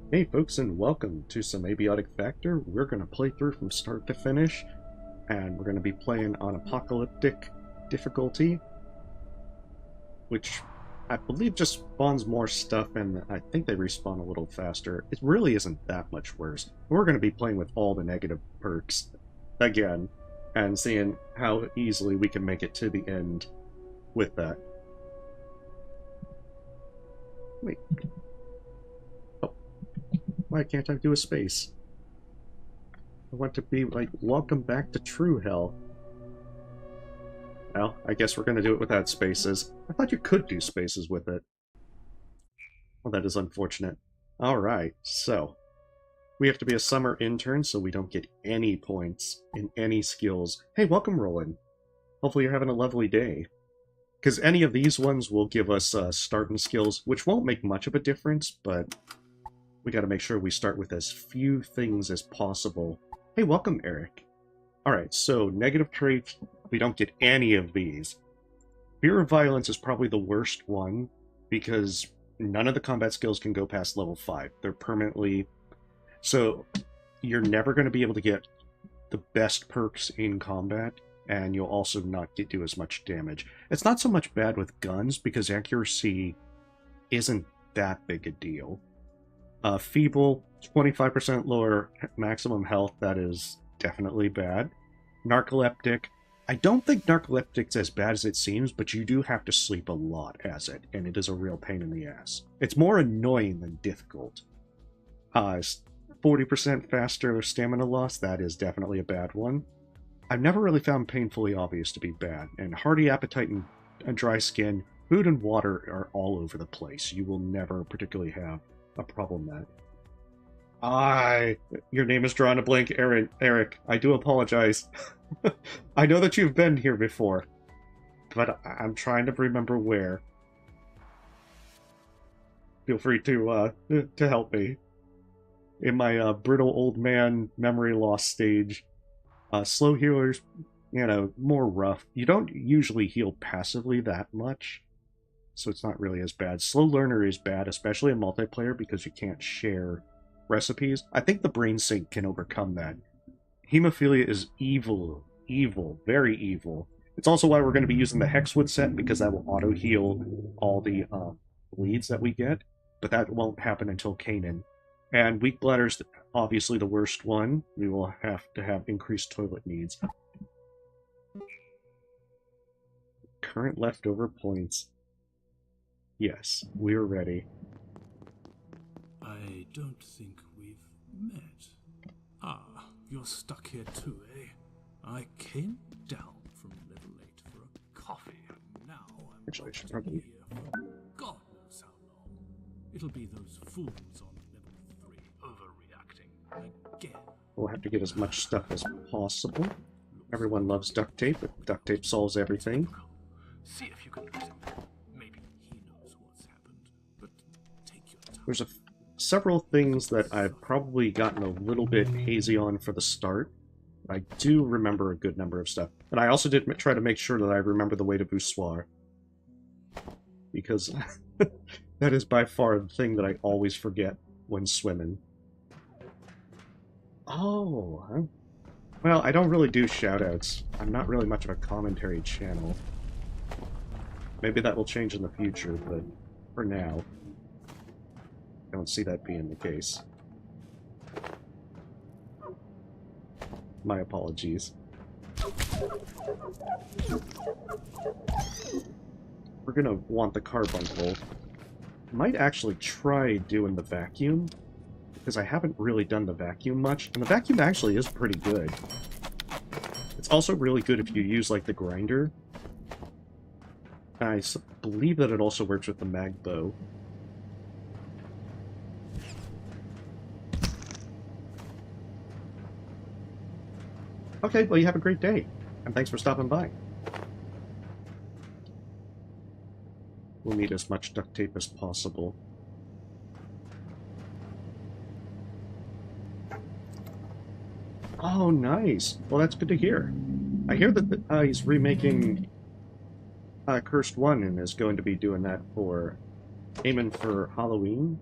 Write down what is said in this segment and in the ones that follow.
Hey folks, and welcome to some Abiotic Factor. We're going to play through from start to finish, and we're going to be playing on apocalyptic difficulty, which I believe just spawns more stuff, and I think they respawn a little faster. It really isn't that much worse. We're going to be playing with all the negative perks again, and seeing how easily we can make it to the end with that. Wait. Why can't I do a space? I want to be like, welcome back to true hell. Well, I guess we're going to do it without spaces. I thought you could do spaces with it. Well, that is unfortunate. Alright, so we have to be a summer intern so we don't get any points in any skills. Hey, welcome, Roland. Hopefully you're having a lovely day. Because any of these ones will give us starting skills, which won't make much of a difference, but we got to make sure we start with as few things as possible. Hey, welcome, Eric. Alright, so negative traits, we don't get any of these. Fear of violence is probably the worst one, because none of the combat skills can go past level 5. They're permanently... So, you're never going to be able to get the best perks in combat, and you'll also not do as much damage. It's not so much bad with guns, because accuracy isn't that big a deal. Feeble, 25% lower maximum health, that is definitely bad. Narcoleptic, I don't think narcoleptic's as bad as it seems, but you do have to sleep a lot as it, and it is a real pain in the ass. It's more annoying than difficult. 40% faster stamina loss, that is definitely a bad one. I've never really found painfully obvious to be bad, and hearty appetite and dry skin, food and water are all over the place. You will never particularly have a problem that. Your name is drawing a blank, Eric. I do apologize. I know that you've been here before, but I'm trying to remember where. Feel free to help me. In my brittle old man memory loss stage, slow healers, more rough. You don't usually heal passively that much, so it's not really as bad. Slow learner is bad, especially in multiplayer, because you can't share recipes. I think the brain sync can overcome that. Hemophilia is evil, very evil. It's also why we're going to be using the Hexwood set, because that will auto-heal all the bleeds that we get, but that won't happen until canon. And weak bladder's obviously the worst one. We will have to have increased toilet needs. Current leftover points. Yes, we're ready. I don't think we've met. Ah, you're stuck here too, eh? I came down from level 8 for a coffee, and now I'm Actually, I should here probably... for God knows how long. It'll be those fools on level 3 overreacting again. We'll have to get as much stuff as possible. Everyone loves duct tape, but duct tape solves everything. See if you can lose him. Maybe he knows what's happened, but take your time. There's several things that I've probably gotten a little bit hazy on for the start. I do remember a good number of stuff. And I also did try to make sure that I remember the way to Voussoir. Because that is by far the thing that I always forget when swimming. Oh, well, I don't really do shoutouts. I'm not really much of a commentary channel. Maybe that will change in the future, but for now, I don't see that being the case. My apologies. We're gonna want the carbuncle. Might actually try doing the vacuum, because I haven't really done the vacuum much, and the vacuum actually is pretty good. It's also really good if you use, like, the grinder. I believe that it also works with the mag bow. Okay, well, you have a great day, and thanks for stopping by. We'll need as much duct tape as possible. Oh, nice. Well, that's good to hear. I hear that he's remaking Cursed One and is going to be doing that for aiming for Halloween.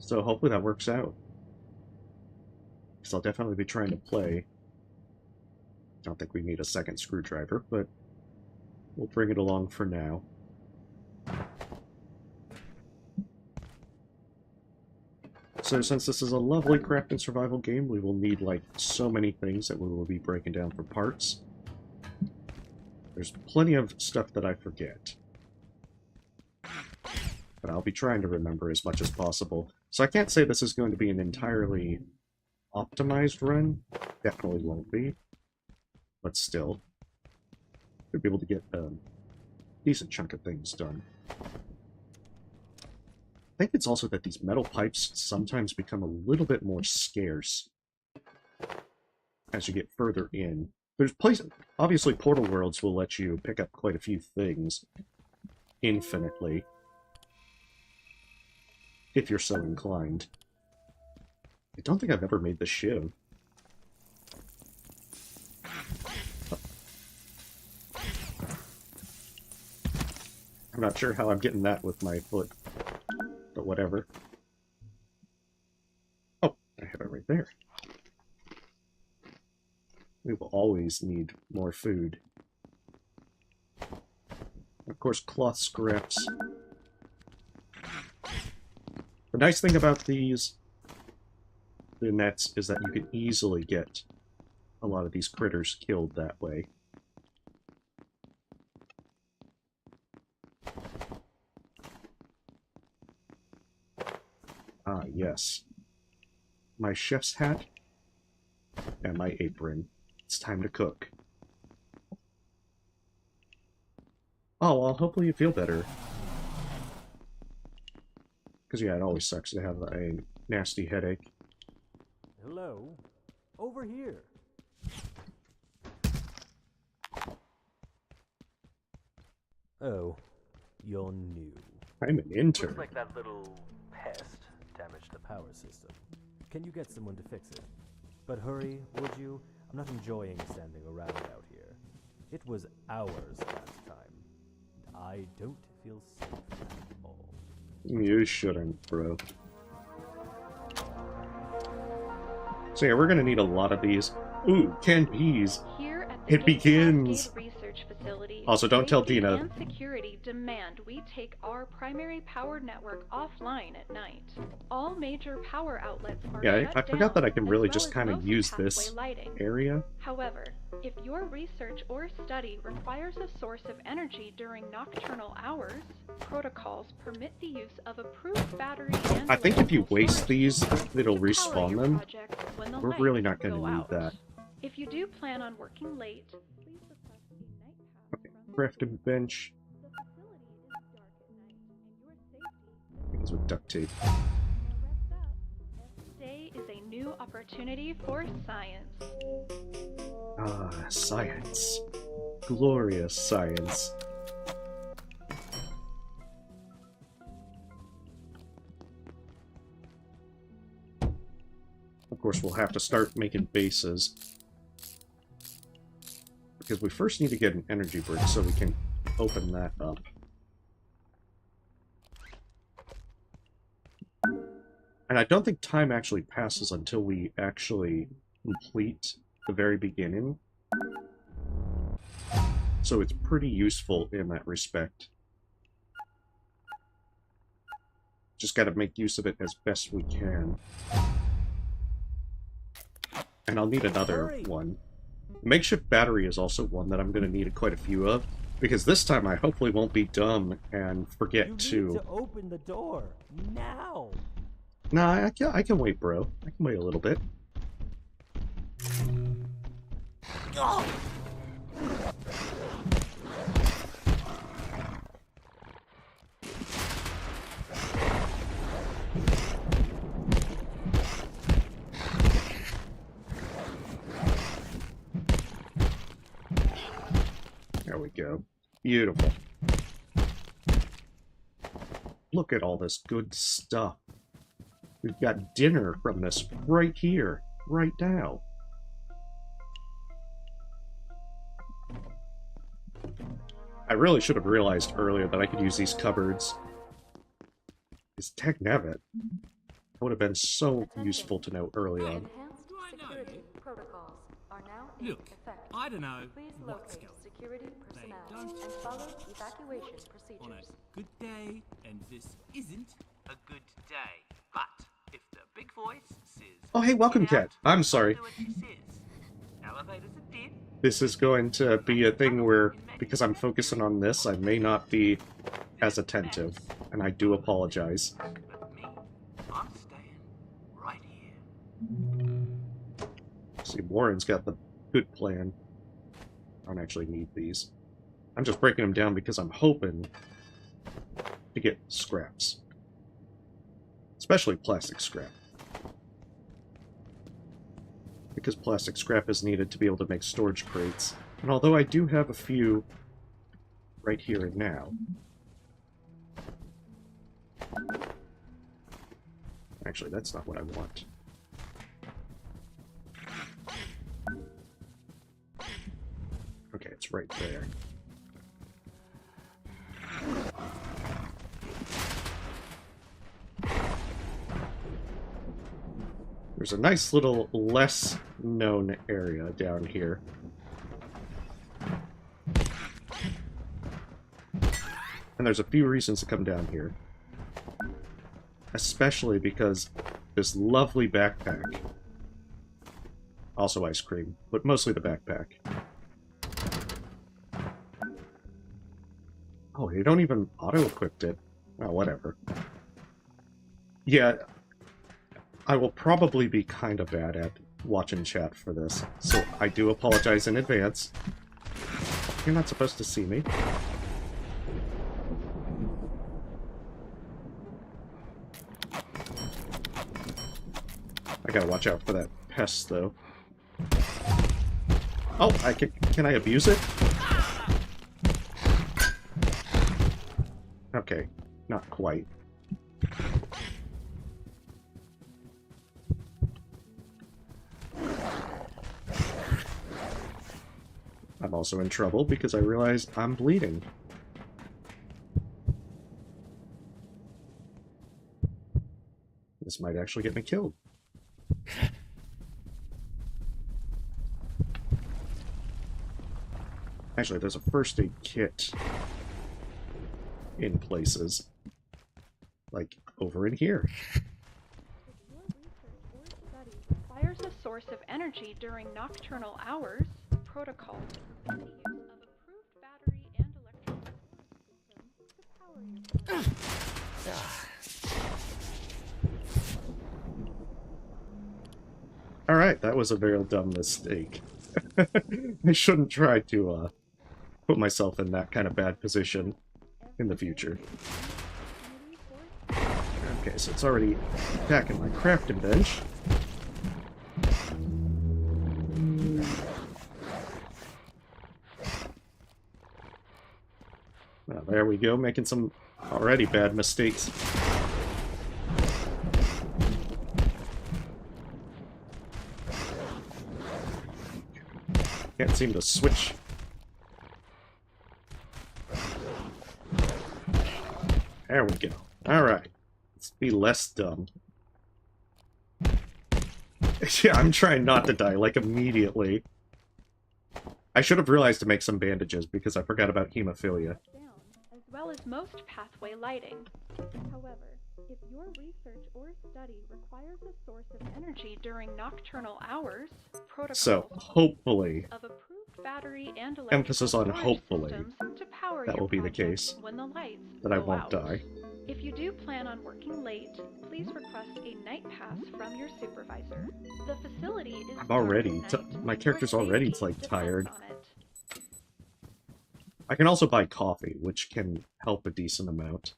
So hopefully that works out. Because I'll definitely be trying to play. I don't think we need a second screwdriver, but we'll bring it along for now. So since this is a lovely craft and survival game, we will need like so many things that we will be breaking down for parts. There's plenty of stuff that I forget. But I'll be trying to remember as much as possible. So I can't say this is going to be an entirely optimized run. Definitely won't be. But still, we'll be able to get a decent chunk of things done. I think it's also that these metal pipes sometimes become a little bit more scarce as you get further in. There's places, obviously portal worlds will let you pick up quite a few things infinitely, if you're so inclined. I don't think I've ever made the shiv. I'm not sure how I'm getting that with my foot. But whatever. Oh, I have it right there. We will always need more food. Of course, cloth scraps. The nice thing about the nets is that you can easily get a lot of these critters killed that way. Ah, yes. My chef's hat and my apron. It's time to cook. Oh, well, hopefully you feel better. Because, yeah, it always sucks to have a nasty headache. Hello? Over here. Oh, you're new. I'm an intern. Looks like that little pest damaged the power system. Can you get someone to fix it? But hurry, would you? I'm not enjoying standing around out here. It was hours last time. I don't feel safe at all. You shouldn't, bro. So yeah, we're gonna need a lot of these. Ooh, canned peas. Here at the It begins. Research Facility, Also, don't tell safety Dina. and security demand we take our primary power network offline at night. All major power outlets are Yeah, shut I forgot down, that I can as really well just as kind of most use pathway this lighting. area. However, if your research or study requires a source of energy during nocturnal hours, protocols permit the use of approved battery and I think if you electrical waste storage these, systems it'll to power respawn your them. project when the We're really lights not going to go need out. that. If you do plan on working late, please request a night pass from Crafted bench. the facility is dark at night, and your safety Because with duct tape. Rest up. Today is a new opportunity for science. Ah, science. Glorious science. Of course, we'll have to start making bases. Because we first need to get an energy brick so we can open that up. And I don't think time actually passes until we actually complete the very beginning. So it's pretty useful in that respect. Just gotta make use of it as best we can. And I'll need another one. Makeshift battery is also one that I'm going to need quite a few of, because this time I hopefully won't be dumb and forget You to... need to open the door now. Nah, I can wait, bro. I can wait a little bit. There we go. Beautiful. Look at all this good stuff. We've got dinner from this right here, right now. I really should have realized earlier that I could use these cupboards. Is Tech Nevet? would have been so useful to know early on. Enhanced security protocols are now in Look, effect. I don't know Please what's locate going security They personnel don't and follow evacuation on a procedures. good day, and this isn't a good day. But if the big voice says, Oh, hey, welcome, "Get out," Cat. I'm sorry. do what she says. Elevators are dead. This is going to be a thing where, because I'm focusing on this, I may not be as attentive, and I do apologize. But me, I'm staying right here. See, Warren's got the good plan. I don't actually need these. I'm just breaking them down because I'm hoping to get scraps. Especially plastic scrap. Because plastic scrap is needed to be able to make storage crates. And although I do have a few right here and now, actually, that's not what I want. Okay, it's right there. There's a nice little less known area down here. And there's a few reasons to come down here. Especially because this lovely backpack. Also ice cream, but mostly the backpack. Oh, you don't even auto-equipped it. Oh, whatever. Yeah, I will probably be kind of bad at watching chat for this, so I do apologize in advance. You're not supposed to see me. I gotta watch out for that pest, though. Oh, can I abuse it? Okay, not quite. I'm also in trouble because I realize I'm bleeding. This might actually get me killed. Actually, there's a first aid kit in places. Like, over in here. If your research or study requires a source of energy during nocturnal hours, protocols permit the use of approved battery and electrical systems to power your Alright, that was a very dumb mistake. I shouldn't try to put myself in that kind of bad position in the future. Okay, so it's already back in my crafting bench. Well, there we go, making some already bad mistakes. Can't seem to switch. There we go. Alright. Let's be less dumb. Yeah, I'm trying not to die, like, immediately. I should have realized to make some bandages, because I forgot about hemophilia. down, as well as most pathway lighting. However, if your research or study requires a source of energy during nocturnal hours, protocols So, hopefully, of approved battery and electrical emphasis on storage hopefully, systems to power that your will be the project case, when the lights that I go won't out. die. If you do plan on working late, please request a night pass from your supervisor. The facility is I'm already, dark at night, my and character's your already, safety like, depends tired. on it. I can also buy coffee, which can help a decent amount.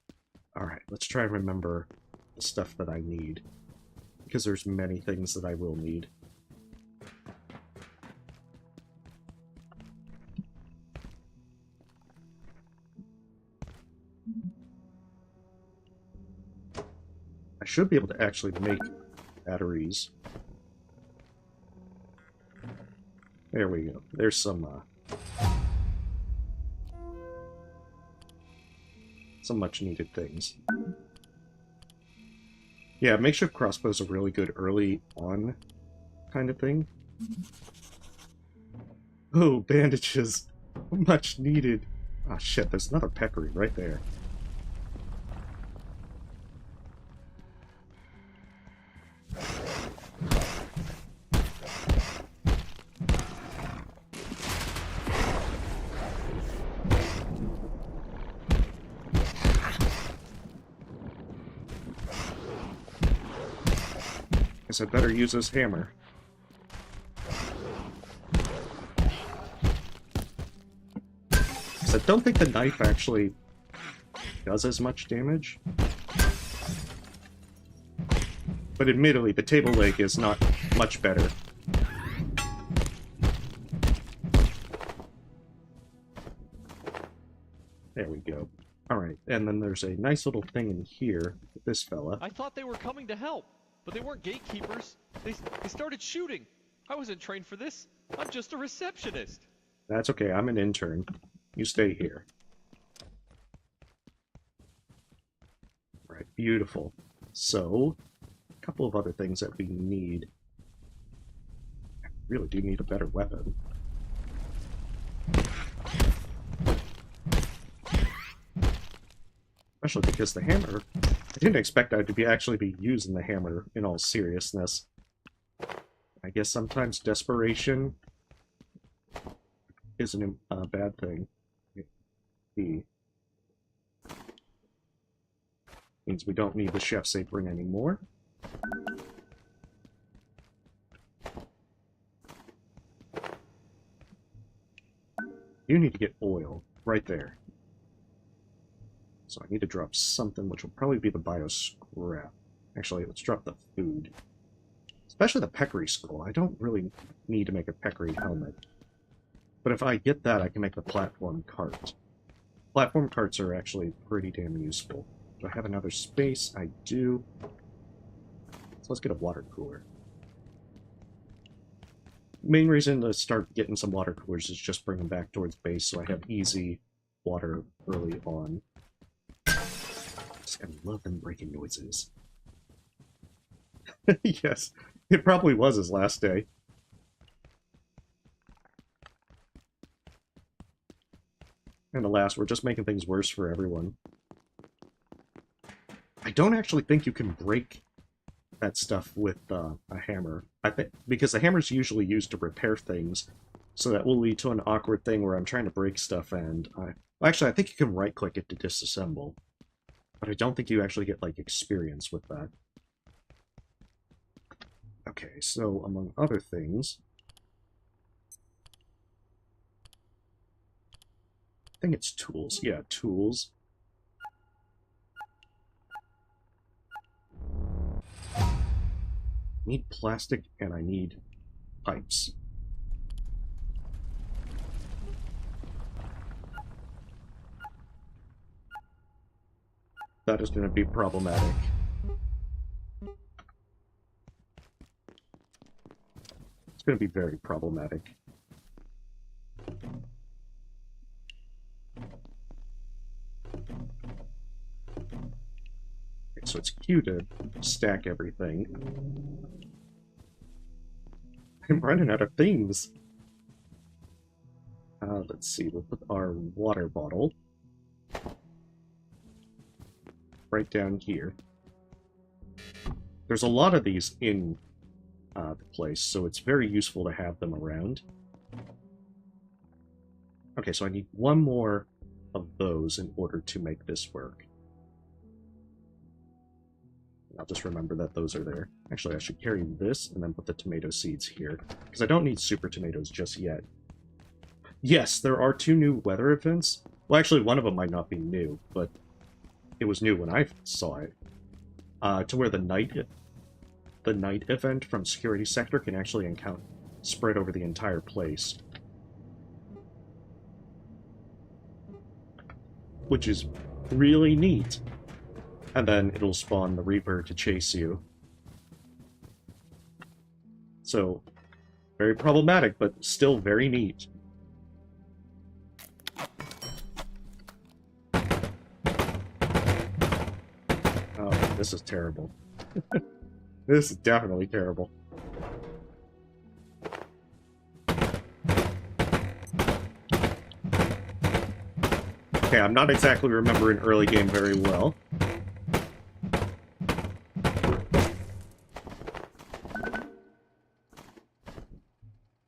Alright, let's try and remember the stuff that I need. Because there's many things that I will need. I should be able to actually make batteries. There we go. There's some much needed things. Yeah, makeshift crossbows are really good early on kind of thing. Oh, bandages. Much needed. Ah, shit, there's another peccary right there. Guess I better use this hammer. I don't think the knife actually does as much damage. But admittedly, the table leg is not much better. There we go. Alright, and then there's a nice little thing in here with this fella. I thought they were coming to help, but they weren't gatekeepers. They started shooting. I wasn't trained for this. I'm just a receptionist. That's okay, I'm an intern. You stay here. Right, beautiful. So, a couple of other things that we need. I really do need a better weapon. Especially because the hammer, I didn't expect I to actually be using the hammer in all seriousness. I guess sometimes desperation isn't a bad thing. Means we don't need the chef's apron anymore. You need to get oil right there. So I need to drop something, which will probably be the bio scrap. Actually, let's drop the food. Especially the peccary skull. I don't really need to make a peccary helmet. But if I get that, I can make the platform cart. Platform carts are actually pretty damn useful. Do I have another space? I do. So let's get a water cooler. Main reason to start getting some water coolers is just bring them back towards base so I have easy water early on. I love them breaking noises. Yes, it probably was his last day. And alas, we're just making things worse for everyone. I don't actually think you can break that stuff with a hammer. I think because the hammer's usually used to repair things, so that will lead to an awkward thing where I'm trying to break stuff and actually, I think you can right-click it to disassemble. But I don't think you actually get, like, experience with that. Okay, so among other things... I think it's tools. Yeah, tools. I need plastic and I need pipes. That is going to be problematic. It's going to be very problematic. Okay, so it's Q to stack everything. I'm running out of things. Let's see, we'll put our water bottle right down here. There's a lot of these in the place, so it's very useful to have them around. Okay, so I need one more of those in order to make this work. I'll just remember that those are there. Actually, I should carry this and then put the tomato seeds here, because I don't need super tomatoes just yet. Yes, there are 2 new weather events. Well, actually, one of them might not be new, but it was new when I saw it. To where the night event from Security Sector can actually spread over the entire place. Which is really neat. And then it'll spawn the Reaper to chase you. So, very problematic, but still very neat. Oh, this is terrible. This is definitely terrible. Okay, I'm not exactly remembering early game very well.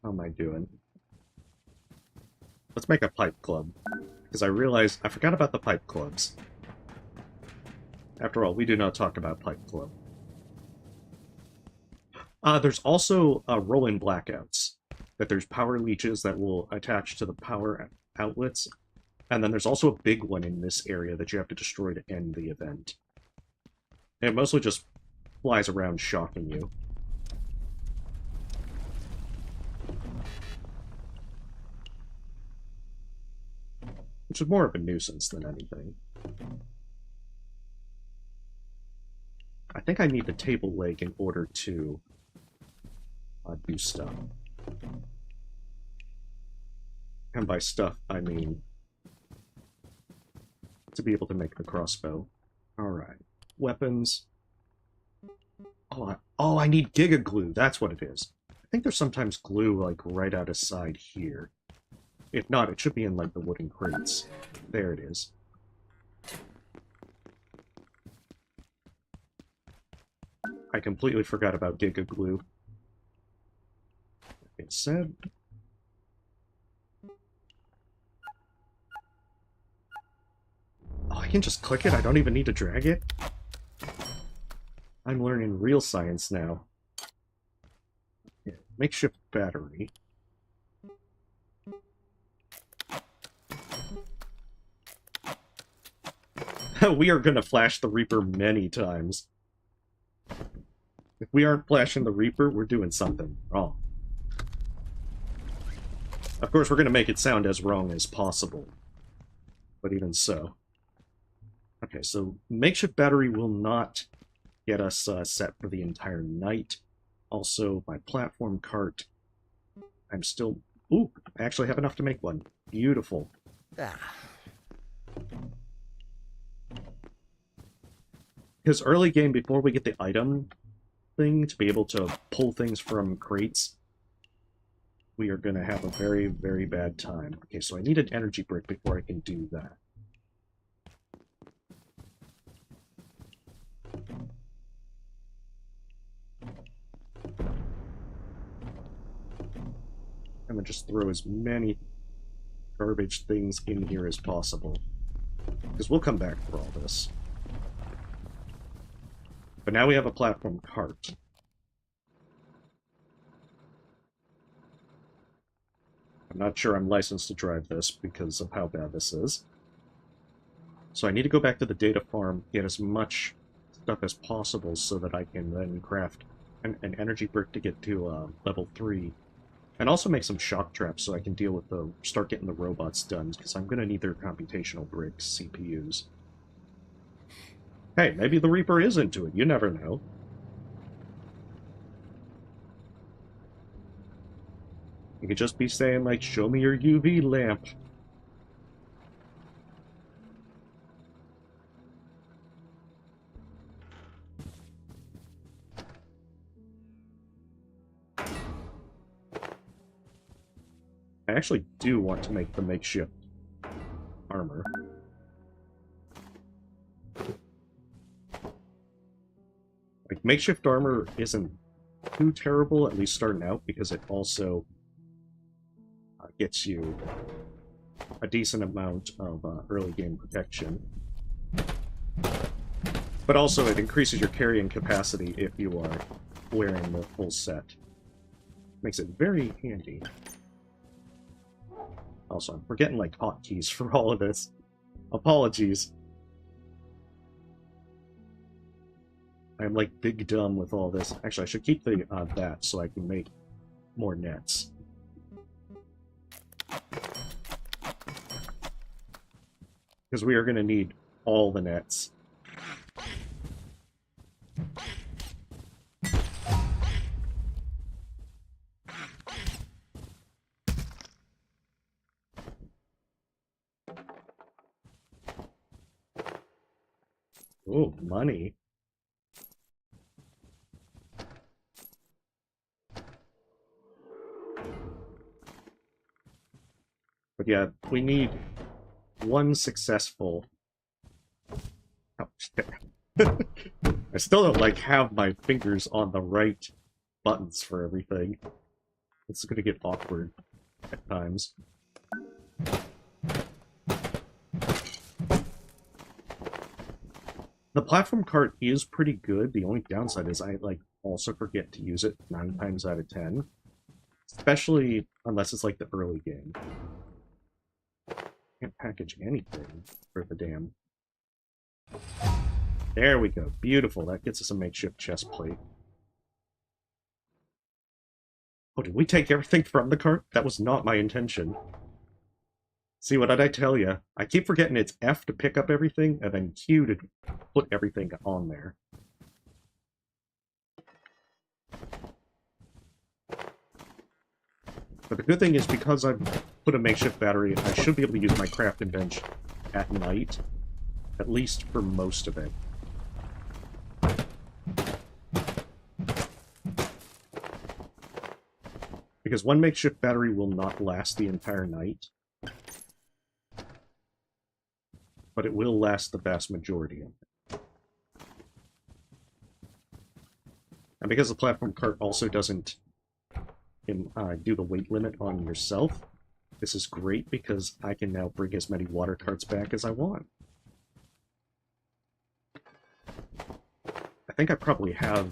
How am I doing? Let's make a pipe club. Because I realized I forgot about the pipe clubs. After all, we do not talk about pipe club. There's also rolling blackouts. That there's power leeches that will attach to the power outlets. And then there's also a big one in this area that you have to destroy to end the event. And it mostly just flies around shocking you. Which is more of a nuisance than anything. I think I need the table leg in order to do stuff. And by stuff, I mean to be able to make the crossbow. Alright. Weapons. Oh, I need Giga Glue. That's what it is. I think there's sometimes glue, like, right out of side here. If not, it should be in, like, the wooden crates. There it is. I completely forgot about Giga Glue. It said... Oh, I can just click it? I don't even need to drag it? I'm learning real science now. Yeah, makeshift battery. We are gonna flash the Reaper many times. If we aren't flashing the Reaper, we're doing something wrong. Of course, we're gonna make it sound as wrong as possible. But even so. Okay, so makeshift battery will not get us set for the entire night. Also, my platform cart, I'm still... Ooh, I actually have enough to make one. Beautiful. Because early game, before we get the item thing, to be able to pull things from crates, we are going to have a very, very bad time. Okay, so I need an energy brick before I can do that. I'm going to just throw as many garbage things in here as possible. Because we'll come back for all this. But now we have a platform cart. I'm not sure I'm licensed to drive this because of how bad this is. So I need to go back to the data farm, get as much stuff as possible so that I can then craft an energy brick to get to level 3. And also make some shock traps so I can deal with start getting the robots done, because I'm going to need their computational bricks, CPUs. Hey, maybe the Reaper is into it, you never know. You could just be saying, like, show me your UV lamp. I actually do want to make the makeshift armor. Like, makeshift armor isn't too terrible, at least starting out, because it also gets you a decent amount of early game protection. But also it increases your carrying capacity if you are wearing the full set. Makes it very handy. Also, we're getting like hotkeys for all of this. Apologies. I'm like big dumb with all this. Actually, I should keep the that so I can make more nets. Because we are going to need all the nets. Oh, money. But yeah, we need one successful... Oh, shit. I still don't, like, have my fingers on the right buttons for everything. It's gonna get awkward at times. The platform cart is pretty good. The only downside is I, like, also forget to use it 9 times out of 10. Especially unless it's, like, the early game. Can't package anything for the damn... There we go. Beautiful. That gets us a makeshift chest plate. Oh, did we take everything from the cart? That was not my intention. See, what did I tell you? I keep forgetting it's F to pick up everything, and then Q to put everything on there. But the good thing is, because I've put a makeshift battery, I should be able to use my crafting bench at night. At least for most of it. Because one makeshift battery will not last the entire night. But it will last the vast majority of it. And because the platform cart also doesn't do the weight limit on yourself, this is great because I can now bring as many water carts back as I want. I think I probably have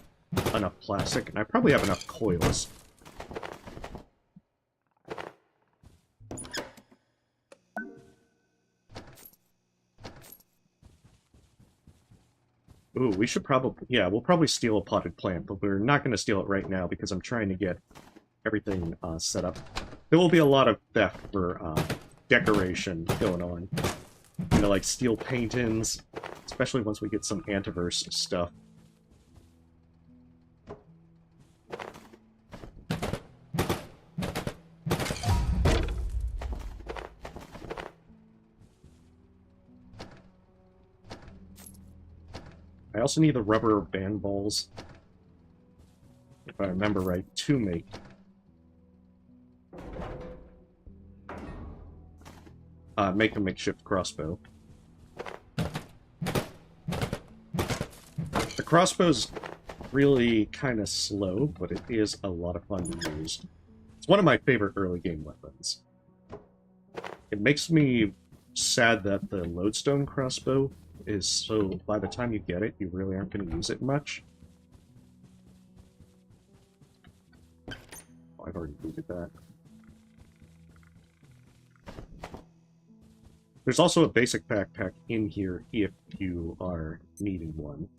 enough plastic, and I probably have enough coils. Ooh, we should probably... Yeah, we'll probably steal a potted plant, but we're not going to steal it right now because I'm trying to get everything set up. There will be a lot of theft for decoration going on. You know, like steel paint-ins, especially once we get some Antiverse stuff. I also need the rubber band balls, if I remember right, to make. Make a makeshift crossbow. The crossbow's really kind of slow, but it is a lot of fun to use. It's one of my favorite early game weapons. It makes me sad that the lodestone crossbow is so, by the time you get it, you really aren't going to use it much. Oh, I've already booted that. There's also a basic backpack in here if you are needing one.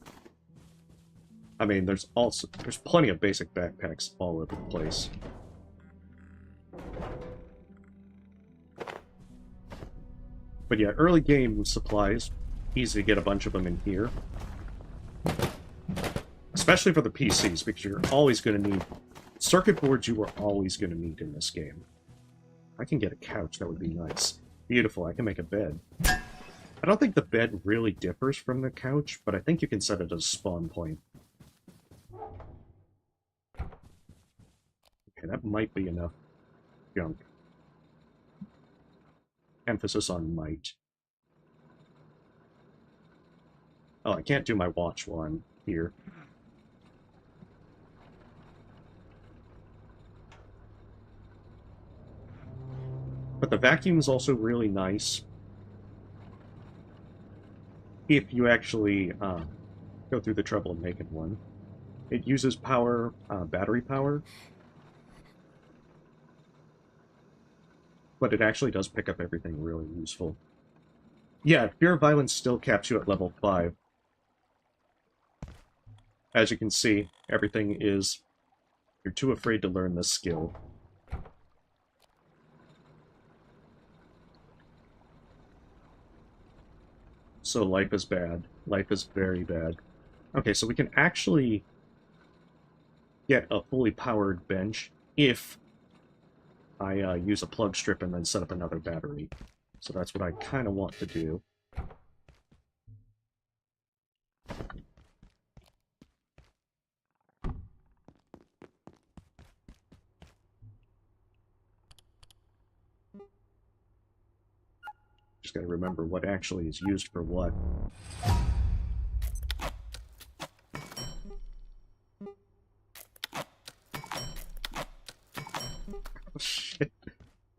I mean, there's plenty of basic backpacks all over the place. But yeah, early game supplies, easy to get a bunch of them in here. Especially for the PCs, because you're always going to need... Circuit boards you are always going to need in this game. I can get a couch, that would be nice. Beautiful, I can make a bed. I don't think the bed really differs from the couch, but I think you can set it as a spawn point. Okay, that might be enough junk. Emphasis on might. Oh, I can't do my watch while I'm here. But the vacuum is also really nice if you actually go through the trouble of making one. It uses power, battery power, but it actually does pick up everything really useful. Yeah, Fear of Violence still caps you at level 5. As you can see, everything is... You're too afraid to learn this skill. So life is bad. Life is very bad. Okay, so we can actually get a fully powered bench if I use a plug strip and then set up another battery. So that's what I kind of want to do. Just gotta remember what actually is used for what. Oh, shit.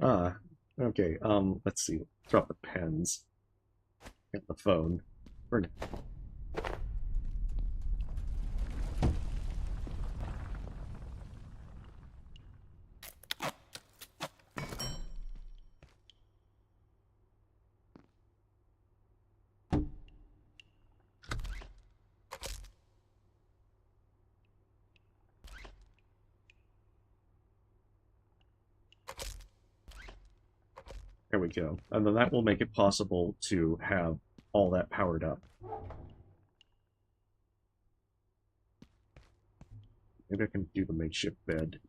Okay, let's see. Drop the pens. Get the phone. Burn it. There we go. And then that will make it possible to have all that powered up. Maybe I can do the makeshift bed.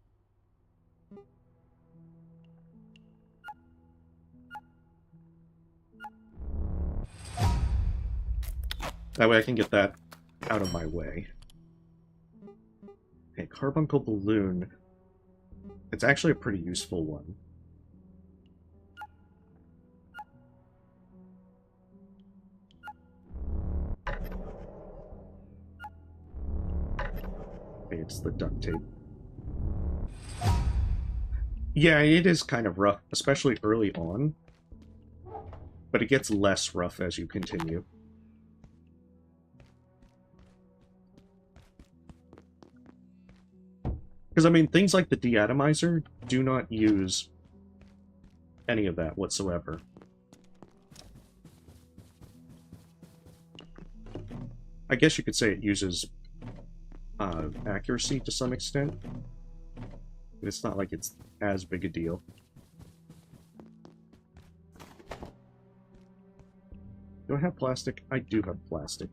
That way I can get that out of my way. Okay, carbuncle balloon. It's actually a pretty useful one. It's the duct tape. Yeah, it is kind of rough, especially early on. But it gets less rough as you continue. Because, I mean, things like the deatomizer do not use any of that whatsoever. I guess you could say it uses accuracy to some extent, but it's not like it's as big a deal. Do I have plastic? I do have plastic.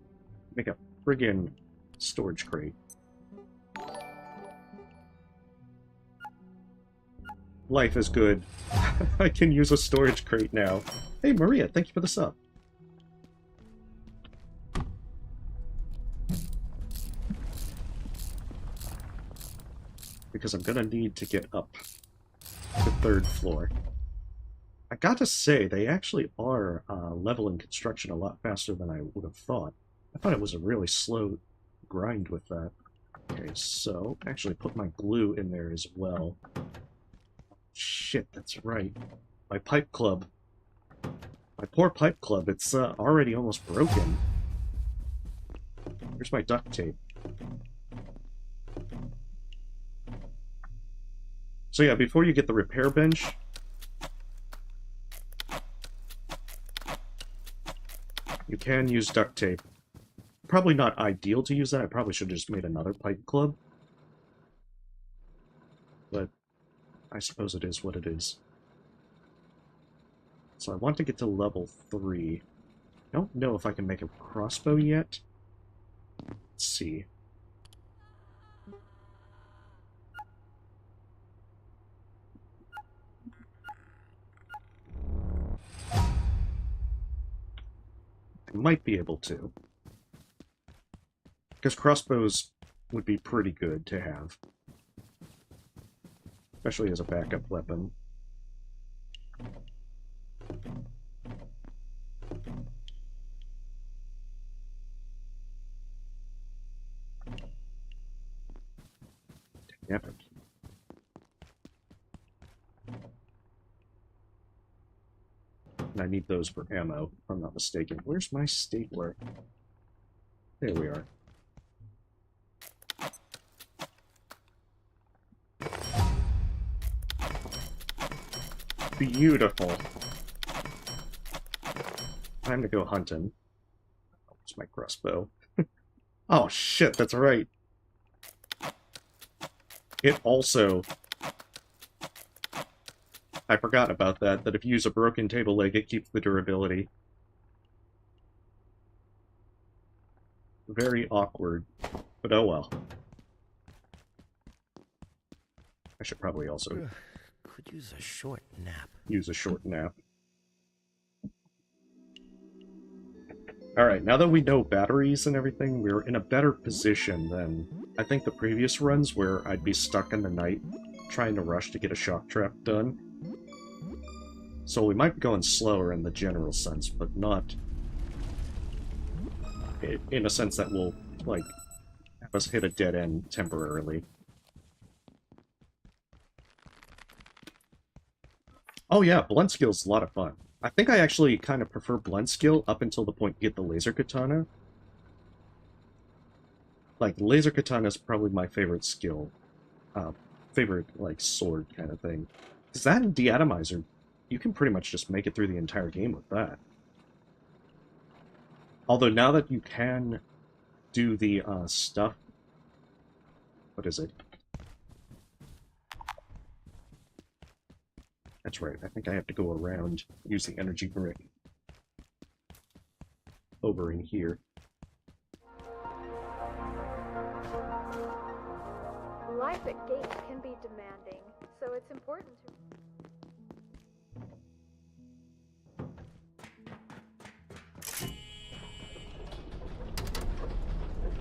Make a friggin' storage crate. Life is good. I can use a storage crate now. Hey Maria, thank you for the sub. Because I'm gonna need to get up to the 3rd floor. I gotta say, they actually are leveling construction a lot faster than I would have thought. I thought it was a really slow grind with that. Okay, so actually put my glue in there as well. Shit, that's right. My pipe club. My poor pipe club, it's already almost broken. Here's my duct tape. So yeah, before you get the repair bench, you can use duct tape. Probably not ideal to use that. I probably should have just made another pipe club. But I suppose it is what it is. So I want to get to level 3. I don't know if I can make a crossbow yet. Let's see. I might be able to. Because crossbows would be pretty good to have. Especially as a backup weapon. Epic. And I need those for ammo, if I'm not mistaken. Where's my stapler? There we are. Beautiful. Time to go hunting. Where's my crossbow? Oh shit, that's right. It also... I forgot about that if you use a broken table leg, it keeps the durability. Very awkward, but oh well. I should probably also could use a short nap. Use a short nap. Alright, now that we know batteries and everything, we're in a better position than I think the previous runs where I'd be stuck in the night trying to rush to get a shock trap done. So we might be going slower in the general sense, but not in a sense that will, like, have us hit a dead end temporarily. Oh yeah, Blunt Skill's a lot of fun. I think I actually kind of prefer Blunt Skill up until the point you get the Laser Katana. Like, Laser Katana is probably my favorite skill. Favorite, like, sword kind of thing. Because that and Deatomizer, you can pretty much just make it through the entire game with that. Although now that you can do the stuff... What is it? That's right, I think I have to go around, use the energy brick over in here. Life at gates can be demanding, so it's important to...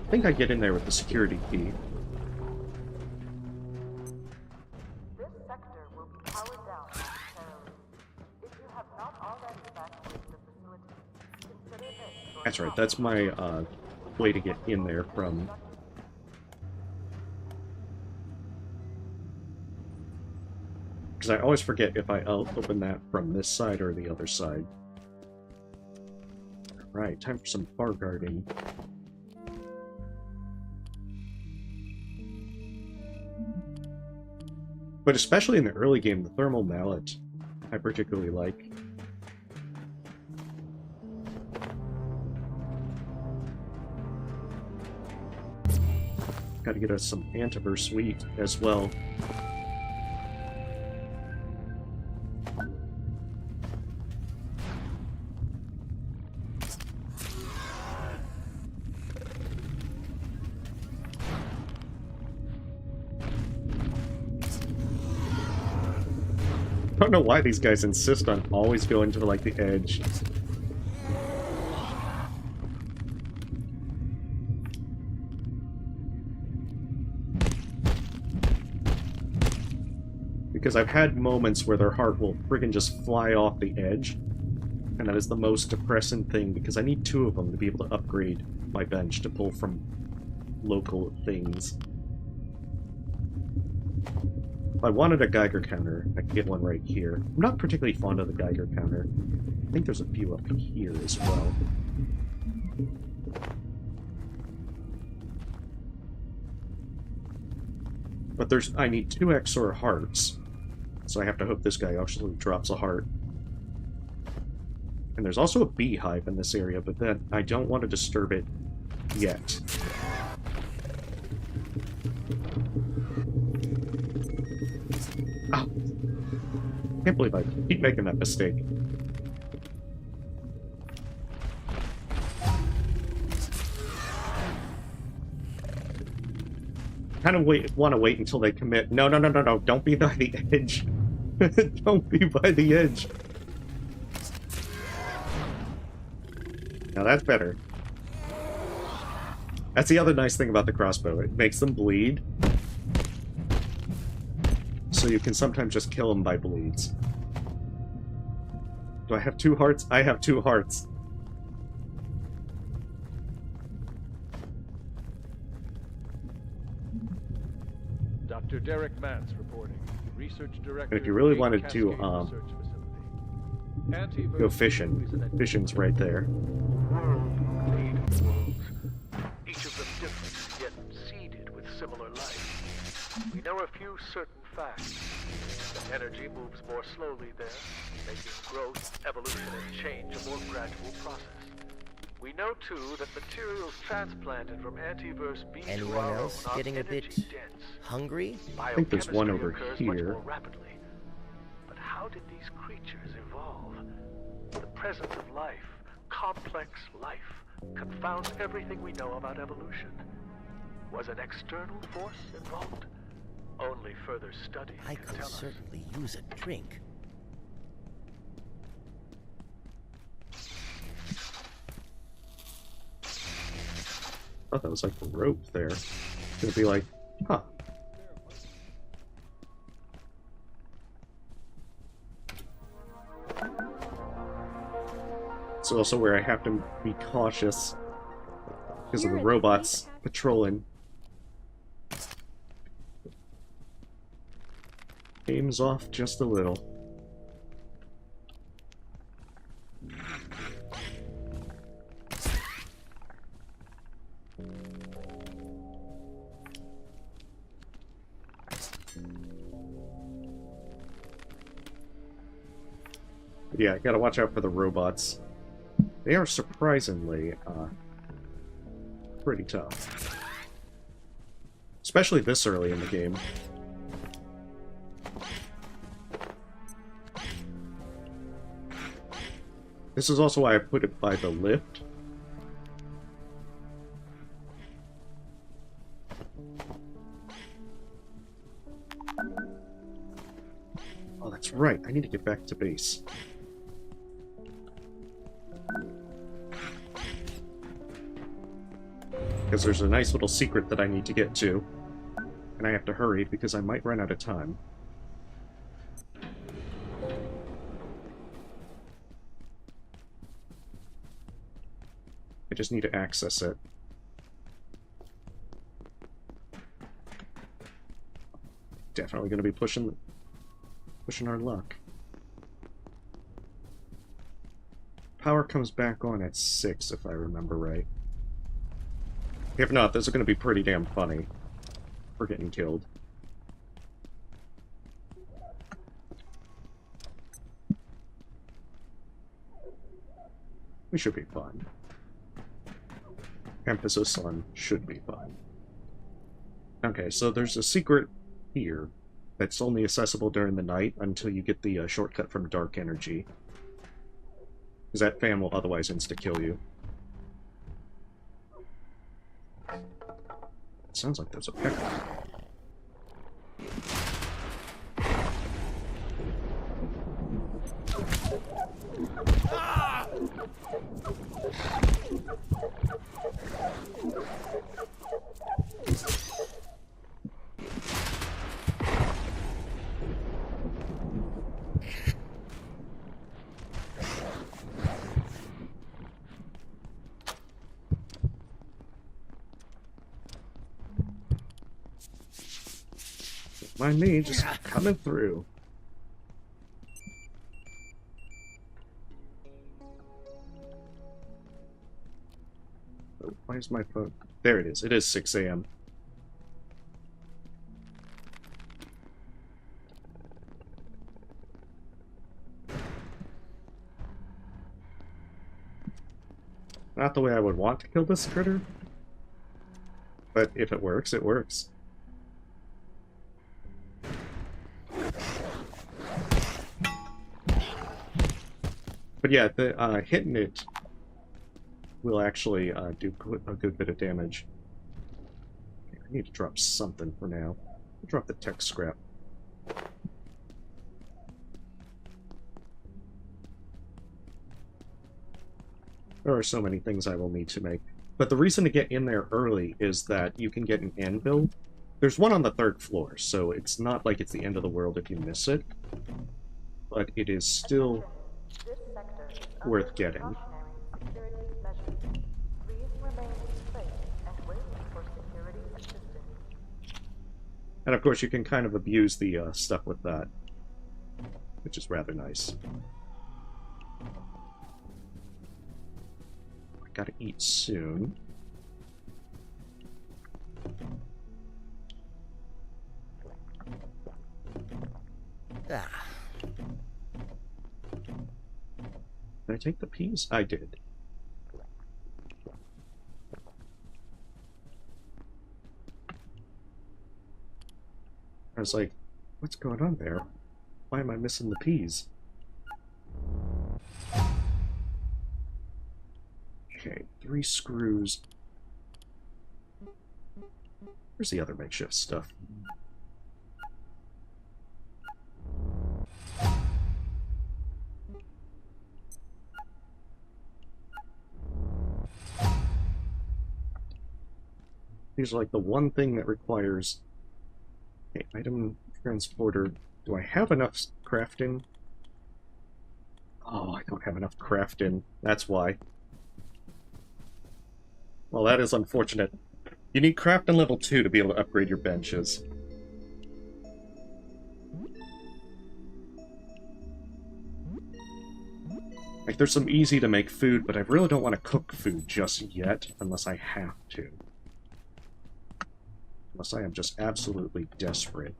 I think I get in there with the security key. This sector will be powered down momentarily. If you have not already evacuated the facility, consider this your That's right, that's my way to get in there from... Because I always forget if I open that from this side or the other side. Right, time for some bar guarding. But especially in the early game, the thermal mallet I particularly like. Gotta get us some Antiverse wheat as well. I don't know why these guys insist on always going to, like, the edge. Because I've had moments where their heart will friggin' just fly off the edge, and that is the most depressing thing, because I need 2 of them to be able to upgrade my bench to pull from local things. If I wanted a Geiger counter, I could get one right here. I'm not particularly fond of the Geiger counter. I think there's a few up here as well. But I need 2 XOR hearts. So I have to hope this guy actually drops a heart. And there's also a beehive in this area, but then I don't want to disturb it yet. Oh. Can't believe I keep making that mistake. Kind of want to wait until they commit. No, no, no, no, no. Don't be by the edge. Don't be by the edge. Now that's better. That's the other nice thing about the crossbow. It makes them bleed. So you can sometimes just kill them by bleeds. Do I have 2 hearts? I have 2 hearts. Dr. Derek Mance reporting. Research Director. And if you really Gate wanted Cascade to Research Facility. go fishing, fishing's right there. World made of worlds, each of them different, yet seeded with similar life. We know a few certain facts. That energy moves more slowly there, making growth, evolution, and change a more gradual process. We know, too, that materials transplanted from Antiverse be to Anyone our else own are getting a bit energy-dense. hungry? I think there's one over Biochemistry occurs here. much more rapidly. But how did these creatures evolve? The presence of life, complex life, confounds everything we know about evolution. Was an external force involved? Only further study I can could tell us. certainly use a drink. I thought that was like a rope there. It's gonna be like, huh. It's also where I have to be cautious because of Here the at robots Keycard. patrolling. Aim's off just a little. Yeah, I gotta watch out for the robots. They are surprisingly, pretty tough. Especially this early in the game. This is also why I put it by the lift. Oh, that's right. I need to get back to base. Because there's a nice little secret that I need to get to. And I have to hurry because I might run out of time. I just need to access it. Definitely going to be pushing our luck. Power comes back on at 6, if I remember right. If not, this is going to be pretty damn funny. We're getting killed. We should be fine. Emphasis on should be fine. Okay, so there's a secret here that's only accessible during the night until you get the shortcut from dark energy. Because that fan will otherwise insta-kill you. It sounds like there's a pecker. Mind me, just coming through. Oh, why is my phone? There it is. It is 6 a.m. Not the way I would want to kill this critter. But if it works, it works. But yeah, the, hitting it will actually do a good bit of damage. Okay, I need to drop something for now. I'll drop the tech scrap. There are so many things I will need to make. But the reason to get in there early is that you can get an anvil. There's one on the 3rd floor, so it's not like it's the end of the world if you miss it. But it is still worth getting. And of course you can kind of abuse the stuff with that, which is rather nice. I gotta eat soon. Ah. Did I take the peas? I did. I was like, what's going on there? Why am I missing the peas? Okay, 3 screws. Where's the other makeshift stuff? These are like the one thing that requires... Okay, item transporter. Do I have enough crafting? Oh, I don't have enough craft in. That's why. Well, that is unfortunate. You need craft in level 2 to be able to upgrade your benches. Like, there's some easy to make food, but I really don't want to cook food just yet, unless I have to. Unless I am just absolutely desperate.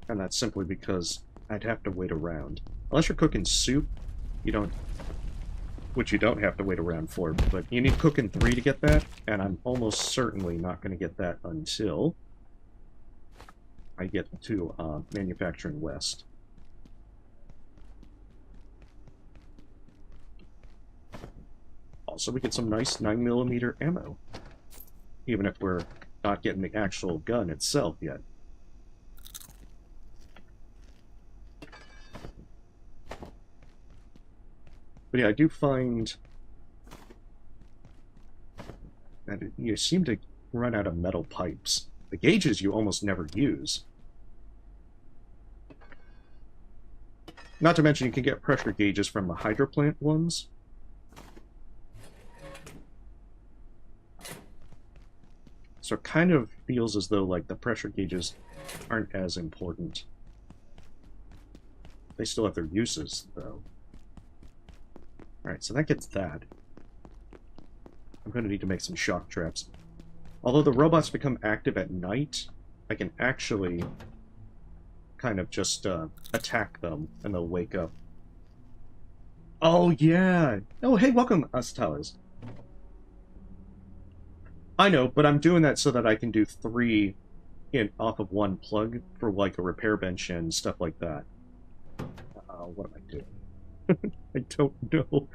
And that's simply because I'd have to wait around. Unless you're cooking soup, you don't... Which you don't have to wait around for, but you need cooking 3 to get that, and I'm almost certainly not going to get that until I get to Manufacturing West. Also, we get some nice 9mm ammo, even if we're not getting the actual gun itself yet. But yeah, I do find that you seem to run out of metal pipes. The gauges you almost never use. Not to mention you can get pressure gauges from the hydroplant ones. So it kind of feels as though like the pressure gauges aren't as important. They still have their uses, though. Alright, so that gets that. I'm going to need to make some shock traps. Although the robots become active at night, I can actually kind of just attack them and they'll wake up. Oh, yeah! Oh, hey, welcome, Astalas. I know, but I'm doing that so that I can do 3 off of 1 plug for like a repair bench and stuff like that. What am I doing? I don't know.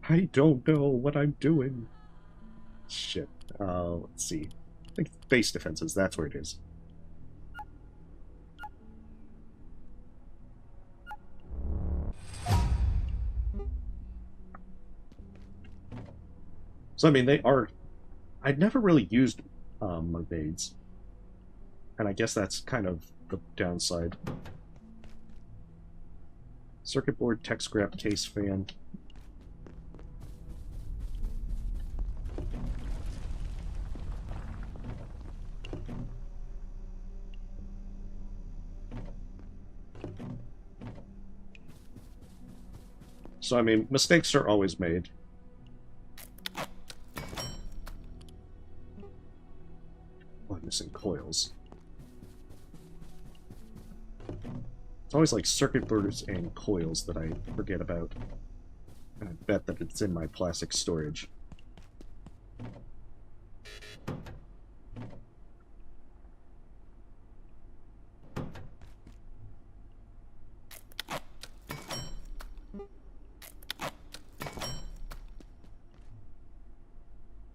I don't know what I'm doing. Shit. Let's see. I think base defenses, that's where it is. So, I mean, they are... I'd never really used mermaids. And I guess that's kind of the downside. Circuit board, tech scrap, case fan. So, I mean, mistakes are always made. Oh, I'm missing coils. It's always like circuit boards and coils that I forget about. And I bet that it's in my plastic storage.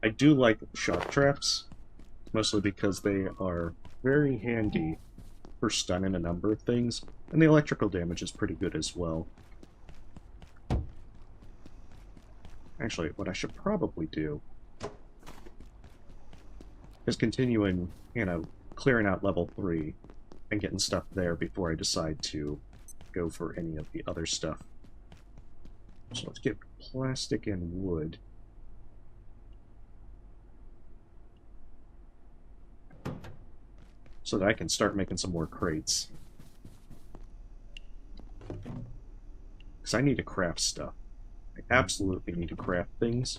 I do like shock traps, mostly because they are very handy for stunning a number of things, and the electrical damage is pretty good as well. Actually, what I should probably do is continuing, you know, clearing out level 3 and getting stuff there before I decide to go for any of the other stuff. So let's get plastic and wood. So that I can start making some more crates. Because I need to craft stuff. I absolutely need to craft things.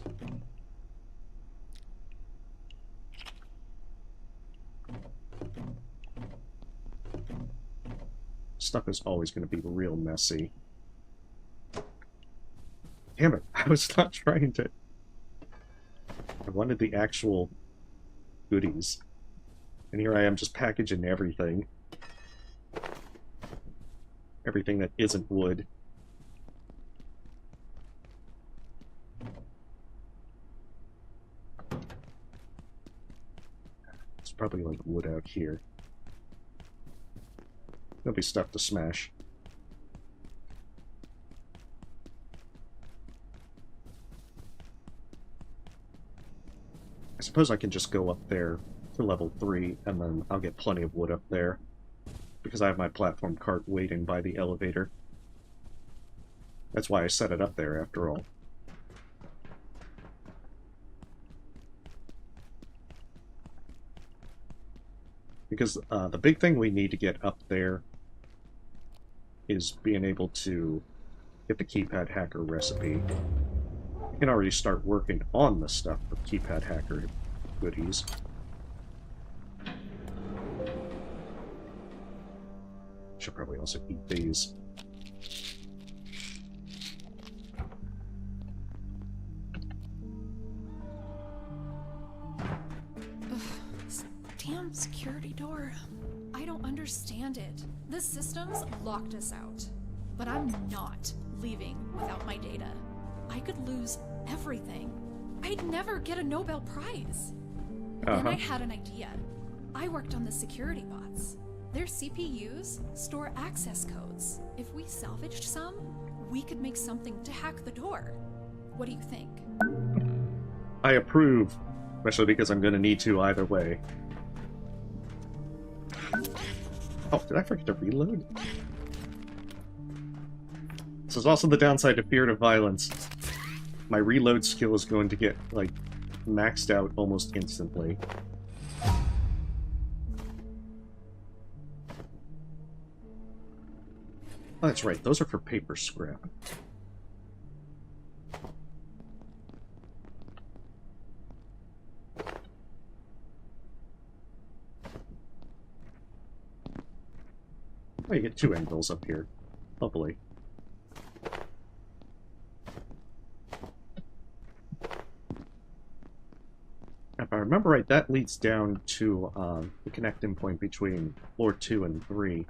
Stuff is always going to be real messy. Damn it, I was not trying to... I wanted the actual goodies. And here I am just packaging everything. Everything that isn't wood. It's probably like wood out here. There'll be stuff to smash. I suppose I can just go up there to level 3, and then I'll get plenty of wood up there, because I have my platform cart waiting by the elevator. That's why I set it up there, after all. Because the big thing we need to get up there is being able to get the Keypad hacker recipe. You can already start working on the stuff for Keypad hacker goodies. Should probably also eat these. Damn security door. I don't understand it. The system's locked us out. But I'm not leaving without my data. I could lose everything. I'd never get a Nobel Prize. Then I had an idea. I worked on the security bots. Their CPUs store access codes. If we salvaged some, we could make something to hack the door. What do you think? I approve, especially because I'm going to need to either way. Oh, did I forget to reload? This is also the downside to Fear to Violence. My reload skill is going to get, like, maxed out almost instantly. Oh, that's right, those are for paper scrap. Oh, you get 2 angles up here. Lovely. If I remember right, that leads down to the connecting point between floor 2 and 3.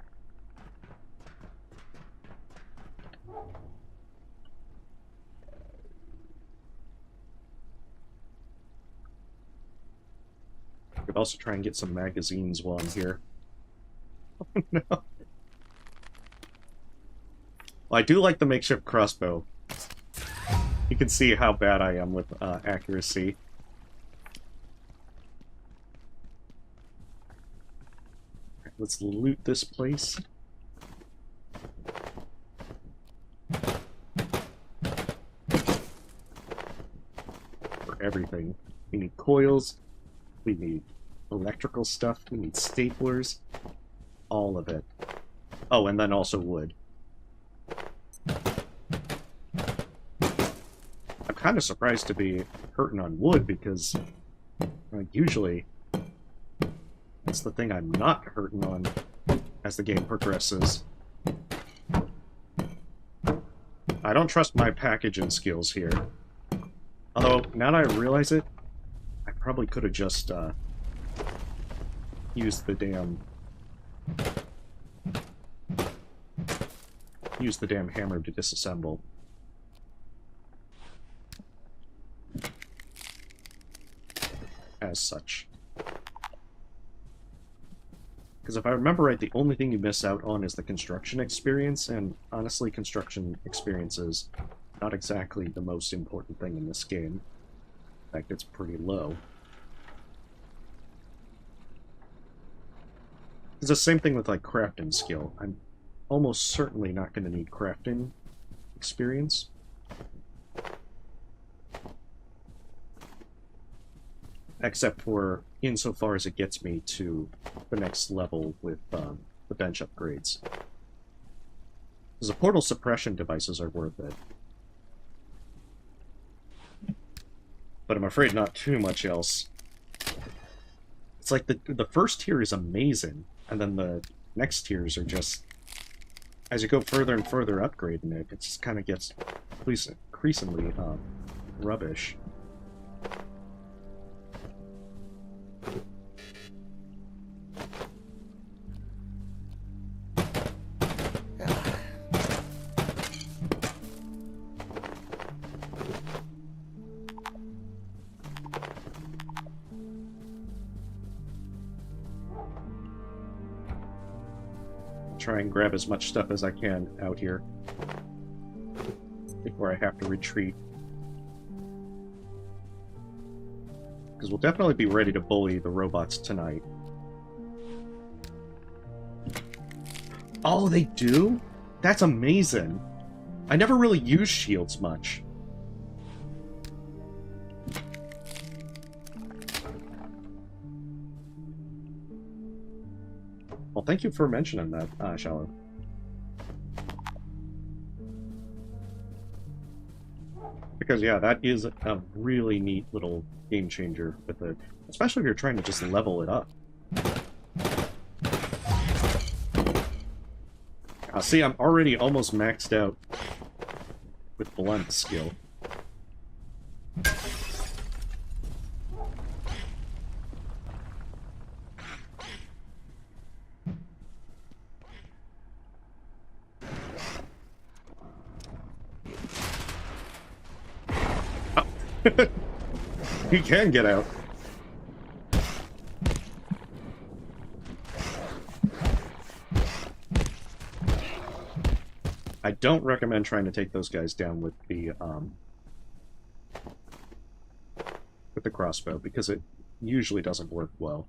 I could also try and get some magazines while I'm here. Oh no. Well, I do like the makeshift crossbow. You can see how bad I am with accuracy. Let's loot this place. For everything. We need coils, we need electrical stuff, we need staplers, all of it. Oh, and then also wood. I'm kind of surprised to be hurting on wood because usually that's the thing I'm not hurting on as the game progresses. I don't trust my packaging skills here. Although, now that I realize it, I probably could have just used the damn hammer to disassemble. As such. Because if I remember right, the only thing you miss out on is the construction experience, and honestly, construction experience is not exactly the most important thing in this game. In fact, it's pretty low. It's the same thing with, like, crafting skill. I'm almost certainly not going to need crafting experience. Except for insofar as it gets me to the next level with the bench upgrades. Because the portal suppression devices are worth it. But I'm afraid not too much else. It's like the first tier is amazing, and then the next tiers are just... As you go further and further upgrading it, it just kind of gets increasingly rubbish. Try and grab as much stuff as I can out here before I have to retreat. Because we'll definitely be ready to bully the robots tonight. Oh, they do? That's amazing. I never really used shields much. Well, thank you for mentioning that, Shallow. Because, yeah, that is a really neat little game changer with it. Especially if you're trying to just level it up. See, I'm already almost maxed out with blunt skill. Oh. He can get out. I don't recommend trying to take those guys down with the crossbow, because it usually doesn't work well.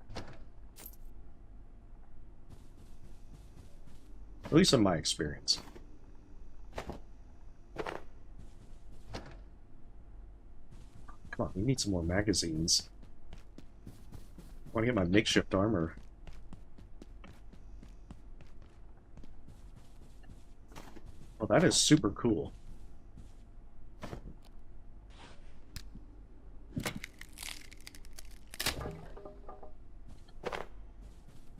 At least in my experience. Come on, we need some more magazines. I want to get my makeshift armor. Well, that is super cool.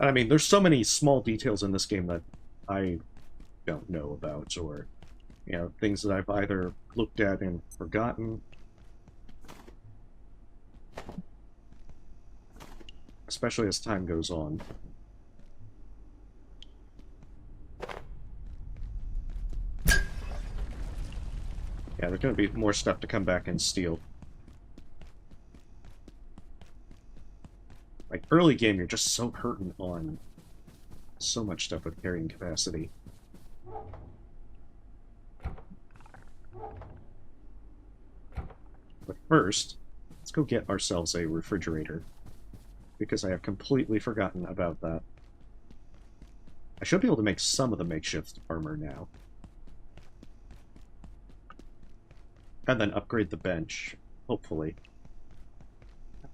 I mean, there's so many small details in this game that I don't know about, or, you know, things that I've either looked at and forgotten. Especially as time goes on. Yeah, there's going to be more stuff to come back and steal. Like, early game, you're just so hurting on so much stuff with carrying capacity. But first, let's go get ourselves a refrigerator, because I have completely forgotten about that. I should be able to make some of the makeshift armor now. And then upgrade the bench, hopefully.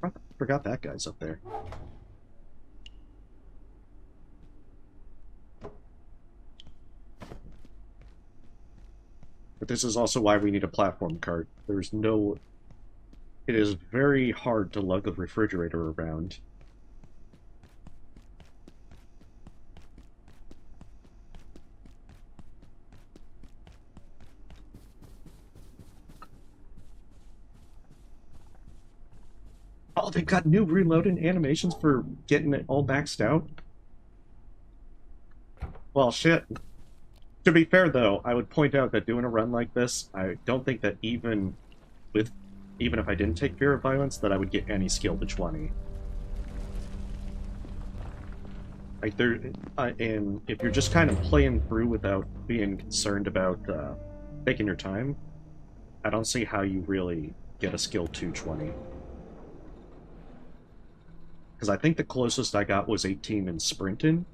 I forgot that guy's up there. But this is also why we need a platform cart. There's no... It is very hard to lug a refrigerator around. Oh, they've got new reloading animations for getting it all maxed out? Well, shit. To be fair, though, I would point out that doing a run like this, I don't think that even if I didn't take Fear of Violence, that I would get any skill to 20. Like, and if you're just kind of playing through without being concerned about taking your time, I don't see how you really get a skill to 20. Because I think the closest I got was 18 in sprinting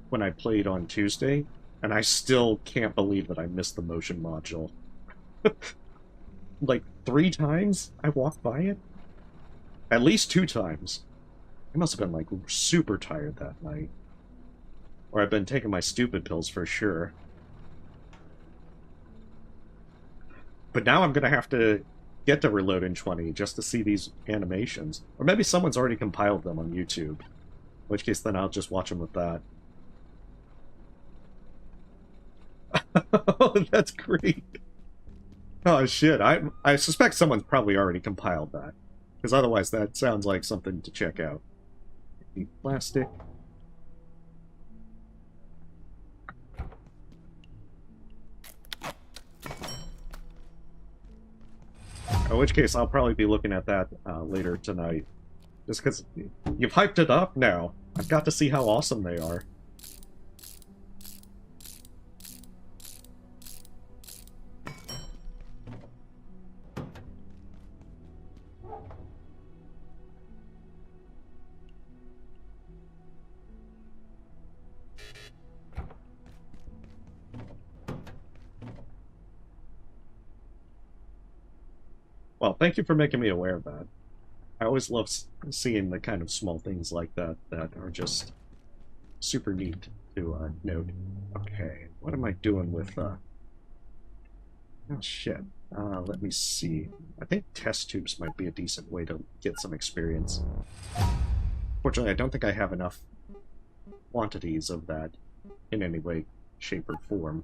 when I played on Tuesday, and I still can't believe that I missed the motion module. Like, 3 times I walked by it? At least 2 times. I must have been, like, super tired that night. Or I've been taking my stupid pills for sure. But now I'm gonna have to get to reload in 20 just to see these animations. Or maybe someone's already compiled them on YouTube. In which case, then I'll just watch them with that. Oh, that's great. Oh, shit. I suspect someone's probably already compiled that. Because otherwise, that sounds like something to check out. Plastic. In which case, I'll probably be looking at that later tonight. Just because you've hyped it up now. I've got to see how awesome they are. Well, thank you for making me aware of that. I always love seeing the kind of small things like that that are just super neat to note. Okay, what am I doing with, Oh shit. Let me see. I think test tubes might be a decent way to get some experience. Fortunately, I don't think I have enough quantities of that in any way, shape, or form.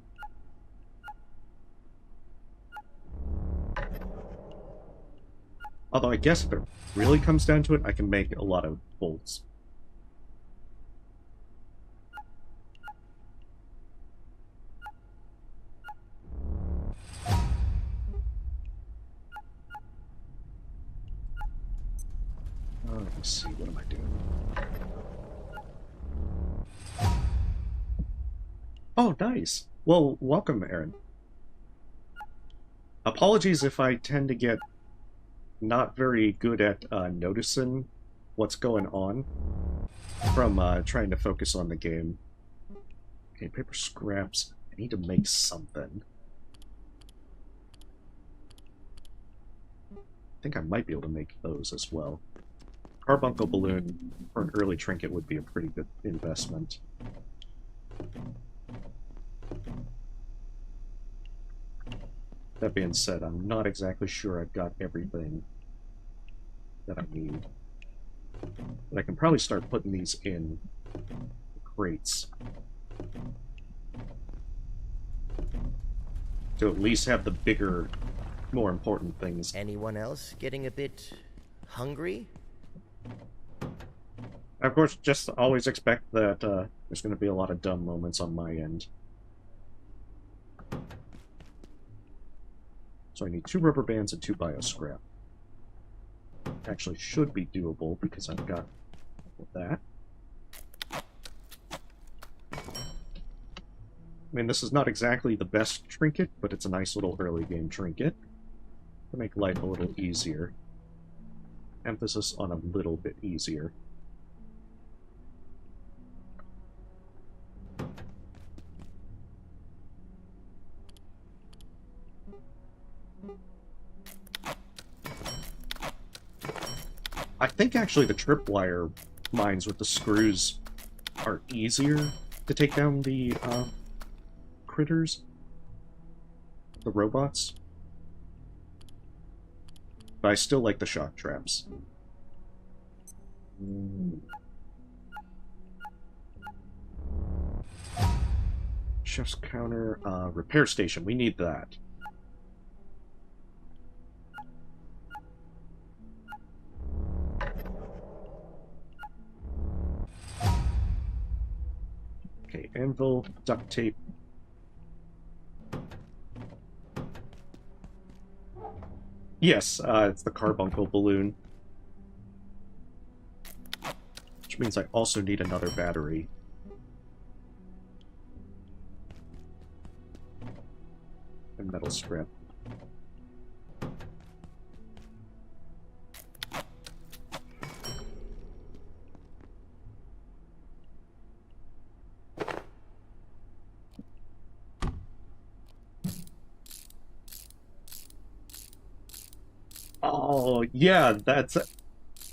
Although I guess if it really comes down to it, I can make a lot of bolts. Let me see, what am I doing? Oh, nice. Well, welcome, Aaron. Apologies if I tend to get not very good at noticing what's going on from trying to focus on the game. Okay, paper scraps. I need to make something. I think I might be able to make those as well. Carbuncle balloon for an early trinket would be a pretty good investment. That being said, I'm not exactly sure I've got everything that I need. But I can probably start putting these in crates. To at least have the bigger, more important things. Anyone else getting a bit hungry? Of course, just always expect that there's going to be a lot of dumb moments on my end. So I need 2 rubber bands and 2 bioscrap. Actually should be doable because I've got that. I mean, this is not exactly the best trinket, but it's a nice little early game trinket to make life a little easier. Emphasis on a little bit easier. I think actually the tripwire mines with the screws are easier to take down the critters, the robots. But I still like the shock traps. Chef's counter, repair station, we need that. Okay, anvil, duct tape. Yes, it's the carbuncle balloon. Which means I also need another battery. And metal strip. Oh, yeah, that's...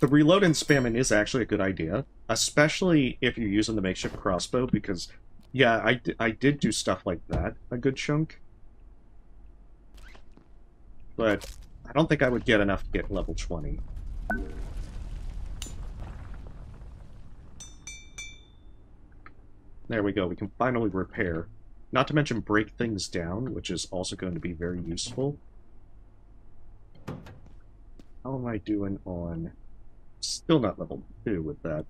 The reload and spamming is actually a good idea. Especially if you're using the makeshift crossbow, because, yeah, I did do stuff like that a good chunk. But I don't think I would get enough to get level 20. There we go, we can finally repair. Not to mention break things down, which is also going to be very useful. How am I doing on... Still not level 2 with that,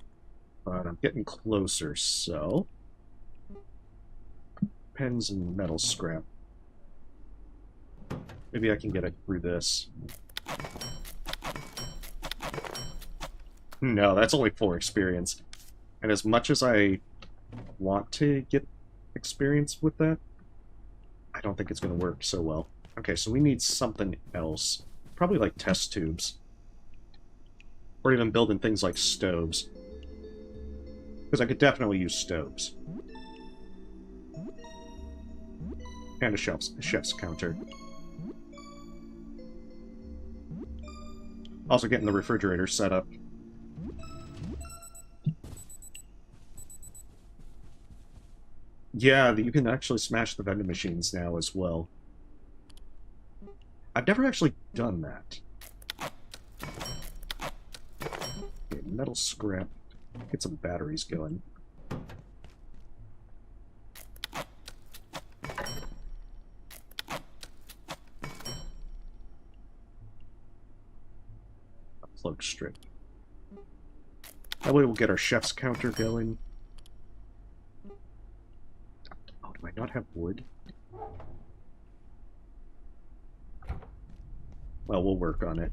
but I'm getting closer, so... Pens and metal scrap. Maybe I can get it through this. No, that's only 4 experience. And as much as I want to get experience with that, I don't think it's going to work so well. Okay, so we need something else. Probably like test tubes. Or even building things like stoves. Because I could definitely use stoves. And a chef's counter. Also getting the refrigerator set up. Yeah, you can actually smash the vending machines now as well. I've never actually done that. Okay, metal scrap. Get some batteries going. Plug strip. That way we'll get our chef's counter going. Oh, do I not have wood? Well, we'll work on it.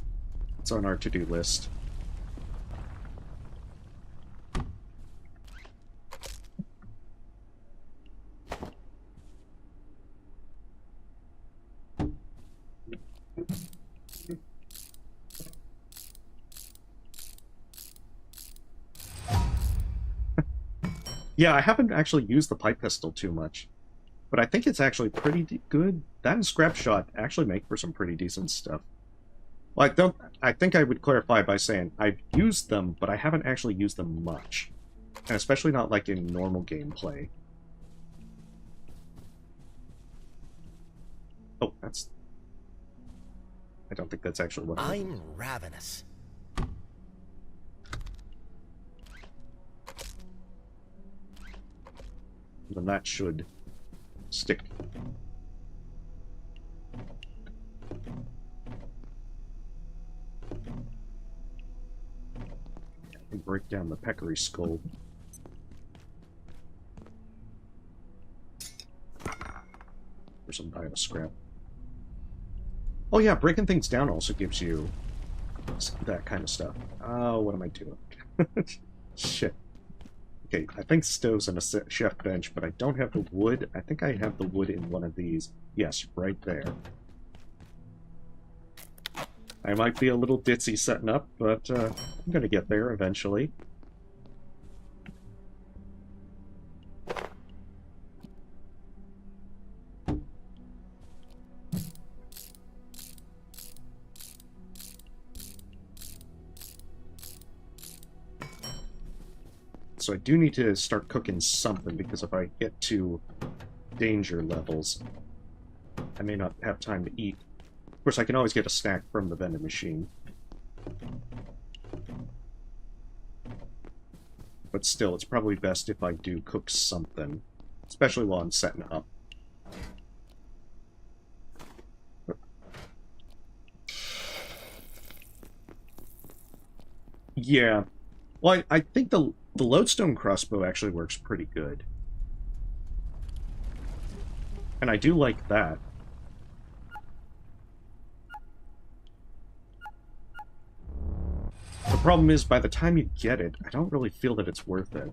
It's on our to-do list. Yeah, I haven't actually used the pipe pistol too much, but I think it's actually pretty good. That and scrap shot actually make for some pretty decent stuff. Well, I think I would clarify by saying I've used them, but I haven't actually used them much, and especially not like in normal gameplay. Oh, that's... I don't think that's actually what I'm ravenous. Then that should stick. And break down the peccary skull. For some bio scrap. Oh yeah, breaking things down also gives you that kind of stuff. Oh, what am I doing? Shit. Okay, I think stove's on a chef bench, but I don't have the wood. I think I have the wood in one of these. Yes, right there. I might be a little ditzy setting up, but I'm gonna get there eventually. So I do need to start cooking something, because if I get to danger levels, I may not have time to eat. Of course, I can always get a snack from the vending machine. But still, it's probably best if I do cook something, especially while I'm setting up. Yeah. Well, I think the lodestone crossbow actually works pretty good. And I do like that. The problem is, by the time you get it, I don't really feel that it's worth it.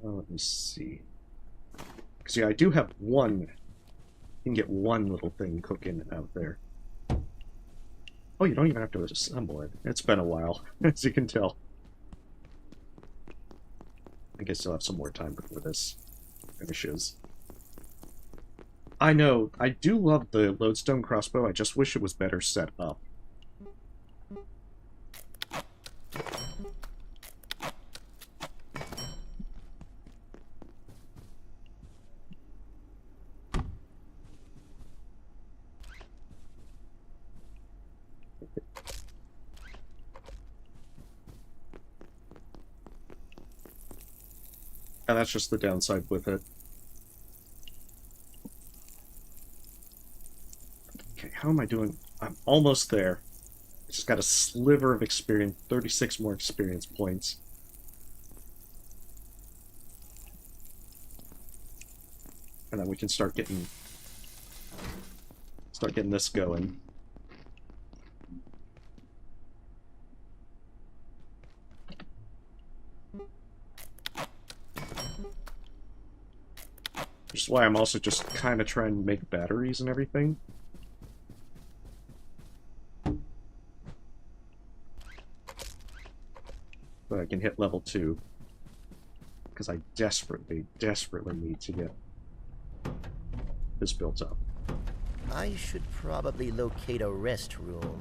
Let me see. Because, yeah, I do have one. You can get one little thing cooking out there. Oh, you don't even have to assemble it. It's been a while, as you can tell. I guess I still have some more time before this finishes. I know, I do love the lodestone crossbow, I just wish it was better set up. And that's just the downside with it. Okay, how am I doing? I'm almost there. I just got a sliver of experience, 36 more experience points. And then we can start getting this going. Which is why I'm also just kind of trying to make batteries and everything. I can hit level 2. Because I desperately, desperately need to get this built up. I should probably locate a rest room.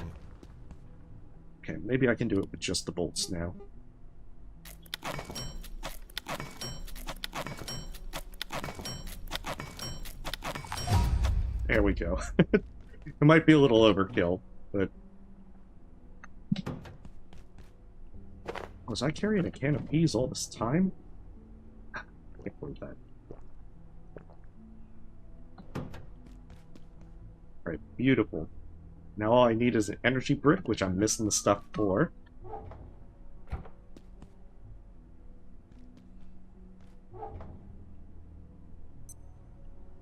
Okay, maybe I can do it with just the bolts now. There we go. It might be a little overkill, but... Was I carrying a can of peas all this time? I can't believe that. Alright, beautiful. Now all I need is an energy brick, which I'm missing the stuff for.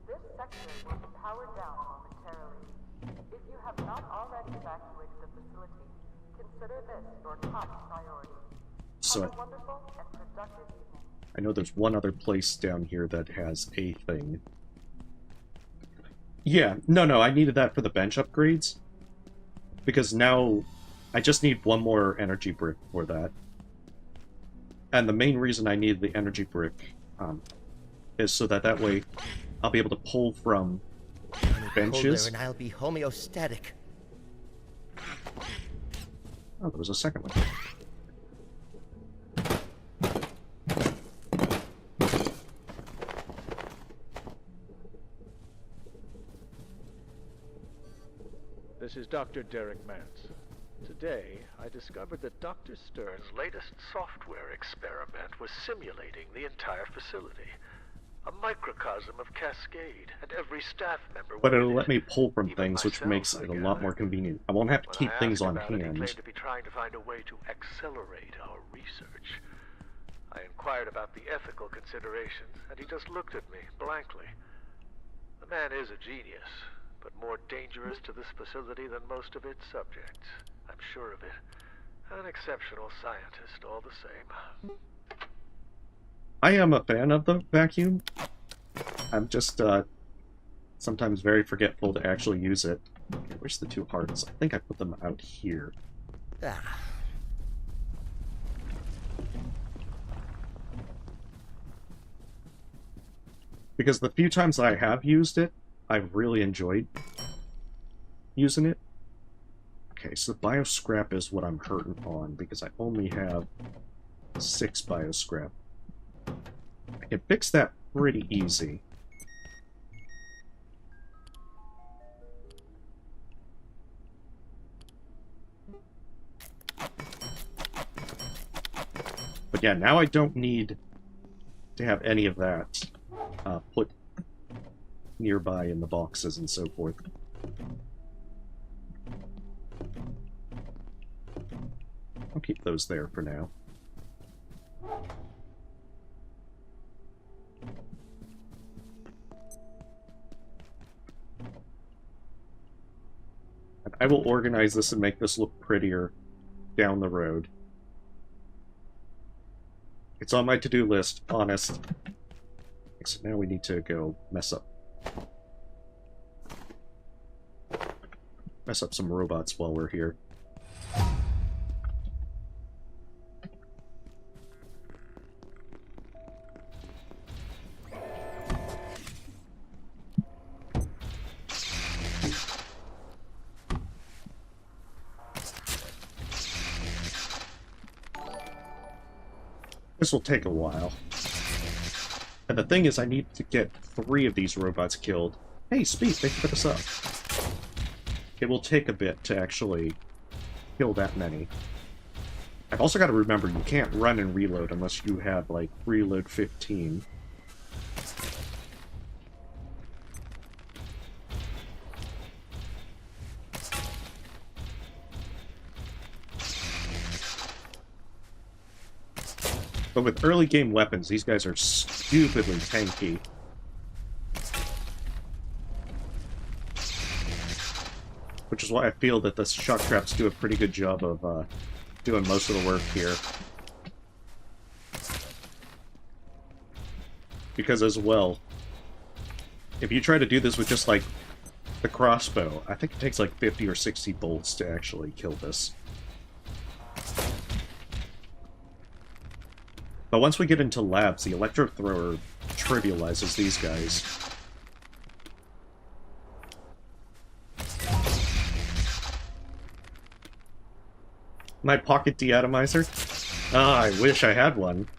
This sector will be powered down momentarily. If you have not already evacuated the facility, consider this your top priority. So Have a wonderful and productive evening. I know there's one other place down here that has a thing. Yeah, no, I needed that for the bench upgrades. Because now I just need one more energy brick for that. And the main reason I need the energy brick is so that way I'll be able to pull from benches. And I'll be homeostatic. Oh, there was a second one. This is Dr. Derek Mance. Today, I discovered that Dr. Stern's latest software experiment was simulating the entire facility. A microcosm of Cascade, and every staff member... But it'll let me pull from Even things, which myself, makes I it a lot gather. more convenient. I won't have to When keep I things asked on about it, he hand. claimed to be trying to find a way to accelerate our research. I inquired about the ethical considerations, and he just looked at me blankly. The man is a genius, but more dangerous to this facility than most of its subjects. I'm sure of it. An exceptional scientist, all the same. I am a fan of the vacuum. I'm just sometimes very forgetful to actually use it. Okay, where's the 2 hearts? I think I put them out here. Ah. Because the few times I have used it, I've really enjoyed using it. Okay, so bioscrap is what I'm hurting on, because I only have 6 bioscrap. I can fix that pretty easy. But yeah, now I don't need to have any of that put nearby in the boxes and so forth. I'll keep those there for now. And I will organize this and make this look prettier down the road. It's on my to-do list, honest. So now we need to go mess up some robots while we're here. This will take a while. And the thing is, I need to get 3 of these robots killed. Hey, Speed, thank you for this up. It will take a bit to actually kill that many. I've also got to remember, you can't run and reload unless you have, like, reload 15. But with early game weapons, these guys are stupidly tanky. Which is why I feel that the shock traps do a pretty good job of doing most of the work here. Because as well, if you try to do this with just like the crossbow, I think it takes like 50 or 60 bolts to actually kill this. But once we get into labs, the Electrothrower trivializes these guys. My pocket deatomizer? Ah, I wish I had one.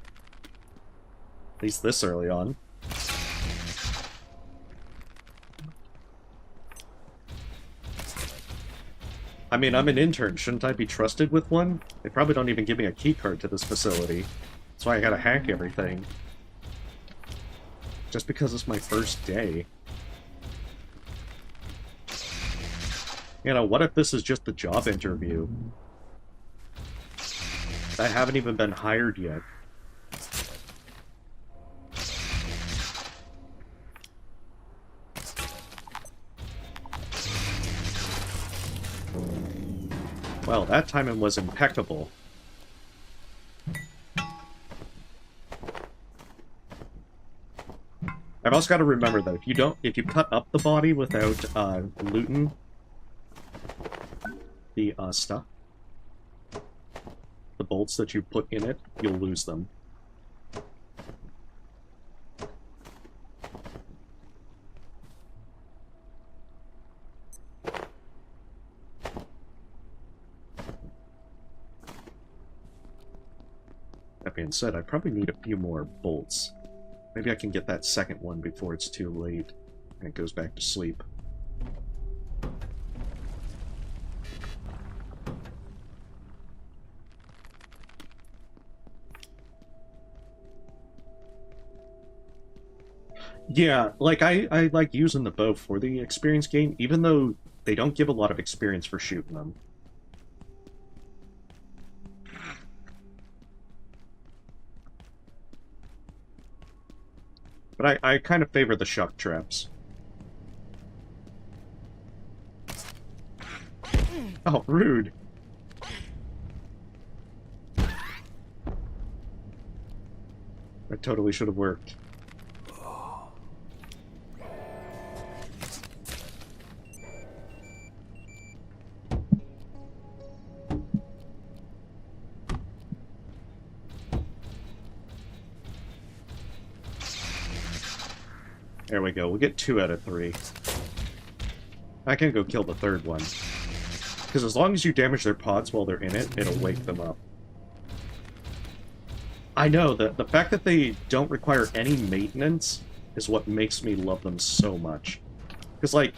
At least this early on. I mean, I'm an intern. Shouldn't I be trusted with one? They probably don't even give me a keycard to this facility. That's why I gotta hack everything. Just because it's my first day. You know, what if this is just the job interview? I haven't even been hired yet. Well, that timing was impeccable. I've also got to remember that if you cut up the body without looting the stuff, the bolts that you put in it, you'll lose them. That being said, I probably need a few more bolts. Maybe I can get that second one before it's too late and it goes back to sleep. Yeah, like I like using the bow for the experience gain, even though they don't give a lot of experience for shooting them. But I kind of favor the shock traps. Oh, rude. That totally should have worked. There we go, we'll get 2 out of 3. I can go kill the third one. Because as long as you damage their pods while they're in it, it'll wake them up. I know, the fact that they don't require any maintenance is what makes me love them so much. Because, like,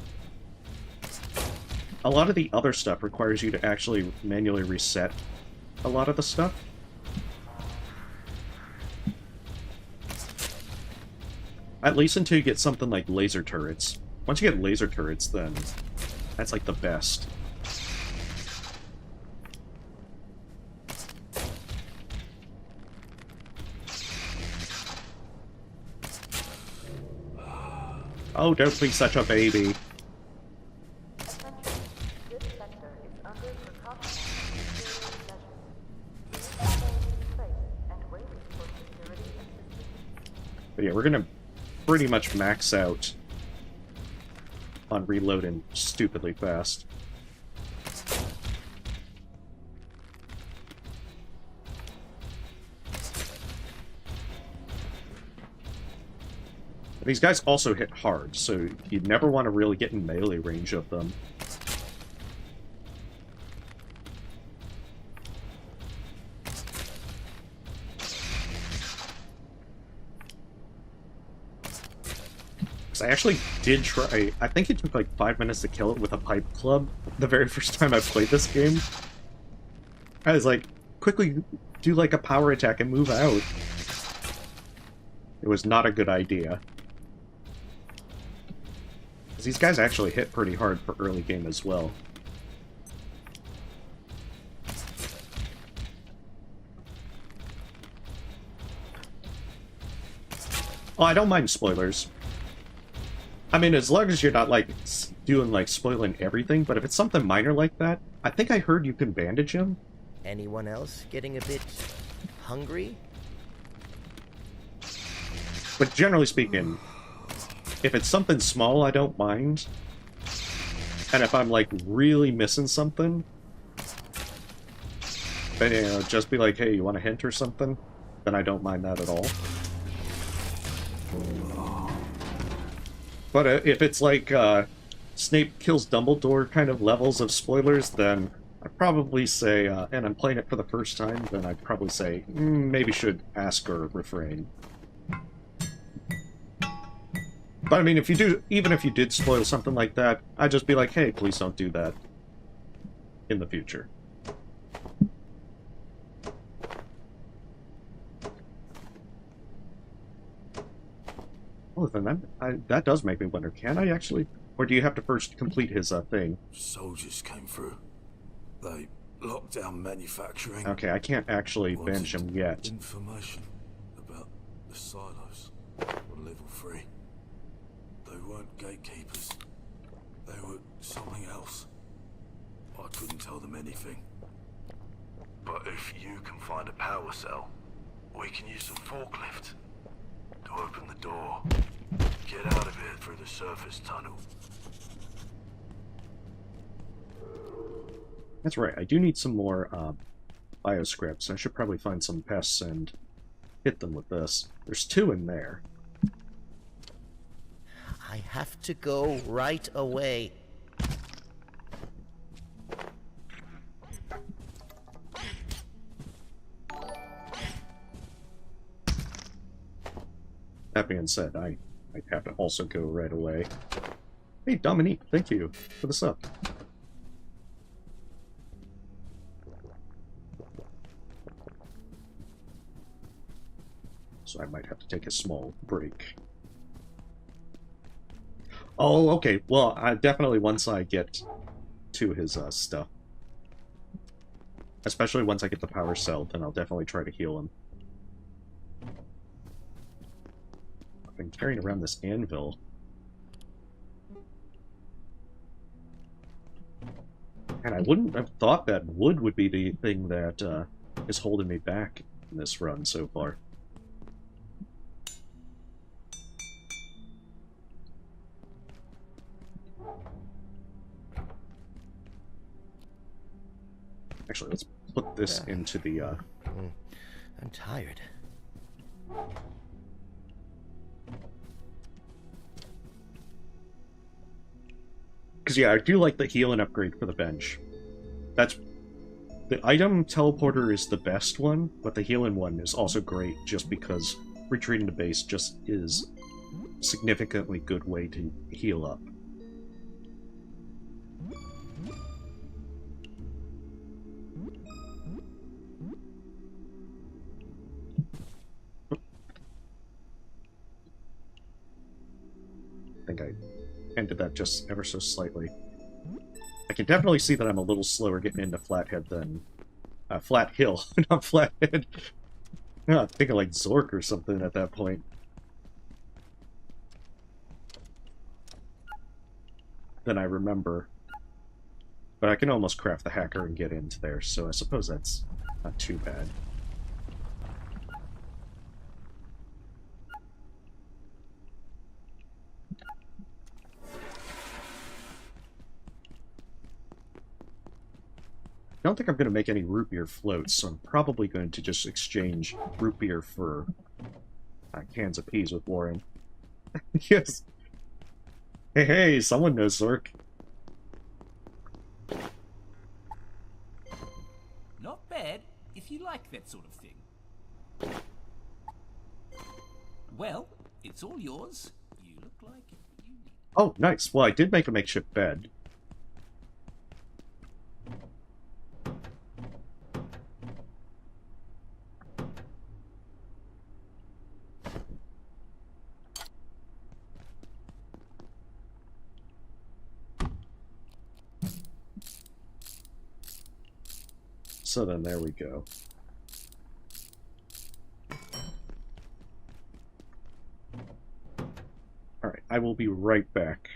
a lot of the other stuff requires you to actually manually reset a lot of the stuff. At least until you get something like laser turrets. Once you get laser turrets, then that's like the best. Oh, don't be such a baby. But yeah, we're gonna pretty much max out on reloading stupidly fast. These guys also hit hard, so you never want to really get in melee range of them. I actually did try. I think it took like 5 minutes to kill it with a pipe club the very first time I played this game. I was like, quickly do like a power attack and move out. It was not a good idea. Because these guys actually hit pretty hard for early game as well. Oh, I don't mind spoilers. I mean, as long as you're not, like, doing, like, spoiling everything, but if it's something minor like that, I think I heard you can bandage him. Anyone else getting a bit hungry? But generally speaking, if it's something small, I don't mind. And if I'm, like, really missing something, then, you know, just be like, hey, you want a hint or something? then I don't mind that at all. But if it's like Snape kills Dumbledore kind of levels of spoilers, then I'd probably say, and I'm playing it for the first time, then I'd probably say, maybe should ask or refrain. But I mean, if you do, even if you did spoil something like that, I'd just be like, hey, please don't do that in the future. Oh, then that does make me wonder, can I actually? Or do you have to first complete his thing? Soldiers came through. They locked down manufacturing. Okay, I can't actually bench him yet. Information about the silos on level 3. They weren't gatekeepers. They were something else. I couldn't tell them anything. But if you can find a power cell, we can use some forklift to open the door. Get out of here through the surface tunnel. That's right, I do need some more bioscripts. I should probably find some pests and hit them with this. There's 2 in there. I have to go right away. That being said, I have to also go right away. Hey, Dominique, thank you for the sub. So I might have to take a small break. Oh, okay. Well, definitely once I get to his stuff. Especially once I get the power cell, then I'll definitely try to heal him. I've been carrying around this anvil. And I wouldn't have thought that wood would be the thing that is holding me back in this run so far. Actually, let's put this into the, I'm tired. Because, yeah, I do like the heal and upgrade for the bench. That's... The item teleporter is the best one, but the healing one is also great just because retreating to base just is a significantly good way to heal up. I think I ended that just ever so slightly. I can definitely see that I'm a little slower getting into Flathead than... Flatill, not Flathead. I'm thinking like Zork or something at that point. Then I remember. But I can almost craft the hacker and get into there, so I suppose that's not too bad. I don't think I'm going to make any root beer floats, so I'm probably going to just exchange root beer for cans of peas with Warren. Yes. Hey, someone knows Zork. Not bad, if you like that sort of thing. Well, it's all yours. You look like you need... Oh, nice. Well, I did make a makeshift bed. So then there we go. Alright, I will be right back.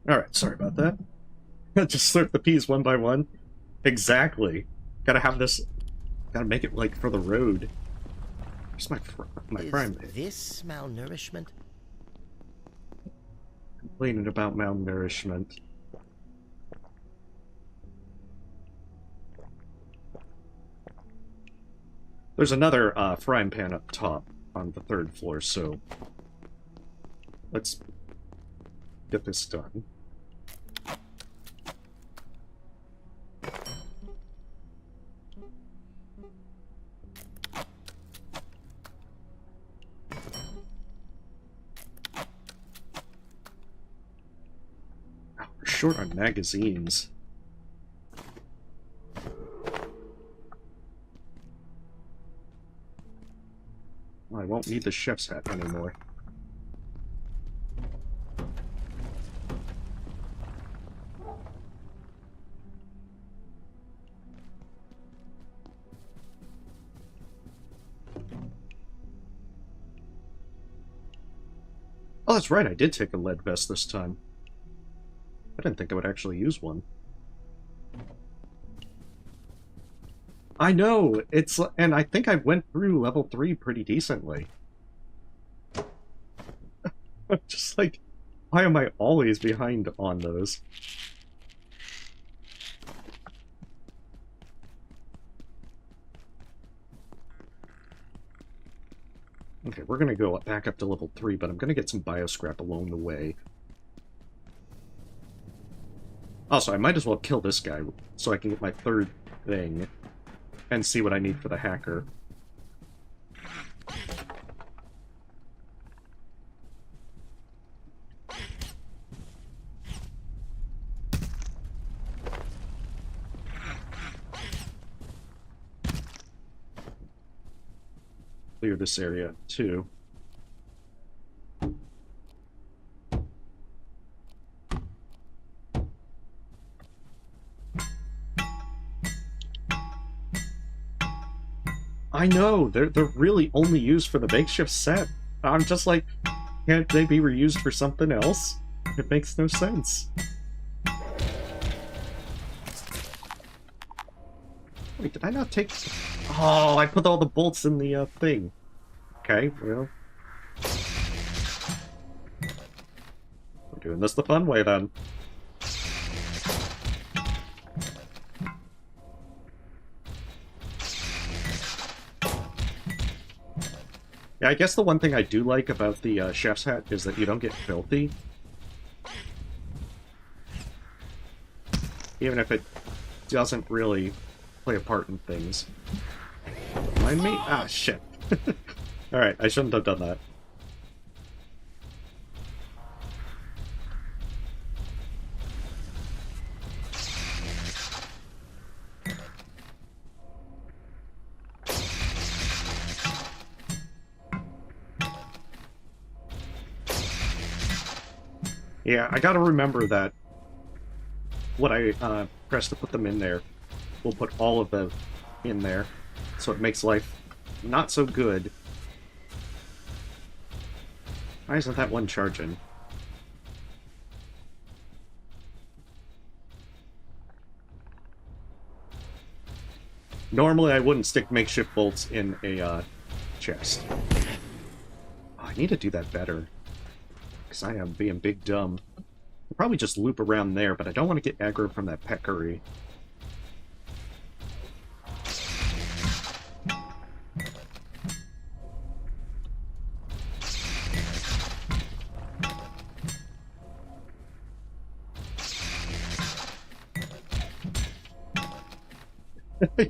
Alright, sorry about that. Just slurp the peas one by one. Exactly. Gotta have this... Gotta make it, like, for the road. Where's my prime pig? Is this malnourishment? Complaining about malnourishment. There's another frying pan up top on the 3rd floor, so... Let's get this done. Short on magazines. Well, I won't need the chef's hat anymore. Oh, that's right, I did take a lead vest this time. I didn't think I would actually use one. I know! It's... and I think I went through level 3 pretty decently. I'm just like, why am I always behind on those? Okay, we're gonna go back up to level 3, but I'm gonna get some bioscrap along the way. Also, I might as well kill this guy so I can get my 3rd thing and see what I need for the hacker. Clear this area, too. I know, they're really only used for the makeshift set. I'm just like, can't they be reused for something else? It makes no sense. Wait, did I not take... Oh, I put all the bolts in the thing. Okay, well... We're doing this the fun way, then. Yeah, I guess the one thing I do like about the chef's hat is that you don't get filthy. Even if it doesn't really play a part in things. Mind me? Ah, shit. Alright, I shouldn't have done that. Yeah, I gotta remember that what I press to put them in there will put all of them in there, so it makes life not so good. Why isn't that one charging? Normally I wouldn't stick makeshift bolts in a chest. Oh, I need to do that better. Because I am being big dumb. I'll probably just loop around there, but I don't want to get aggro from that peccary.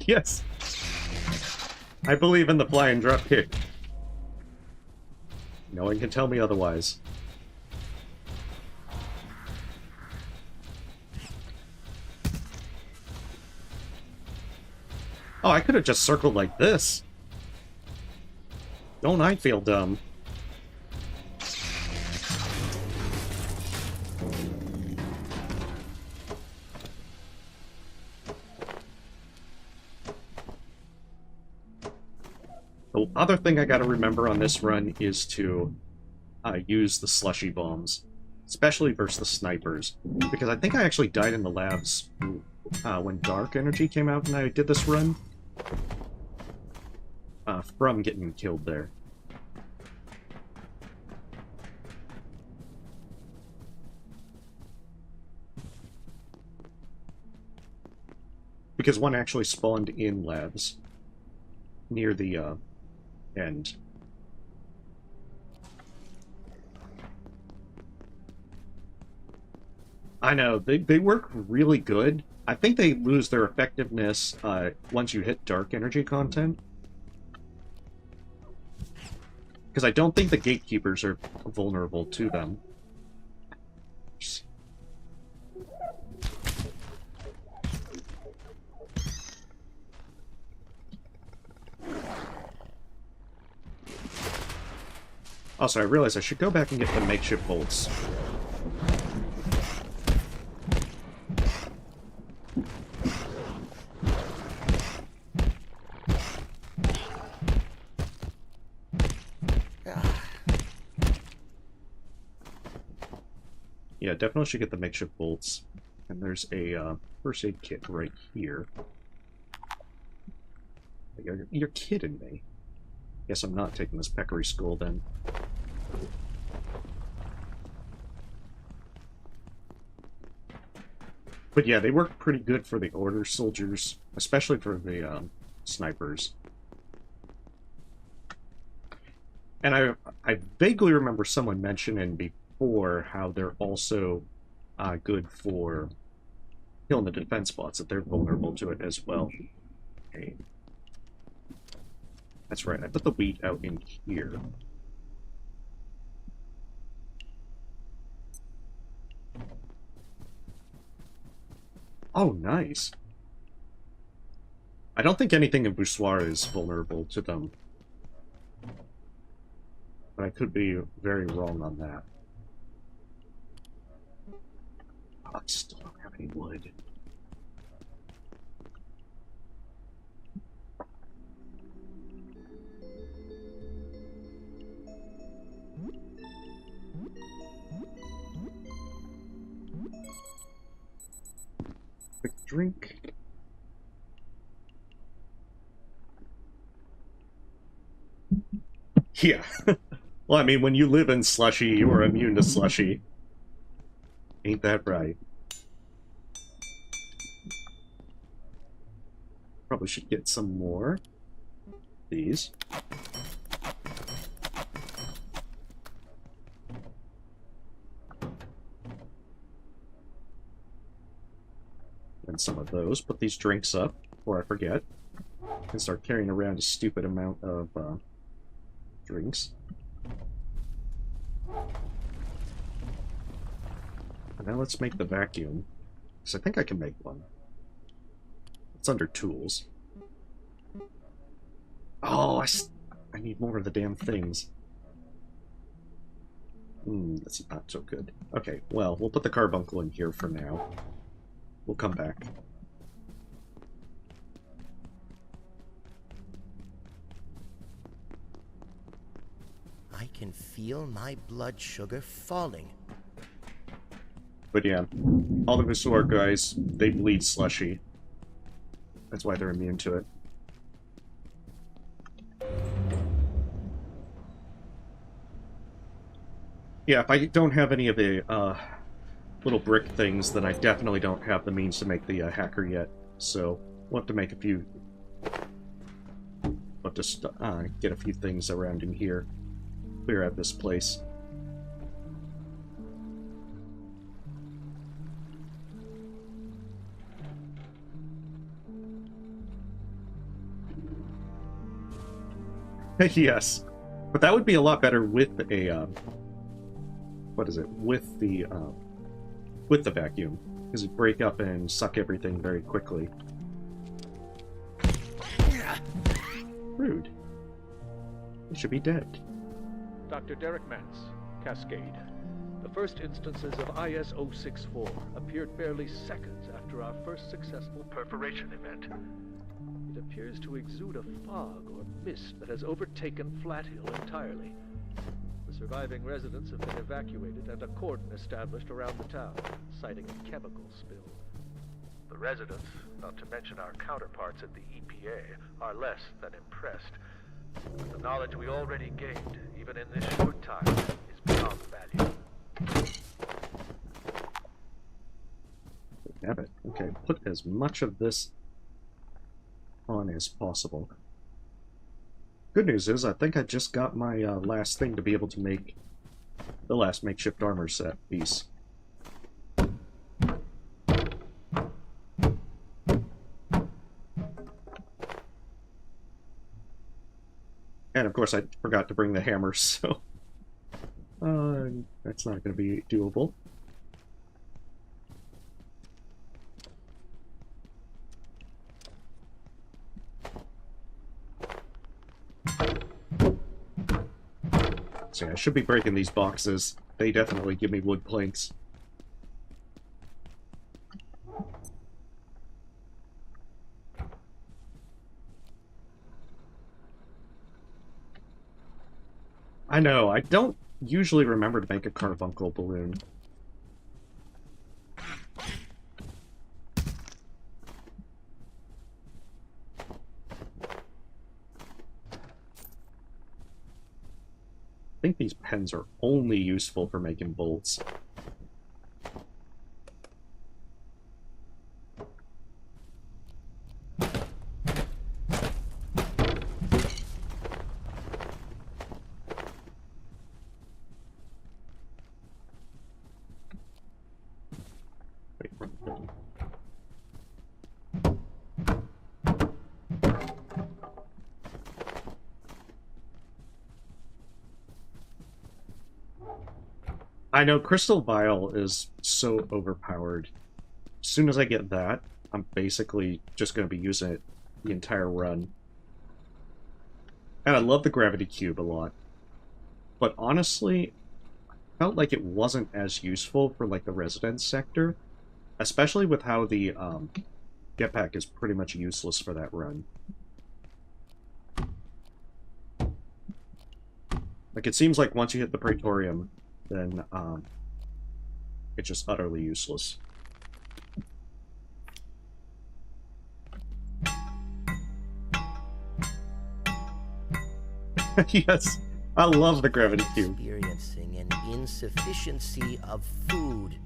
Yes! I believe in the fly and drop kick. No one can tell me otherwise. Oh, I could have just circled like this. Don't I feel dumb? The other thing I gotta remember on this run is to use the slushy bombs. especially versus the snipers, because I think I actually died in the labs when Dark Energy came out and I did this run. From getting killed there. Because one actually spawned in labs near the end. I know, they work really good. I think they lose their effectiveness once you hit dark energy content. Because I don't think the gatekeepers are vulnerable to them. Also, I realize I should go back and get the makeshift bolts. Yeah, definitely should get the makeshift bolts. And there's a first aid kit right here. You're kidding me. Guess I'm not taking this peccary skull then. But yeah, they work pretty good for the order soldiers, especially for the snipers. And I vaguely remember someone mentioning before how they're also good for killing the defense bots, that they're vulnerable to it as well. Okay. That's right, I put the wheat out in here. Oh, nice. I don't think anything in Boussoir is vulnerable to them. But I could be very wrong on that. Oh, I still don't have any wood. Quick drink. Yeah. Well, I mean, when you live in slushy, you are immune to slushy. Ain't that right? Probably should get some more. These. And some of those. Put these drinks up before I forget. And start carrying around a stupid amount of drinks. And now let's make the vacuum. Because I think I can make one. It's under tools. Oh, I need more of the damn things. That's not so good. Okay, well, we'll put the carbuncle in here for now. We'll come back. I can feel my blood sugar falling. But yeah, all the Boussoir guys, they bleed slushy. That's why they're immune to it. Yeah, if I don't have any of the little brick things, then I definitely don't have the means to make the hacker yet. So we'll have to make a few. We'll have to get a few things around in here. Clear out this place. Yes, but that would be a lot better with a what is it? With the vacuum, because it'd break up and suck everything very quickly. Rude. It should be dead. Dr. Derek Mance, Cascade. The first instances of IS-064 appeared barely seconds after our first successful perforation event. It appears to exude a fog or mist that has overtaken Flatill entirely. The Surviving residents have been evacuated and a cordon established around the town, citing a chemical spill. The residents, not to mention our counterparts at the EPA, are less than impressed. But the knowledge we already gained, even in this short time, is beyond value. Have it. Okay, put as much of this on as possible. Good news is, I think I just got my last thing to be able to make the last makeshift armor set piece. And of course I forgot to bring the hammer, so that's not going to be doable. So yeah, I should be breaking these boxes. They definitely give me wood planks. I know, I don't usually remember to make a carbuncle balloon. I think these pens are only useful for making bolts. I know Crystal Vial is so overpowered. As soon as I get that, I'm basically just going to be using it the entire run. And I love the Gravity Cube a lot. But honestly, I felt like it wasn't as useful for like the residence sector. Especially with how the jetpack is pretty much useless for that run. Like, it seems like once you hit the Praetorium, then it's just utterly useless. Yes, I love the Gravity Cube. Experiencing an insufficiency of food.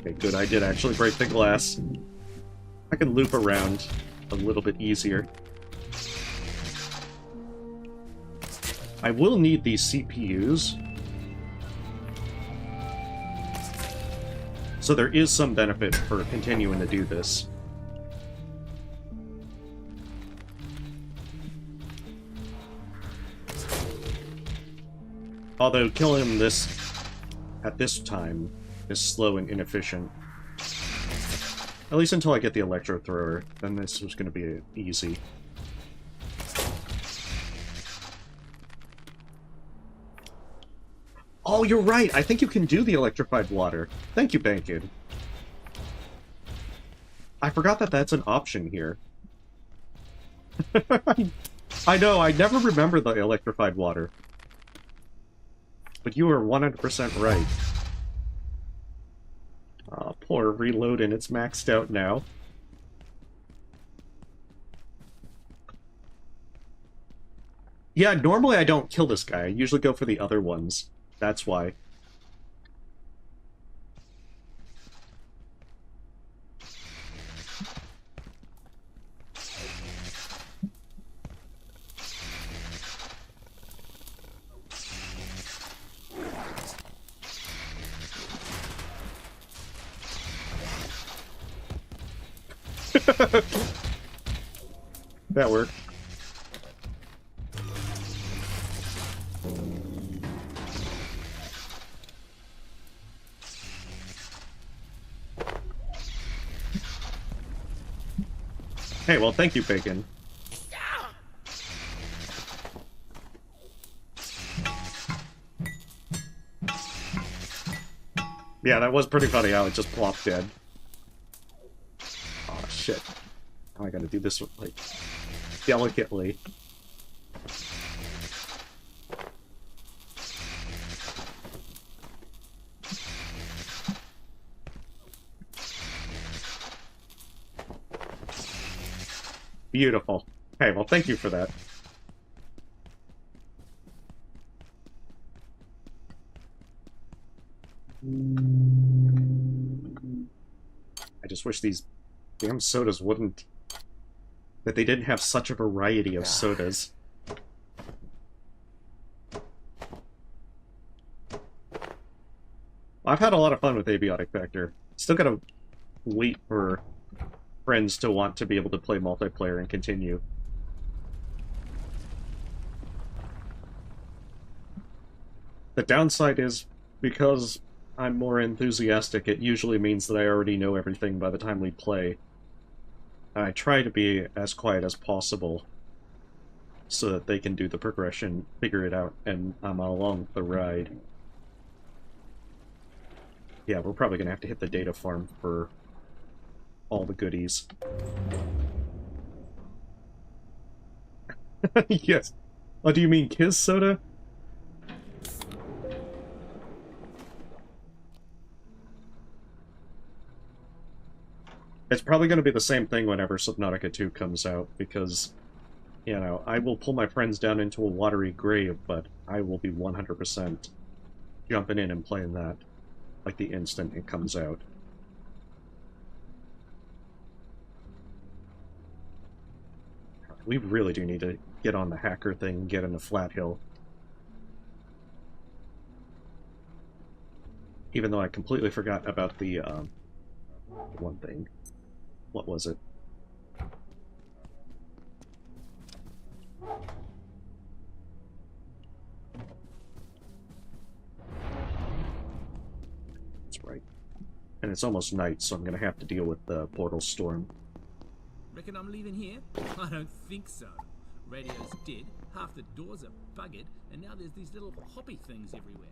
Okay, good, I did actually break the glass. I can loop around a little bit easier. I will need these CPUs. So there is some benefit for continuing to do this. Although killing this at this time is slow and inefficient. At least until I get the Electrothrower, then this was going to be easy. Oh, you're right! I think you can do the electrified water. Thank you, Bacon. I forgot that that's an option here. I know, I never remember the electrified water. But you are 100% right. Poor reload, and it's maxed out now. Yeah, normally I don't kill this guy. I usually go for the other ones. That's why. That worked. Hey, well, thank you, Bacon. Yeah, that was pretty funny how it just plopped dead. Oh, shit. Now I gotta do this, like, delicately. Beautiful. Hey, well, thank you for that. I just wish these damn sodas wouldn't... that they didn't have such a variety of sodas. I've had a lot of fun with Abiotic Factor. Still gotta wait for friends to want to be able to play multiplayer and continue. The downside is, because I'm more enthusiastic, it usually means that I already know everything by the time we play. And I try to be as quiet as possible, so that they can do the progression, figure it out, and I'm along the ride. Yeah, we're probably gonna have to hit the data farm for all the goodies. Yes. Oh, do you mean Kiss Soda? It's probably going to be the same thing whenever Subnautica 2 comes out, because, you know, I will pull my friends down into a watery grave, but I will be 100% jumping in and playing that, like, the instant it comes out. We really do need to get on the hacker thing and get into Flatill. Even though I completely forgot about the, one thing. What was it? That's right. And it's almost night, so I'm gonna have to deal with the portal storm. Reckon I'm leaving here? I don't think so. Radio's dead, half the doors are buggered, and now there's these little hoppy things everywhere.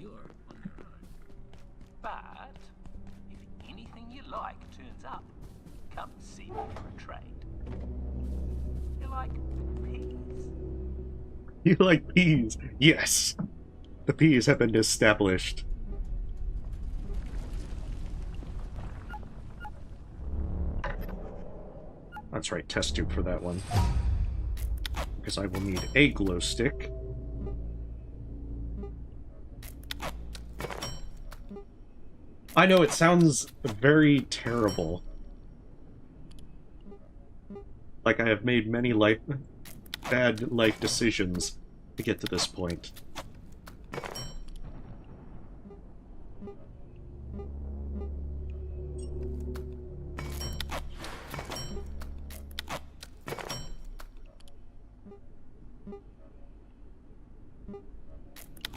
You're on your own. But if anything you like turns up, come see me for a trade. You like peas? You like peas? Yes! The peas have been established. That's right, test tube for that one. Because I will need a glow stick. I know it sounds very terrible. Like I have made many bad life decisions to get to this point.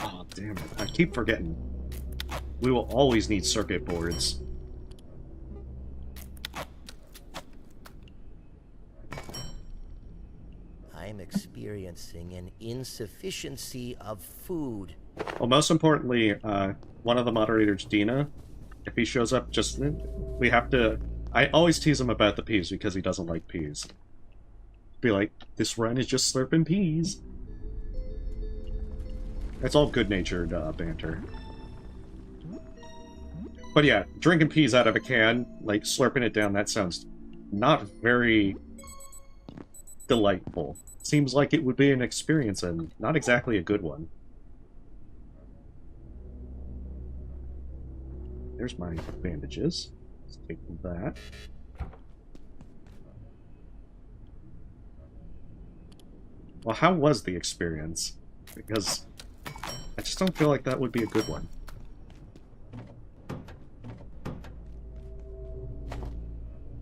Oh, damn it. I keep forgetting. We will always need circuit boards. I'm experiencing an insufficiency of food. Well, most importantly, one of the moderators, Dina, if he shows up, just... we have to... I always tease him about the peas because he doesn't like peas. Be like, this run is just slurping peas. It's all good-natured banter. But yeah, drinking peas out of a can, like slurping it down, that sounds not very delightful. Seems like it would be an experience and not exactly a good one. There's my bandages. Let's take that. Well, how was the experience? Because I just don't feel like that would be a good one.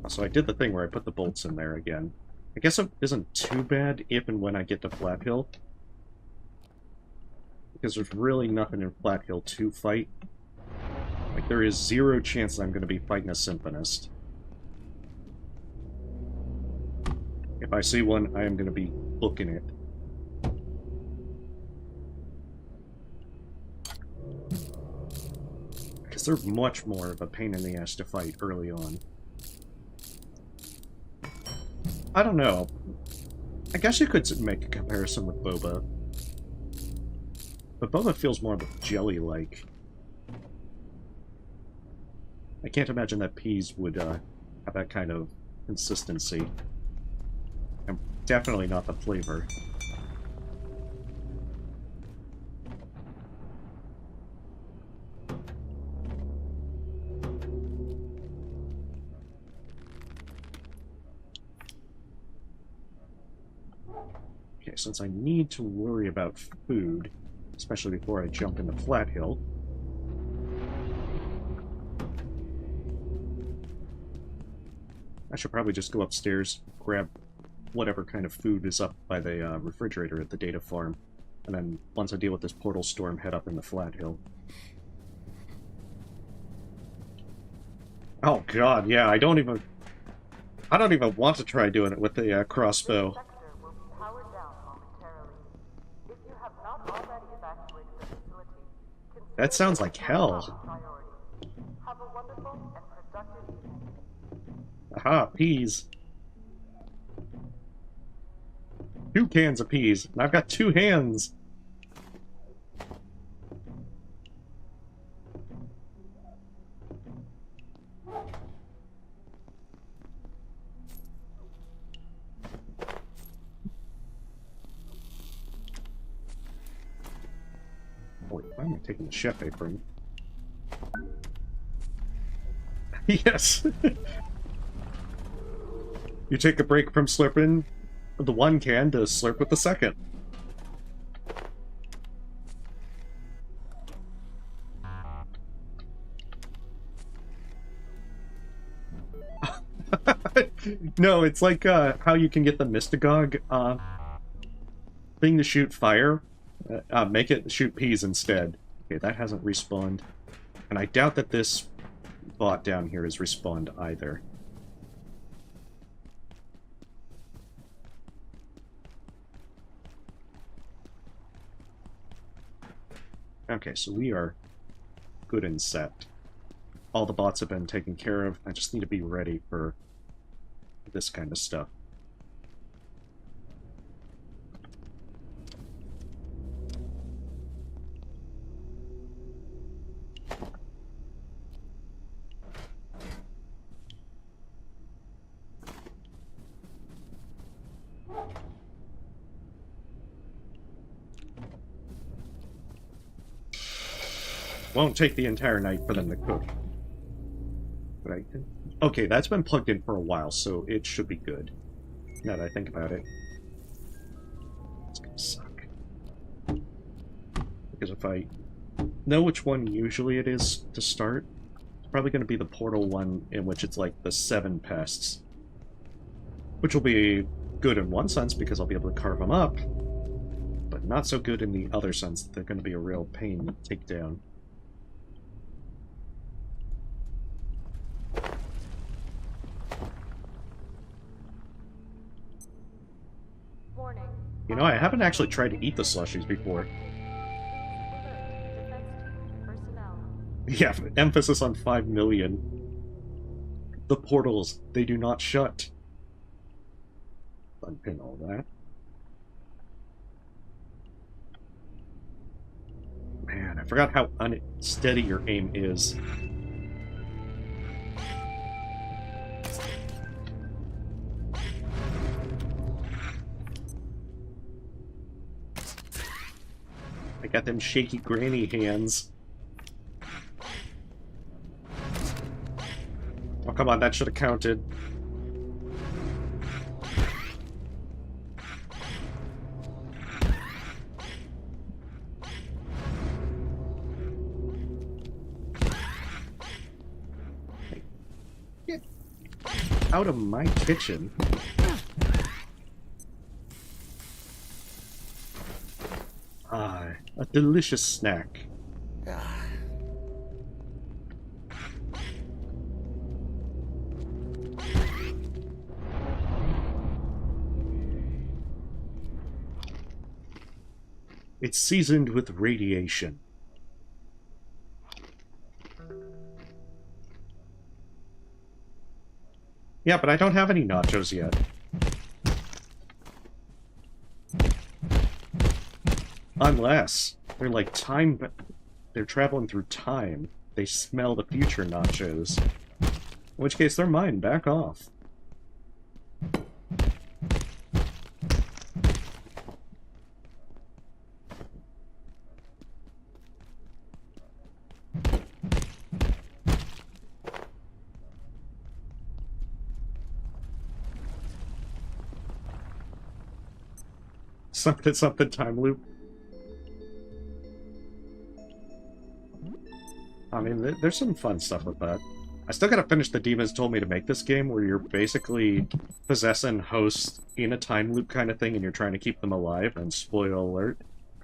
So I did the thing where I put the bolts in there again. I guess it isn't too bad if and when I get to Flatill. Because there's really nothing in Flatill to fight. Like, there is zero chance that I'm going to be fighting a Symphonist. If I see one, I am going to be booking it. Because they're much more of a pain in the ass to fight early on. I don't know. I guess you could make a comparison with Boba. But Boba feels more jelly-like. I can't imagine that peas would have that kind of consistency. And definitely not the flavor. Okay, since I need to worry about food, especially before I jump into Flatill, I should probably just go upstairs, grab whatever kind of food is up by the refrigerator at the data farm, and then once I deal with this portal storm, head up into Flatill. Oh god, yeah, I don't even want to try doing it with the crossbow. That sounds like hell. Aha, peas. 2 cans of peas, and I've got 2 hands. Wait, why am I taking the chef apron? Yes! You take a break from slurping the 1 can to slurp with the 2nd. No, it's like how you can get the Mystagogue thing to shoot fire. Make it shoot peas instead. Okay, that hasn't respawned. And I doubt that this bot down here has respawned either. Okay, so we are good and set. All the bots have been taken care of. I just need to be ready for this kind of stuff. Won't take the entire night for them to cook. But I can... Okay, that's been plugged in for a while, so it should be good. Now that I think about it. It's gonna suck. Because if I know which one usually it is to start, it's probably going to be the portal one in which it's like the 7 pests. Which will be good in one sense because I'll be able to carve them up, but not so good in the other sense that they're going to be a real pain to take down. You know, I haven't actually tried to eat the slushies before. Yeah, emphasis on 5 million. The portals, they do not shut. Unpin all that. Man, I forgot how unsteady your aim is. I got them shaky granny hands. Oh, come on, that should have counted. Get out of my kitchen. Ah, a delicious snack. It's seasoned with radiation. Yeah, but I don't have any nachos yet. Unless they're like time... They're traveling through time. They smell the future nachos. In which case, they're mine. Back off. Something time loop. I mean, there's some fun stuff with that. I still gotta finish the Demons Told Me to Make This game, where you're basically possessing hosts in a time loop kind of thing, and you're trying to keep them alive, and spoiler alert,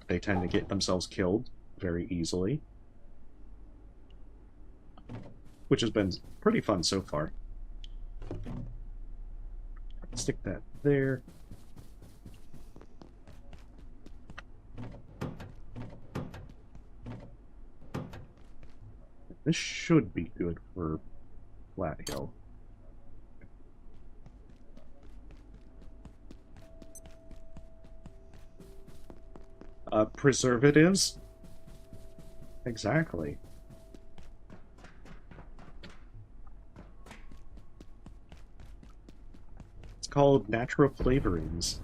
they tend to get themselves killed very easily. Which has been pretty fun so far. Stick that there. This should be good for Flatill. Preservatives? Exactly. It's called natural flavorings.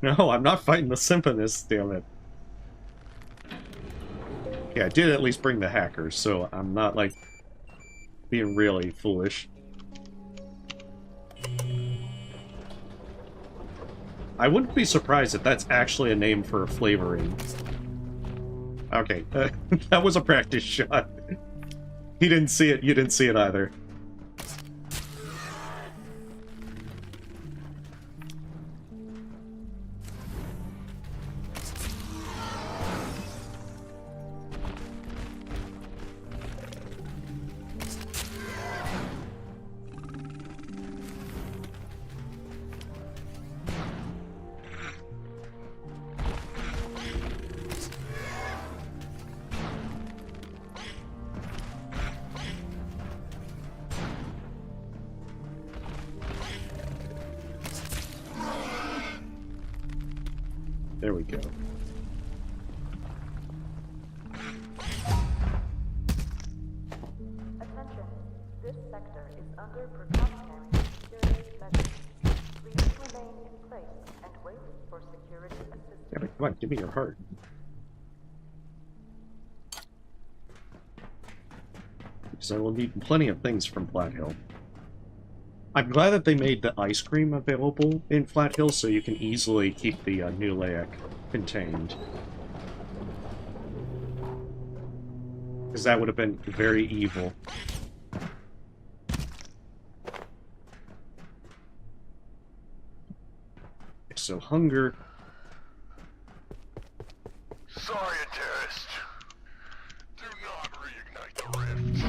No, I'm not fighting the Symphonists, damn it. Yeah, I did at least bring the hackers, so I'm not, like, being really foolish. I wouldn't be surprised if that's actually a name for a flavoring. Okay, that was a practice shot. He didn't see it, you didn't see it either. There we go. Attention. This sector is under precautionary security measures. Please remain in place and wait for security assistance. Yeah, but come on, give me your heart. Because I will need plenty of things from Flatill. I'm glad that they made the ice cream available in Flatill so you can easily keep the Nucleic contained. Because that would have been very evil. So hunger. Sorry, Terasque. Do not reignite the rift.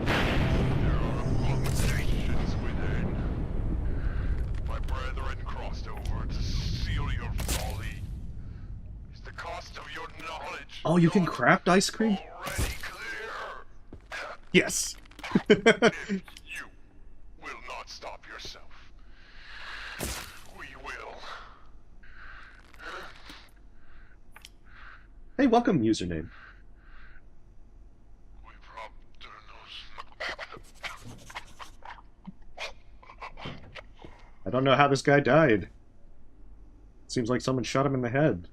There are abominations within. My brethren crossed over to seal your folly. Is the cost of your knowledge? Oh, you can craft ice cream? Already clear. Yes. You will not stop yourself. We will. Hey, welcome, username. I don't know how this guy died. Seems like someone shot him in the head.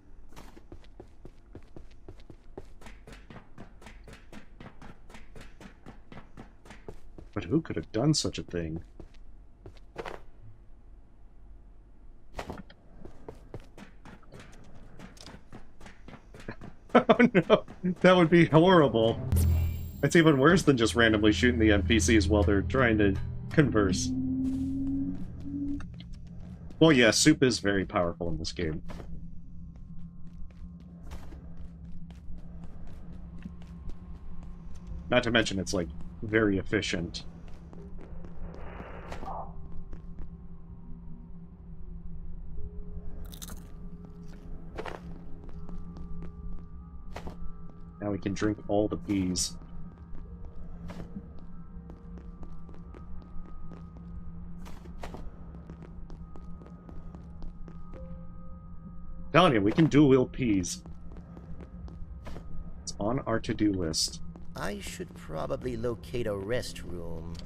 But who could have done such a thing? Oh no, that would be horrible. It's even worse than just randomly shooting the NPCs while they're trying to converse. Well, yeah, soup is very powerful in this game. Not to mention it's, like, very efficient. Now we can drink all the peas. Telling you, we can dual-wield peas. It's on our to-do list. I should probably locate a restroom.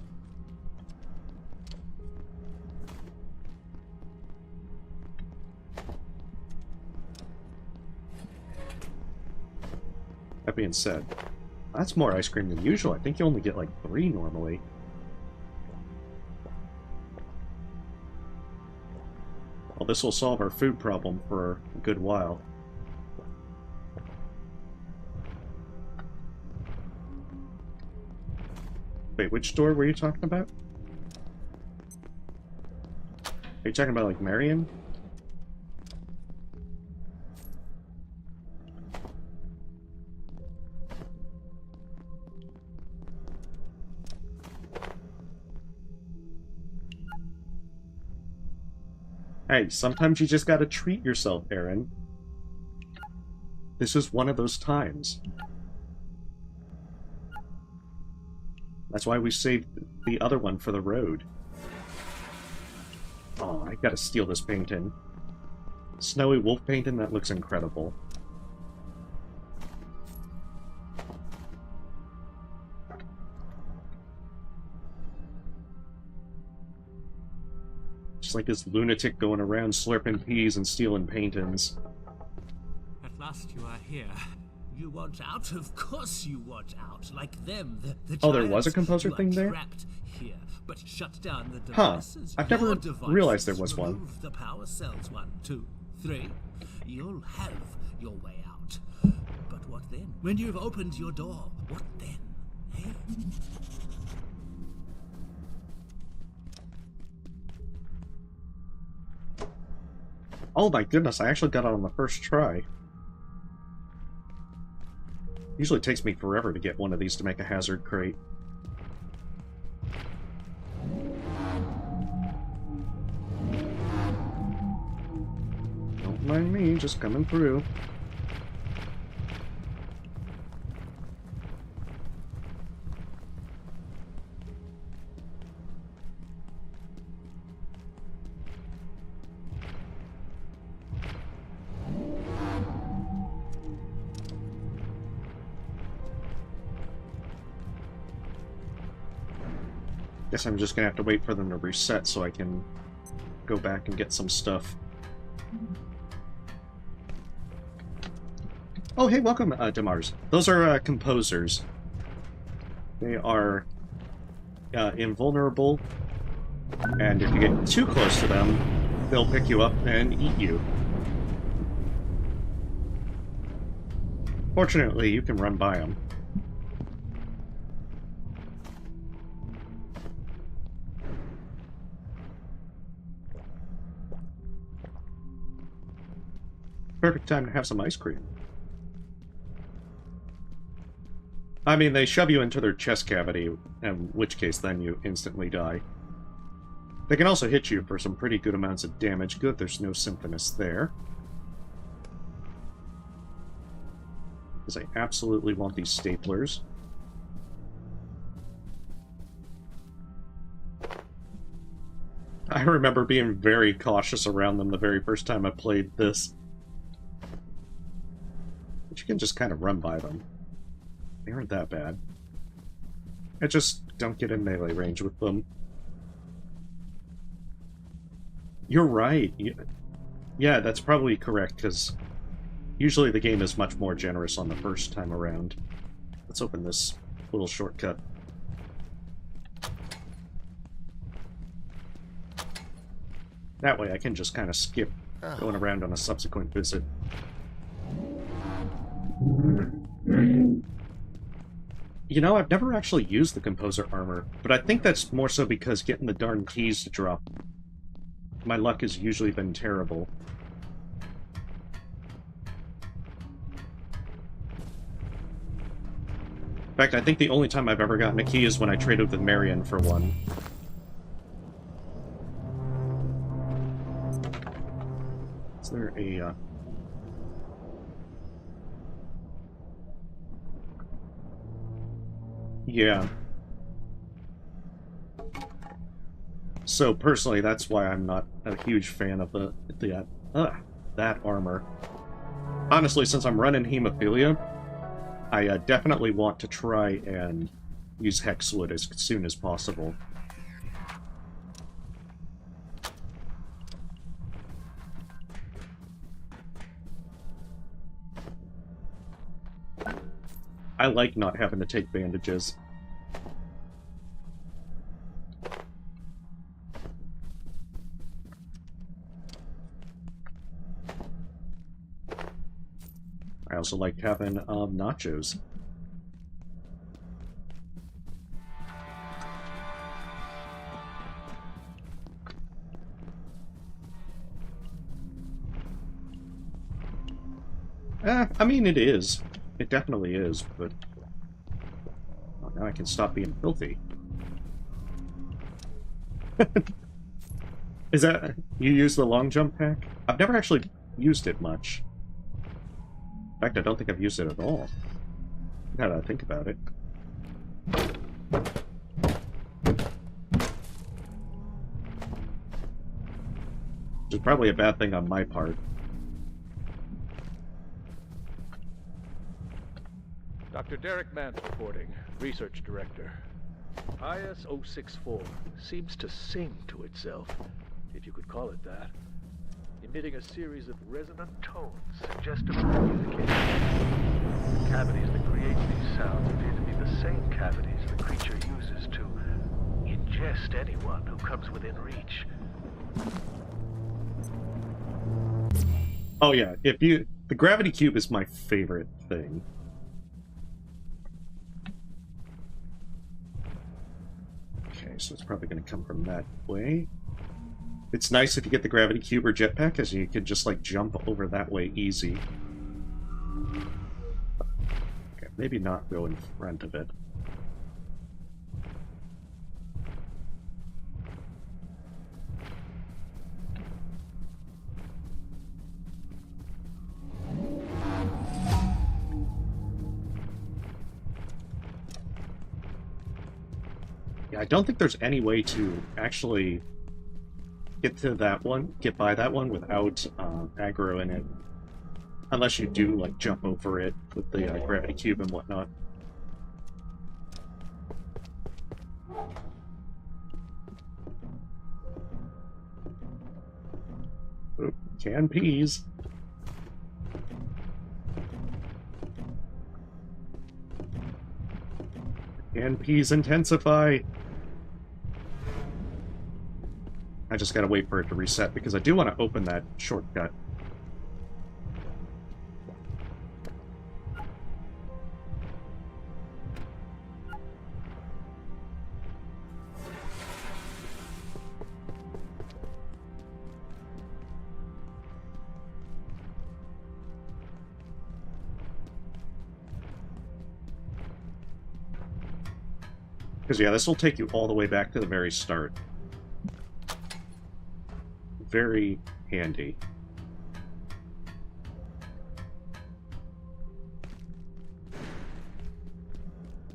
That being said, that's more ice cream than usual. I think you only get like 3 normally. Well, this will solve our food problem for a good while. Wait, which door were you talking about? Are you talking about, like, Marion? Hey, sometimes you just gotta treat yourself, Aaron. This is one of those times. That's why we saved the other one for the road. Oh, I gotta steal this painting. Snowy wolf painting, that looks incredible. Just like this lunatic going around slurping peas and stealing paintings. At last you are here. You want out? Of course you want out. Like them, the Oh, there was a giants. composer You are thing there? Trapped here, but shut down the Huh. devices. I've never Your devices. realized there was one. Remove the power cells. 1, 2, 3. You'll have your way out. But what then? When you've opened your door, what then? Hey? Oh my goodness, I actually got it on the first try. Usually it takes me forever to get one of these to make a hazard crate. Don't mind me, just coming through. Guess I'm just gonna have to wait for them to reset so I can go back and get some stuff. Oh, hey, welcome, Demars. Those are composers. They are invulnerable, and if you get too close to them, they'll pick you up and eat you. Fortunately, you can run by them. Perfect time to have some ice cream. I mean, they shove you into their chest cavity, in which case then you instantly die. They can also hit you for some pretty good amounts of damage. Good, there's no Symphonist there. Because I absolutely want these staplers. I remember being very cautious around them the very first time I played this. But you can just kind of run by them. They aren't that bad. I just don't get in melee range with them. You're right. Yeah, that's probably correct, because usually the game is much more generous on the first time around. Let's open this little shortcut. That way I can just kind of skip going around on a subsequent visit. You know, I've never actually used the Composer armor, but I think that's more so because getting the darn keys to drop, my luck has usually been terrible. In fact, I think the only time I've ever gotten a key is when I traded with Marion for one. Is there a, Yeah. So personally, that's why I'm not a huge fan of that armor. Honestly, since I'm running hemophilia, I definitely want to try and use Hexwood as soon as possible. I like not having to take bandages. I also like having nachos. I mean, it is. It definitely is, but... Oh, now I can stop being filthy. Is that... You use the long jump pack? I've never actually used it much. In fact, I don't think I've used it at all. Now that I think about it. Which is probably a bad thing on my part. Dr. Derek Mance reporting, Research Director. IS-064 seems to sing to itself, if you could call it that, emitting a series of resonant tones suggestive of communication. The cavities that create these sounds appear to be the same cavities the creature uses to ingest anyone who comes within reach. Oh yeah, the gravity cube is my favorite thing. So it's probably going to come from that way. It's nice if you get the gravity cube or jetpack, as you can just like jump over that way easy. Okay, maybe not go in front of it. I don't think there's any way to actually get by that one without aggro in it. Unless you do, like, jump over it with the gravity cube and whatnot. Oop, canned peas. Canned peas intensify! I just gotta wait for it to reset, because I do want to open that shortcut. Because, yeah, this will take you all the way back to the very start. Very handy.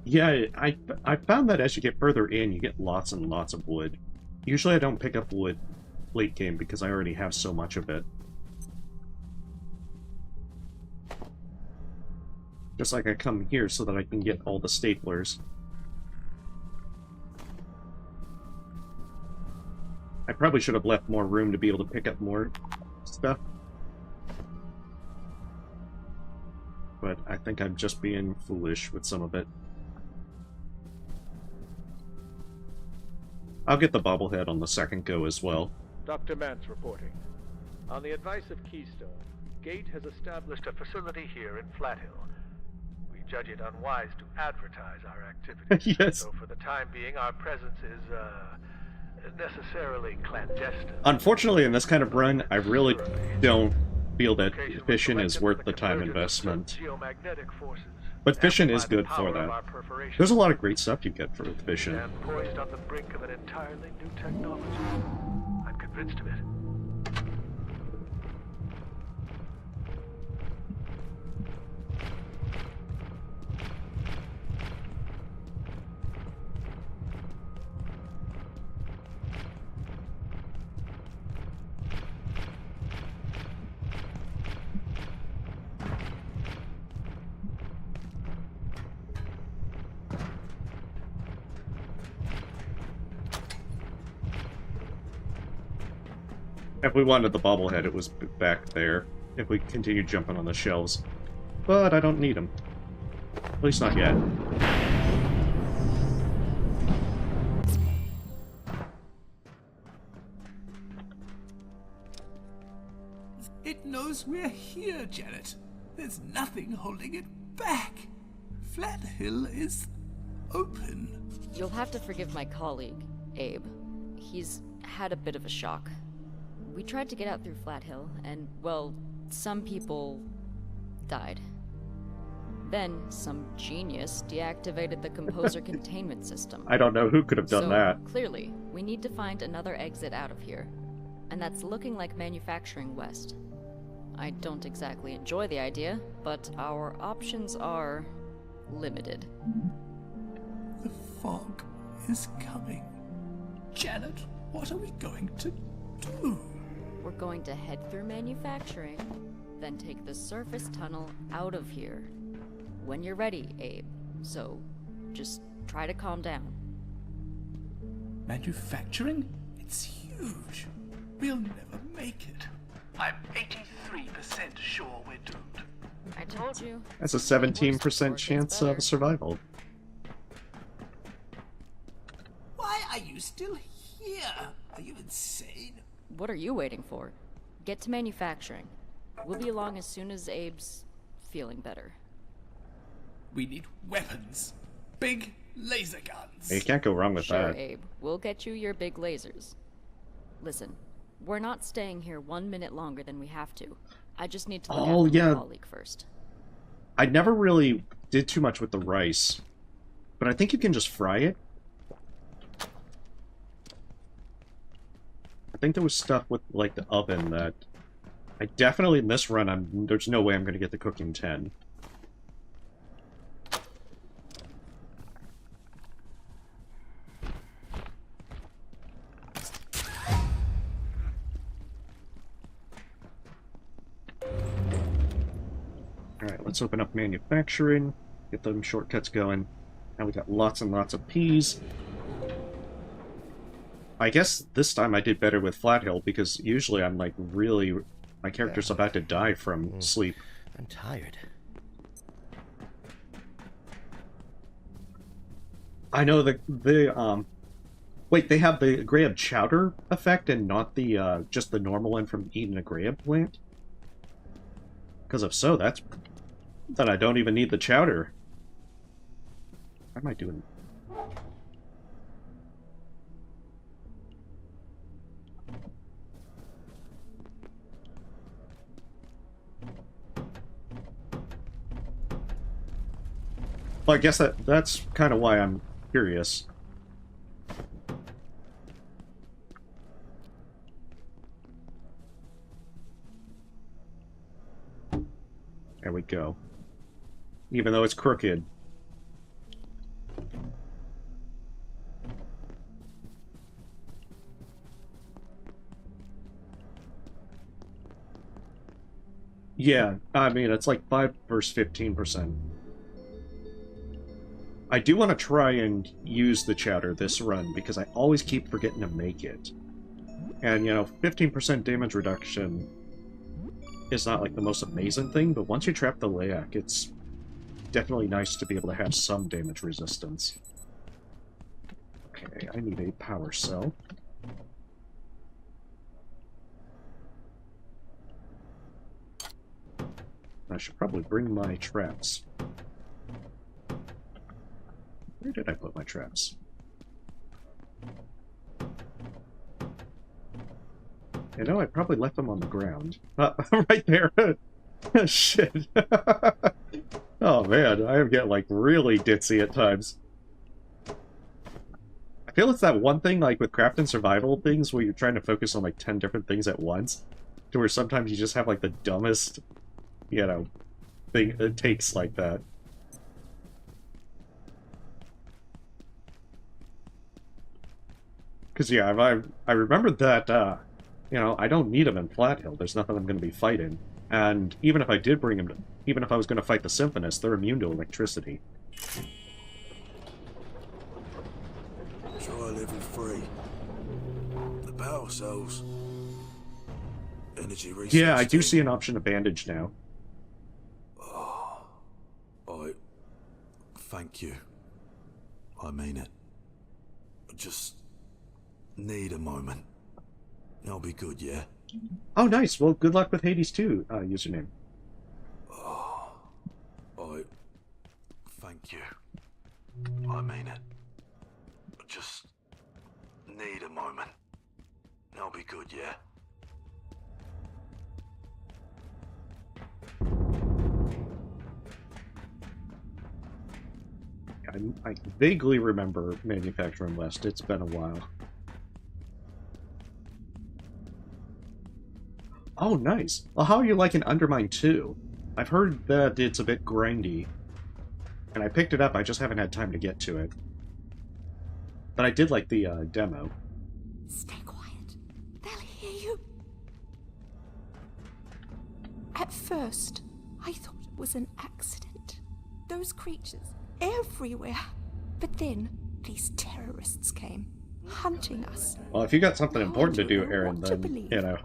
Yeah, I found that as you get further in, you get lots and lots of wood. Usually I don't pick up wood late game because I already have so much of it. Just like I come here so that I can get all the staplers. I probably should have left more room to be able to pick up more stuff. But I think I'm just being foolish with some of it. I'll get the bobblehead on the second go as well. Dr. Mance reporting. On the advice of Keystone, Gate has established a facility here in Flatill. We judge it unwise to advertise our activities. Yes. So for the time being, our presence is, necessarily clandestine. Unfortunately, in this kind of run, I really don't feel that fission is worth the time investment. But fission is good for that. There's a lot of great stuff you get for fission. And poised on the brink of an entirely new technology. I'm convinced of it. If we wanted the bobblehead, it was back there. If we continue jumping on the shelves. But I don't need them. At least not yet. It knows we're here, Janet. There's nothing holding it back. Flatill is open. You'll have to forgive my colleague, Abe. He's had a bit of a shock. We tried to get out through Flatill, and, well, some people died. Then, some genius deactivated the composer containment system. I don't know who could have done that. Clearly, we need to find another exit out of here. And that's looking like manufacturing west. I don't exactly enjoy the idea, but our options are limited. The fog is coming. Janet, what are we going to do? We're going to head through manufacturing, then take the surface tunnel out of here. When you're ready, Abe. So, just try to calm down. Manufacturing? It's huge. We'll never make it. I'm 83% sure we're doomed. I told you. That's a 17% chance of survival. Why are you still here? Are you insane? What are you waiting for? Get to manufacturing. We'll be along as soon as Abe's feeling better. We need weapons. Big laser guns. You can't go wrong with Sure, that. Abe. We'll get you your big lasers. Listen, we're not staying here 1 minute longer than we have to. I just need to look after my colleague first. I never really did too much with the rice, but I think you can just fry it. I think there was stuff with, like, the oven that... I definitely, in this run, there's no way I'm going to get the cooking 10. Alright, let's open up manufacturing, get them shortcuts going. Now we got lots and lots of peas. I guess this time I did better with Flatill, because usually I'm like really... My character's about to die from sleep. I'm tired. I know wait, they have the grab chowder effect and not the, just the normal one from eating a grab plant? Because if so, then I don't even need the chowder. What am I doing? Well, I guess that's kind of why I'm curious. There we go. Even though it's crooked. Yeah, I mean, it's like 5 versus 15%. I do want to try and use the chowder this run, because I always keep forgetting to make it. And, you know, 15% damage reduction is not, like, the most amazing thing, but once you trap the Layak, it's definitely nice to be able to have some damage resistance. Okay, I need a power cell. I should probably bring my traps. Where did I put my traps? You know, I probably left them on the ground. Right there! Shit! Oh man, I am getting, like, really ditzy at times. I feel it's that one thing, like, with craft and survival things, where you're trying to focus on, like, 10 different things at once, to where sometimes you just have, like, the dumbest, you know, thing it takes like that. Because, yeah, I remember that, you know, I don't need him in Flatill. There's nothing I'm going to be fighting. And even if I did bring him to... Even if I was going to fight the Symphonists, they're immune to electricity. Try level 3. The power cells. energy research Yeah, I do team. see an option to bandage now. Thank you. I mean it. I just need a moment. I'll be good, yeah? Oh, nice. Well, good luck with Hades 2 username. Thank you. I mean it. I just need a moment. I'll be good, yeah? I vaguely remember Manufacturing West. It's been a while. Oh, nice. Well, how are you liking Undermine 2? I've heard that it's a bit grindy. And I picked it up, I just haven't had time to get to it. But I did like the demo. Stay quiet. They'll hear you. At first, I thought it was an accident. Those creatures everywhere. But then these terrorists came, hunting us. Well, if you got something important to do, Aaron, then, believe. you know,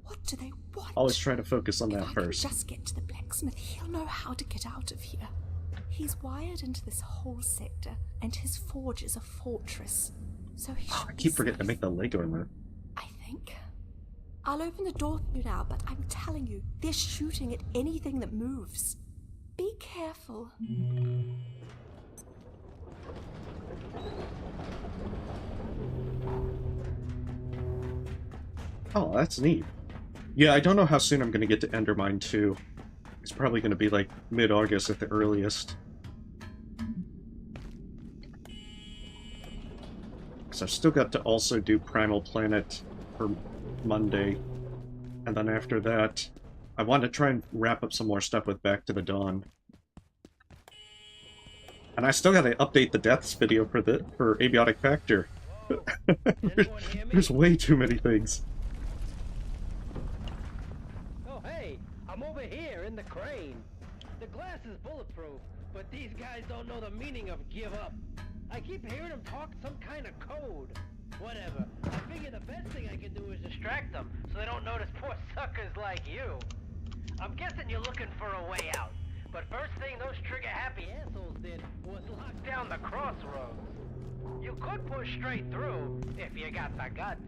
What do they want? always try to focus on that If I first. can just get to the blacksmith, he'll know how to get out of here. He's wired into this whole sector, and his forge is a fortress. So he I keep forgetting to make the leg armor. I think. I'll open the door for you now, but I'm telling you, they're shooting at anything that moves. Be careful. Oh, that's neat. Yeah, I don't know how soon I'm going to get to Endermine 2. It's probably going to be like mid-August at the earliest. Because I've still got to also do Primal Planet for Monday. And then after that, I want to try and wrap up some more stuff with Back to the Dawn. And I still got to update the deaths video for Abiotic Factor. There's way too many things. Oh, hey, I'm over here in the crane. The glass is bulletproof, but these guys don't know the meaning of give up. I keep hearing them talk some kind of code. Whatever. I figure the best thing I can do is distract them so they don't notice poor suckers like you. I'm guessing you're looking for a way out. But first thing those trigger-happy assholes did was lock down the crossroads. You could push straight through if you got the guts.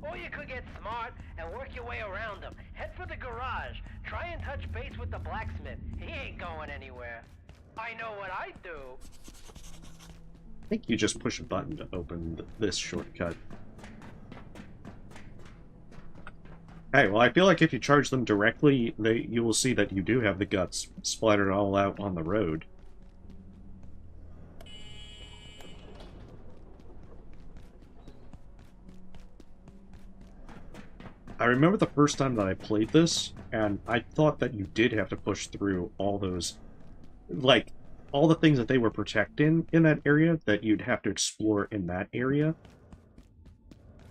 Or you could get smart and work your way around them. Head for the garage. Try and touch base with the blacksmith. He ain't going anywhere. I know what I'd do. I think you just push a button to open this shortcut. Hey, well, I feel like if you charge them directly, you will see that you do have the guts splattered all out on the road. I remember the first time that I played this, and I thought that you did have to push through all those, like, all the things that they were protecting in that area that you'd have to explore in that area.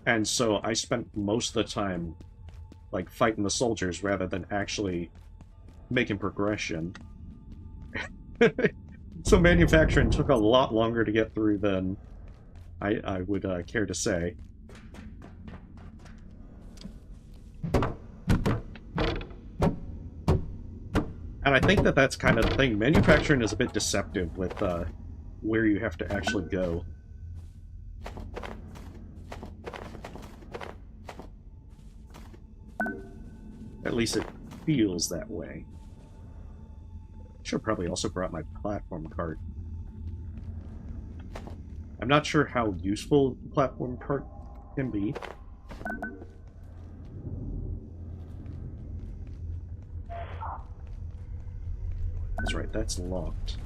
And so I spent most of the time, like, fighting the soldiers rather than actually making progression. So manufacturing took a lot longer to get through than I would care to say. And I think that that's kind of the thing. Manufacturing is a bit deceptive with where you have to actually go. At least it feels that way. Should have probably also brought my platform cart. I'm not sure how useful the platform cart can be. That's right, that's locked.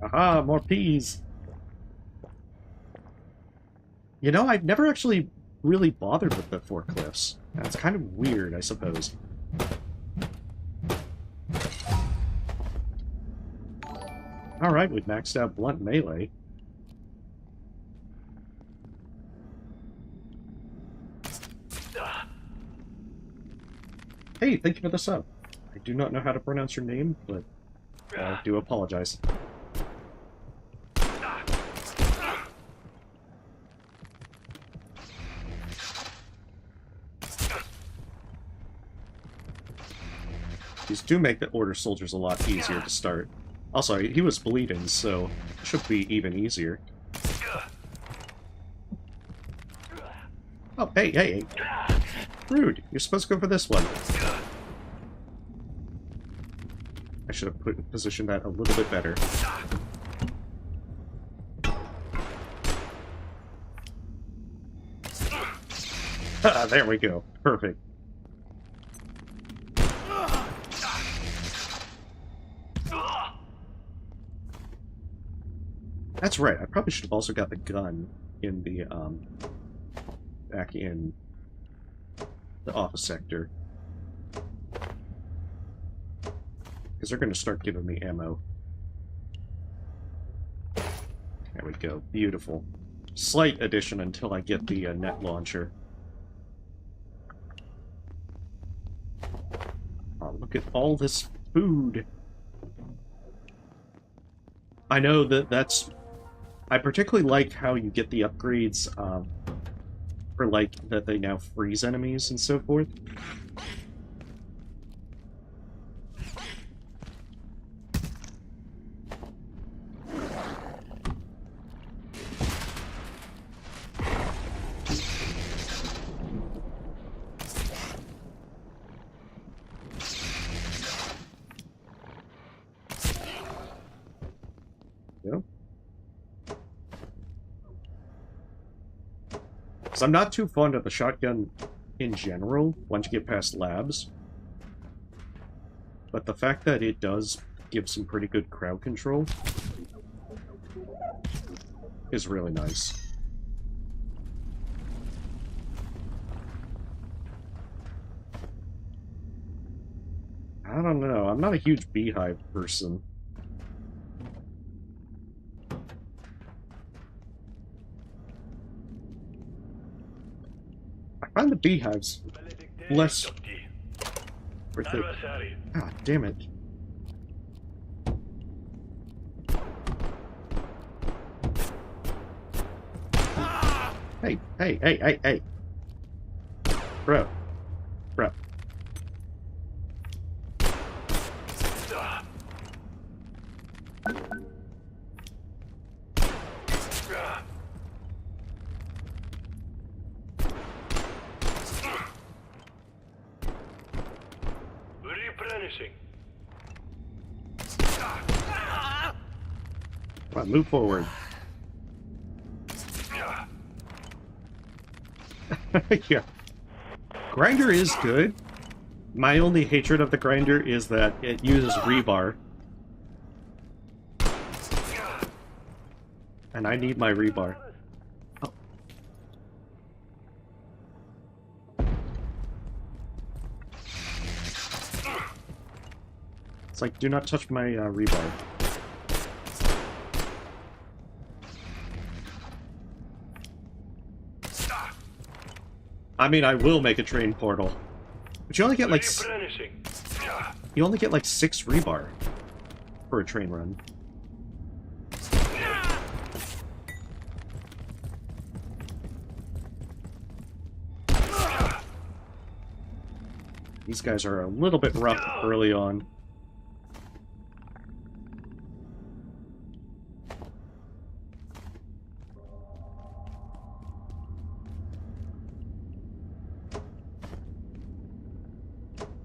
Aha, more peas! You know, I've never actually really bothered with the forklifts. That's kind of weird, I suppose. Alright, we've maxed out blunt melee. Hey, thank you for the sub. I do not know how to pronounce your name, but I do apologize. These do make the Order soldiers a lot easier to start. Also, he was bleeding, so it should be even easier. Oh, hey. Rude. You're supposed to go for this one. I should have positioned that a little bit better. There we go. Perfect. That's right. I probably should have also got the gun in the, back in the office sector. Because they're going to start giving me ammo. There we go. Beautiful. Slight addition until I get the net launcher. Oh, look at all this food. I know that's... I particularly like how you get the upgrades for, like, that they now freeze enemies and so forth. I'm not too fond of the shotgun in general, once you get past labs. But the fact that it does give some pretty good crowd control is really nice. I don't know, I'm not a huge beehive person. I find the beehives less... Ah, damn it. Hey. Bro. Come on, move forward. Yeah. Grinder is good. My only hatred of the grinder is that it uses rebar. And I need my rebar. Oh. It's like, do not touch my rebar. I mean, I will make a train portal. But you only get like... You only get like 6 rebar for a train run. These guys are a little bit rough early on.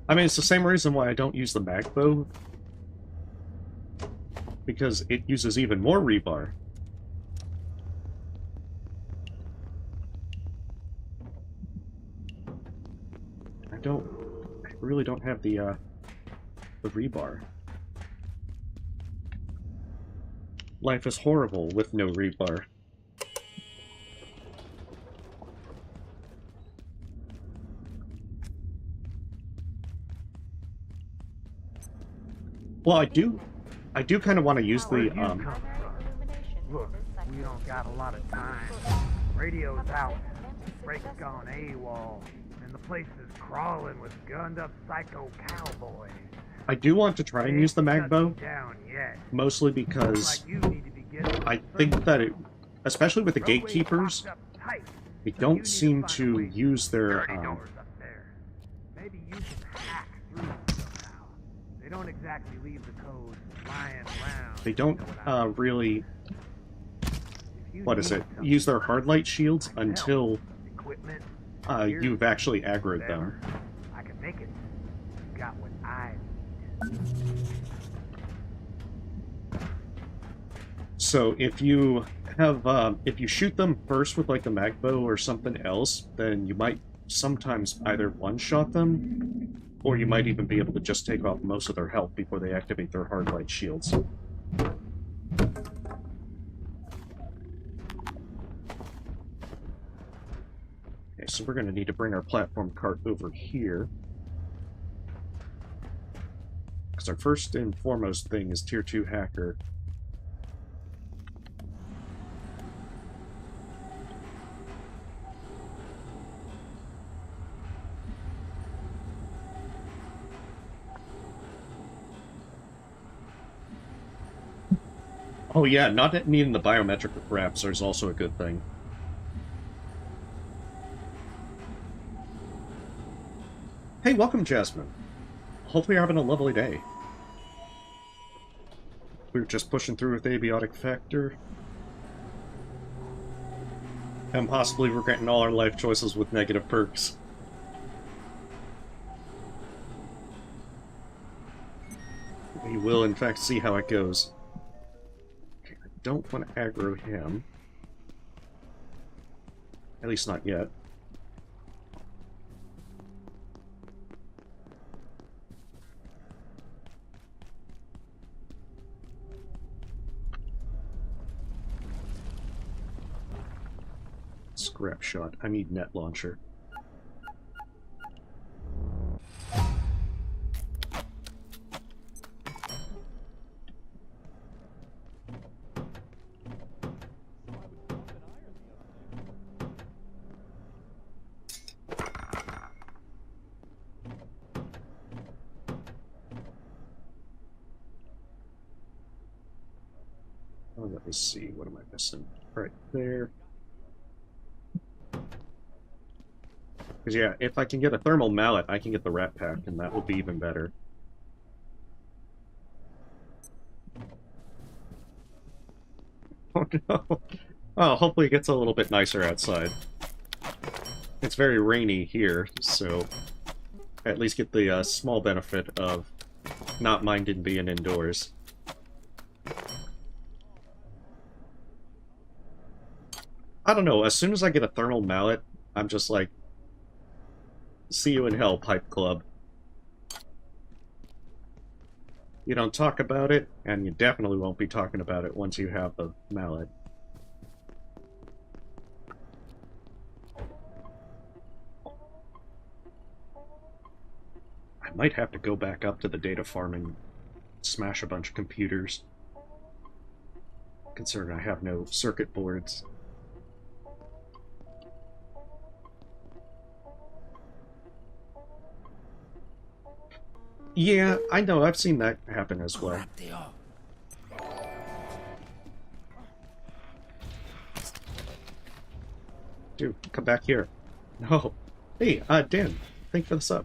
I mean, it's the same reason why I don't use the mag bow. Because it uses even more rebar. I really don't have the rebar. Life is horrible with no rebar. Well, I do kind of want to use the, Look, we don't got a lot of time. Radio's out. Frake's gone AWOL. And the place is crawling with gunned-up psycho cowboys. I do want to try and use the mag bow. Mostly because I think that it, especially with the gatekeepers, they don't seem to use their, Maybe you can hack through somehow. don't exactly leave the code lying around. They don't really, what is it, use their hard light shields until you've actually aggroed them. I can make it. You got what I need. So if you have, if you shoot them first with like the mag bow or something else, then you might sometimes either one-shot them, or you might even be able to just take off most of their health before they activate their hard light shields. Okay, so we're going to need to bring our platform cart over here. Because our first and foremost thing is Tier 2 Hacker. Oh yeah, not needing the biometric wraps is also a good thing. Hey, welcome, Jasmine. Hopefully you're having a lovely day. We were just pushing through with Abiotic Factor. And possibly regretting all our life choices with negative perks. We will, in fact, see how it goes. Don't want to aggro him. At least not yet. Scrap shot. I need net launcher. Let me see, what am I missing? Right there. Because yeah, if I can get a thermal mallet, I can get the rat pack, and that would be even better. Oh no! Oh, hopefully it gets a little bit nicer outside. It's very rainy here, so I at least get the small benefit of not minding being indoors. I don't know, as soon as I get a thermal mallet, I'm just like, see you in hell, Pipe Club. You don't talk about it, and you definitely won't be talking about it once you have the mallet. I might have to go back up to the data farm and smash a bunch of computers, considering I have no circuit boards. Yeah, I know, I've seen that happen as well. Dude, come back here. No. Hey, Dan, thanks for the sub.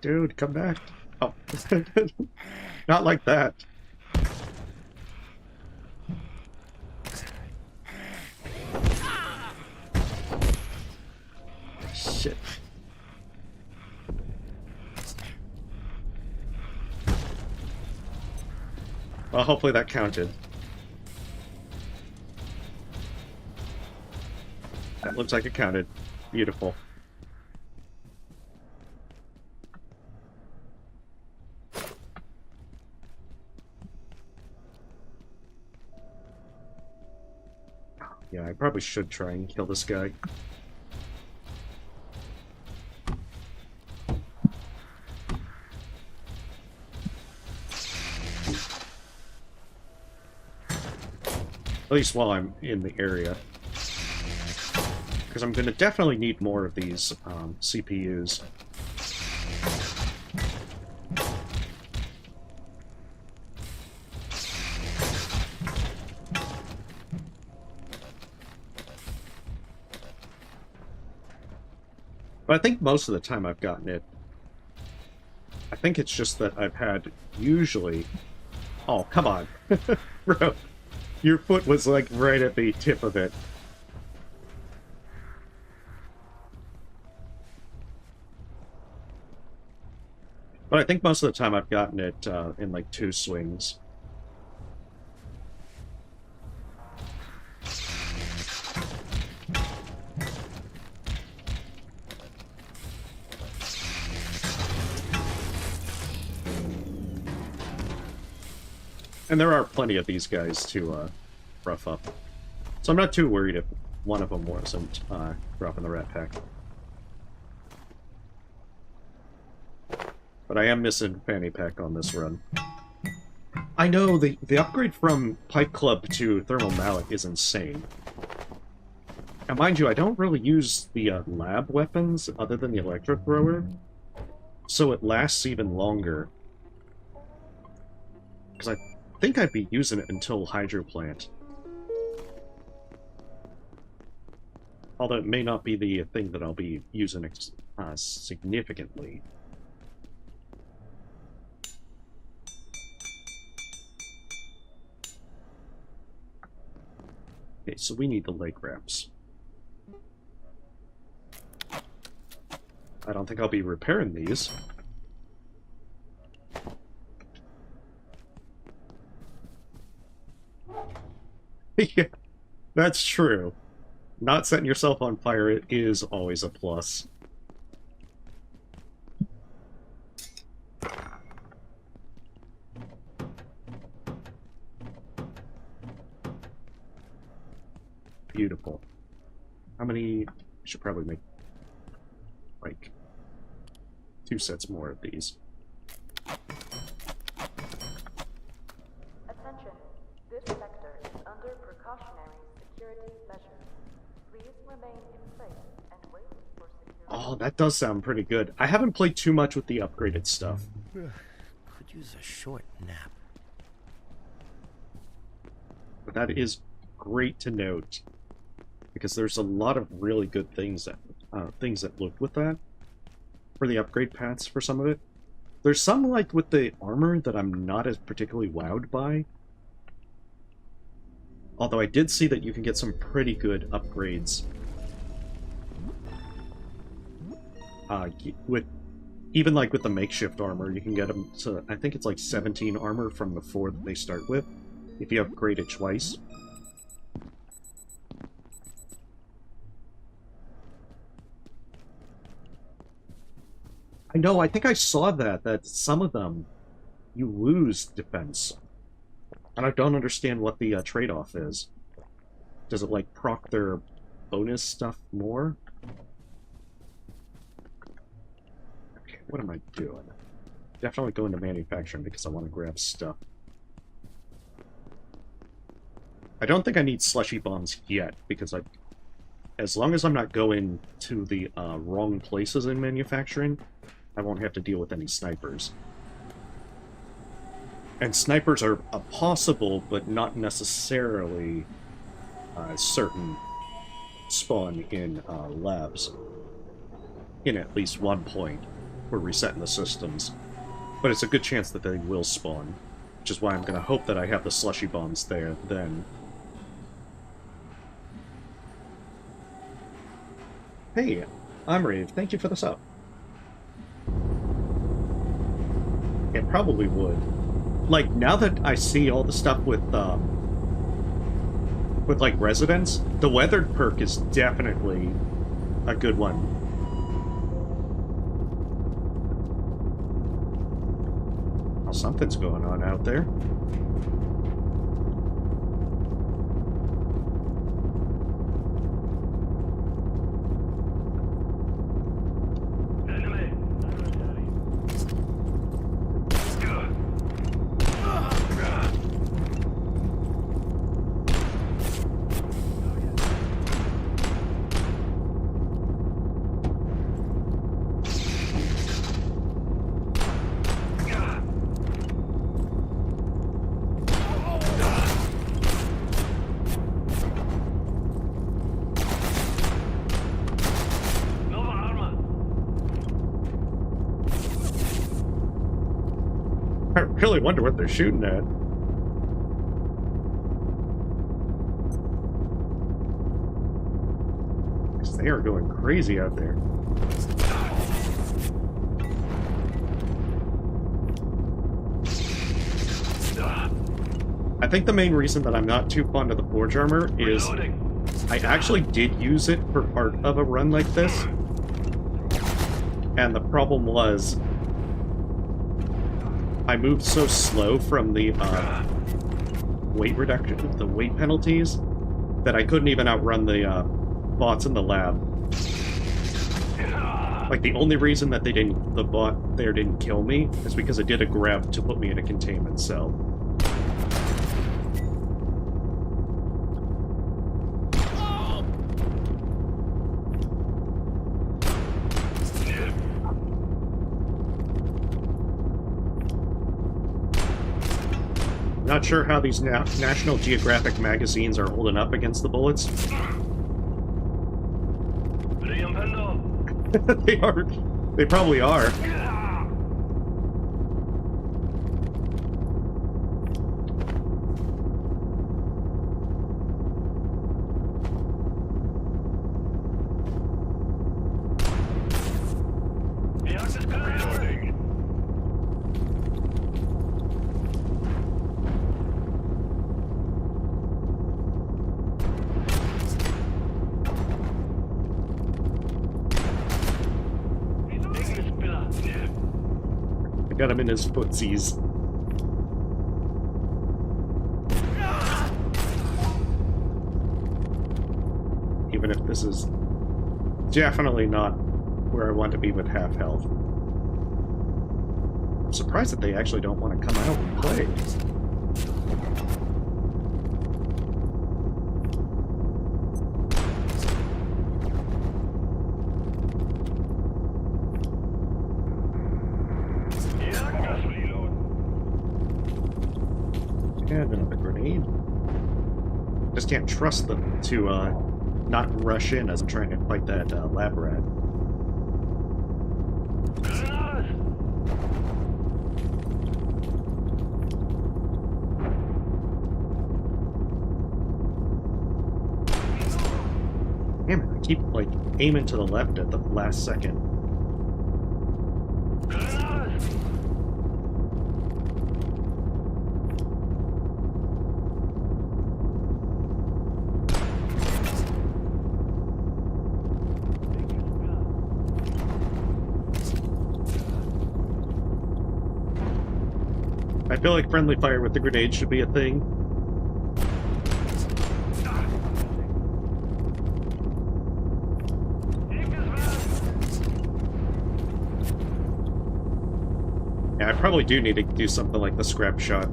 Dude, come back. Oh. Not like that. Shit. Well, hopefully that counted. That looks like it counted. Beautiful. Yeah, I probably should try and kill this guy. At least while I'm in the area. Because I'm going to definitely need more of these CPUs. But I think most of the time I've gotten it. I think it's just that I've had usually... Oh, come on. Bro, your foot was like right at the tip of it. But I think most of the time I've gotten it in like 2 swings. And there are plenty of these guys to rough up. So I'm not too worried if one of them wasn't dropping the rat pack. But I am missing fanny pack on this run. I know, the upgrade from Pipe Club to Thermal Mallet is insane. And mind you, I don't really use the lab weapons other than the Electrothrower, so it lasts even longer. Because I think I'd be using it until Hydroplant. Although it may not be the thing that I'll be using significantly. Okay, so we need the leg wraps. I don't think I'll be repairing these. Yeah, that's true. Not setting yourself on fire is always a plus. Beautiful. How many? I should probably make like 2 sets more of these. Attention. This sector is under precautionary security measures. Please remain in place and wait for security. Oh, that does sound pretty good. I haven't played too much with the upgraded stuff. Could use a short nap. But that is great to note, because there's a lot of really good things that look with that for the upgrade paths for some of it. There's some, like with the armor, that I'm not as particularly wowed by. Although I did see that you can get some pretty good upgrades with even like with the makeshift armor. You can get them to, I think it's like 17 armor from the 4 that they start with if you upgrade it twice. I know, I think I saw that some of them, you lose defense. And I don't understand what the trade-off is. Does it, like, proc their bonus stuff more? Okay, what am I doing? Definitely going to manufacturing because I want to grab stuff. I don't think I need slushy bombs yet, because as long as I'm not going to the wrong places in manufacturing, I won't have to deal with any snipers. And snipers are a possible, but not necessarily certain spawn in labs. In at least one point. We're resetting the systems. But it's a good chance that they will spawn. Which is why I'm going to hope that I have the slushy bombs there then. Hey, I'm Rave. Thank you for the sub. It probably would. Like, now that I see all the stuff with like, residents, the weathered perk is definitely a good one. Well, something's going on out there. really wonder what they're shooting at. Because they are going crazy out there. I think the main reason that I'm not too fond of the Forge Armor is I actually did use it for part of a run like this. And the problem was I moved so slow from the weight reduction, the weight penalties, that I couldn't even outrun the bots in the lab. Like, the only reason that the bot there didn't kill me is because it did a grab to put me in a containment cell. Not sure how these National Geographic magazines are holding up against the bullets. They are. They probably are. Got him in his footsies. Even if this is definitely not where I want to be with half health. I'm surprised that they actually don't want to come out and play. Another grenade. Just can't trust them to not rush in as I'm trying to fight that lab rat. Damn it, I keep like aiming to the left at the last second. I feel like friendly fire with the grenade should be a thing. Yeah, I probably do need to do something like the scrap shot.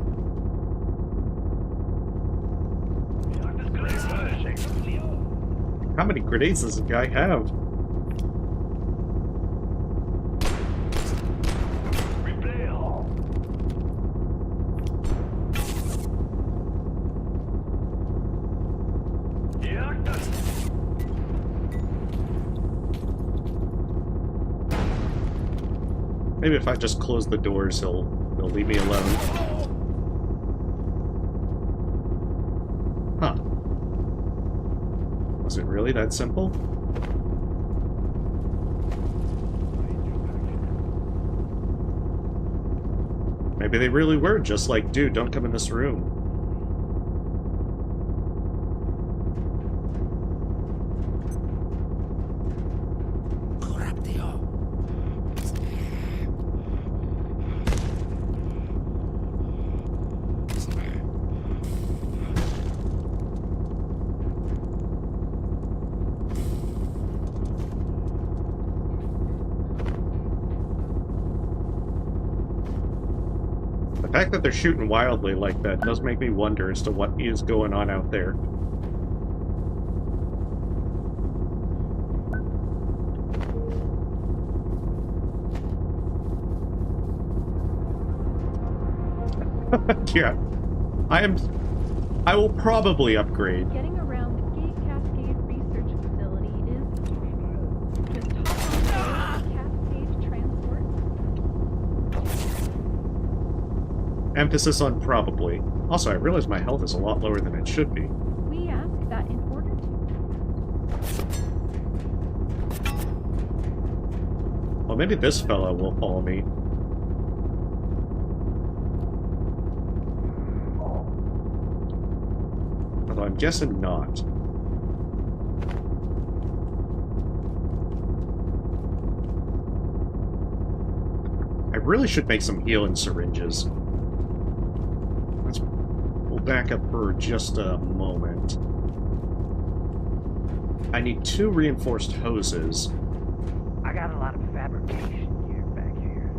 How many grenades does this guy have? Maybe if I just close the doors, he'll leave me alone. Huh. Was it really that simple? Maybe they really were just like, dude, don't come in this room. The fact that they're shooting wildly like that does make me wonder as to what is going on out there. Yeah. I will probably upgrade. Getting around the Gate Cascade Research Facility is just hop on board Cascade Transport. Emphasis on probably. Also, I realize my health is a lot lower than it should be. We ask that in order to... Well, maybe this fellow will follow me. Although I'm guessing not. I really should make some healing syringes. We'll back up for just a moment. I need 2 reinforced hoses. I got a lot of fabrication gear back here.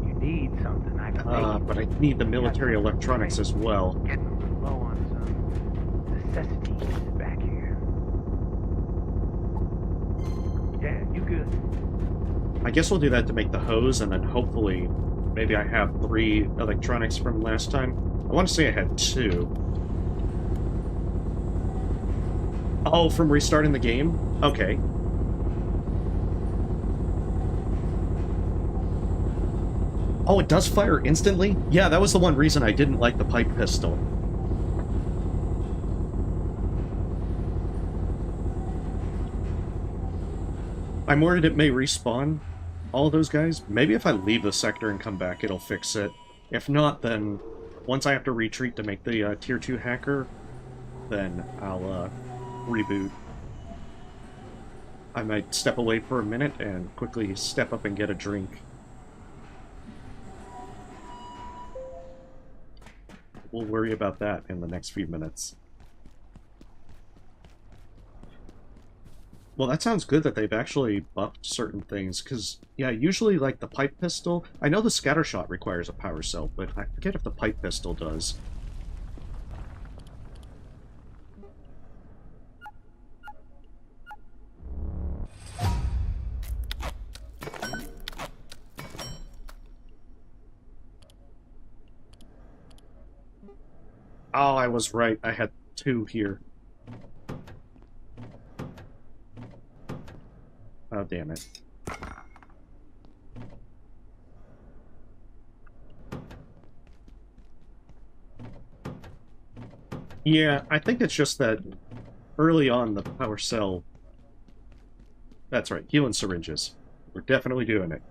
You need something I can make. But I need the military electronics as well. Getting a little low on some necessities back here. Yeah, you good? I guess we'll do that to make the hose, and then hopefully maybe I have 3 electronics from last time. I want to say I had 2. Oh, from restarting the game? Okay. Oh, it does fire instantly? Yeah, that was the one reason I didn't like the pipe pistol. I'm worried it may respawn all those guys. Maybe if I leave the sector and come back, it'll fix it. If not, then once I have to retreat to make the Tier 2 hacker, then I'll reboot. I might step away for a minute and quickly step up and get a drink. We'll worry about that in the next few minutes. Well, that sounds good that they've actually buffed certain things, because, yeah, usually, like, the pipe pistol... I know the scattershot requires a power cell, but I forget if the pipe pistol does. Oh, I was right. I had 2 here. Oh, damn it. Yeah, I think it's just that early on the power cell... That's right, healing syringes. We're definitely doing it.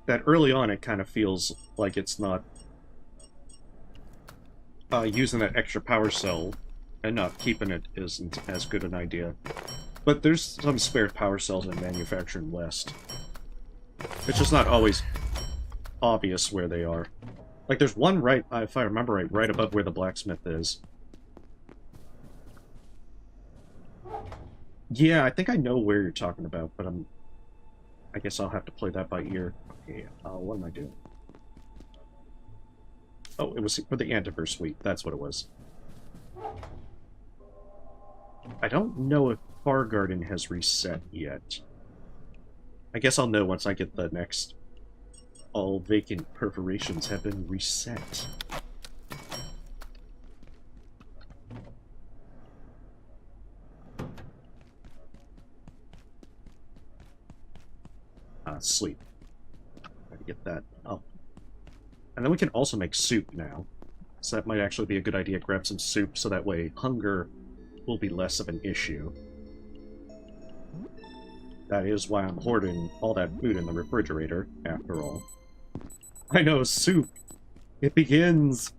That early on it kind of feels like it's not... using that extra power cell and not keeping it isn't as good an idea. But there's some spare power cells in Manufacturing West. It's just not always obvious where they are. Like, there's one right, if I remember right, right above where the Blacksmith is. Yeah, I think I know where you're talking about, but I guess I'll have to play that by ear. Okay, what am I doing? Oh, it was for the Antiverse suite. That's what it was. I don't know if Far Garden has reset yet. I guess I'll know once I get the next... All vacant perforations have been reset. Sleep. Gotta get that up. And then we can also make soup now. So that might actually be a good idea. Grab some soup so that way hunger will be less of an issue. That is why I'm hoarding all that food in the refrigerator, after all. I know, soup! It begins!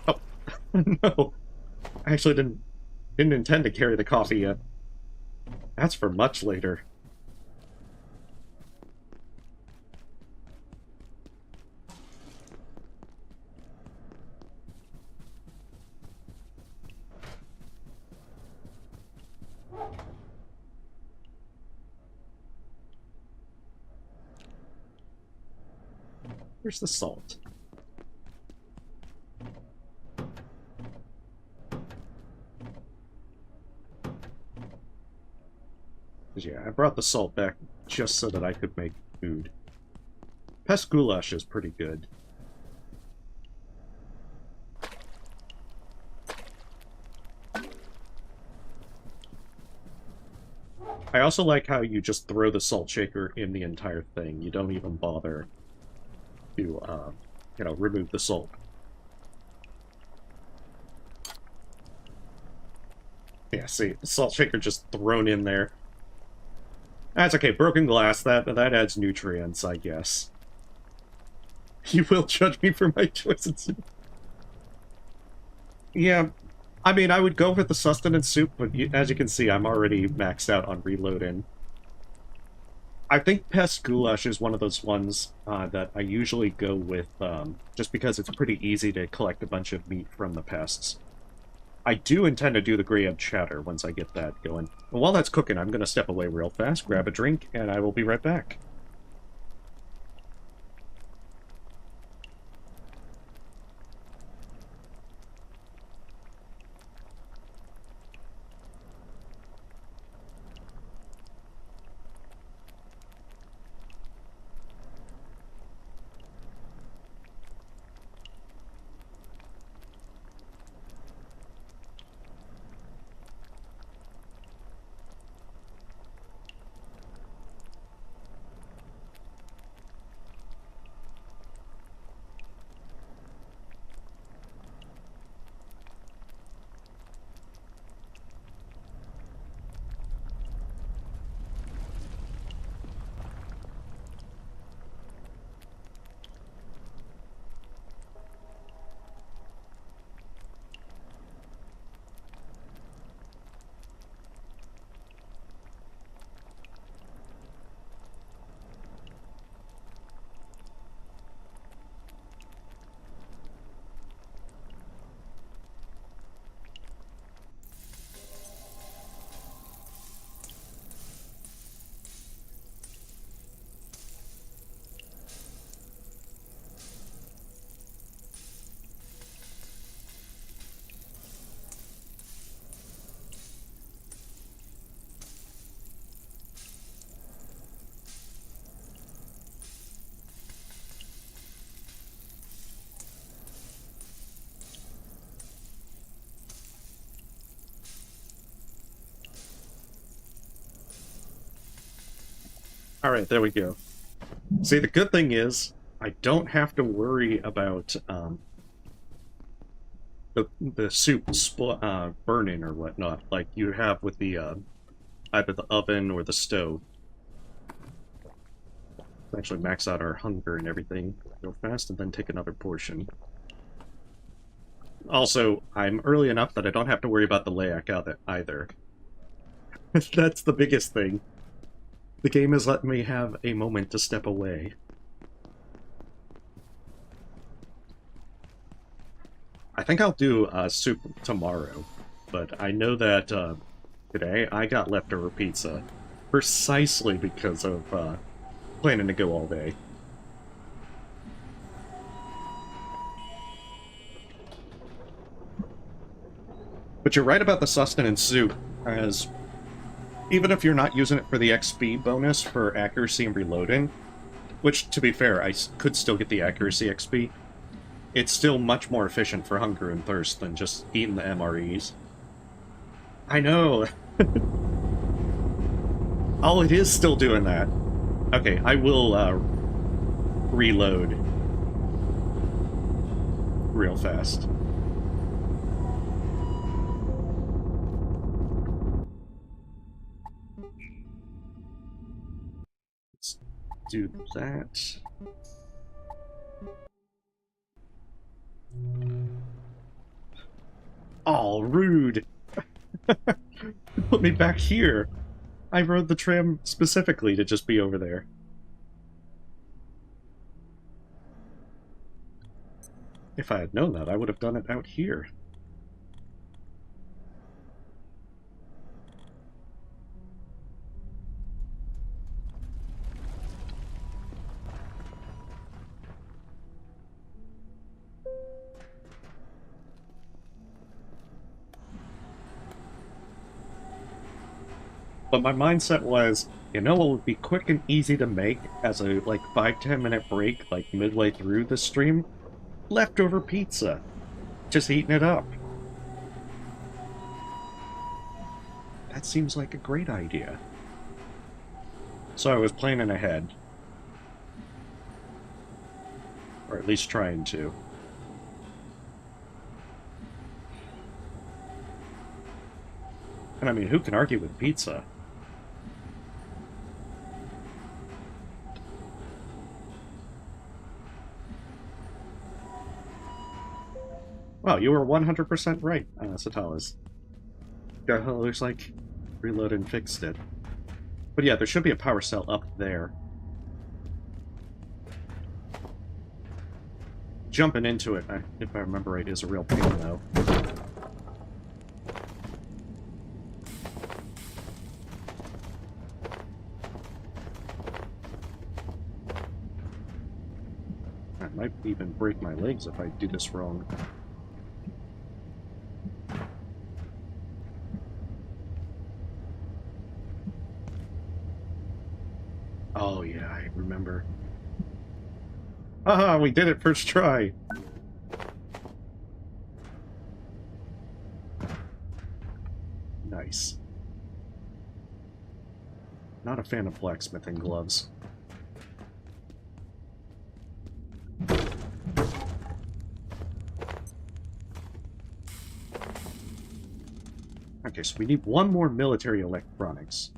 Oh, no! I actually didn't intend to carry the coffee yet. That's for much later. Where's the salt? Because yeah, I brought the salt back just so that I could make food. Pest goulash is pretty good. I also like how you just throw the salt shaker in the entire thing. You don't even bother to, you know, remove the salt. Yeah, see, the salt shaker just thrown in there. That's okay, broken glass, that adds nutrients, I guess. You will judge me for my choices. Yeah, I mean, I would go with the sustenance soup, but as you can see, I'm already maxed out on reloading. I think pest goulash is one of those ones that I usually go with, just because it's pretty easy to collect a bunch of meat from the pests. I do intend to do the Graham chatter once I get that going. But while that's cooking, I'm going to step away real fast, grab a drink, and I will be right back. Alright, there we go. See, the good thing is, I don't have to worry about the soup burning or whatnot, like you have with the either the oven or the stove. Actually max out our hunger and everything real fast, and then take another portion. Also, I'm early enough that I don't have to worry about the layak either. That's the biggest thing. The game has let me have a moment to step away. I think I'll do soup tomorrow, but I know that today I got leftover pizza precisely because of planning to go all day. But you're right about the sustenance soup, as even if you're not using it for the XP bonus for accuracy and reloading, which, to be fair, I could still get the accuracy XP, it's still much more efficient for hunger and thirst than just eating the MREs. I know! Oh, it is still doing that. Okay, I will reload real fast. Let's do that. Oh, rude! Put me back here! I rode the tram specifically to just be over there. If I had known that, I would have done it out here. But my mindset was, you know what would be quick and easy to make as a, like, 5-10 minute break, like, midway through the stream? Leftover pizza. Just eating it up. That seems like a great idea. So I was planning ahead. Or at least trying to. And I mean, who can argue with pizza? Wow, you were 100% right, Satalas. Looks like Reload and fixed it. But yeah, there should be a power cell up there. Jumping into it, if I remember right, is a real pain, though. I might even break my legs if I do this wrong. Oh yeah, I remember. Haha, we did it first try! Nice. Not a fan of blacksmithing gloves. Okay, so we need one more military electronics.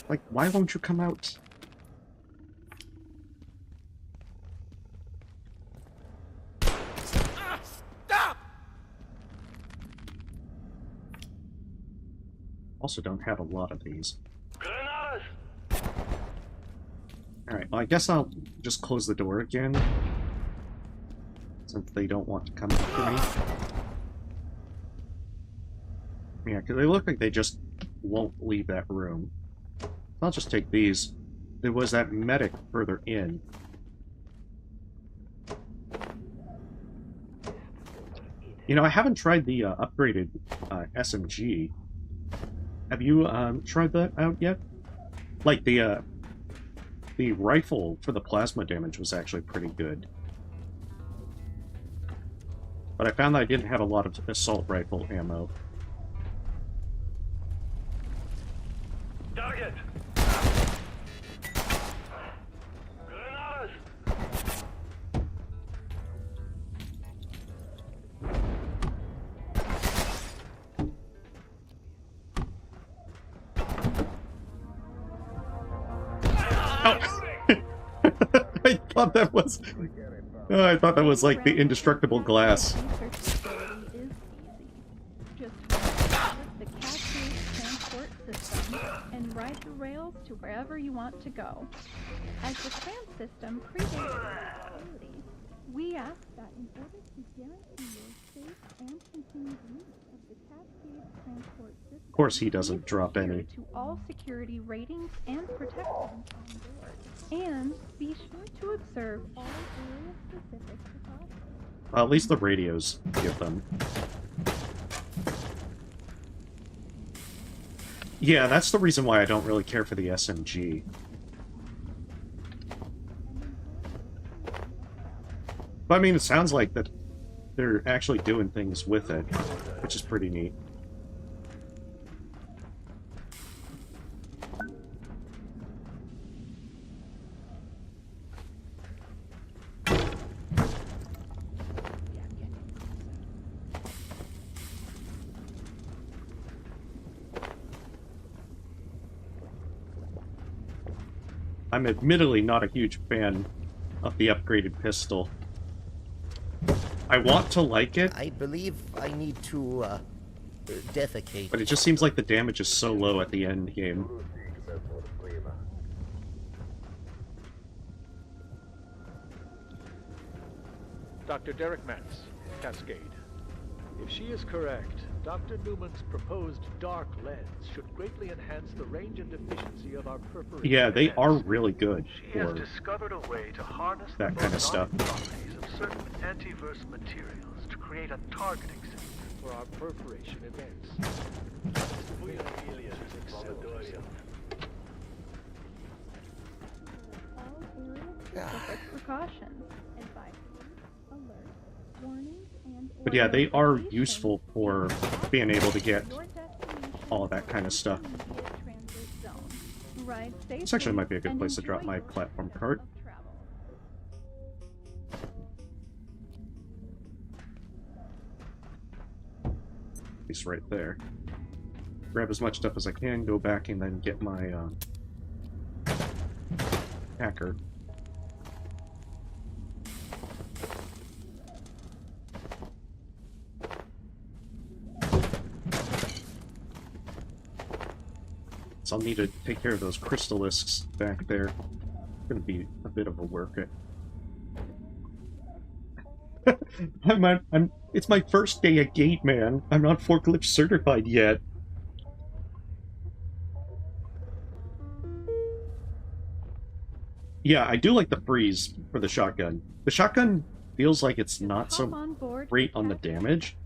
Like, why won't you come out? Stop! Also don't have a lot of these. Granadas! Alright, well I guess I'll just close the door again. Since they don't want to come after me. Yeah, because they look like they just won't leave that room. I'll just take these. There was that medic further in. You know, I haven't tried the upgraded SMG. Have you tried that out yet? Like, the rifle for the plasma damage was actually pretty good. But I found that I didn't have a lot of assault rifle ammo. Target! Granadas! I thought that was... Oh, I thought that was like the indestructible glass. The Cascade transport system and ride the rails to wherever you want to go. As the tram system predates facility, we ask that in order to guarantee your safe and continued use of the Cascade transport system, Of course he doesn't drop any. to all security ratings and protections on board. And be sure to observe all area-specific precautions. Well, at least the radios give them. Yeah, that's the reason why I don't really care for the SMG. But I mean, it sounds like that they're actually doing things with it, which is pretty neat. I'm admittedly not a huge fan of the upgraded pistol. I want to like it. I believe I need to, defecate. But it just seems like the damage is so low at the end game. Dr. Derek Mance, Cascade. If she is correct, Dr. Newman's proposed dark lens should greatly enhance the range and efficiency of our perforation. Yeah, they lens. are really good She has for discovered a way to harness that the kind of stuff. photonic properties of certain Antiverse materials to create a targeting system for our perforation events. Specific precautions. Advice, alerts, warnings, and But yeah, they are useful for being able to get all that kind of stuff. This actually might be a good place to drop my platform cart. He's right there. Grab as much stuff as I can, go back, and then get my hacker. So I'll need to take care of those crystalisks back there. It's gonna be a bit of a work. It's my first day at gate, man. I'm not forklift certified yet. Yeah, I do like the freeze for the shotgun. The shotgun feels like it's not so great on the damage,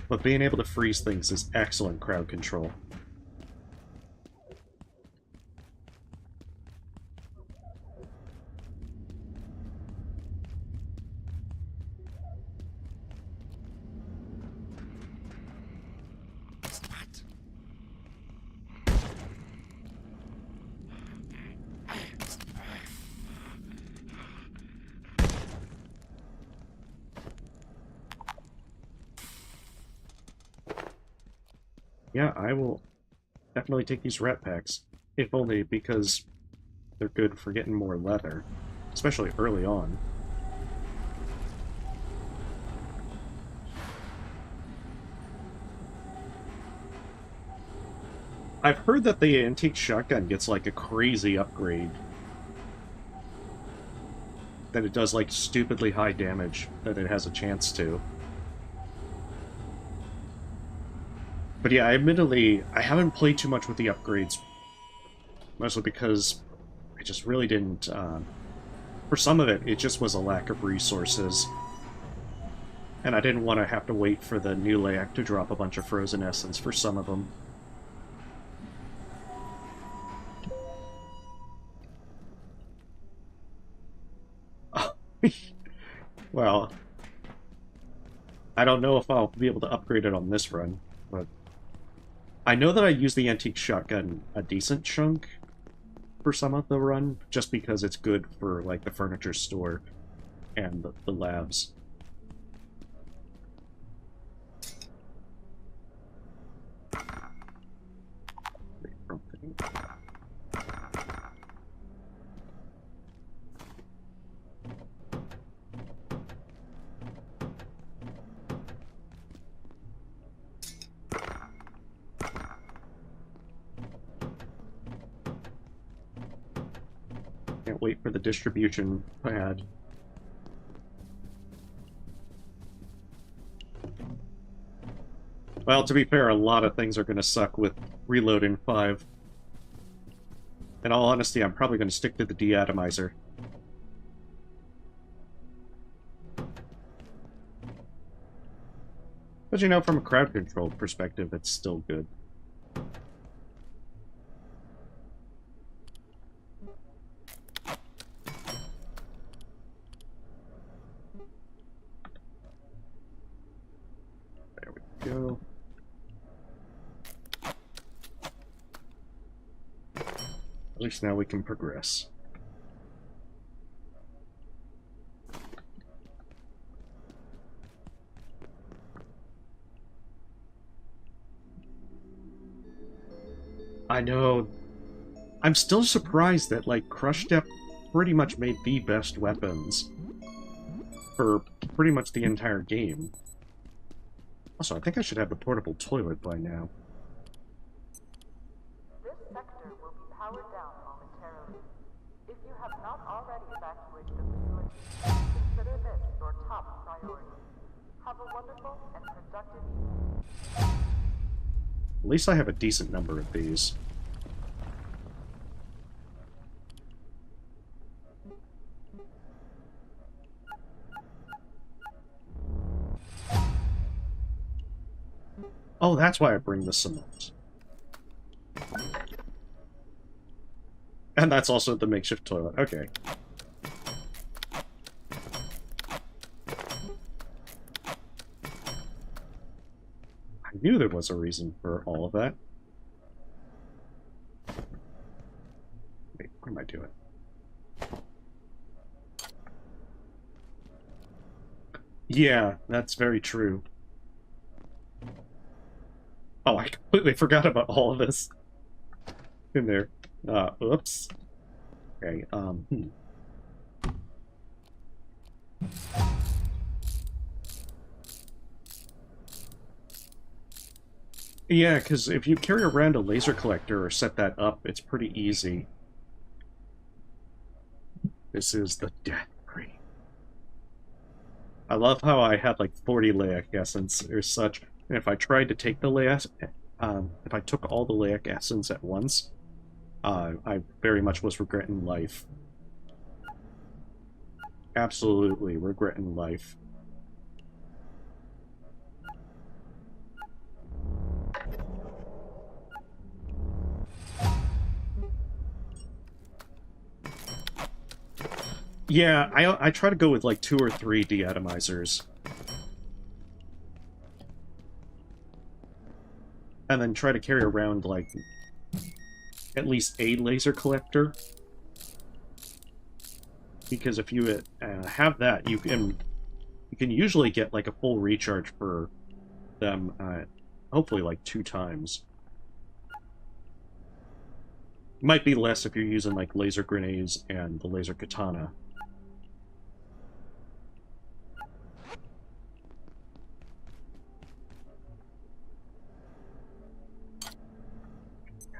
but being able to freeze things is excellent crowd control. Yeah, I will definitely take these rat packs, if only because they're good for getting more leather, especially early on. I've heard that the antique shotgun gets like a crazy upgrade. That it does like stupidly high damage that it has a chance to. But yeah, admittedly, I haven't played too much with the upgrades. Mostly because I just really didn't... for some of it, it just was a lack of resources. And I didn't want to have to wait for the new layout to drop a bunch of frozen essence for some of them. Well, I don't know if I'll be able to upgrade it on this run, but I know that I use the antique shotgun a decent chunk for some of the run, just because it's good for like the furniture store and the labs. Can't wait for the distribution pad. Well, to be fair, a lot of things are going to suck with reloading 5. In all honesty, I'm probably going to stick to the deatomizer. But you know, from a crowd control perspective, it's still good. There we go. At least now we can progress. I know. I'm still surprised that, like, Crush Step pretty much made the best weapons for pretty much the entire game. Also, I think I should have a portable toilet by now. This sector will be powered down momentarily. If you have not already evacuated the facility, consider this your top priority. Have a wonderful and productive evening. At least I have a decent number of these. Oh, that's why I bring the cement. And that's also the makeshift toilet. Okay. I knew there was a reason for all of that. Wait, what am I doing? Yeah, that's very true. Oh, I completely forgot about all of this in there. Oops. Okay, Yeah, because if you carry around a laser collector or set that up, it's pretty easy. This is the death ring. I love how I had like 40 Laic essence or such, and if I tried to take the Laic, if I took all the Laic essence at once, I very much was regretting life. Absolutely regretting life. Yeah, I try to go with like 2 or 3 deatomizers. And then try to carry around like at least a laser collector. Because if you have that, you can usually get like a full recharge for them, hopefully like 2 times. Might be less if you're using like laser grenades and the laser katana.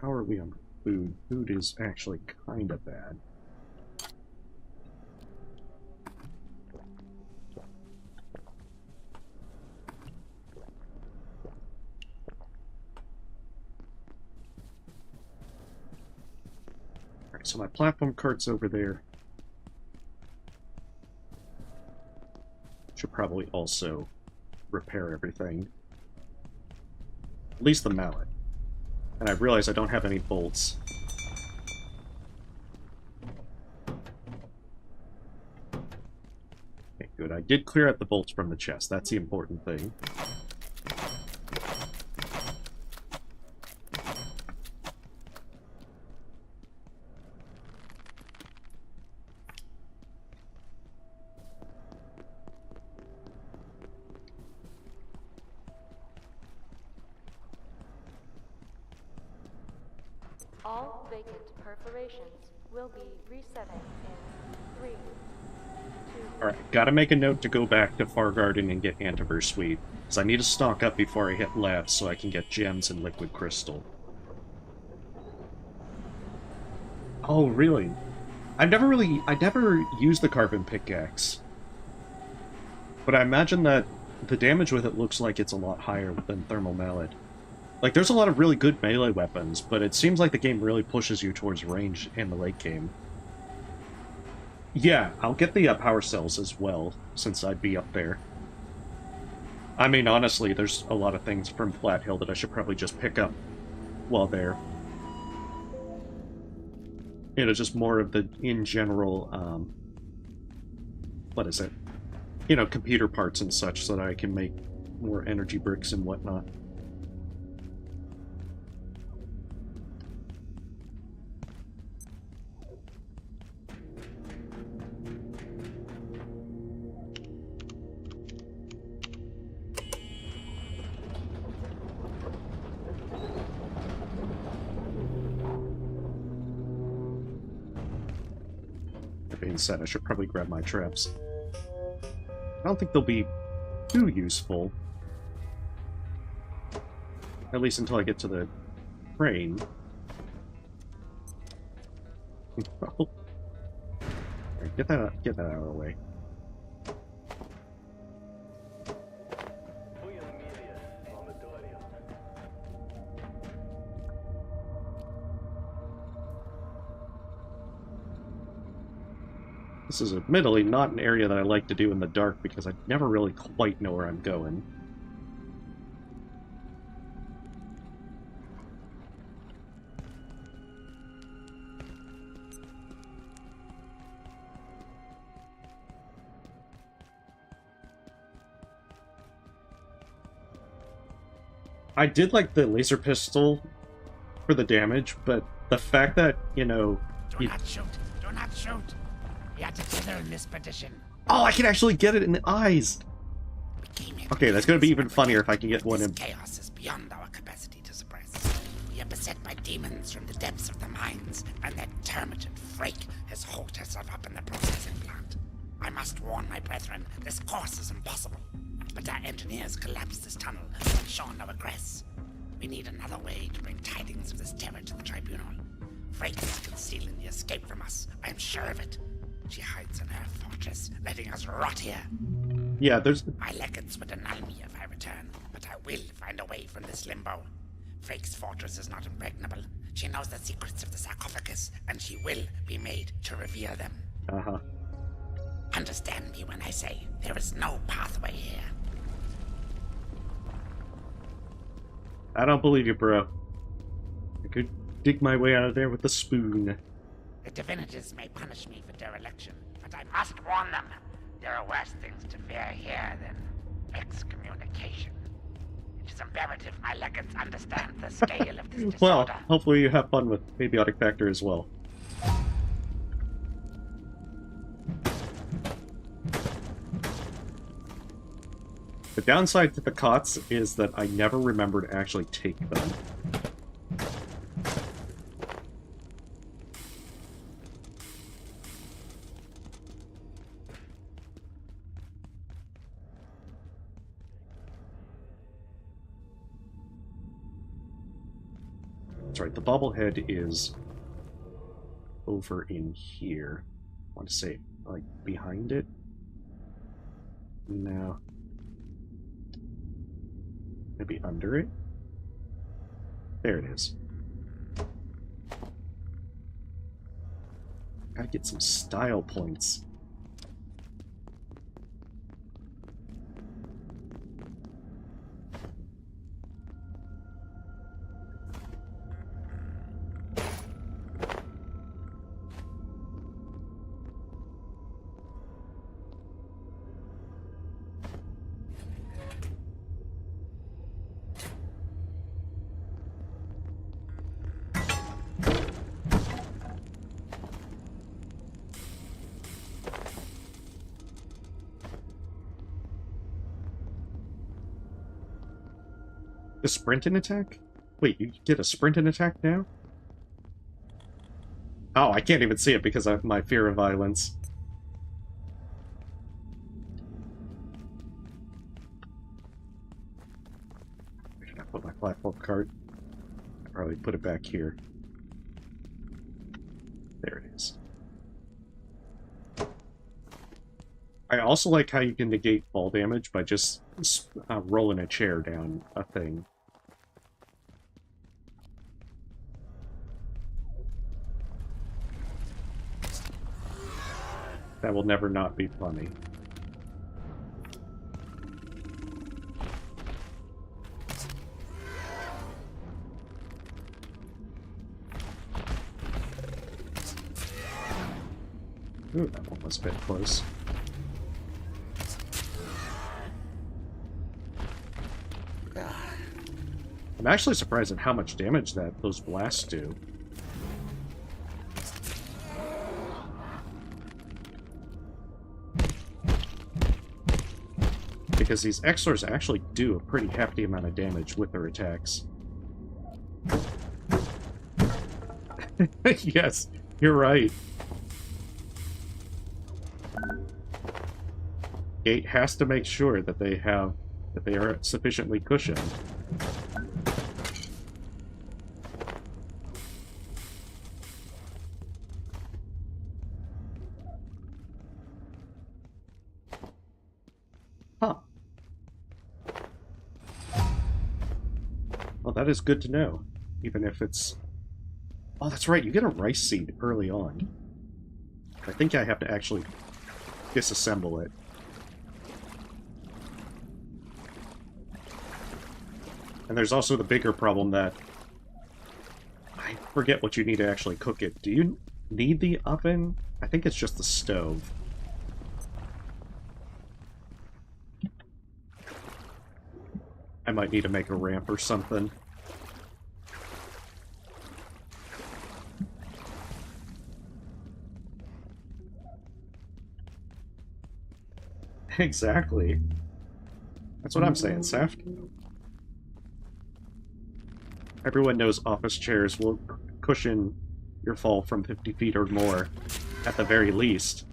How are we on food? Food is actually kind of bad. Alright, so my platform cart's over there. Should probably also repair everything. At least the mallet. And I realize I don't have any bolts. Okay, good. I did clear out the bolts from the chest. That's the important thing. All vacant perforations will be resetting in 3, 2... Alright, gotta make a note to go back to Far Garden and get Antiverse Suite, because I need to stock up before I hit labs so I can get gems and liquid crystal. Oh, really? I never used the carbon pickaxe. But I imagine that the damage with it looks like it's a lot higher than thermal mallet. Like, there's a lot of really good melee weapons, but it seems like the game really pushes you towards range in the late game. Yeah, I'll get the power cells as well, since I'd be up there. I mean, honestly, there's a lot of things from Flatill that I should probably just pick up while there. You know, just more of the, in general, what is it? You know, computer parts and such, so that I can make more energy bricks and whatnot. Being said, I should probably grab my traps. I don't think they'll be too useful. At least until I get to the train. Right, get that out of the way. This is admittedly not an area that I like to do in the dark because I never really quite know where I'm going. I did like the laser pistol for the damage, but the fact that, you know... Do not shoot! Do not shoot! We are together in this petition. Oh, I can actually get it in the eyes! Okay, that's gonna be even funnier if I can get one in... Chaos is beyond our capacity to suppress. We are beset by demons from the depths of the mines, and that termagant Frake has hooked herself up in the processing plant. I must warn my brethren, this course is impossible. But our engineers collapsed this tunnel and shown no regress. We need another way to bring tidings of this terror to the tribunal. Frake is concealing the escape from us. I am sure of it. She hides in her fortress, letting us rot here. Yeah, there's... My legends would annul me if I return, but I will find a way from this limbo. Frake's fortress is not impregnable. She knows the secrets of the sarcophagus, and she will be made to reveal them. Uh-huh. Understand me when I say there is no pathway here. I don't believe you, bro. I could dig my way out of there with a spoon. The divinities may punish me for dereliction, but I must warn them. There are worse things to fear here than excommunication. It is imperative my legends understand the scale of this disorder. Well, hopefully you have fun with Abiotic Factor as well. The downside to the cots is that I never remember to actually take them. That's right, the bobblehead is over in here. I want to say, like, behind it? No. Maybe under it? There it is. Gotta get some style points. The sprint and attack? Wait, you get a sprint and attack now? Oh, I can't even see it because of my fear of violence. Where did I put my platform card? I probably put it back here. There it is. I also like how you can negate fall damage by just rolling a chair down a thing. That will never not be funny. Ooh, that one was a bit close. I'm actually surprised at how much damage that those blasts do. Because these Xlors actually do a pretty hefty amount of damage with their attacks. Yes, you're right. Gate has to make sure that they are sufficiently cushioned. Huh. Well, that is good to know, even if it's... Oh, that's right, you get a rice seed early on. I think I have to actually disassemble it. And there's also the bigger problem that I forget what you need to actually cook it. Do you need the oven? I think it's just the stove. I might need to make a ramp or something. Exactly. That's what I'm saying, Seth. Everyone knows office chairs will cushion your fall from 50 feet or more, at the very least.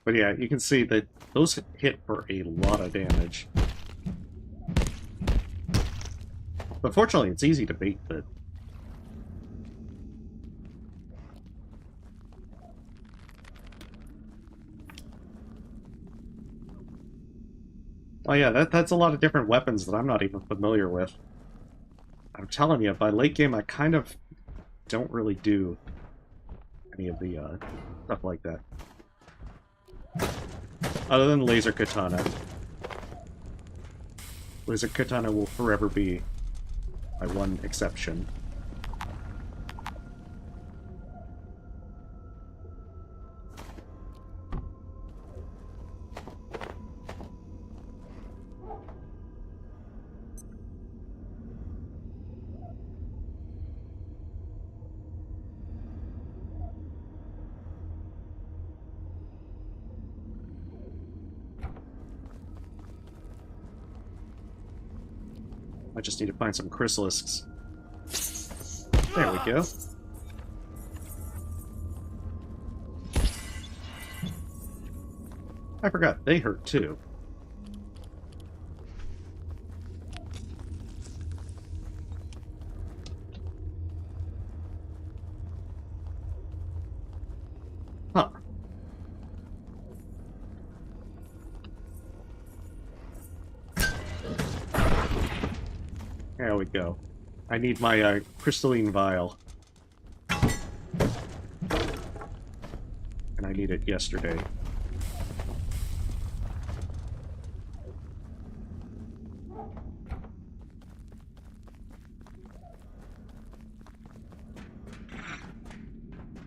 But yeah, you can see that those hit for a lot of damage. But fortunately, it's easy to bait it. Oh yeah, that's a lot of different weapons that I'm not even familiar with. I'm telling you, by late game, I kind of don't really do any of the stuff like that. Other than laser katana. Laser katana will forever be my one exception. I just need to find some chrysalisks. There we go. I forgot, they hurt too. Huh. There we go. I need my crystalline vial. And I need it yesterday.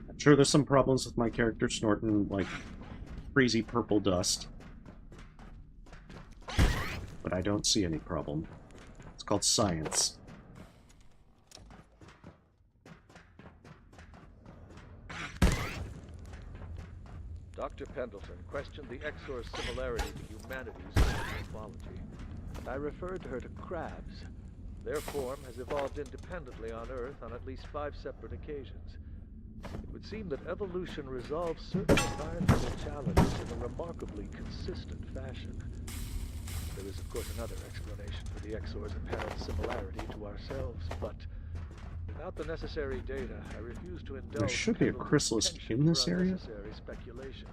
I'm sure there's some problems with my character snorting, like, crazy purple dust. But I don't see any problem. It's called science. Dr. Pendleton questioned the Exor's similarity to humanity's morphology. I referred her to crabs. Their form has evolved independently on Earth on at least 5 separate occasions. It would seem that evolution resolves certain environmental challenges in a remarkably consistent fashion. There is, of course, another explanation for the Exor's apparent similarity to ourselves, but without the necessary data, I refuse to indulge. There should be a chrysalis in this area. Speculation.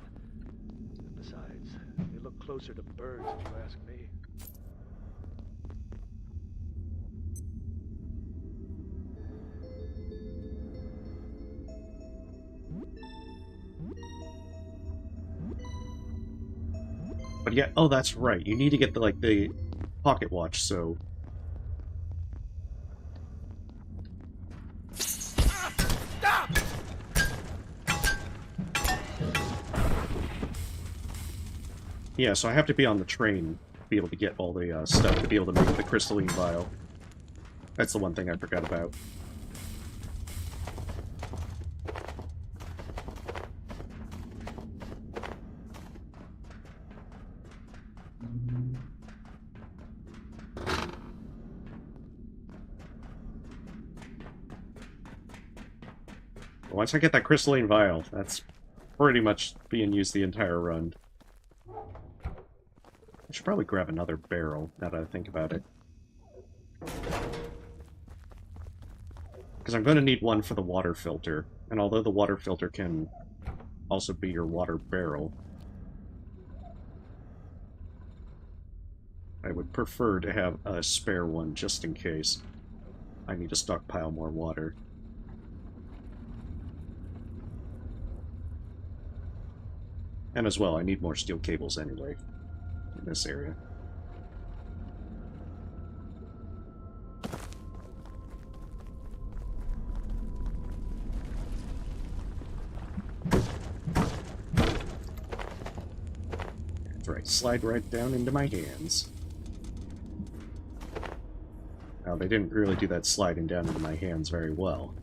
And besides, they look closer to birds, if you ask me. But yeah, oh, that's right. You need to get the pocket watch, so... Yeah, so I have to be on the train to be able to get all the stuff to be able to make the crystalline vial. That's the one thing I forgot about. Once I get that crystalline vial, that's pretty much being used the entire run. I should probably grab another barrel, now that I think about it. Because I'm going to need one for the water filter, and although the water filter can also be your water barrel, I would prefer to have a spare one just in case I need to stockpile more water. And as well, I need more steel cables anyway in this area. That's right, slide right down into my hands. Now, they didn't really do that sliding down into my hands very well.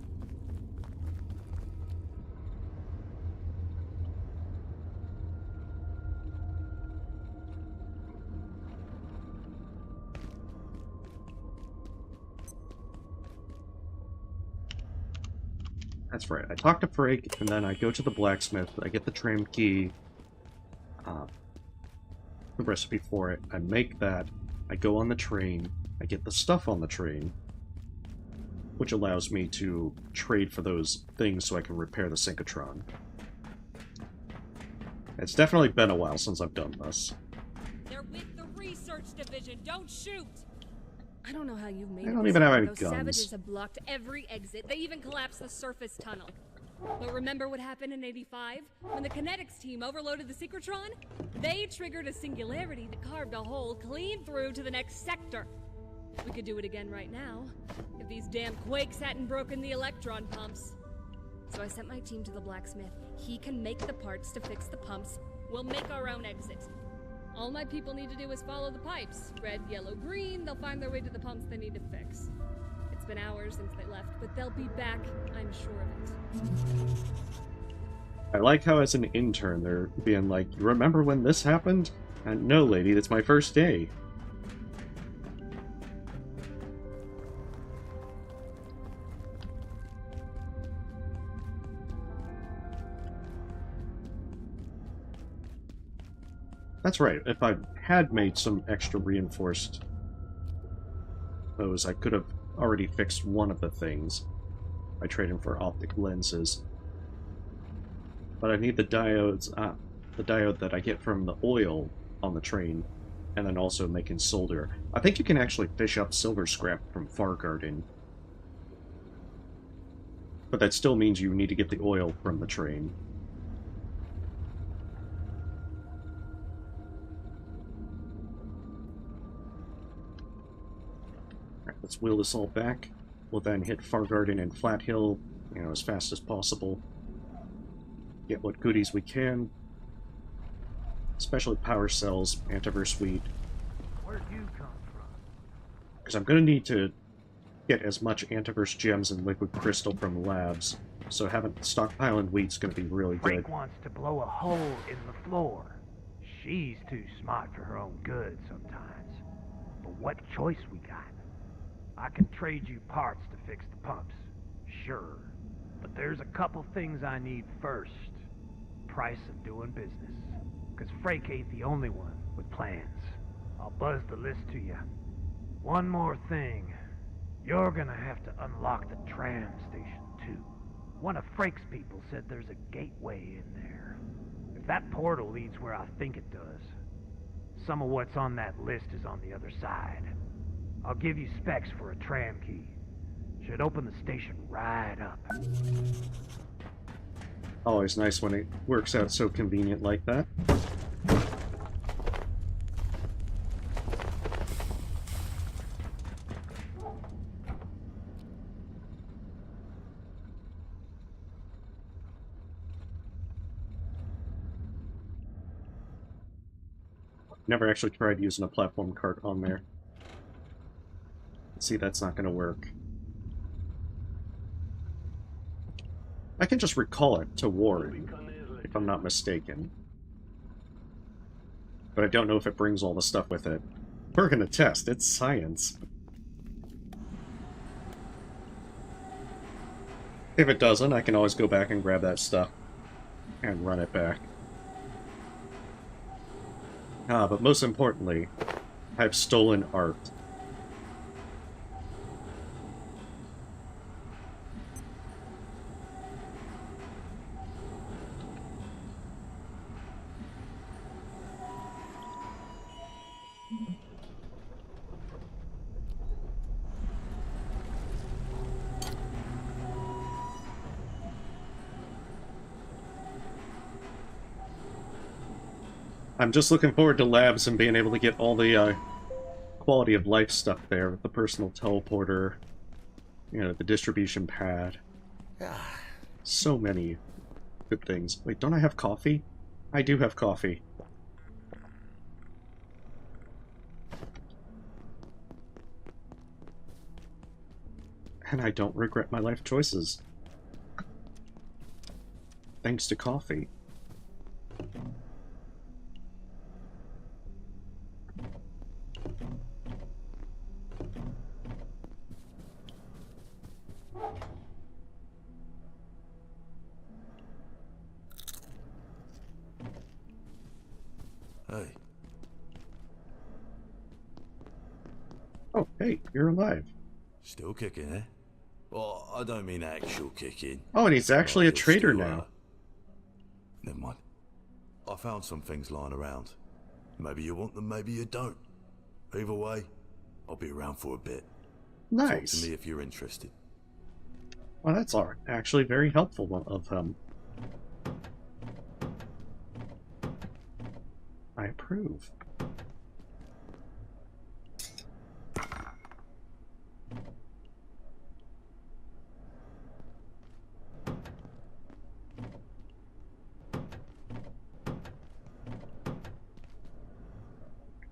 That's right. I talk to Frake, and then I go to the blacksmith, I get the tram key, the recipe for it, I make that, I go on the train, I get the stuff on the train, which allows me to trade for those things so I can repair the synchrotron. It's definitely been a while since I've done this. They're with the research division, don't shoot! I don't know how you made I it. don't even have any Those guns. savages have blocked every exit. They even collapsed the surface tunnel. But remember what happened in '85? When the kinetics team overloaded the synchrotron? They triggered a singularity that carved a hole clean through to the next sector. We could do it again right now, if these damn quakes hadn't broken the electron pumps. So I sent my team to the blacksmith. He can make the parts to fix the pumps. We'll make our own exit. All my people need to do is follow the pipes. Red, yellow, green, they'll find their way to the pumps they need to fix. It's been hours since they left, but they'll be back, I'm sure of it. I like how as an intern they're being like, you remember when this happened? And no, lady, that's my first day. That's right, if I had made some extra reinforced those, I could have already fixed one of the things by trading for optic lenses. But I need the diodes, the diode that I get from the oil on the train, and then also making solder. I think you can actually fish up silver scrap from Far Garden. But that still means you need to get the oil from the train. Alright, let's wheel this all back. We'll then hit Far Garden and Flatill, you know, as fast as possible. Get what goodies we can. Especially power cells, Antiverse wheat. Where'd you come from? Because I'm going to need to get as much Antiverse gems and liquid crystal from labs, so having stockpiling wheat's going to be really good. Frank wants to blow a hole in the floor. She's too smart for her own good sometimes. But what choice we got? I can trade you parts to fix the pumps, sure. But there's a couple things I need first. Price of doing business. Because Frank ain't the only one with plans. I'll buzz the list to you. One more thing. You're gonna have to unlock the tram station, too. One of Frank's people said there's a gateway in there. If that portal leads where I think it does, some of what's on that list is on the other side. I'll give you specs for a tram key. Should open the station right up. Always nice when it works out so convenient like that. Never actually tried using a platform cart on there. See, that's not going to work. I can just recall it to Ward, if I'm not mistaken. But I don't know if it brings all the stuff with it. We're going to test. It's science. If it doesn't, I can always go back and grab that stuff and run it back. But most importantly, I've stolen art. I'm just looking forward to labs and being able to get all the quality of life stuff there with the personal teleporter, you know, the distribution pad. So many good things. Wait, don't I have coffee? I do have coffee. And I don't regret my life choices. Thanks to coffee. Hey. Oh, hey, you're alive. Still kicking, eh? Well, I don't mean actual kicking. Oh, and he's actually a But trader still, now. Never mind. I found some things lying around. Maybe you want them, maybe you don't. Either way, I'll be around for a bit. Nice. Talk to me if you're interested. Well, that's actually very helpful of him. I approve.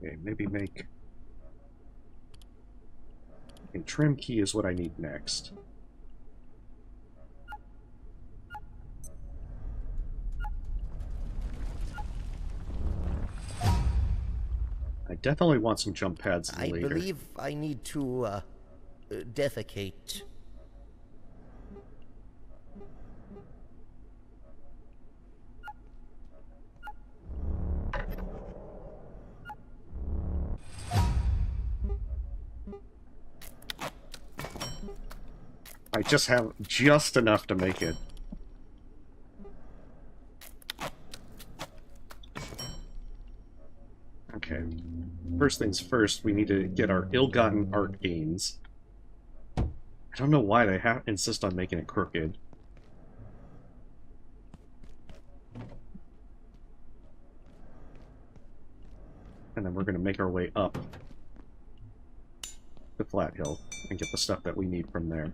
Okay, maybe make a trim key is what I need next. I definitely want some jump pads later. I believe I need to, defecate. I just have just enough to make it. Okay. First things first, we need to get our ill-gotten art gains. I don't know why they insist on making it crooked. And then we're going to make our way up to Flatill and get the stuff that we need from there.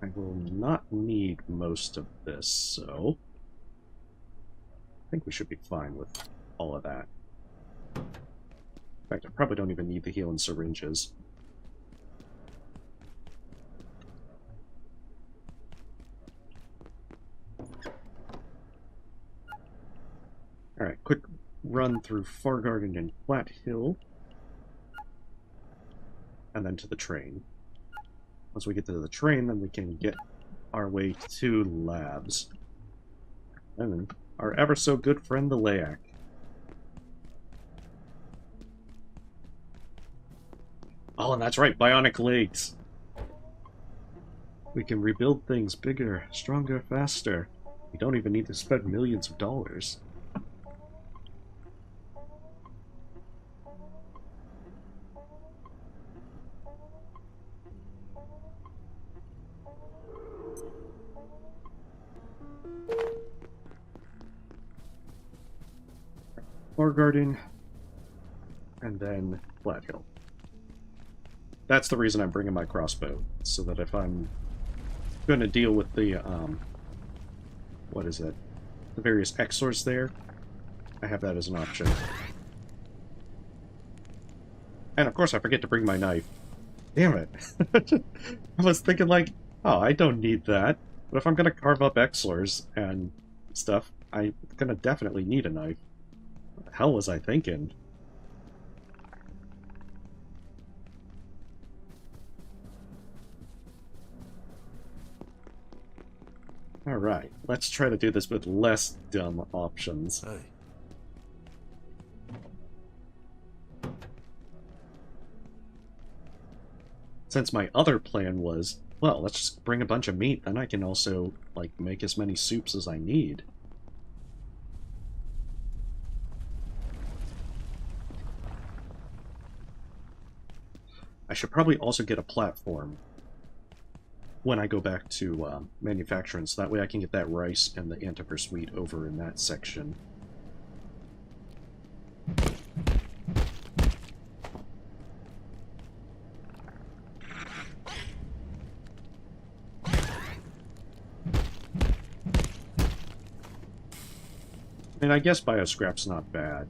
I will not need most of this, so I think we should be fine with all of that. In fact, I probably don't even need the healing syringes. Alright, quick run through Far Garden and Flatill, and then to the train. Once we get to the train, then we can get our way to labs. And then our ever-so-good friend, the Layak. Oh, and that's right, bionic legs. We can rebuild things bigger, stronger, faster. We don't even need to spend millions of dollars. Far Garden, and then Flatill. That's the reason I'm bringing my crossbow, so that if I'm going to deal with the, what is it? The various Exors there, I have that as an option. And of course I forget to bring my knife. Damn it. I was thinking like, oh, I don't need that. But if I'm going to carve up Exors and stuff, I'm going to definitely need a knife. What the hell was I thinking? Alright, let's try to do this with less dumb options. Hey. Since my other plan was, well, let's just bring a bunch of meat, then I can also, like, make as many soups as I need. I should probably also get a platform when I go back to manufacturing, so that way I can get that rice and the Antiverse wheat over in that section. I mean, I guess bioscrap's not bad,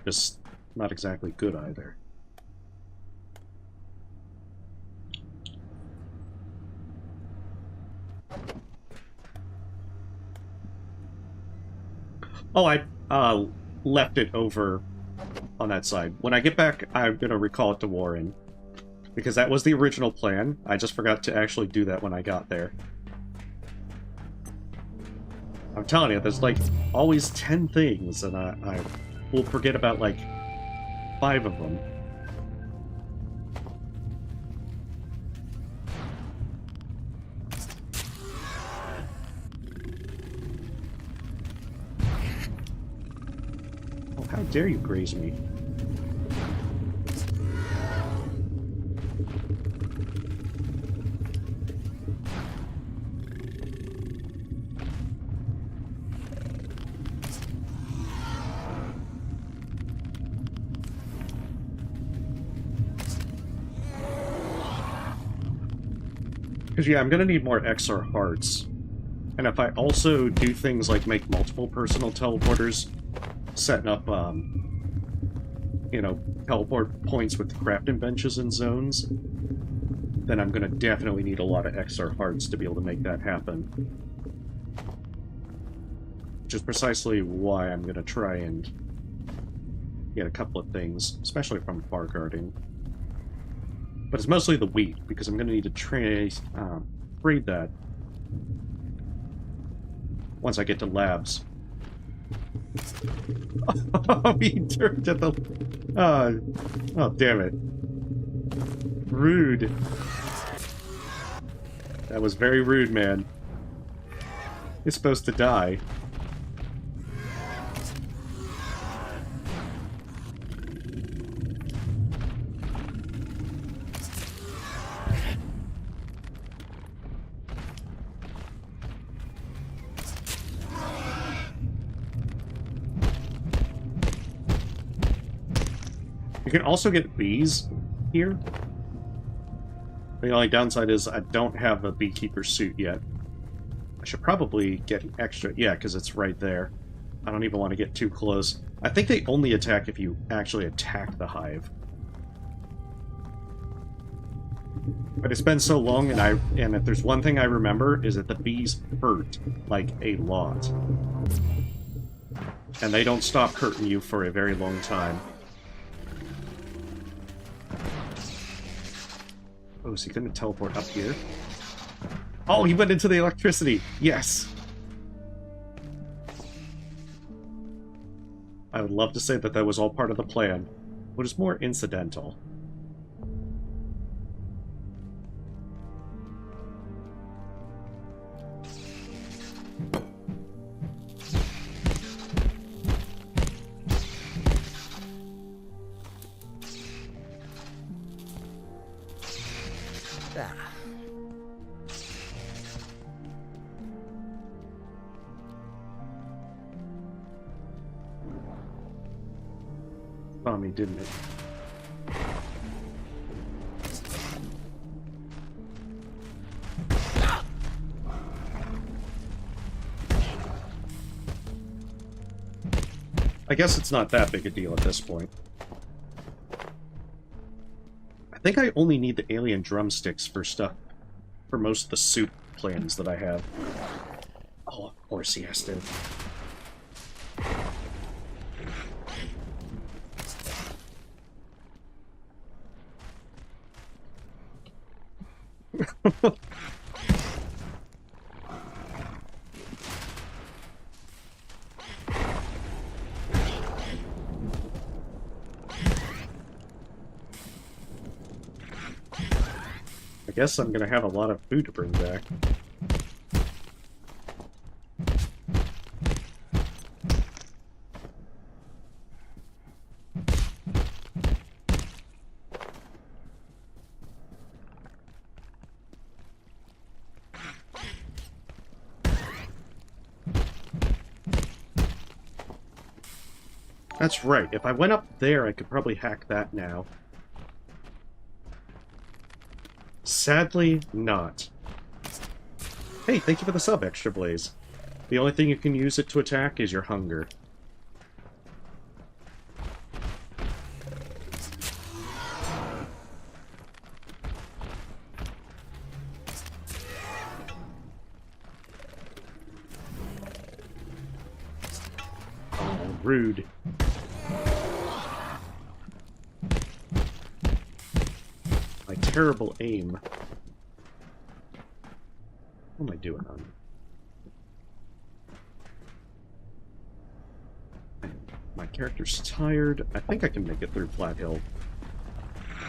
just not exactly good either. Oh, I left it over on that side. When I get back, I'm going to recall it to Warren, because that was the original plan. I just forgot to actually do that when I got there. I'm telling you, there's like always 10 things, and I will forget about like 5 of them. Oh, how dare you graze me? Because, yeah, I'm going to need more XR hearts. And if I also do things like make multiple personal teleporters, setting up, you know, teleport points with crafting benches and zones, then I'm going to definitely need a lot of XR hearts to be able to make that happen. Which is precisely why I'm going to try and get a couple of things, especially from bar guarding. But it's mostly the wheat, because I'm going to need to trade that once I get to labs. Oh, he turned at the... oh, damn it. Rude. That was very rude, man. You're supposed to die. You can also get bees here. The only downside is I don't have a beekeeper suit yet. I should probably get an extra... Yeah, because it's right there. I don't even want to get too close. I think they only attack if you actually attack the hive. But it's been so long, and if there's one thing I remember, is that the bees hurt, like, a lot. And they don't stop hurting you for a very long time. Oh, is he going to teleport up here? Oh, he went into the electricity! Yes! I would love to say that that was all part of the plan, but it's more incidental. On me, didn't it? I guess it's not that big a deal at this point. I think I only need the alien drumsticks for stuff, for most of the soup plans that I have. Oh, of course he has to. guess I'm gonna have a lot of food to bring back. That's right, if I went up there, I could probably hack that now. Sadly, not. Hey, thank you for the sub, Extra Blaze. The only thing you can use it to attack is your hunger. Oh, rude. My terrible aim. What am I doing on? My character's tired. I think I can make it through Flatill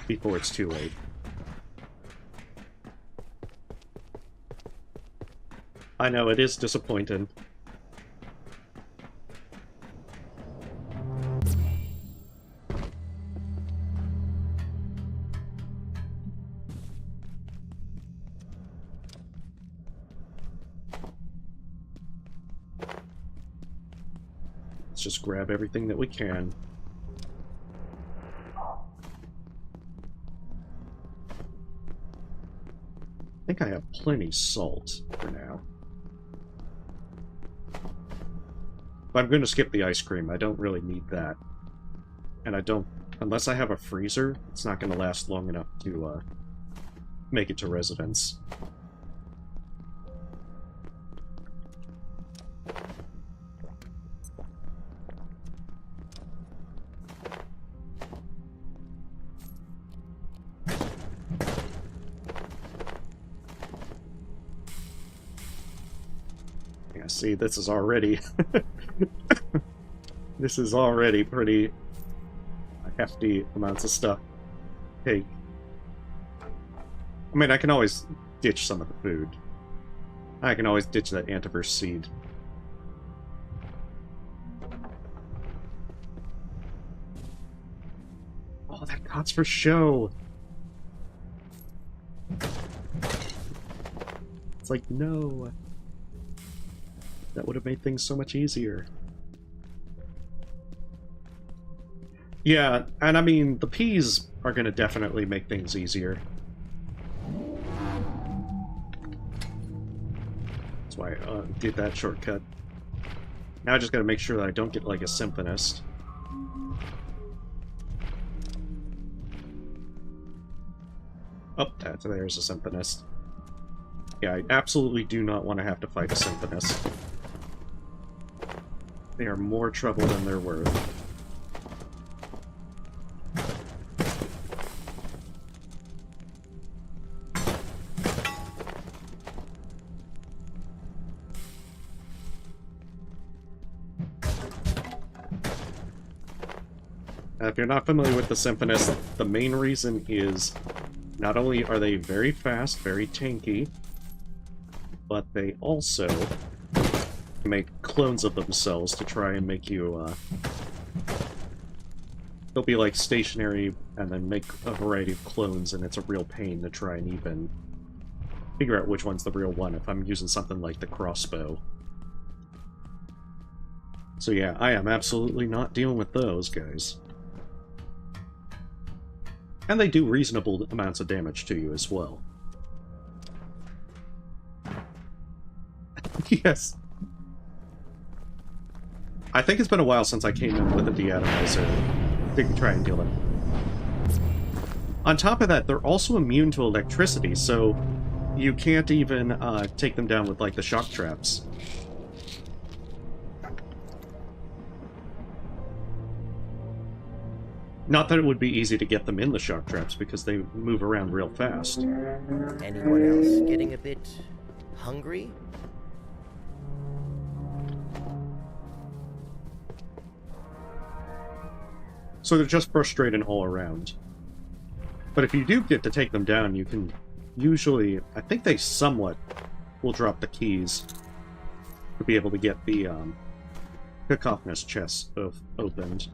before it's too late. I know, it is disappointing. Let's just grab everything that we can. I think I have plenty salt for now. But I'm going to skip the ice cream. I don't really need that. And I don't... Unless I have a freezer, it's not going to last long enough to make it to residence. See, this is already... this is already pretty hefty amounts of stuff. Hey. I mean, I can always ditch some of the food. I can always ditch that Antiverse seed. Oh, that cot's for show! It's like, no... That would have made things so much easier. Yeah, and I mean, the peas are going to definitely make things easier. That's why I did that shortcut. Now I just got to make sure that I don't get, like, a Symphonist. Oh, there's a Symphonist. Yeah, I absolutely do not want to have to fight a Symphonist. They are more trouble than they're worth. If you're not familiar with the Symphonist, the main reason is not only are they very fast, very tanky, but they also make clones of themselves to try and make you, they'll be like stationary and then make a variety of clones, and it's a real pain to try and even figure out which one's the real one if I'm using something like the crossbow. So yeah, I am absolutely not dealing with those guys. And they do reasonable amounts of damage to you as well. Yes. I think it's been a while since I came in with a deatomizer to try and deal it. On top of that, they're also immune to electricity, so you can't even take them down with, like, the shock traps. Not that it would be easy to get them in the shock traps, because they move around real fast. Anyone else getting a bit hungry? So they're just frustrating all around. But if you do get to take them down, you can usually, I think they somewhat will drop the keys to be able to get the cacophonous chests opened.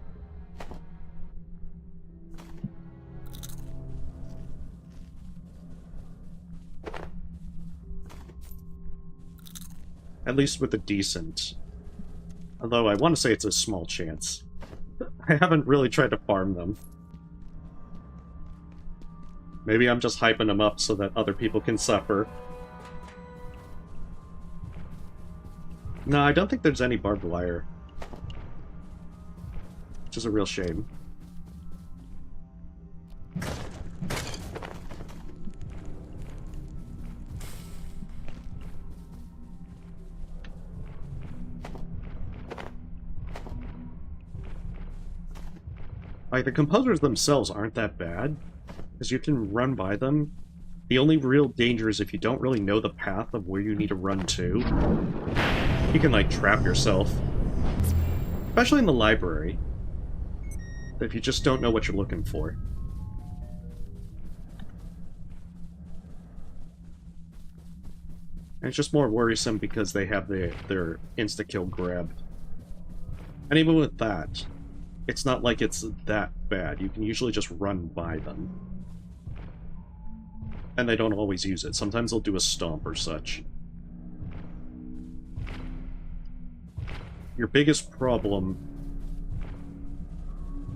At least with a decent. Although I want to say it's a small chance. I haven't really tried to farm them. Maybe I'm just hyping them up so that other people can suffer. No, I don't think there's any barbed wire. Which is a real shame. Like, the composers themselves aren't that bad, because you can run by them. The only real danger is if you don't really know the path of where you need to run to. You can, like, trap yourself. Especially in the library. If you just don't know what you're looking for. And it's just more worrisome because they have their insta-kill grab. And even with that, it's not like it's that bad. You can usually just run by them. And they don't always use it. Sometimes they'll do a stomp or such. Your biggest problem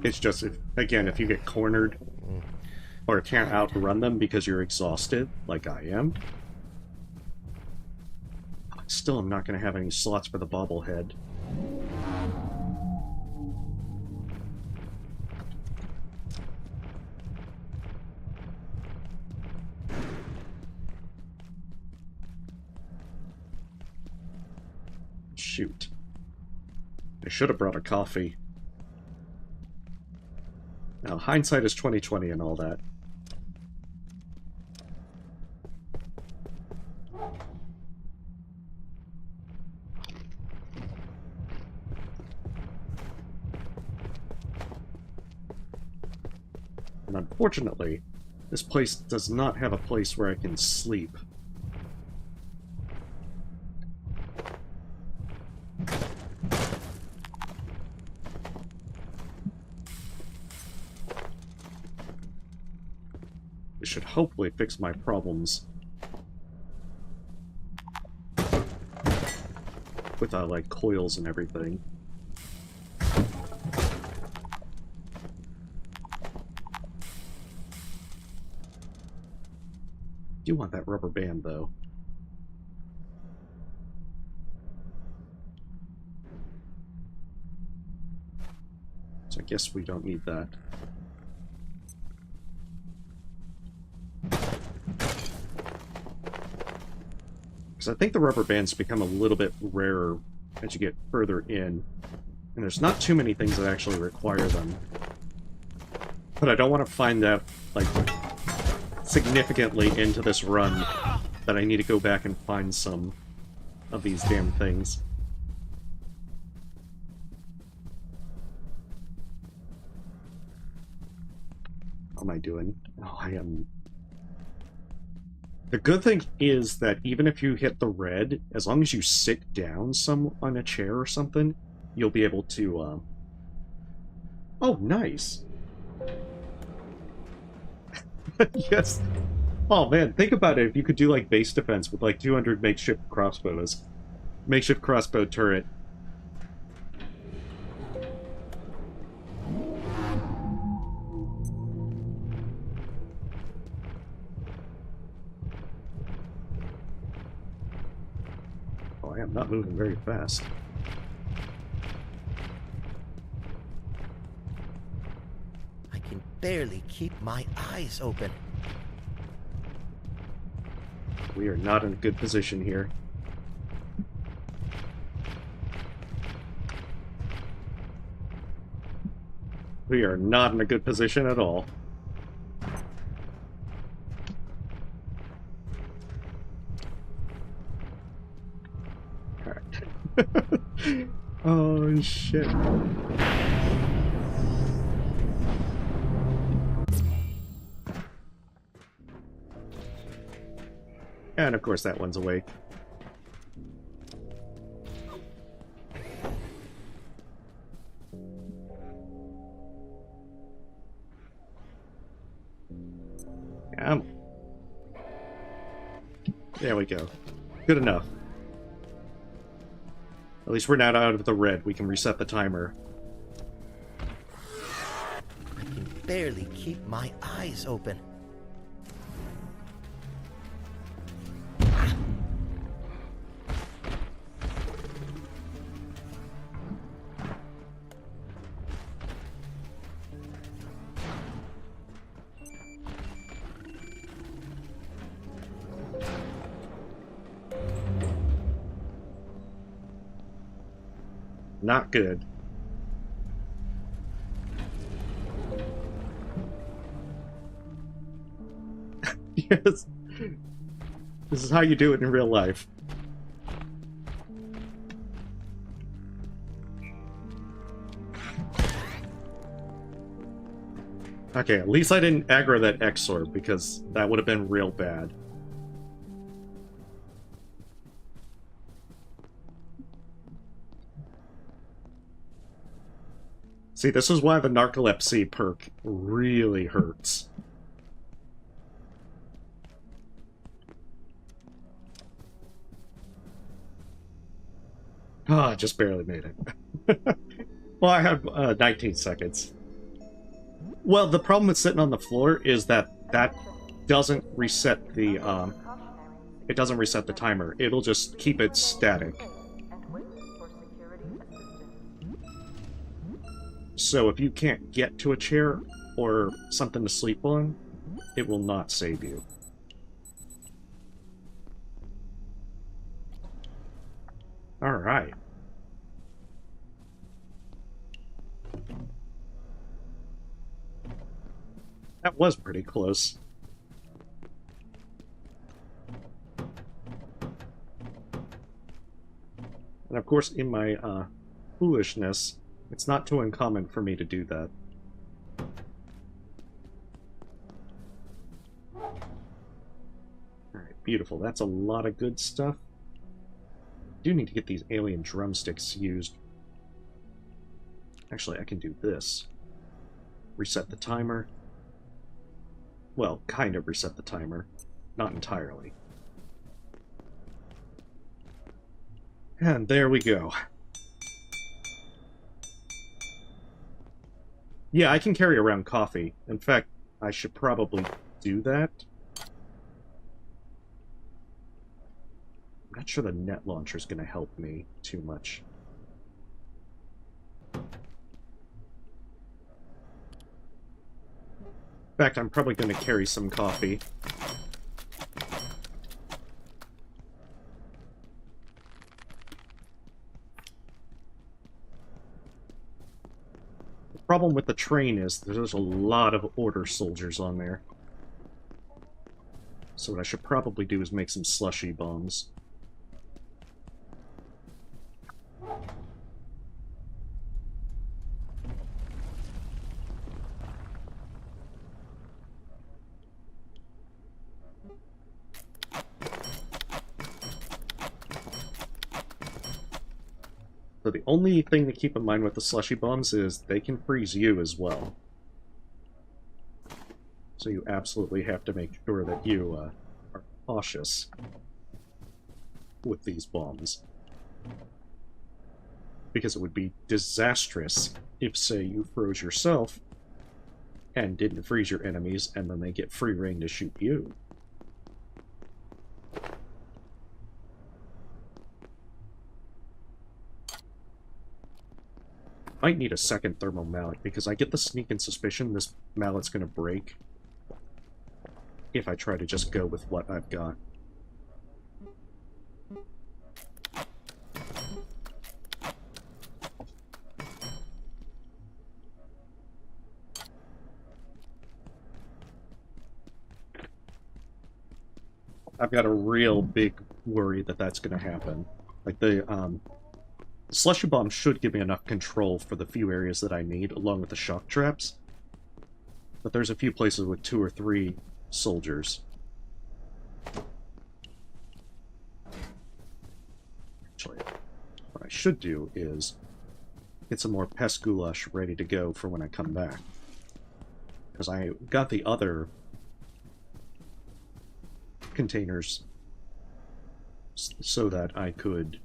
is just, if you get cornered or can't outrun them because you're exhausted, like I am. Still, I'm not going to have any slots for the bobblehead. Shoot. I should have brought a coffee. Now, hindsight is 20/20 and all that. And unfortunately, this place does not have a place where I can sleep. It should hopefully fix my problems with like coils and everything. Do want that rubber band though. So I guess we don't need that. Because I think the rubber bands become a little bit rarer as you get further in. And there's not too many things that actually require them. But I don't want to find out, like, significantly into this run that I need to go back and find some of these damn things. How am I doing? Oh, I am... The good thing is that even if you hit the red, as long as you sit down on a chair or something, you'll be able to, Oh, nice! Yes! Oh man, think about it if you could do, like, base defense with, like, 200 makeshift crossbows. Makeshift crossbow turret. Oh, I am not moving very fast. I can barely keep my eyes open. We are not in a good position here. We are not in a good position at all. Alright. Oh, shit. And of course that one's awake. There we go. Good enough. At least we're not out of the red. We can reset the timer. I can barely keep my eyes open. Not good. Yes. This is how you do it in real life. Okay, at least I didn't aggro that X-Orb, because that would have been real bad. See, this is why the narcolepsy perk really hurts. Ah, I just barely made it. Well, I have 19 seconds. Well, the problem with sitting on the floor is that doesn't reset the it doesn't reset the timer. It'll just keep it static. So if you can't get to a chair or something to sleep on, it will not save you. Alright. That was pretty close. And of course, in my foolishness, it's not too uncommon for me to do that. Alright, beautiful. That's a lot of good stuff. I do need to get these alien drumsticks used. Actually, I can do this. Reset the timer. Well, kind of reset the timer. Not entirely. And there we go. Yeah, I can carry around coffee. In fact, I should probably do that. I'm not sure the net launcher is going to help me too much. In fact, I'm probably going to carry some coffee. The problem with the train is there's a lot of order soldiers on there. So what I should probably do is make some slushy bombs. So the only thing to keep in mind with the slushy bombs is they can freeze you as well. So you absolutely have to make sure that you are cautious with these bombs. Because it would be disastrous if, say, you froze yourself and didn't freeze your enemies, and then they get free reign to shoot you. Might need a second thermal mallet, because I get the sneaking suspicion this mallet's gonna break if I try to just go with what I've got. I've got a real big worry that that's gonna happen. Like, the slushy bomb should give me enough control for the few areas that I need, along with the shock traps. But there's a few places with 2 or 3 soldiers. I should do is get some more pest goulash ready to go for when I come back. Because I got the other containers so that I could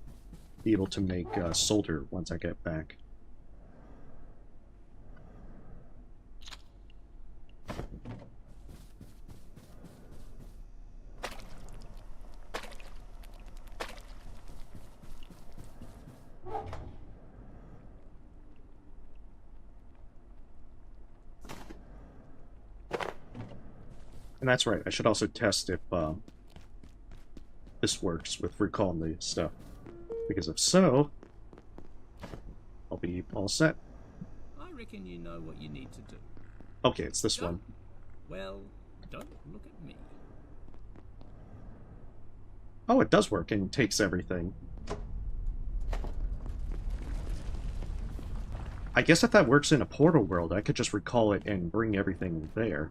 be able to make solder once I get back. And that's right, I should also test if this works with recalling the stuff. Because if so, I'll be all set. I reckon you know what you need to do. Okay, it's this one. Well, don't look at me. Oh, it does work and takes everything. I guess if that works in a portal world, I could just recall it and bring everything there.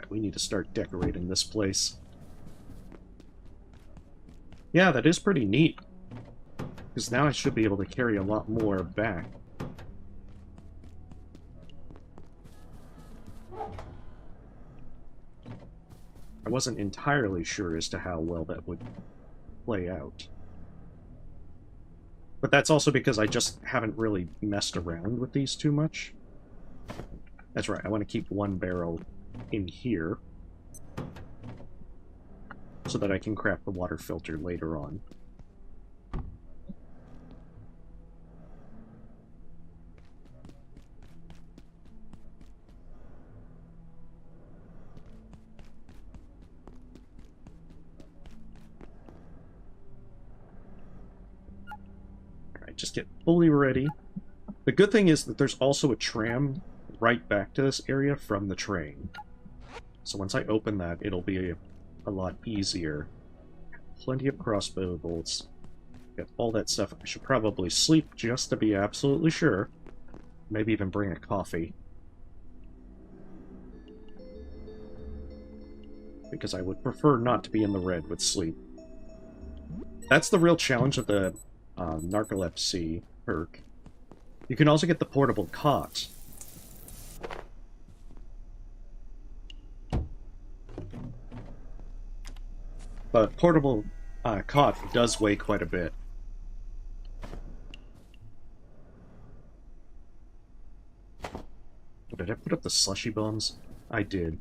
We need to start decorating this place. Yeah, that is pretty neat. Because now I should be able to carry a lot more back. I wasn't entirely sure as to how well that would play out. But that's also because I just haven't really messed around with these too much. That's right, I want to keep one barrel in here so that I can craft the water filter later on. Alright, just get fully ready. The good thing is that there's also a tram right back to this area from the train. So once I open that, it'll be a lot easier. Plenty of crossbow bolts. Got all that stuff. I should probably sleep just to be absolutely sure. Maybe even bring a coffee. Because I would prefer not to be in the red with sleep. That's the real challenge of the narcolepsy perk. You can also get the portable cot. But portable cot does weigh quite a bit. Did I put up the slushy bombs? I did.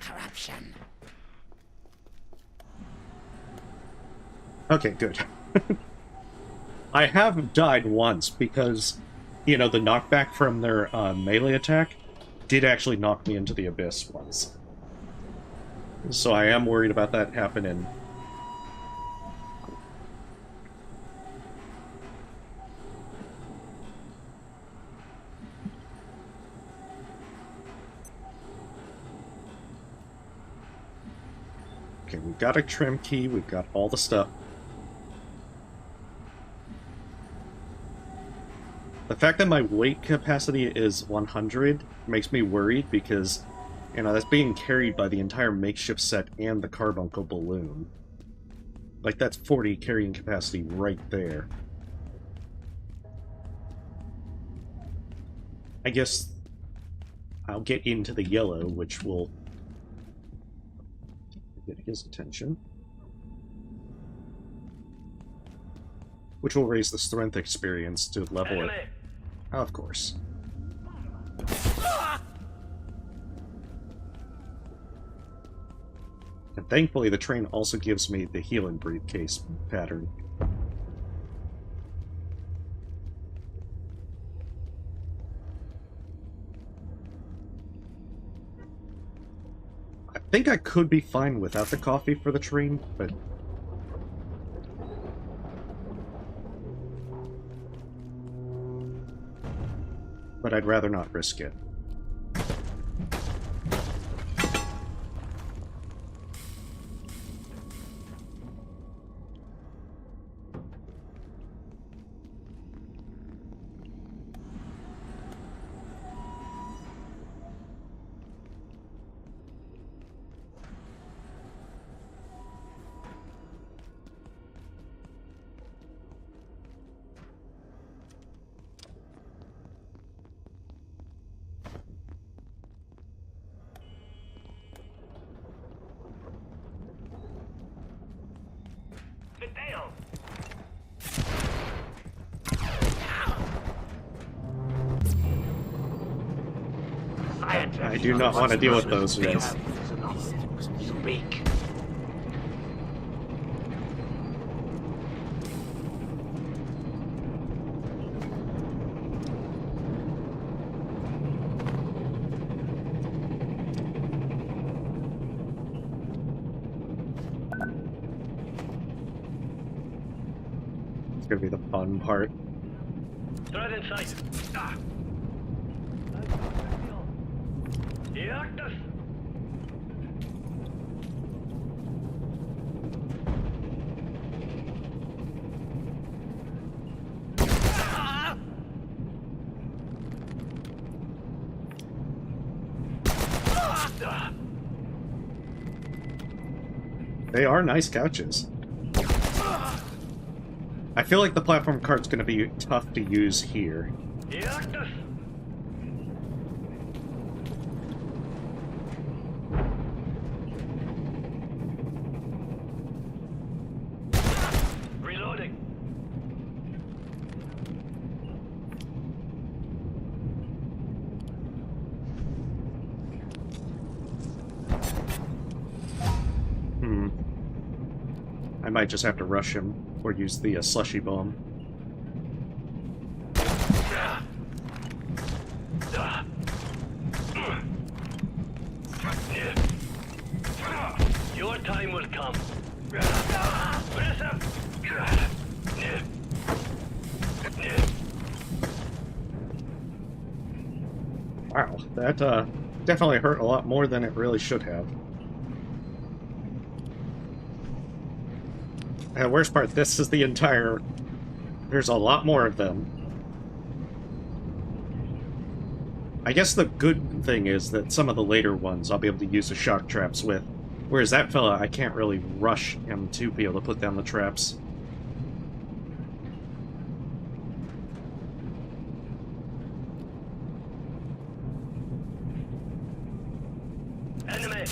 Corruption. Okay, good. I have died once because, you know, the knockback from their melee attack did actually knock me into the abyss once. So I am worried about that happening. Okay, we've got a trim key, we've got all the stuff. The fact that my weight capacity is 100 makes me worried because, you know, that's being carried by the entire makeshift set and the carbuncle balloon. Like, that's 40 carrying capacity right there. I guess I'll get into the yellow, which will get his attention. Which will raise the strength experience to level it. Oh, of course. And thankfully the train also gives me the healing briefcase pattern. I think I could be fine without the coffee for the train, but I'd rather not risk it. I do not want to deal with those guys. Speak. It's gonna be the fun part. Threat in sight. Ah. They are nice couches. I feel like the platform cart's gonna be tough to use here. Reloading. I might just have to rush him or use the slushy bomb. Your time will come. Wow, that definitely hurt a lot more than it really should have. And the worst part, this is the entire... There's a lot more of them. I guess the good thing is that some of the later ones I'll be able to use the shock traps with. Whereas that fella, I can't really rush him to be able to put down the traps. Enemy.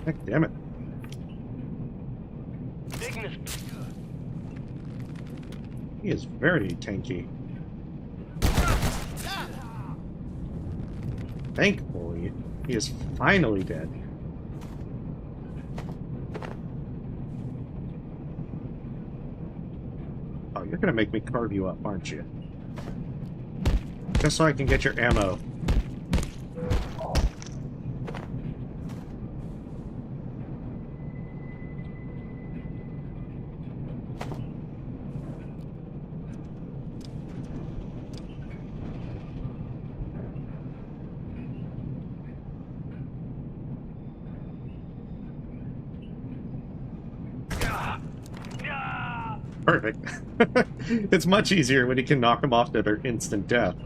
Heck, damn it. He is very tanky. Thankfully, he is finally dead. Oh, you're gonna make me carve you up, aren't you? Just so I can get your ammo. Perfect. It's much easier when you can knock them off to their instant death.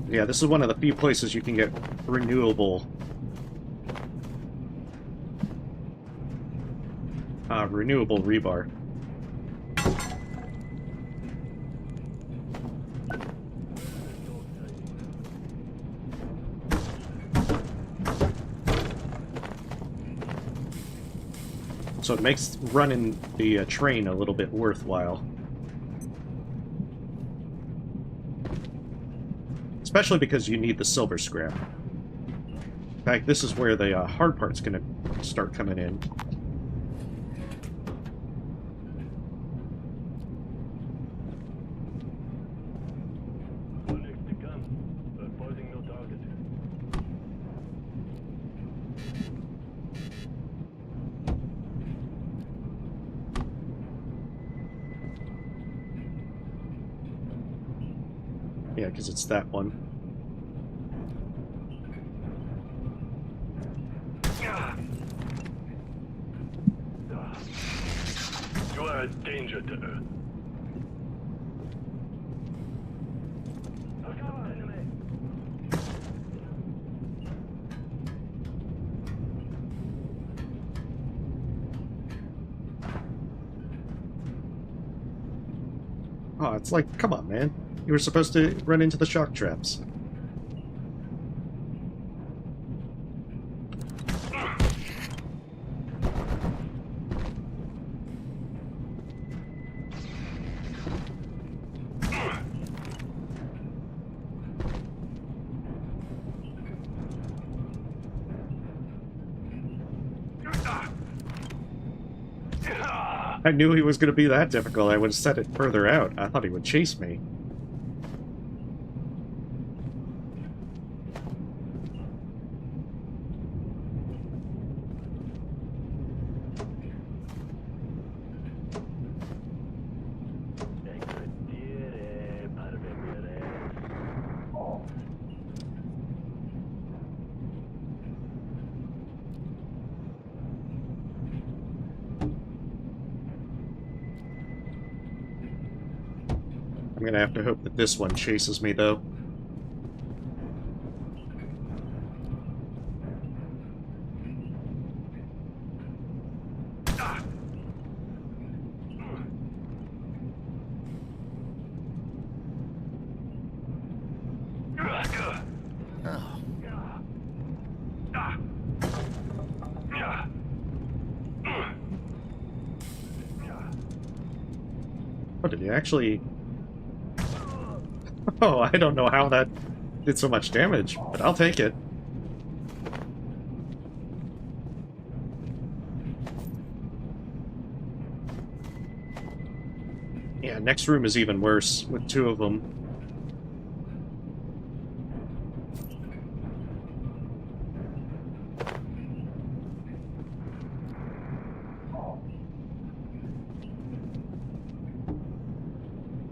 Yeah, this is one of the few places you can get renewable rebar. So it makes running the train a little bit worthwhile. Especially because you need the silver scrap. In fact, this is where the hard part's going to start coming in. Yeah, because it's that one. You are a danger to Earth. Oh, it's like, come on, man. You were supposed to run into the shock traps. I knew he was going to be that difficult. I would have set it further out. I thought he would chase me. I'm gonna have to hope that this one chases me, though. Oh, did he actually... Oh, I don't know how that did so much damage, but I'll take it. Yeah, next room is even worse, with two of them.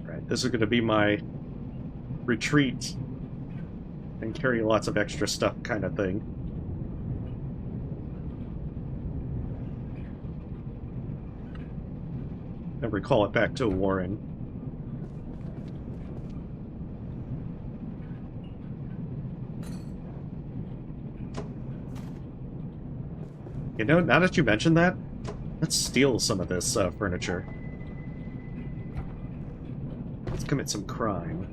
Right, this is going to be my retreat and carry lots of extra stuff kind of thing. And recall it back to Warren. You know, now that you mention that, let's steal some of this furniture. Let's commit some crime.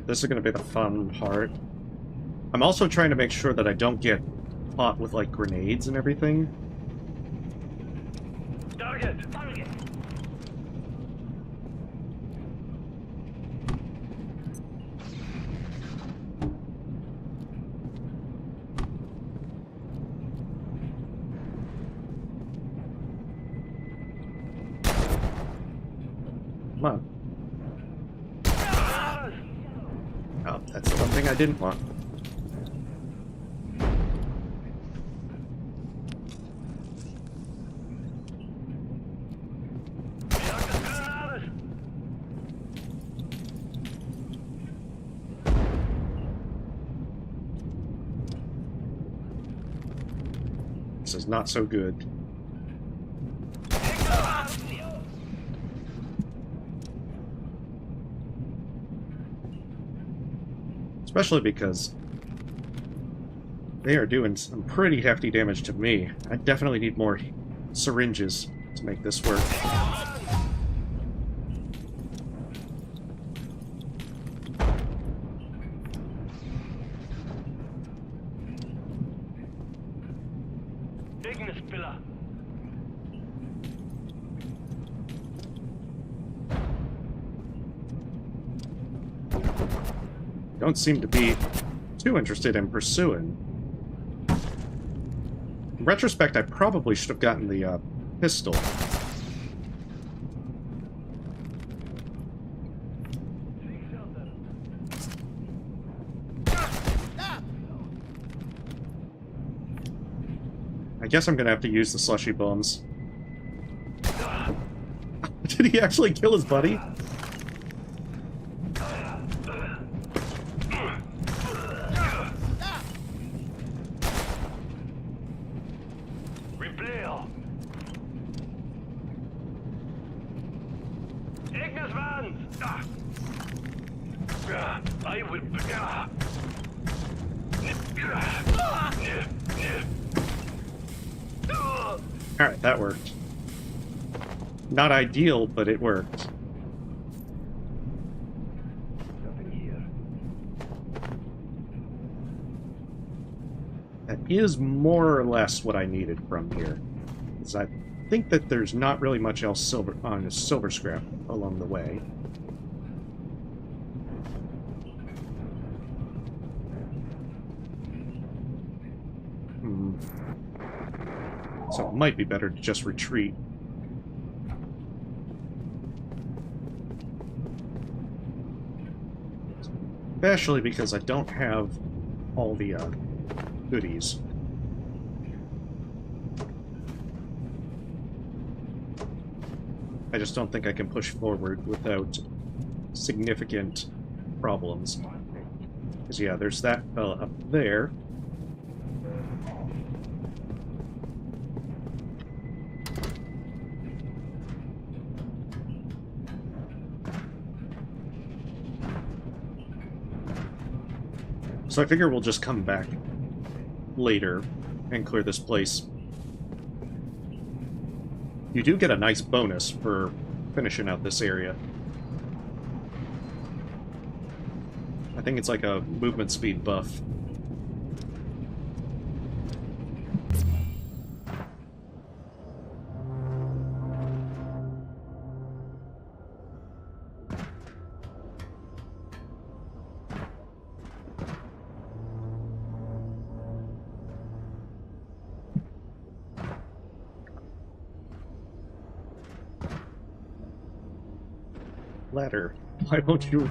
This is going to be the fun part. I'm also trying to make sure that I don't get caught with, like, grenades and everything. Target! Come on. Oh, that's the one thing I didn't want. This is not so good. Especially because they are doing some pretty hefty damage to me. I definitely need more syringes to make this work. Ignis pillar. Don't seem to be too interested in pursuing. In retrospect, I probably should have gotten the pistol. I guess I'm gonna have to use the slushy bombs. Did he actually kill his buddy? Ignis vans! I will... Alright, that worked. Not ideal, but it worked. Nothing here. That is more or less what I needed from here. Because I think that there's not really much else silver scrap along the way. So it might be better to just retreat. Especially because I don't have all the goodies. I just don't think I can push forward without significant problems. Because yeah, there's that fella up there. So I figure we'll just come back later and clear this place. You do get a nice bonus for finishing out this area. I think it's like a movement speed buff. Ladder. Why won't you...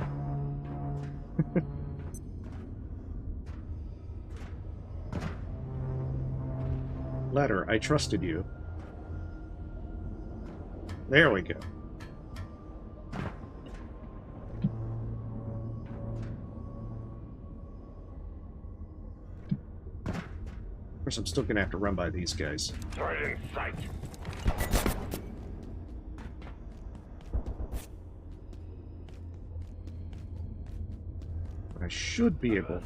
Ladder, I trusted you. There we go. Of course, I'm still gonna have to run by these guys. Right in sight. I should be able...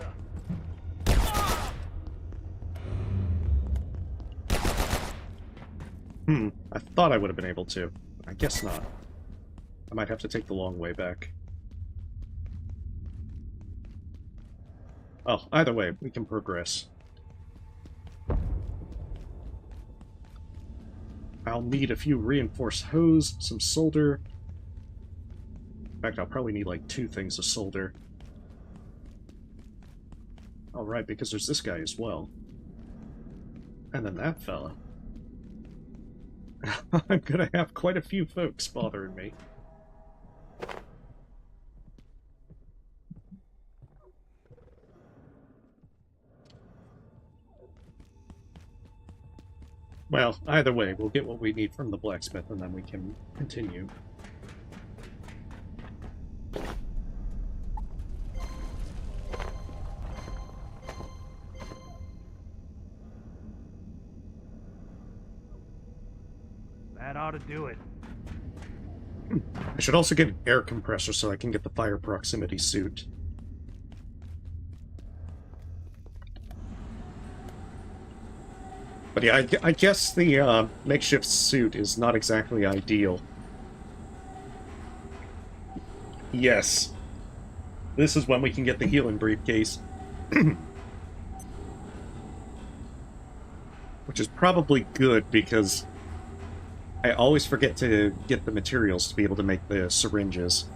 I thought I would have been able to. I guess not. I might have to take the long way back. Oh, either way, we can progress. I'll need a few reinforced hose, some solder. In fact, I'll probably need like 2 things of solder. Alright, because there's this guy as well. And then that fella. I'm gonna have quite a few folks bothering me. Well, either way, we'll get what we need from the blacksmith and then we can continue. That ought to do it. I should also get an air compressor so I can get the fire proximity suit. But yeah, I guess the makeshift suit is not exactly ideal. Yes. This is when we can get the healing briefcase. Which is probably good because I always forget to get the materials to be able to make the syringes.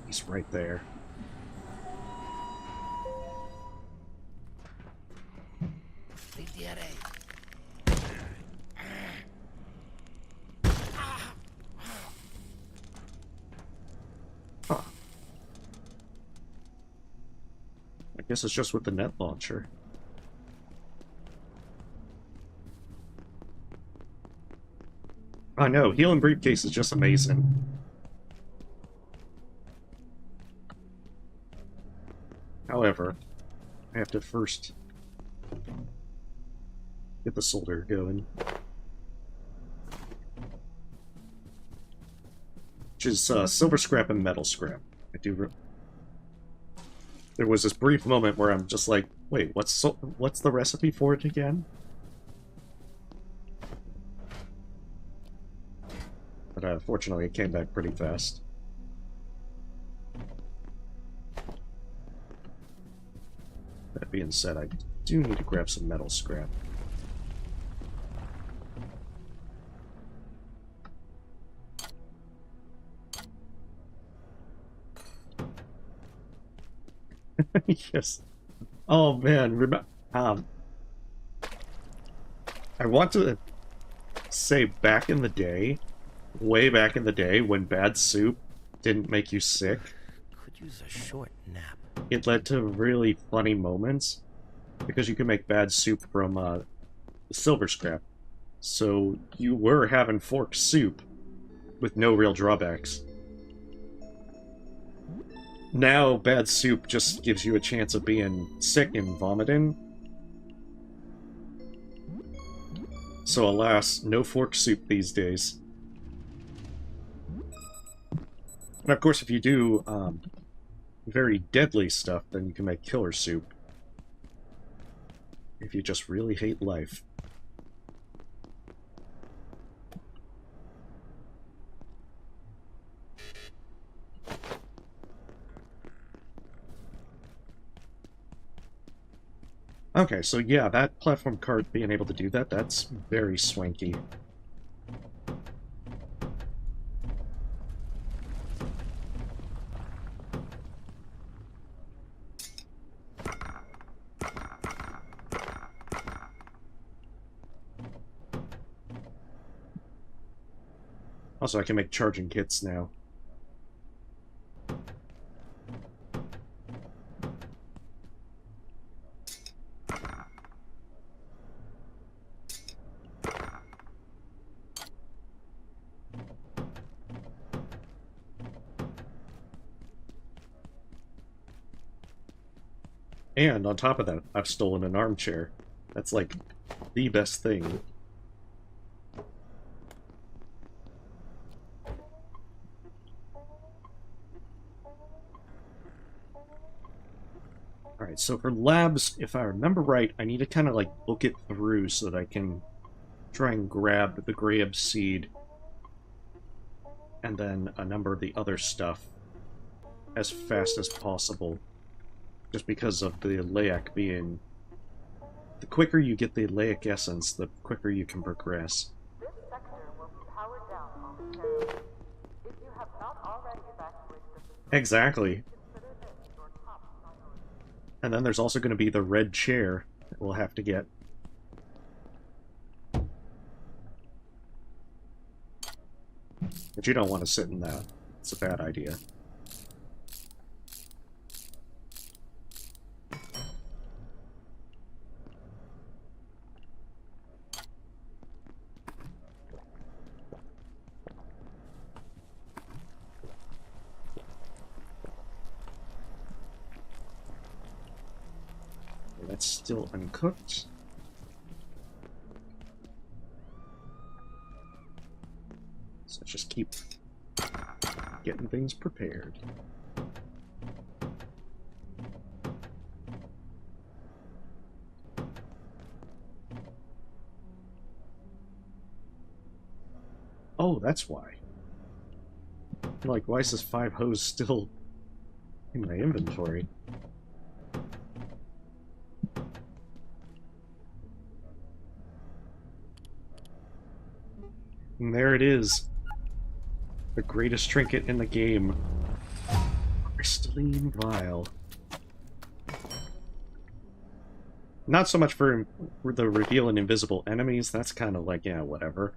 He's right there. Huh. I guess it's just with the net launcher. I know, healing briefcase is just amazing. However, I have to first get the solder going. Which is silver scrap and metal scrap. I do. There was this brief moment where I'm just like, wait, what's the recipe for it again? But fortunately, it came back pretty fast. That being said, I do need to grab some metal scrap. Yes. Oh man, I want to say back in the day, way back in the day, when bad soup didn't make you sick, Could use a short nap. it led to really funny moments because you could make bad soup from silver scrap. So you were having forked soup with no real drawbacks. Now, bad soup just gives you a chance of being sick and vomiting. So alas, no fork soup these days. And of course, if you do very deadly stuff, then you can make killer soup. If you just really hate life. Okay, so yeah, that platform cart being able to do that, that's very swanky. Also, I can make charging kits now. And on top of that, I've stolen an armchair. That's like the best thing. Alright, so for labs, if I remember right, I need to kind of like book it through so that I can try and grab the grab seed and then a number of the other stuff as fast as possible. Just because of the Laic being... The quicker you get the Laic essence, the quicker you can progress. This sector will be powered down momentarily. If you have not already evacuated the facility, Exactly. consider this your top priority. And then there's also going to be the red chair that we'll have to get. But you don't want to sit in that. It's a bad idea. That's still uncooked. So let's just keep getting things prepared. Oh, that's why. Like, why is this 5 hose still in my inventory? And there it is. The greatest trinket in the game. Crystalline vial. Not so much for the reveal and invisible enemies, that's kind of like, yeah, whatever.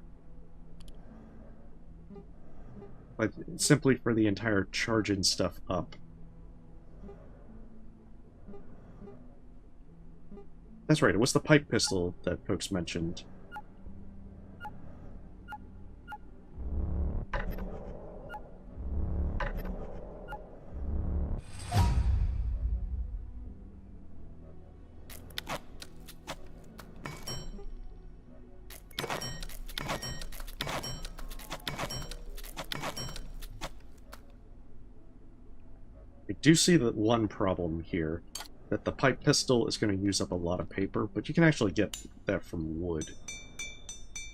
But simply for the entire charging stuff up. That's right, it was the pipe pistol that folks mentioned. do see that one problem here, that the pipe pistol is going to use up a lot of paper, but you can actually get that from wood.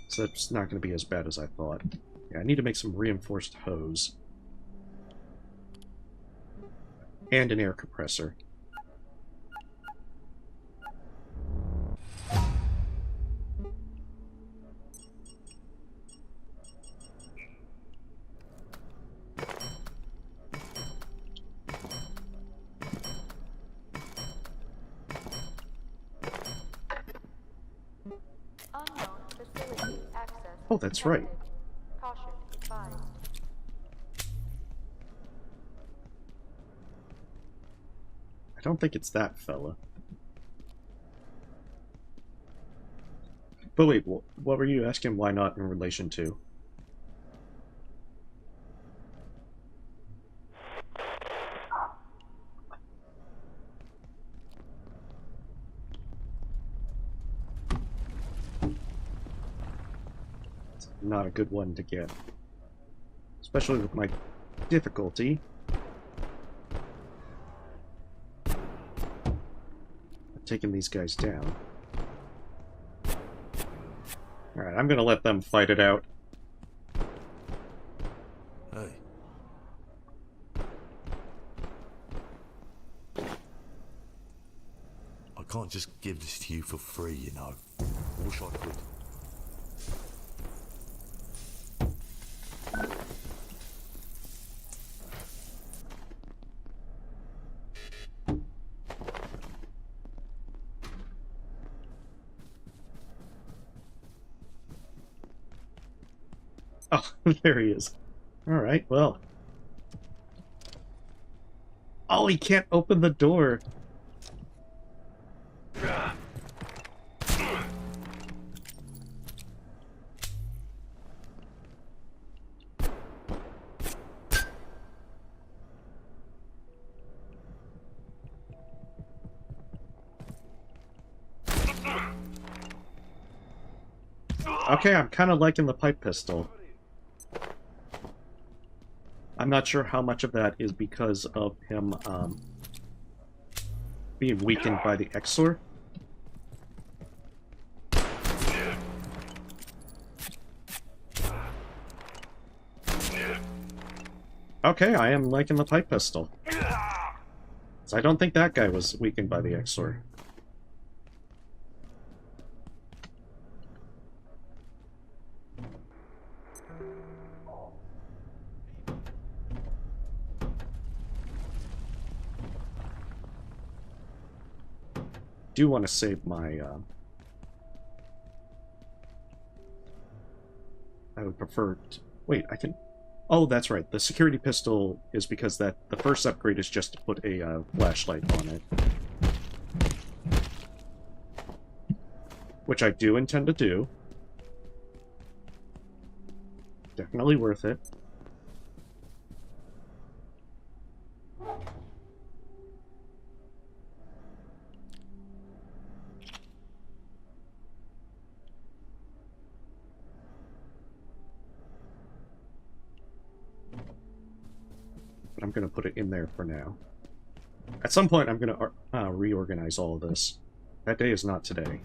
So that's not going to be as bad as I thought. Yeah, I need to make some reinforced hose. And an air compressor. Oh, that's right. Caution advised. I don't think it's that fella. But wait, what were you asking? Why not in relation to? Not a good one to get. Especially with my difficulty. Taking these guys down. Alright, I'm gonna let them fight it out. Hey. I can't just give this to you for free, you know. I wish I could. Oh, there he is. Alright, well. Oh, he can't open the door. Okay, I'm kind of liking the pipe pistol. I'm not sure how much of that is because of him being weakened by the Exor. Okay, I am liking the pipe pistol. So I don't think that guy was weakened by the Exor. Do want to save my I would prefer wait, I can oh, that's right, the security pistol is because that the first upgrade is just to put a flashlight on it, which I do intend to do. Definitely worth it. But I'm going to put it in there for now. At some point, I'm going to reorganize all of this. That day is not today.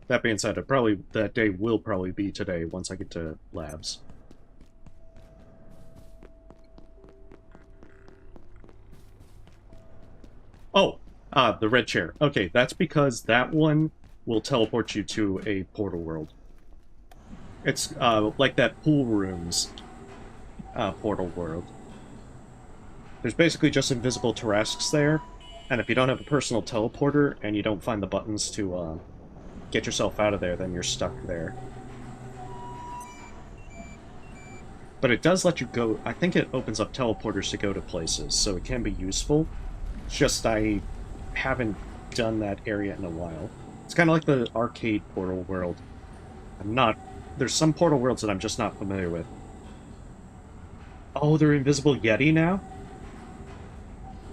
That being said, that day will probably be today once I get to labs. Oh, the red chair. Okay, that's because that one will teleport you to a portal world. It's like that pool rooms portal world. There's basically just invisible Terasques there, and if you don't have a personal teleporter and you don't find the buttons to get yourself out of there, then you're stuck there. But it does let you go. I think it opens up teleporters to go to places, so it can be useful. It's just I haven't done that area in a while. It's kind of like the arcade portal world. There's some portal worlds that I'm just not familiar with. Oh, they're invisible Yeti now?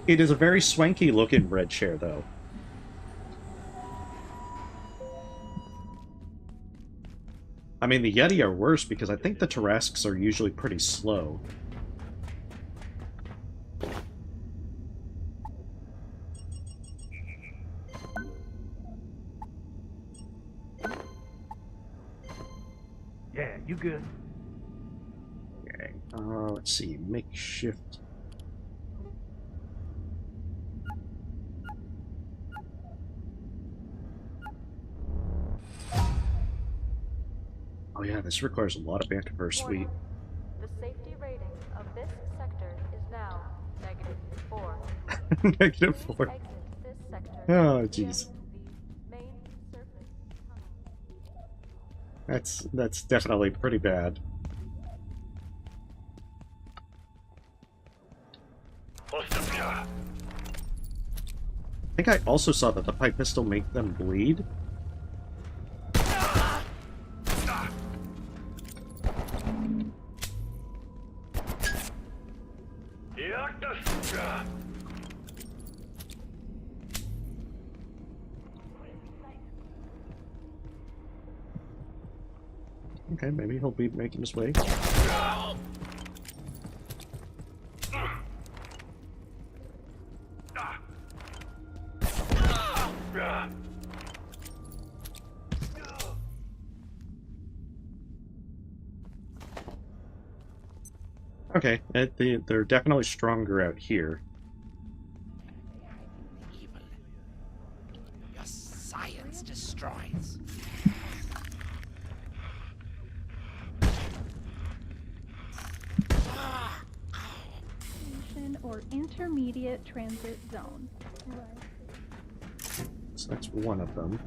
It is a very swanky looking red chair, though. I mean, the Yeti are worse because I think the Terasques are usually pretty slow. Yeah, you good? Okay. Let's see. Makeshift. Oh yeah, this requires a lot of Antiverse suite. The safety rating of this sector is now -4. -4. Exit this sector. Oh, jeez. Main surface tunnel. That's definitely pretty bad. I think I also saw that the pipe pistol make them bleed. Okay, maybe he'll be making his way. Okay, they're definitely stronger out here. Evil. Your science destroys. Or intermediate transit zone. So that's one of them.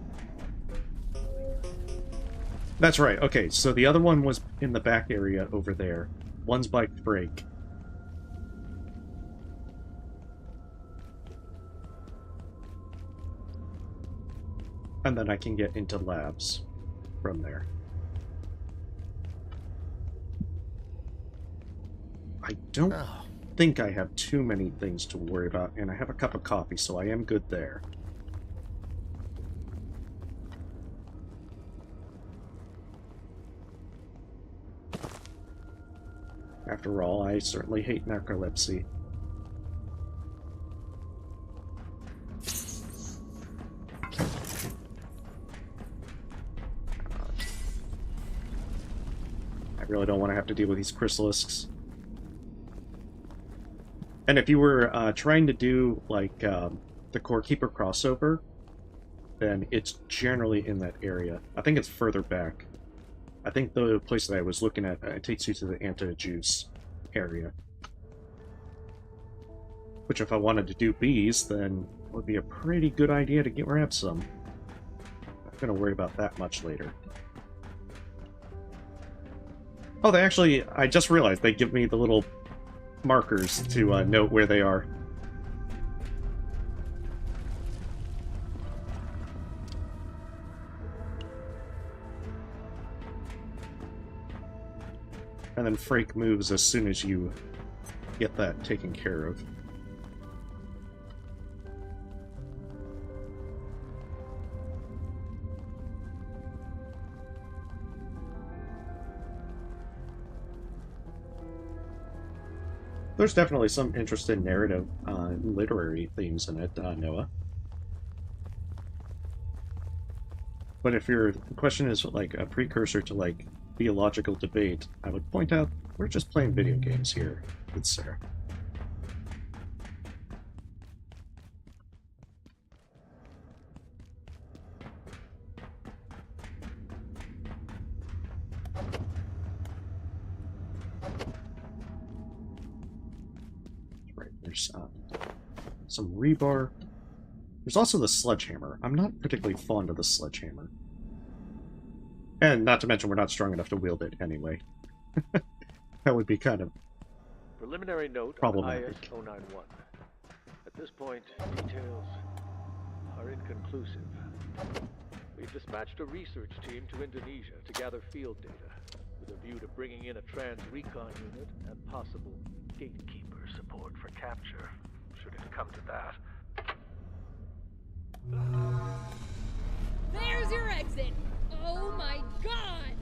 That's right, okay, so the other one was in the back area over there. One's by Frake. And then I can get into labs from there. I don't think I have too many things to worry about, and I have a cup of coffee, so I am good there. After all, I certainly hate narcolepsy. I really don't want to have to deal with these chrysalisks. And if you were trying to do, like, the Core Keeper crossover, then it's generally in that area. I think it's further back. I think the place that I was looking at, it takes you to the anti-juice area. Which, if I wanted to do bees, then would be a pretty good idea to grab some. Not going to worry about that much later. Oh, they actually, I just realized they give me the little markers to note where they are. And then Frake moves as soon as you get that taken care of. There's definitely some interest in narrative, literary themes in it, Noah. But if your question is like a precursor to like theological debate, I would point out we're just playing video games here, good sir. Right, there's some rebar. There's also the sledgehammer. I'm not particularly fond of the sledgehammer. And not to mention, we're not strong enough to wield it anyway. That would be kind of preliminary note problematic. On IS-091. At this point, details are inconclusive. We've dispatched a research team to Indonesia to gather field data, with a view to bringing in a trans-recon unit and possible gatekeeper support for capture, should it come to that. There's your exit! Oh my god!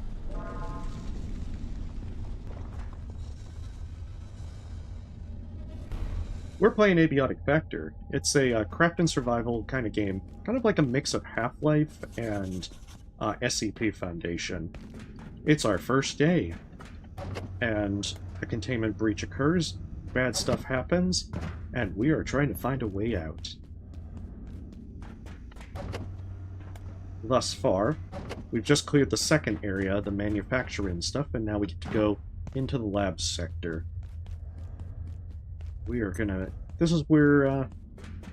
We're playing Abiotic Factor. It's a craft and survival kind of game, kind of like a mix of Half-Life and SCP Foundation. It's our first day, and a containment breach occurs, bad stuff happens, and we are trying to find a way out. Thus far, we've just cleared the second area, the manufacturing stuff, and now we get to go into the lab sector. We are gonna... This is where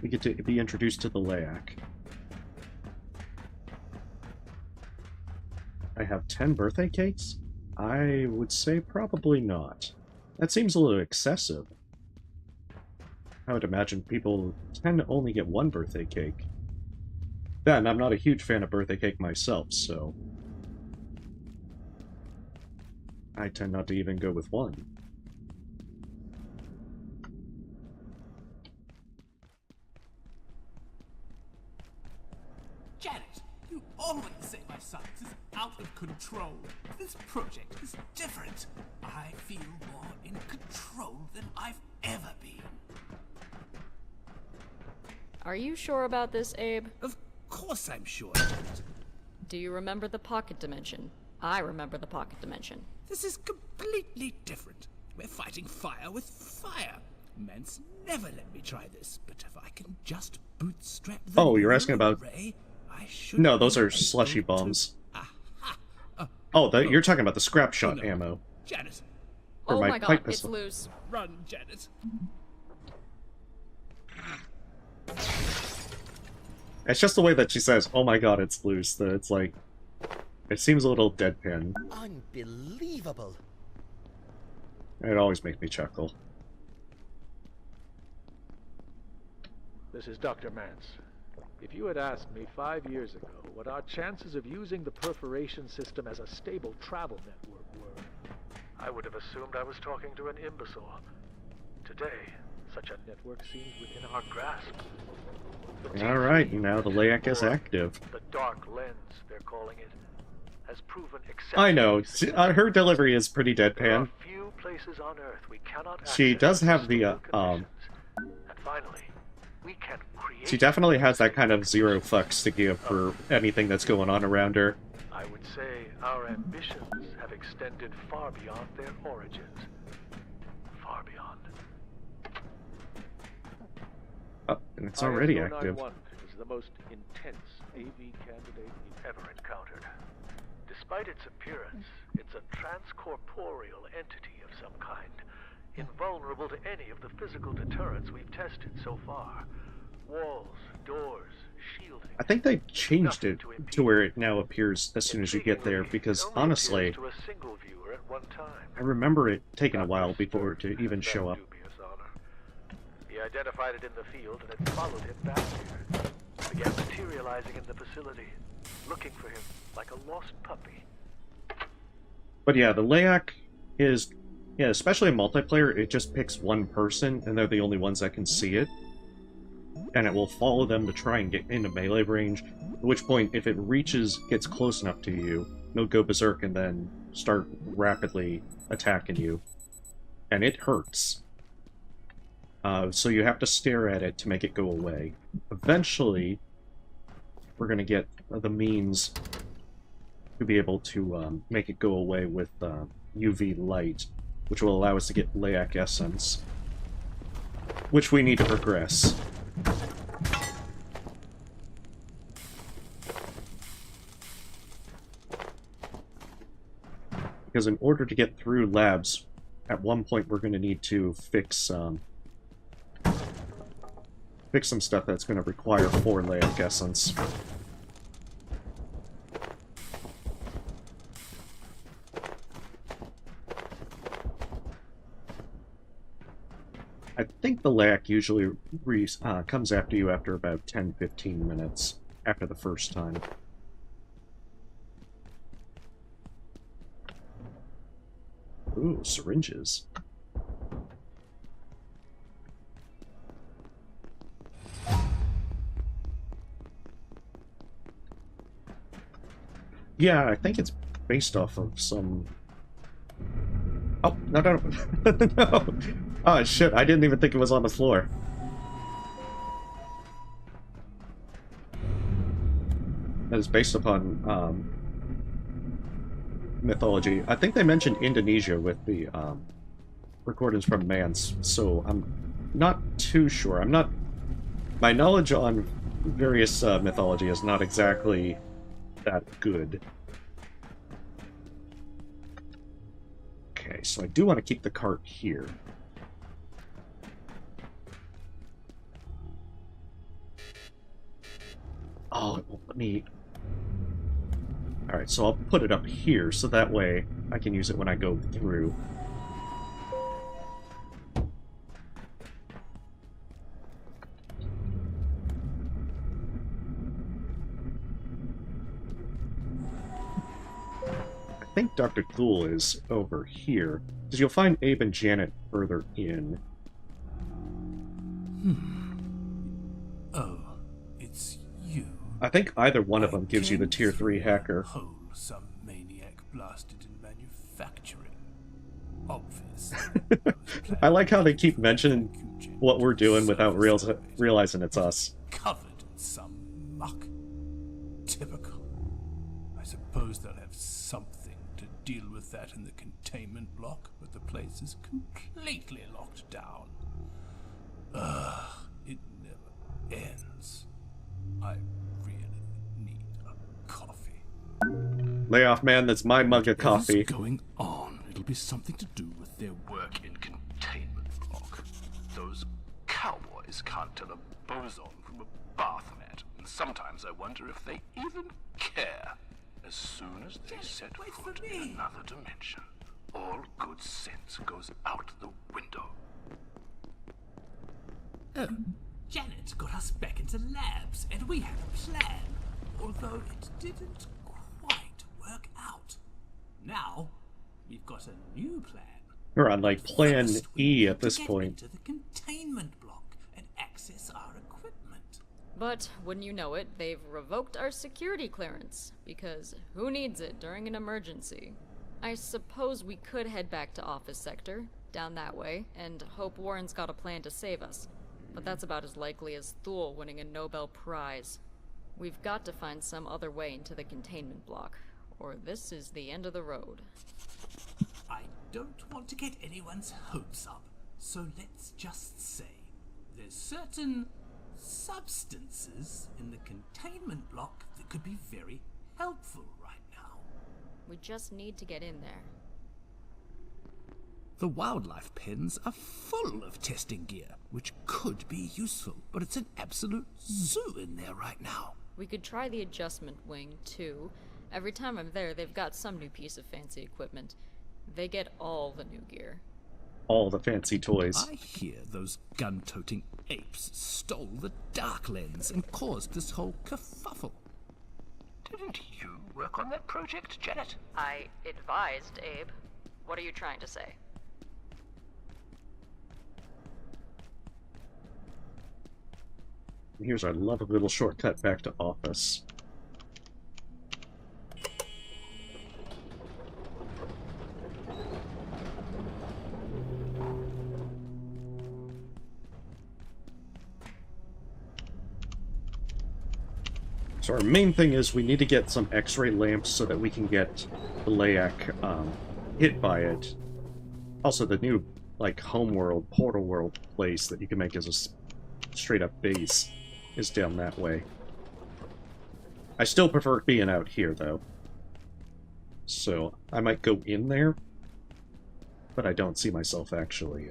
we get to be introduced to the LAAC. I have 10 birthday cakes? I would say probably not. That seems a little excessive. I would imagine people tend to only get one birthday cake. Then, I'm not a huge fan of birthday cake myself, so... I tend not to even go with one. Janet, you always say my science is out of control. This project is different. I feel more in control than I've ever been. Are you sure about this, Abe? Of course I'm sure. Do you remember the pocket dimension? I remember the pocket dimension. This is completely different. We're fighting fire with fire. Mance never let me try this, but if I can just bootstrap the you're asking about... array, I should... No, those are slushy bombs. You're talking about the scrap shot ammo. Janet. For oh my god, pipe it's pistol. loose. Run, Janet. It's just the way that she says, oh my god, it's loose, that it's like... It seems a little deadpan. Unbelievable. It always makes me chuckle. This is Dr. Mance. If you had asked me 5 years ago what our chances of using the perforation system as a stable travel network were, I would have assumed I was talking to an imbecile. Today, such a network seems within our grasp. Alright, now the LAAC is active. The dark lens, they're calling it, has proven exceptional. I know, her delivery is pretty deadpan. Few places on Earth we cannot She does have the, and finally, we can create... She definitely has that kind of zero fucks to give for anything that's going on around her. I would say our ambitions have extended far beyond their origins. Far beyond. Oh, and it's already active. Is the most intense AV candidate we've ever encountered. Despite its appearance, it's a transcorporeal entity of some kind, invulnerable to any of the physical deterrents we've tested so far. Walls, doors, shielding. I think they changed it to where it now appears as soon as you get there, because honestly, to a single viewer at one time. I remember it taking a while before it to even show up. He identified it in the field and it followed him back here. Began materializing in the facility, looking for him like a lost puppy. But yeah, the LAAC is, especially in multiplayer, it just picks one person, and they're the only ones that can see it. And it will follow them to try and get into melee range, at which point, if it gets close enough to you, it'll go berserk and then start rapidly attacking you. And it hurts. So you have to stare at it to make it go away. Eventually, we're going to get the means to be able to make it go away with UV light, which will allow us to get LAAC essence, which we need to progress. Because in order to get through labs, at one point we're going to need to fix some stuff that's going to require 4 LAAC essence. I think the LAAC usually comes after you after about 10-15 minutes after the first time. Ooh, syringes. Yeah, I think it's based off of some... Oh, no. No! Oh, shit, I didn't even think it was on the floor. That is based upon, mythology. I think they mentioned Indonesia with the recordings from Mance, so I'm not too sure. My knowledge on various mythology is not exactly that good. Okay, so I do want to keep the cart here. Oh, it won't let me... Alright, so I'll put it up here, so that way I can use it when I go through. I think Dr. Thule is over here, because you'll find Abe and Janet further in. Oh, it's you. I think either one of them gives you the Tier 3 hacker. Hole some maniac blasted in manufacturing. Obvious. I like how they keep mentioning what we're doing without realizing it's us. Covered in some muck. Typical. I suppose they'll have something to deal with that in the containment block, but the place is completely locked down. Ugh, it never ends. I really need a coffee. Lay off, man, that's my mug of coffee. What's going on? It'll be something to do with their work in containment block. Those cowboys can't tell a boson from a bath mat, and sometimes I wonder if they even care. As soon as they set foot in another dimension, all good sense goes out the window. Oh, Janet got us back into labs, and we had a plan, although it didn't quite work out. Now, we've got a new plan. We're on, like, Plan E at this point. To the containment block and access our equipment. But, wouldn't you know it, they've revoked our security clearance, because who needs it during an emergency? I suppose we could head back to Office Sector, down that way, and hope Warren's got a plan to save us. But that's about as likely as Thule winning a Nobel Prize. We've got to find some other way into the containment block, or this is the end of the road. I don't want to get anyone's hopes up, so let's just say there's certain substances in the containment block that could be very helpful right now. We just need to get in there. The wildlife pens are full of testing gear, which could be useful, but it's an absolute zoo in there right now. We could try the adjustment wing, too. Every time I'm there, they've got some new piece of fancy equipment. They get all the new gear. All the fancy toys. I hear those gun-toting apes stole the dark lens and caused this whole kerfuffle. Didn't you work on that project, Janet? I advised Abe. What are you trying to say? Here's our lovely little shortcut back to Office. So our main thing is we need to get some X-ray lamps so that we can get the Layak hit by it. Also, the new, like, homeworld, portal world place that you can make as a straight-up base is down that way. I still prefer being out here, though. So, I might go in there, but I don't see myself actually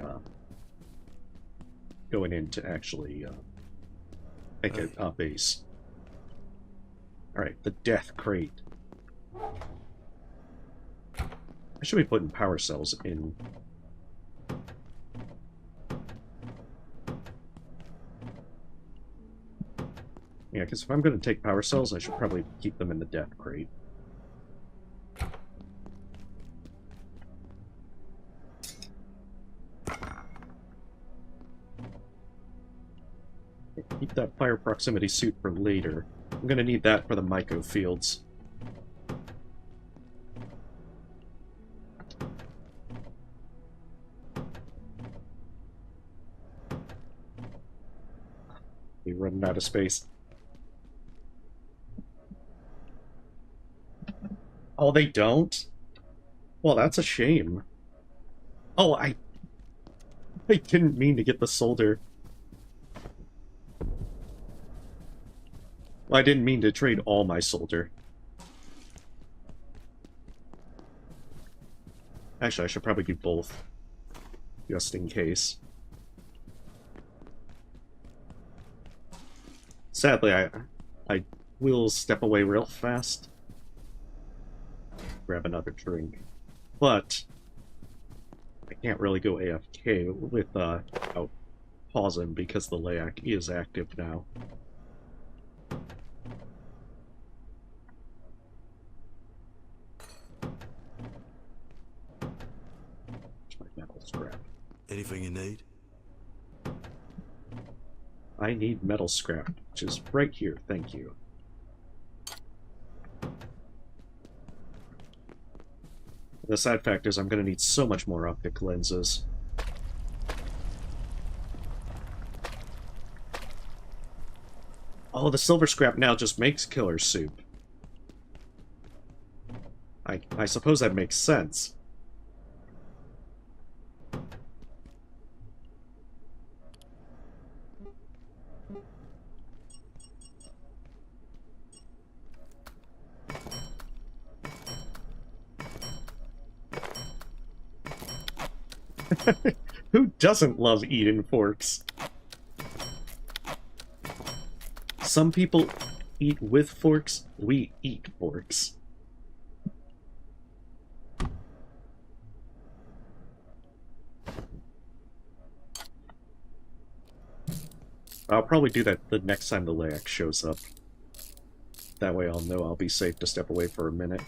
going in to actually make a base. Alright, the death crate. I should be putting power cells in. Yeah, because if I'm going to take power cells, I should probably keep them in the death crate. Keep that fire proximity suit for later. I'm going to need that for the Myco fields. We're running out of space. Oh, they don't? Well, that's a shame. Oh, I didn't mean to get the solder. Well, I didn't mean to trade all my solder. Actually, I should probably do both. Just in case. Sadly, I will step away real fast. Grab another drink. But I can't really go AFK without pausing because the layout is active now. My metal scrap. Anything you need? I need metal scrap, which is right here, thank you. The side fact is I'm going to need so much more optic lenses. Oh, the silver scrap now just makes killer soup. I suppose that makes sense. Who doesn't love eating forks? Some people eat with forks, we eat forks. I'll probably do that the next time the layout shows up. That way I'll know I'll be safe to step away for a minute.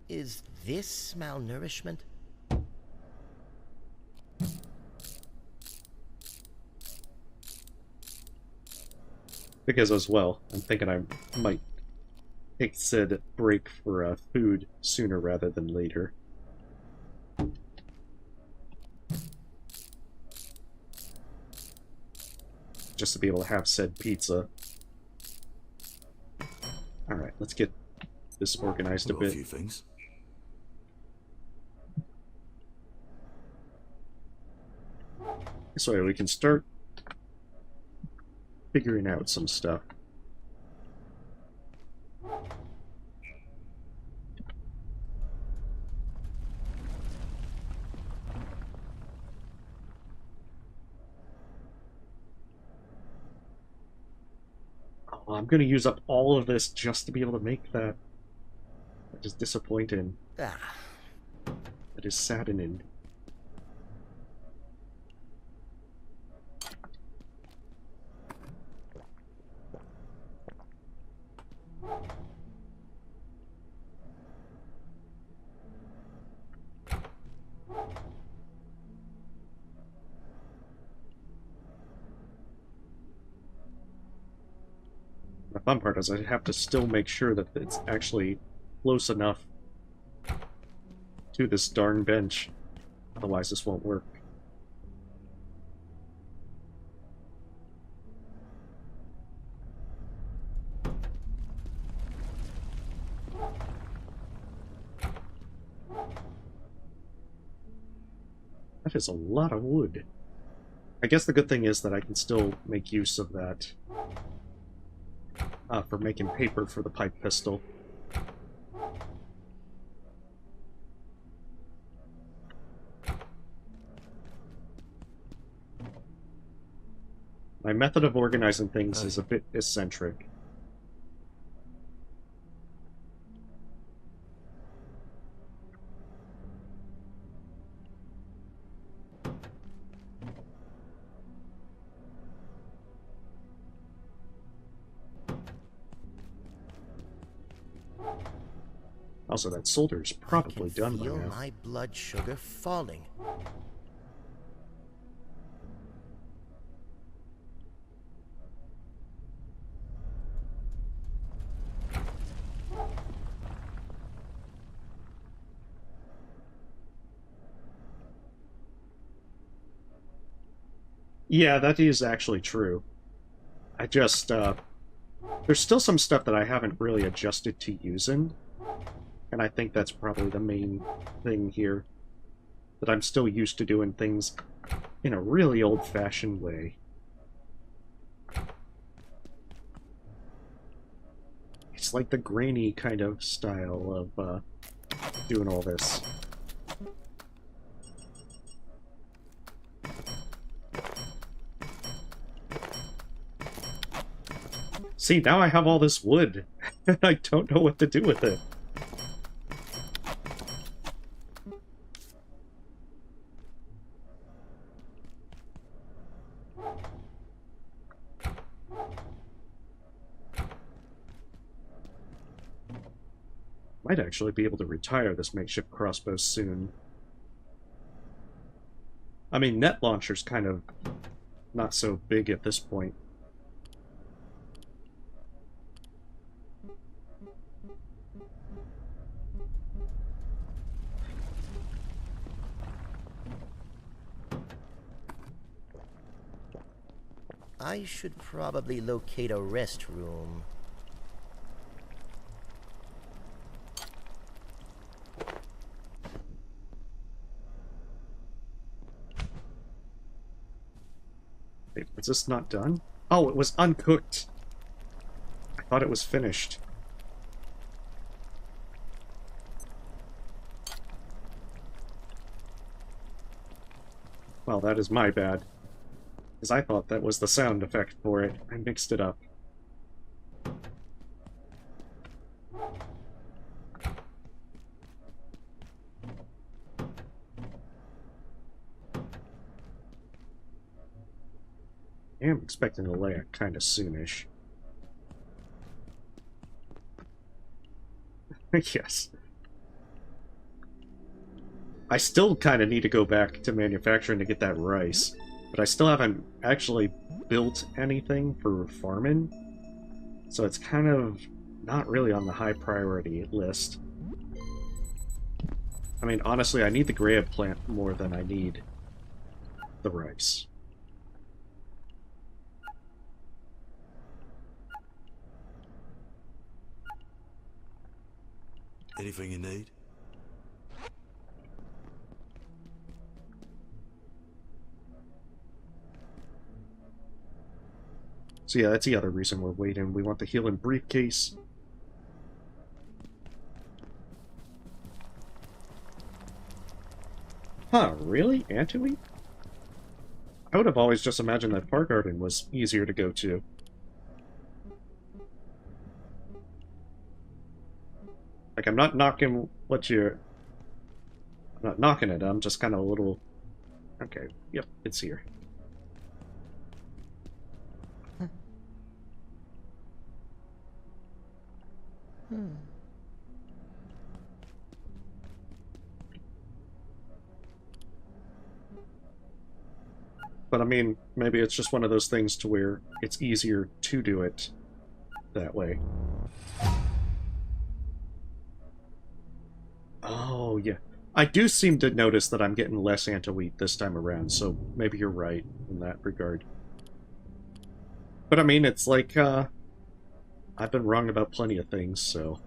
Is this malnourishment? Because as well, I'm thinking I might take said break for food sooner rather than later. Just to be able to have said pizza. Alright, let's get this organized a bit. A few things. This way we can start figuring out some stuff. Oh, I'm going to use up all of this just to be able to make that. That is disappointing. That is saddening. The fun part is I have to still make sure that it's actually close enough to this darn bench. Otherwise this won't work. That is a lot of wood. I guess the good thing is that I can still make use of that for making paper for the pipe pistol. My method of organizing things is a bit eccentric. Also, that solder is probably done by now. I feel my blood sugar falling. Yeah, that is actually true. I just, there's still some stuff that I haven't really adjusted to using. And I think that's probably the main thing here. That I'm still used to doing things in a really old-fashioned way. It's like the grainy kind of style of doing all this. See, now I have all this wood, and I don't know what to do with it. Might actually be able to retire this makeshift crossbow soon. I mean, net launcher's kind of not so big at this point. I should probably locate a rest room. Wait, was this not done? Oh, it was uncooked. I thought it was finished. Well, that is my bad. Because I thought that was the sound effect for it. I mixed it up. I am expecting to lay it kind of soonish. Yes. I still kind of need to go back to manufacturing to get that rice. But I still haven't actually built anything for farming. So it's kind of not really on the high priority list. I mean, honestly, I need the grab plant more than I need the rice. Anything you need? So yeah, that's the other reason we're waiting. We want the healing briefcase. Huh, really? Antuit? I would have always just imagined that Park Garden was easier to go to. Like, I'm not knocking what you're... I'm not knocking it, I'm just kind of a little... Okay, yep, it's here. But I mean, maybe it's just one of those things to where it's easier to do it that way. Oh, yeah. I do seem to notice that I'm getting less Antiverse this time around, so maybe you're right in that regard. But I mean, it's like, I've been wrong about plenty of things, so...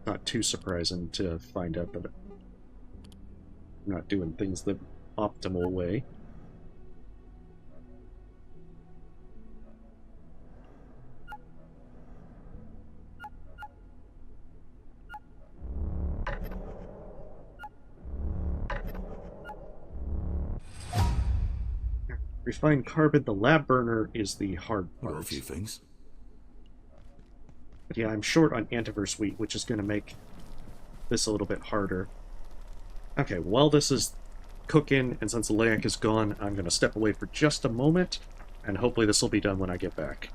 not too surprising to find out that I'm not doing things the optimal way. Refined carbon, the lab burner, is the hard part. Got a few things. But yeah, I'm short on Antiverse wheat, which is going to make this a little bit harder. Okay, while this is cooking, and since Leyak is gone, I'm going to step away for just a moment, and hopefully this will be done when I get back.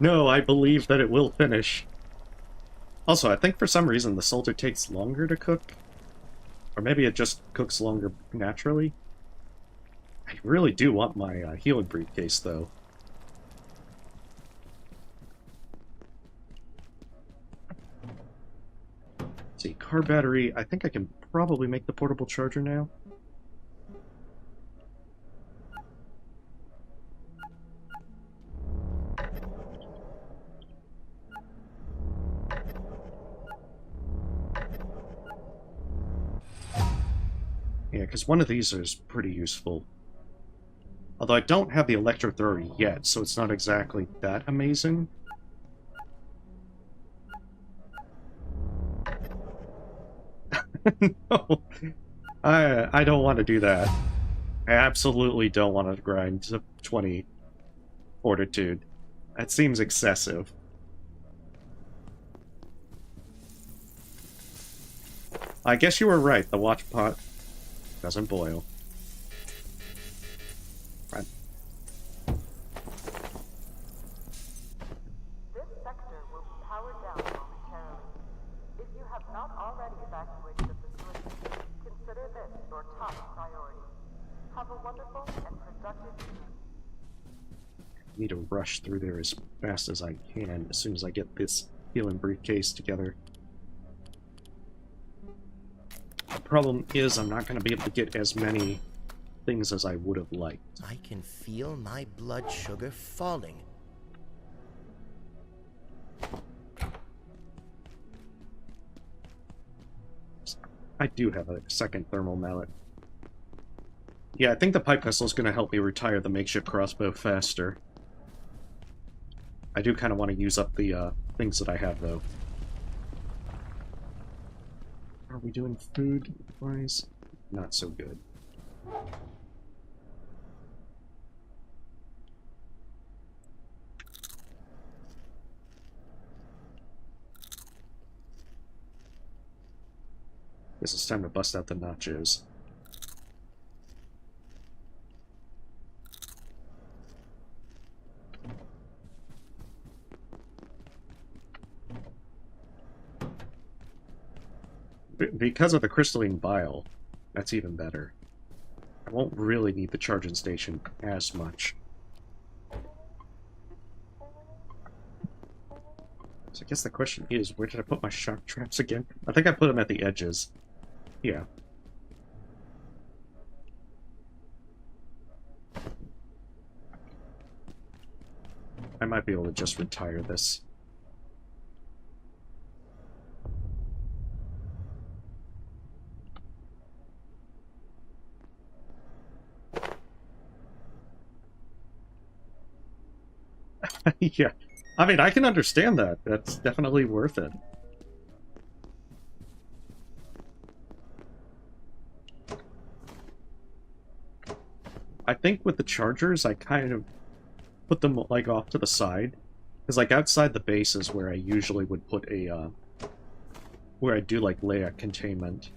No, I believe that it will finish. Also, I think for some reason the soldier takes longer to cook. Or maybe it just cooks longer naturally. I really do want my healing briefcase, though. Let's see, car battery. I think I can probably make the portable charger now. Yeah, because one of these is pretty useful. Although I don't have the Electrothrower yet, so it's not exactly that amazing. No, I don't want to do that. I absolutely don't want to grind to 20 fortitude. That seems excessive. I guess you were right, the watch pot doesn't boil. Right. This sector will be powered down momentarily. If you have not already evacuated the facility, consider this your top priority. Have a wonderful and productive evening. I need to rush through there as fast as I can as soon as I get this healing briefcase together. The problem is I'm not going to be able to get as many things as I would have liked. I can feel my blood sugar falling. I do have a second thermal mallet. Yeah, I think the pipe pistol is going to help me retire the makeshift crossbow faster. I do kind of want to use up the things that I have, though. Are we doing food-wise? Not so good. Guess it's time to bust out the nachos. Because of the crystalline vial, that's even better. I won't really need the charging station as much. So I guess the question is, where did I put my shock traps again? I think I put them at the edges. Yeah. I might be able to just retire this. Yeah, I mean, I can understand that. That's definitely worth it. I think with the chargers, I kind of put them, like, off to the side. Because, like, outside the base is where I usually would put a, where I do, like, lay a containment.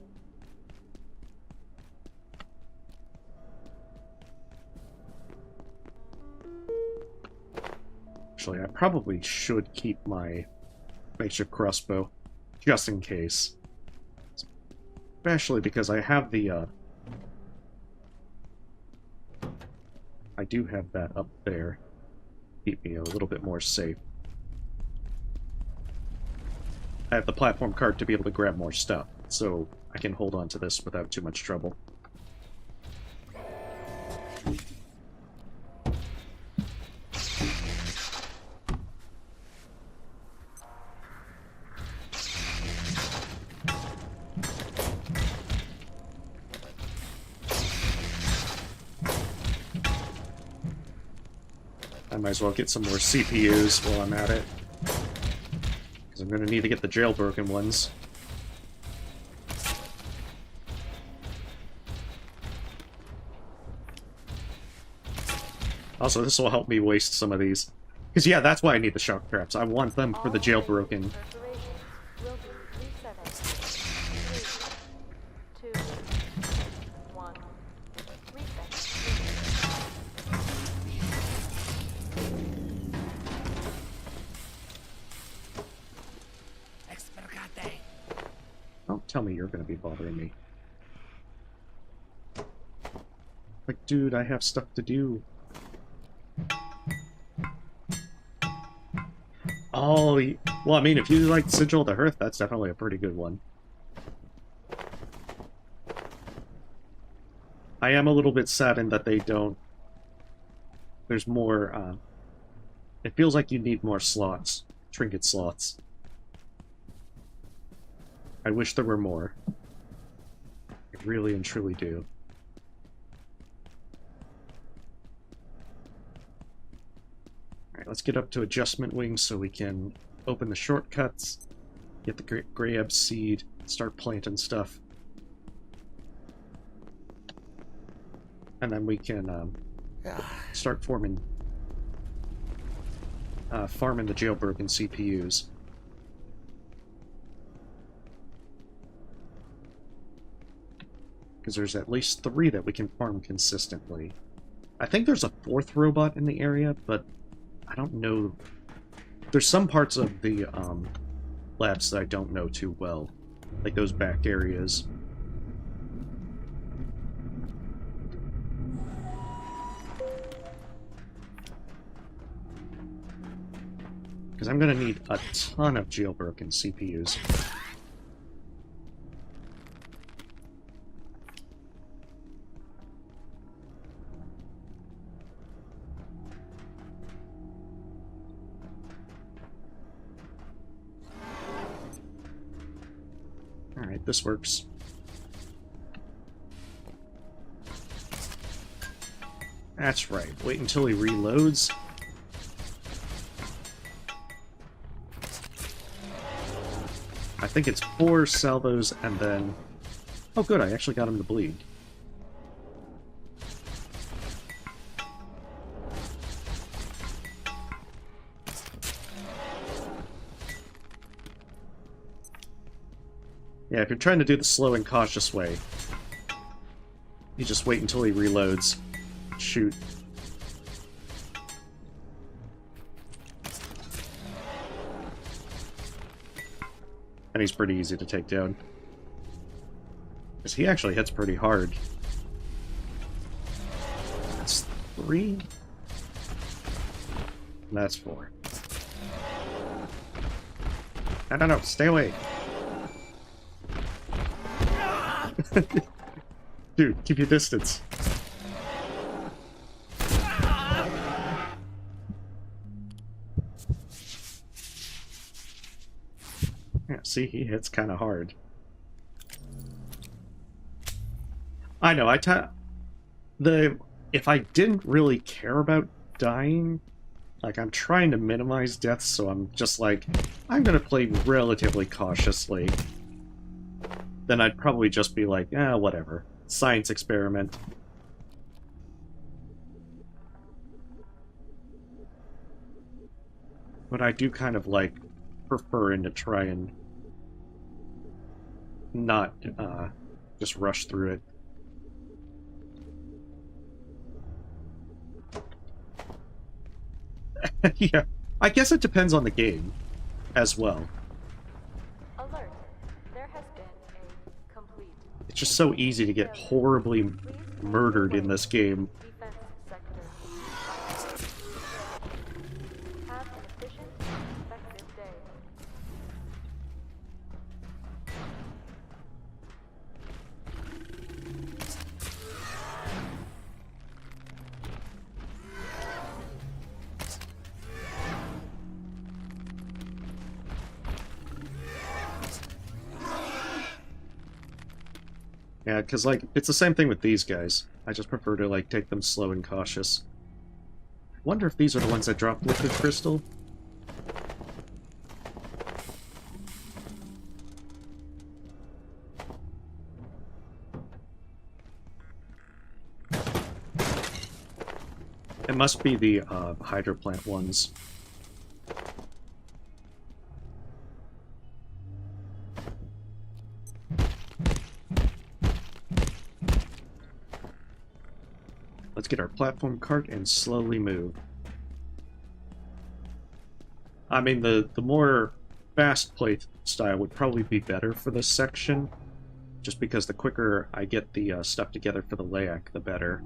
Actually, I probably should keep my makeshift crossbow, just in case. Especially because I have the, I do have that up there. Keep me a little bit more safe. I have the platform card to be able to grab more stuff, so I can hold on to this without too much trouble. I might as well get some more CPUs while I'm at it. Because I'm going to need to get the jailbroken ones. Also, this will help me waste some of these. Because, yeah, that's why I need the shock traps. I want them for the jailbroken. tell me you're going to be bothering me. Like, dude, I have stuff to do. Oh, well, I mean, if you like Sigil of the Hearth, that's definitely a pretty good one. I am a little bit saddened that they don't... There's more, it feels like you need more slots. Trinket slots. I wish there were more. I really and truly do. Alright, let's get up to Adjustment Wing so we can open the shortcuts, get the Grayab Seed, start planting stuff. And then we can start farming the jailbroken CPUs. Because there's at least 3 that we can farm consistently. I think there's a 4th robot in the area, but I don't know. There's some parts of the labs that I don't know too well, like those back areas. Because I'm going to need a ton of jailbroken CPUs. Alright, this works. That's right. Wait until he reloads. I think it's 4 salvos and then... Oh good, I actually got him to bleed. Yeah, if you're trying to do the slow and cautious way, you just wait until he reloads. Shoot. And he's pretty easy to take down. Because he actually hits pretty hard. That's 3. And that's 4. No, stay away. Dude, keep your distance. Yeah, see, he hits kind of hard. I know, if I didn't really care about dying, like, I'm trying to minimize deaths, so I'm just like, I'm gonna play relatively cautiously. Then I'd probably just be like, whatever. Science experiment. But I do kind of, like, preferring to try and not just rush through it. Yeah, I guess it depends on the game as well. Alert. There has been a complete It's just so easy to get horribly murdered in this game. defense sector. Have an efficient, effective day. Yeah, because, like, it's the same thing with these guys. I just prefer to, like, take them slow and cautious. I wonder if these are the ones that drop liquid crystal? It must be the hydroplant ones. Let's get our platform cart and slowly move. I mean, the more fast style would probably be better for this section, just because the quicker I get the stuff together for the layout, the better.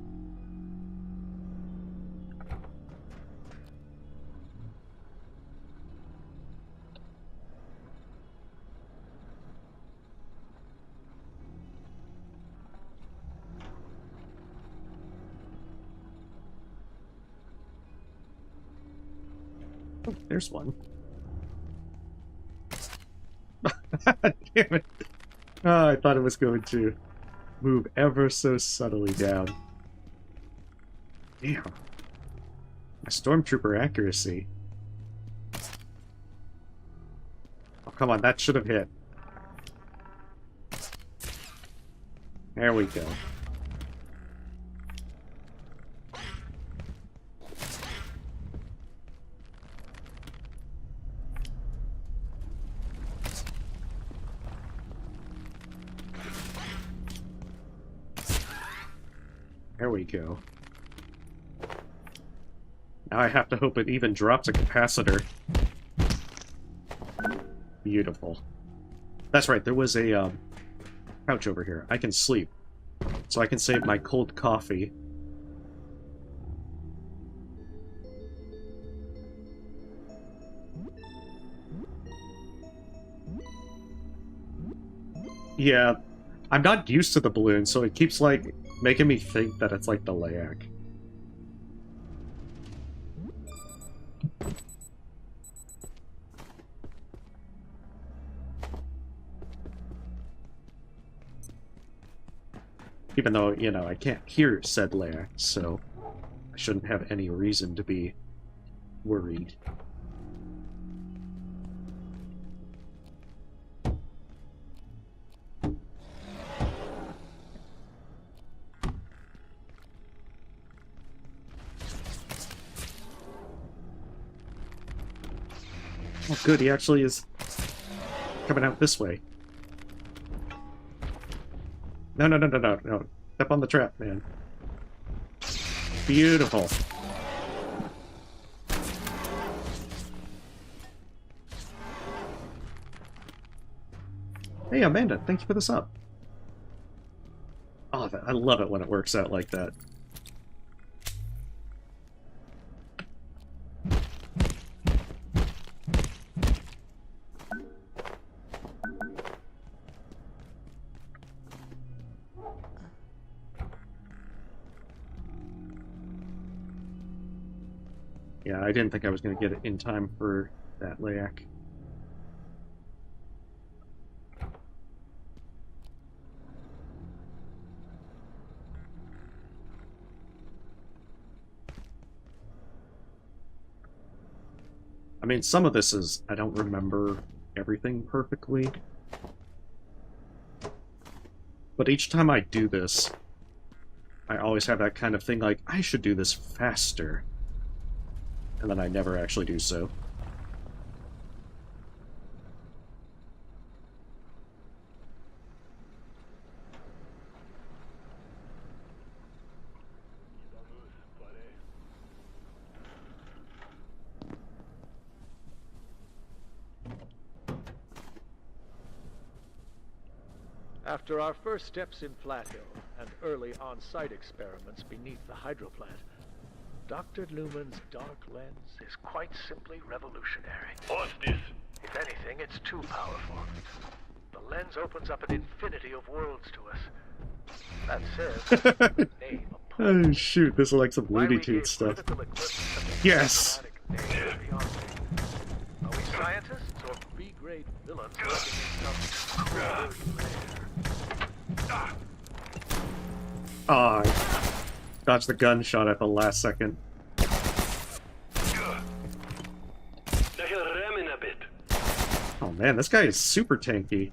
Oh, there's one. Damn it. Oh, I thought it was going to move ever so subtly down. Damn. My stormtrooper accuracy. Oh, come on, that should have hit. There we go. There we go. Now I have to hope it even drops a capacitor. Beautiful. That's right, there was a couch over here. I can sleep. So I can save my cold coffee. Yeah, I'm not used to the balloon, so it keeps, like, making me think that it's like the Layak. Even though, you know, I can't hear said Layak, so I shouldn't have any reason to be worried. Oh, good, he actually is coming out this way. No, no, no, no, no, no. Step on the trap, man. Beautiful. Hey, Amanda, thank you for the sub. Oh, I love it when it works out like that. Yeah, I didn't think I was going to get it in time for that Layak. I mean, some of this is, I don't remember everything perfectly. But each time I do this, I always have that kind of thing like, I should do this faster. And then I never actually do so. After our first steps in Flatill and early on-site experiments beneath the hydroplant, Dr. Lumen's dark lens is quite simply revolutionary. What's this? If anything, it's too powerful. The lens opens up an infinity of worlds to us. That says, the name Oh shoot, this is like some Looney Tunes stuff. Yes! Are we scientists or B-grade villains working in some cruel lair? Ah, dodged the gunshot at the last second. Oh man, this guy is super tanky.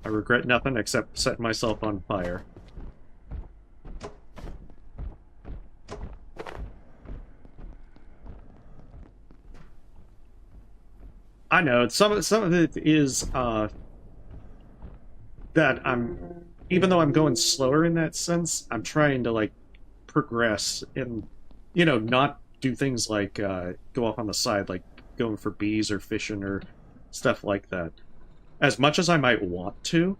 I regret nothing except setting myself on fire. I know some of it is that even though I'm going slower in that sense, I'm trying to, like, progress and, you know, not do things like go off on the side, like going for bees or fishing or stuff like that. As much as I might want to,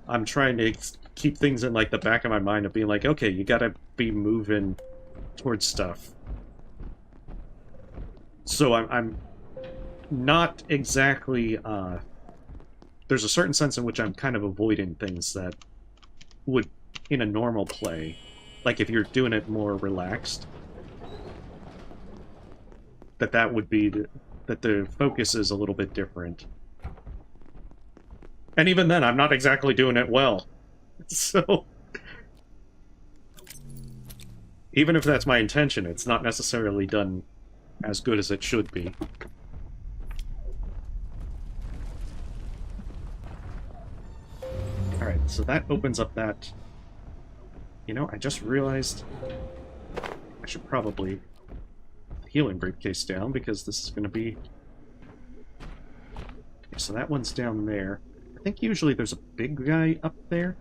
I'm trying to keep things in, like, the back of my mind of being like, okay, you gotta be moving towards stuff. So I'm not exactly, there's a certain sense in which I'm kind of avoiding things that would, in a normal play, like if you're doing it more relaxed, that would be, that the focus is a little bit different. And even then, I'm not exactly doing it well. So, even if that's my intention, it's not necessarily done as good as it should be. Alright, so that opens up that... You know, I just realized I should probably healing briefcase down, because this is going to be... Okay, so that one's down there. I think usually there's a big guy up there.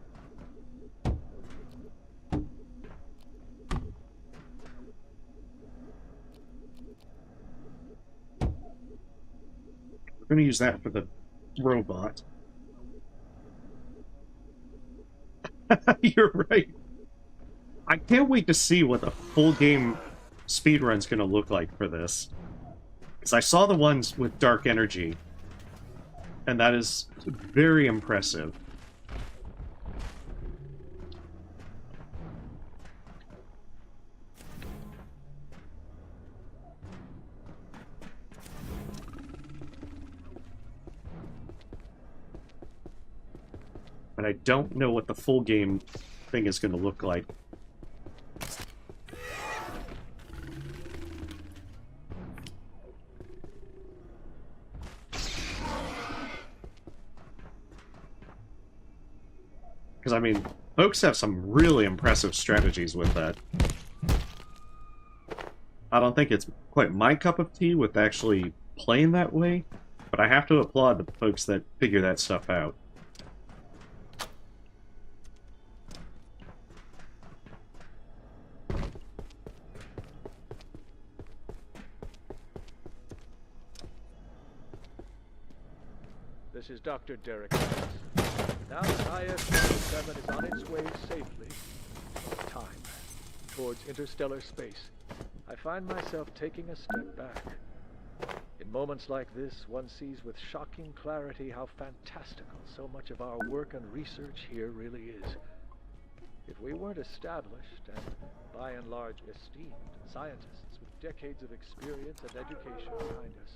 We're going to use that for the robot. You're right. I can't wait to see what the full game speedrun's going to look like for this. Because I saw the ones with dark energy, and that is very impressive. But I don't know what the full game thing is going to look like. Because, I mean, folks have some really impressive strategies with that. I don't think it's quite my cup of tea with actually playing that way, but I have to applaud the folks that figure that stuff out. This is Dr. Derek Mans. Now that IS-27 is on its way safely, on time, towards interstellar space, I find myself taking a step back. In moments like this, one sees with shocking clarity how fantastical so much of our work and research here really is. If we weren't established and, by and large, esteemed scientists with decades of experience and education behind us,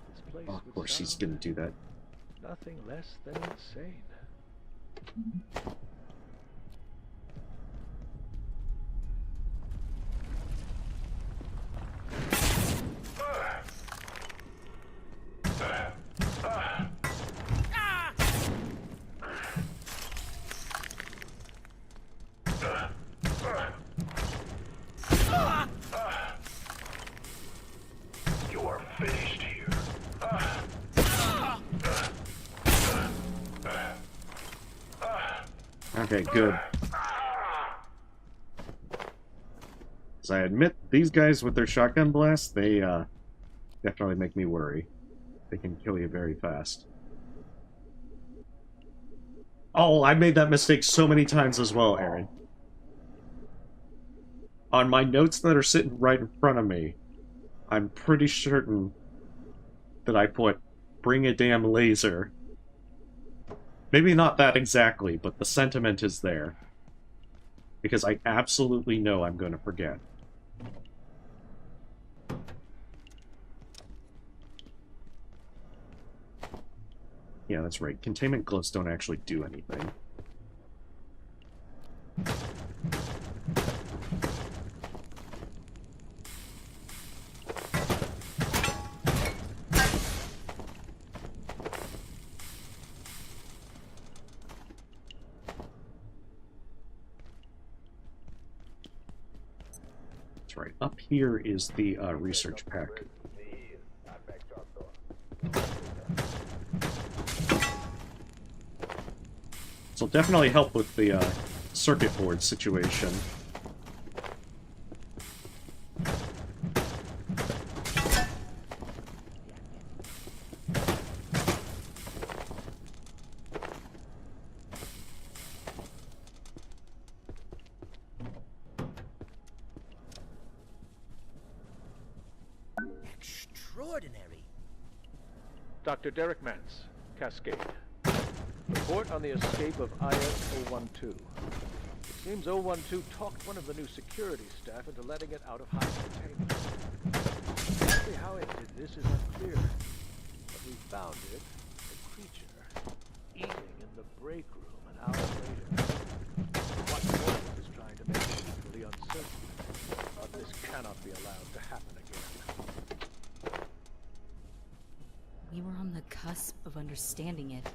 this place Oh, of course he's gonna do that. nothing less than insane. You are finished here. Okay, good. As I admit, these guys with their shotgun blasts, they definitely make me worry. They can kill you very fast. Oh, I made that mistake so many times as well, Aaron. On my notes that are sitting right in front of me, I'm pretty certain that I put, bring a damn laser. Maybe not that exactly, but the sentiment is there. Because I absolutely know I'm going to forget. Yeah, that's right. Containment gloves don't actually do anything. That's right. Up here is the research pack. will definitely help with the circuit board situation. Extraordinary. Dr. Derek Mance, Cascade. Report on the escape of IS-012. It seems 012 talked one of the new security staff into letting it out of high containment. Exactly how it did this is unclear, but we found it, a creature, eating in the break room an hour later. What Morpheus is trying to make it equally uncertain, but this cannot be allowed to happen again. We were on the cusp of understanding it.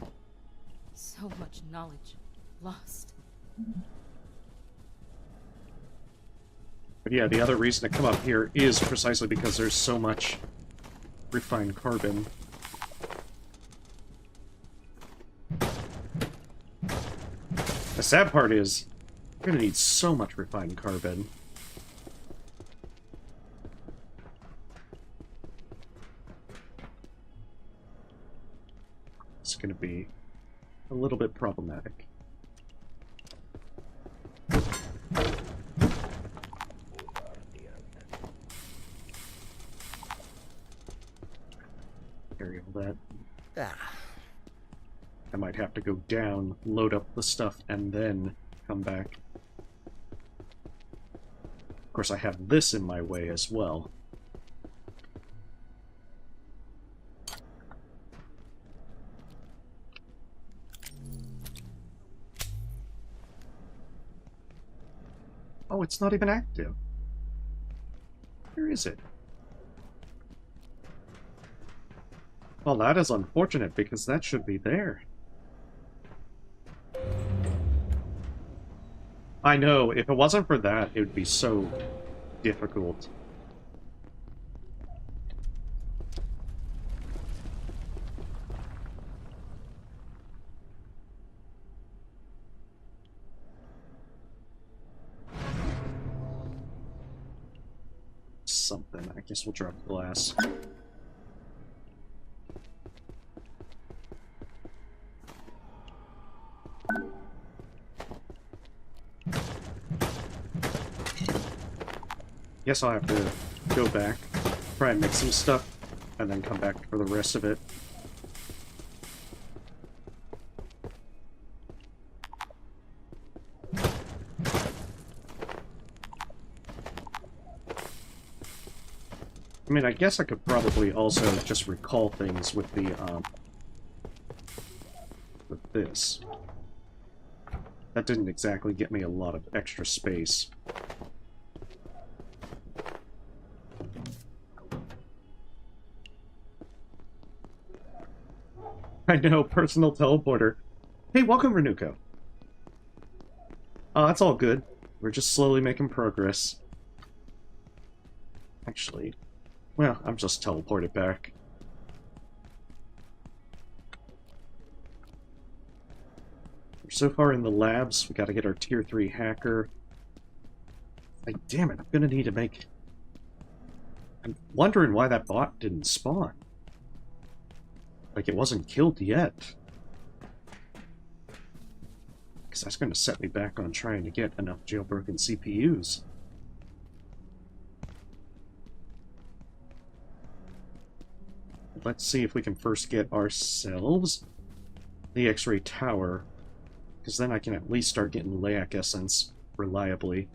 So much knowledge lost. But yeah, the other reason to come up here is precisely because there's so much refined carbon. The sad part is, we're gonna need so much refined carbon. It's gonna be a little bit problematic. Carry all that. I might have to go down, load up the stuff, and then come back. Of course, I have this in my way as well. Oh, it's not even active. Where is it? Well, that is unfortunate, because that should be there. I know, if it wasn't for that, it would be so difficult. Something. I guess we'll drop the glass. Guess I'll have to go back, try and make some stuff, and then come back for the rest of it. I mean, I guess I could probably also just recall things with the, with this. That didn't exactly get me a lot of extra space. I know, personal teleporter. Hey, welcome, Renuko. Oh, that's all good. We're just slowly making progress. Actually... well, I'm just teleported back. We're so far in the labs, we gotta get our tier 3 hacker. Like, damn it, I'm gonna need to make... I'm wondering why that bot didn't spawn. Like, it wasn't killed yet. Because that's gonna set me back on trying to get enough jailbroken CPUs. Let's see if we can first get ourselves the X-ray tower, because then I can at least start getting Layak Essence reliably.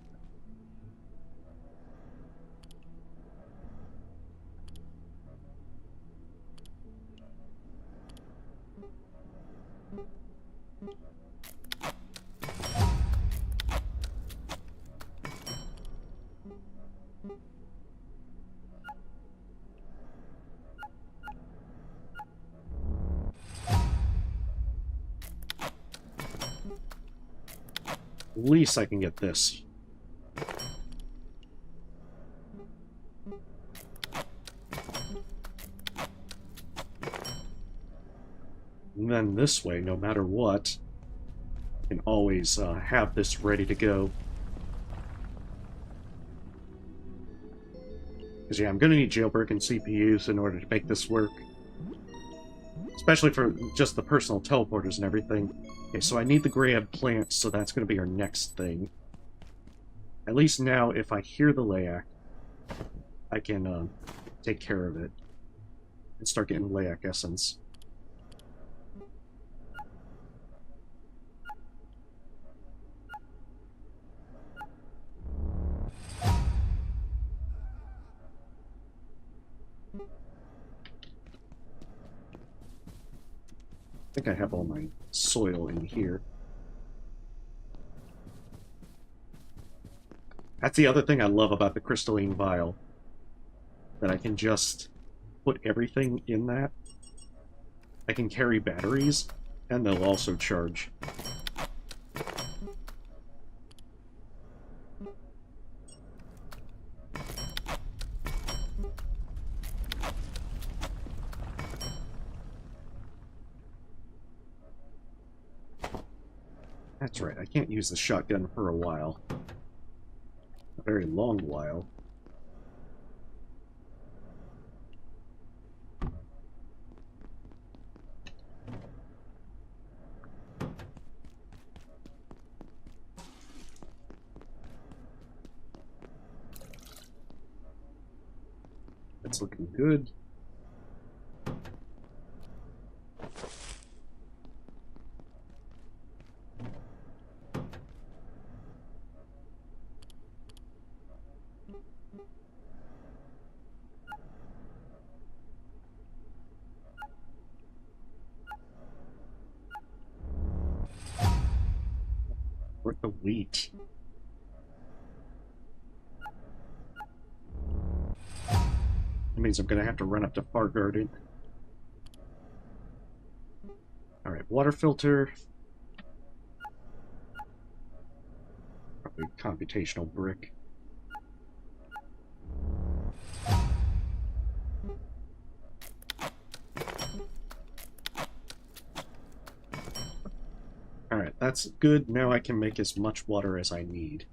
At least I can get this. And then this way, no matter what. can always have this ready to go. Because yeah, I'm going to need jailbroken CPUs in order to make this work. Especially for just the personal teleporters and everything. Okay, so I need the grab plants, so that's going to be our next thing. At least now, if I hear the layak, I can take care of it. And start getting layak essence. I think I have all my soil in here. That's the other thing I love about the crystalline vial. That I can just put everything in that. I can carry batteries, and they'll also charge. That's right, I can't use the shotgun for a while. A very long while. That's looking good. Worth the wheat. That means I'm going to have to run up to Far Garden. Alright, water filter. Probably computational brick. Alright, that's good. Now I can make as much water as I need.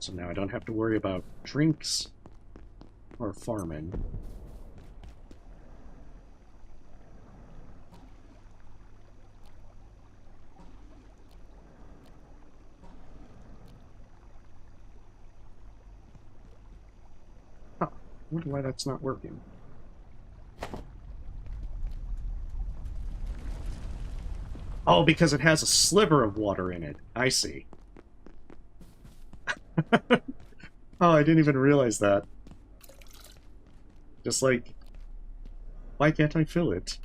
So now I don't have to worry about drinks or farming. Huh, I wonder why that's not working. Oh, because it has a sliver of water in it. I see. Oh, I didn't even realize that. Just like, why can't I fill it?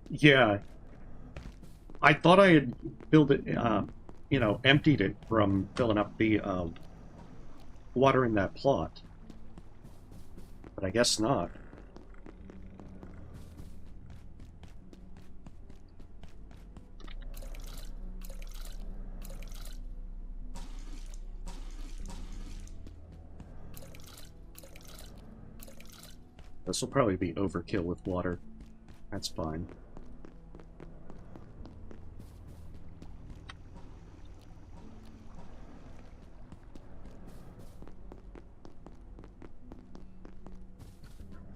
Yeah. I thought I had filled it, you know, emptied it from filling up the water in that plot. But I guess not. This will probably be overkill with water. That's fine.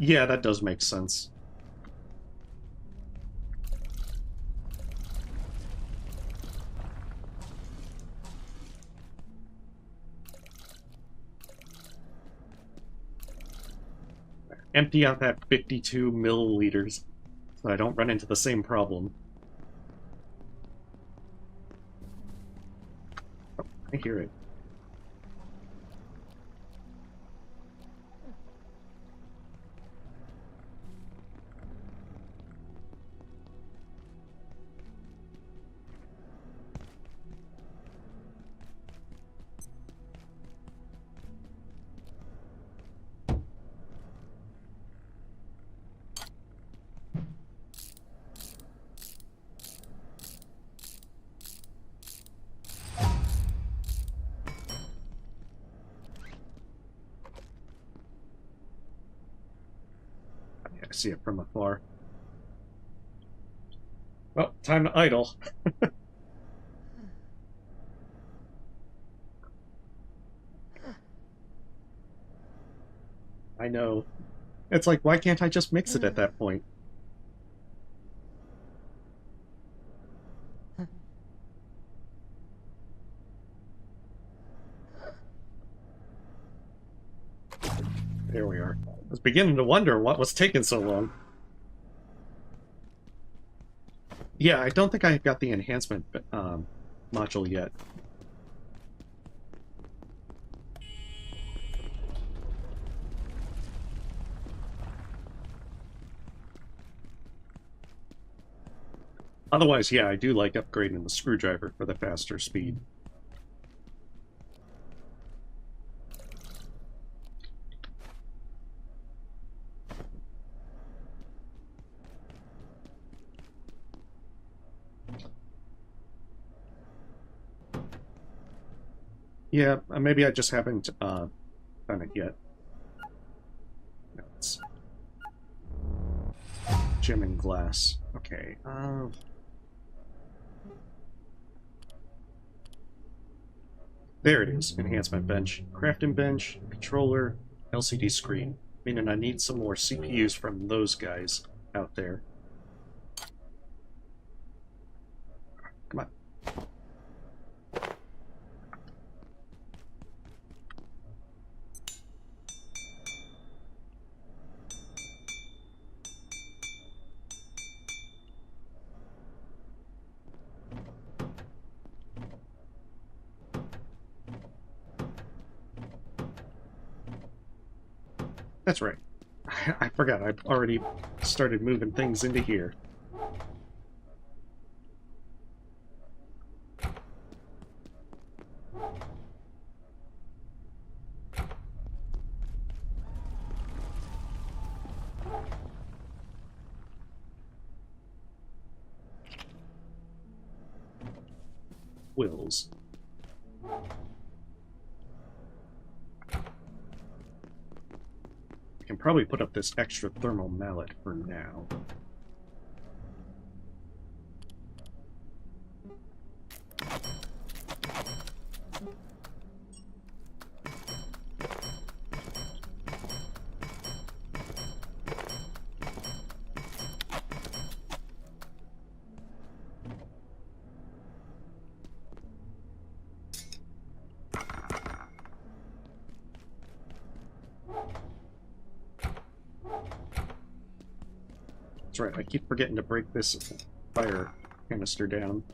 Yeah, that does make sense. Empty out that 52 milliliters so I don't run into the same problem. Oh, I hear it. can see it from afar. Well, time to idle. I know. It's like, why can't I just mix it at that point? There we are. I was beginning to wonder what was taking so long. Yeah, I don't think I got the enhancement module yet. Otherwise, yeah, I do like upgrading the screwdriver for the faster speed. Yeah, maybe I just haven't done it yet. No, it's gem and glass. Okay. There it is. Enhancement bench, crafting bench, controller, LCD screen. Meaning I need some more CPUs from those guys out there. Come on. That's right. I forgot, I've already started moving things into here. Wills. I can probably put up this extra thermal mallet for now. That's right, I keep forgetting to break this fire canister down.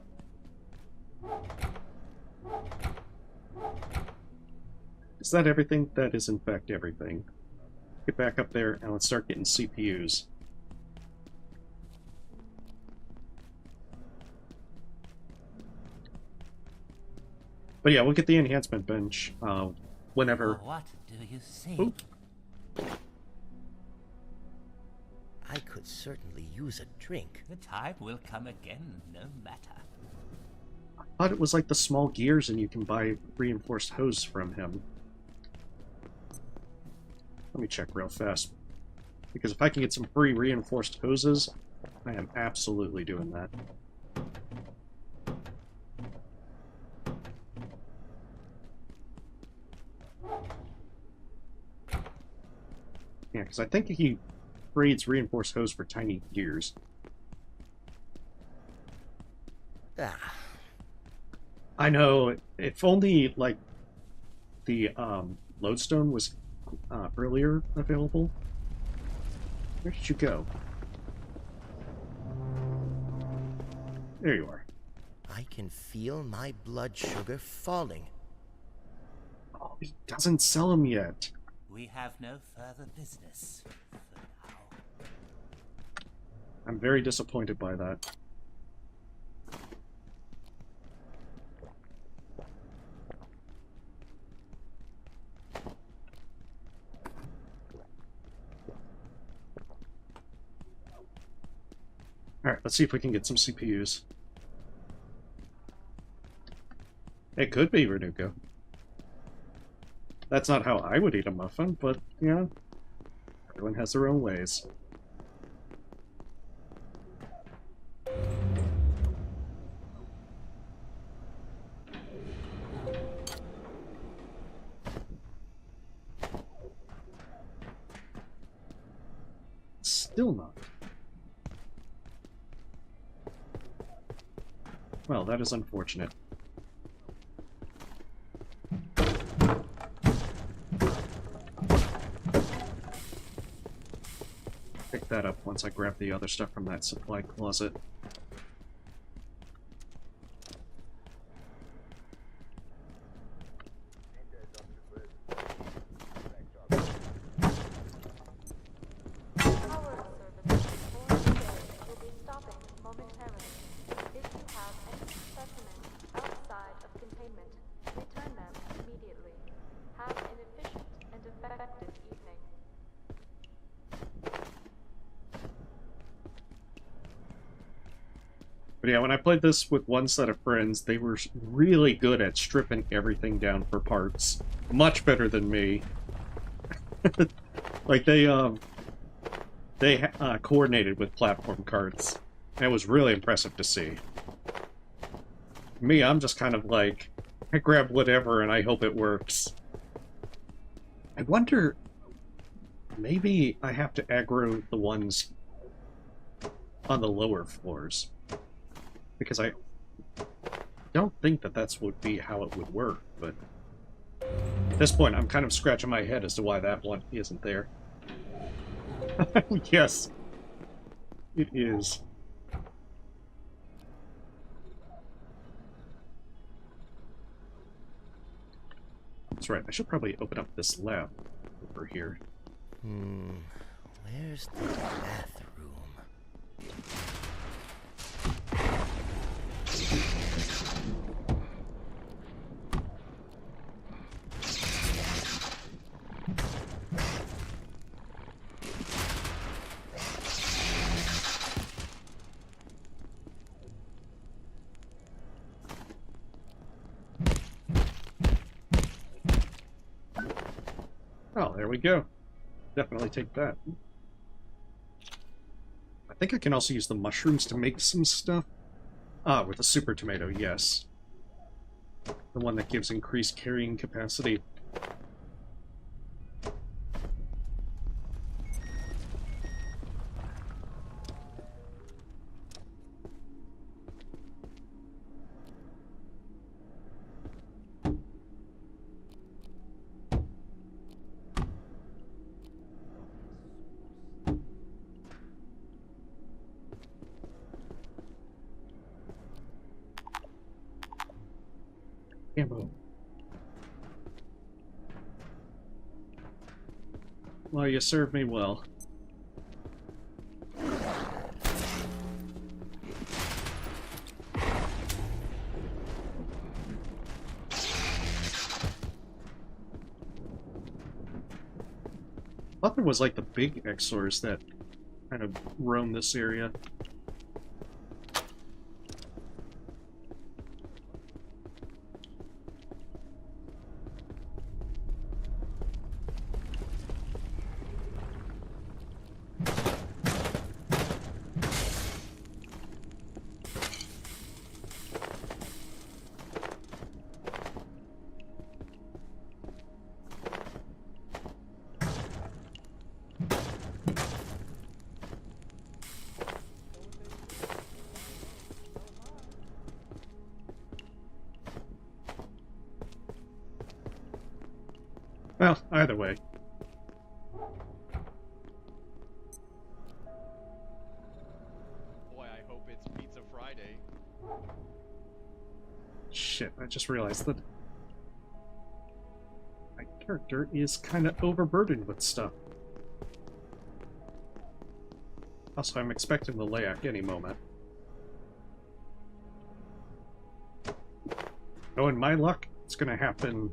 Is that everything? That is in fact everything. Get back up there and let's start getting CPUs. But yeah, we'll get the enhancement bench whenever... What do you see? Oop. I could certainly use a drink. The time will come again, no matter. I thought it was like the small gears and you can buy reinforced hose from him. Let me check real fast. Because if I can get some free reinforced hoses, I am absolutely doing that. Yeah, because I think he trades reinforced hose for tiny gears. Ah. I know, if only, like, the lodestone was earlier available. Where did you go? There you are. I can feel my blood sugar falling. Oh, he doesn't sell them yet. We have no further business for now. I'm very disappointed by that. Alright, let's see if we can get some CPUs. It could be Renuka. That's not how I would eat a muffin, but, you know, everyone has their own ways. Still not. Well, that is unfortunate. Pick that up once I grab the other stuff from that supply closet. But yeah, when I played this with one set of friends, they were really good at stripping everything down for parts. Much better than me. Like, they coordinated with platform carts. And it was really impressive to see. Me, I'm just kind of like, I grab whatever and I hope it works. I wonder, maybe I have to aggro the ones on the lower floors. Because I don't think that that's would be how it would work, but at this point I'm kind of scratching my head as to why that one isn't there. Yes, it is. That's right, I should probably open up this lab over here. Where's the bathroom? Oh, there we go. Definitely take that. I think I can also use the mushrooms to make some stuff. Ah, with a super tomato, yes. The one that gives increased carrying capacity. Ammo. Well, you served me well. I thought there was like the big Exors that kind of roam this area. Well, either way. Boy, I hope it's Pizza Friday. Shit, I just realized that my character is kind of overburdened with stuff. Also, I'm expecting the layak any moment. Oh, and my luck, it's gonna happen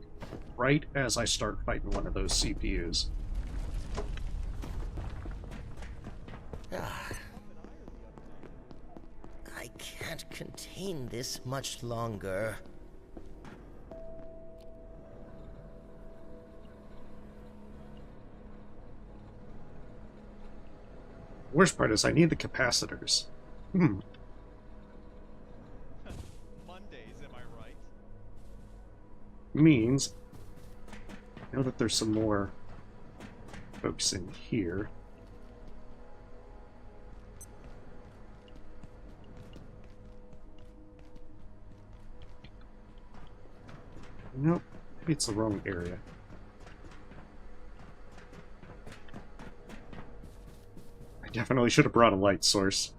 right as I start fighting one of those CPUs. I can't contain this much longer. Worst part is I need the capacitors. Mondays, am I right? Means I know that there's some more folks in here. Nope, maybe it's the wrong area. I definitely should have brought a light source.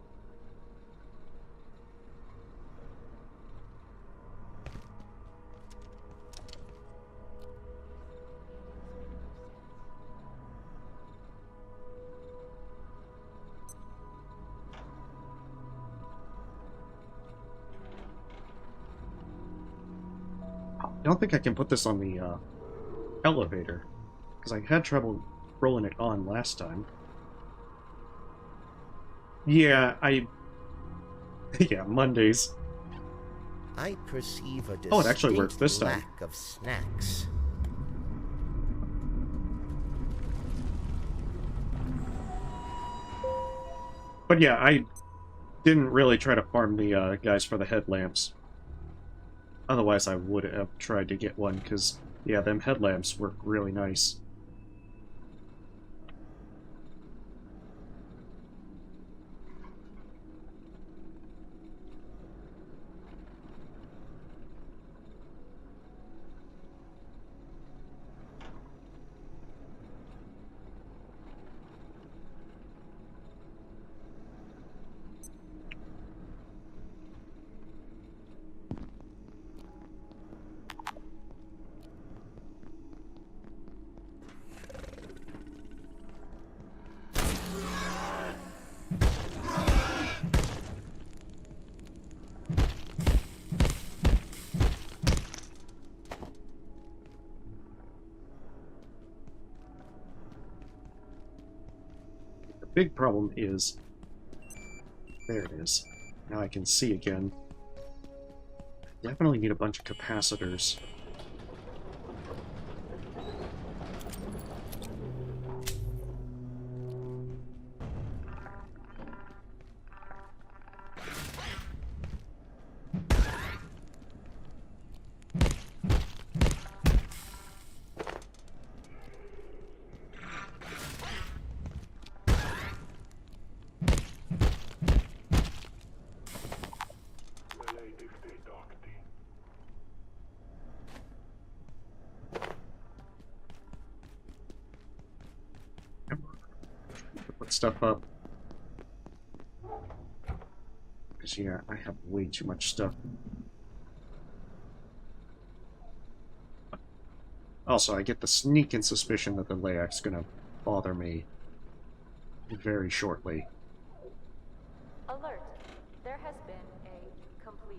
I don't think I can put this on the elevator, because I had trouble rolling it on last time. Yeah, yeah, Mondays. I perceive a Oh, it actually worked this time. lack of snacks. But yeah, I didn't really try to farm the guys for the headlamps. Otherwise, I would have tried to get one, because, yeah, them headlamps work really nice. Big problem is, there it is. Now I can see again. Definitely need a bunch of capacitors. Put stuff up. Because, yeah, I have way too much stuff. Also, I get the sneaking suspicion that the layak's gonna bother me very shortly. Alert. There has been a complete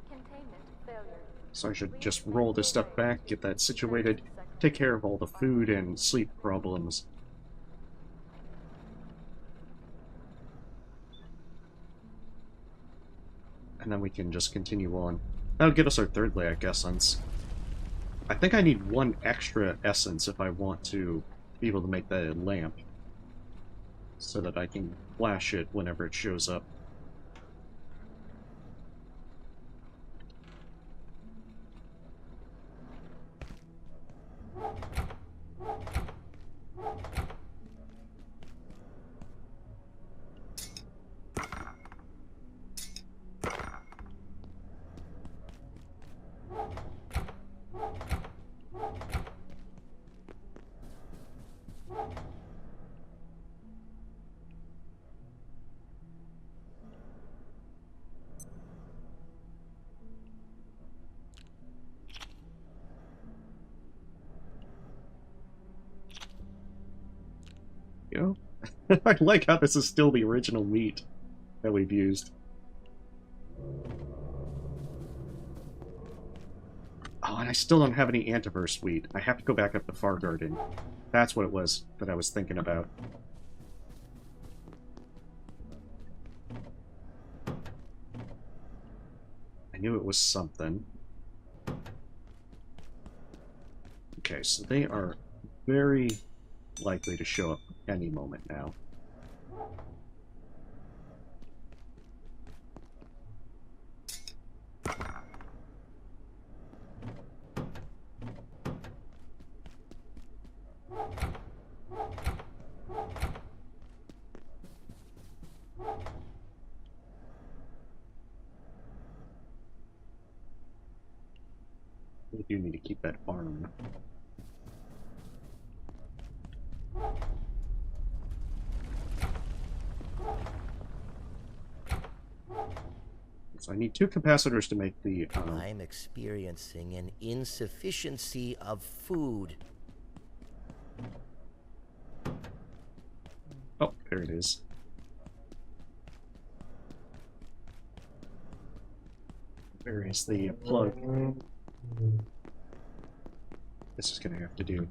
containment failure. So I should just roll this stuff back, get that situated, take care of all the food and sleep problems. And then we can just continue on. That'll get us our third layak essence. I think I need one extra essence if I want to be able to make the lamp, so that I can flash it whenever it shows up. You know? I like how this is still the original meat that we've used. Oh, and I still don't have any Antiverse wheat. I have to go back up the Far Garden. That's what it was that I was thinking about. I knew it was something. Okay, so they are very likely to show up any moment now. We do need to keep that farm. So I need 2 capacitors to make the... I'm experiencing an insufficiency of food. Oh, there it is. Where is the plug? This is gonna have to do.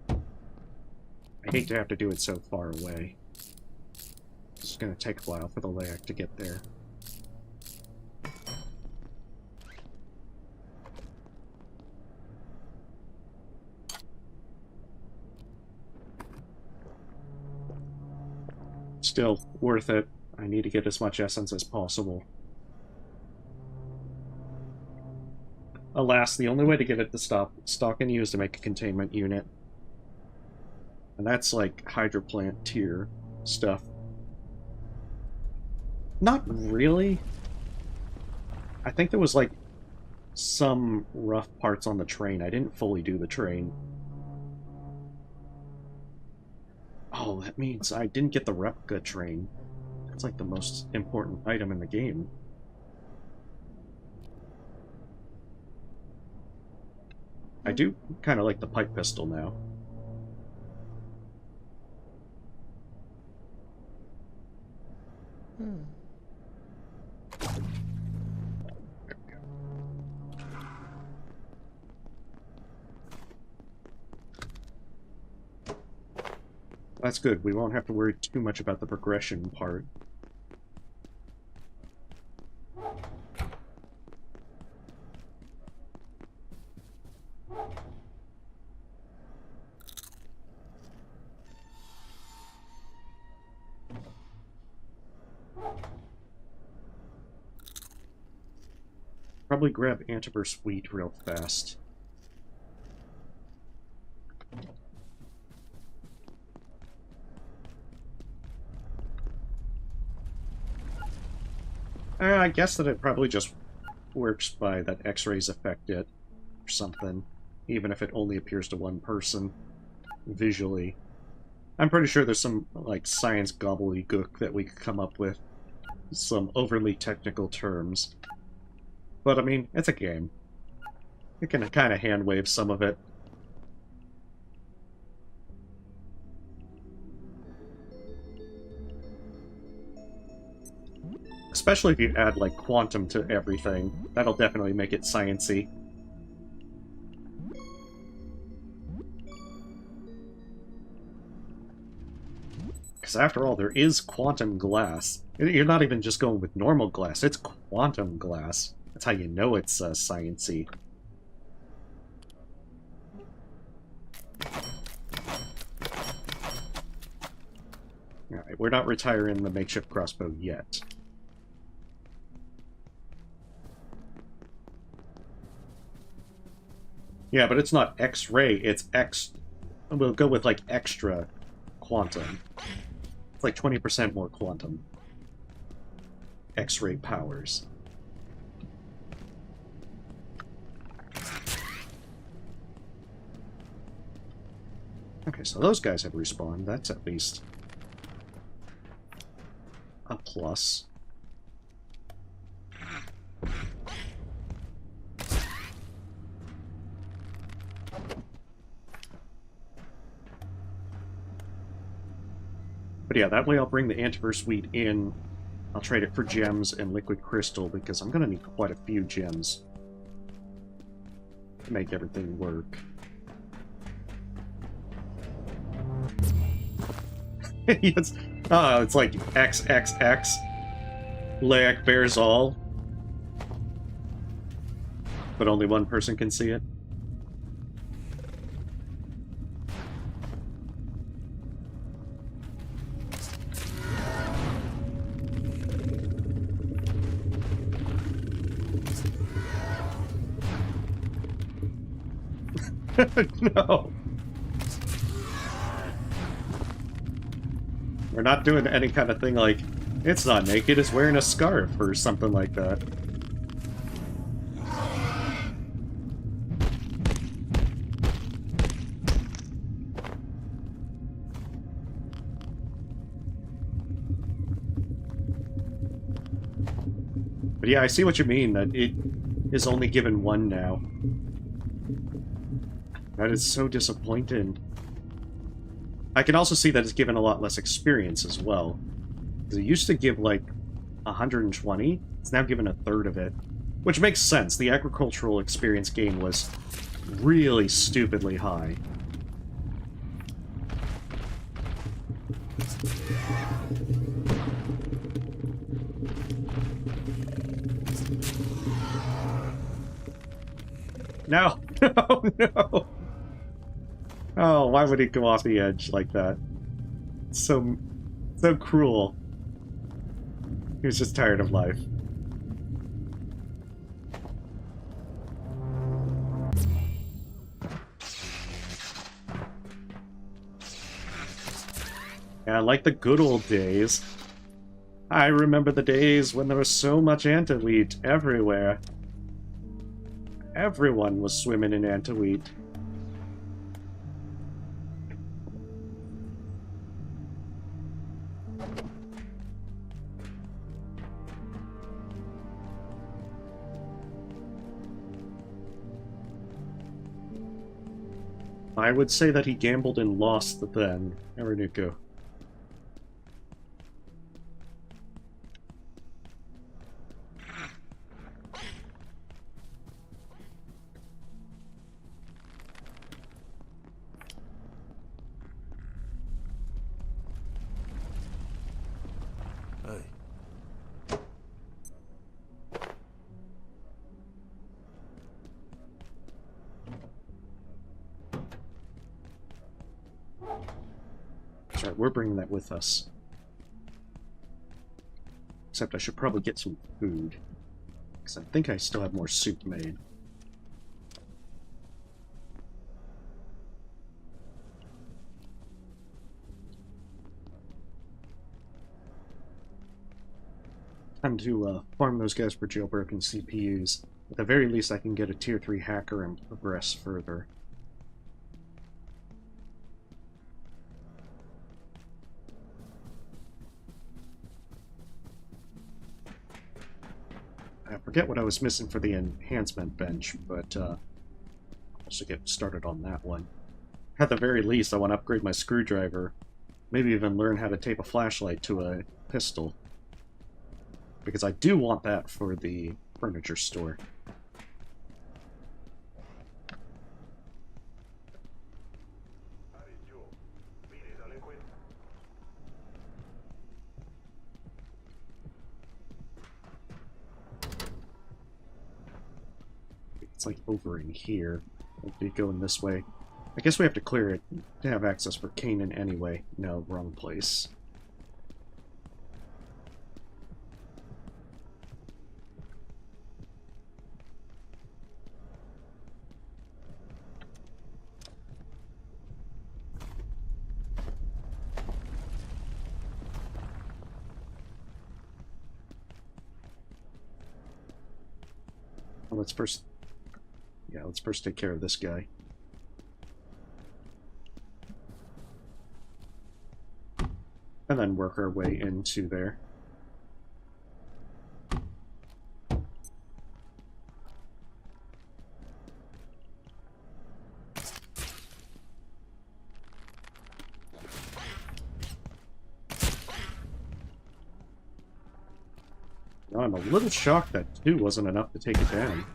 I hate to have to do it so far away. It's gonna take a while for the LAC to get there. Still worth it. I need to get as much essence as possible. Alas, the only way to get it to stop stalking you is to make a containment unit. And that's like hydroplant tier stuff. Not really. I think there was like some rough parts on the train. I didn't fully do the train. Oh, that means I didn't get the replica train. That's like the most important item in the game. I do kind of like the pipe pistol now. That's good. We won't have to worry too much about the progression part. Probably grab Antiverse wheat real fast. I guess that it probably just works by that X-rays affect it or something, even if it only appears to one person visually. I'm pretty sure there's some like science gobbledygook that we could come up with, some overly technical terms. But I mean, it's a game. You can kind of hand-wave some of it. Especially if you add, like, quantum to everything. That'll definitely make it science-y. Because after all, there is quantum glass. You're not even just going with normal glass, it's quantum glass. That's how you know it's science-y. Alright, we're not retiring the makeshift crossbow yet. Yeah, but it's not X-ray, it's X... We'll go with, like, extra quantum. It's like 20% more quantum. X-ray powers. Okay, so those guys have respawned. That's at least a plus. But yeah, that way I'll bring the Antiverse wheat in. I'll trade it for gems and liquid crystal, because I'm going to need quite a few gems to make everything work. it's like XXX. Layak bears all. But only one person can see it. No. We're not doing any kind of thing like It's not naked, it's wearing a scarf or something like that. But yeah, I see what you mean, that it is only given one now. That is so disappointing. I can also see that it's given a lot less experience as well. Because it used to give, like, 120. It's now given a third of it. Which makes sense. The agricultural experience gain was really stupidly high. No! No, no! Oh, why would he go off the edge like that? So cruel. He was just tired of life. Yeah, like the good old days. I remember the days when there was so much antiwheat everywhere. Everyone was swimming in antiwheat. I would say that he gambled and lost then, Erinuko. We're bringing that with us. Except I should probably get some food. Because I think I still have more soup made. Time to farm those guys for jailbroken CPUs. At the very least I can get a tier 3 hacker and progress further. I forget what I was missing for the enhancement bench, but I'll also get started on that one. At the very least, I want to upgrade my screwdriver. Maybe even learn how to tape a flashlight to a pistol. Because I do want that for the furniture store. It's like over in here. I'll be going this way. I guess we have to clear it to have access for Canon anyway. No, wrong place. Well, let's first take care of this guy. And then work our way into there. Now, I'm a little shocked that 2 wasn't enough to take it down.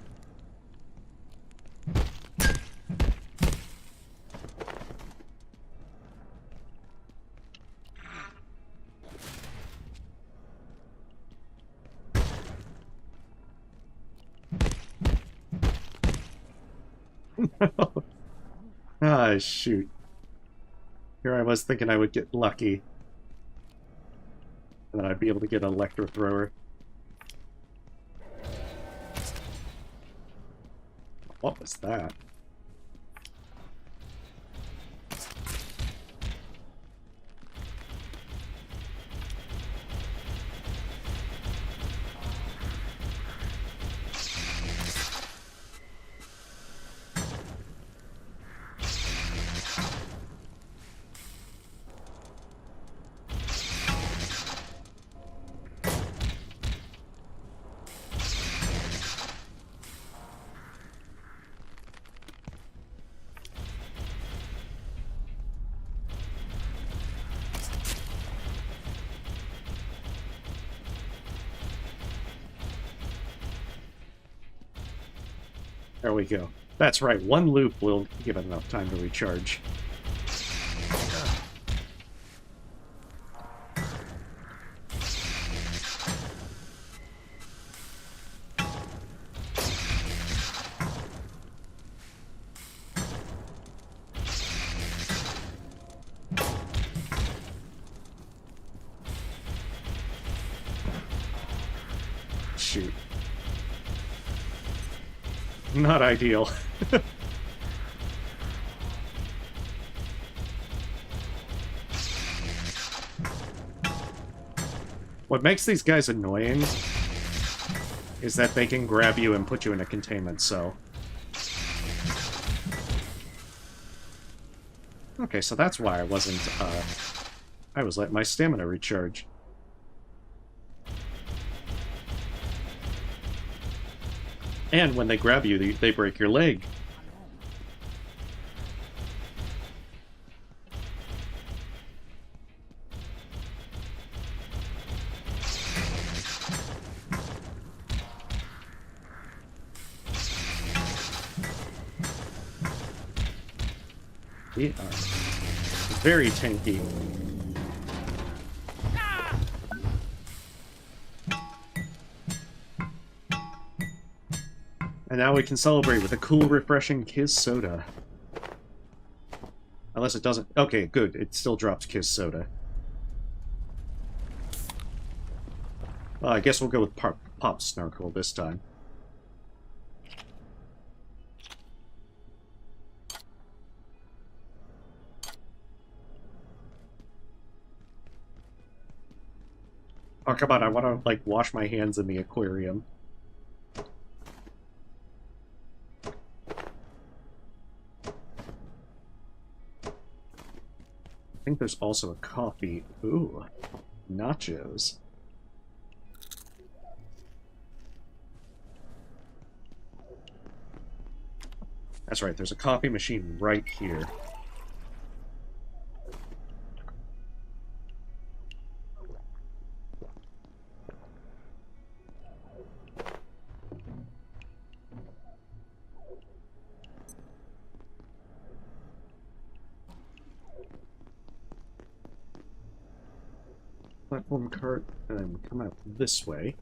Ah, shoot. Here I was thinking I would get lucky. And then I'd be able to get an Electrothrower. What was that? There we go. That's right, one loop will give it enough time to recharge. Shoot. Not ideal. What makes these guys annoying is that they can grab you and put you in a containment cell. Okay, so that's why I wasn't, I was letting my stamina recharge. And when they grab you, they break your leg. We are very tanky. And now we can celebrate with a cool, refreshing Kiss Soda. Unless it doesn't... Okay, good. It still drops Kiss Soda. Well, I guess we'll go with Pop Snarkle this time. Oh, come on, I want to, like, wash my hands in the aquarium. I think there's also a coffee. Ooh, nachos. That's right, there's a coffee machine right here. Platform cart, and then come out this way.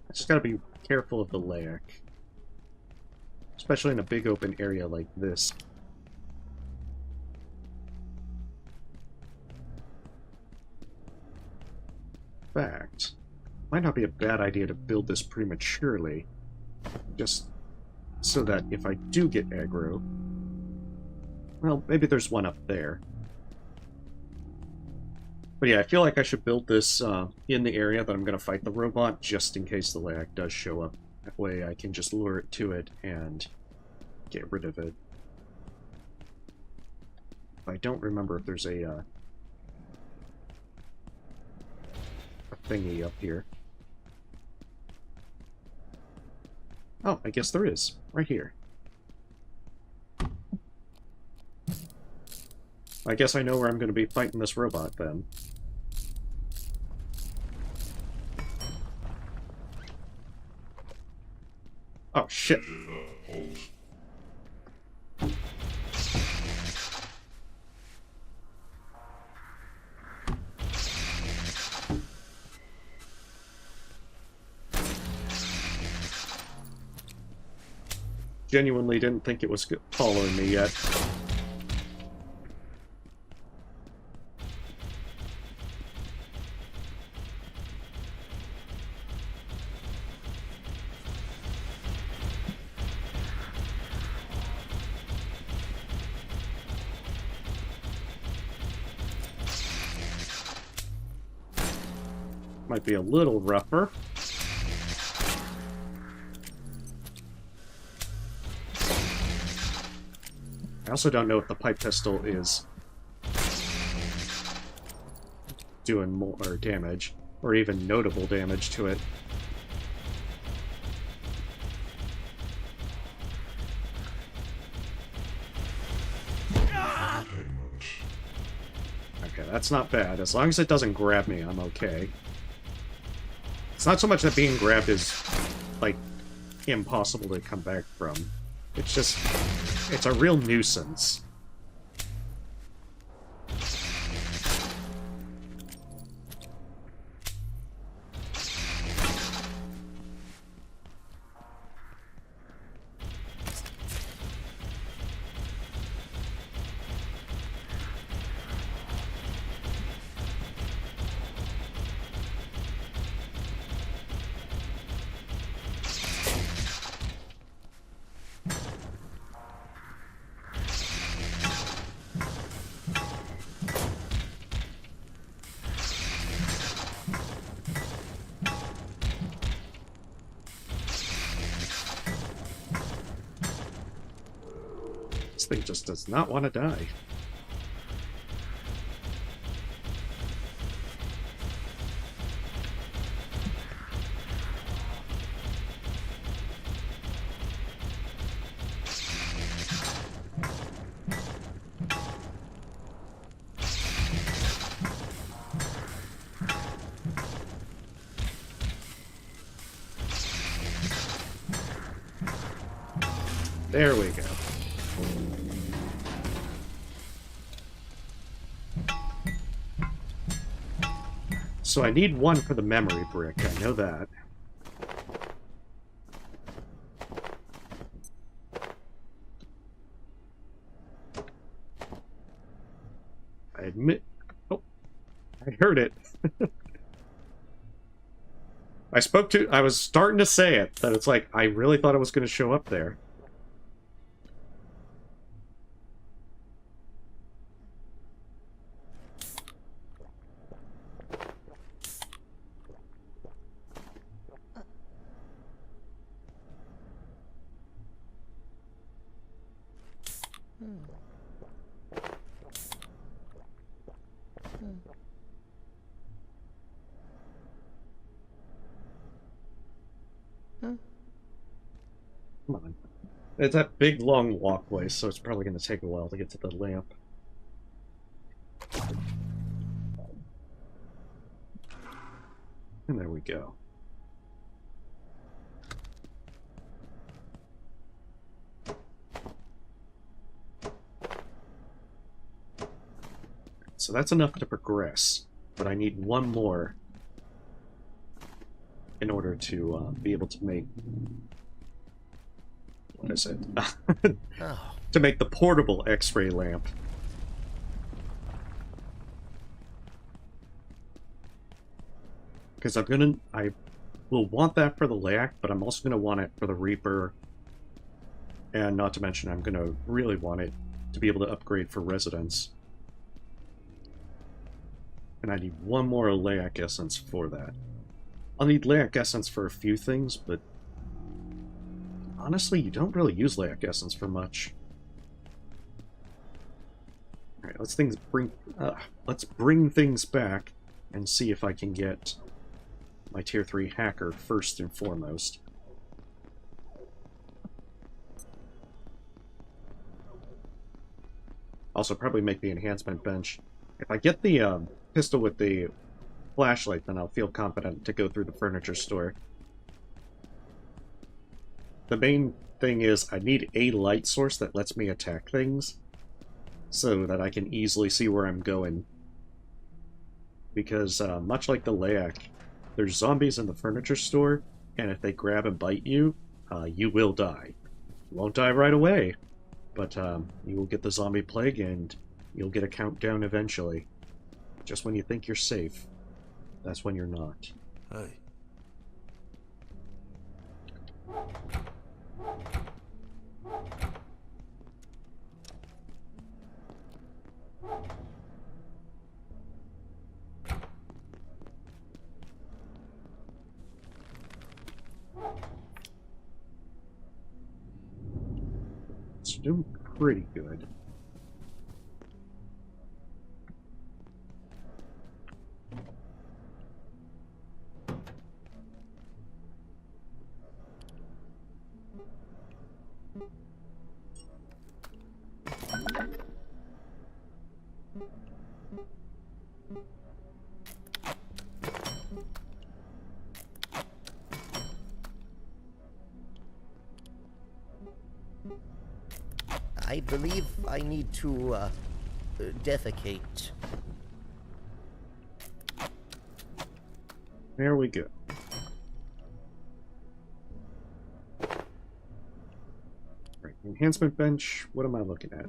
I just gotta be careful of the lag. Especially in a big open area like this. In fact, might not be a bad idea to build this prematurely. Just so that if I do get aggro, well, maybe there's one up there. But yeah, I feel like I should build this in the area that I'm going to fight the robot, just in case the lag does show up. That way I can just lure it to it and get rid of it. I don't remember if there's a thingy up here. Oh, I guess there is. Right here. I guess I know where I'm going to be fighting this robot, then. Oh, shit. Genuinely didn't think it was following me yet. Might be a little rougher. I also don't know if the pipe pistol is doing more damage, or even notable damage to it. Okay, that's not bad. As long as it doesn't grab me, I'm okay. It's not so much that being grabbed is, like, impossible to come back from. It's just, it's a real nuisance. This thing just does not want to die. There we go. So I need one for the memory brick, I know that. I admit... Oh, I heard it. I was starting to say it, that it's like, I really thought it was going to show up there. Come on. It's that big, long walkway, so it's probably going to take a while to get to the lamp. And there we go. So that's enough to progress, but I need one more in order to be able to make... What is it? To make the portable X-ray lamp. Because I will want that for the LAC, but I'm also gonna want it for the Reaper, and not to mention I'm gonna really want it to be able to upgrade for Residence. And I need one more LAC essence for that. I'll need LAC essence for a few things, but honestly, you don't really use LAC essence for much. Alright, let's bring things back and see if I can get my Tier 3 hacker first and foremost. Also, probably make the enhancement bench. If I get the pistol with the flashlight, then I'll feel confident to go through the furniture store. The main thing is I need a light source that lets me attack things so that I can easily see where I'm going. Because much like the LAC, there's zombies in the furniture store, and if they grab and bite you, you will die. You won't die right away, but you will get the zombie plague and you'll get a countdown eventually. Just when you think you're safe, that's when you're not. Hey. It's doing pretty good. I believe I need to, defecate. There we go. Right, enhancement bench. What am I looking at?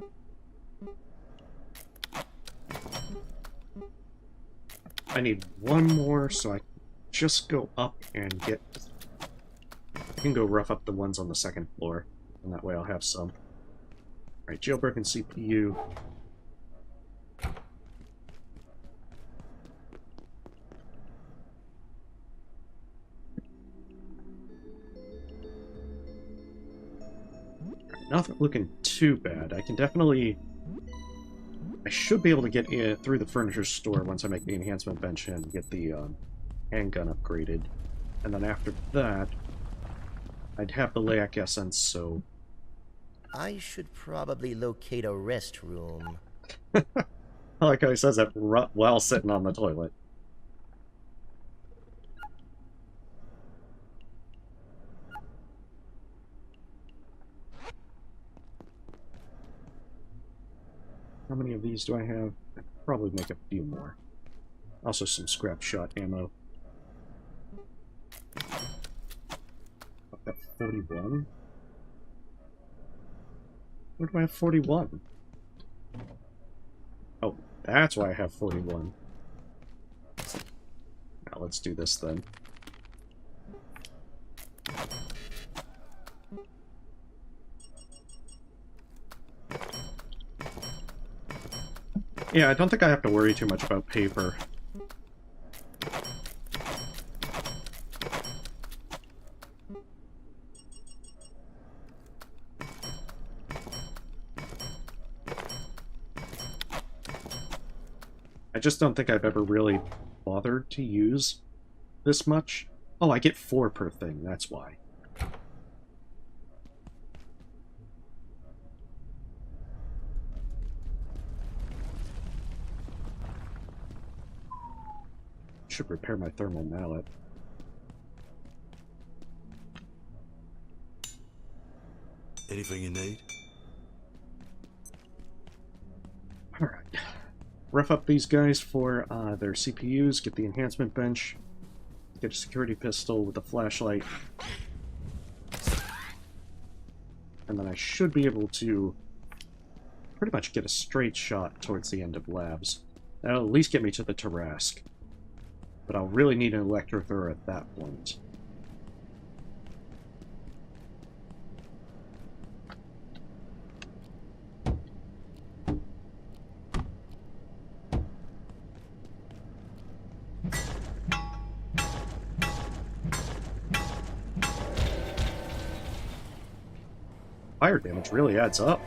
I need one more, so I can just go up and get... I can go rough up the ones on the second floor, and that way I'll have some. Right, jailbroken CPU. Not looking too bad. I can definitely... I should be able to get in through the furniture store once I make the enhancement bench and get the handgun upgraded. And then after that, I'd have the Laic Essence, so... I should probably locate a restroom. I like how he says that while sitting on the toilet. How many of these do I have? I'd probably make a few more. Also some scrap shot ammo. I've got 41? Where do I have 41? Oh, that's why I have 41. Now let's do this then. Yeah, I don't think I have to worry too much about paper. I just don't think I've ever really bothered to use this much. Oh, I get 4 per thing, that's why. Should repair my thermal mallet. Anything you need? Alright. Rough up these guys for their CPUs, get the enhancement bench, get a security pistol with a flashlight, and then I should be able to pretty much get a straight shot towards the end of labs. That'll at least get me to the Terasque. But I'll really need an Electrothrower at that point. Fire damage really adds up.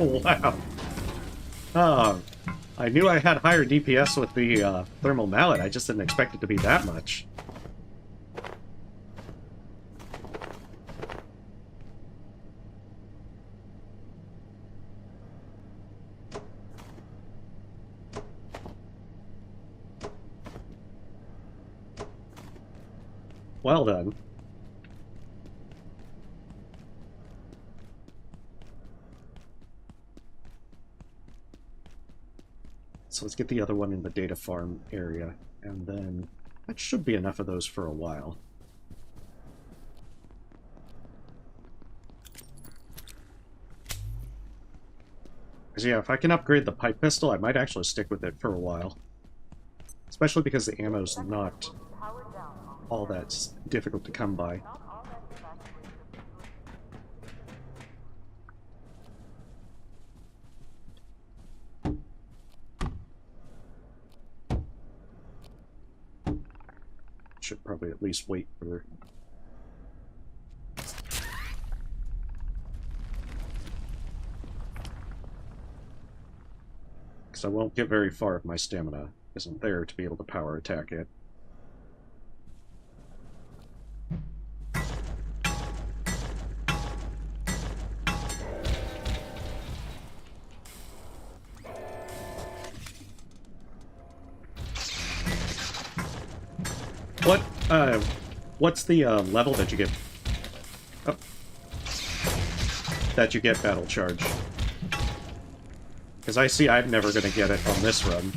Wow. Oh, I knew I had higher DPS with the thermal mallet, I just didn't expect it to be that much. Well done. So let's get the other one in the data farm area, and then that should be enough of those for a while. Because yeah, if I can upgrade the pipe pistol, I might actually stick with it for a while. Especially because the ammo's not all that difficult to come by. Should probably at least wait for... So I won't get very far if my stamina isn't there to be able to power attack it. What's the level that you get? Oh. That you get battle charge? Because I see I'm never going to get it on this run.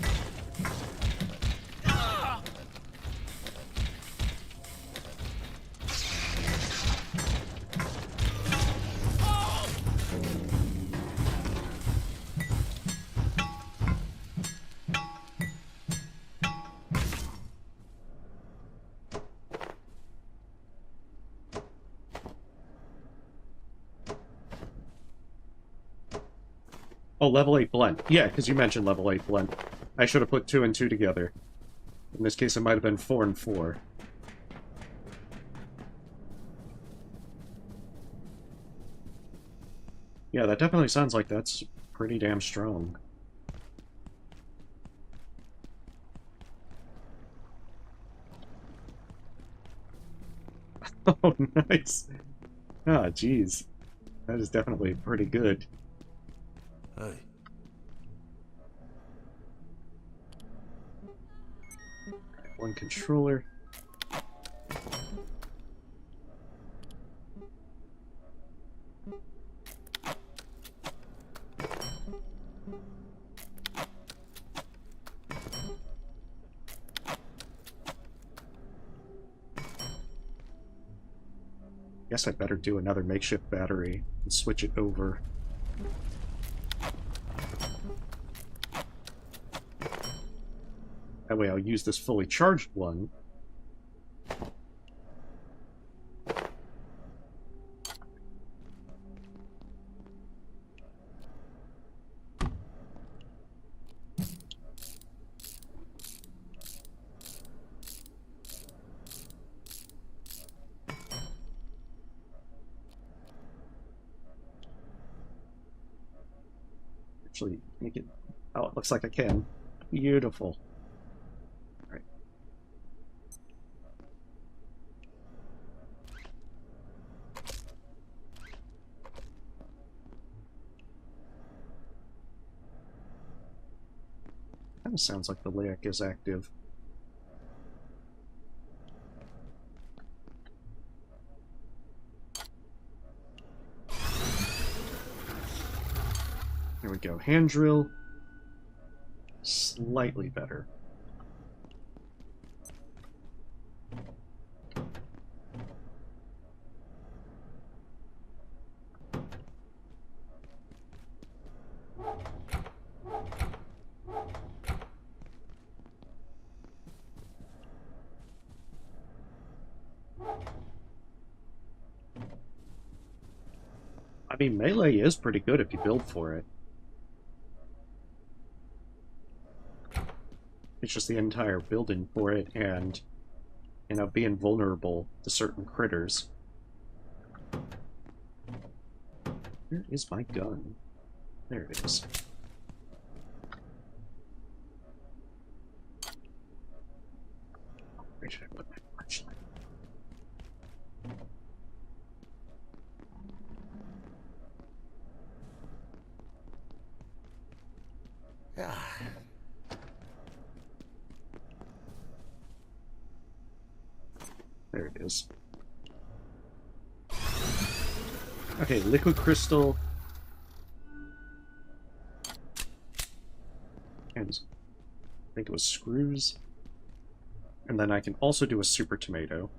Oh, level 8 blend. Yeah, because you mentioned level 8 blend. I should have put 2 and 2 together. In this case, it might have been 4 and 4. Yeah, that definitely sounds like that's pretty damn strong. Oh, nice. Ah, jeez. That is definitely pretty good. Hey. One controller. Guess I'd better do another makeshift battery and switch it over. That way I'll use this fully charged one. Actually, make it... Oh, it looks like I can. Beautiful. Alright. Kind of sounds like the LAC is active. There we go. Hand drill. Slightly better. I mean, melee is pretty good if you build for it. It's just the entire building for it and, you know, being vulnerable to certain critters. Where is my gun? There it is. Where should I put my flashlight? There it is. Okay, liquid crystal. And I think it was screws. And then I can also do a super tomato.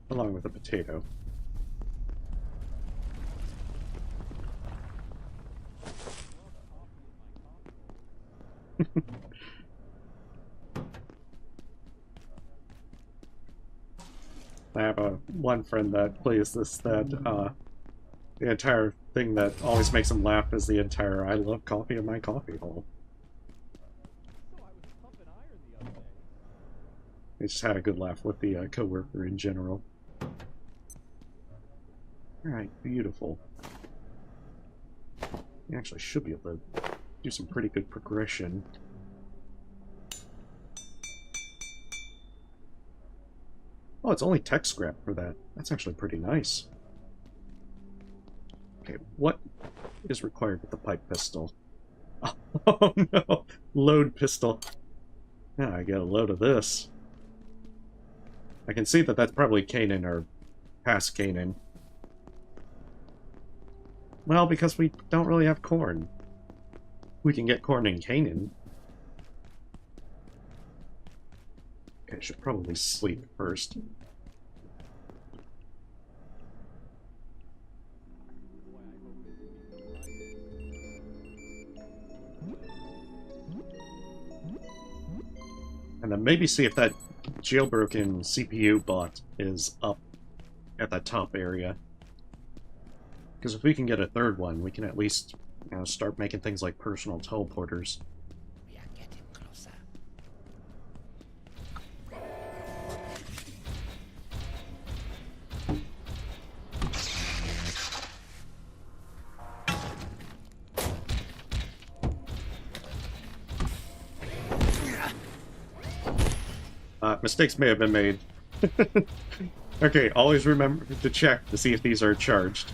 Along with a potato. I have one friend that plays this that the entire thing that always makes him laugh is the entire I love coffee in my coffee hole. I just had a good laugh with the coworker in general. Alright, beautiful. You actually should be able to do some pretty good progression. Oh, it's only tech scrap for that. That's actually pretty nice. Okay, what is required with the pipe pistol? Oh no! Load pistol. Yeah, I get a load of this. I can see that that's probably canon or past canon. Well, because we don't really have corn. We can get corn in Canaan. Okay, I should probably sleep first. And then maybe see if that jailbroken CPU bot is up at that top area. Because if we can get a third one, we can at least, you know, start making things like personal teleporters. We are getting closer. Mistakes may have been made. Okay, always remember to check to see if these are charged.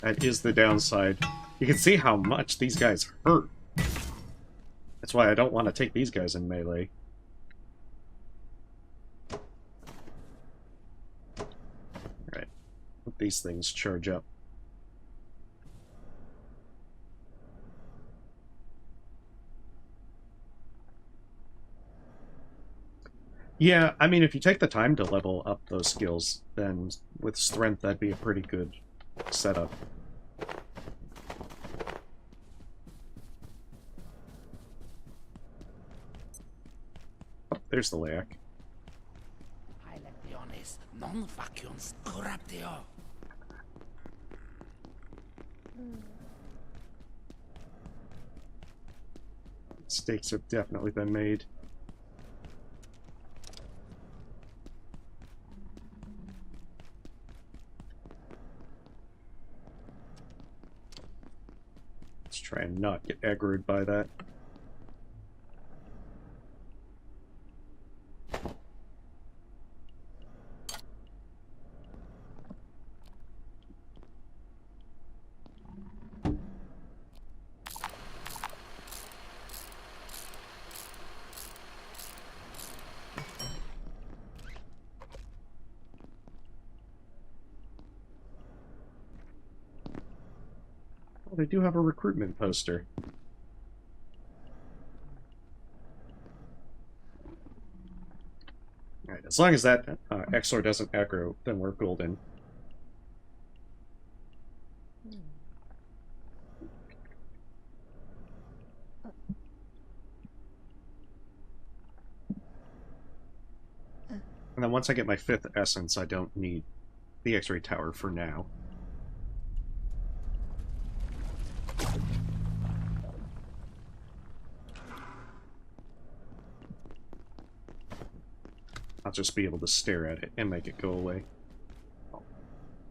That is the downside. You can see how much these guys hurt. That's why I don't want to take these guys in melee. Alright. Let these things charge up. Yeah, I mean, if you take the time to level up those skills, then with strength, that'd be a pretty good setup. Oh, there's the layak. Non vacuums corruptio. Mistakes have definitely been made. Let's try and not get aggroed by that. They do have a recruitment poster. Alright, as long as that Exor doesn't aggro, then we're golden. And then once I get my 5th essence, I don't need the X-ray tower for now. I'll just be able to stare at it and make it go away.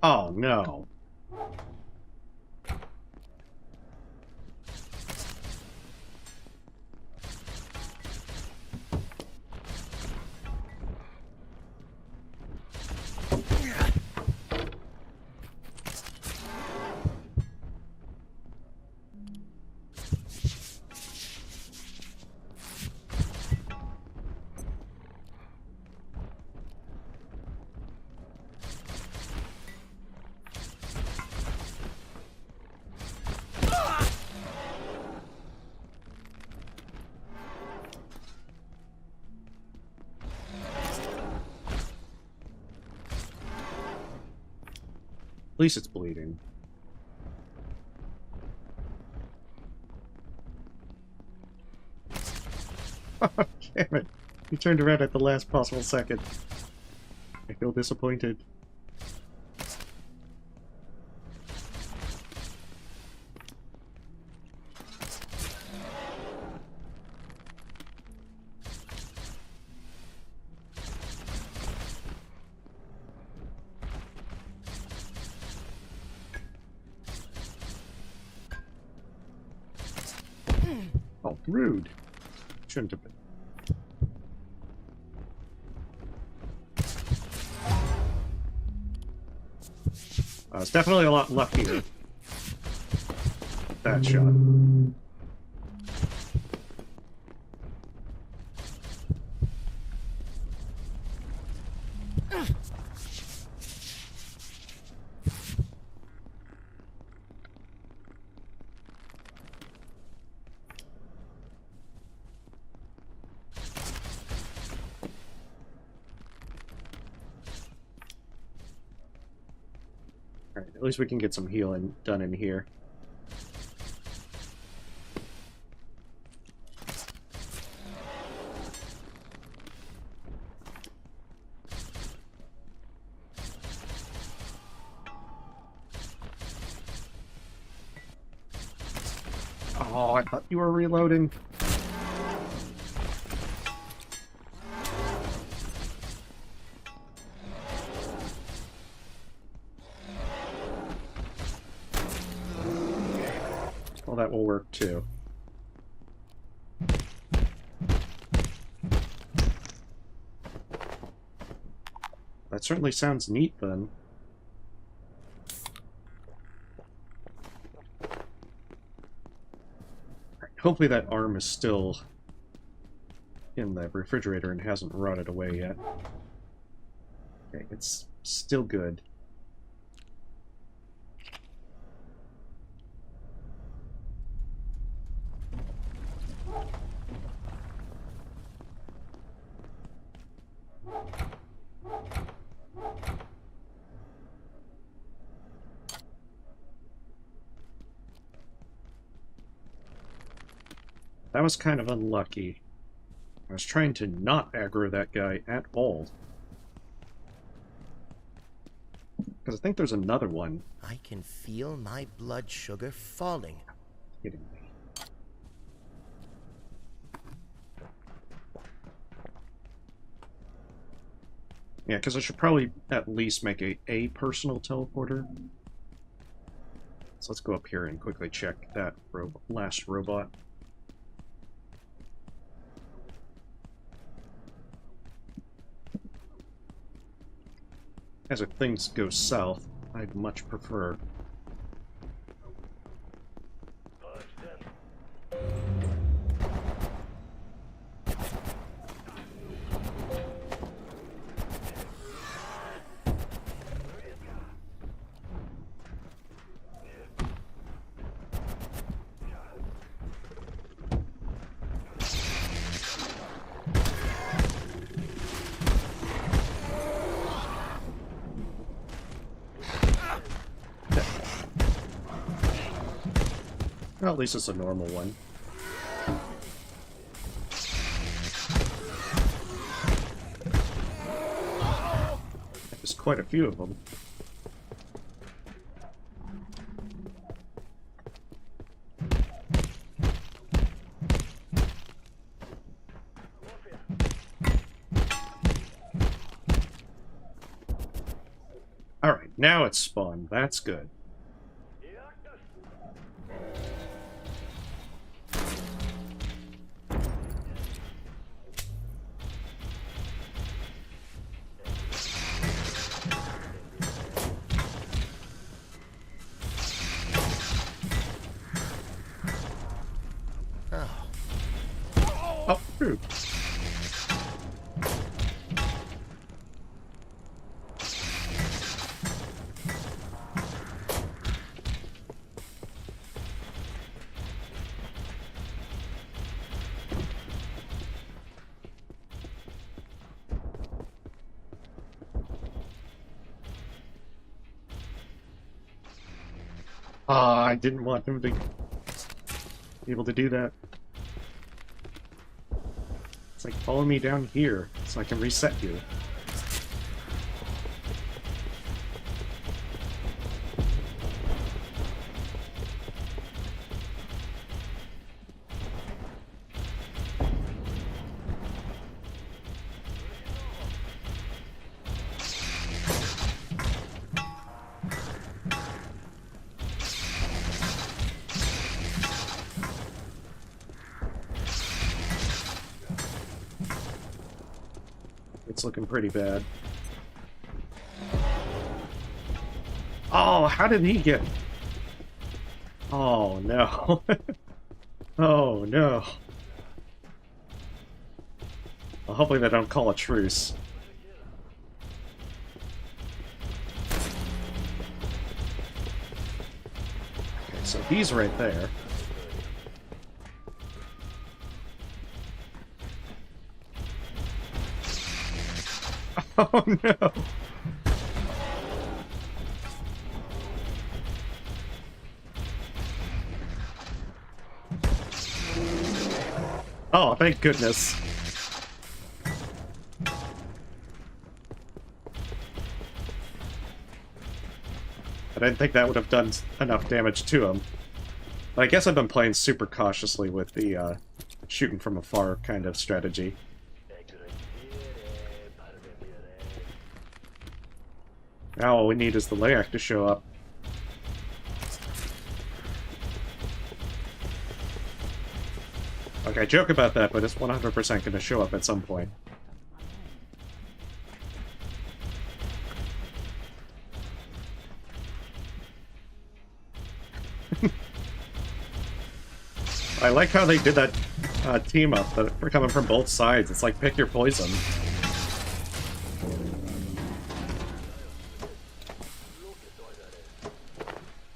Oh no! At least it's bleeding. Damn it. You turned around at the last possible second. I feel disappointed. Oh, rude. Shouldn't have been. It's definitely a lot luckier. That shot. Alright, at least we can get some healing done in here. Oh, I thought you were reloading. Well, that will work too. That certainly sounds neat then. Hopefully that arm is still in the refrigerator and hasn't rotted away yet. Okay, it's still good. That was kind of unlucky. I was trying to not aggro that guy at all. Because I think there's another one. I can feel my blood sugar falling. Kidding me. Yeah, because I should probably at least make a personal teleporter. So let's go up here and quickly check that last robot. As if things go south, I'd much prefer. Well, at least it's a normal one. There's quite a few of them. Alright, now it's spawned. That's good. Oh, rude. Ah, I didn't want him to be able to do that. It's like, follow me down here so I can reset you. It's looking pretty bad. Oh, how did he get... Oh, no. Oh, no. Well, hopefully they don't call a truce. Okay, so he's right there. Oh, no. Oh, thank goodness. I didn't think that would have done enough damage to him. But I guess I've been playing super cautiously with the shooting from afar kind of strategy. Now all we need is the Layak to show up. Okay, I joke about that, but it's 100% going to show up at some point. I like how they did that team up that we're coming from both sides. It's like pick your poison.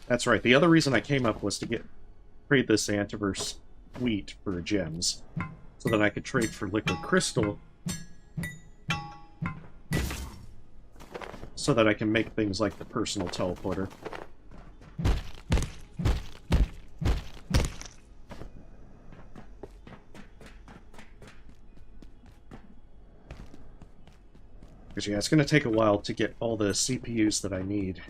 That's right. The other reason I came up was to trade this Antiverse wheat for gems, so that I could trade for liquid crystal, so that I can make things like the personal teleporter. Because yeah, it's going to take a while to get all the CPUs that I need.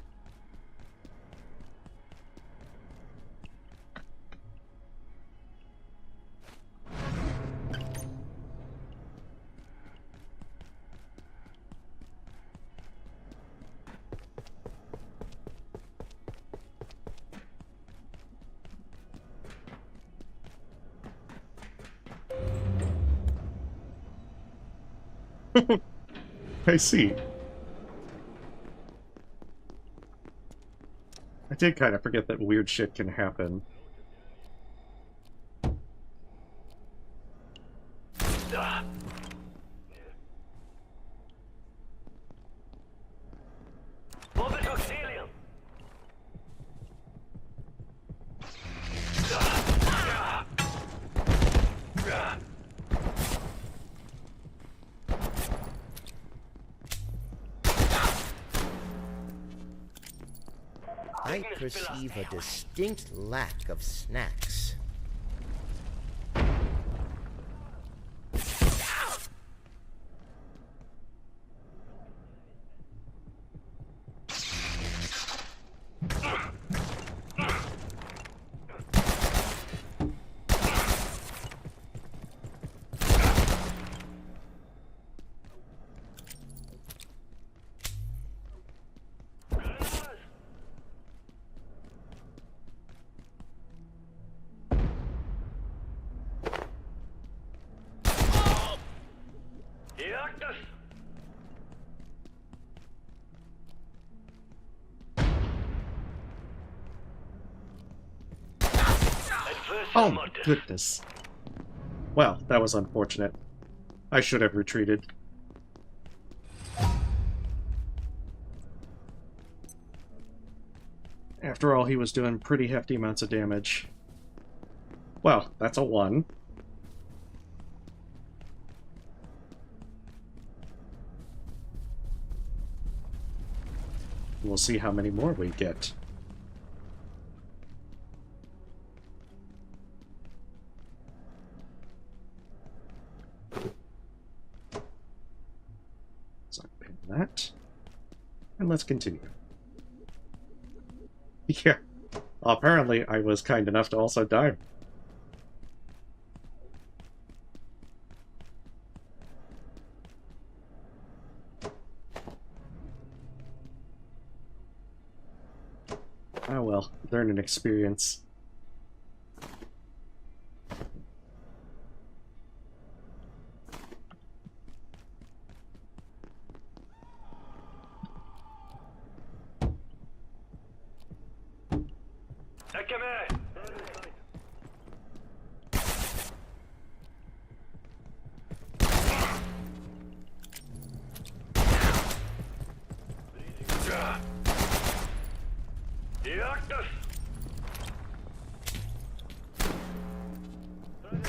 I see. I did kind of forget that weird shit can happen. I perceive a distinct lack of snacks. Oh my goodness. Well, that was unfortunate. I should have retreated. After all, he was doing pretty hefty amounts of damage. Well, that's a 1. We'll see how many more we get. And let's continue. Yeah. Apparently, I was kind enough to also die. Oh well, learn an experience.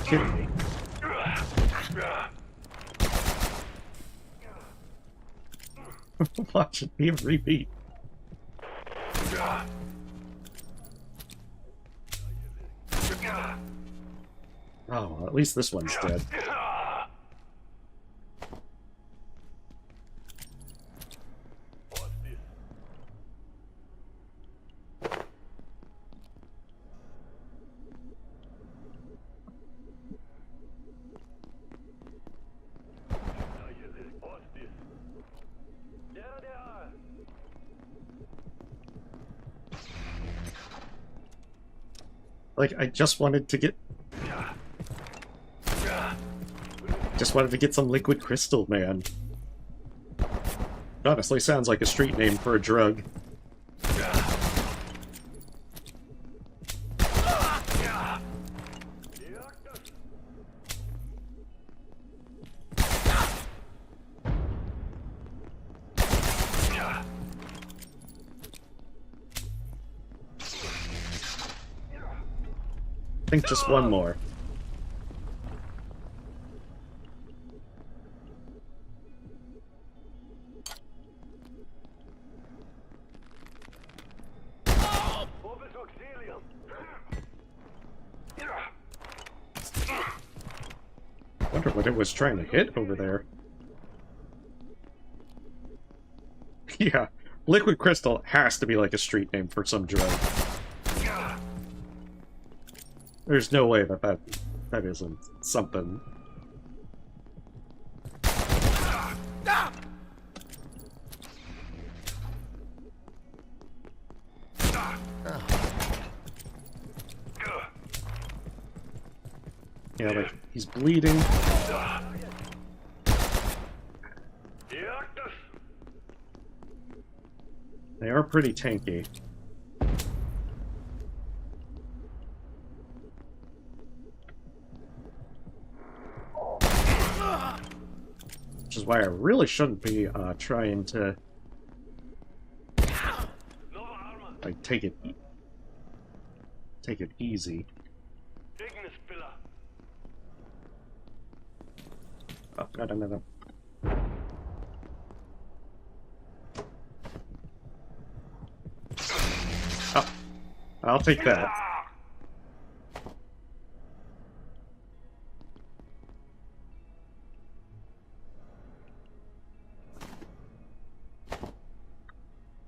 Kidding me. Watch it be a repeat. Oh, well, at least this one's dead. Like, I just wanted to get... Just wanted to get some liquid crystal, man. Honestly, sounds like a street name for a drug. I think just one more. Wonder what it was trying to hit over there. Yeah, liquid crystal has to be like a street name for some drug. There's no way that isn't something. Yeah, like, he's bleeding. They are pretty tanky. Which is why I really shouldn't be trying to like take it easy. Oh, no. Oh, I'll take that.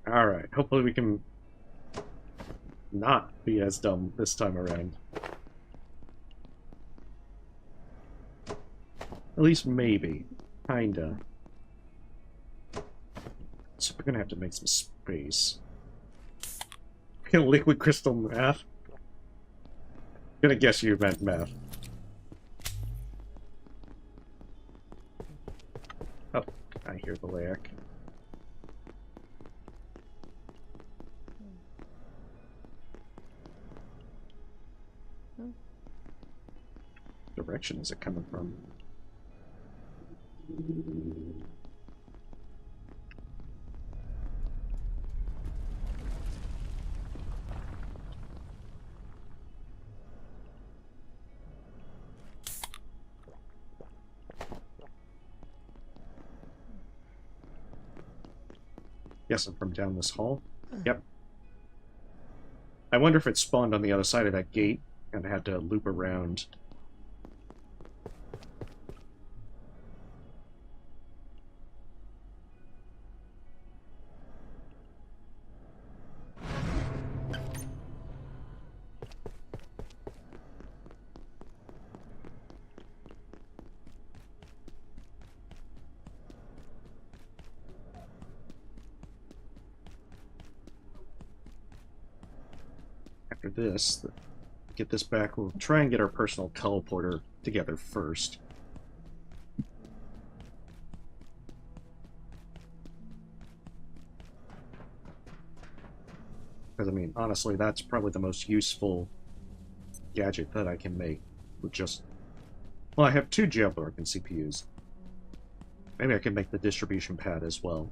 Alright, hopefully we can not be as dumb this time around. At least maybe. Kinda. So we're gonna have to make some space. Liquid crystal math? Gonna guess you meant math. Oh, I hear the lack. Direction is it coming from? Guessing from down this hall. Yep. I wonder if it spawned on the other side of that gate and I had to loop around. after this, get this back, we'll try and get our personal teleporter together first. Because, I mean, honestly, that's probably the most useful gadget that I can make. With just... Well, I have 2 Jailbroken CPUs. Maybe I can make the distribution pad as well.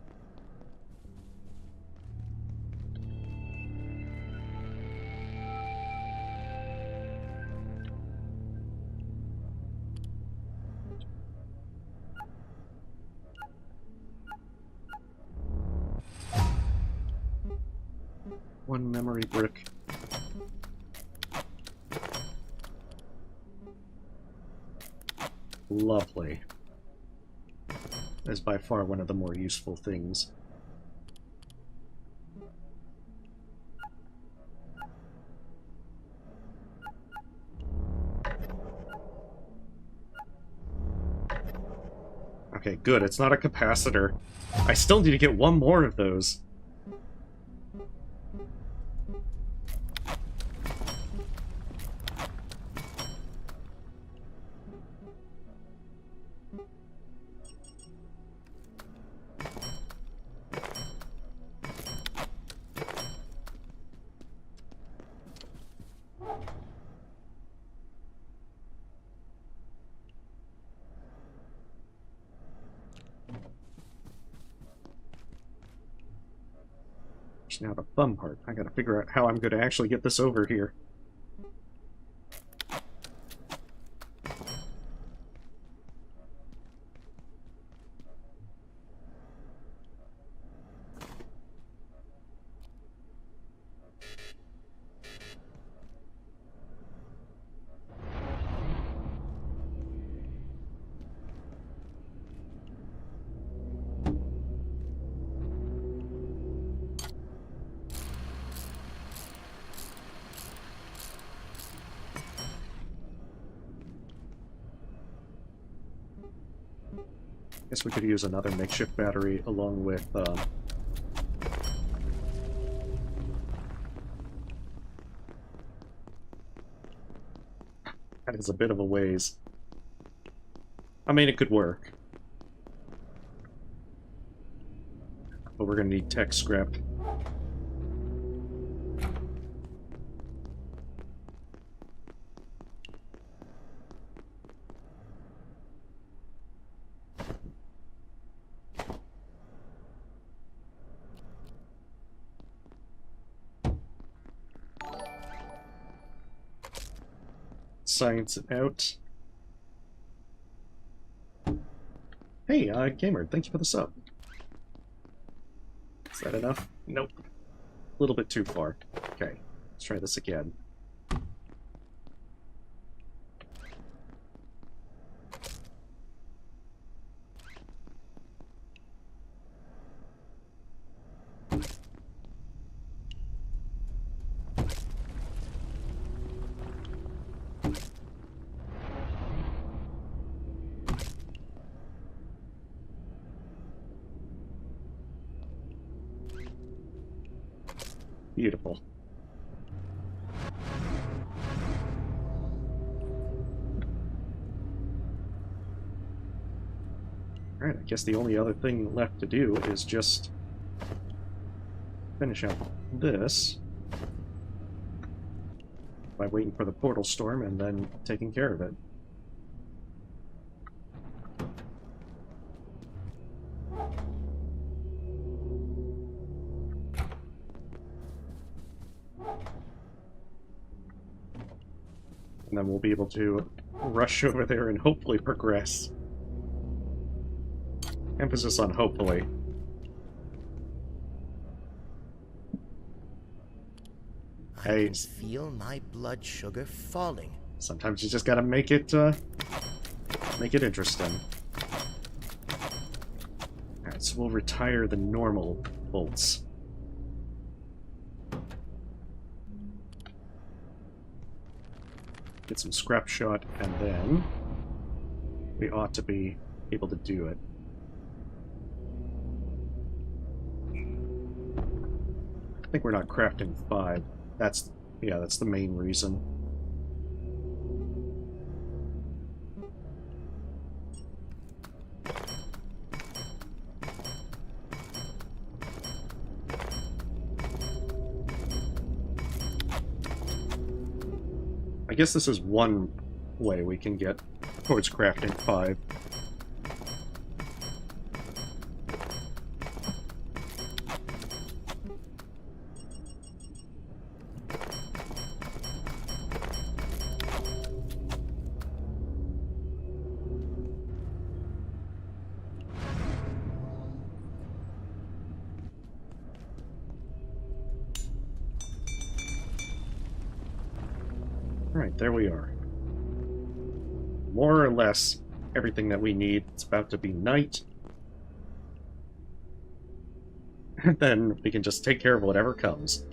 One memory brick. Lovely. That is by far one of the more useful things. Okay, good. It's not a capacitor. I still need to get one more of those. Now the fun part. I gotta figure out how I'm gonna actually get this over here. Guess we could use another makeshift battery along with, that is a bit of a ways. I mean, it could work. But we're gonna need tech scrap. Science it out. Hey, Gamer, thank you for the sub. Is that enough? Nope. A little bit too far. Okay, let's try this again. Beautiful. Alright, I guess the only other thing left to do is just finish out this by waiting for the portal storm and then taking care of it. And then we'll be able to rush over there and hopefully progress. Emphasis on hopefully. I can feel my blood sugar falling. Sometimes you just gotta make it interesting. Alright, so we'll retire the normal bolts. Get some scrap shot, and then we ought to be able to do it. I think we're not crafting 5. That's Yeah, that's the main reason. I guess this is one way we can get towards crafting 5. Alright, there we are. More or less everything that we need. It's about to be night. And then we can just take care of whatever comes.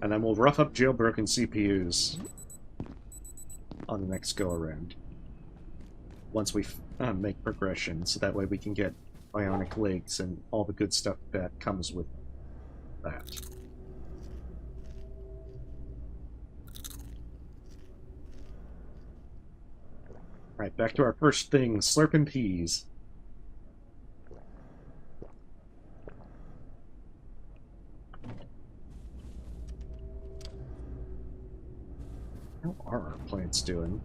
And then we'll rough up jailbroken CPUs on the next go-around. Once we make progression, so that way we can get bionic legs and all the good stuff that comes with that. Alright, back to our first thing, slurping peas. How are our plants doing?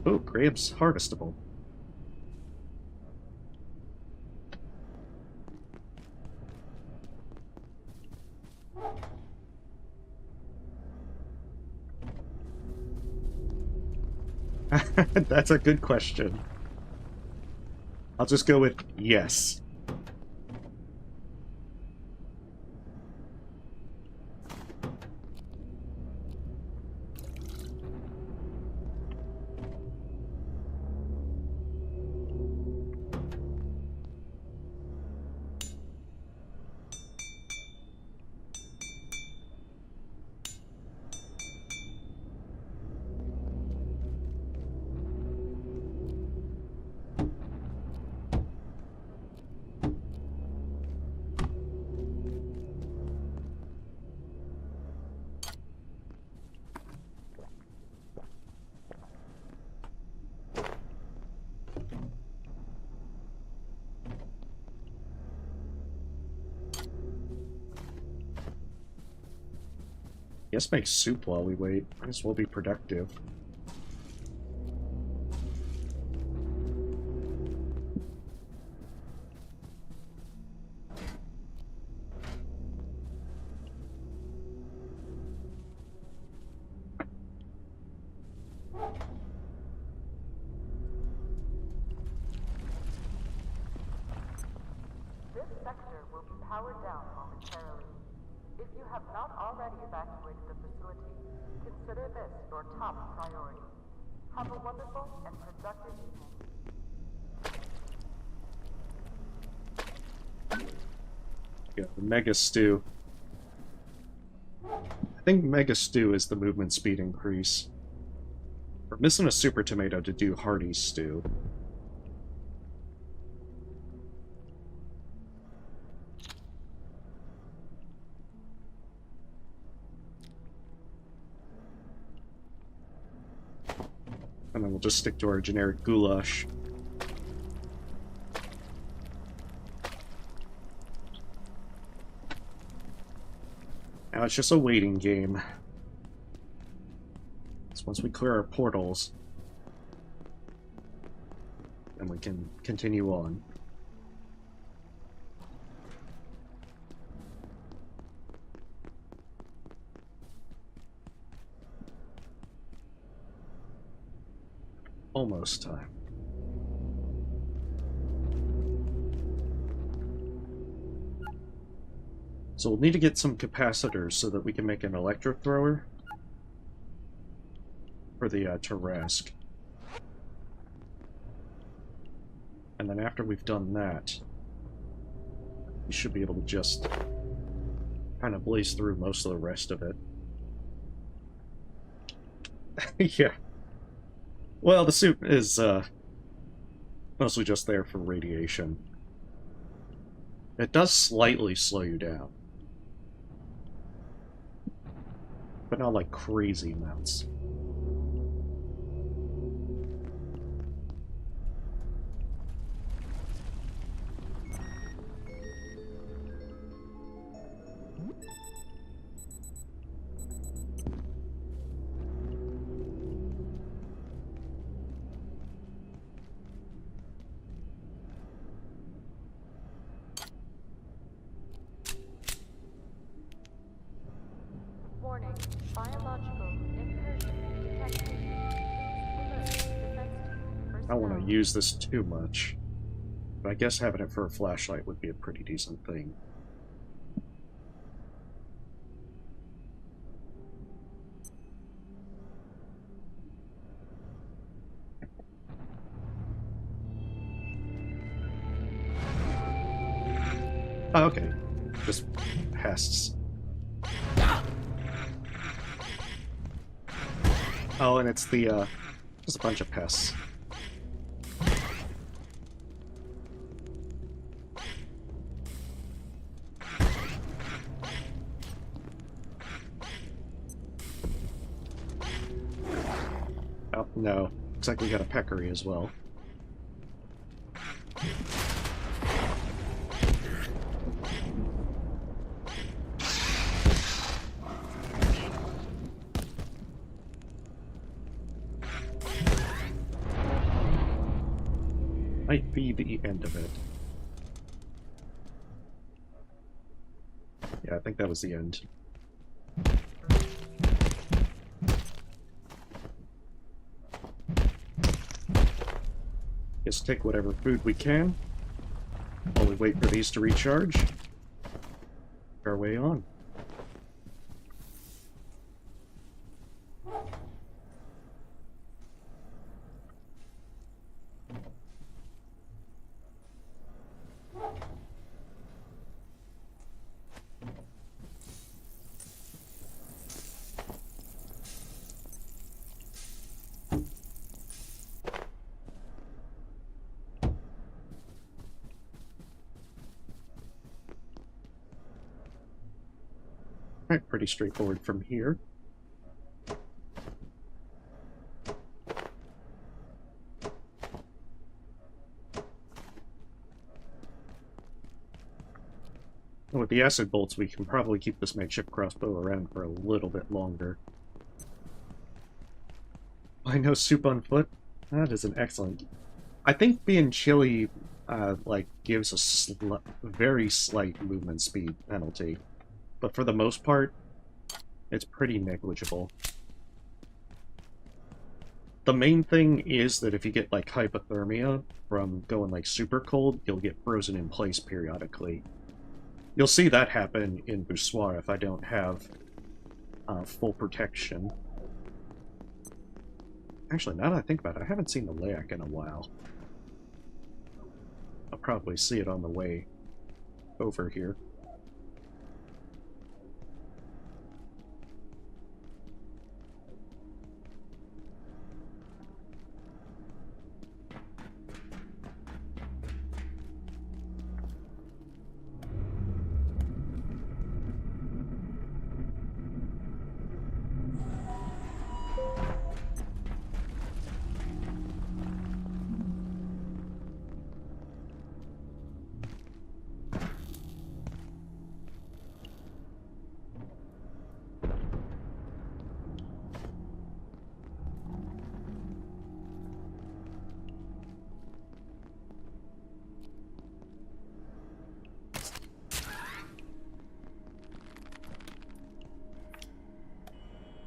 Oh, grapes harvestable. That's a good question. I'll just go with yes. Guess make soup while we wait. Might as well be productive. This sector will be powered down momentarily. If you have not already evacuated the facility, consider this your top priority. Have a wonderful and productive evening. Yeah, the Mega Stew. I think Mega Stew is the movement speed increase. We're missing a Super Tomato to do Hearty Stew. And then we'll just stick to our generic goulash. Now it's just a waiting game. So once we clear our portals, then we can continue on. Almost time. So we'll need to get some capacitors so that we can make an Electrothrower for the Terasque. And then after we've done that, we should be able to just kind of blaze through most of the rest of it. Yeah. Well, the suit is mostly just there for radiation. It does slightly slow you down. But not like crazy amounts. Warning, biological incursion detected. Alert, defense team, I don't want to use this too much. But I guess having it for a flashlight would be a pretty decent thing. Oh, okay. Just pests. Oh, and it's the, just a bunch of pests. Oh, no. Looks like we got a peccary as well. Might be the end of it. Yeah, I think that was the end. Just take whatever food we can while we wait for these to recharge. Our way on. Alright, pretty straightforward from here. With the acid bolts, we can probably keep this makeshift crossbow around for a little bit longer. I know soup on foot. That is an excellent. I think being chilly, like, gives a very slight movement speed penalty. But for the most part, it's pretty negligible. The main thing is that if you get, like, hypothermia from going, like, super cold, you'll get frozen in place periodically. You'll see that happen in Boussoir if I don't have full protection. Actually, now that I think about it, I haven't seen the Layak in a while. I'll probably see it on the way over here.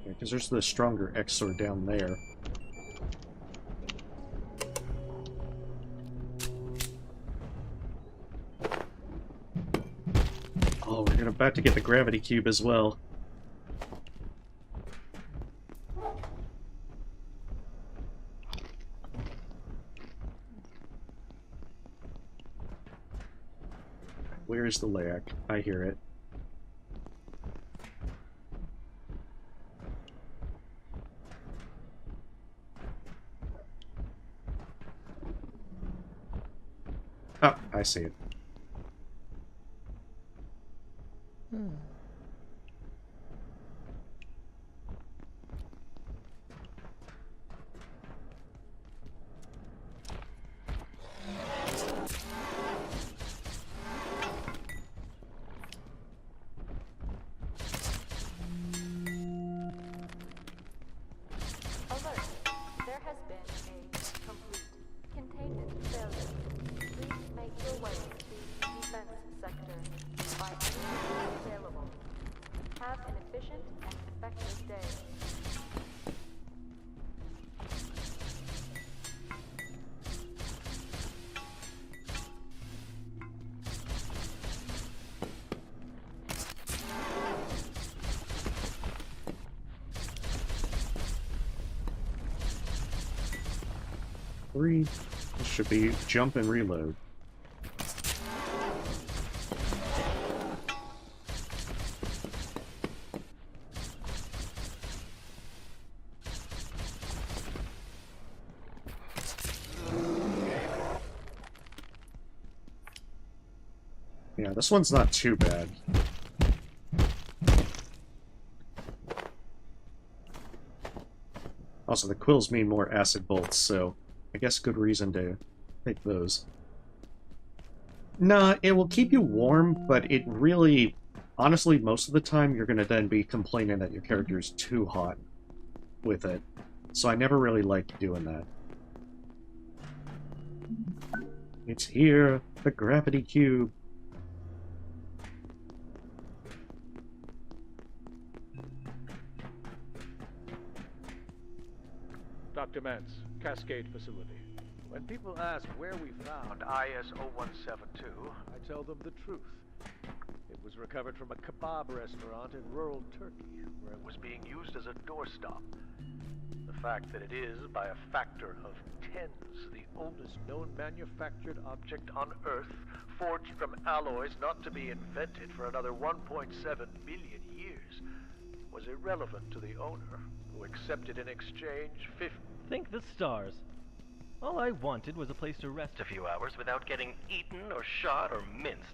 Because there's the stronger Exor down there. Oh, we're about to get the gravity cube as well. Where is the Layak? I hear it. I see it. Alert. There has been a complete containment failure. Please make your way to the defense sector by any means available. Have an efficient and effective day. Three. This should be jump and reload. Yeah, this one's not too bad. Also, the quills mean more acid bolts, so I guess good reason to take those. Nah, it will keep you warm, but it really... Honestly, most of the time you're going to then be complaining that your character's too hot with it. So I never really liked doing that. It's here! The gravity cube! Dr. Mance, Cascade Facility. When people ask where we found IS-0172, I tell them the truth. It was recovered from a kebab restaurant in rural Turkey, where it was being used as a doorstop. The fact that it is, by a factor of 10s, the oldest known manufactured object on Earth, forged from alloys not to be invented for another 1.7 billion years, was irrelevant to the owner, who accepted in exchange 50... Think the stars. All I wanted was a place to rest a few hours without getting eaten or shot or minced.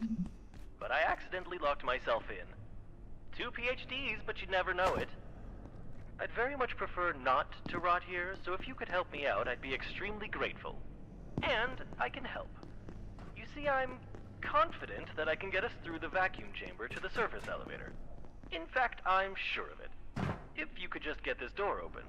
But I accidentally locked myself in. 2 PhDs, but you'd never know it. I'd very much prefer not to rot here, so if you could help me out, I'd be extremely grateful. And I can help. You see, I'm confident that I can get us through the vacuum chamber to the surface elevator. In fact, I'm sure of it. If you could just get this door open.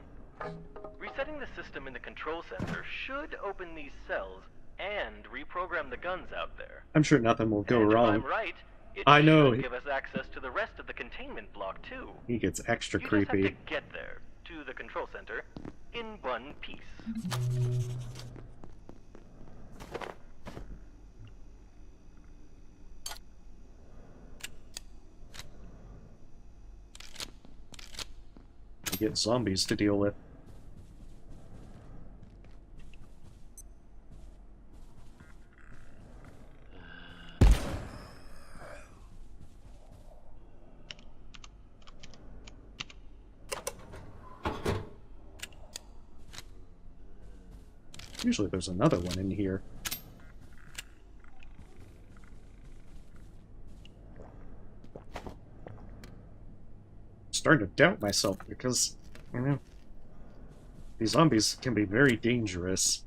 Resetting the system in the control center should open these cells and reprogram the guns out there. I'm sure nothing will go And wrong. if I'm right, it I know. should give us access to the rest of the containment block too. He gets extra You creepy. just have to get there, to the control center, in one piece. You get zombies to deal with. Usually there's another one in here. Starting to doubt myself because, you know, these zombies can be very dangerous.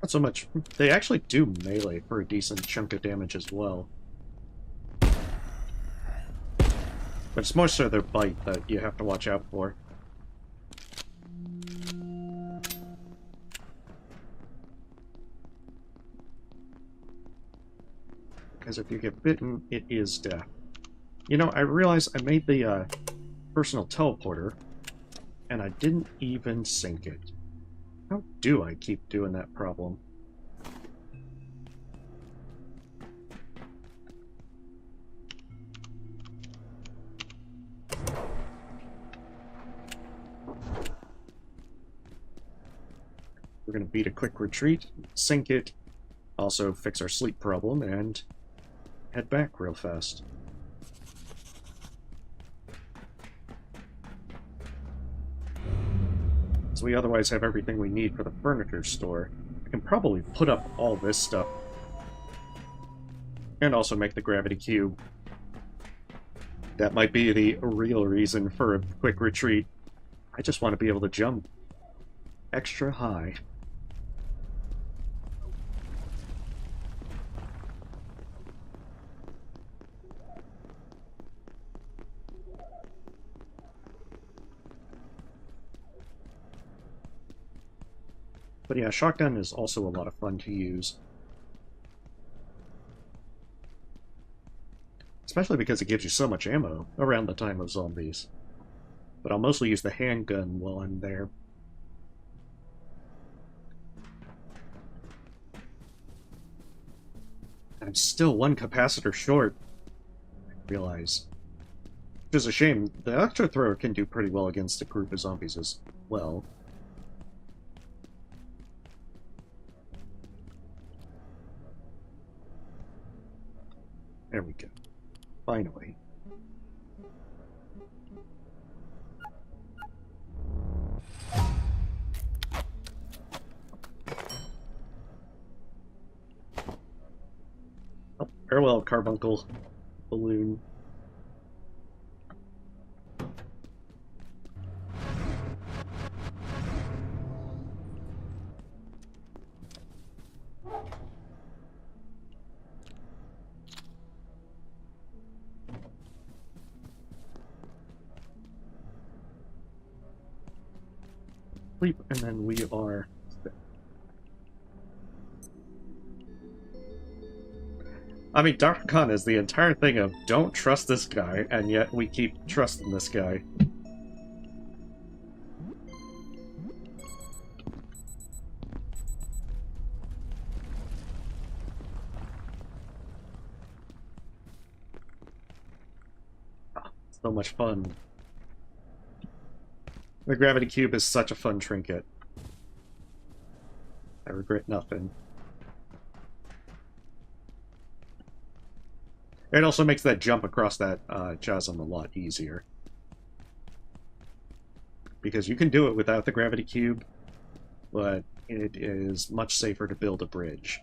Not so much. They actually do melee for a decent chunk of damage as well. But it's more so their bite that you have to watch out for. Because if you get bitten, it is death. You know, I realized I made the personal teleporter, and I didn't even sync it. How do I keep doing that problem? We're going to beat a quick retreat, sync it, also fix our sleep problem, and head back real fast. So we otherwise have everything we need for the furniture store. I can probably put up all this stuff. And also make the gravity cube. That might be the real reason for a quick retreat. I just want to be able to jump extra high. But yeah, shotgun is also a lot of fun to use. Especially because it gives you so much ammo around the time of zombies. But I'll mostly use the handgun while I'm there. I'm still one capacitor short, I realize. Which is a shame. The Electrothrower can do pretty well against a group of zombies as well. There we go. Finally. Oh, farewell, carbuncle balloon. Sleep, and then we are... I mean, Dark Khan is the entire thing of don't trust this guy, and yet we keep trusting this guy. So much fun. The gravity cube is such a fun trinket. I regret nothing. It also makes that jump across that chasm a lot easier. Because you can do it without the gravity cube, but it is much safer to build a bridge.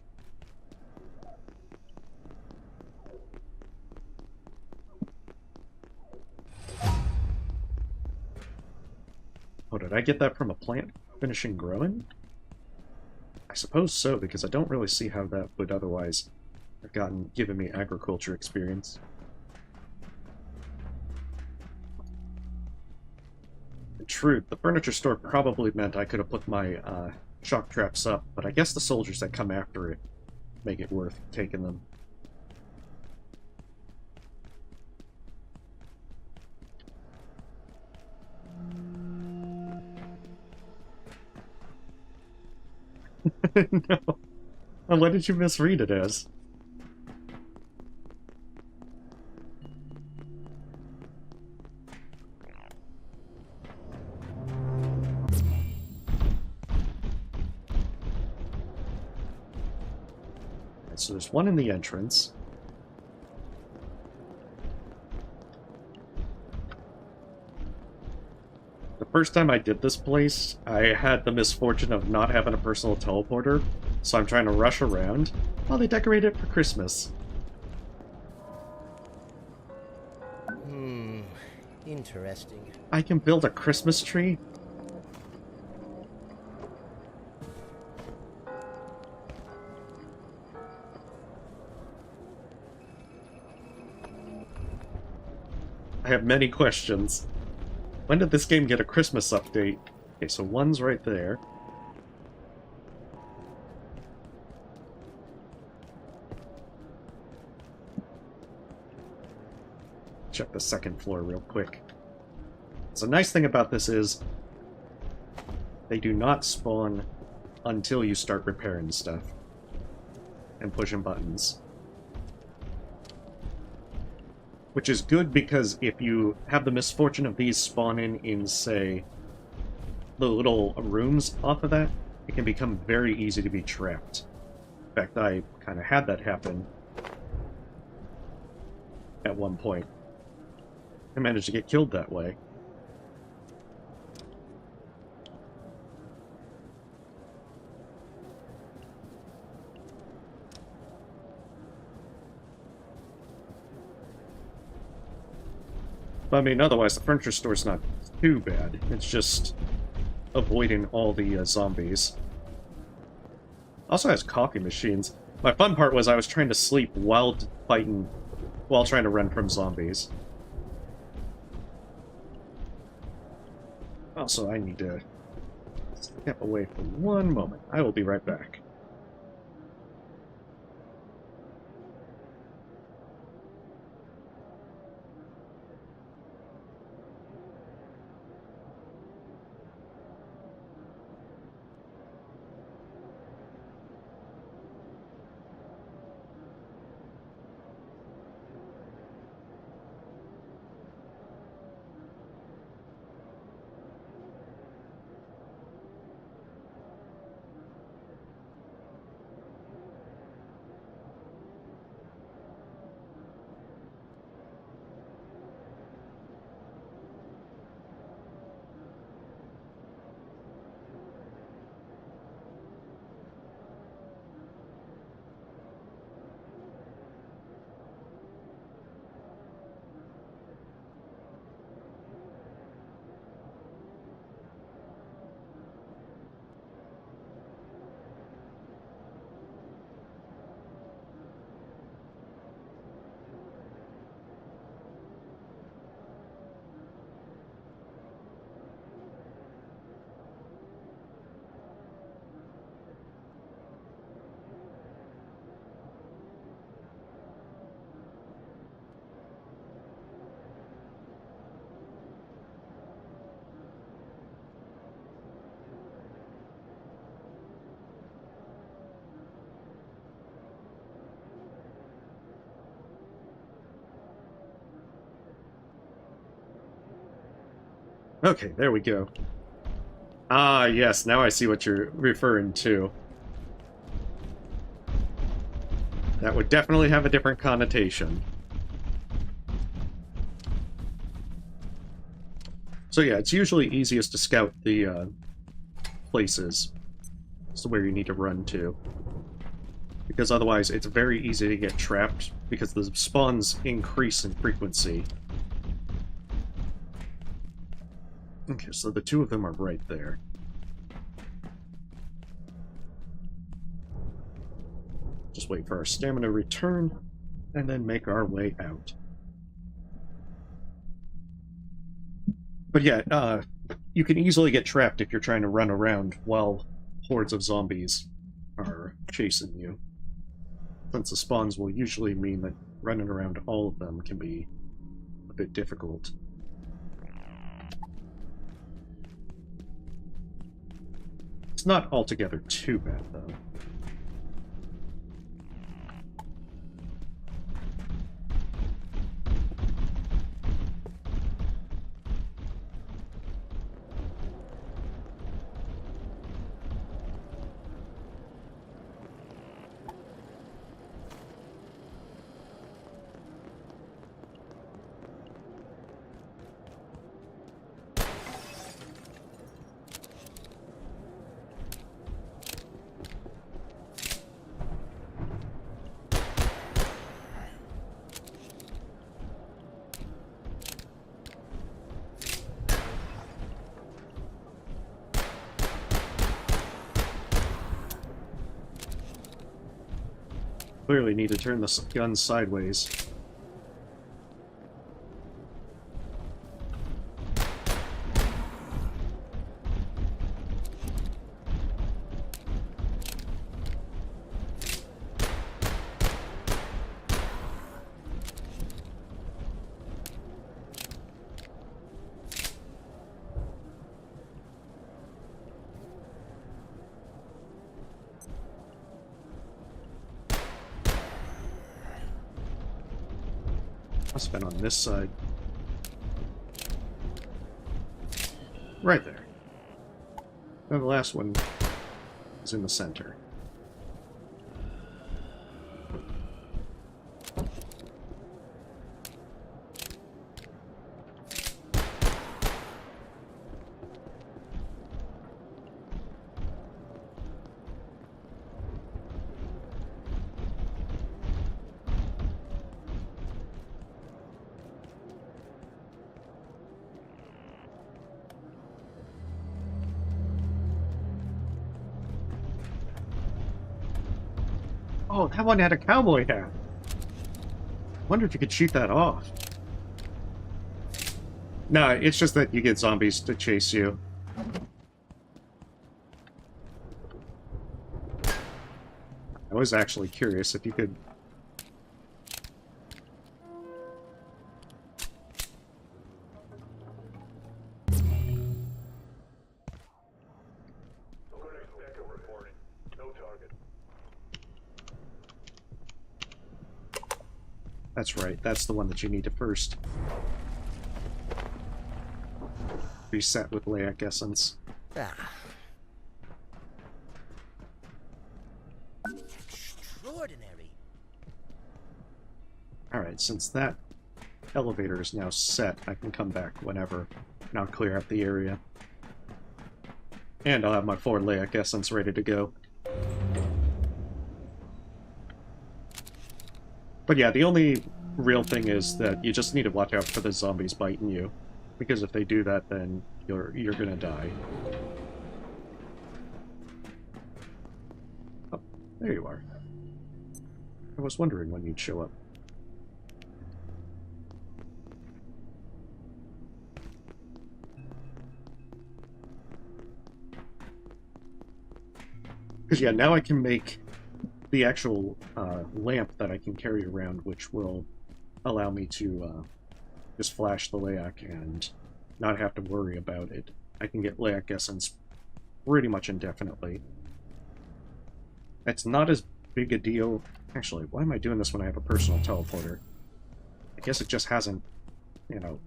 Oh, did I get that from a plant finishing growing? I suppose so, because I don't really see how that would otherwise have given me agriculture experience. In truth, the furniture store probably meant I could have put my shock traps up, but I guess the soldiers that come after it make it worth taking them. No. And what did you misread it as? So there's one in the entrance. The first time I did this place, I had the misfortune of not having a personal teleporter, so I'm trying to rush around. Oh, they decorated it for Christmas. Interesting. I can build a Christmas tree? I have many questions. When did this game get a Christmas update? Okay, so one's right there. check the second floor real quick. So, the nice thing about this is they do not spawn until you start repairing stuff and pushing buttons. Which is good because if you have the misfortune of these spawning in, say, the little rooms off of that, it can become very easy to be trapped. In fact, I kind of had that happen at one point. I managed to get killed that way. But I mean, otherwise, the furniture store's not too bad. It's just avoiding all the zombies. Also has coffee machines. My fun part was I was trying to sleep while fighting, while trying to run from zombies. Also, I need to step away for one moment. I will be right back. Okay, there we go. Ah, yes, now I see what you're referring to. That would definitely have a different connotation. So yeah, it's usually easiest to scout the places. So where you need to run to. Because otherwise it's very easy to get trapped, because the spawns increase in frequency. Okay, so the two of them are right there. Just wait for our stamina to return, and then make our way out. But yeah, you can easily get trapped if you're trying to run around while hordes of zombies are chasing you. Since the spawns will usually mean that running around all of them can be a bit difficult. It's not altogether too bad, though. Clearly need to turn the gun sideways. Must have been on this side. Right there. And the last one is in the center. Oh, that one had a cowboy hat. Wonder if you could shoot that off. No, it's just that you get zombies to chase you. I was actually curious if you could... That's right, that's the one that you need to first reset with Leiac Essence. Ah. Extraordinary. Alright, since that elevator is now set, I can come back whenever, and I'll clear out the area. And I'll have my 4 Leiac Essence ready to go. But yeah, the only real thing is that you just need to watch out for the zombies biting you. Because if they do that, then you're gonna die. Oh, there you are. I was wondering when you'd show up. Because yeah, now I can make the actual lamp that I can carry around, which will allow me to just flash the Leiac and not have to worry about it. I can get Leiac Essence pretty much indefinitely. It's not as big a deal. Actually, why am I doing this when I have a personal teleporter? I guess it just hasn't, you know,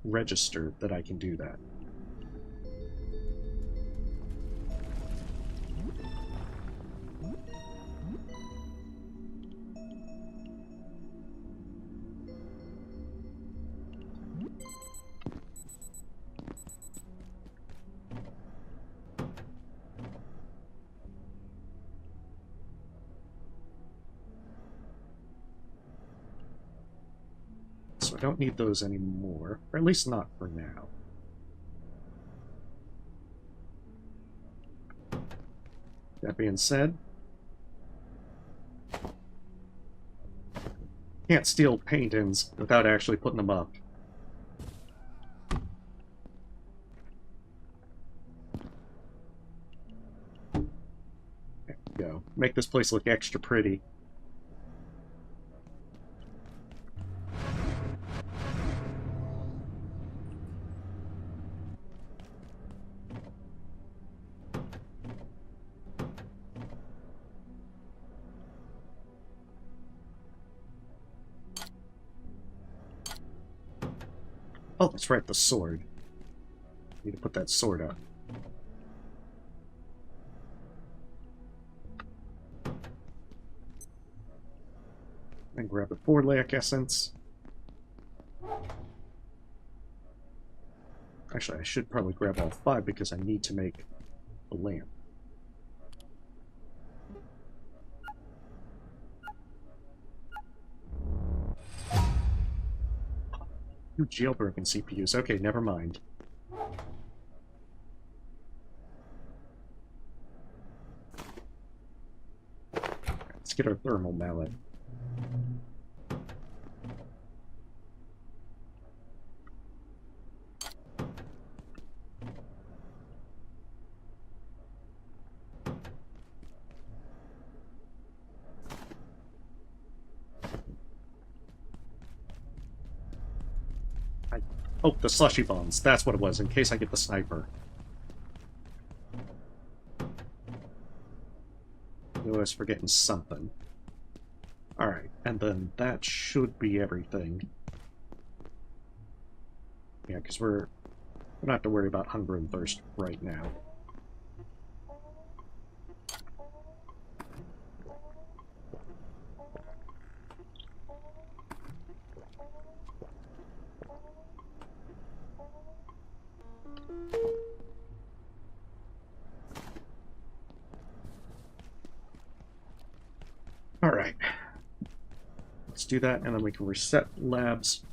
registered that I can do that. I don't need those anymore, or at least not for now. That being said, can't steal paint-ins without actually putting them up. There we go. Make this place look extra pretty. Oh, that's right, the sword. Need to put that sword up. And grab the 4 Leiac Essence. Actually, I should probably grab all 5 because I need to make a lamp. Two jailbroken CPUs. Okay, never mind. Let's get our thermal mallet. Oh, the slushy bombs. That's what it was, in case I get the sniper. I was forgetting something. Alright, and then that should be everything. Yeah, because we're not have to worry about hunger and thirst right now. Alright. Let's do that, and then we can reset labs.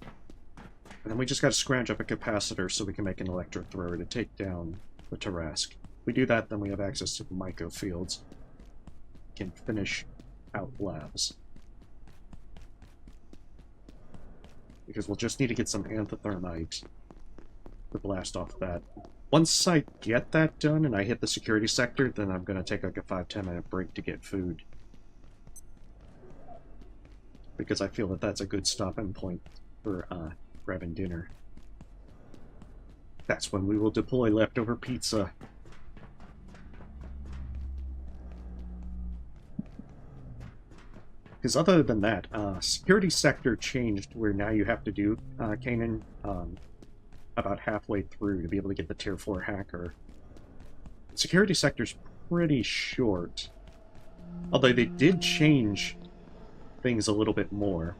And then we just gotta scrounge up a capacitor so we can make an Electrothrower to take down the Terasque. If we do that, then we have access to the microfields. We can finish out labs. Because we'll just need to get some antithermite to blast off that. Once I get that done and I hit the security sector, then I'm going to take like a 5-10 minute break to get food. Because I feel that that's a good stopping point for grabbing dinner. That's when we will deploy leftover pizza. Because other than that, security sector changed where now you have to do canon about halfway through to be able to get the tier 4 hacker. Security sector's pretty short. Although they did change things a little bit more.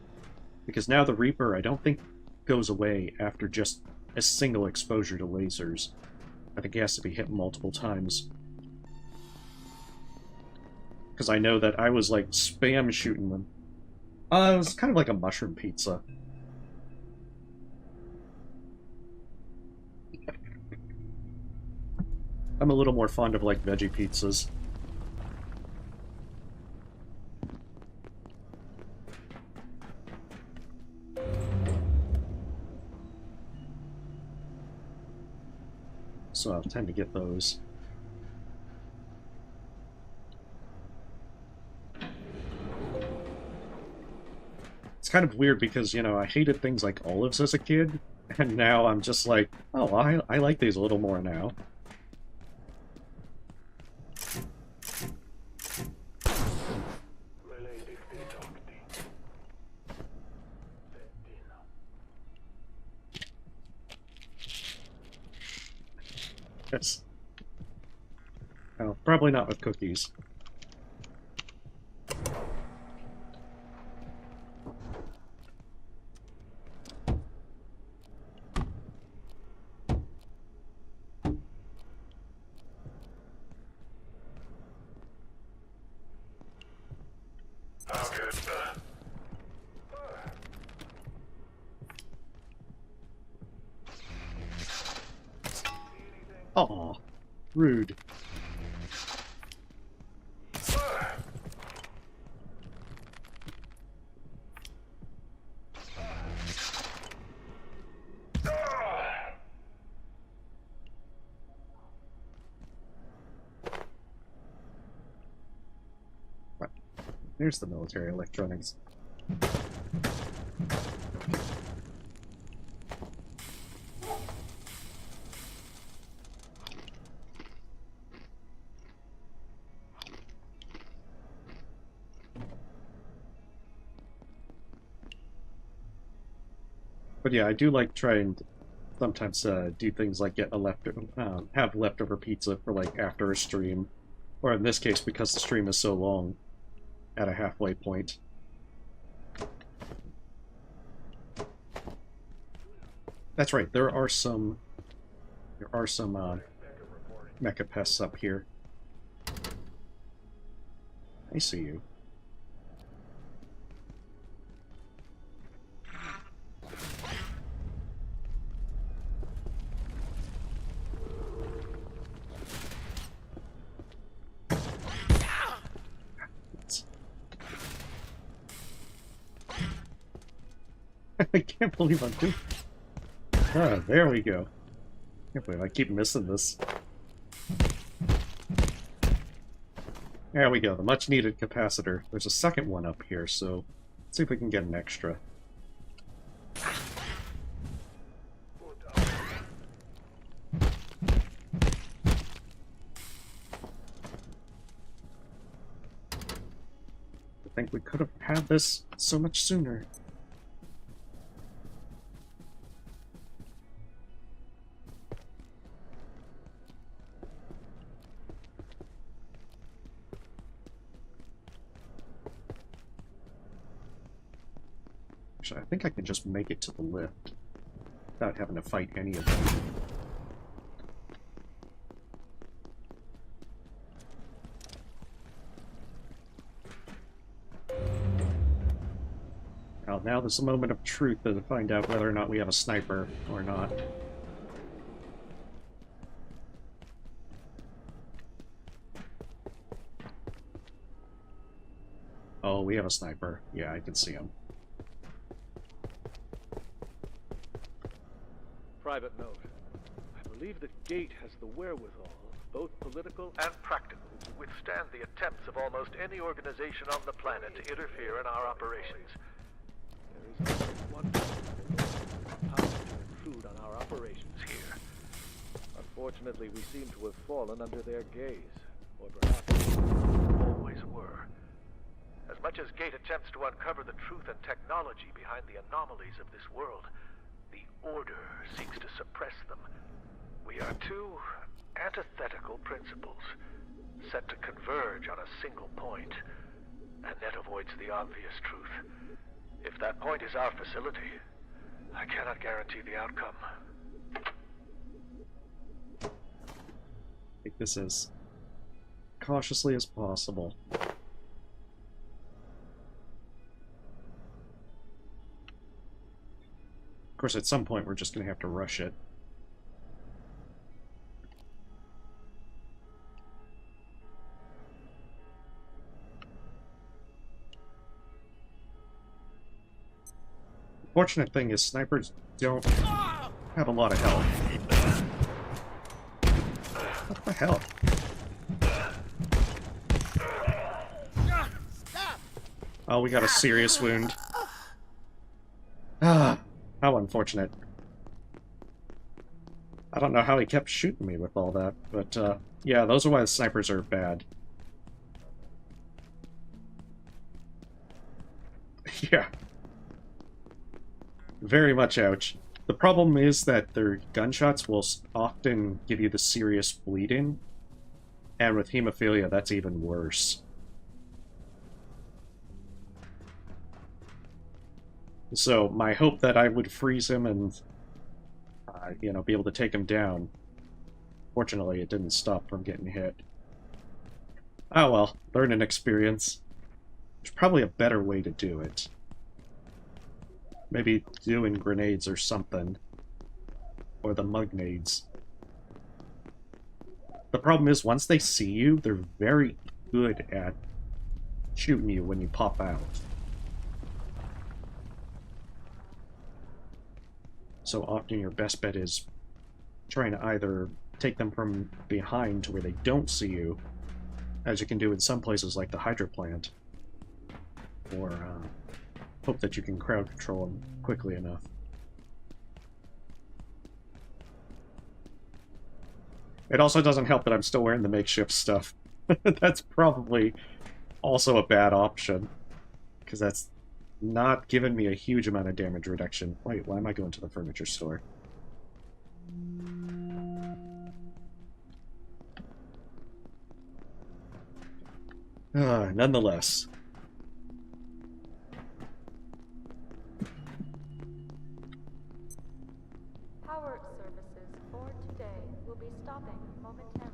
Because now the Reaper, I don't think, goes away after just a single exposure to lasers. I think he has to be hit multiple times. Because I know that I was like spam shooting them. It was kind of like a mushroom pizza. I'm a little more fond of like veggie pizzas. So I'll tend to get those. It's kind of weird because, you know, I hated things like olives as a kid, and now I'm just like, oh, I like these a little more now. Yes. Oh, probably not with cookies. Aw, rude. Right. There's the military electronics. But yeah, I do like trying to sometimes do things like get a have leftover pizza for like after a stream, or in this case because the stream is so long, at a halfway point. That's right. There are some mecha pests up here. I see you. I can't believe I'm doing... Ah, there we go. I can't believe I keep missing this. There we go, the much-needed capacitor. There's a second one up here, so let's see if we can get an extra. think we could have had this so much sooner. Actually, I think I can just make it to the lift without having to fight any of them. Well, now there's a moment of truth to find out whether or not we have a sniper or not. Oh, we have a sniper. Yeah, I can see him. Private note. I believe the Gate has the wherewithal, both political and practical, to withstand the attempts of almost any organization on the planet to interfere in our operations. There is one power to intrude on our operations here. Unfortunately, we seem to have fallen under their gaze, or perhaps always were. As much as Gate attempts to uncover the truth and technology behind the anomalies of this world, the Order seeks to suppress them. We are two antithetical principles, set to converge on a single point, and that avoids the obvious truth. If that point is our facility, I cannot guarantee the outcome. Take this as cautiously as possible. Of course, at some point we're just going to have to rush it. The fortunate thing is snipers don't have a lot of health. What the hell? Oh, we got a serious wound. Ah, how unfortunate. I don't know how he kept shooting me with all that, but yeah, those are why the snipers are bad. Yeah. Very much ouch. The problem is that their gunshots will often give you the serious bleeding, and with hemophilia, that's even worse. So my hope that I would freeze him and, you know, be able to take him down. Fortunately, it didn't stop from getting hit. Oh well, learning experience. There's probably a better way to do it. Maybe doing grenades or something. Or the mugnades. The problem is, once they see you, they're very good at shooting you when you pop out. So often your best bet is trying to either take them from behind to where they don't see you, as you can do in some places like the Hydro plant, or hope that you can crowd control them quickly enough. It also doesn't help that I'm still wearing the makeshift stuff. That's probably also a bad option, because that's not giving me a huge amount of damage reduction. Wait, why am I going to the furniture store? Nonetheless. Power services for today will be stopping momentarily.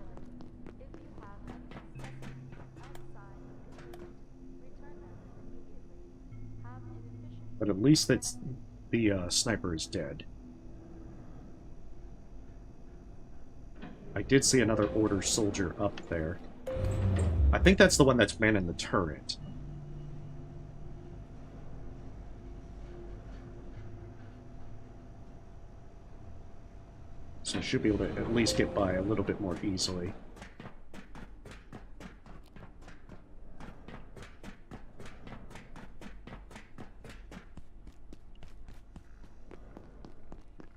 If you have any specimens outside of the unit, return them immediately. Have an efficient... But at least it's the sniper is dead. I did see another Order soldier up there. I think that's the one that's manning the turret. So I should be able to at least get by a little bit more easily.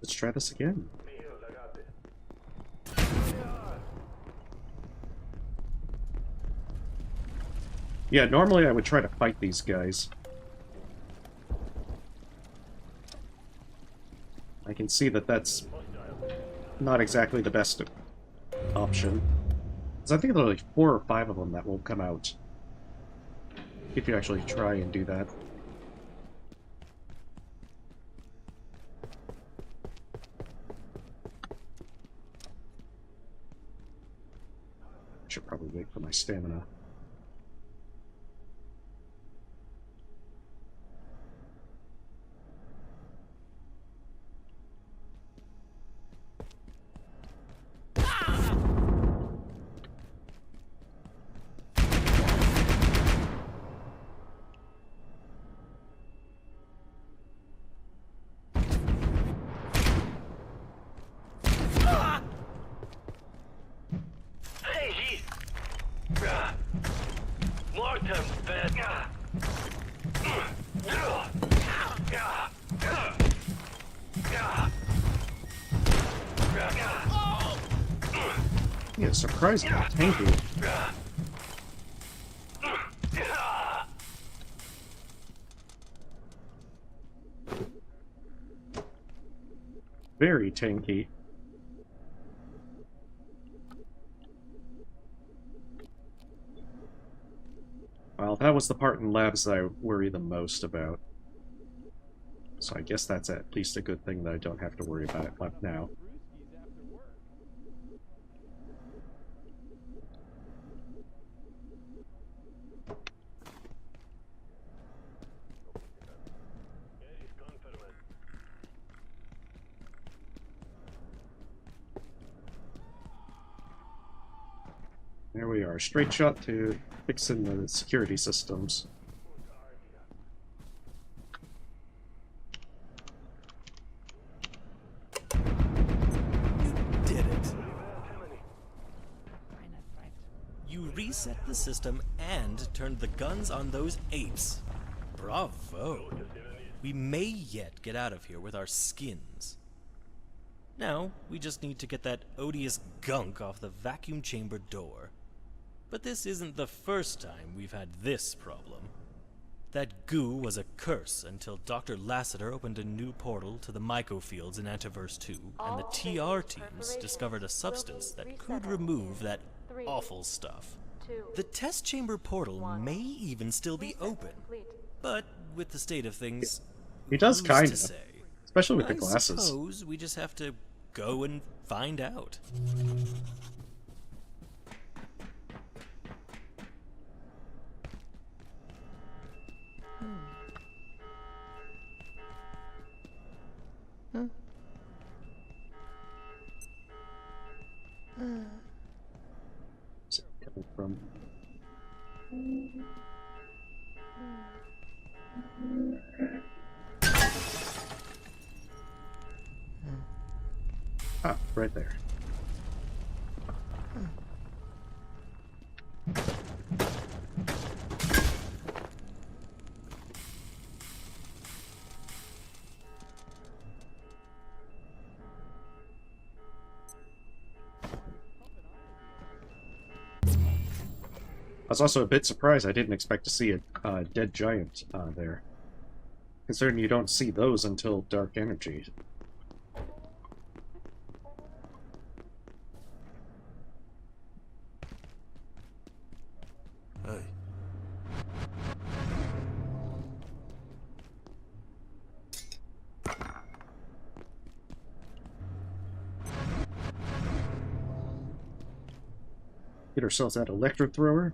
Let's try this again. Yeah, normally I would try to fight these guys. I can see that that's not exactly the best option. Because I think there are like 4 or 5 of them that will come out. If you actually try and do that. I should probably wait for my stamina. Yeah, surprisingly tanky. Very tanky. Well, that was the part in labs that I worry the most about. So I guess that's at least a good thing that I don't have to worry about it now. There we are, straight shot to fixing the security systems. You did it! You reset the system and turned the guns on those apes. Bravo! We may yet get out of here with our skins. Now, we just need to get that odious gunk off the vacuum chamber door. But this isn't the first time we've had this problem. That goo was a curse until Dr. Lassiter opened a new portal to the mycofields in Antiverse 2, and the TR teams discovered a substance that could remove that awful stuff. The test chamber portal may even still be open, but with the state of things, It does who's kind to of, say? especially with the I glasses. suppose we just have to go and find out. Where's it coming from? Ah, right there. I was also a bit surprised. I didn't expect to see a dead giant there. Considering you don't see those until Dark Energy. Hey. Get ourselves that Electrothrower.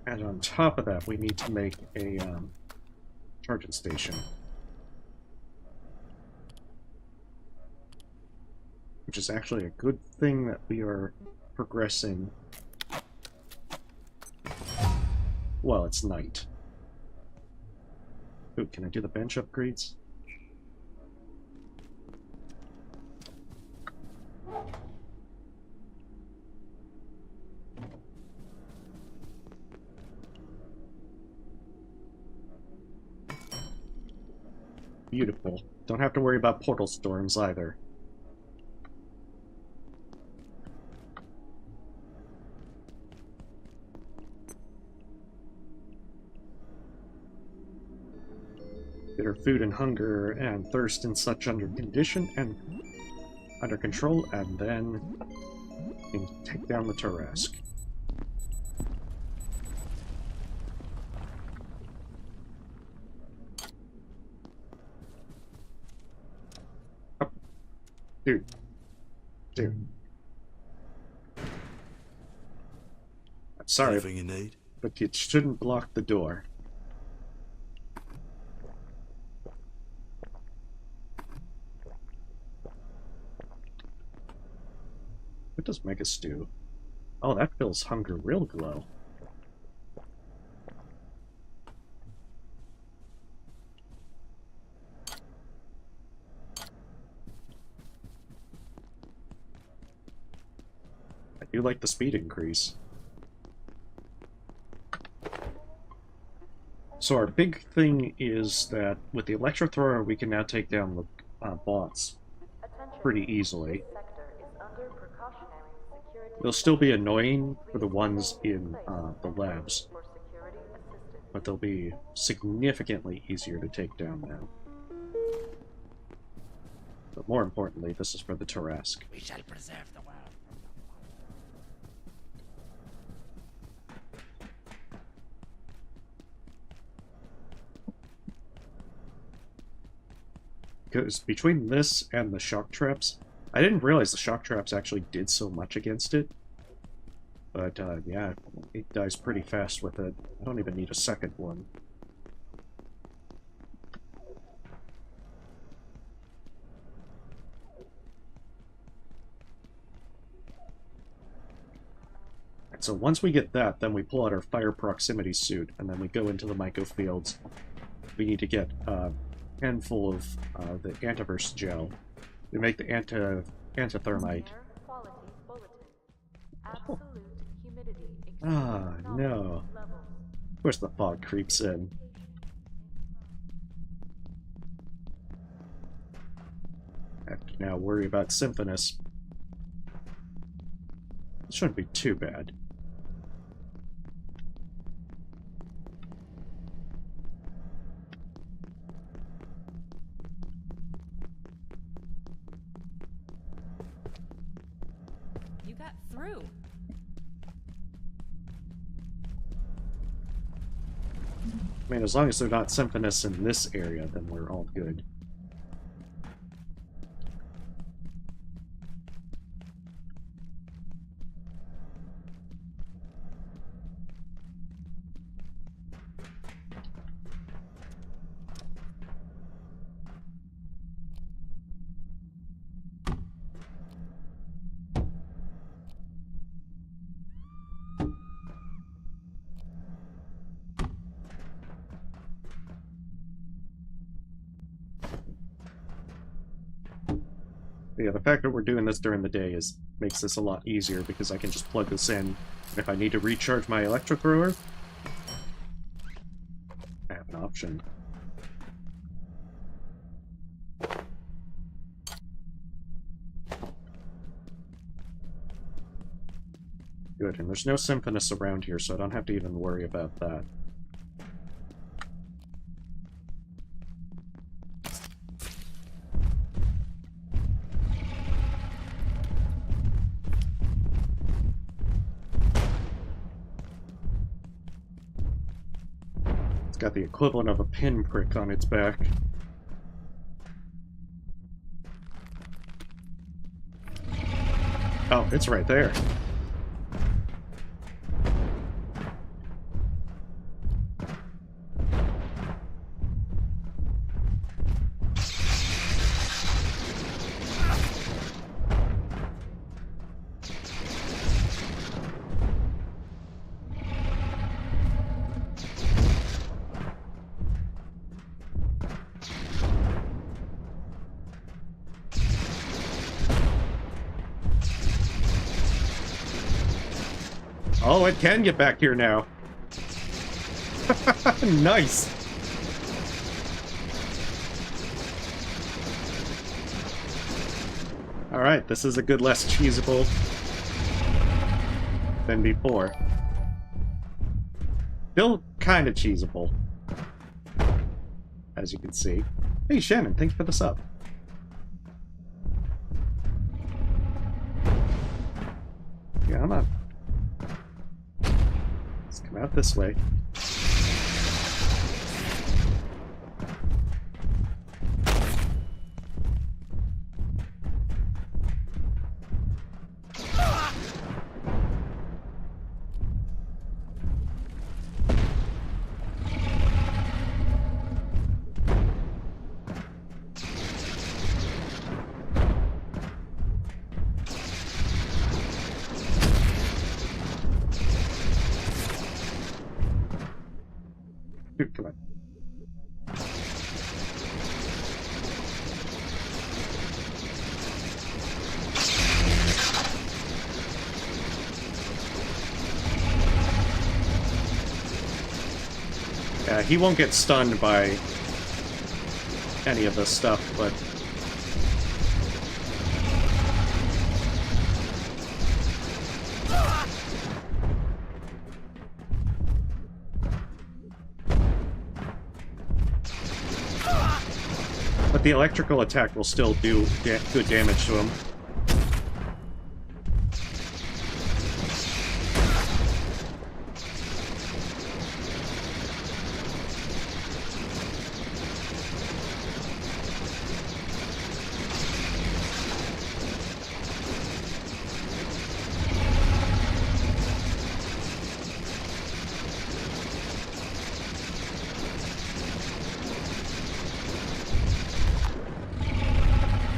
And on top of that, we need to make a charging station. Which is actually a good thing that we are progressing. Well, it's night. Ooh, can I do the bench upgrades? Beautiful. Don't have to worry about portal storms either. Get her food and hunger and thirst and such under condition and under control, and then we can take down the Terasque. Oh. Dude. I'm sorry, Anything you need? but you shouldn't block the door. What does Mega Stew? Oh, that fills hunger real glow. I do like the speed increase. So our big thing is that with the Electrothrower we can now take down the bots pretty easily. They'll still be annoying for the ones in the labs, but they'll be significantly easier to take down now. But more importantly, this is for the Terasque. We shall preserve the world. Because between this and the shock traps, I didn't realize the shock traps actually did so much against it. But, yeah, it dies pretty fast with it. I don't even need a second one. And so once we get that, then we pull out our fire proximity suit, and then we go into the mycofields. We need to get a handful of the Antiverse gel. We make the antithermite. Ah, no. Of course the fog creeps in. I have to now worry about Symphonous. It shouldn't be too bad. You got through. I mean, as long as they're not Symphonous in this area, then we're all good. Yeah, the fact that we're doing this during the day makes this a lot easier because I can just plug this in. And if I need to recharge my Electrothrower, I have an option. Good, and there's no Symphonous around here, so I don't have to even worry about that. It's got the equivalent of a pinprick on its back. Oh, it's right there. Oh, it can get back here now. Nice. Alright, this is a good less cheesable than before. Still kind of cheesable, as you can see. Hey Shannon, thanks for the sub. Yeah, I'm up. Let's come out this way. Come on. Yeah, he won't get stunned by any of this stuff, but the electrical attack will still do good damage to him.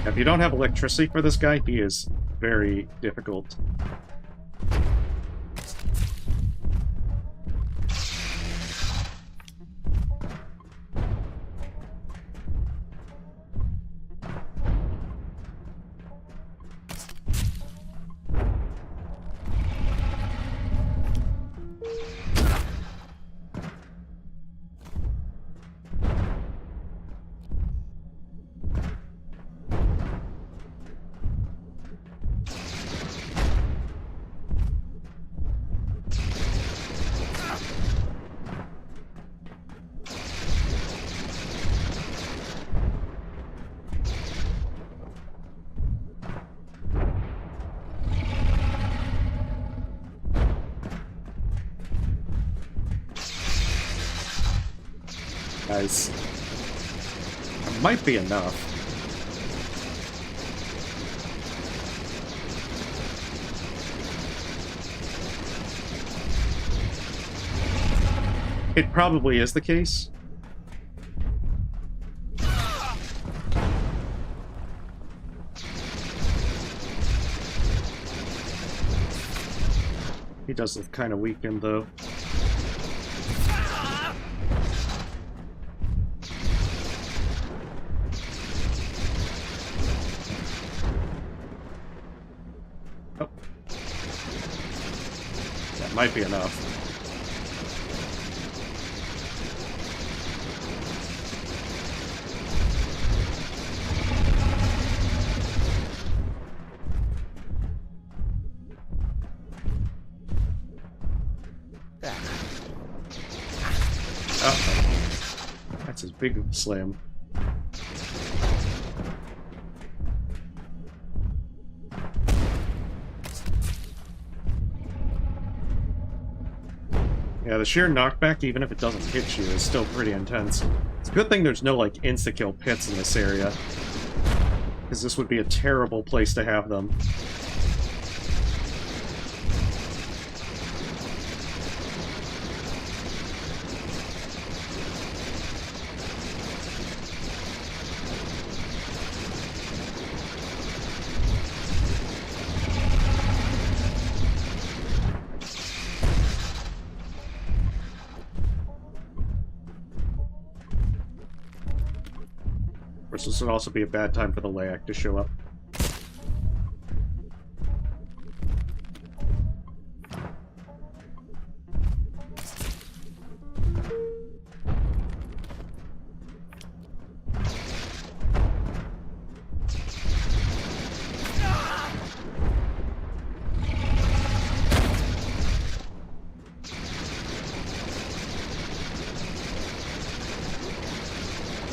If you don't have electricity for this guy, he is very difficult. Guys, that might be enough. It probably is the case. He does look kind of weakened, though. Oh. That might be enough. That's his big slam. Yeah, the sheer knockback, even if it doesn't hit you, is still pretty intense. It's a good thing there's no, like, insta-kill pits in this area, because this would be a terrible place to have them. This would also be a bad time for the Layak to show up.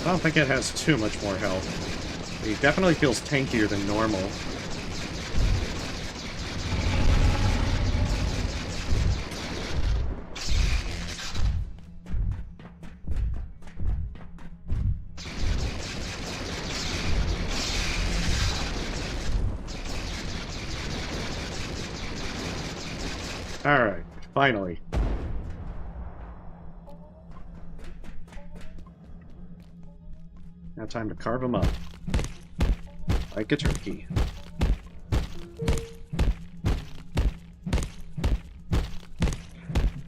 I don't think it has too much more health. It definitely feels tankier than normal. Alright, finally. Now time to carve them up. Like a turkey.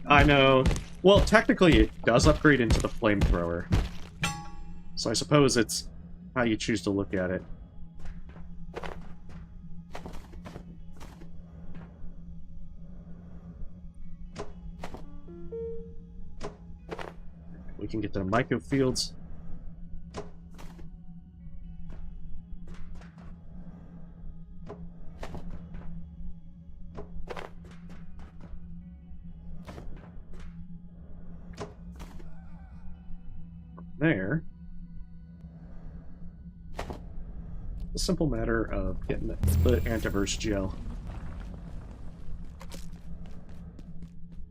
I know. Well, technically it does upgrade into the flamethrower. So I suppose it's how you choose to look at it. We can get to the microfields. There. A simple matter of getting the Antiverse gel.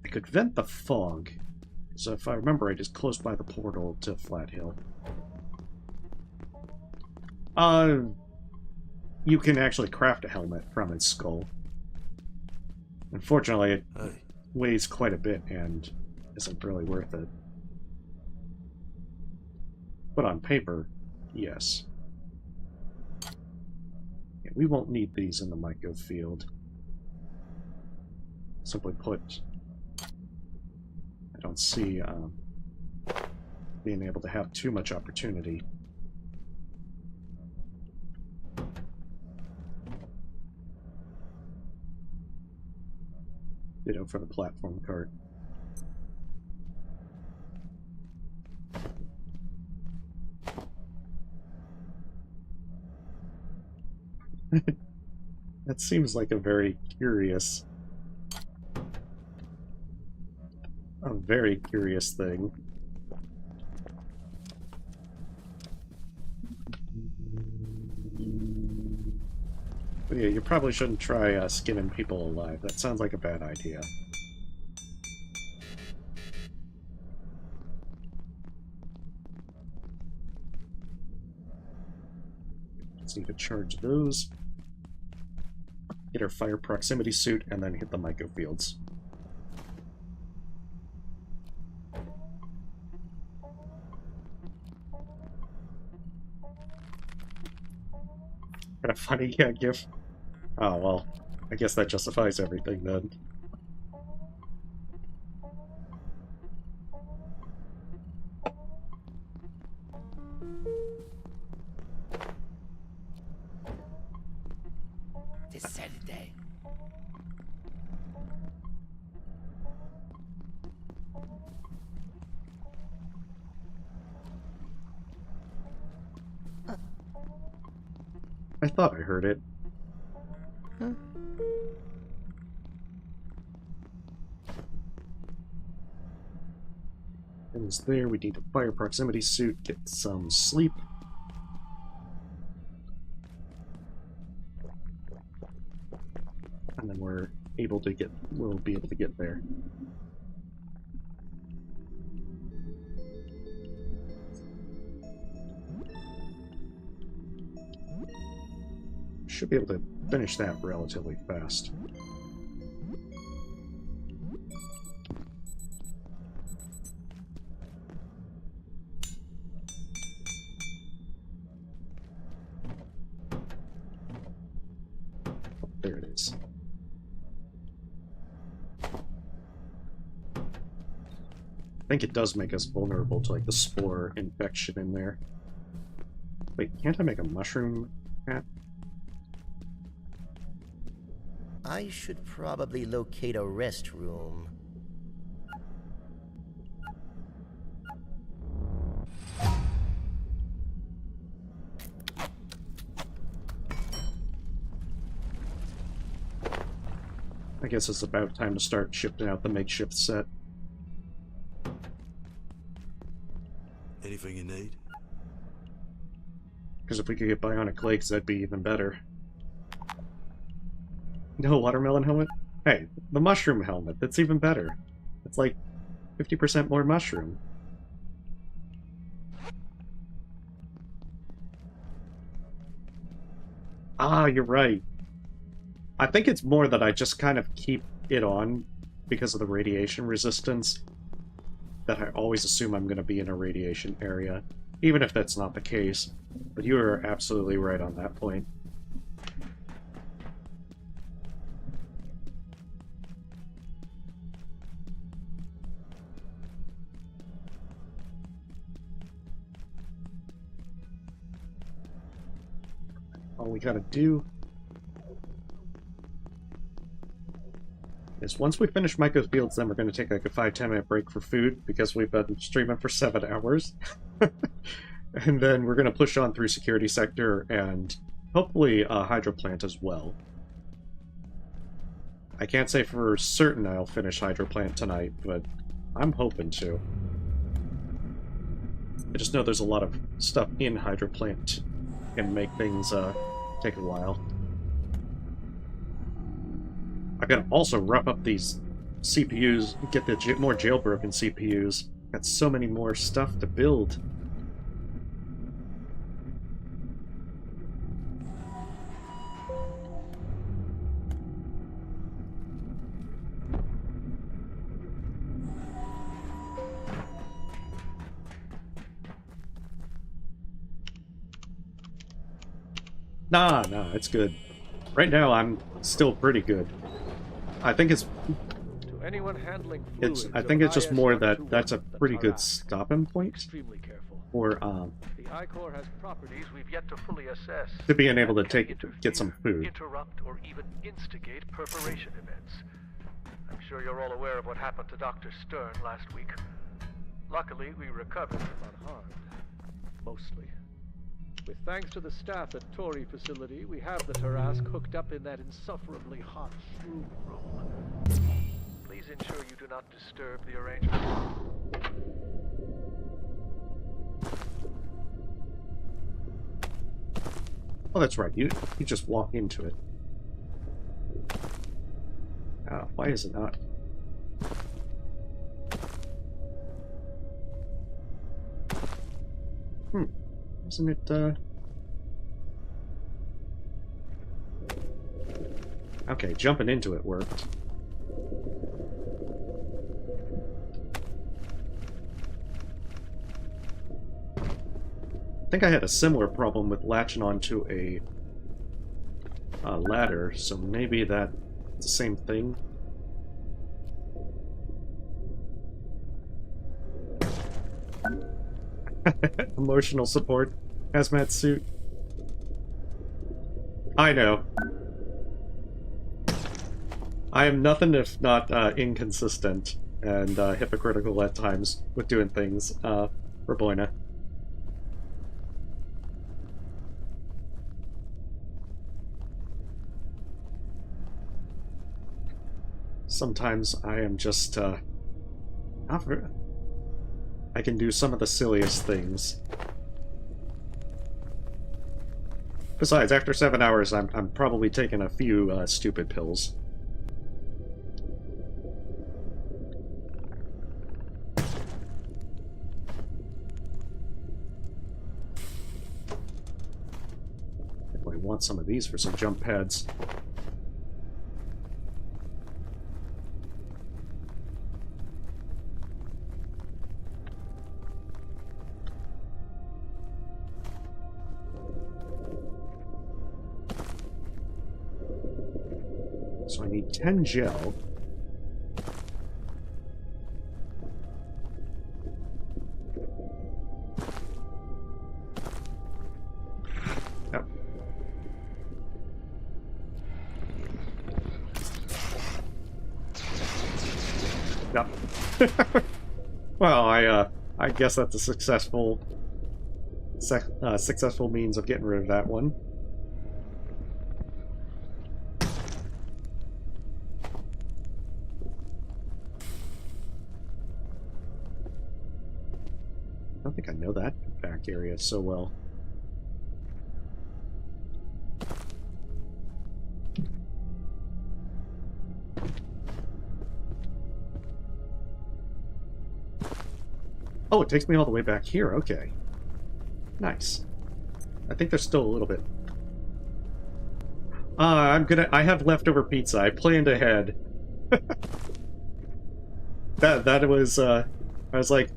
I could vent the fog. So if I remember right, it's close by the portal to Flatill. You can actually craft a helmet from its skull. Unfortunately, it weighs quite a bit and isn't really worth it. But on paper, yes. Yeah, we won't need these in the microfield. Simply put, I don't see being able to have too much opportunity. Ditto for the platform cart. That seems like a very curious thing. But yeah, you probably shouldn't try skinning people alive. That sounds like a bad idea. Just need to charge those. Get our fire proximity suit, and then hit the microfields. Kind of funny, yeah, GIF. Oh, well, I guess that justifies everything then. This Saturday. I thought I heard it. Huh? It's there. We need a fire proximity suit, get some sleep. And then we'll be able to get there. Should be able to finish that relatively fast. Oh, there it is. I think it does make us vulnerable to like the spore infection in there. Wait, can't I make a mushroom hat? I should probably locate a restroom. I guess it's about time to start shifting out the makeshift set. Anything you need? Because if we could get bionic legs, that'd be even better. No watermelon helmet? Hey, the mushroom helmet, that's even better. It's like 50% more mushroom. Ah, you're right. I think it's more that I just kind of keep it on because of the radiation resistance. That I always assume I'm going to be in a radiation area, even if that's not the case. But you are absolutely right on that point. All we gotta do is once we finish Myco Fields, then we're going to take like a 5-10 minute break for food because we've been streaming for 7 hours. And then we're going to push on through Security Sector and hopefully Hydro Plant as well. I can't say for certain I'll finish Hydro Plant tonight, but I'm hoping to. I just know there's a lot of stuff in Hydro Plant and make things take a while. I gotta also rough up these CPUs, get the more jailbroken CPUs. Got so many more stuff to build. Nah, it's good. Right now, I'm still pretty good. I think it's... To anyone handling I think it's just more that that's a pretty good stopping point. Extremely careful. For, the I-Core has properties we've yet to fully assess. to being able to get some food. Interrupt or even instigate perforation events. I'm sure you're all aware of what happened to Dr. Stern last week. Luckily, we recovered unharmed. Mostly. With thanks to the staff at Tory facility, we have the Terasque hooked up in that insufferably hot shroom room. Please ensure you do not disturb the arrangement. Oh, that's right. You just walk into it. Why is it not? Isn't it, Okay, jumping into it worked. I think I had a similar problem with latching onto a ladder, so maybe that's the same thing. Emotional support. Hazmat suit. I know. I am nothing if not inconsistent and hypocritical at times with doing things for Boina. Sometimes I am just not very... I can do some of the silliest things. Besides, after 7 hours, I'm probably taking a few stupid pills. I want some of these for some jump pads. So I need 10 gel. Yep. Yep. Well, I guess that's a successful successful means of getting rid of that one. I don't think I know that back area so well. Oh, it takes me all the way back here. Okay. Nice. I think there's still a little bit. I have leftover pizza. I planned ahead. that was, I was like,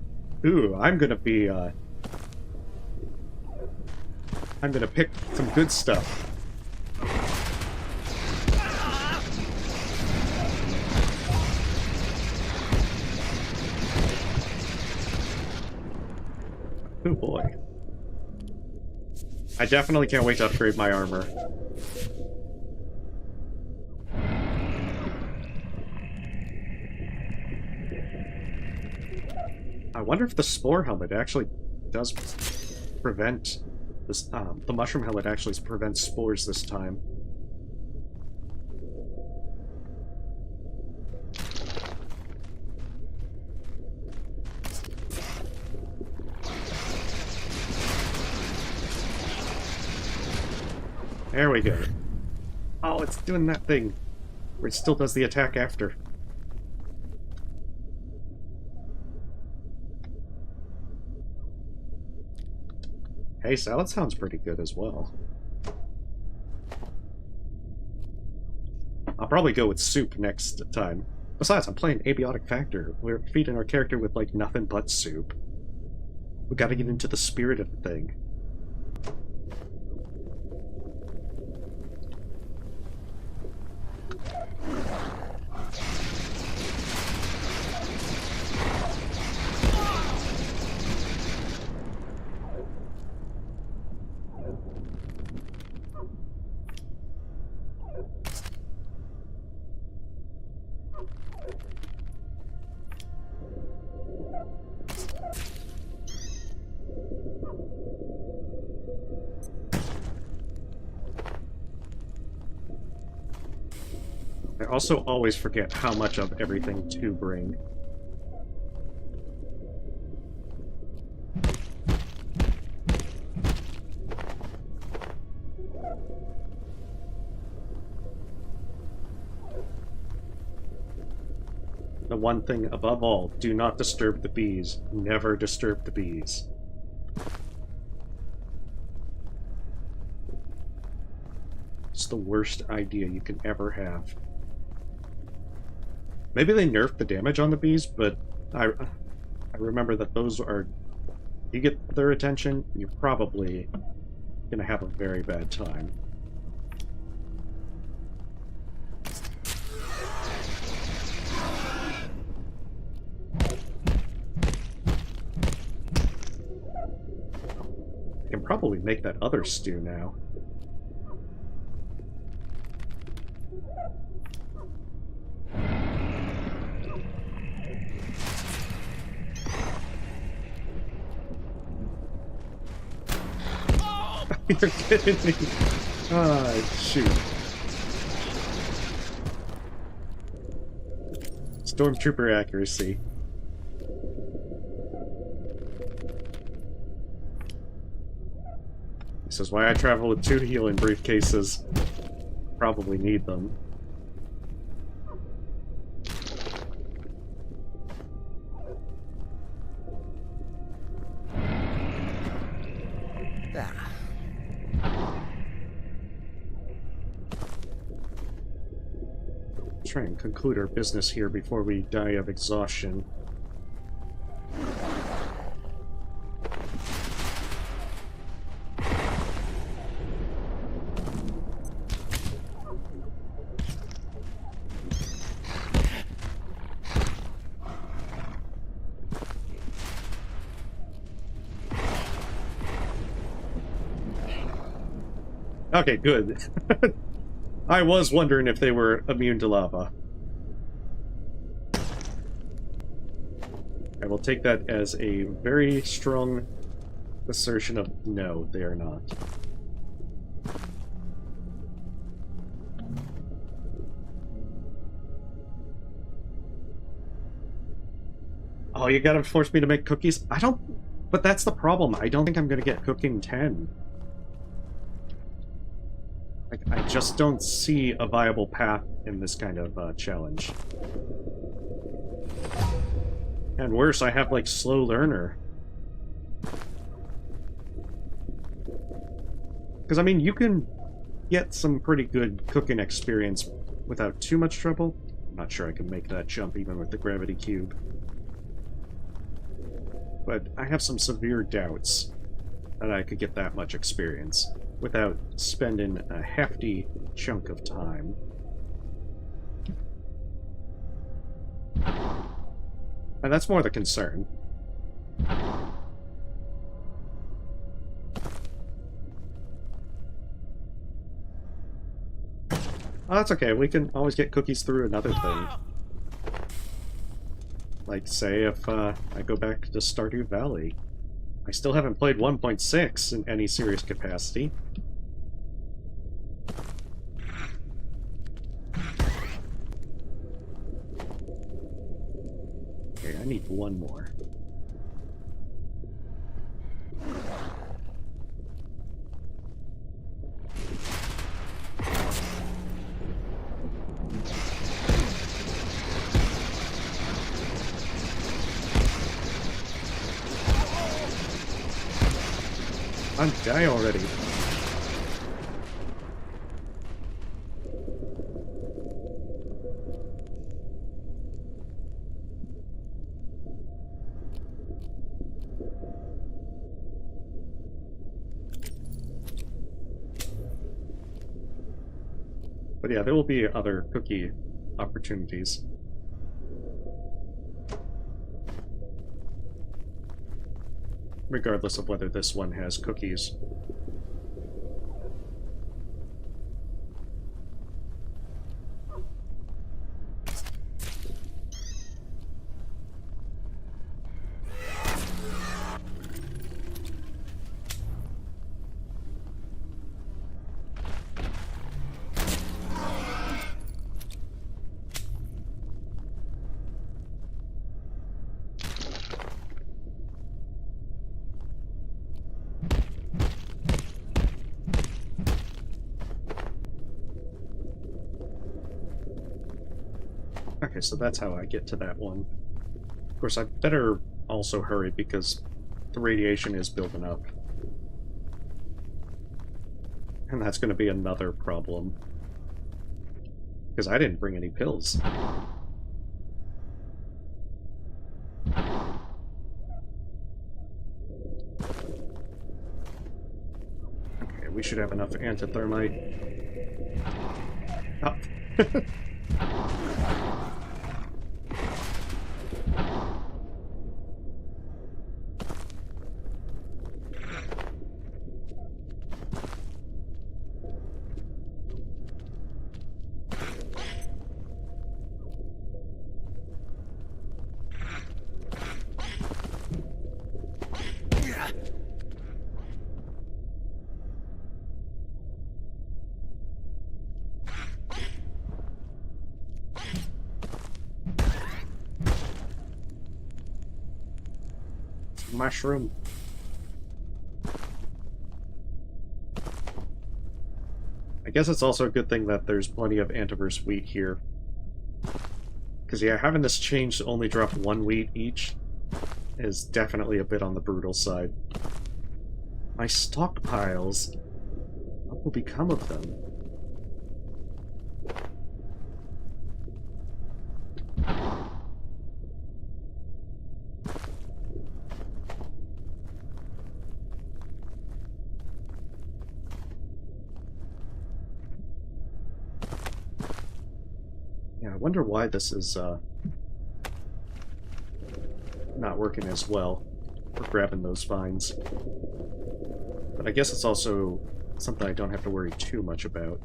ooh, I'm gonna pick some good stuff. Oh boy. I definitely can't wait to upgrade my armor. I wonder if the spore helmet actually does prevent this, the mushroom helmet actually prevents spores this time. There we go. Oh, it's doing that thing where it still does the attack after. Hey, salad sounds pretty good as well. I'll probably go with soup next time. Besides, I'm playing Abiotic Factor. We're feeding our character with, like, nothing but soup. We gotta get into the spirit of the thing. I also always forget how much of everything to bring. The one thing above all, do not disturb the bees. Never disturb the bees. It's the worst idea you can ever have. Maybe they nerfed the damage on the bees, but I remember that those are... You get their attention, you're probably gonna have a very bad time. I can probably make that other stew now. You're kidding me. Ah, shoot. Stormtrooper accuracy. This is why I travel with 2 healing briefcases. Probably need them. Try and conclude our business here before we die of exhaustion. Okay, good. I was wondering if they were immune to lava. I will take that as a very strong assertion of no, they are not. Oh, you gotta force me to make cookies? I don't... But that's the problem. I don't think I'm gonna get cooking 10. Like, I just don't see a viable path in this kind of challenge. And worse, I have, like, slow learner. Because, I mean, you can get some pretty good cooking experience without too much trouble. I'm not sure I can make that jump even with the gravity cube. But I have some severe doubts that I could get that much experience without spending a hefty chunk of time. And that's more the concern. Oh, that's okay. We can always get cookies through another thing. Like, say, if I go back to Stardew Valley. I still haven't played 1.6 in any serious capacity. Okay, I need one more. I'm dying already. But yeah, there will be other cookie opportunities. Regardless of whether this one has cookies. Okay, so that's how I get to that one. Of course, I better also hurry because the radiation is building up. And that's going to be another problem. Because I didn't bring any pills. Okay, we should have enough antithermite. Oh. Mushroom. I guess it's also a good thing that there's plenty of Antiverse wheat here. Because yeah, having this change to only drop one wheat each is definitely a bit on the brutal side. My stockpiles. What will become of them? I wonder why this is not working as well for grabbing those vines. But I guess it's also something I don't have to worry too much about.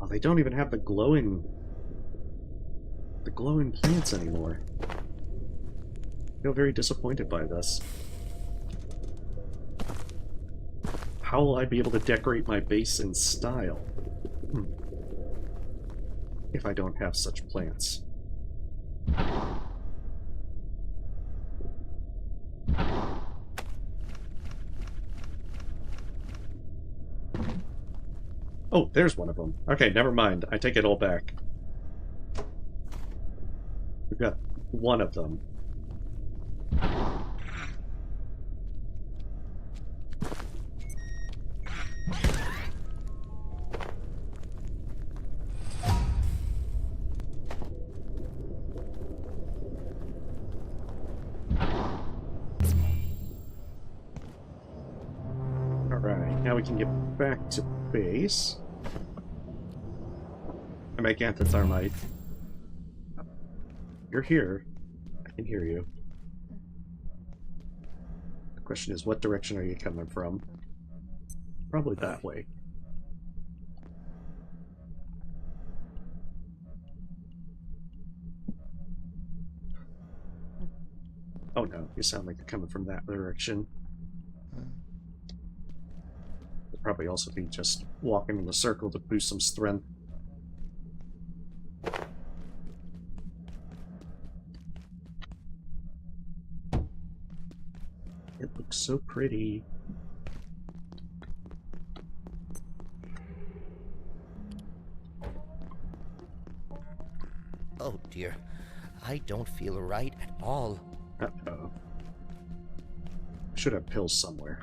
Oh, they don't even have the glowing plants anymore. I feel very disappointed by this. How will I be able to decorate my base in style? If I don't have such plants. Oh, there's one of them. Okay, never mind. I take it all back. We've got one of them. Alright, now we can get back to base. I make Antithermite. You're here. I can hear you. The question is, what direction are you coming from? Probably that way. Oh no, you sound like you're coming from that direction. You'll probably also be just walking in the circle to boost some strength. It looks so pretty. Oh dear, I don't feel right at all. Uh-oh. Should have pills somewhere.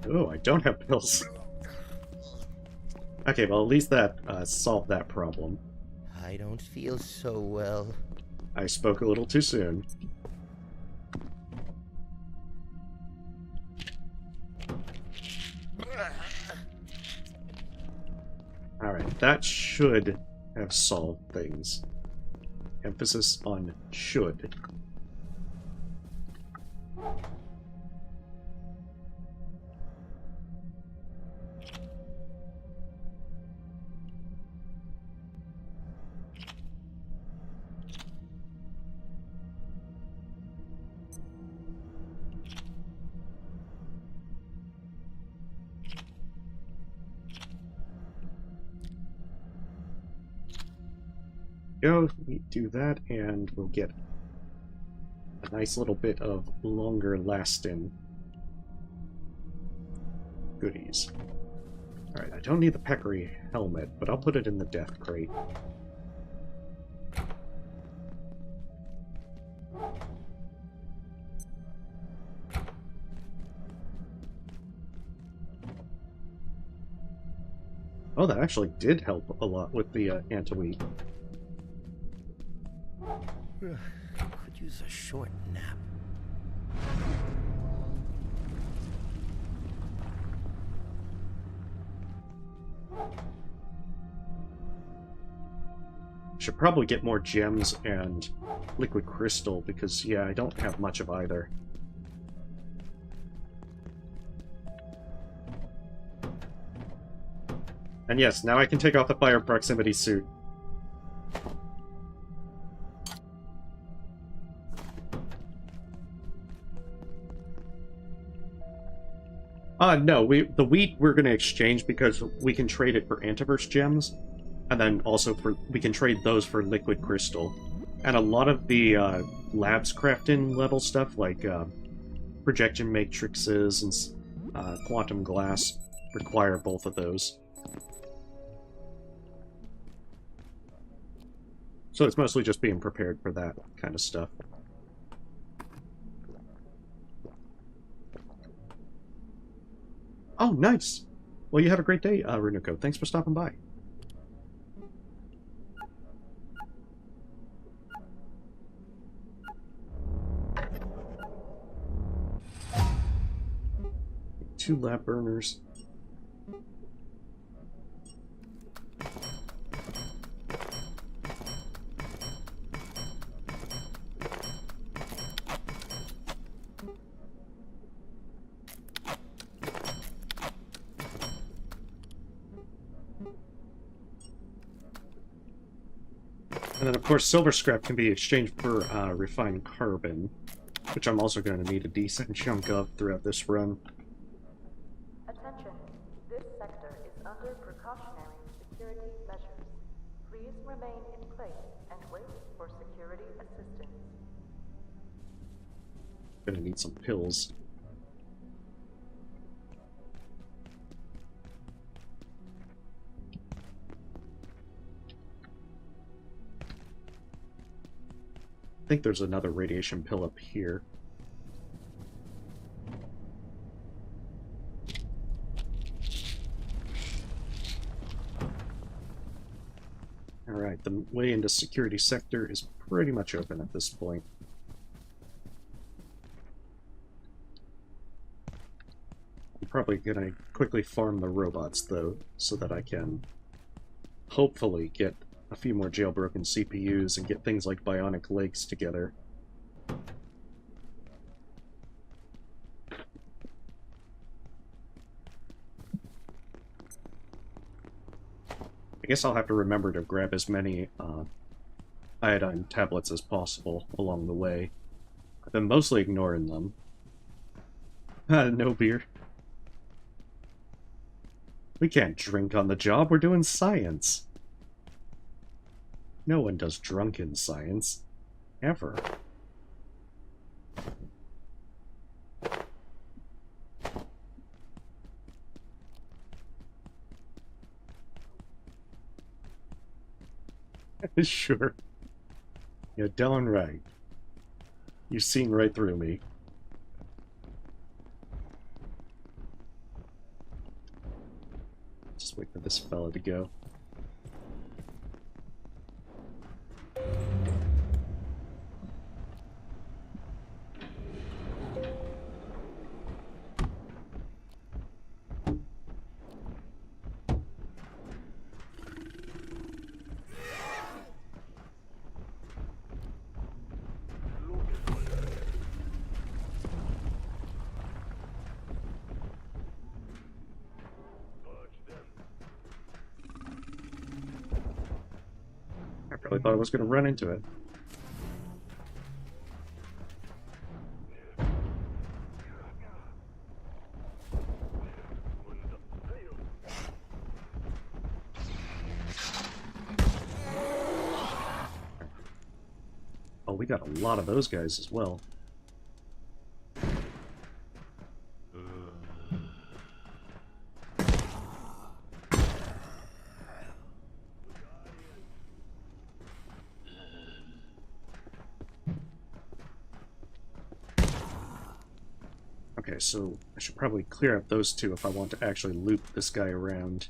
Oh, I don't have pills. Okay, well at least that solved that problem. I don't feel so well. I spoke a little too soon. Alright, that should have solved things. Emphasis on should. Go, do that, and we'll get a nice little bit of longer lasting goodies. Alright, I don't need the peccary helmet, but I'll put it in the death crate. Oh, that actually did help a lot with the anti-wheat. Could use a short nap. Should probably get more gems and liquid crystal because, yeah, I don't have much of either. And yes, now I can take off the fire proximity suit. No, the wheat we're going to exchange because we can trade it for Antiverse gems, and then also we can trade those for liquid crystal. And a lot of the labs crafting level stuff, like projection matrices and quantum glass, require both of those. So it's mostly just being prepared for that kind of stuff. Oh, nice! Well, you have a great day, Runuko. Thanks for stopping by. Two lab burners. And then, of course, silver scrap can be exchanged for refined carbon, which I'm also going to need a decent chunk of throughout this run. Attention, this sector is under precautionary security measures. Please remain in place and wait for security assistance. Gonna need some pills. I think there's another radiation pill up here. Alright, the way into security sector is pretty much open at this point. I'm probably gonna quickly farm the robots, though, so that I can hopefully get a few more jailbroken CPUs and get things like bionic legs together. I guess I'll have to remember to grab as many iodine tablets as possible along the way. I've been mostly ignoring them. No beer. We can't drink on the job, we're doing science. No one does drunken science. Ever. Sure. You're darn right. You've seen right through me. Just wait for this fella to go. I thought I was going to run into it. Oh, we got a lot of those guys as well. Okay, so I should probably clear up those two if I want to actually loop this guy around.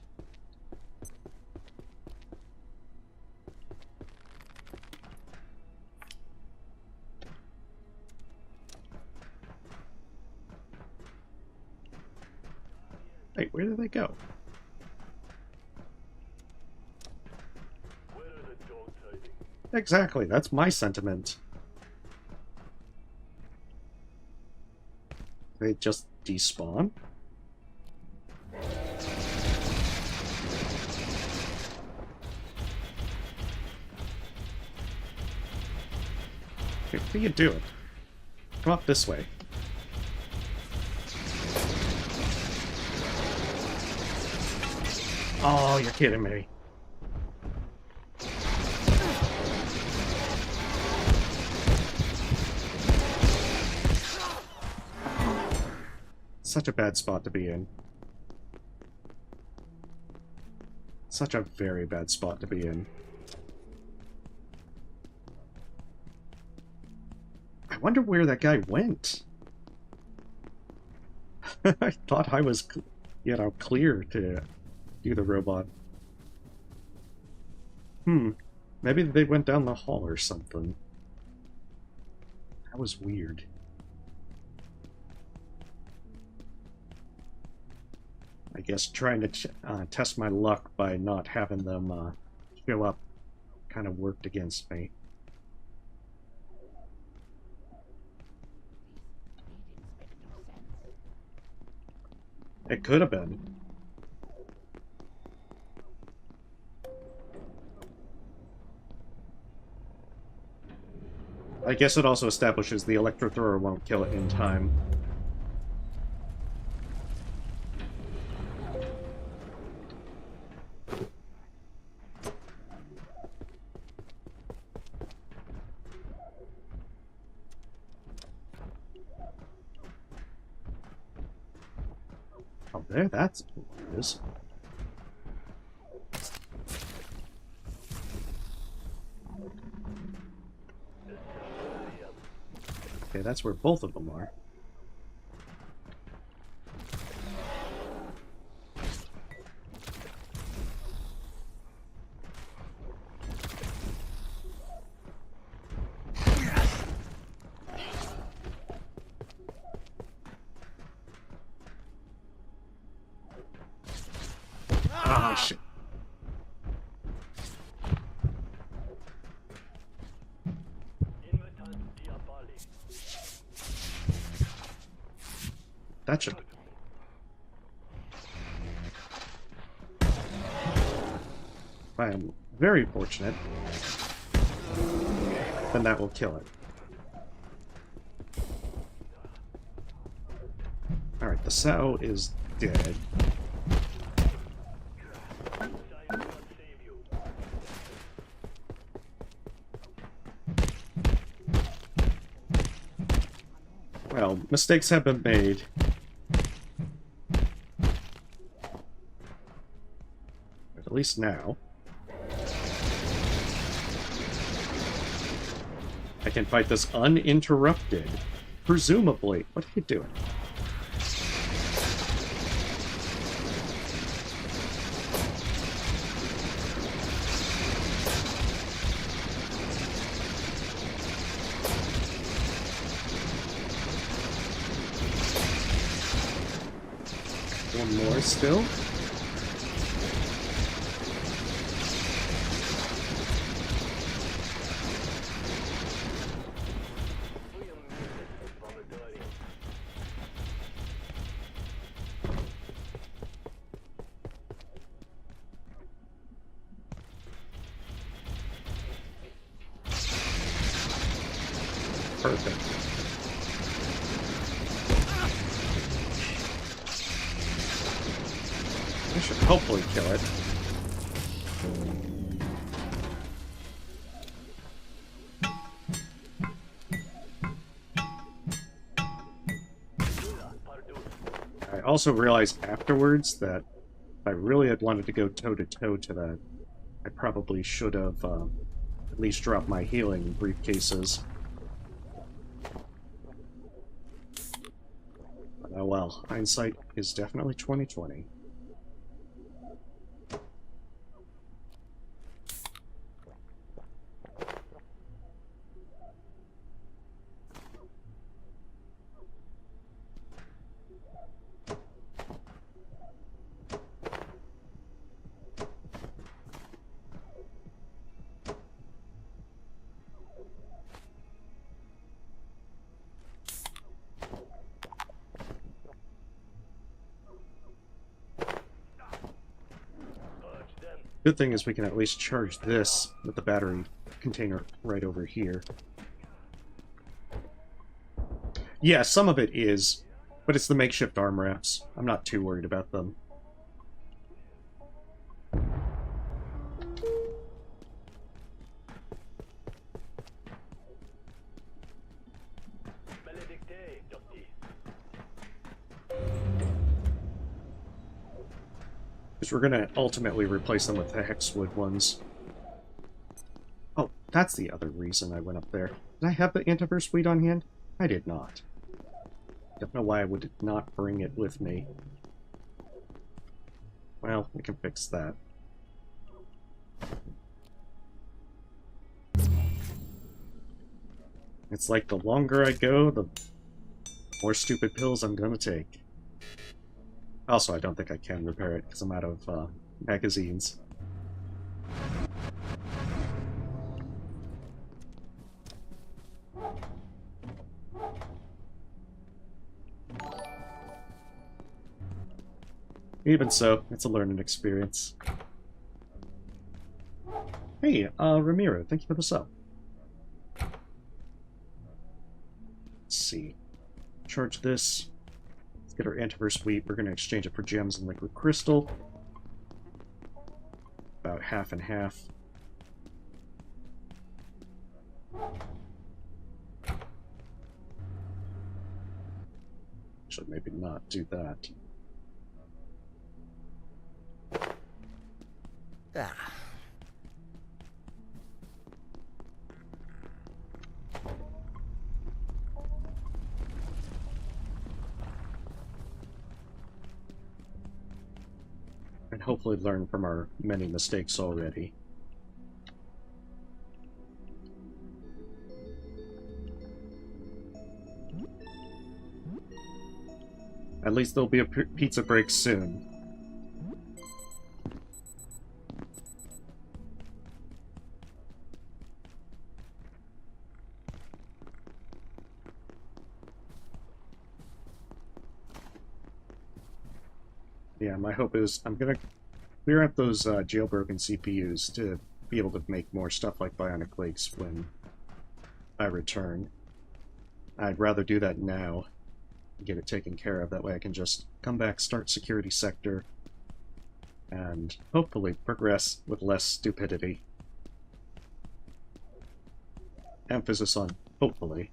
Hey, where did they go? Exactly, that's my sentiment. They just despawn? Okay, what are you doing? Come up this way. Oh, you're kidding me. Such a bad spot to be in. Such a very bad spot to be in. I wonder where that guy went. I thought I was, you know, clear to do the robot. Maybe they went down the hall or something. That was weird. I guess trying to test my luck by not having them show up kind of worked against me. It could have been. I guess it also establishes the Electrothrower won't kill it in time. there, that's what it is. Okay, that's where both of them are. Ah, shit. That should... I am very fortunate, then that will kill it. Alright, the sow is dead. Well, mistakes have been made. But at least now, I can fight this uninterrupted. Presumably. What are you doing? One more still. Perfect. I should hopefully kill it. I also realized afterwards that if I really had wanted to go toe-to-toe to that, I probably should have at least dropped my healing briefcases. But oh well, hindsight is definitely 20/20. Good thing is we can at least charge this with the battery container right over here. Yeah, some of it is, but it's the makeshift arm wraps. I'm not too worried about them. Because we're going to ultimately replace them with the Hexwood ones. Oh, that's the other reason I went up there. Did I have the Antiverse weed on hand? I did not. Don't know why I would not bring it with me. Well, we can fix that. It's like the longer I go, the more stupid pills I'm gonna take. Also, I don't think I can repair it because I'm out of magazines. Even so, it's a learning experience. Hey, Ramiro, thank you for the sub. Let's see. Charge this. Let's get our Antiverse wheat. We're going to exchange it for gems and liquid crystal. About half and half. Should maybe not do that. Ah. And hopefully learn from our many mistakes already. At least there'll be a pizza break soon. Yeah, my hope is I'm gonna clear out those jailbroken CPUs to be able to make more stuff like Bionic Lakes when I return. I'd rather do that now and get it taken care of. That way I can just come back, start security sector, and hopefully progress with less stupidity. Emphasis on hopefully.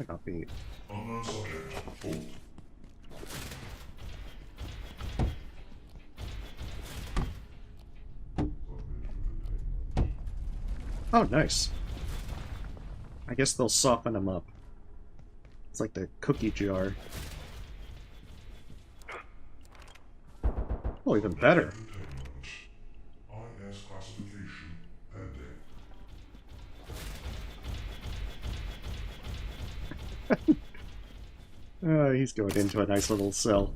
Copy. Unknown subject. Fault. Oh, nice. I guess they'll soften them up. It's like the cookie jar. Oh, even better. IS classification pending. He's going into a nice little cell.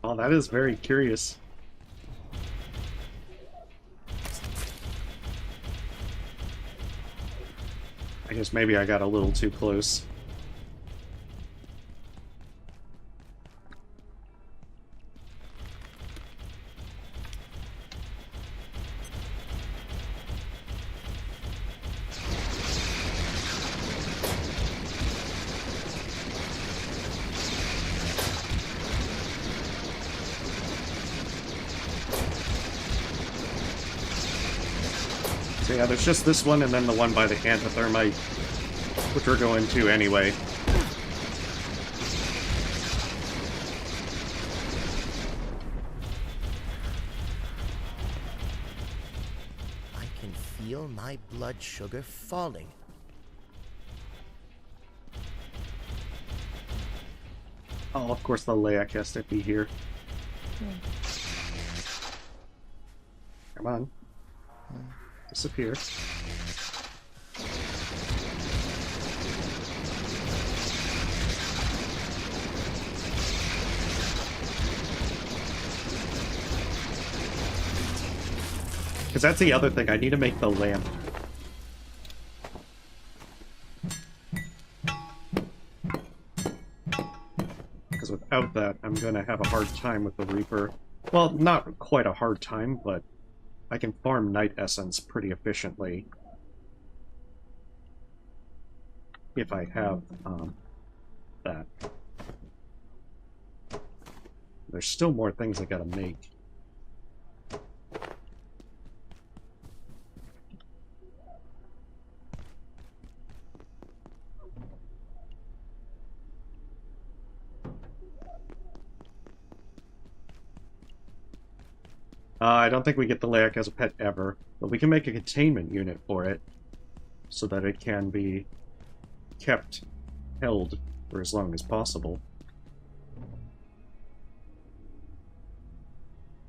Oh, that is very curious. I guess maybe I got a little too close. So yeah, there's just this one and then the one by the Antithermite, which we're going to anyway. I can feel my blood sugar falling. Oh, of course the Layak has to be here. Come on. Disappear. Because that's the other thing, I need to make the lamp. Because without that, I'm going to have a hard time with the Reaper. Well, not quite a hard time, but I can farm Night Essence pretty efficiently. If I have that. There's still more things I gotta make. I don't think we get the Layak as a pet ever, but we can make a containment unit for it so that it can be held for as long as possible.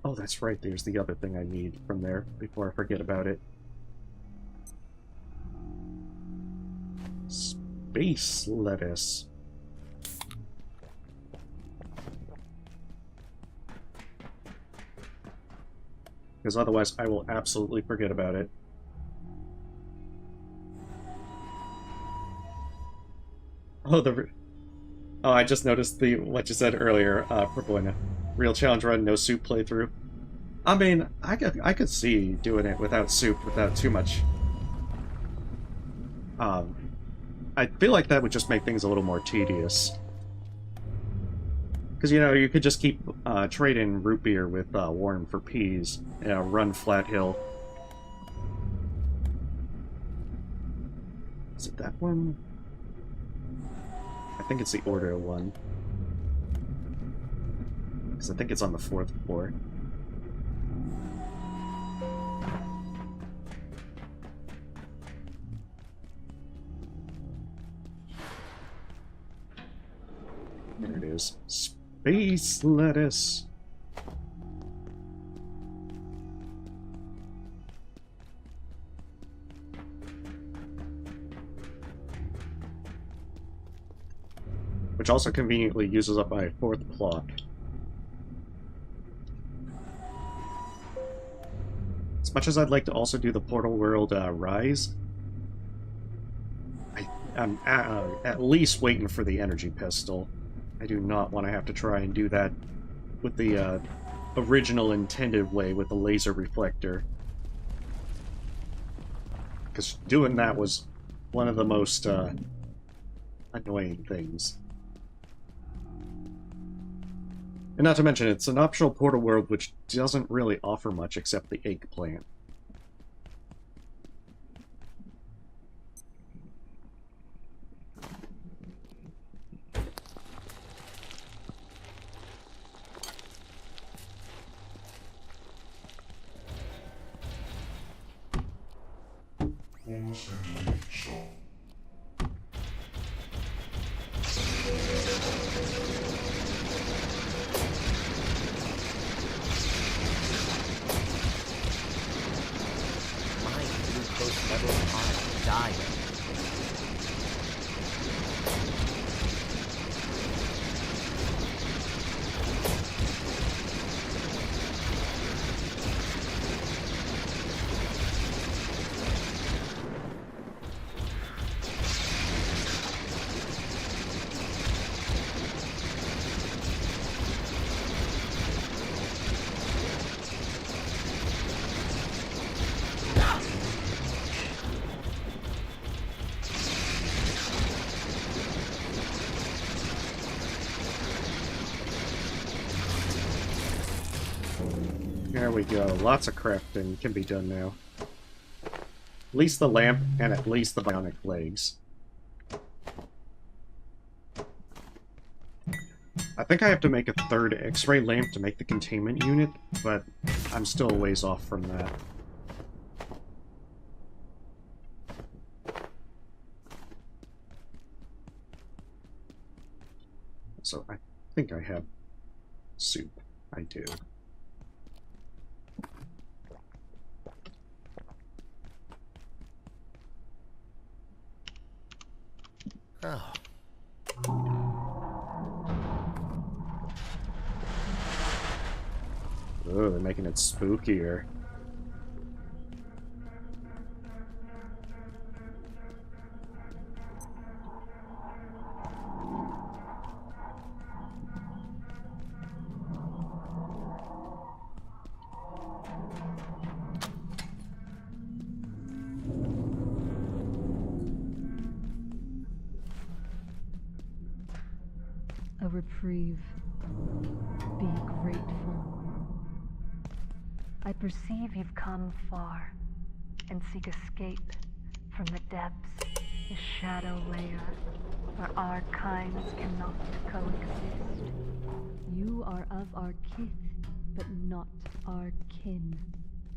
Oh, that's right, there's the other thing I need from there before I forget about it. Space lettuce. because otherwise I will absolutely forget about it. Oh, I just noticed what you said earlier, Purple Wing. Real challenge run, no soup playthrough. I mean, I could see doing it without soup, without too much. I feel like that would just make things a little more tedious. Because, you know, you could just keep trading root beer with Warren for peas, run Flatill. Is it that one? I think it's the Order one. Because I think it's on the 4th floor. There it is. Space lettuce. Which also conveniently uses up my 4th plot. As much as I'd like to also do the Portal World Rise, I'm at least waiting for the energy pistol. I do not want to have to try and do that with the original intended way with the laser reflector. Because doing that was one of the most annoying things. And not to mention, it's an optional portal world which doesn't really offer much except the eggplant. There we go. Lots of crafting can be done now. At least the lamp, and at least the bionic legs. I think I have to make a 3rd X-ray lamp to make the containment unit, but I'm still a ways off from that. So I think I have soup. I do. Oh. Oh, they're making it spookier. A reprieve. Be grateful. I perceive you've come far and seek escape from the depths, the shadow layer, where our kinds cannot coexist. You are of our kith, but not our kin,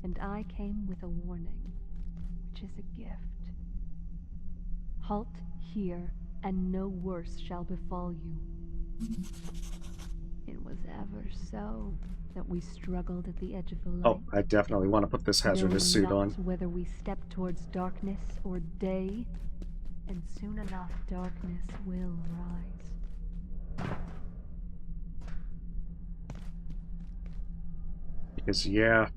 and I came with a warning, which is a gift. Halt here, and no worse shall befall you. It was ever so that we struggled at the edge of the light. Oh, I definitely want to put this hazardous suit on. Whether we step towards darkness or day, and soon enough darkness will rise. Because, yeah,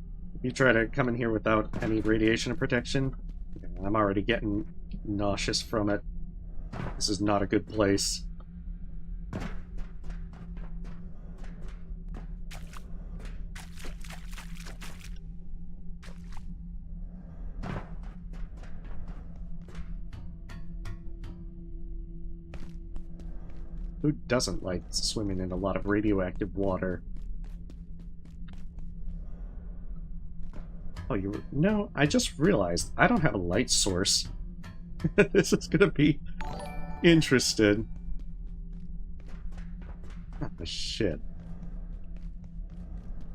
You try to come in here without any radiation protection, I'm already getting nauseous from it. This is not a good place. Who doesn't like swimming in a lot of radioactive water? Oh, you were... No, I just realized I don't have a light source. This is gonna be interesting. Oh, shit.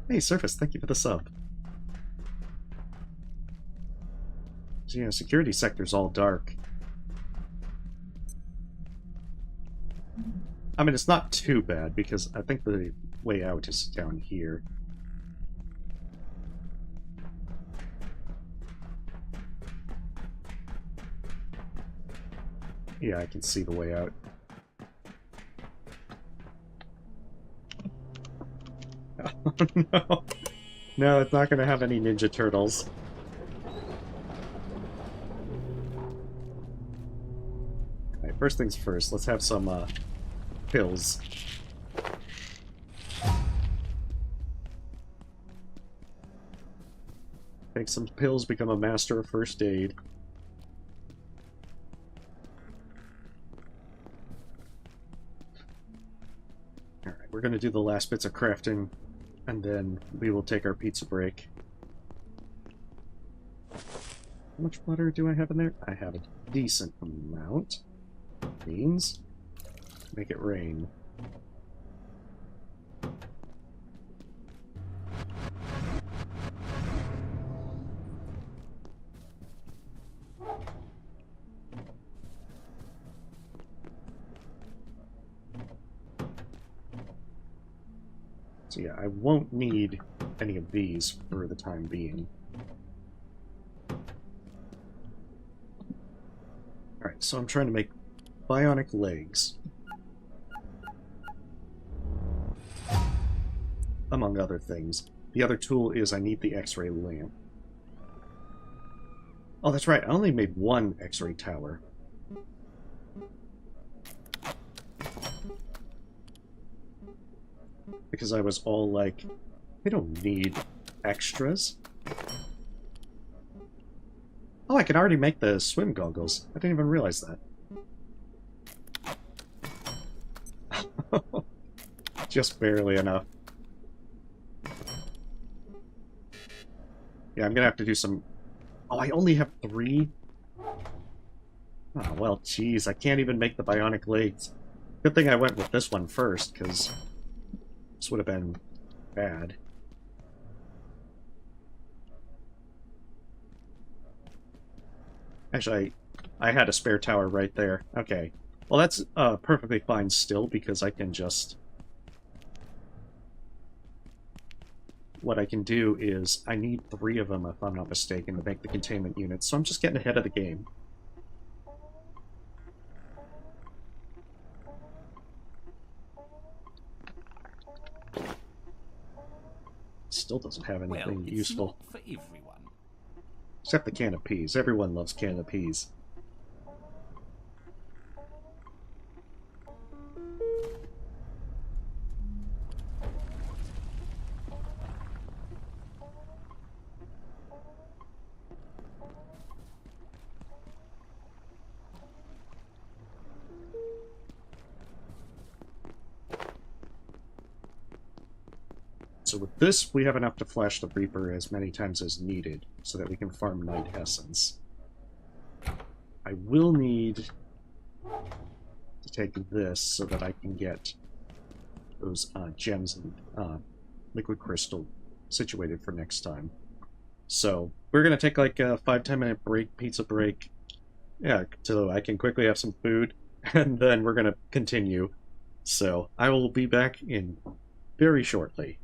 Hey, Surface, thank you for the sub. So, yeah, security sector's all dark. I mean, it's not too bad, because I think the way out is down here. Yeah, I can see the way out. Oh, no. No, it's not going to have any Ninja Turtles. Alright, first things first, let's have some, pills. Take some pills, become a master of first aid. Alright, we're gonna do the last bits of crafting, and then we will take our pizza break. How much water do I have in there? I have a decent amount. Means make it rain. So yeah, I won't need any of these for the time being. Alright, so I'm trying to make bionic legs. Among other things. The other tool is I need the X-ray lamp. Oh, that's right, I only made one X-ray tower. Because I was all like, I don't need extras. Oh, I can already make the swim goggles. I didn't even realize that. Just barely enough. Yeah, I'm gonna have to do some... Oh, I only have 3? Oh, well, geez, I can't even make the bionic legs. Good thing I went with this one first, because this would have been bad. Actually, I had a spare tower right there. Okay. Well, that's perfectly fine still, because I can just... What I can do is, I need 3 of them, if I'm not mistaken, to make the containment unit, so I'm just getting ahead of the game. Still doesn't have anything useful. Not for everyone. Except the can of peas. Everyone loves can of peas. So with this, we have enough to flash the Reaper as many times as needed, so that we can farm Night Essence. I will need to take this so that I can get those gems and liquid crystal situated for next time. So we're going to take like a 5-10 minute break, pizza break, yeah, so I can quickly have some food, and then we're going to continue. So I will be back in very shortly.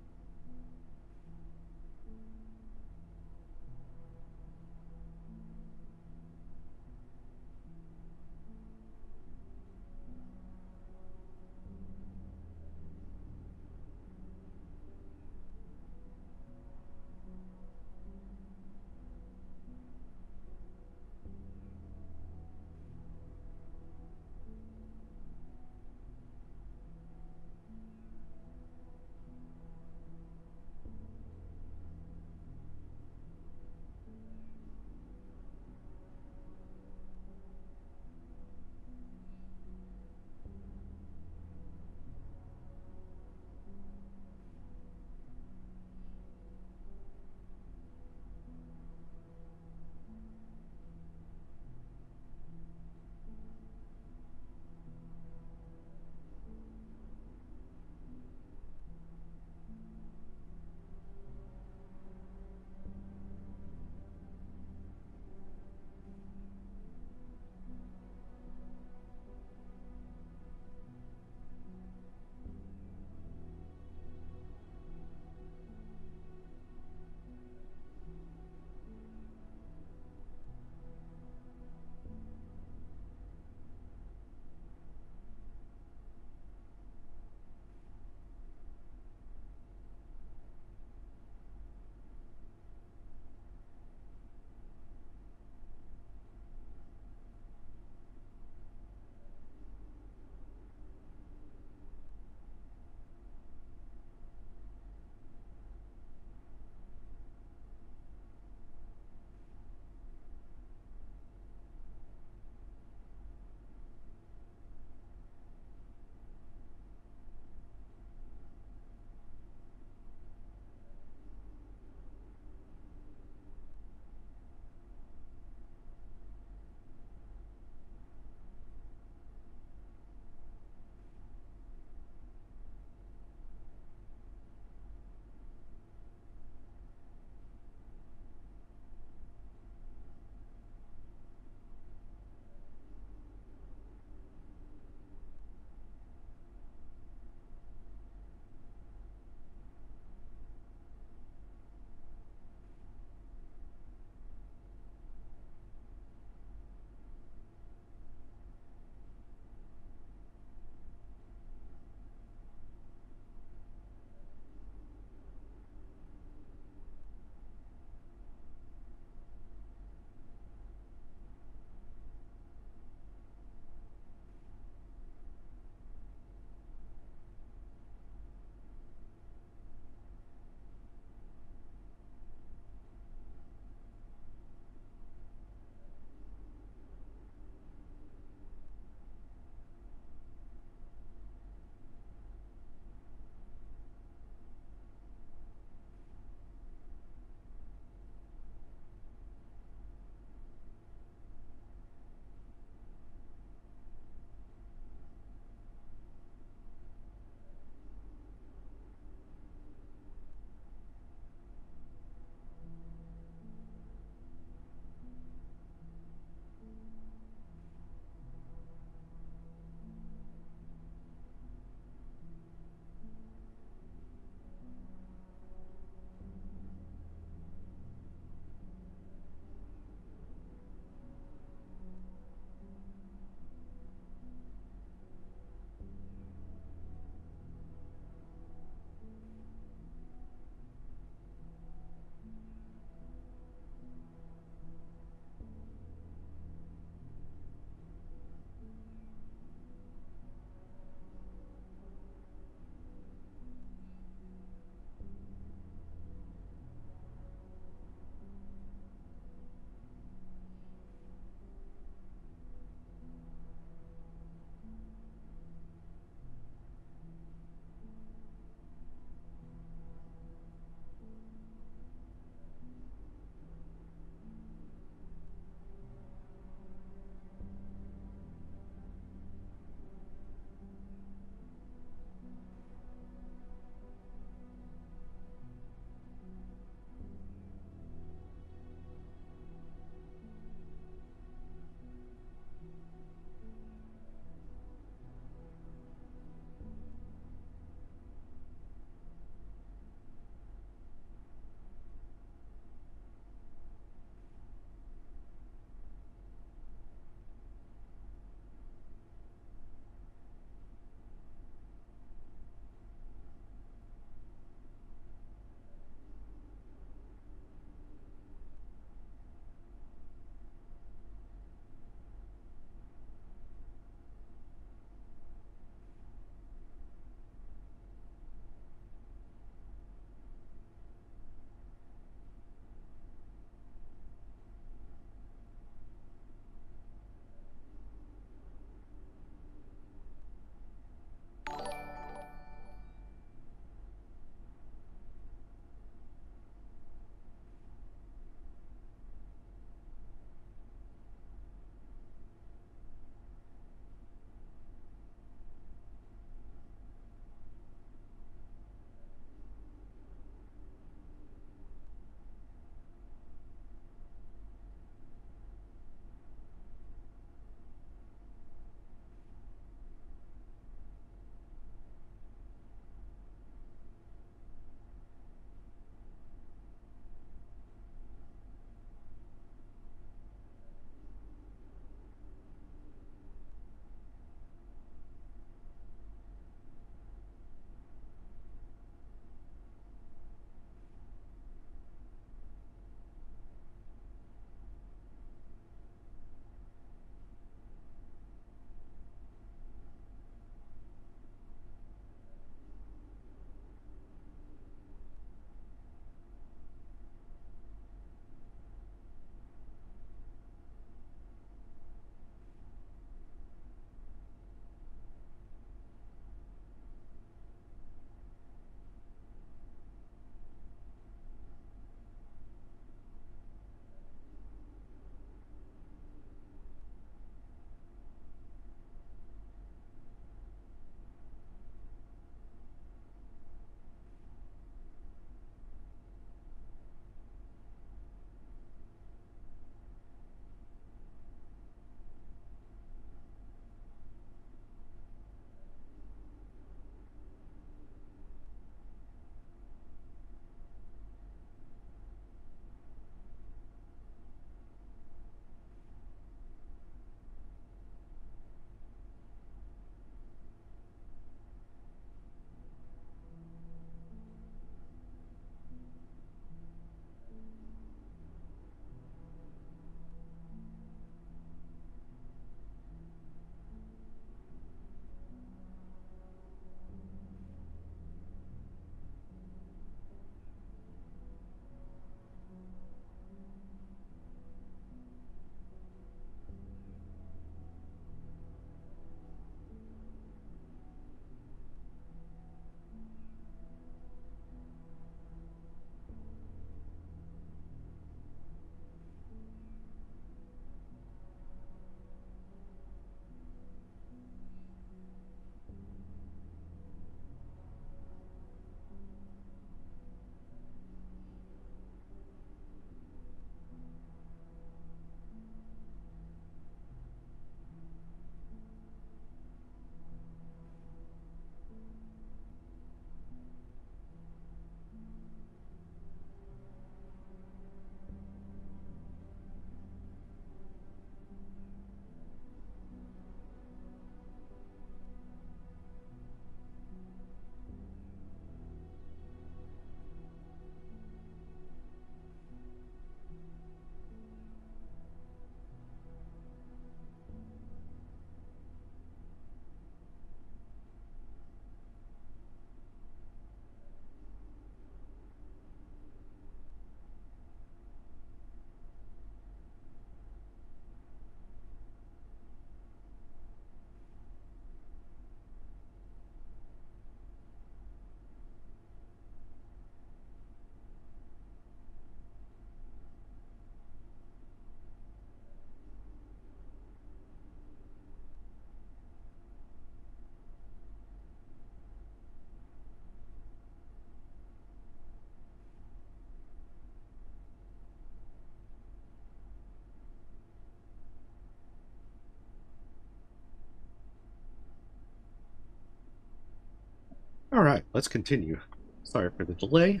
Alright, let's continue. Sorry for the delay.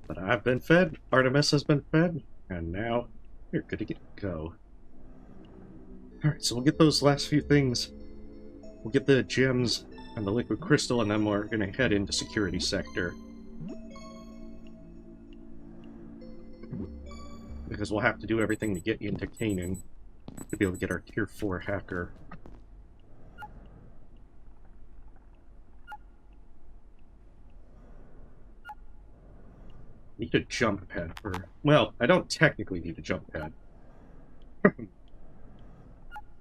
But I've been fed, Artemis has been fed, and now we're good to go. Alright, so we'll get those last few things. We'll get the gems and the liquid crystal, and then we're gonna head into security sector. Because we'll have to do everything to get into Canon to be able to get our tier 4 hacker. Need a jump pad for... Well, I don't technically need a jump pad.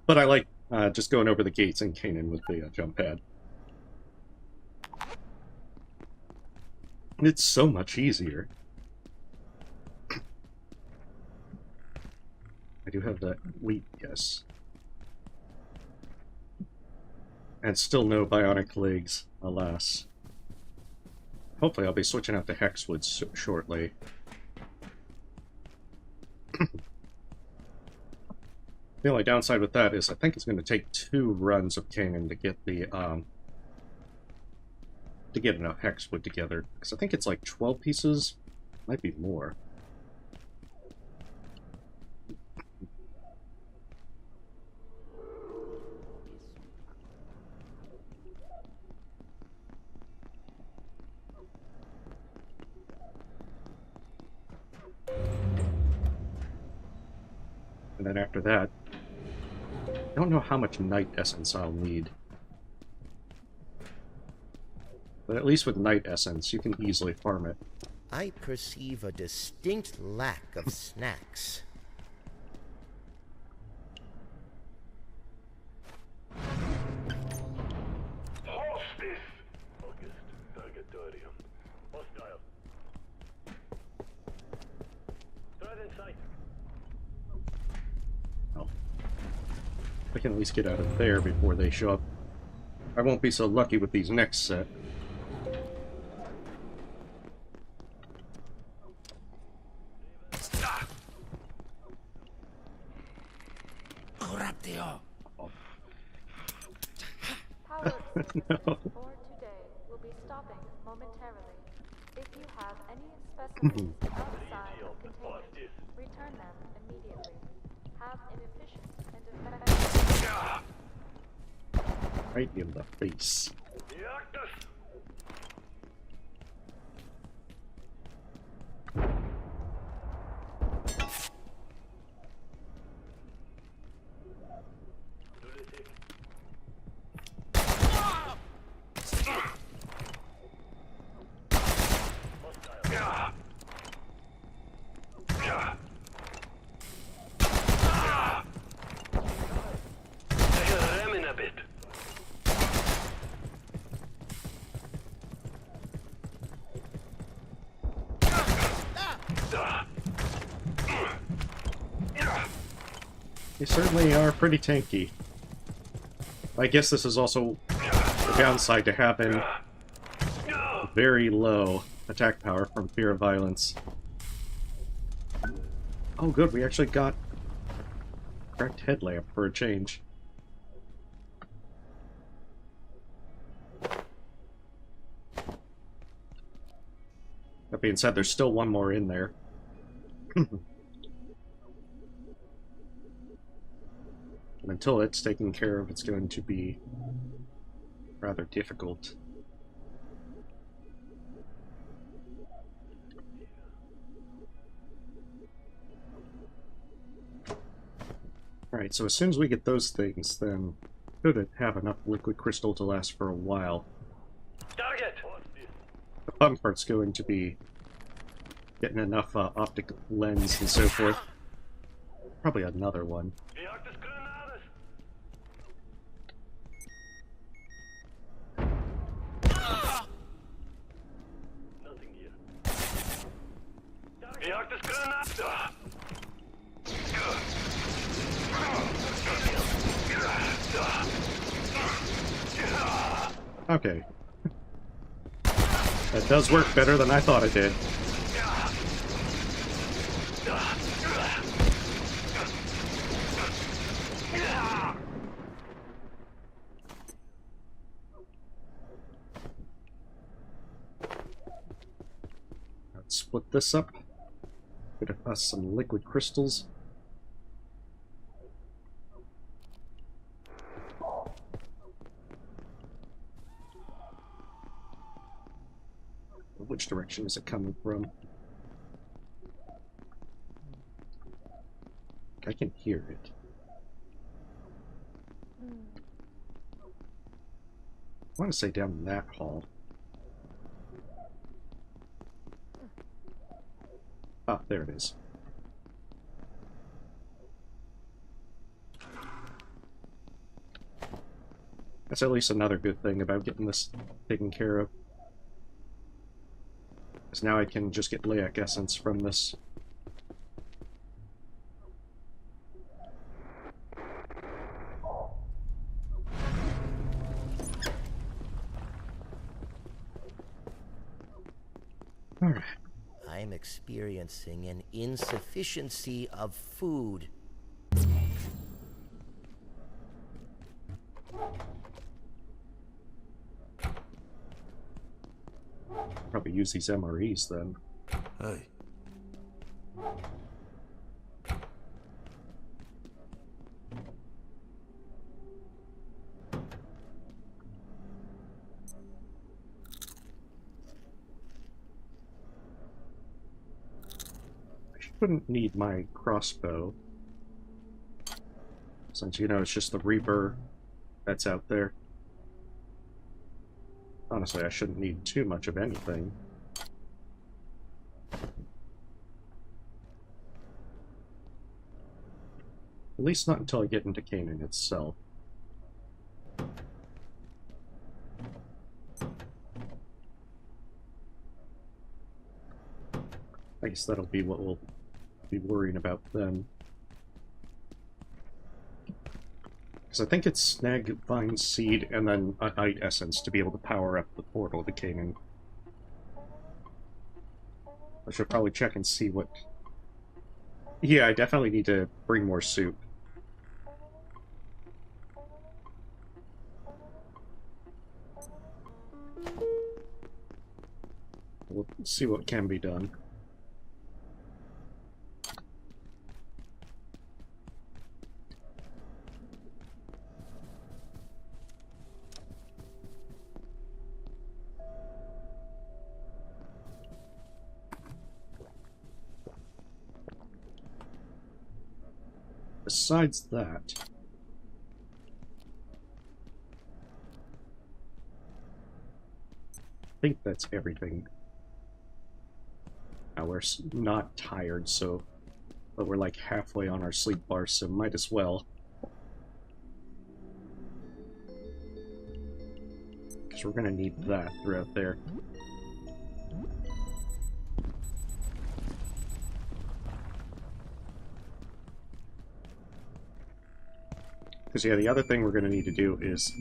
But I like just going over the gates in Canon with the jump pad. It's so much easier. I do have that wheat, yes. And still no bionic legs, alas. Hopefully I'll be switching out to Hexwood shortly. The only downside with that is I think it's going to take 2 runs of Canon to get the to get enough Hexwood together, because I think it's like 12 pieces, might be more. And then after that, I don't know how much night essence I'll need. But at least with night essence, you can easily farm it. I perceive a distinct lack of snacks. Oh. I can at least get out of there before they show up. I won't be so lucky with these next set. No. For today, we'll be stopping momentarily. If you have any specimens outside of containment, return them immediately. Have an efficient and effective... Right in the face. They certainly are pretty tanky. I guess this is also the downside to having very low attack power from fear of violence. Oh good, we actually got cracked headlamp for a change. That being said, there's still one more in there. And until it's taken care of, it's going to be rather difficult. Alright, so as soon as we get those things, then should have enough liquid crystal to last for a while. Target! The fun part's going to be getting enough optic lens and so forth. Probably another one. Okay. That does work better than I thought it did. split this up. Get us some liquid crystals. Which direction is it coming from? I can hear it. I want to say down that hall. Ah, there it is. That's at least another good thing about getting this taken care of. Because now I can just get Leic essence from this. Alright. I'm experiencing an insufficiency of food. Probably use these MREs then. Hey. Wouldn't need my crossbow, since, you know, it's just the Reaper that's out there. Honestly, I shouldn't need too much of anything. At least not until I get into Canon itself. I guess that'll be what we'll be worrying about then. Because I think it's Snag, Vine Seed, and then Ite Essence to be able to power up the portal to Canon. I should probably check and see what... Yeah, I definitely need to bring more soup. We'll see what can be done. Besides that, I think that's everything. Now we're not tired, so, but we're like halfway on our sleep bar, so might as well. Because we're gonna need that throughout there. Because, yeah, the other thing we're going to need to do is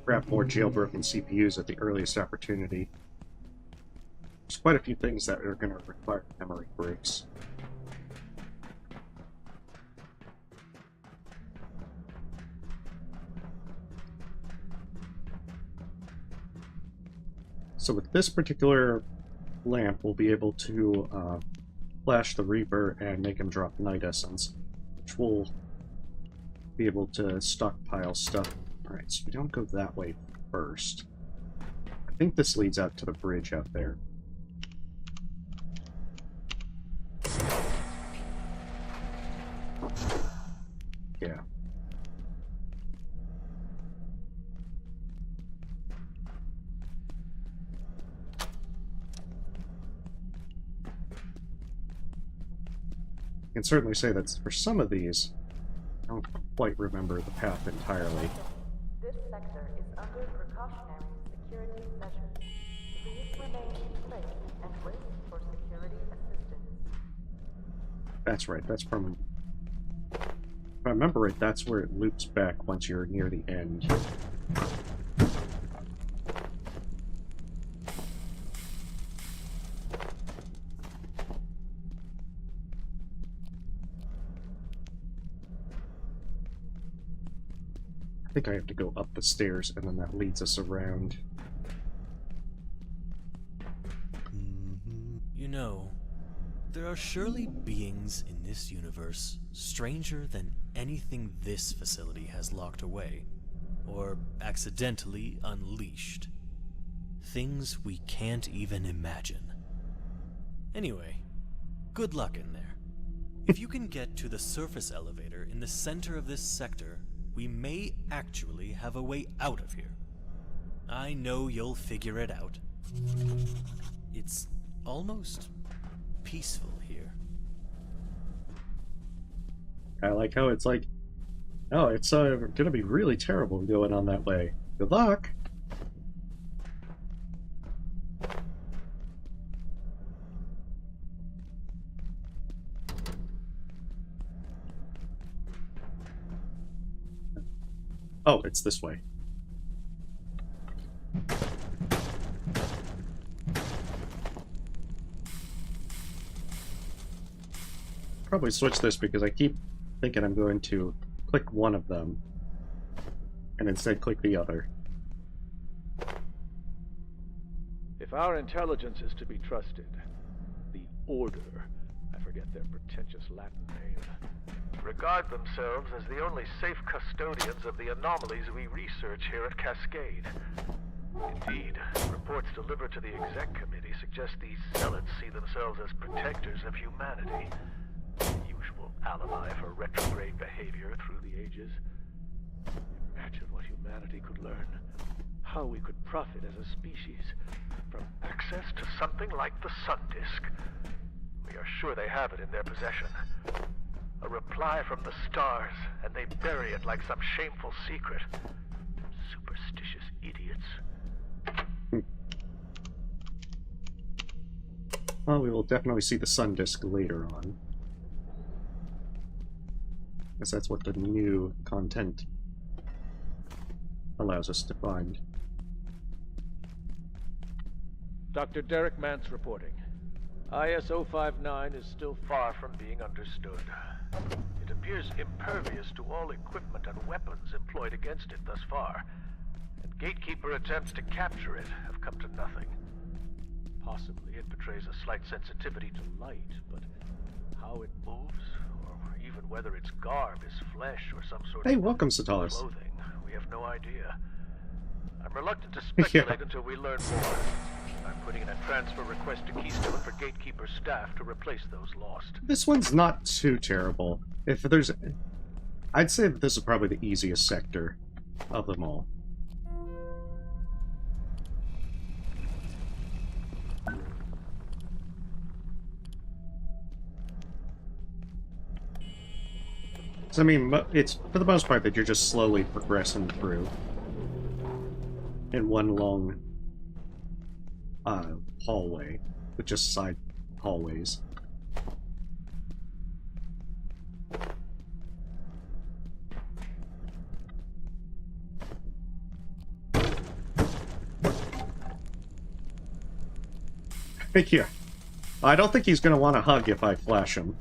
grab more jailbroken CPUs at the earliest opportunity. There's quite a few things that are going to require memory breaks. So with this particular lamp, we'll be able to flash the Reaper and make him drop Night Essence, which will be able to stockpile stuff. Alright, so we don't go that way first. I think this leads out to the bridge out there. Yeah. I can certainly say that for some of these, I don't quite remember the path entirely. This sector is under precautionary security measures. Please remain in place and wait for security assistance. That's right, that's from... If I remember right, that's where it loops back once you're near the end. I think I have to go up the stairs, and then that leads us around. You You know, there are surely beings in this universe stranger than anything this facility has locked away, or accidentally unleashed. Things we can't even imagine. Anyway, good luck in there. If you can get to the surface elevator in the center of this sector, we may actually have a way out of here. I know you'll figure it out. It's almost peaceful here. I like how it's like, oh, it's gonna be really terrible going on that way. Good luck! Oh, it's this way. Probably switch this because I keep thinking I'm going to click one of them and instead click the other. If our intelligence is to be trusted, the Order, I forget their pretentious Latin name, regard themselves as the only safe custodians of the anomalies we research here at Cascade. Indeed, reports delivered to the exec committee suggest these zealots see themselves as protectors of humanity. The usual alibi for retrograde behavior through the ages. Imagine what humanity could learn. How we could profit as a species from access to something like the Sun Disk. We are sure they have it in their possession. A reply from the stars, and they bury it like some shameful secret. Superstitious idiots. Well, we will definitely see the Sun Disk later on. Guess that's what the new content allows us to find. Dr. Derek Mance reporting. IS-059 is still far from being understood. It appears impervious to all equipment and weapons employed against it thus far, and gatekeeper attempts to capture it have come to nothing. Possibly it betrays a slight sensitivity to light, but how it moves, or even whether its garb is flesh or some sort of welcome, Satalis. clothing, we have no idea. I'm reluctant to speculate until we learn more. I'm putting in a transfer request to Keystone for Gatekeeper staff to replace those lost. This one's not too terrible. If there's... I'd say that this is probably the easiest sector of them all. So, I mean, it's for the most part that you're just slowly progressing through in one long hallway with just side hallways. Yeah. I don't think he's going to want to hug if I flash him.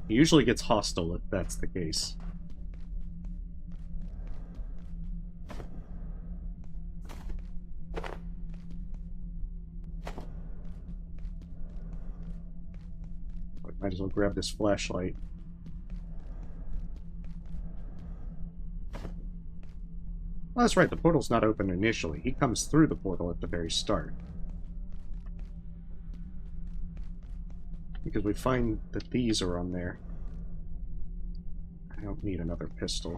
He usually gets hostile if that's the case. Might as well grab this flashlight. Well, that's right, the portal's not open initially. He comes through the portal at the very start. Because we find that these are on there. I don't need another pistol.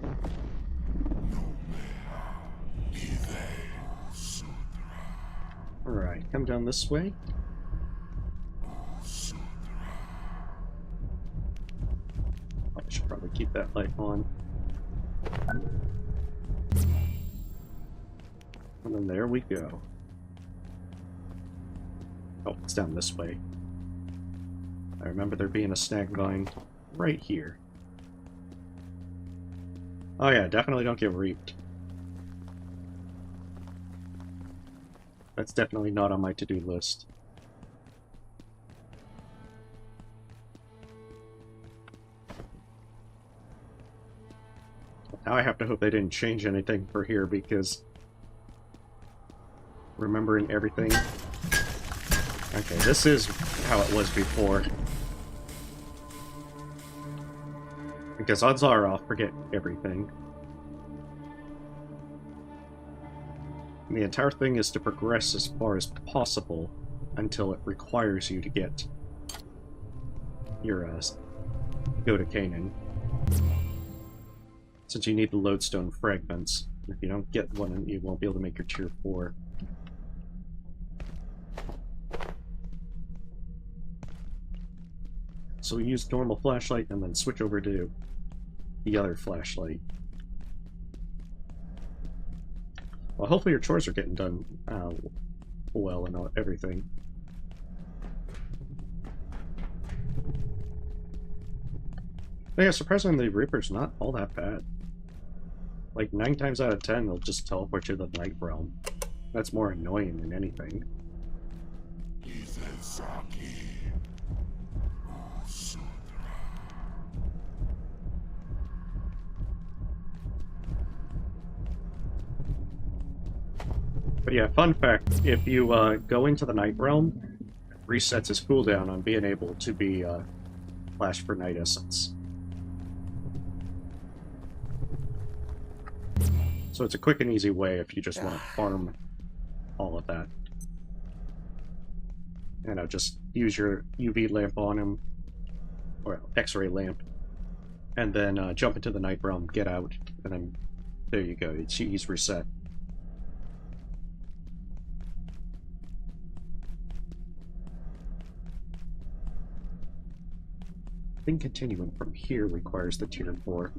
Alright, come down this way. I should probably keep that light on. And then there we go. Oh, it's down this way. I remember there being a snag vine right here. Oh yeah, definitely don't get reaped. That's definitely not on my to-do list. Now I have to hope they didn't change anything for here, because remembering everything Okay, this is how it was before. Because odds are I'll forget everything. And the entire thing is to progress as far as possible until it requires you to get your go to Canon. Since you need the lodestone fragments. If you don't get one, you won't be able to make your tier 4. So we use normal flashlight and then switch over to the other flashlight. Well, hopefully your chores are getting done well and everything. But yeah, surprisingly, the Reaper's not all that bad. Like, 9 times out of 10, they'll just teleport you to the Night Realm. That's more annoying than anything. But yeah, fun fact, if you go into the Night Realm, it resets his cooldown on being able to be flashed for Night Essence. So it's a quick and easy way if you just want to farm all of that. And just use your UV lamp on him, or X-ray lamp, and then jump into the Night Realm, get out, and then there you go, he's reset. I think continuing from here requires the tier 4.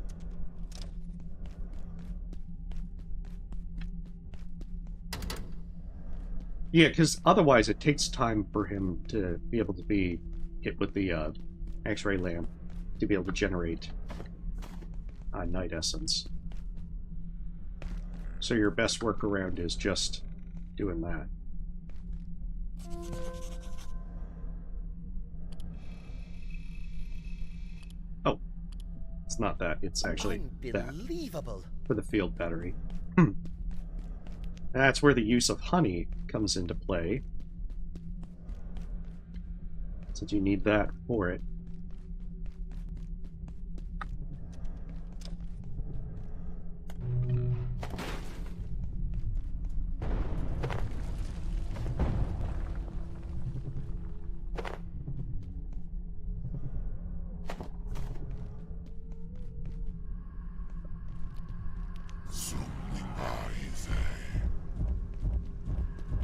Yeah, because otherwise it takes time for him to be able to be hit with the X-ray lamp to be able to generate Night Essence. So your best workaround is just doing that. Oh, it's not that, it's actually that for the field battery. That's where the use of honey comes into play, since you need that for it.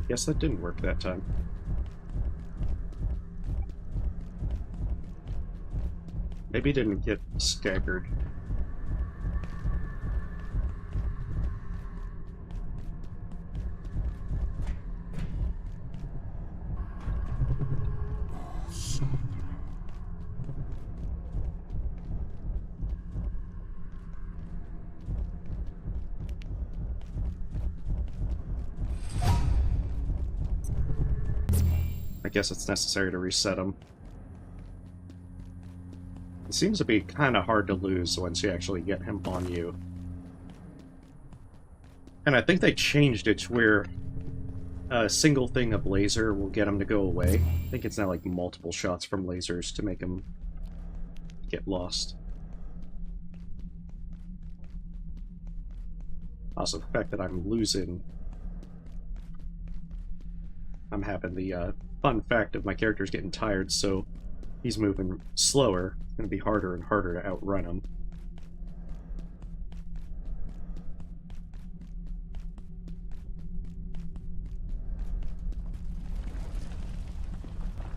Guess that didn't work that time. Maybe it didn't get staggered. I guess it's necessary to reset them. It seems to be kind of hard to lose once you actually get him on you. And I think they changed it to where a single thing of laser will get him to go away. I think it's now like multiple shots from lasers to make him get lost. Also, the fact that I'm losing... I'm having the fun fact of my character's getting tired, so he's moving slower. It's going to be harder and harder to outrun him.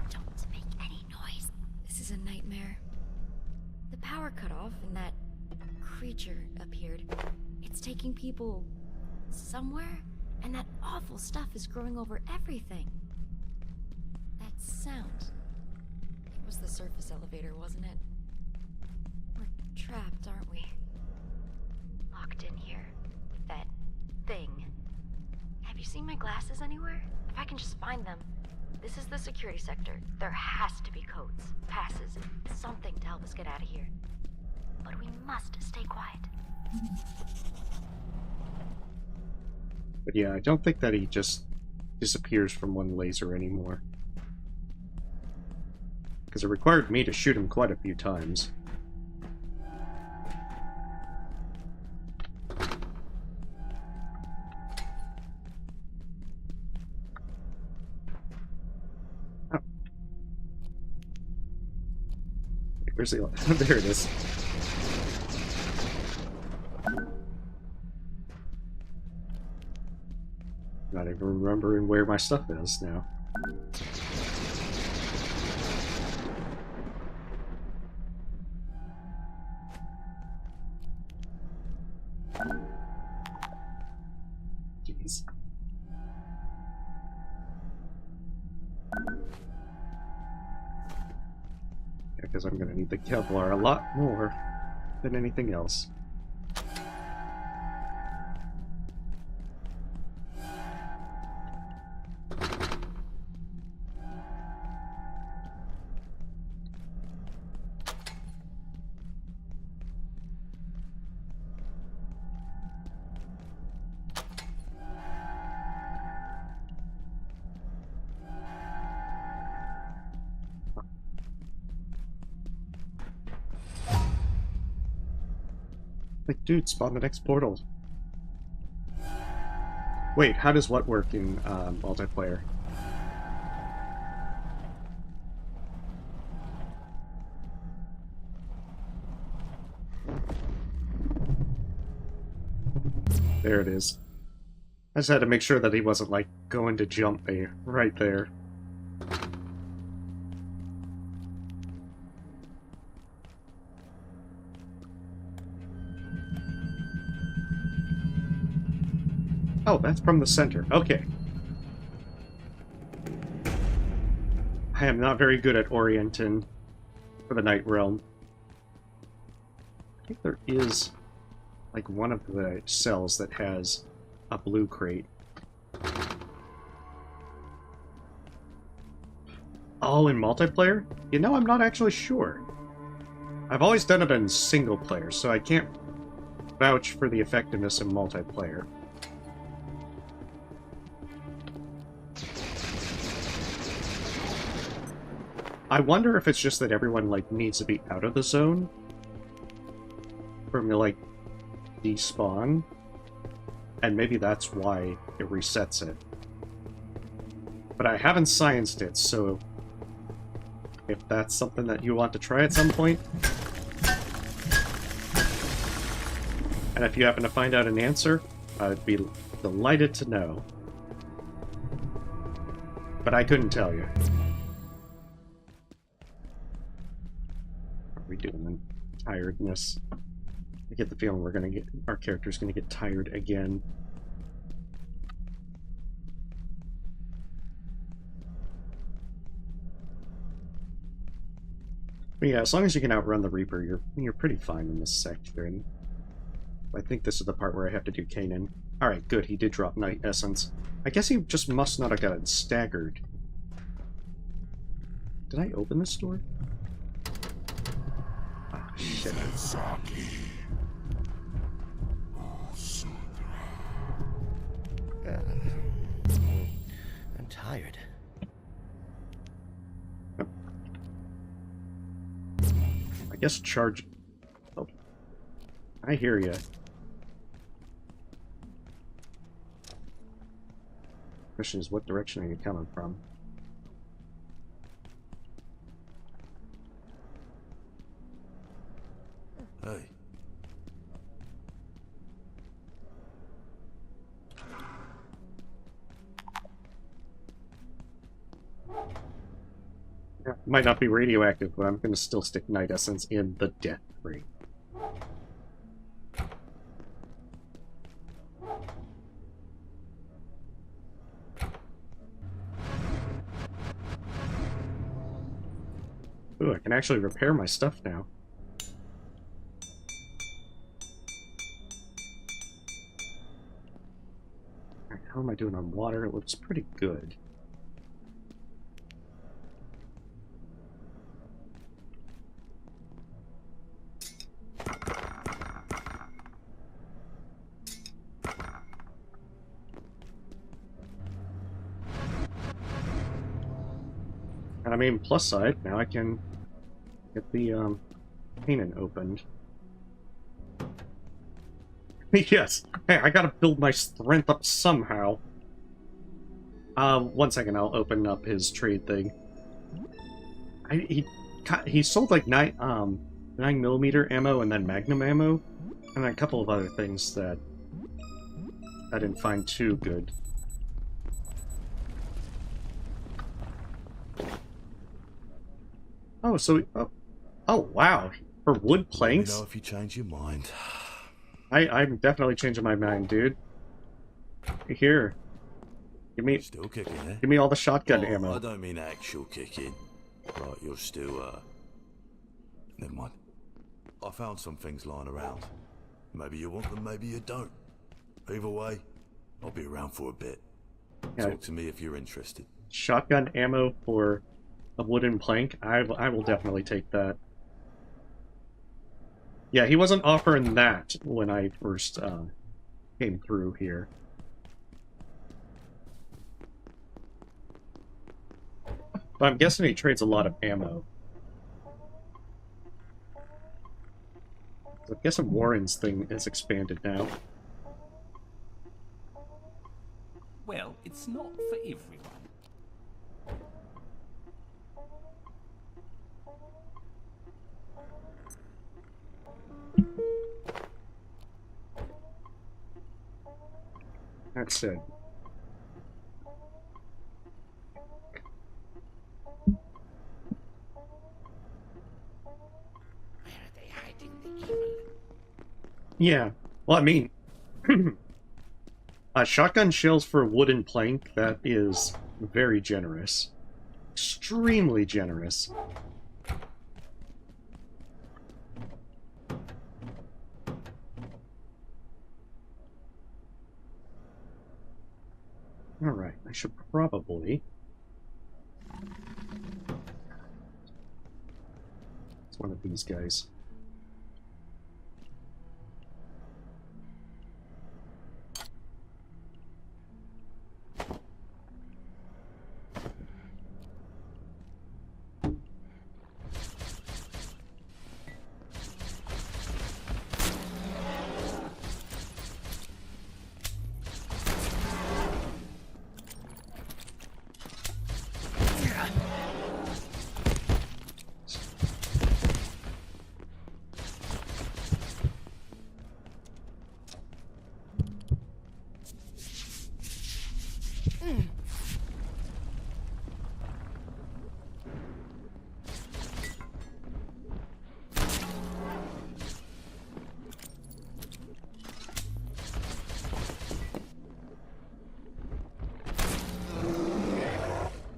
Don't make any noise. This is a nightmare. The power cut off and that creature appeared. It's taking people somewhere, and that awful stuff is growing over everything. That sound. It was the surface elevator, wasn't it? We're trapped, aren't we? Locked in here with that thing. Have you seen my glasses anywhere? If I can just find them. This is the security sector. There has to be codes, passes, something to help us get out of here. But we must stay quiet. But yeah, I don't think that he just disappears from one laser anymore. Because it required me to shoot him quite a few times. Oh. Where's the... there it is. Not even remembering where my stuff is now. Jeez. Because I'm gonna need the Kevlar a lot more than anything else. Like, dude, spawn the next portal. Wait, how does what work in multiplayer? There it is. I just had to make sure that he wasn't, like, going to jump me right there. Oh, that's from the center. Okay. I am not very good at orienting for the Night Realm. I think there is, like, one of the cells that has a blue crate. Oh, in multiplayer? You know, I'm not actually sure. I've always done it in single player, so I can't vouch for the effectiveness in multiplayer. I wonder if it's just that everyone, like, needs to be out of the zone for him to, like, despawn, and maybe that's why it resets it. But I haven't scienced it, so if that's something that you want to try at some point, and if you happen to find out an answer, I'd be delighted to know. But I couldn't tell you. What are we doing then? Tiredness. I get the feeling we're gonna get, our character's gonna get tired again. But yeah, as long as you can outrun the Reaper, you're pretty fine in this sector. And I think this is the part where I have to do canon. Alright, good, he did drop Night Essence. I guess he just must not have gotten staggered. Did I open this door? Ah, shit. I'm tired. I guess charge... Oh. I hear ya. Question is, what direction are you coming from? Hey. Yeah, might not be radioactive, but I'm gonna still stick Night Essence in the death ring. Ooh, I can actually repair my stuff now. Alright, how am I doing on water? It looks pretty good. And I mean, plus side, now I can get the canon opened. Yes! Hey, I gotta build my strength up somehow. 1 second, I'll open up his trade thing. He sold like 9mm ammo and then magnum ammo, and then a couple of other things that I didn't find too good. Oh, so... Oh, wow. For wood planks? Let me know if you change your mind. I'm definitely changing my mind, dude. Here. Give me... Still kicking, eh? Give me all the shotgun ammo. I don't mean actual kicking. Right, you're still, Never mind. I found some things lying around. Maybe you want them, maybe you don't. Either way, I'll be around for a bit. Yeah. Talk to me if you're interested. Shotgun ammo for a wooden plank? I will definitely take that. Yeah, he wasn't offering that when I first came through here. But I'm guessing he trades a lot of ammo. So I'm guessing Warren's thing is expanded now. Well, it's not for everyone. That's it. Yeah, well, I mean, shotgun shells for a wooden plank, that is very generous. Extremely generous. Alright, I should probably... It's one of these guys.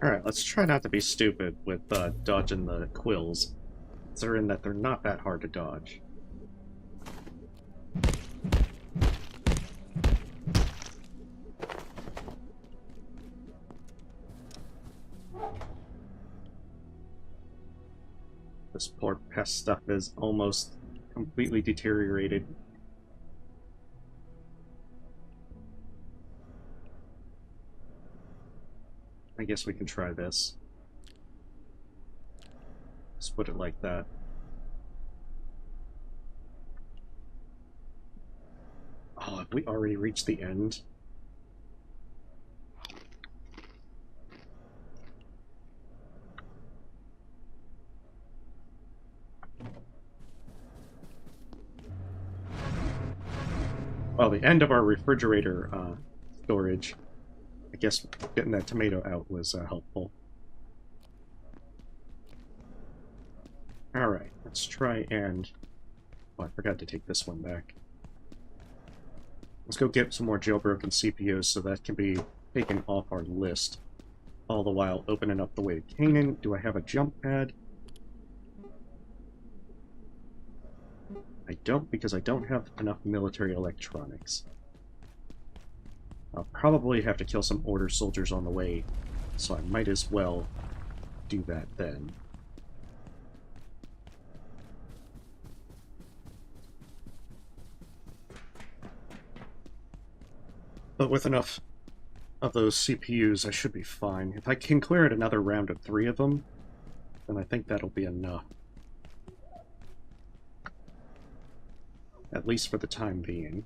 Alright, let's try not to be stupid with dodging the quills. Considering that they're not that hard to dodge. This poor pest stuff is almost completely deteriorated. I guess we can try this. Let's put it like that. Oh, have we already reached the end? Well, the end of our refrigerator storage. I guess getting that tomato out was helpful. Alright, let's try and... Oh, I forgot to take this one back. Let's go get some more jailbroken CPUs so that can be taken off our list. All the while opening up the way to Canaan. Do I have a jump pad? I don't, because I don't have enough military electronics. I'll probably have to kill some order soldiers on the way, so I might as well do that then. But with enough of those CPUs, I should be fine. If I can clear out another round of 3 of them, And I think that'll be enough. At least for the time being.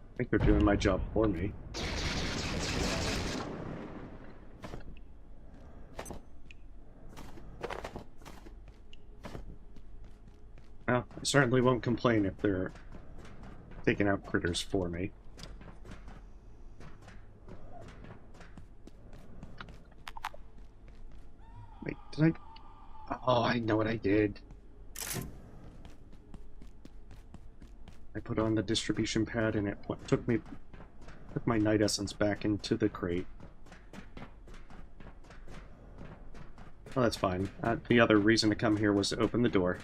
I think they're doing my job for me. Well, I certainly won't complain if they're taking out critters for me. Wait, did I... Oh, I know what I did. I put on the distribution pad and it took my night essence back into the crate. Well, that's fine. The other reason to come here was to open the door.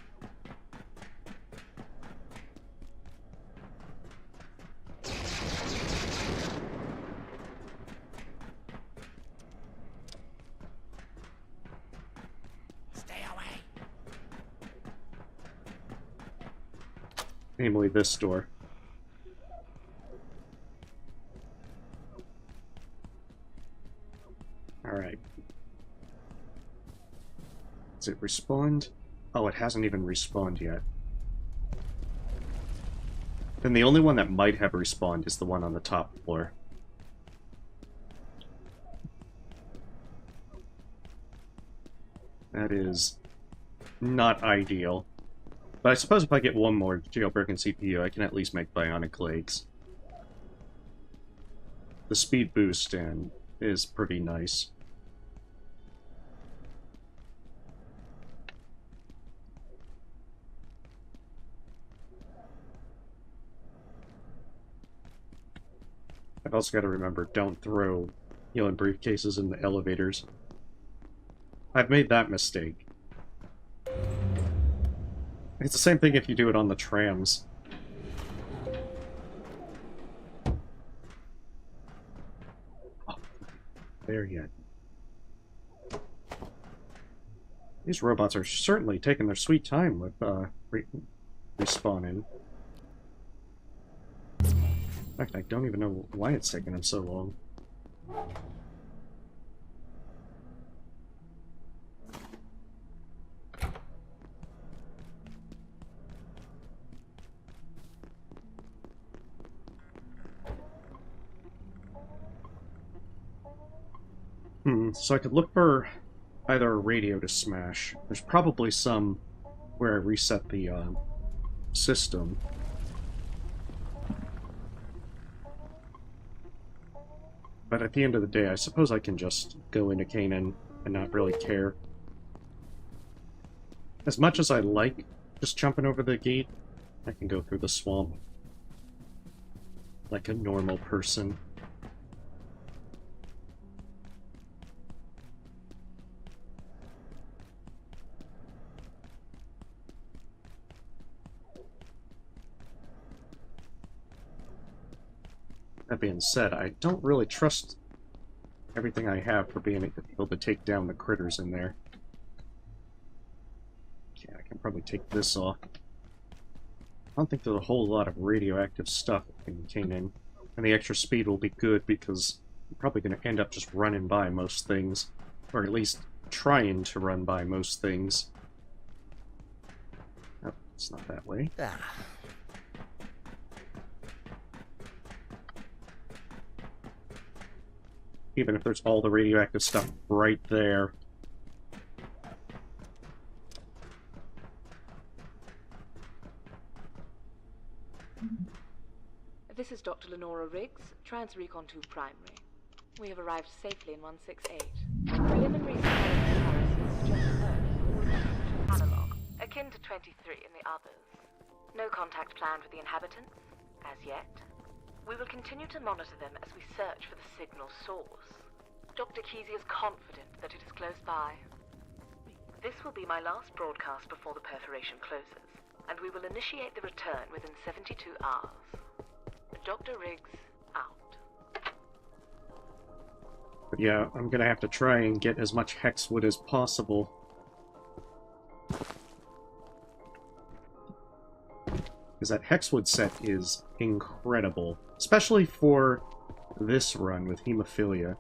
Namely this door. Alright. Does it respawn? Oh, it hasn't even respawned yet. Then the only one that might have respawned is the one on the top floor. That is not ideal. But I suppose if I get one more Jailbroken CPU, I can at least make Bionic legs. The speed boost is pretty nice. I've also got to remember, don't throw healing briefcases in the elevators. I've made that mistake. It's the same thing if you do it on the trams. Oh, there yet. These robots are certainly taking their sweet time with respawning. In fact, I don't even know why it's taking them so long. So I could look for either a radio to smash. There's probably some where I reset the system. But at the end of the day, I suppose I can just go into Canon and not really care. As much as I like just jumping over the gate, I can go through the swamp like a normal person. That being said, I don't really trust everything I have for being able to take down the critters in there. Okay, I can probably take this off. I don't think there's a whole lot of radioactive stuff in Canon, and the extra speed will be good because I'm probably going to end up just running by most things, or at least trying to run by most things. Oh, it's not that way. Even if there's all the radioactive stuff right there. This is Dr. Lenora Riggs, Trans-Recon 2 Primary. We have arrived safely in 168. Preliminary analysis suggests analog, akin to 23 in the others. No contact planned with the inhabitants, as yet. We will continue to monitor them as we search for the signal source. Dr. Kesey is confident that it is close by. This will be my last broadcast before the perforation closes, and we will initiate the return within 72 hours. Dr. Riggs, out. But yeah, I'm gonna have to try and get as much Hexwood as possible. Because that Hexwood set is incredible. Especially for this run with hemophilia.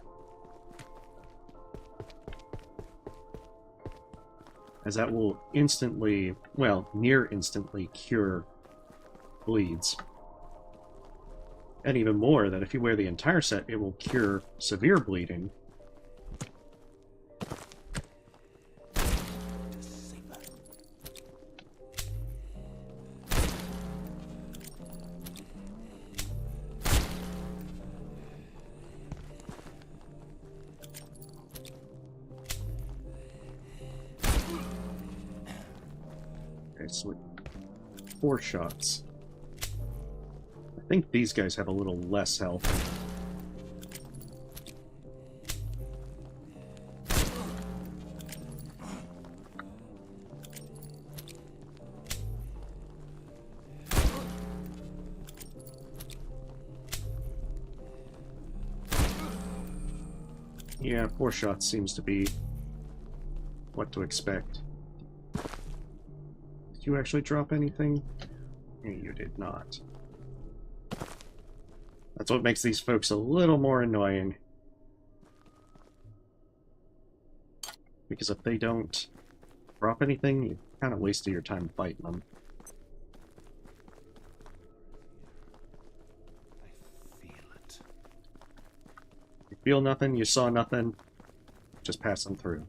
As that will instantly, well, near instantly cure bleeds. And even more, that if you wear the entire set, it will cure severe bleeding. Okay, so 4 shots. I think these guys have a little less health. Yeah, 4 shots seems to be what to expect. Did you actually drop anything? You did not. That's what makes these folks a little more annoying. Because if they don't drop anything, you kind of wasted your time fighting them. I feel it. You feel nothing, you saw nothing, just pass them through.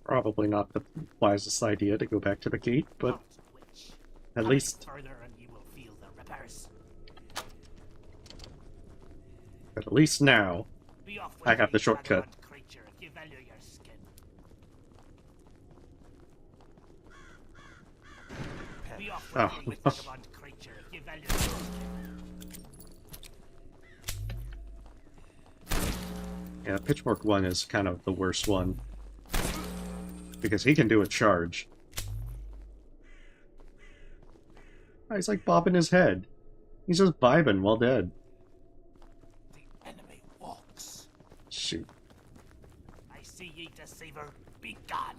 Probably not the wisest idea to go back to the gate, but at least now I have the shortcut. Oh, no. Yeah, Pitchfork 1 is kind of the worst one. Because he can do a charge. Oh, he's like bobbing his head. He's just vibing while dead. The enemy walks. Shoot. I see ye, deceiver. Be gone.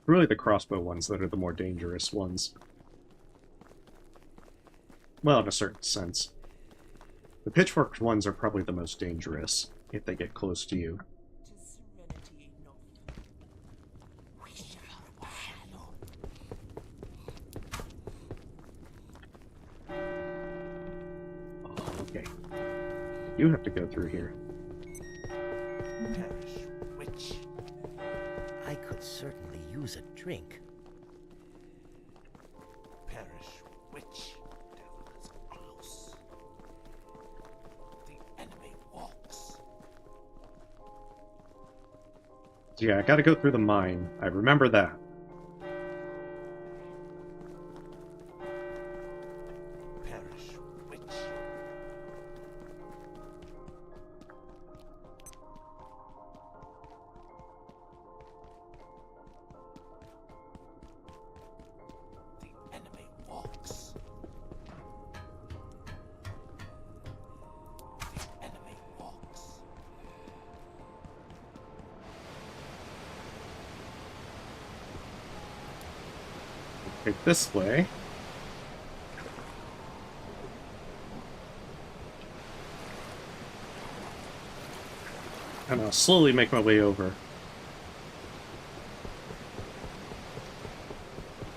Really the crossbow ones that are the more dangerous ones. Well, in a certain sense. The pitchforked ones are probably the most dangerous, if they get close to you. Oh, okay. You have to go through here. Perish, witch. I could certainly use a drink. Perish, witch. Yeah, I gotta go through the mine. I remember that. Perish, witch. The enemy walks. The enemy walks. Take this way. And I'll slowly make my way over.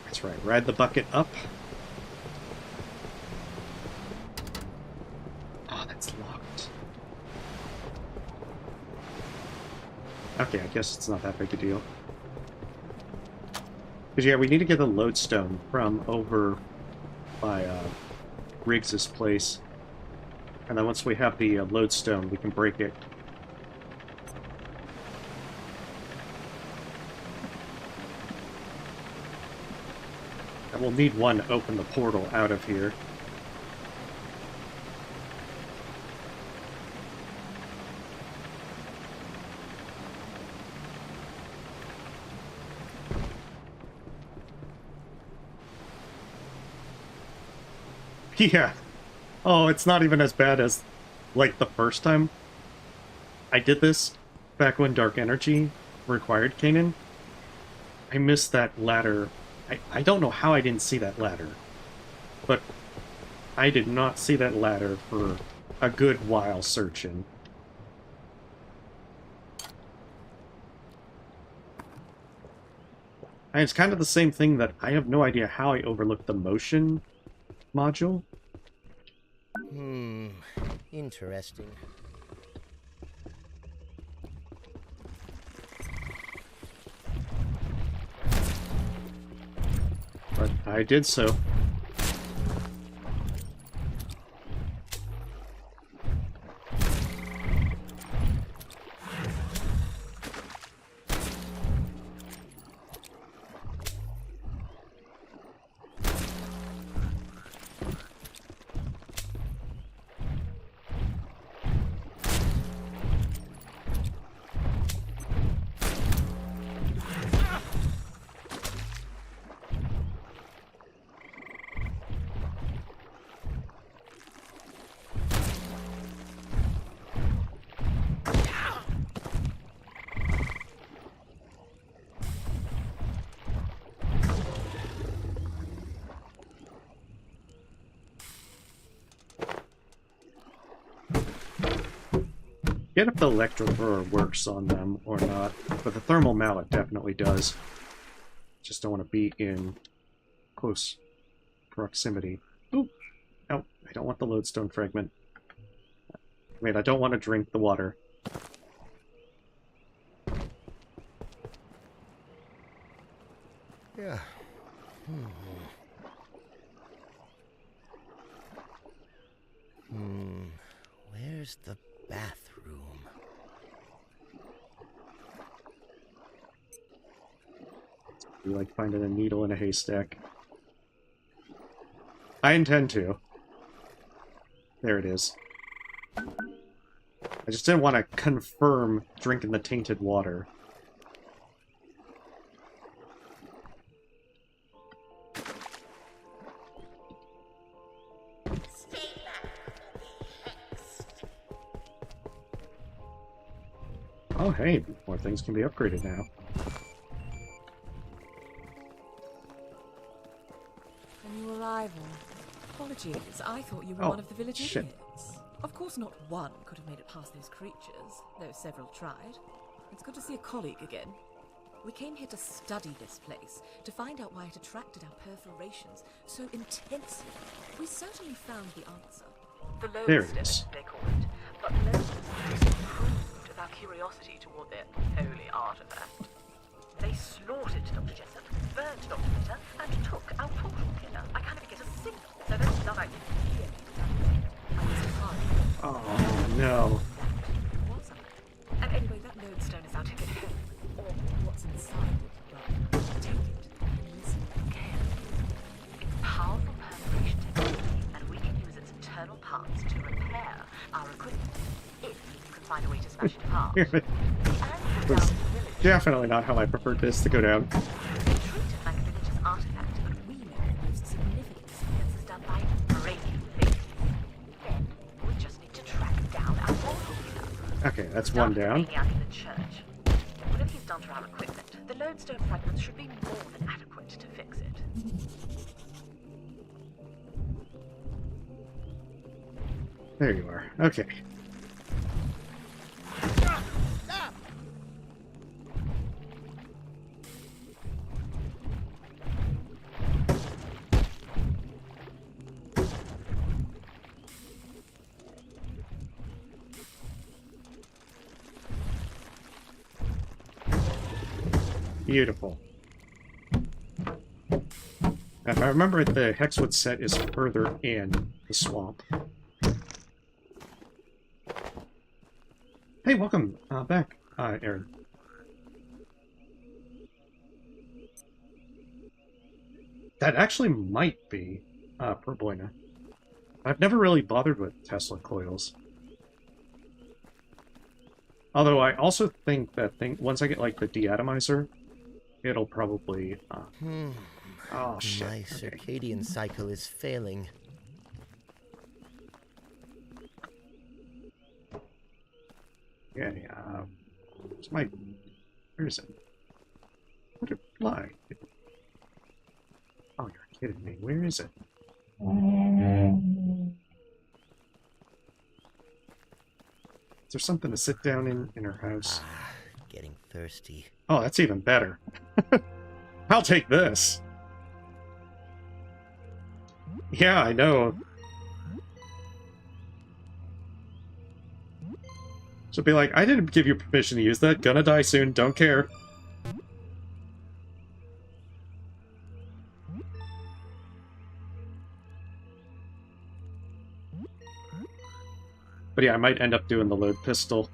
That's right, ride the bucket up. Oh, that's locked. Okay, I guess it's not that big a deal. Because, yeah, we need to get the lodestone from over by Riggs's place. And then once we have the lodestone, we can break it. And we'll need one to open the portal out of here. Yeah. Oh, it's not even as bad as, like, the first time I did this, back when Dark Energy required canon. I missed that ladder. I don't know how I didn't see that ladder, but I did not see that ladder for a good while searching. And it's kind of the same thing that I have no idea how I overlooked the motion module. Interesting. But I did so. Get if the Electrothrower works on them or not, but the thermal mallet definitely does. Just don't want to be in close proximity. Ooh! Oh, I don't want the lodestone fragment. I mean, I don't want to drink the water. Yeah. Where's the bathroom? You like finding a needle in a haystack. I intend to. There it is. I just didn't want to confirm drinking the tainted water. Oh hey, more things can be upgraded now. A new arrival. Apologies, I thought you were Oh, one of the village shit. idiots. Of course not one could have made it past those creatures, though several tried. It's good to see a colleague again. We came here to study this place, to find out why it attracted our perforations so intensely. We certainly found the answer. The There it lodestone, is. they call it. But locals disapproved of our curiosity toward their holy artifact. They slaughtered Dr. Jessup, burned Dr. Peter, and took our portal killer. I can't even get a signal, so that's not like Oh no. What's up? And anyway, that lodestone is our ticket home. Or what's inside it, rather. Take it and listen carefully. It's powerful perforation technology, and we can use its internal parts to repair our equipment, if you can find a way to smash it apart. Was definitely not how I preferred this to go down. Treat it like a religious artifact, but we know the most significant science is done by breaking things. Then we just need to track down our portal killer. Okay, that's one down. Maniac in the church. Whatever he's done to our equipment, the lodestone fragments should be more than adequate to fix it. There you are. Okay. Beautiful. If I remember it, the Hexwood set is further in the swamp. Hey, welcome back, Aaron. That actually might be Purboina. I've never really bothered with Tesla coils. Although I also think that once I get like the deatomizer, it'll probably oh shit. My circadian cycle is failing. Yeah, it's my... Where is it? What did it fly? Oh, you're kidding me. Where is it? Is there something to sit down in her house? Getting thirsty. Oh, that's even better. I'll take this. Yeah, I know. So be like, I didn't give you permission to use that. Gonna die soon. Don't care. But yeah, I might end up doing the load pistol.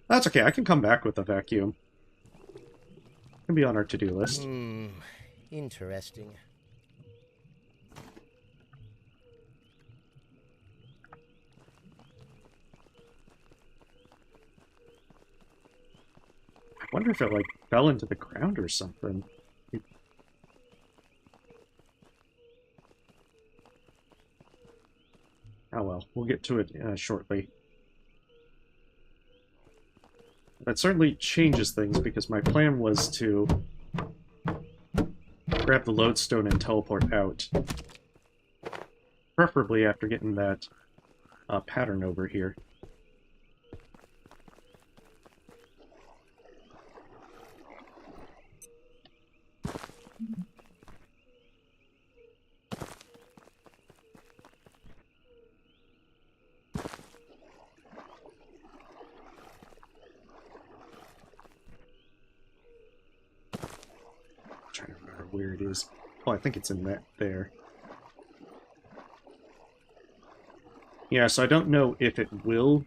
That's okay, I can come back with the vacuum. Can be on our to-do list. Interesting. I wonder if it, like, fell into the ground or something. Oh well, we'll get to it shortly. That certainly changes things, because my plan was to grab the lodestone and teleport out. Preferably after getting that pattern over here. Where it is. Oh, I think it's in that there. Yeah, so I don't know if it will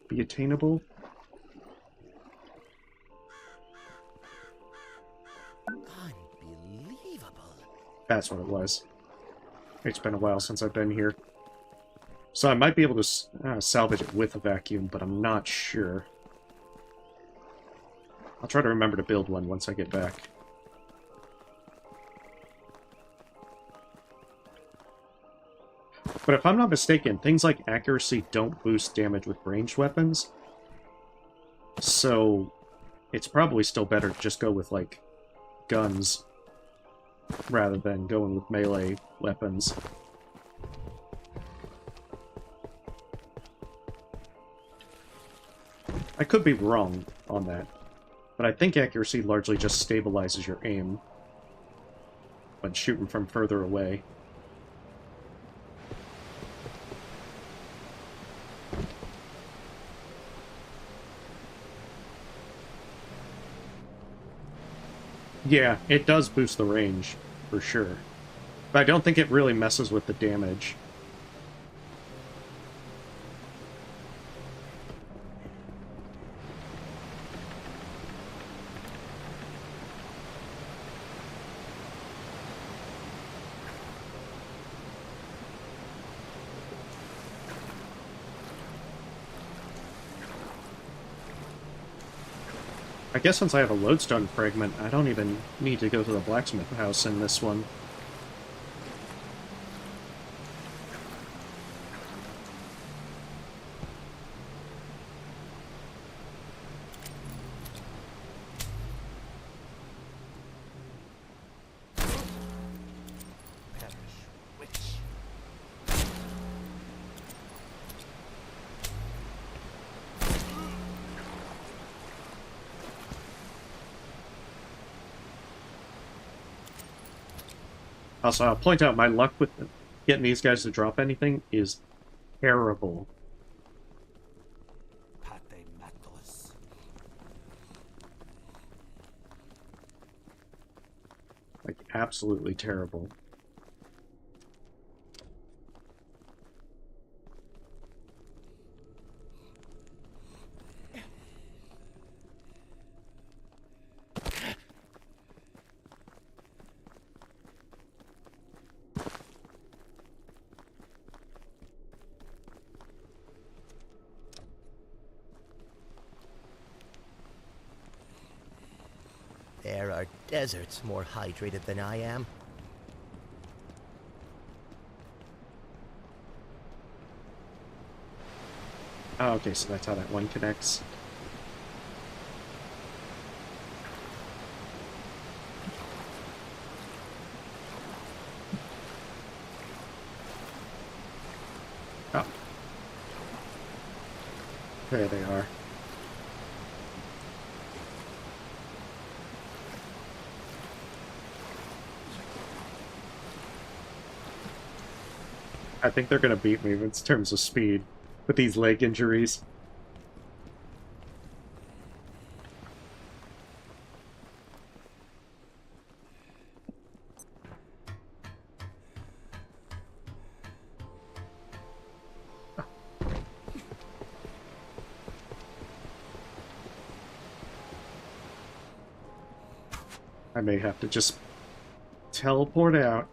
be attainable. Unbelievable. That's what it was. It's been a while since I've been here. So I might be able to salvage it with a vacuum, but I'm not sure. I'll try to remember to build one once I get back. But if I'm not mistaken, things like accuracy don't boost damage with ranged weapons. So it's probably still better to just go with, like, guns rather than going with melee weapons. I could be wrong on that, but I think accuracy largely just stabilizes your aim when shooting from further away. Yeah, it does boost the range, for sure. But I don't think it really messes with the damage. I guess since I have a lodestone fragment, I don't even need to go to the blacksmith house in this one. Also, I'll point out my luck with getting these guys to drop anything is terrible. absolutely terrible. There are deserts more hydrated than I am. Oh, okay, so that's how that one connects. Oh. There they are. I think they're gonna beat me in terms of speed with these leg injuries. I may have to just teleport out.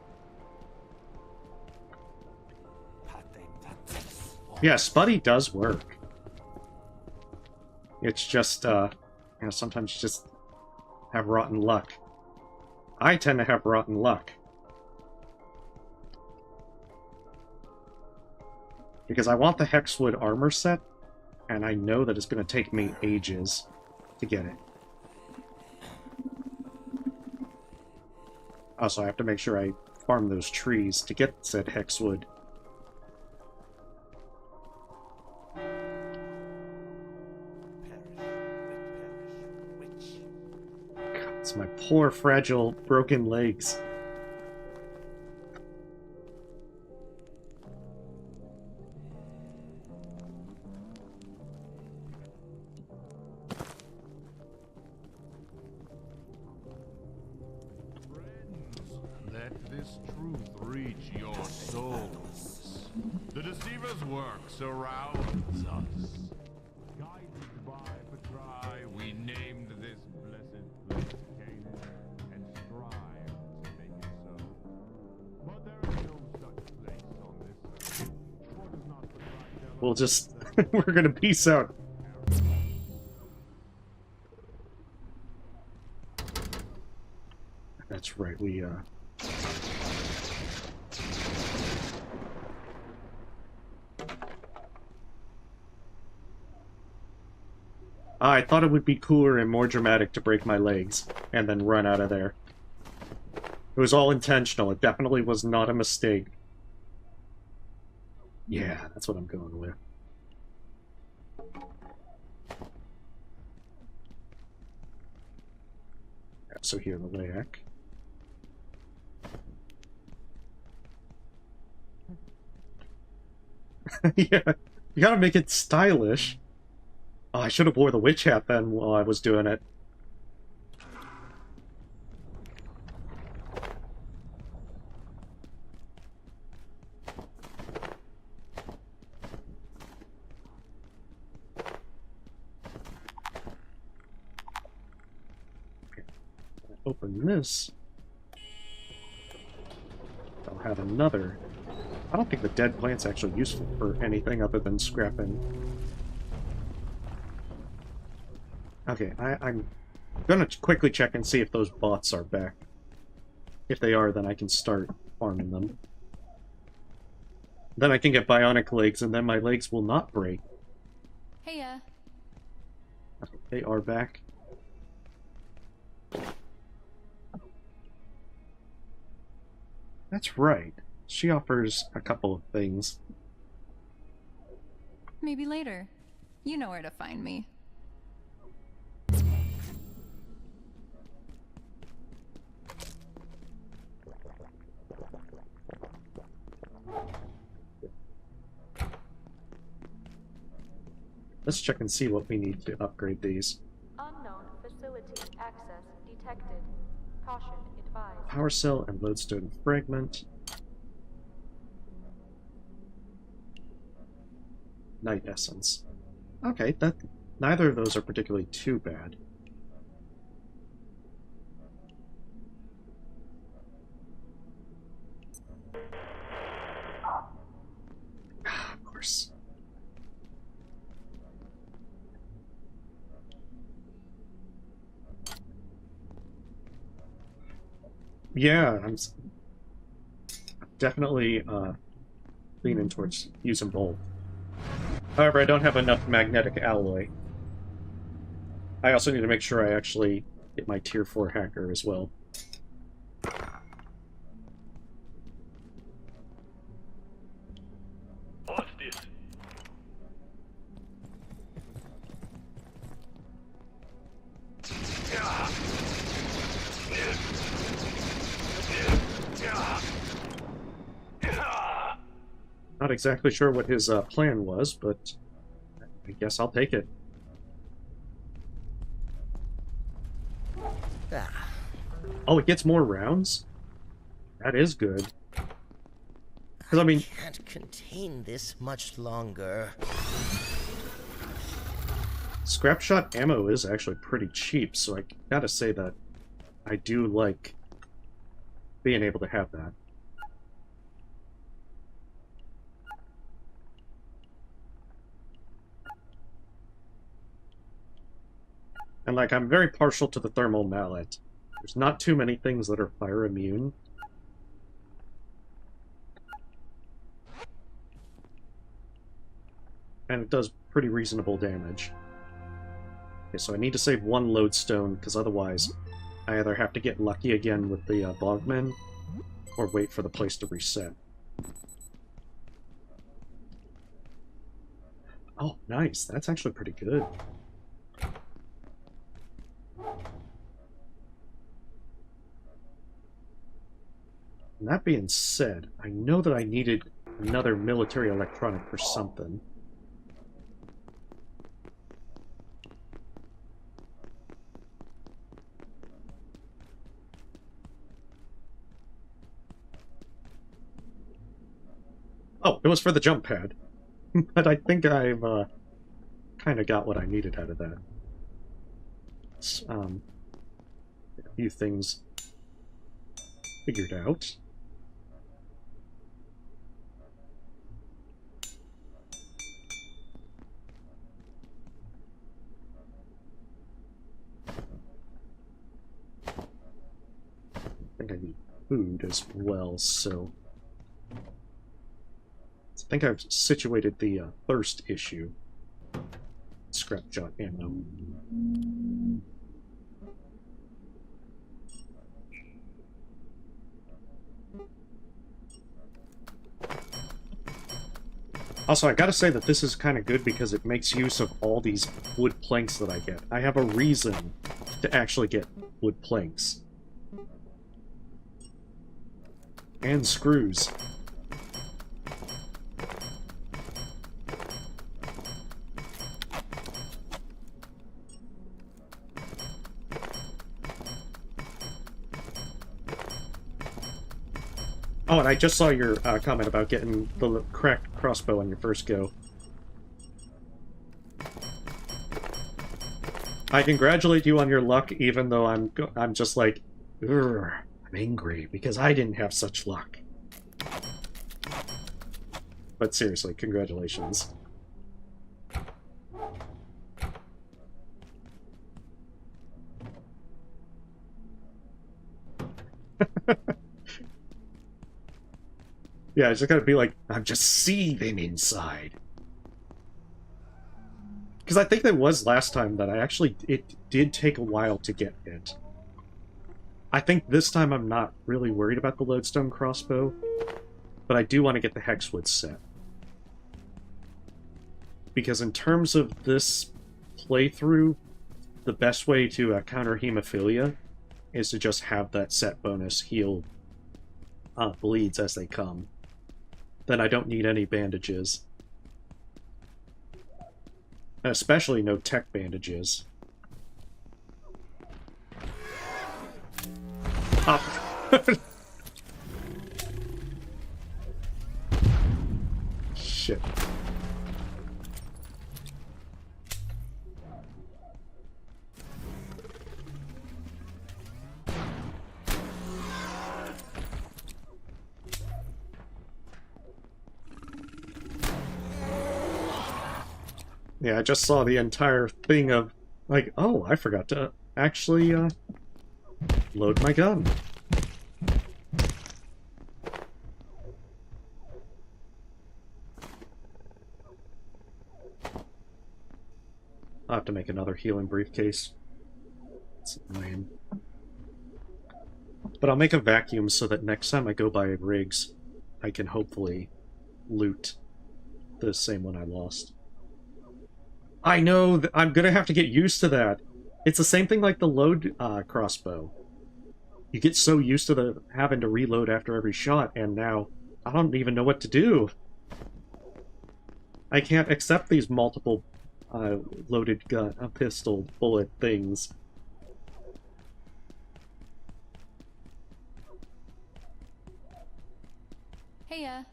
Yeah, Spuddy does work. It's just, you know, sometimes you just have rotten luck. I tend to have rotten luck. Because I want the Hexwood armor set, and I know that it's going to take me ages to get it. Also, I have to make sure I farm those trees to get said Hexwood. It's my poor, fragile, broken legs. Let this truth reach your souls. The deceiver's work surrounds us. Guided by Patrai, we named this blessed place Canon and strive to make it so. But there is no such place on this earth. For does not Patrai tell us We'll just... we're gonna peace out. That's right, we, I thought it would be cooler and more dramatic to break my legs, and then run out of there. It was all intentional, it definitely was not a mistake. Yeah, that's what I'm going with. So here, the Layak. Yeah, you gotta make it stylish. Oh, I should have wore the witch hat then while I was doing it. Okay. Open this. I'll have another. I don't think the dead plant's actually useful for anything other than scrapping. Okay, I'm gonna quickly check and see if those bots are back. If they are, then I can start farming them. Then I can get bionic legs, and then my legs will not break. Hey, Okay, they are back. That's right. She offers a couple of things. Maybe later. You know where to find me. Let's check and see what we need to upgrade these. Unknown facility access detected. Caution, it Power cell and lodestone fragment. Night essence. Okay, neither of those are particularly too bad. Of course. Yeah, I'm definitely leaning towards using both. However, I don't have enough magnetic alloy. I also need to make sure I actually get my tier 4 hacker as well. What's this? Not exactly sure what his plan was, but I guess I'll take it. Oh, it gets more rounds? That is good. Because, I mean... Can't contain this much longer. Scrap shot ammo is actually pretty cheap, so I gotta say that I do like being able to have that. And, like, I'm very partial to the thermal mallet. There's not too many things that are fire immune. And it does pretty reasonable damage. Okay, so I need to save one lodestone, because otherwise I either have to get lucky again with the Bogman, or wait for the place to reset. Oh, nice. That's actually pretty good. And that being said, I know that I needed another military electronic for something. Oh, it was for the jump pad. But I think I've kind of got what I needed out of that. A few things figured out. I think I need food as well, so... I think I've situated the thirst issue. Scrap shot ammo. Also, I gotta say that this is kind of good because it makes use of all these wood planks that I get. I have a reason to actually get wood planks. And screws. Oh, and I just saw your comment about getting the cracked crossbow on your first go. I congratulate you on your luck, even though I'm just like, I'm angry because I didn't have such luck. But seriously, congratulations. Yeah, I just gotta be like, I'm just seething inside. Because I think that was last time that it did take a while to get it. I think this time I'm not really worried about the lodestone crossbow, but I do want to get the Hexwood set. Because in terms of this playthrough, the best way to counter hemophilia is to just have that set bonus heal bleeds as they come. Then I don't need any bandages. And especially no tech bandages. Shit. Yeah, I just saw the entire thing of, like, oh, I forgot to actually, load my gun. I'll have to make another healing briefcase. It's lame. But I'll make a vacuum so that next time I go by rigs, I can hopefully loot the same one I lost. I know that I'm gonna have to get used to that. It's the same thing like the load crossbow. You get so used to having to reload after every shot, and now I don't even know what to do. I can't accept these multiple loaded gun, pistol, bullet things. Hey,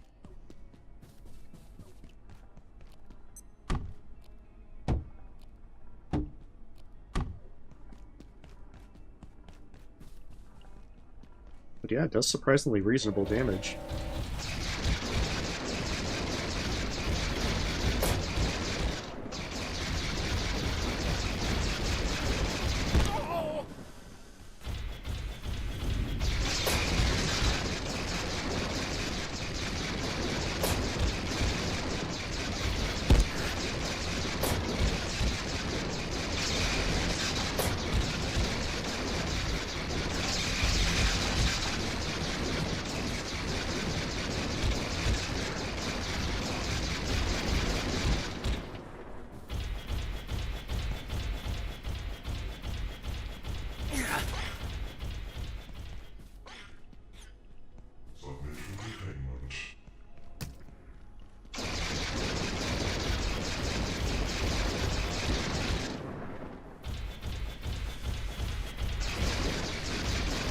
But yeah, it does surprisingly reasonable damage.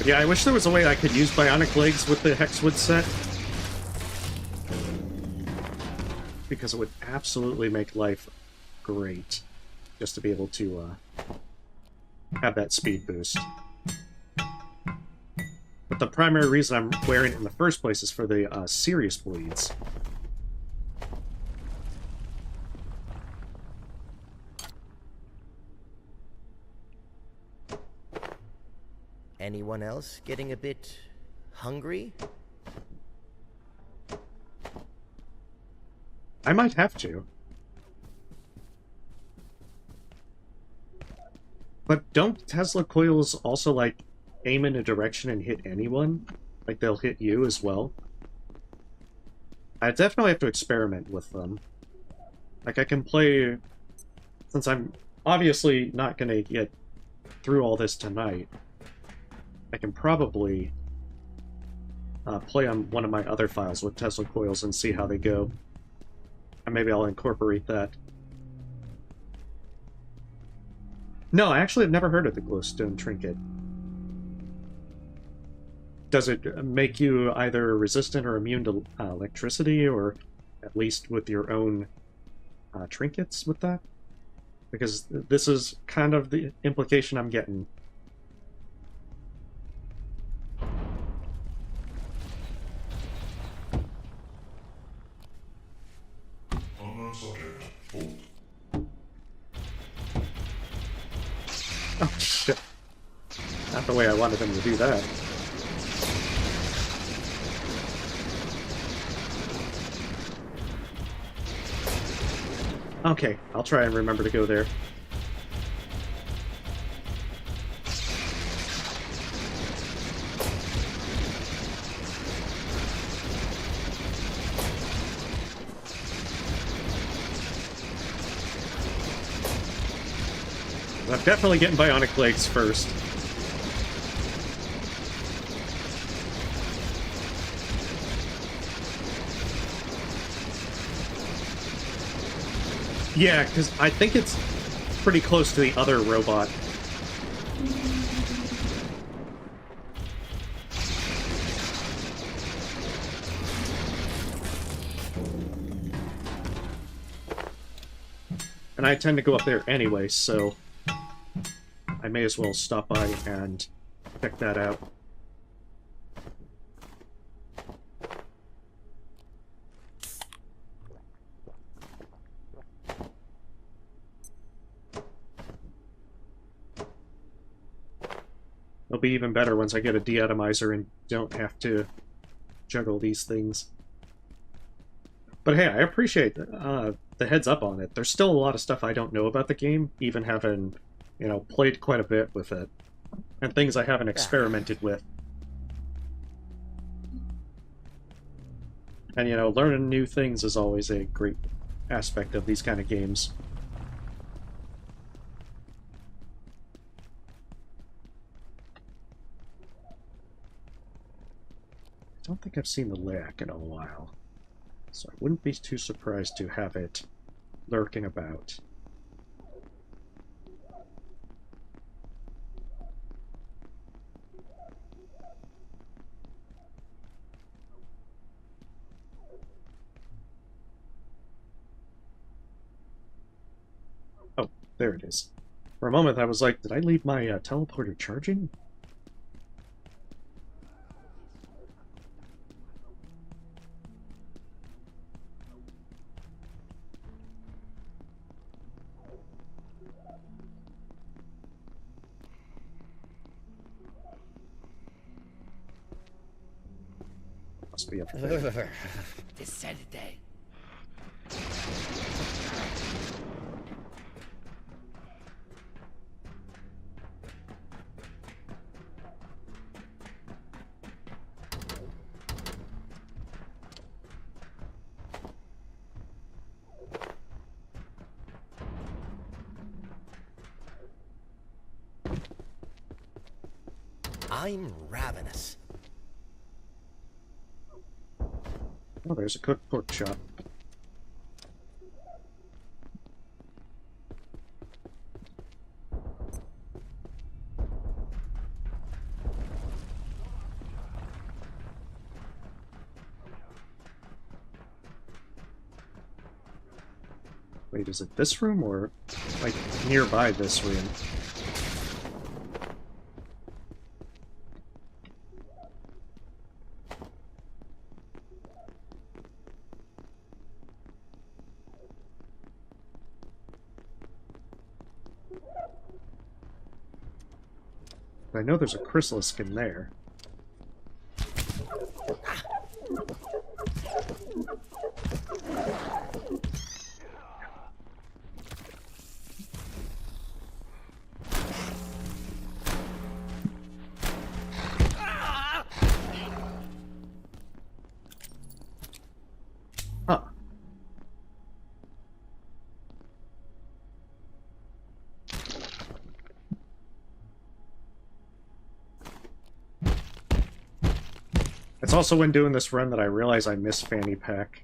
Yeah, I wish there was a way I could use bionic legs with the Hexwood set. Because it would absolutely make life great. Just to be able to have that speed boost. But the primary reason I'm wearing it in the first place is for the serious bleeds. Anyone else getting a bit hungry? I might have to. But don't Tesla coils also, like, aim in a direction and hit anyone? Like, they'll hit you as well? I definitely have to experiment with them. Like, I can play... Since I'm obviously not gonna get through all this tonight, I can probably play on one of my other files with Tesla coils and see how they go. And maybe I'll incorporate that. No, I actually have never heard of the glowstone trinket. Does it make you either resistant or immune to electricity, or at least with your own trinkets with that? Because this is kind of the implication I'm getting. Oh shit. Not the way I wanted them to do that. Okay, I'll try and remember to go there. I'm definitely getting bionic legs first. Yeah, because I think it's pretty close to the other robot. And I tend to go up there anyway, so I may as well stop by and check that out. It'll be even better once I get a deatomizer and don't have to juggle these things. But hey, I appreciate the heads up on it. There's still a lot of stuff I don't know about the game, even having, you know, played quite a bit with it. And things I haven't experimented with. And, you know, learning new things is always a great aspect of these kind of games. I don't think I've seen the Lack in a while, so I wouldn't be too surprised to have it lurking about. Oh, there it is. For a moment I was like, did I leave my teleporter charging? Must be up there. Descendite. I'm ravenous. Oh, there's a cooked pork chop. Wait, is it this room or like nearby this room? I know there's a chrysalis in there. Huh. It's also when doing this run that I realize I miss Fanny Pack.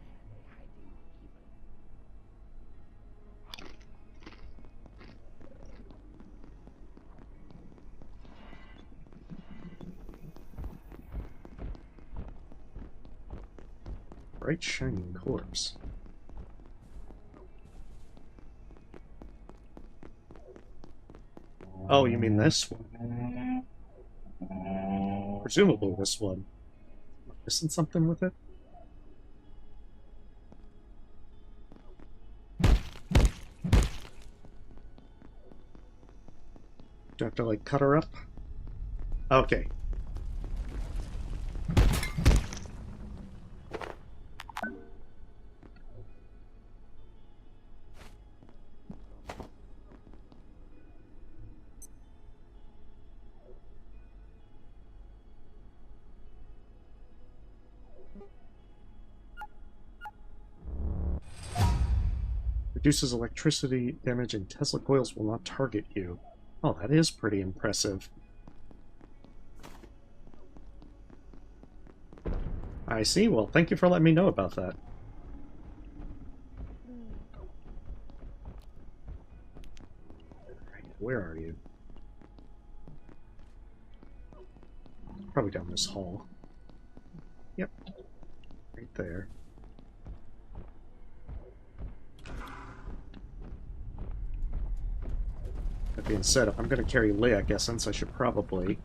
Bright shining corpse. Oh, you mean this one? Presumably this one. Missing something with it? Do I have to, like, cut her up? Okay. Reduces electricity damage and Tesla coils will not target you. Oh, that is pretty impressive. I see. Well, thank you for letting me know about that. Right, where are you? Probably down this hall. Yep. Right there. That being said, if I'm going to carry Leiac Essence, I should probably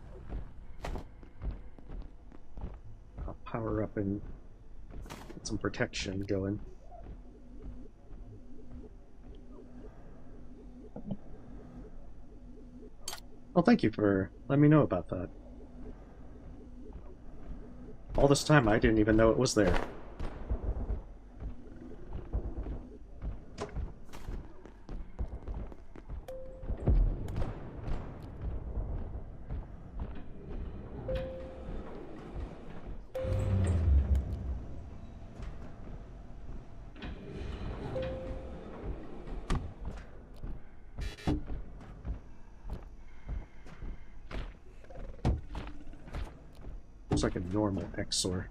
power up and get some protection going. Well, thank you for letting me know about that. All this time, I didn't even know it was there. Looks like a normal Exor.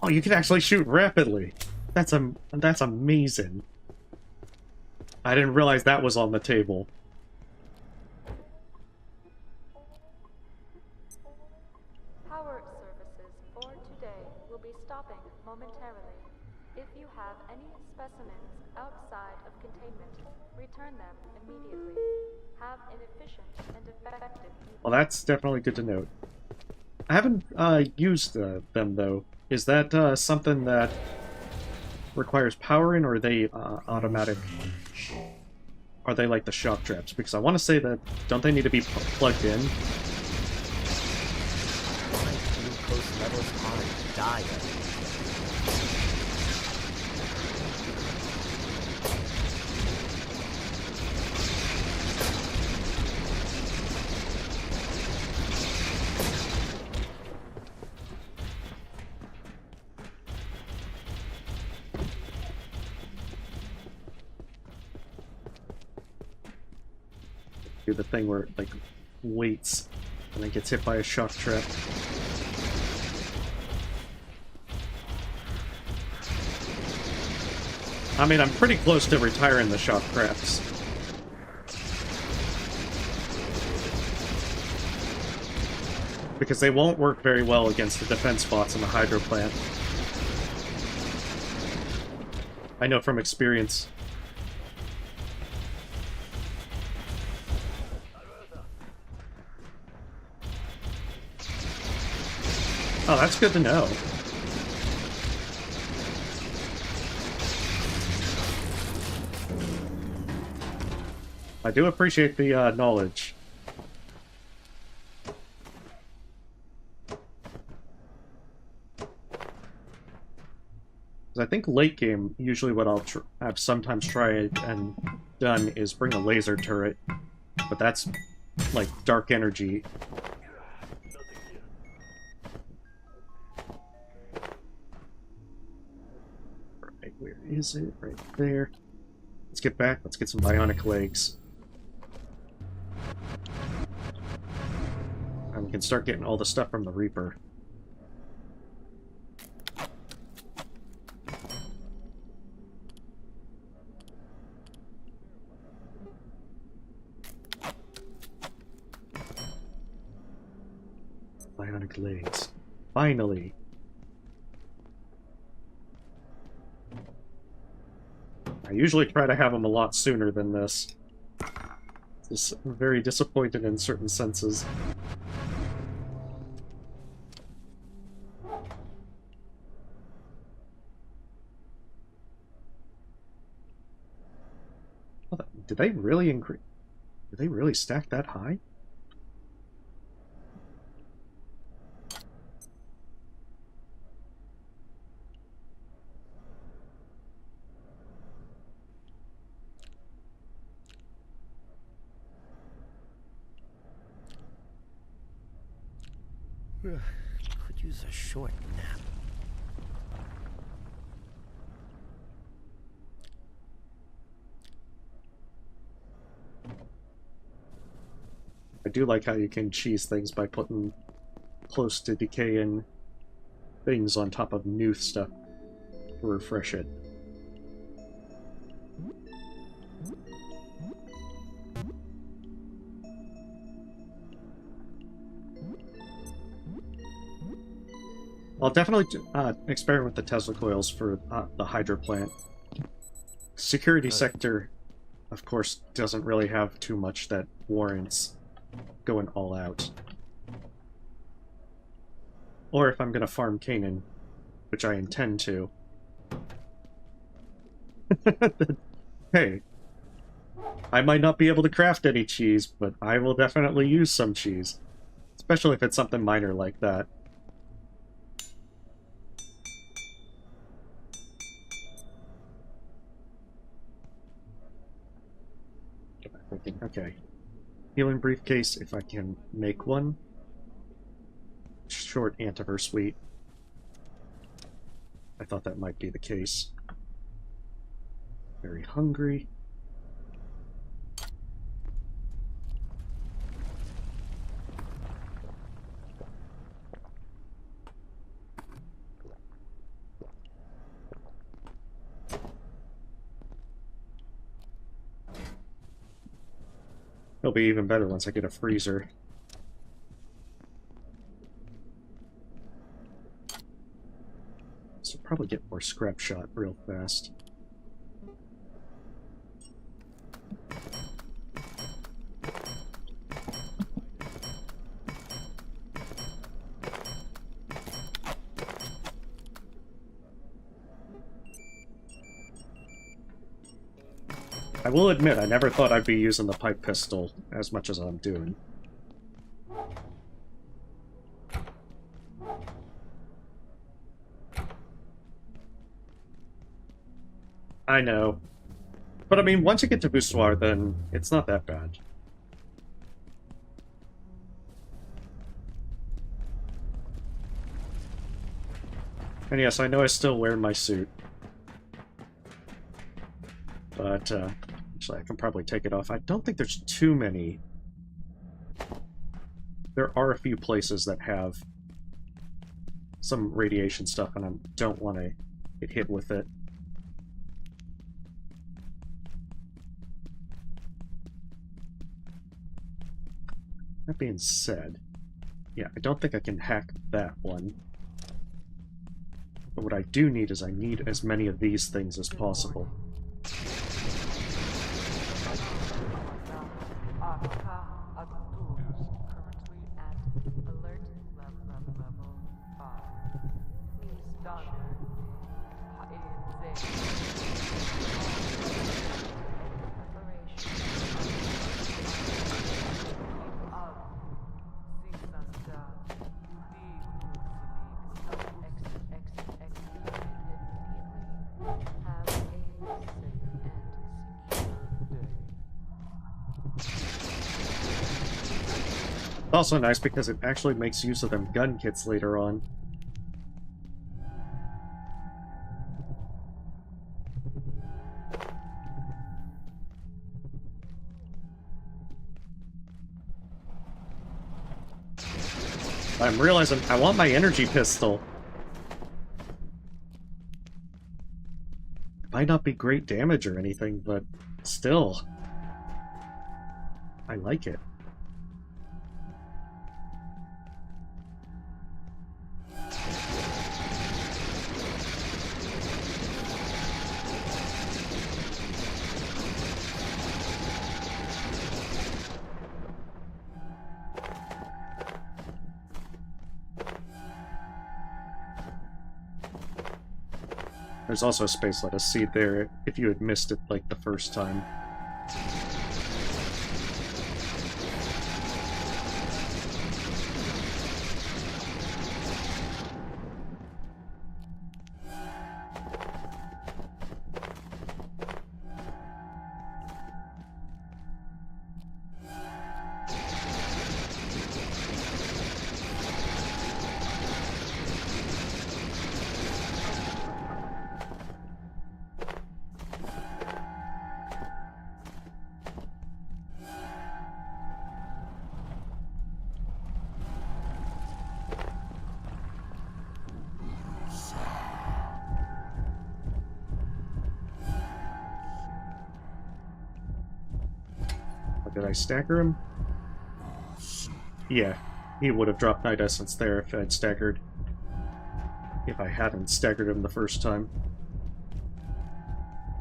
Oh, you can actually shoot rapidly. That's amazing. I didn't realize that was on the table. Power services for today will be stopping momentarily. If you have any specimens outside of containment, return them immediately. Have an efficient and effective use. Well, that's definitely good to note. I haven't used them, though. Is that something that requires powering, or are they automatic? Are they like the shock traps? Because I want to say that, don't they need to be plugged in? My glucose levels are dire. Do the thing where it, like, waits and then gets hit by a shock trap. I mean, I'm pretty close to retiring the shock traps. Because they won't work very well against the defense bots in the hydro plant. I know from experience. Oh, that's good to know. I do appreciate the knowledge. I think late game, usually what I'll have sometimes tried and done is bring a laser turret, but that's like dark energy. Right, where is it? Right there. Let's get back. Let's get some bionic legs. And we can start getting all the stuff from the Reaper. Bionic legs. Finally! I usually try to have them a lot sooner than this. Just very disappointed in certain senses. Did they really increase? Did they really stack that high? Could use a short nap. I do like how you can cheese things by putting close to decaying things on top of new stuff to refresh it. I'll definitely experiment with the Tesla coils for the Hydro plant. Security sector, of course, doesn't really have too much that warrants going all out. Or if I'm going to farm Canon, which I intend to. Hey, I might not be able to craft any cheese, but I will definitely use some cheese. Especially if it's something minor like that. Okay. Healing briefcase, if I can make one. Short Antiverse suite. I thought that might be the case. Very hungry. It'll be even better once I get a freezer. So probably get more scrap shot real fast. I will admit, I never thought I'd be using the pipe pistol as much as I'm doing. I know. But I mean, once you get to Boussoir, then it's not that bad. And yes, I know I still wear my suit. But, actually, I can probably take it off. I don't think there's too many. There are a few places that have some radiation stuff, and I don't want to get hit with it. That being said, yeah, I don't think I can hack that one. But what I do need is I need as many of these things as possible. It's also nice because it actually makes use of them gun kits later on. I'm realizing I want my energy pistol. It might not be great damage or anything, but still, I like it. There's also a space lettuce seed there if you had missed it like the first time. Did I stagger him? Yeah, he would have dropped Night Essence there if I'd staggered. if I hadn't staggered him the first time.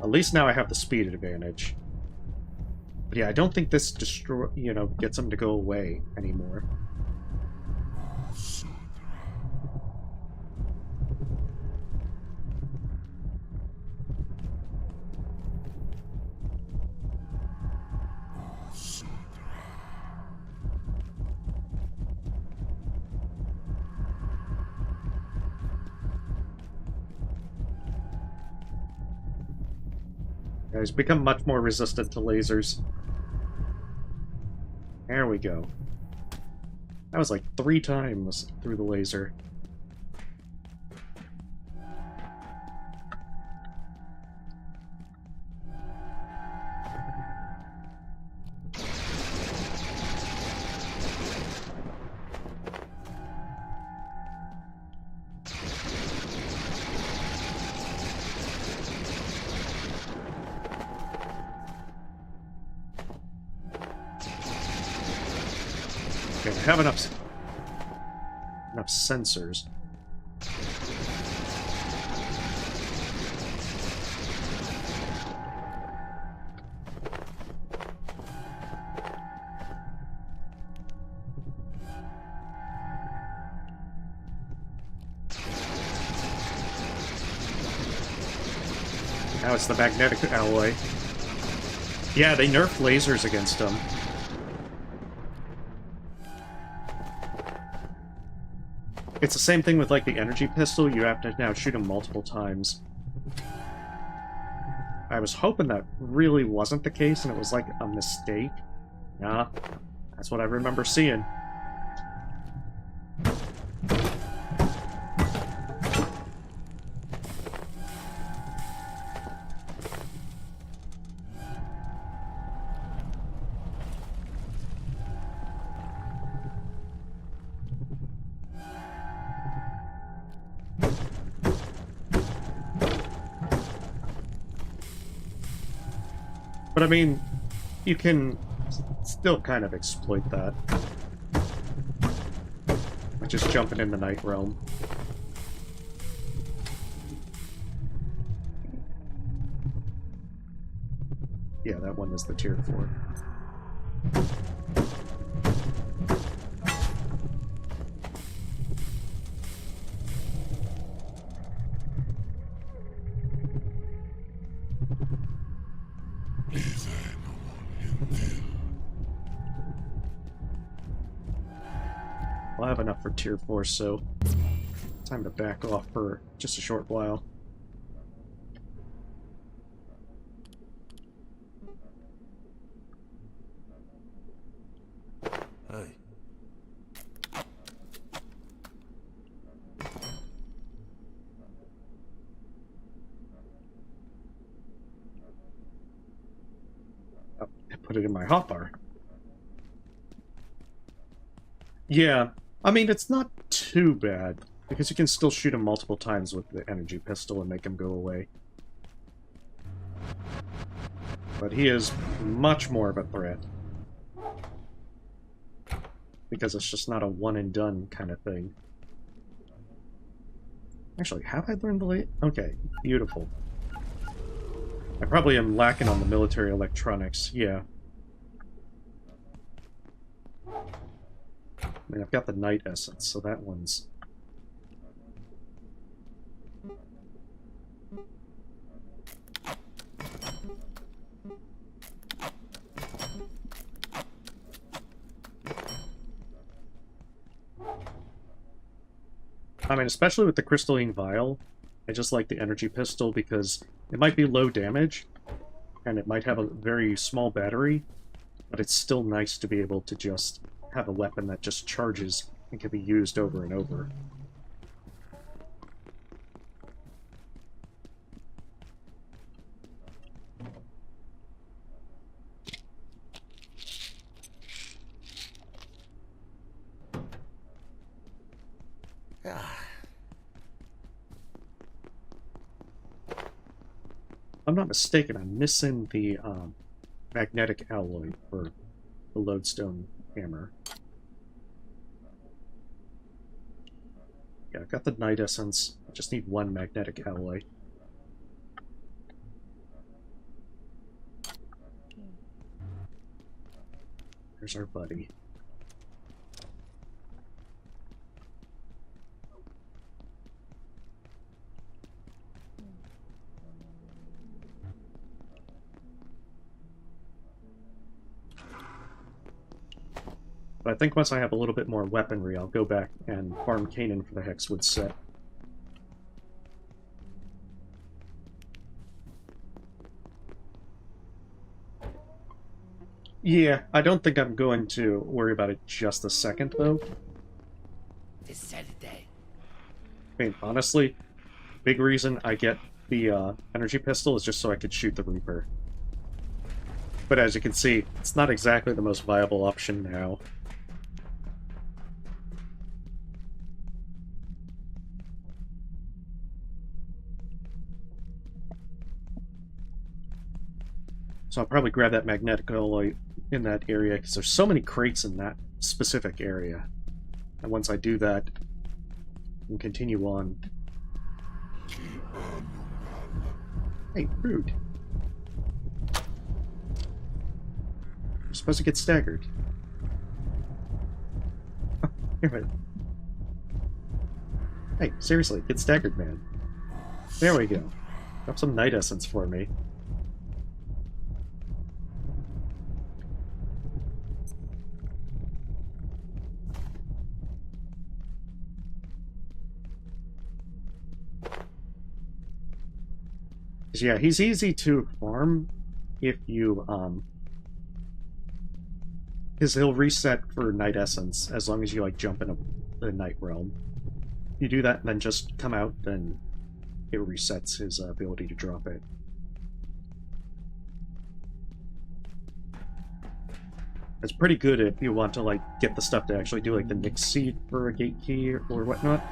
At least now I have the speed advantage. But yeah, I don't think this gets him to go away anymore. Yeah, he's become much more resistant to lasers. There we go. That was like 3 times through the laser. I have enough sensors. Now it's the magnetic alloy. Yeah, they nerfed lasers against them. It's the same thing with, like, the energy pistol. You have to now shoot him multiple times. I was hoping that really wasn't the case and it was, like, a mistake. Nah, that's what I remember seeing. But I mean, you can still kind of exploit that. By just jumping in the Night Realm. Yeah, that one is the tier 4. I'll have enough for tier 4, so time to back off for just a short while. Hey. Oh, I put it in my hotbar. Yeah. I mean, it's not too bad, because you can still shoot him multiple times with the energy pistol and make him go away. But he is much more of a threat. Because it's just not a one-and-done kind of thing. Actually, have I learned the Okay, beautiful. I probably am lacking on the military electronics, yeah. I mean, I've got the Night Essence, so that one's... I mean, especially with the crystalline vial, I just like the energy pistol because it might be low damage, and it might have a very small battery, but it's still nice to be able to just have a weapon that just charges and can be used over and over. If I'm not mistaken, I'm missing the magnetic alloy for the lodestone hammer. Yeah, I've got the Night Essence. I just need one magnetic alloy. There's our buddy. But I think once I have a little bit more weaponry, I'll go back and farm Canon for the Hexwood set. Yeah, I don't think I'm going to worry about it just a second, though. This Saturday. I mean, honestly, big reason I get the energy pistol is just so I could shoot the Reaper. But as you can see, it's not exactly the most viable option now. So I'll probably grab that magnetic alloy in that area, because there's so many crates in that specific area. And once I do that, I can continue on. Hey, rude. You're supposed to get staggered. Oh, here, wait. Hey, seriously, get staggered, man. There we go. Drop some Night Essence for me. Yeah, he's easy to farm if you, because he'll reset for Night Essence as long as you, like, jump in a Night Realm. If you do that and then just come out, then it resets his ability to drop it. It's pretty good if you want to, like, get the stuff to actually do, like, the Nyx Seed for a gate key or whatnot.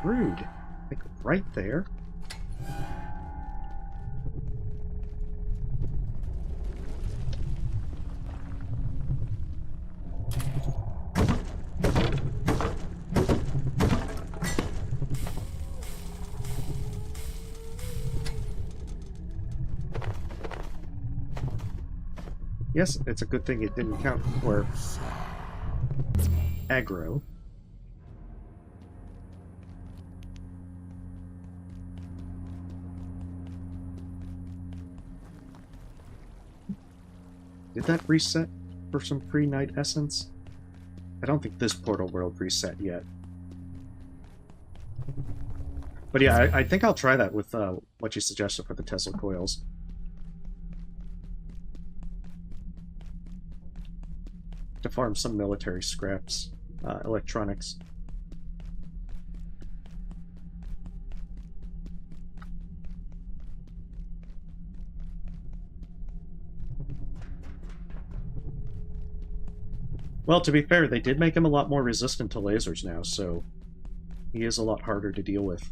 Rude. Like, right there. Yes, it's a good thing it didn't count for aggro. Did that reset for some pre-Night Essence? I don't think this portal world reset yet. But yeah, I think I'll try that with what you suggested for the Tesla coils. To farm some military scraps, electronics. Well, to be fair, they did make him a lot more resistant to lasers now, so he is a lot harder to deal with.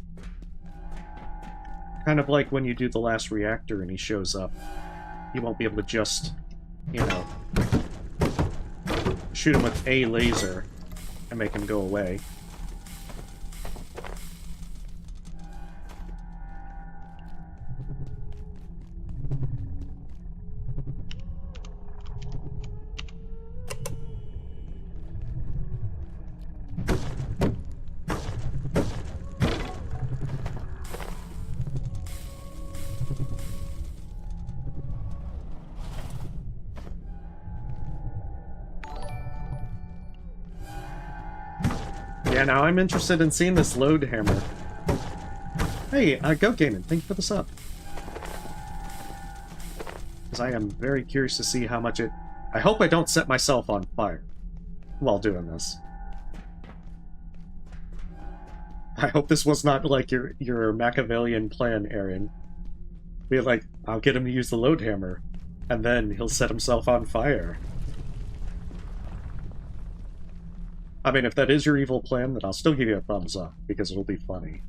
Kind of like when you do the last reactor and he shows up, you won't be able to just, you know, shoot him with a laser and make him go away. Yeah, now I'm interested in seeing this load hammer. Hey, Go Gaming, thank you for the sub. Because I am very curious to see how much it... I hope I don't set myself on fire while doing this. I hope this was not like your Machiavellian plan, Aaron. Be like, I'll get him to use the load hammer, and then he'll set himself on fire. I mean, if that is your evil plan, then I'll still give you a thumbs up, because it'll be funny.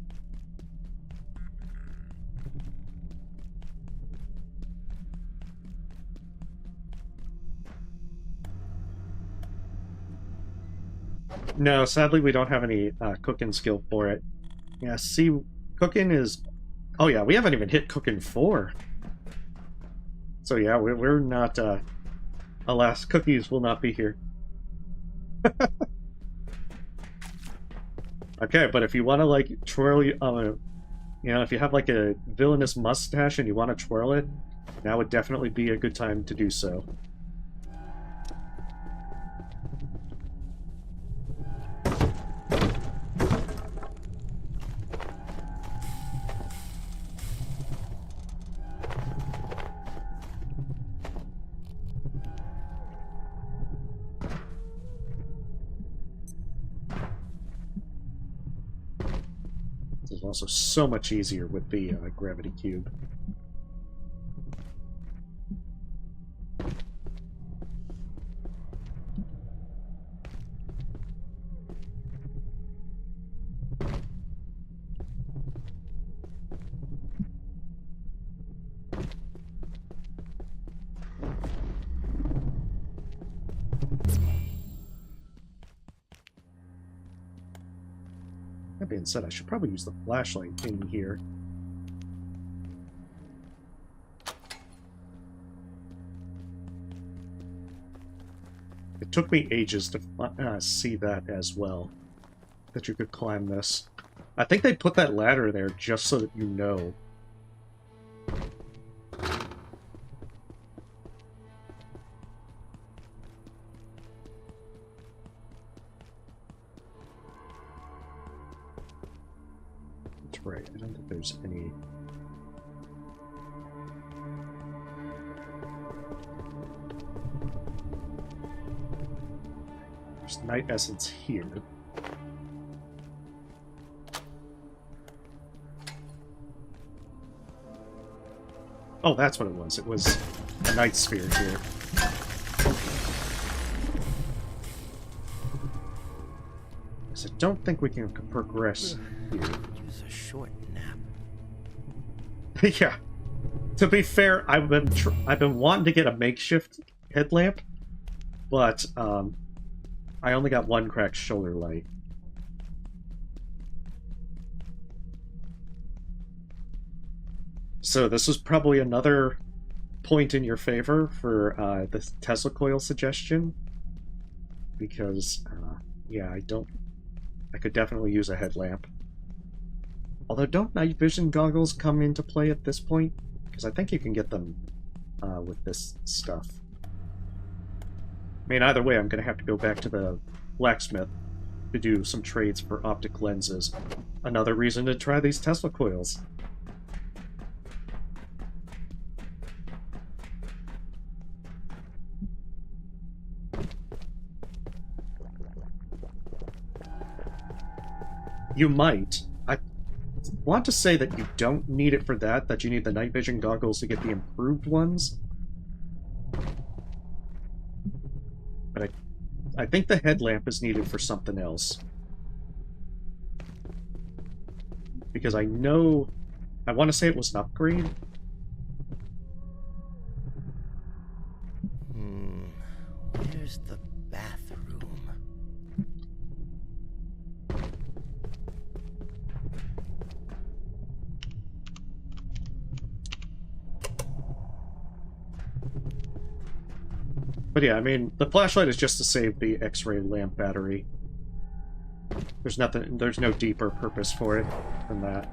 No, sadly we don't have any cooking skill for it. Yeah, see, cooking is... Oh yeah, we haven't even hit cooking 4. So yeah, we're not... Alas, cookies will not be here. Okay, but if you want to, like, twirl... you know, if you have, like, a villainous mustache and you want to twirl it, now would definitely be a good time to do so. This is also so much easier with the gravity cube. That being said, I should probably use the flashlight in here. It took me ages to see that as well, that you could climb this. I think they put that ladder there just so that you know. Right, I don't think there's any... There's night essence here. Oh, that's what it was. It was a night sphere here. So I don't think we can progress here. Use a short nap. Yeah. To be fair, I've been wanting to get a makeshift headlamp, but I only got one cracked shoulder light. So this is probably another point in your favor for the Tesla coil suggestion, because yeah, I could definitely use a headlamp. Although, don't night vision goggles come into play at this point? Because I think you can get them with this stuff. I mean, either way, I'm going to have to go back to the Blacksmith to do some trades for optic lenses. Another reason to try these Tesla coils. You might. I want to say that you don't need it for that you need the night vision goggles to get the improved ones. But I think the headlamp is needed for something else. Because I know... I want to say it was an upgrade. Where's the bathroom? But yeah, I mean, the flashlight is just to save the X-ray lamp battery. There's no deeper purpose for it than that.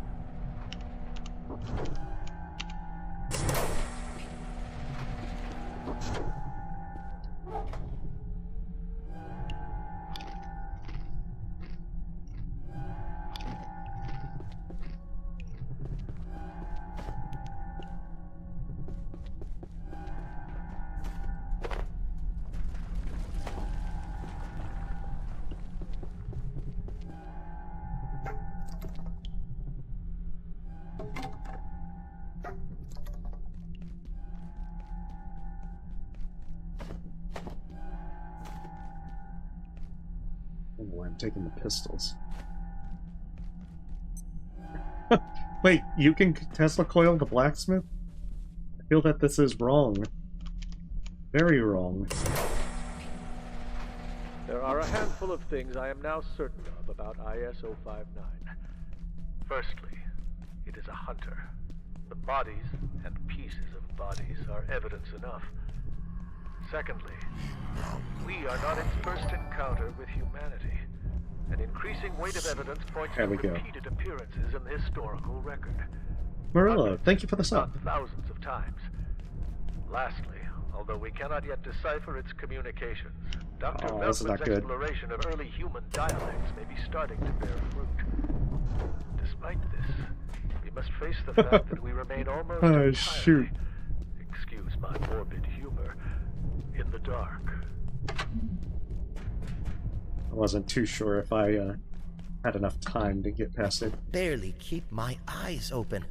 I'm taking the pistols. Wait, you can Tesla coil the Blacksmith? I feel that this is wrong. Very wrong. There are a handful of things I am now certain of about ISO 59. Firstly, it is a hunter. The bodies and pieces of bodies are evidence enough. Secondly, we are not its first encounter with humanity. An increasing weight of evidence points to repeated appearances in the historical record. Marilla, thank you for the sub. Thousands of times. Lastly, although we cannot yet decipher its communications, Dr. Veltman's exploration of early human dialects may be starting to bear fruit. Despite this, we must face the fact that we remain almost entirely, excuse my morbid humor, in the dark. I wasn't too sure if I had enough time to get past it. Barely keep my eyes open.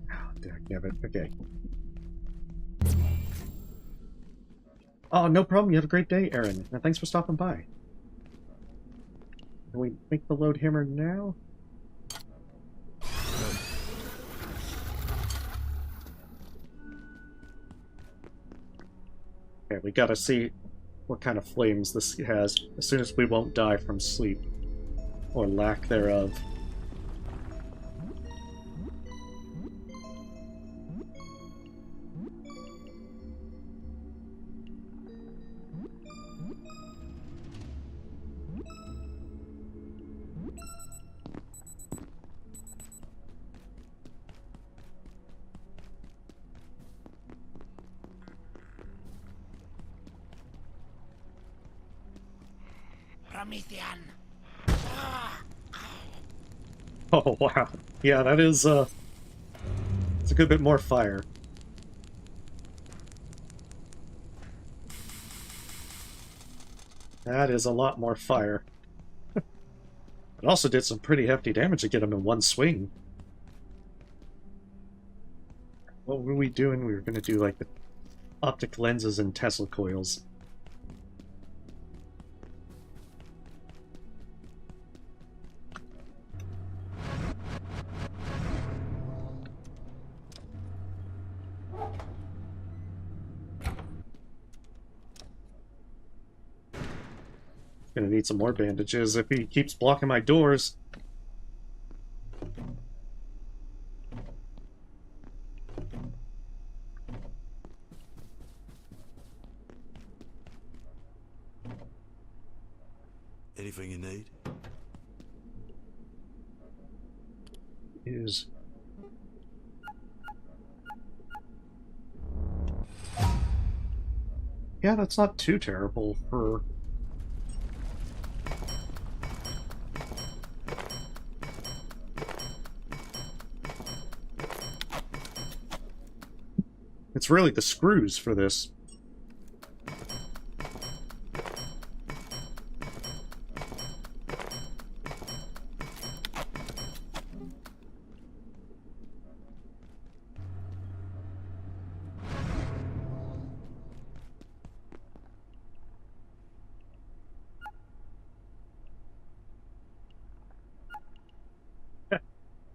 Oh, damn it. Okay. Oh, no problem. You have a great day, Aaron. And thanks for stopping by. Can we make the load hammer now? Okay, we gotta see what kind of flames this has as soon as we won't die from sleep. Or lack thereof. Promethean. Oh, wow. Yeah, that is, it's a good bit more fire. That is a lot more fire. It also did some pretty hefty damage to get him in one swing. What were we doing? We were going to do, like, the optic lenses and Tesla coils. Gonna need some more bandages if he keeps blocking my doors. Anything you need? Is yeah, that's not too terrible for it's really the screws for this.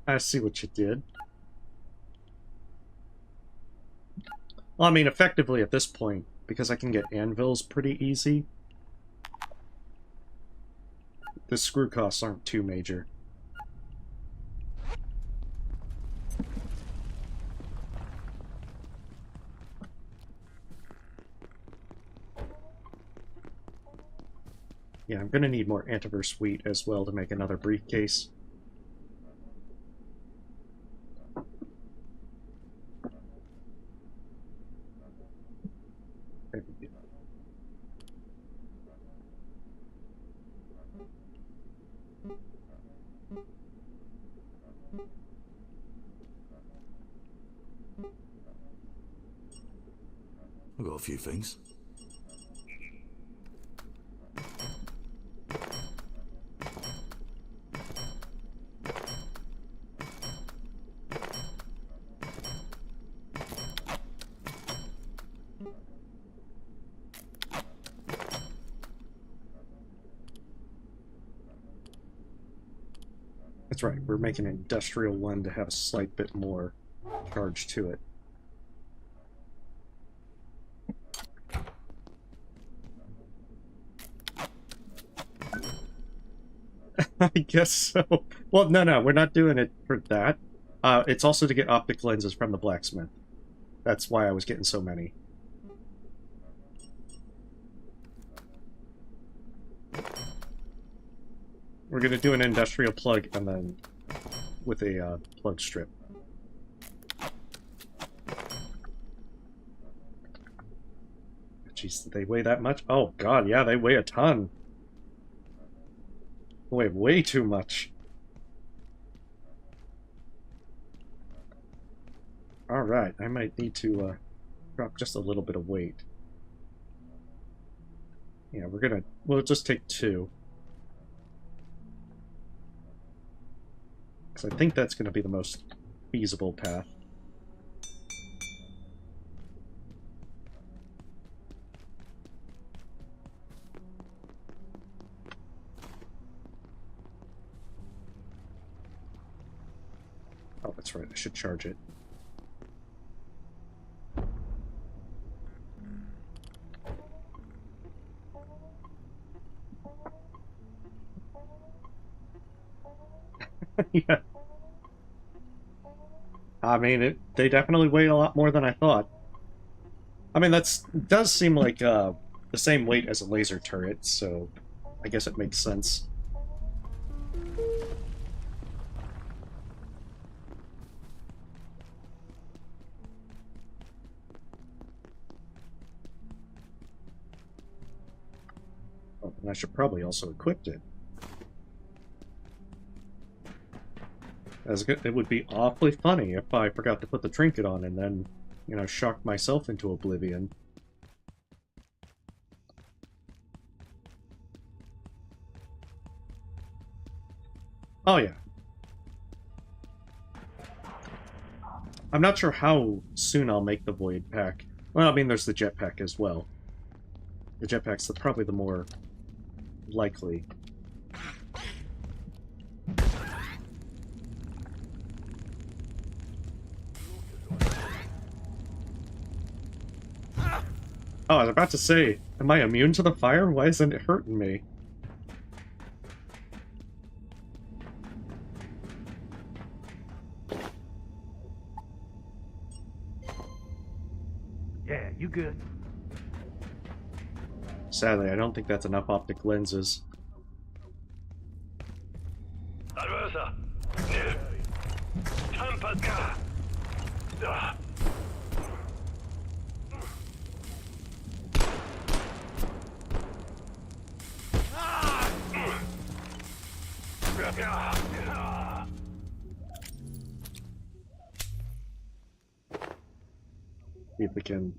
I see what you did. Well, I mean, effectively at this point, because I can get anvils pretty easy, the screw costs aren't too major. Yeah, I'm gonna need more Antiverse wheat as well to make another briefcase. I've got a few things. That's right, we're making an industrial one to have a slight bit more charge to it. I guess so. Well, no, we're not doing it for that. It's also to get optic lenses from the Blacksmith. That's why I was getting so many. We're gonna do an industrial plug and then with a plug strip. Jeez, did they weigh that much? Oh god, yeah, they weigh a ton. They weigh way too much. Alright, I might need to drop just a little bit of weight. Yeah, we'll just take 2. Because I think that's going to be the most feasible path. Oh, that's right, I should charge it. Yeah. I mean, they definitely weigh a lot more than I thought. I mean, does seem like the same weight as a laser turret, so I guess it makes sense. Oh, and I should probably also equip it. It would be awfully funny if I forgot to put the trinket on and then, you know, shocked myself into oblivion. Oh yeah. I'm not sure how soon I'll make the void pack. Well, I mean, there's the jetpack as well. The jetpack's probably the more likely. Oh, I was about to say, am I immune to the fire? Why isn't it hurting me? Yeah, you good. Sadly, I don't think that's enough optic lenses. Adversa. See if we can...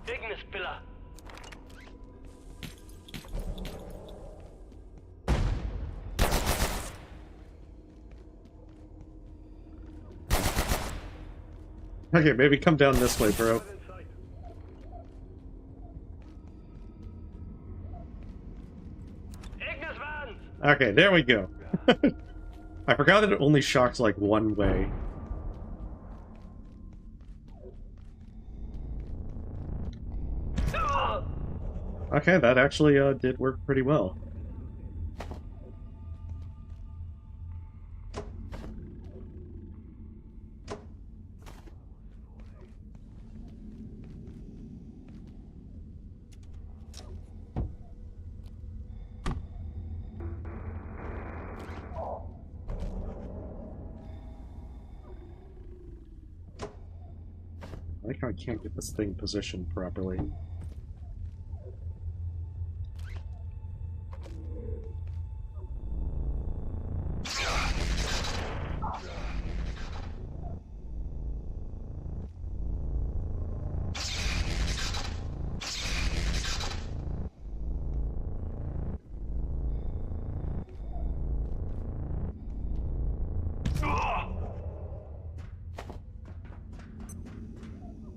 Ignis pillar. Okay, maybe come down this way, bro. Okay, there we go. I forgot that it only shocks like one way. Okay, that actually did work pretty well. I think I can't get this thing positioned properly.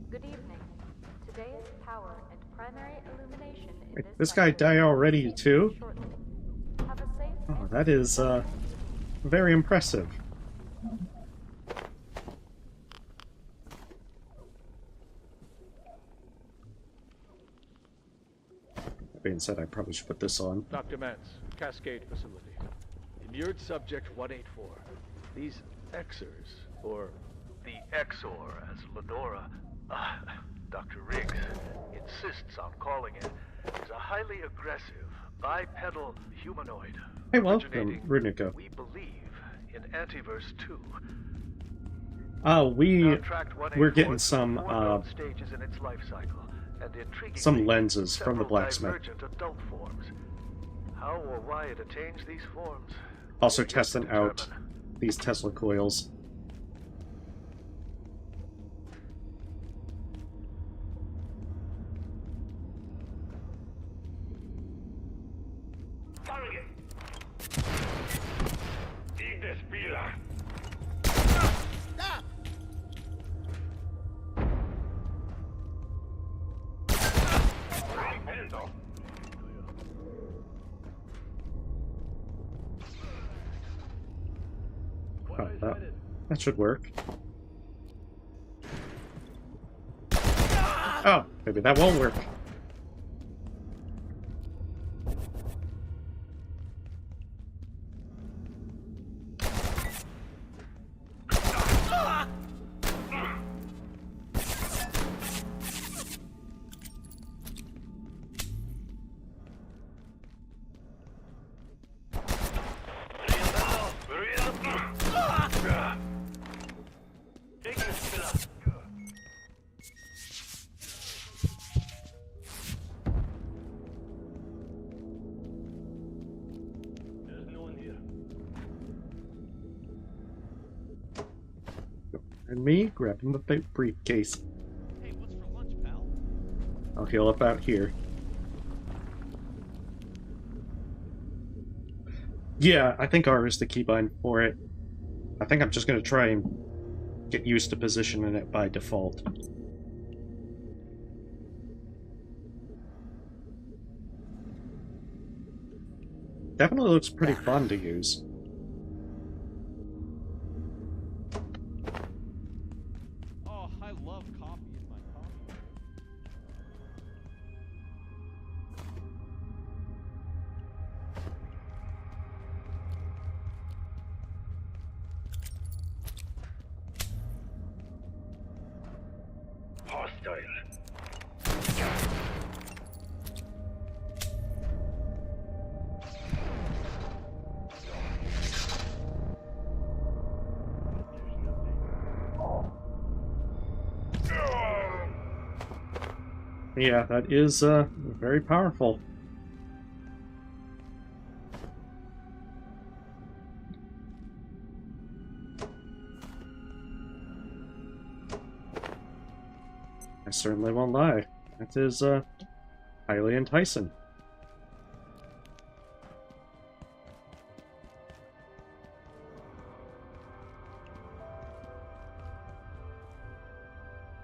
Good evening. Today is Power and Primary illumination in Wait, this this guy died already too? shortly. Have a safe Oh, that is very impressive. That being said, I probably should put this on. Dr. Mance, Cascade Facility. Immured Subject 184. These Xers, or The Exor, as Ladora, Dr. Riggs, insists on calling it, is a highly aggressive, bipedal humanoid. Hey, welcome, originating, Runica. we believe, in Antiverse 2. Oh, we're getting some some stages in its life cycle, and intriguingly, some lenses from the several Blacksmith. divergent adult forms. How or why it attains these forms? Also we have to testing out determine. these Tesla coils. Target! Eat pila! Stop! Rompendo! Oh, that should work. Oh, maybe that won't work. And me grabbing the briefcase. Hey, what's for lunch, pal? I'll heal up out here. Yeah, I think R is the keybind for it. I think I'm just going to try and get used to positioning it by default. Definitely looks pretty fun to use. Oh, I love coffee in my coffee bowl. Hostile. Yeah, that is very powerful. I certainly won't lie. That is highly enticing.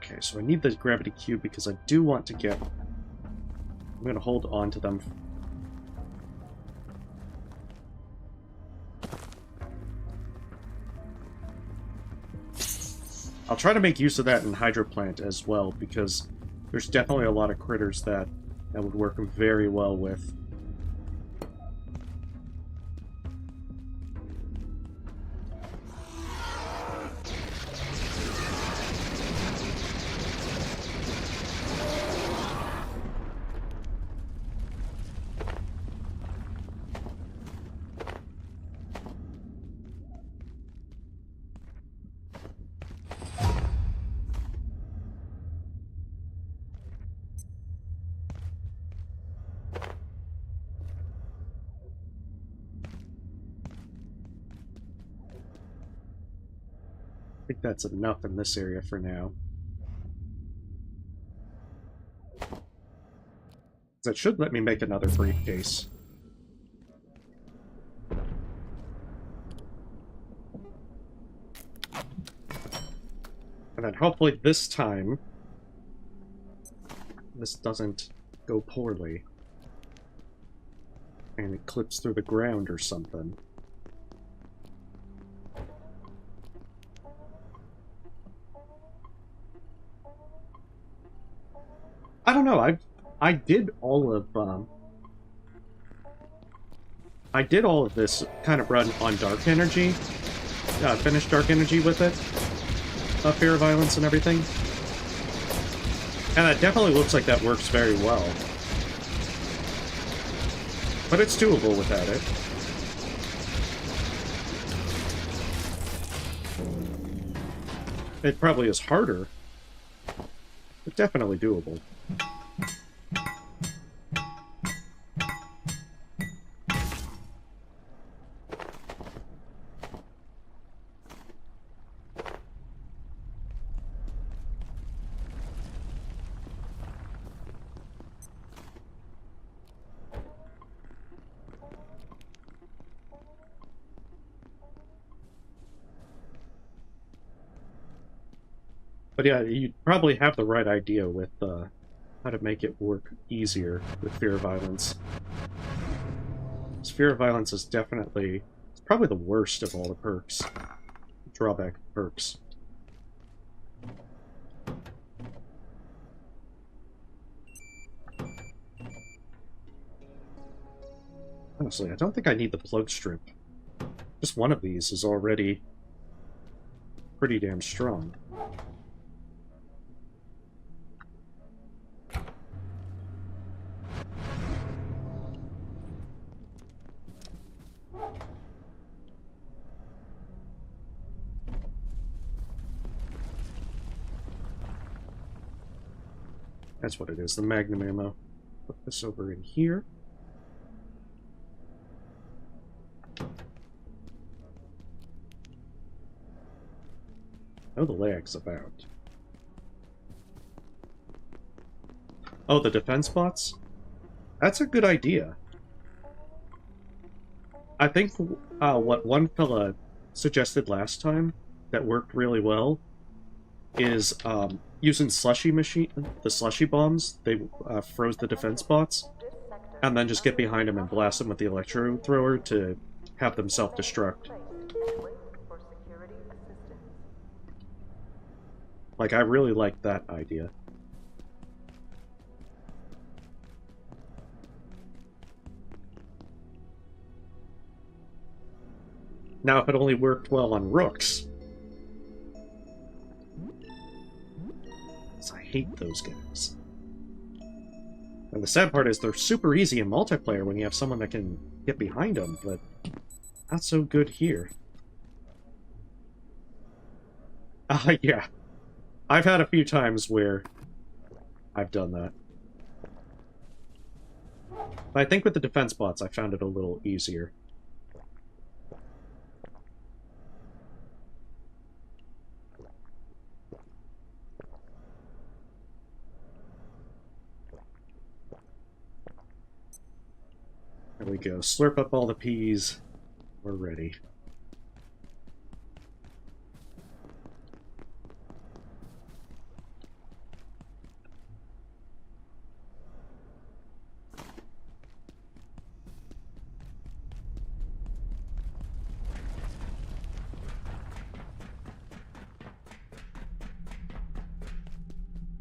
Okay, so I need the gravity cube because I do want to get... I'm going to hold on to them. I'll try to make use of that in Hydroplant as well, because there's definitely a lot of critters that would work very well with. I think that's enough in this area for now. That should let me make another briefcase. And then hopefully this time, this doesn't go poorly. And it clips through the ground or something. I don't know, I did all of this kind of run on Dark Energy. Finished Dark Energy with it. Fear of Violence and everything. And that definitely looks like that works very well. But it's doable without it. It probably is harder, but definitely doable. But yeah, you probably have the right idea with how to make it work easier with Fear of Violence. Fear of Violence is definitely... it's probably the worst of all the perks. Drawback perks. Honestly, I don't think I need the plug strip. Just one of these is already pretty damn strong. That's what it is, the Magnum ammo. Put this over in here. Oh, the lag's about. Oh, the defense bots? That's a good idea. I think what one fella suggested last time that worked really well is using the slushy bombs. They froze the defense bots, and then just get behind them and blast them with the Electrothrower to have them self-destruct. Like, I really like that idea. Now, if it only worked well on rooks... I hate those guys. And the sad part is they're super easy in multiplayer when you have someone that can get behind them, but not so good here. Yeah. I've had a few times where I've done that. But I think with the defense bots, I found it a little easier. There we go. Slurp up all the peas. We're ready.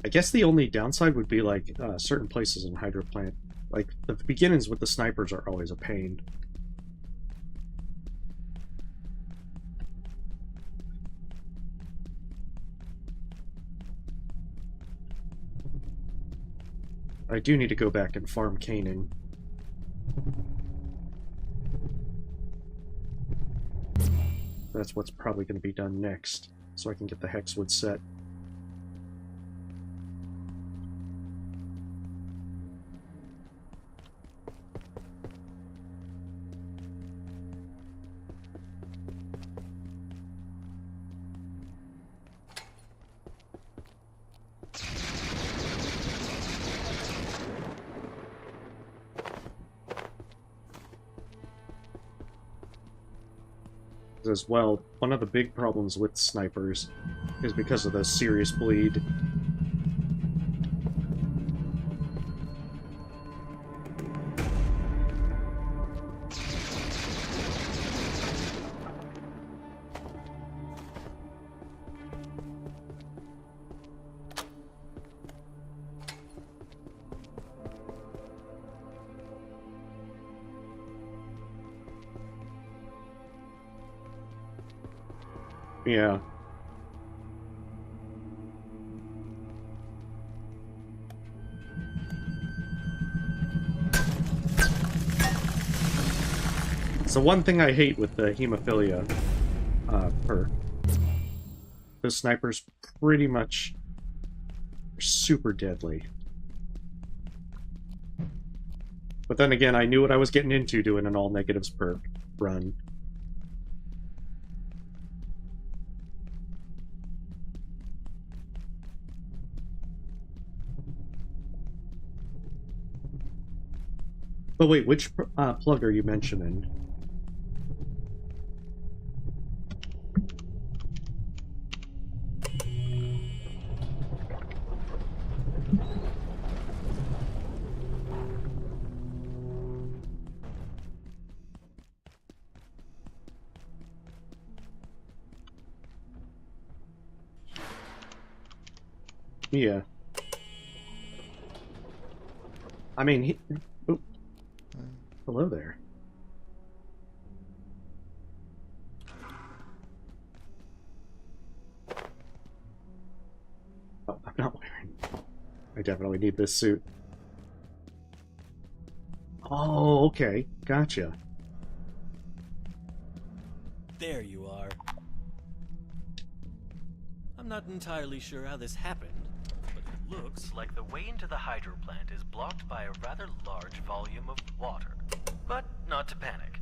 I guess the only downside would be, like, certain places in Hydro Plant. Like, the beginnings with the snipers are always a pain. I do need to go back and farm canon. That's what's probably going to be done next, so I can get the Hexwood set. As well, one of the big problems with snipers is because of the serious bleed. Yeah. So one thing I hate with the hemophilia perk, the snipers pretty much are super deadly. But then again, I knew what I was getting into doing an all negatives perk run. But wait, which plug are you mentioning? Yeah. I mean, oh. Hello there. Oh, I'm not wearing. I definitely need this suit. Oh, okay. Gotcha. There you are. I'm not entirely sure how this happened, but it looks like the way into the hydro plant is blocked by a rather large volume of water. But not to panic.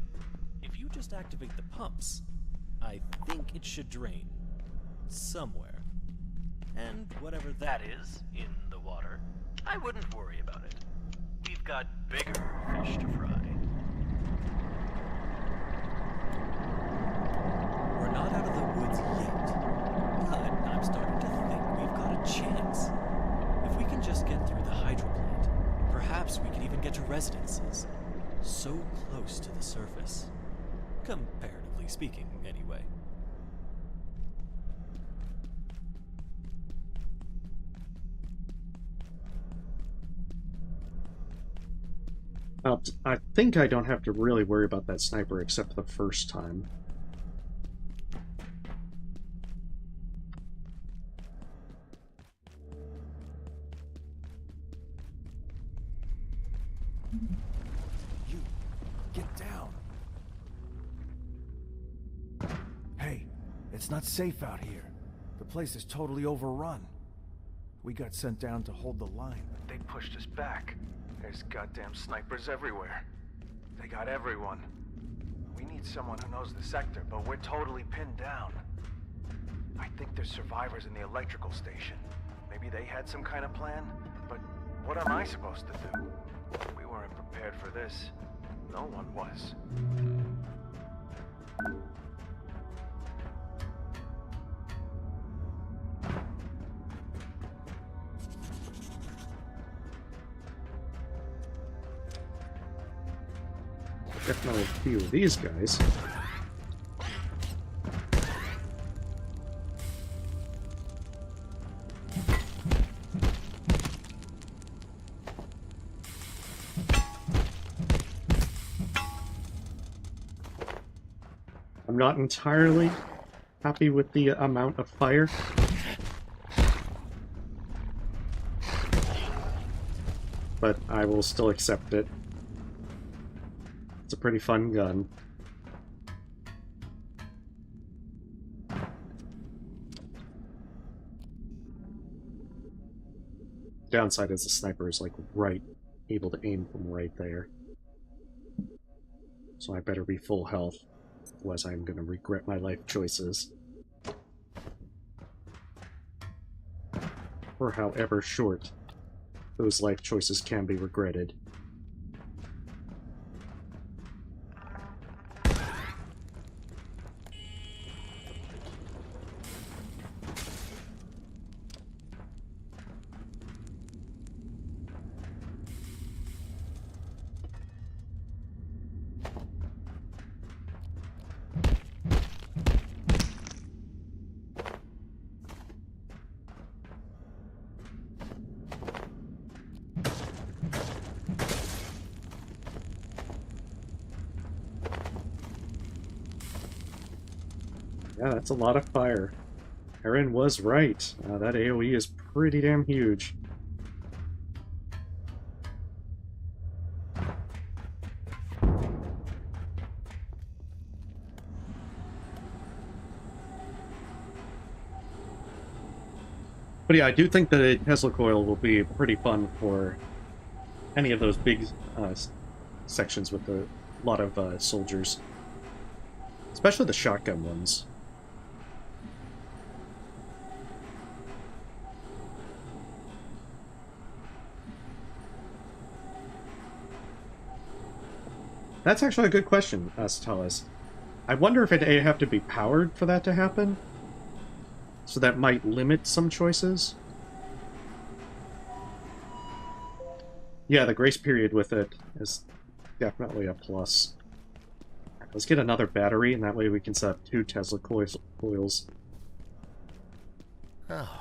If you just activate the pumps, I think it should drain somewhere. And whatever that is in the water, I wouldn't worry about it. We've got bigger fish to fry. We're not out of the woods yet, but I'm starting to think we've got a chance. If we can just get through the hydro plant, perhaps we can even get to residences. So close to the surface. Comparatively speaking, anyway. I think I don't have to really worry about that sniper except the first time. You, get down. Hey, it's not safe out here. The place is totally overrun. We got sent down to hold the line, but they pushed us back. There's goddamn snipers everywhere. They got everyone. We need someone who knows the sector, but we're totally pinned down. I think there's survivors in the electrical station. Maybe they had some kind of plan, but what am I supposed to do? We weren't prepared for this. No one was. Definitely a few of these guys. I'm not entirely happy with the amount of fire. But I will still accept it. It's a pretty fun gun. Downside is the sniper is like able to aim from right there. So I better be full health, otherwise I'm gonna regret my life choices. Or however short those life choices can be regretted. Yeah, that's a lot of fire. Erin was right. That AoE is pretty damn huge. But yeah, I do think that a Tesla coil will be pretty fun for any of those big sections with a lot of soldiers. Especially the shotgun ones. That's actually a good question, Satalis. I wonder if it'd have to be powered for that to happen? So that might limit some choices? Yeah, the grace period with it is definitely a plus. Let's get another battery, and that way we can set up 2 Tesla coils. Oh.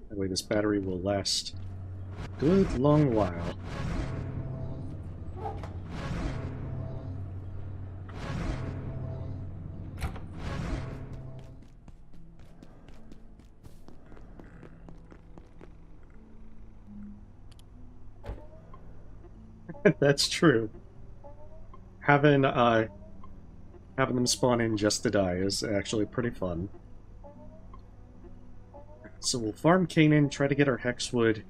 That way this battery will last a good long while. That's true. Having them spawn in just to die is actually pretty fun. So we'll farm Canon, try to get our Hexwood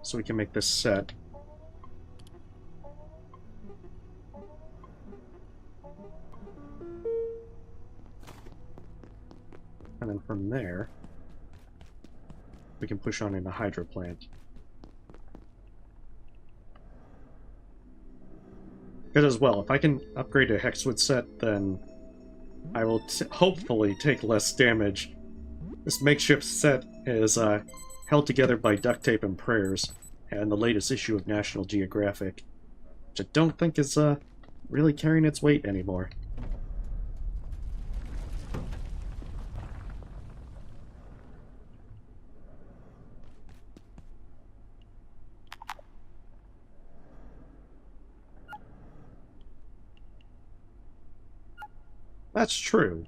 so we can make this set. And then from there, we can push on into Hydro Plant. Because as well, if I can upgrade a Hexwood set, then I will hopefully take less damage. This makeshift set is held together by duct tape and prayers, and the latest issue of National Geographic, which I don't think is really carrying its weight anymore. That's true,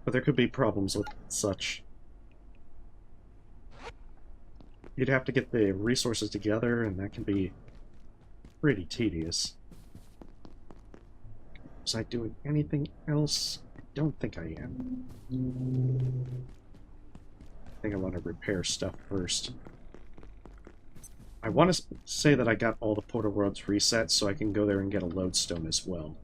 but there could be problems with such. You'd have to get the resources together, and that can be pretty tedious. Was I doing anything else? I don't think I am. I think I want to repair stuff first. I want to say that I got all the Portal Worlds reset, so I can go there and get a lodestone as well.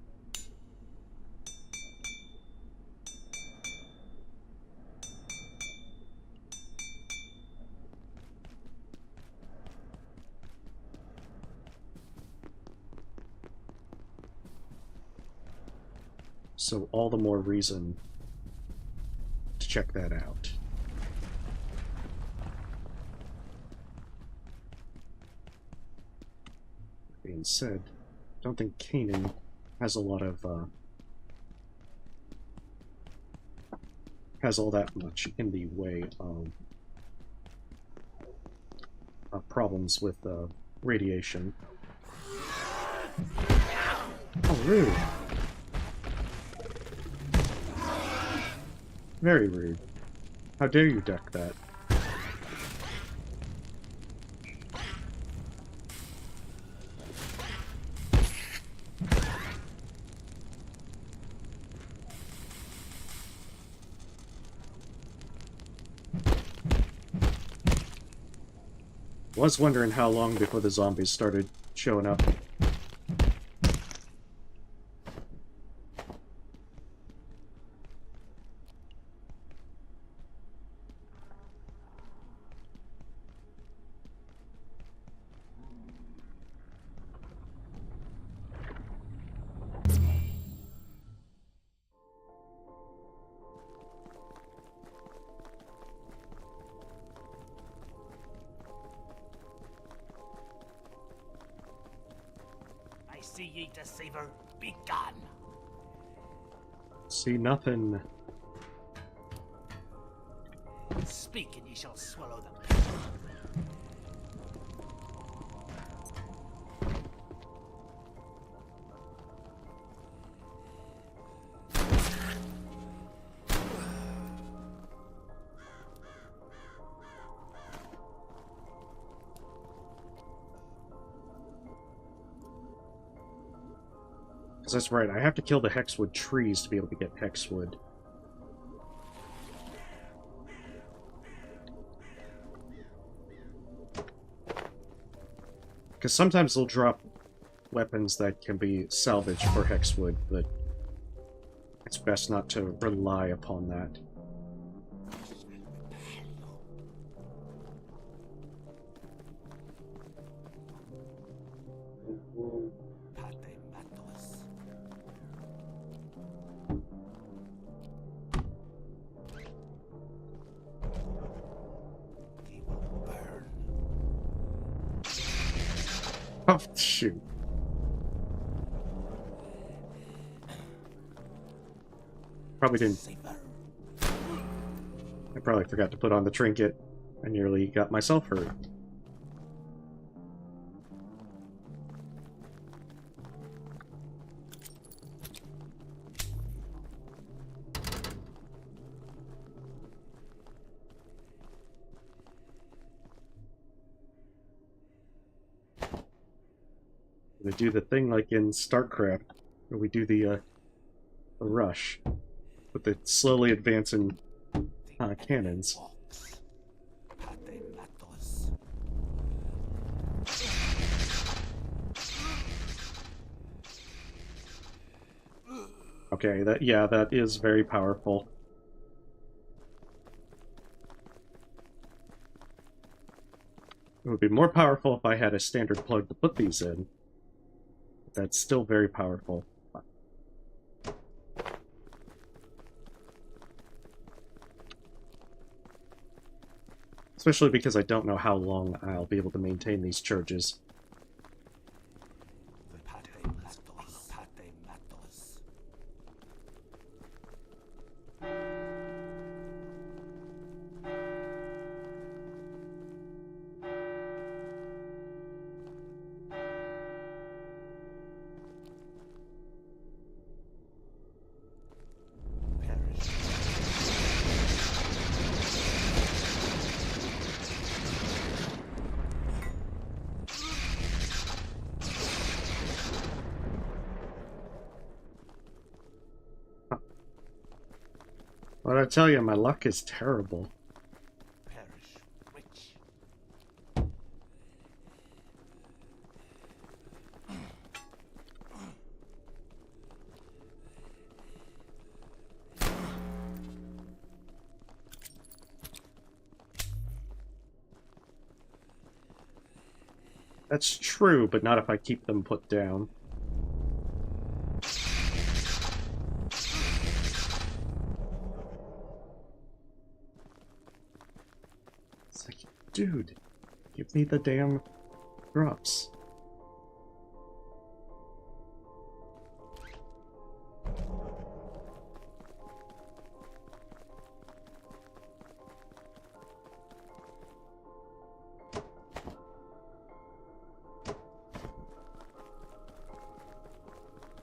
So all the more reason to check that out. That being said, I don't think Canon has a lot of has all that much in the way of problems with radiation. Oh, rude. Very rude. How dare you duck that? Was wondering how long before the zombies started showing up. ye deceiver, be gone! See nothing. Speak and ye shall swallow them. Because that's right, I have to kill the Hexwood trees to be able to get Hexwood. Because sometimes they'll drop weapons that can be salvaged for Hexwood, but it's best not to rely upon that. Oh, shoot. Probably didn't. I probably forgot to put on the trinket. I nearly got myself hurt. We do the thing like in StarCraft, where we do the rush with the slowly advancing cannons. Okay, that is very powerful. It would be more powerful if I had a standard plug to put these in. That's still very powerful. Especially because I don't know how long I'll be able to maintain these charges. But I tell you, my luck is terrible. That's true, but not if I keep them put down. It's like, dude, give me the damn drops.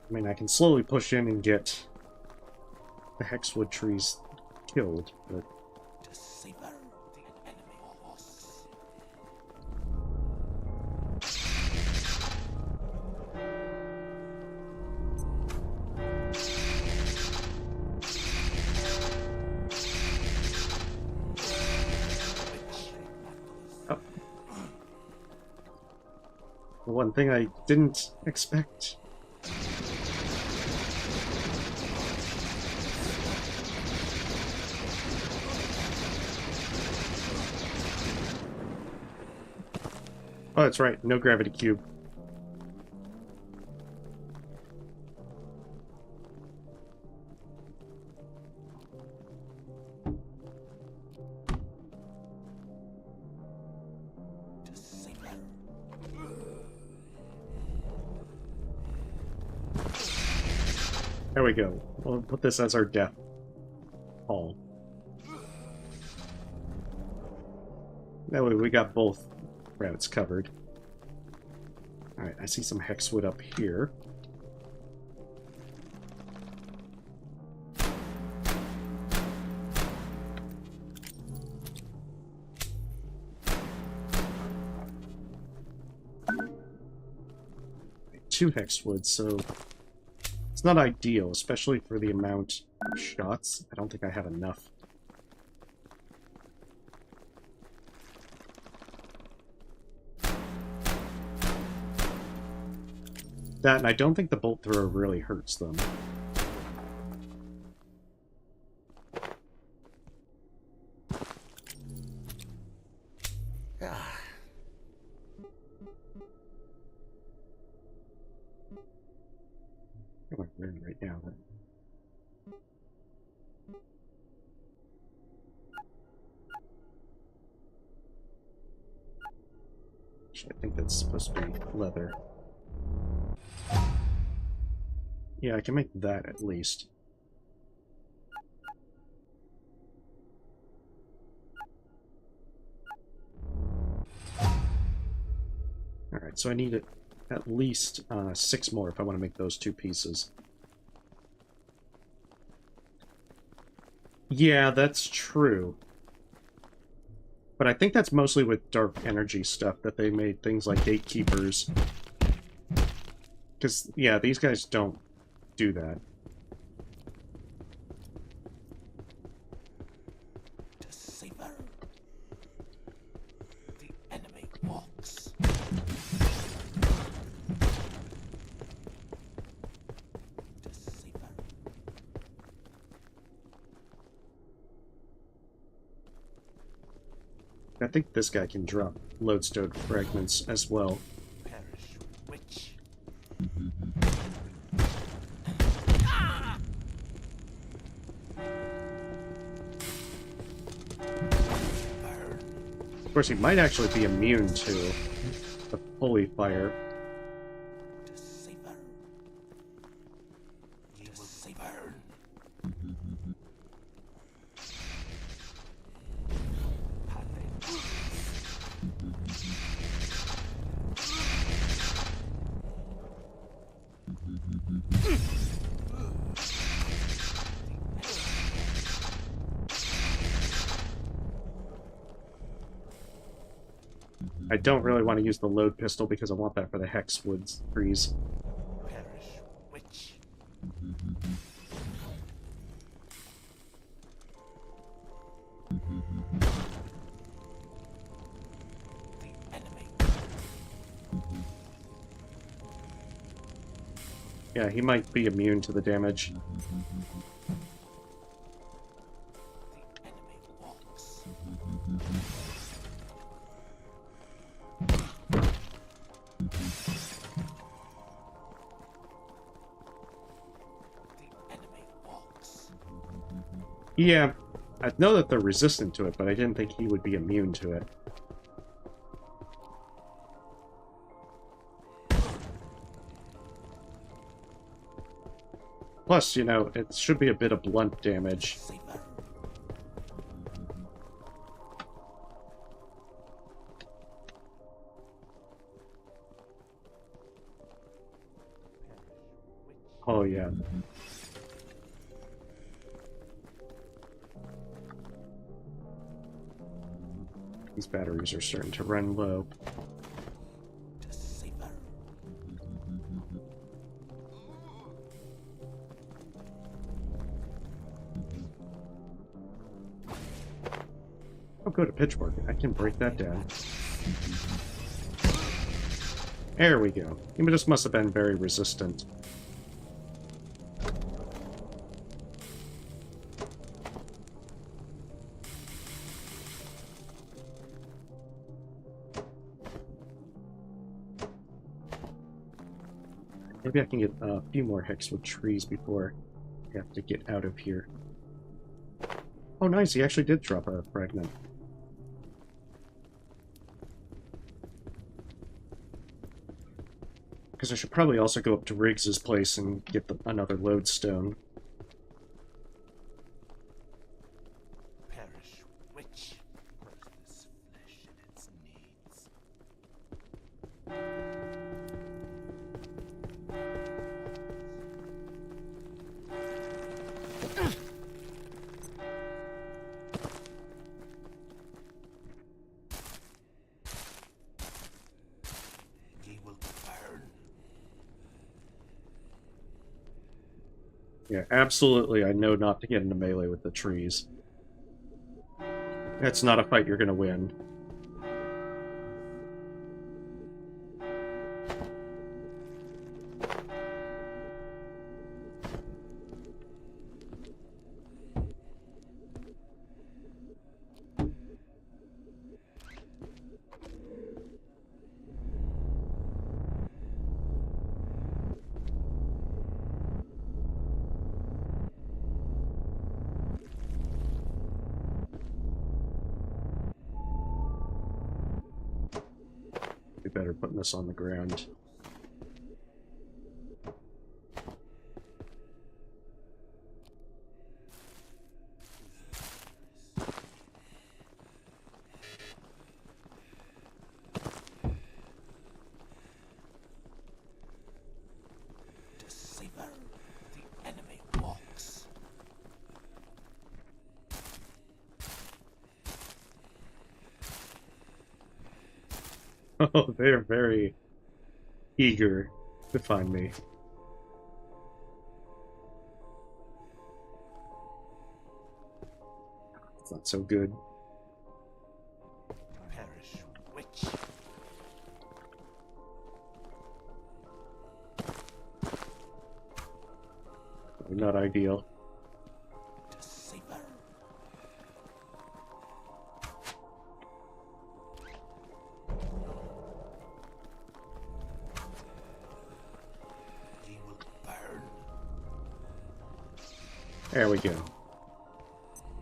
I mean, I can slowly push in and get the Hexwood trees killed, but... Oh. The one thing I didn't expect. Oh, that's right. No gravity cube. There we go. We'll put this as our death hall. That way we got both routes covered. Alright, I see some hexwood up here. Two hexwood, so it's not ideal, especially for the amount of shots. I don't think I have enough. That, and I don't think the bolt thrower really hurts them. Right now, then. Actually, I think that's supposed to be leather. Yeah, I can make that at least. Alright, so I need at least 6 more if I want to make those 2 pieces. Yeah, that's true. But I think that's mostly with dark energy stuff that they made things like gatekeepers. Because, yeah, these guys don't do that. Deceiver. The enemy walks. Deceiver. I think this guy can drop lodestone fragments as well. Perish witch. Of course, he might actually be immune to the holy fire. Deceiver. He will see burn. I don't really want to use the load pistol because I want that for the Hexwood freeze. Perish witch. The enemy. Yeah, he might be immune to the damage. The enemy walks. Yeah, I know that they're resistant to it, but I didn't think he would be immune to it. Plus, you know, it should be a bit of blunt damage. Oh, yeah. These batteries are starting to run low. Deceiver. I'll go to pitchfork. I can break that down. There we go. He just must have been very resistant. Maybe I can get a few more Hexwood trees before I have to get out of here. Oh, nice. He actually did drop a fragment. Because I should probably also go up to Riggs's place and get another lodestone. Perish witch. Grows this flesh in its needs. Ye will burn. Yeah, absolutely, I know not to get into melee with the trees. That's not a fight you're gonna win. Be better putting this on the ground. Deceiver, the enemy walks. Oh, they're very eager to find me. It's not so good. Perish witch. Not ideal. Deceiver. Ye will burn. There we go.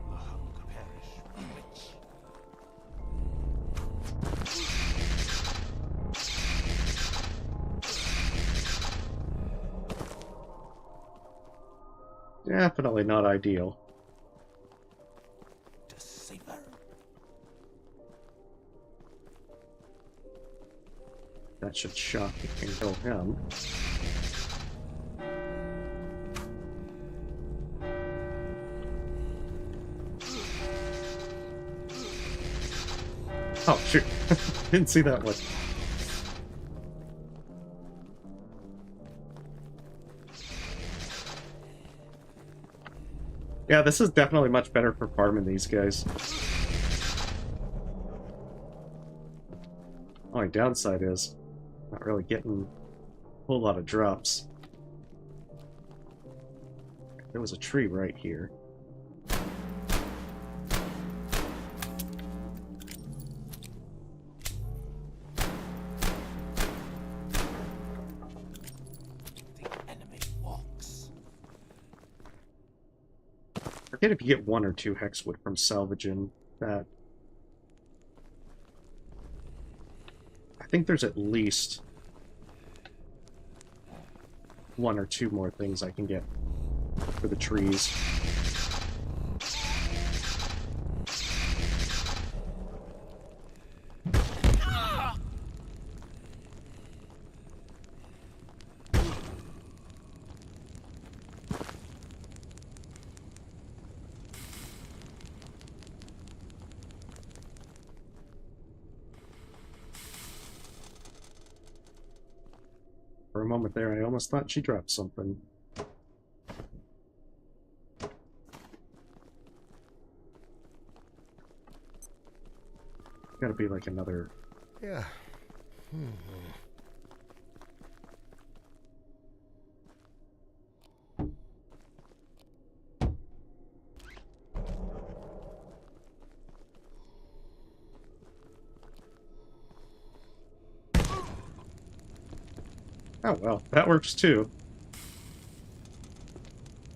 The hunger perish witch. Definitely not ideal. Deceiver. That should shock and kill him. Oh, shoot. Didn't see that one. Yeah, this is definitely much better for farming these guys. Only downside is not really getting a whole lot of drops. There was a tree right here. I forget if you get 1 or 2 hexwood from salvaging that. I think there's at least 1 or 2 more things I can get for the trees. For a moment there, I almost thought she dropped something. Gotta be like another... Yeah. Oh well, that works too.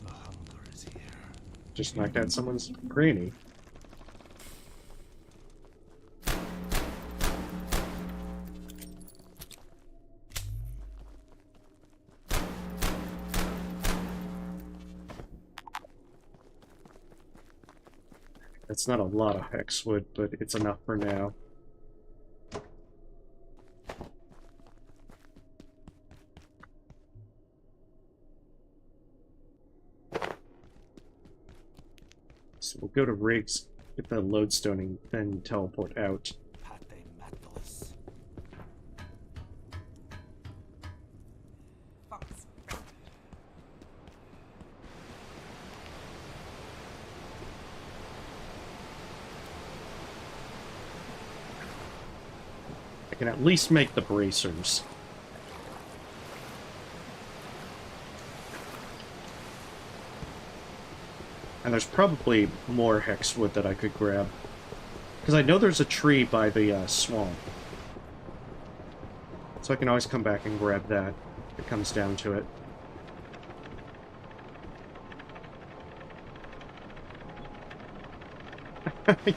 The hunger is here. Just knocked out someone's granny. It's not a lot of Hexwood, but it's enough for now. So we'll go to rigs, get the lodestone, and then teleport out. I can at least make the bracers. And there's probably more Hexwood that I could grab. Because I know there's a tree by the swamp. So I can always come back and grab that if it comes down to it.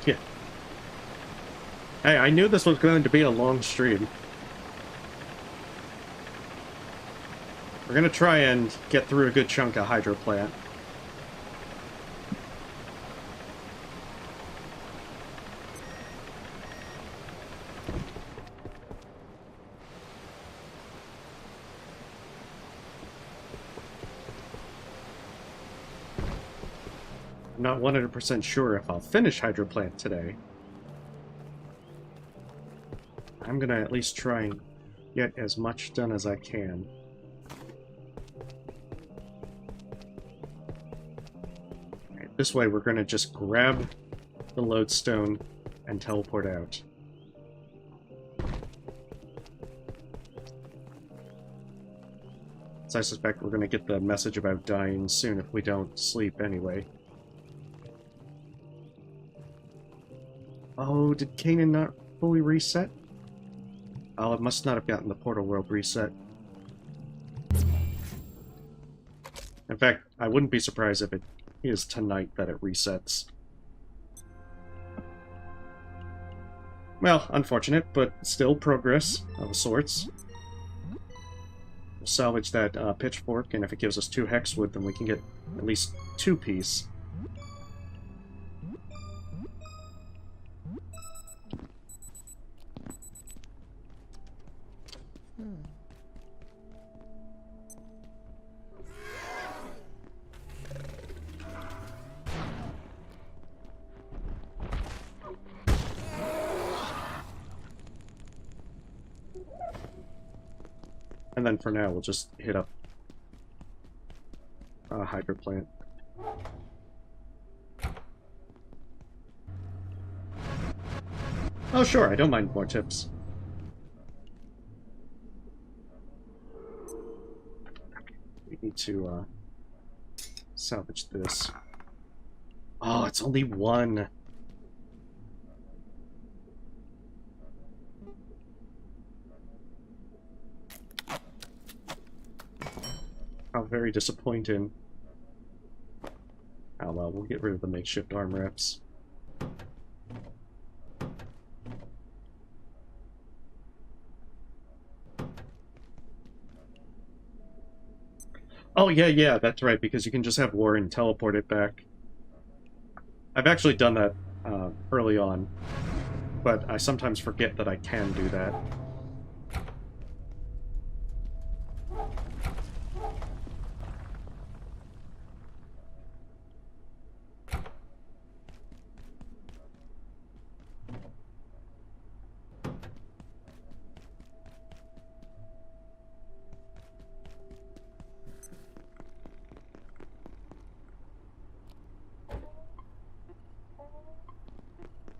Yeah. Hey, I knew this was going to be a long stream. We're gonna try and get through a good chunk of hydro plant. I'm not 100% sure if I'll finish hydro plant today. I'm gonna at least try and get as much done as I can. Right, this way we're gonna just grab the lodestone and teleport out. So I suspect we're gonna get the message about dying soon if we don't sleep anyway. Oh, did Canon not fully reset? Oh, it must not have gotten the portal world reset. In fact, I wouldn't be surprised if it is tonight that it resets. Well, unfortunate, but still progress of sorts. We'll salvage that pitchfork, and if it gives us 2 Hexwood, then we can get at least 2 piece. And then for now, we'll just hit up a hydro plant. Oh sure, I don't mind more tips. We need to salvage this. Oh, it's only 1. How very disappointing. Oh well, we'll get rid of the makeshift arm reps. Oh yeah, that's right, because you can just have Warren teleport it back. I've actually done that early on, but I sometimes forget that I can do that.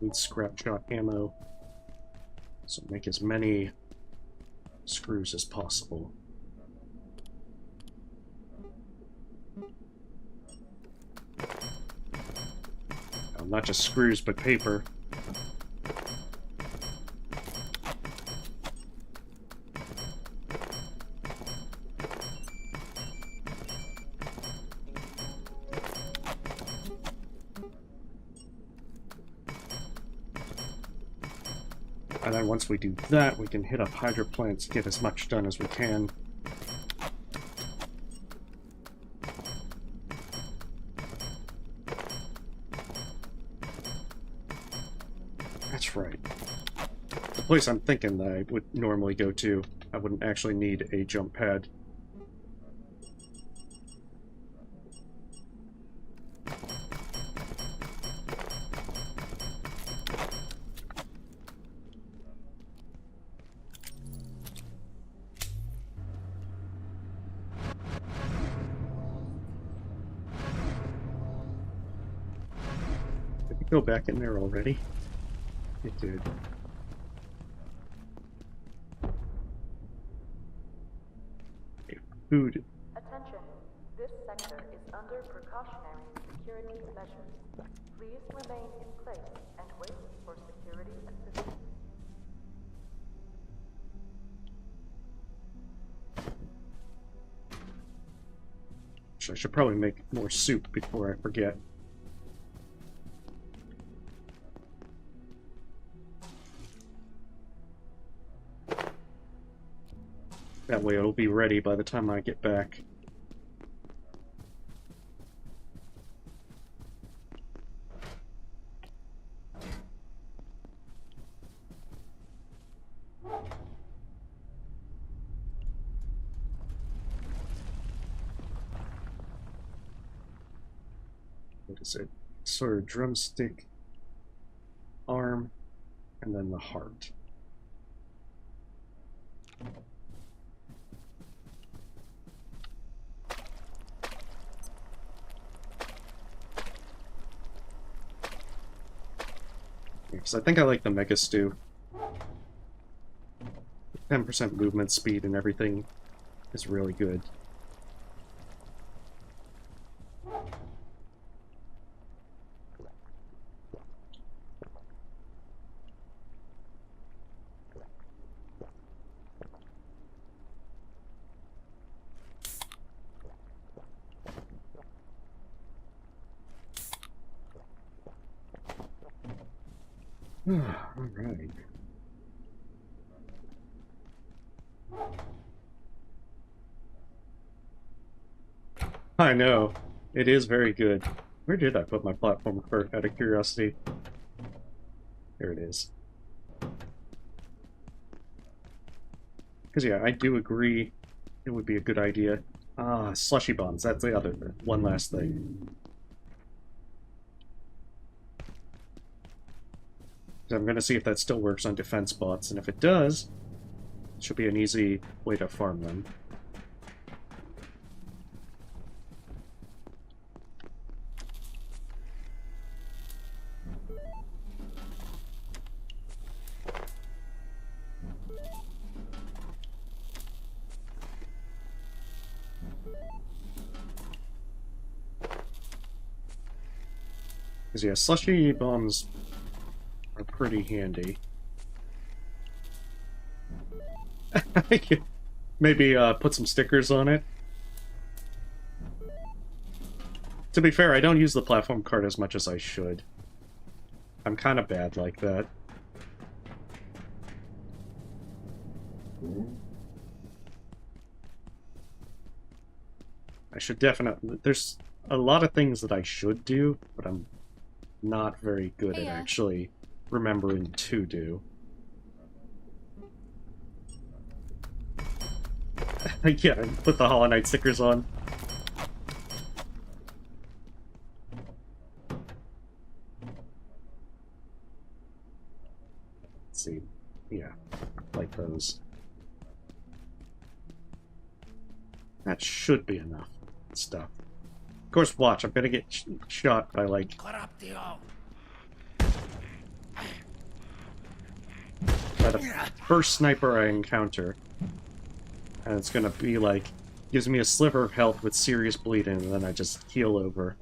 Need scrap shot ammo, so make as many screws as possible. Oh, not just screws, but paper. And then once we do that, we can hit up hydro plants, get as much done as we can. That's right. The place I'm thinking that I would normally go to, I wouldn't actually need a jump pad. Did it go back in there already? It did. Food. Attention, this sector is under precautionary security measures. Please remain in place and wait for security assistance. I should probably make more soup before I forget. That way it'll be ready by the time I get back. What is it? Sort of drumstick, arm, and then the heart. Because I think I like the Mega Stew. 10% movement speed and everything is really good. Alright. I know. It is very good. Where did I put my platform cart out of curiosity? There it is. Because yeah, I do agree it would be a good idea. Ah, slushy bombs, that's the other one last thing. I'm going to see if that still works on defense bots, and if it does, it should be an easy way to farm them. Because yeah, slushy bombs are pretty handy. Maybe put some stickers on it. To be fair, I don't use the platform cart as much as I should. I'm kind of bad like that. I should definitely... There's a lot of things that I should do, but I'm not very good at actually remembering to do. Yeah, put the Hollow Knight stickers on. Let's see. Yeah, like those. That should be enough stuff. Of course, watch, I'm gonna get shot by, like... by the first sniper I encounter. And it's gonna be like... gives me a sliver of health with serious bleeding, and then I just heal over.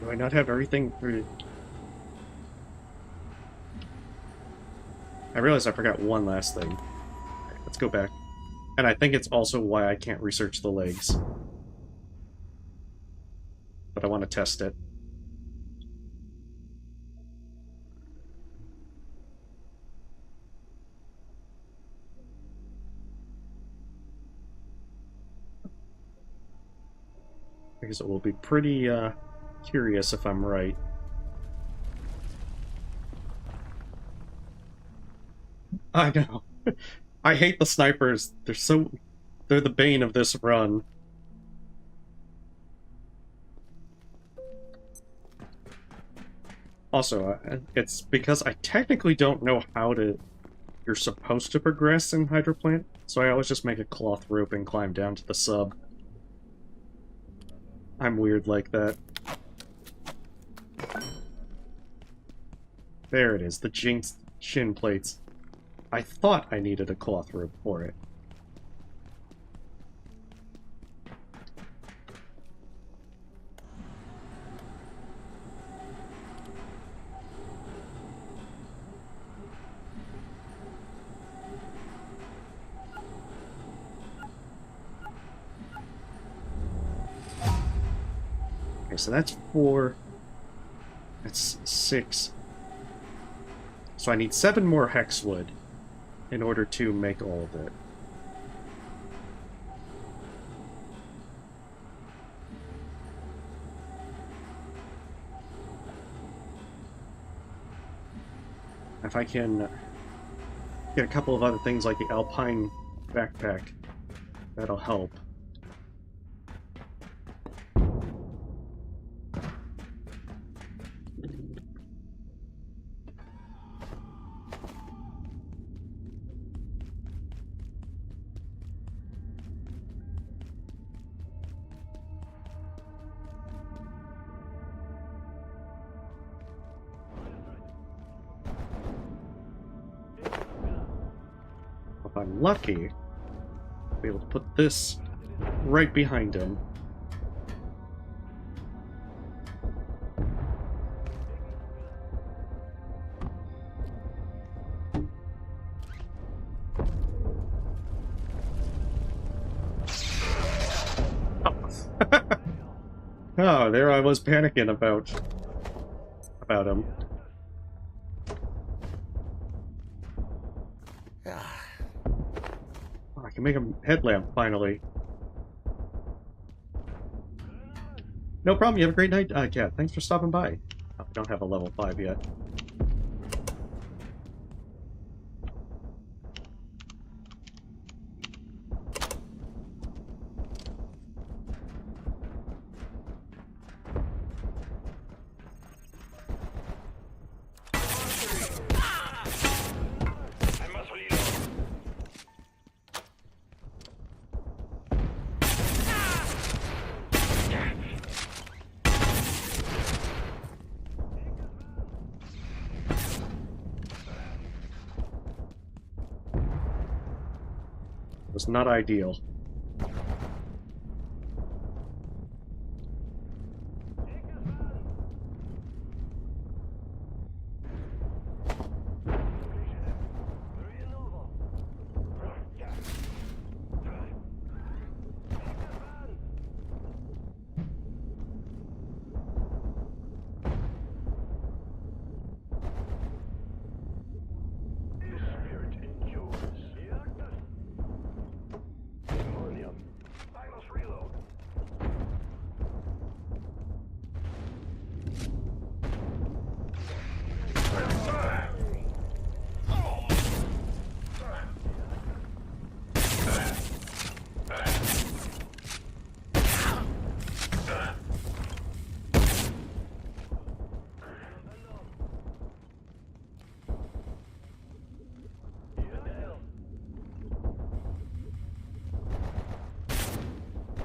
Do I not have everything for... I realized I forgot one last thing. Okay, let's go back. And I think it's also why I can't research the legs. But I want to test it. Because it will be pretty curious if I'm right. I know. I hate the snipers. They're the bane of this run. Also, it's because I technically don't know how you're supposed to progress in Hydroplant, so I always just make a cloth rope and climb down to the sub. I'm weird like that. There it is, the jinxed shin plates. I thought I needed a cloth rope for it. Okay, so that's 4. That's 6. So I need 7 more Hexwood in order to make all of it. If I can get a couple of other things like the Alpine backpack, that'll help. If I'm lucky, I'll be able to put this right behind him. Oh, there I was panicking about him. I can make a headlamp, finally. No problem, you have a great night, Cat. Thanks for stopping by. Oh, I don't have a level 5 yet. Was not ideal.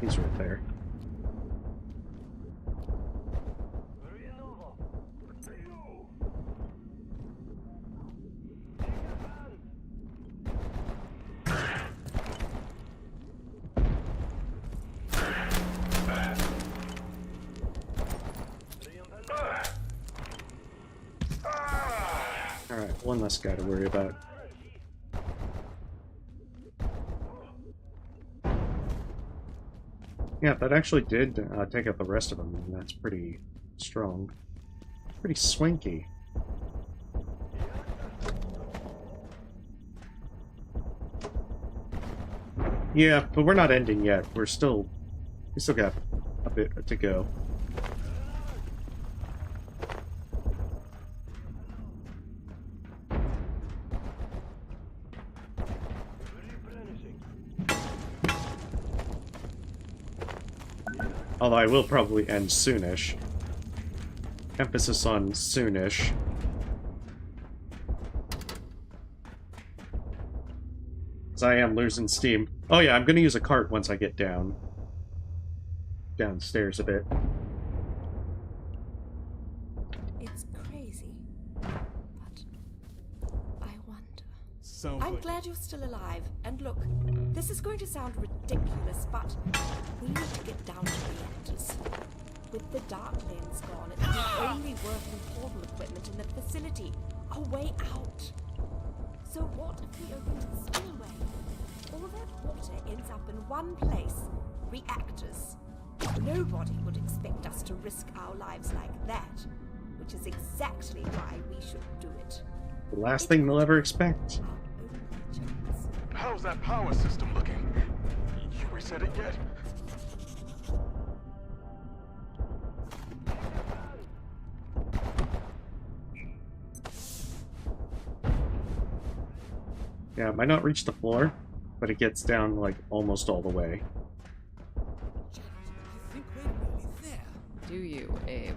He's right there. Alright, one less guy to worry about. Yeah, that actually did take out the rest of them, and that's pretty strong. Pretty swanky. Yeah, but we're not ending yet. We still got a bit to go. Although I will probably end soonish. Emphasis on soonish. Because I am losing steam. Oh yeah, I'm gonna use a cart once I get downstairs a bit. It's crazy, but I wonder. I'm glad you're still alive. And look, this is going to sound ridiculous, but we need to get down to reactors. With the dark lens gone, it's the only working portal equipment in the facility. A way out. So what if we open the spillway? All that water ends up in one place. Reactors. Nobody would expect us to risk our lives like that, which is exactly why we should do it. The last thing they'll ever expect. How's that power system looking? You reset it yet? Yeah, it might not reach the floor, but it gets down, like, almost all the way. Do you, Abe?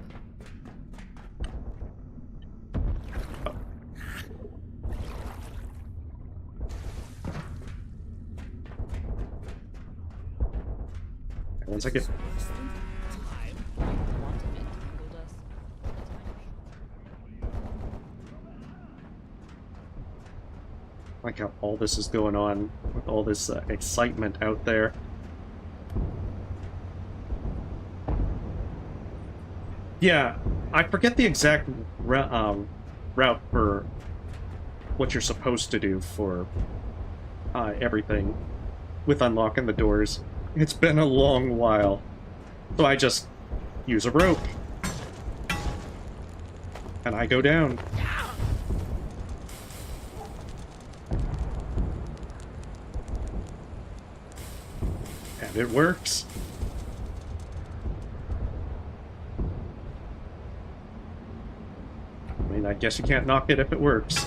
Once I get... Like how all this is going on with all this excitement out there. Yeah, I forget the exact route for what you're supposed to do for everything with unlocking the doors. It's been a long while, so I just use a rope. And I go down. And it works. I mean, I guess you can't knock it if it works.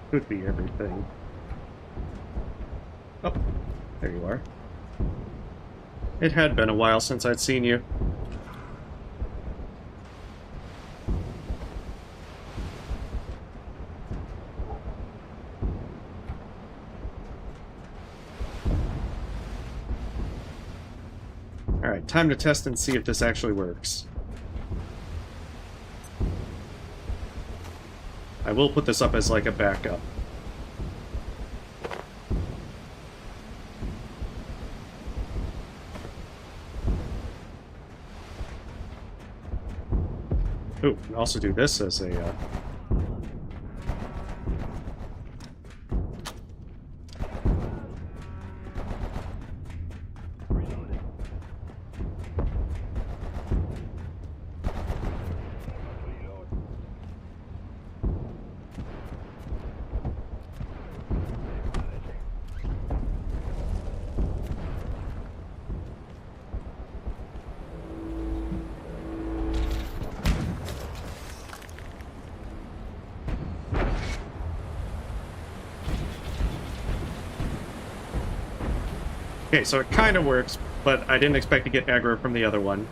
Could be everything. Oh, there you are. It had been a while since I'd seen you. Alright, time to test and see if this actually works. I will put this up as like a backup. Ooh, and also do this as a Okay, so it kind of works, but I didn't expect to get aggro from the other one.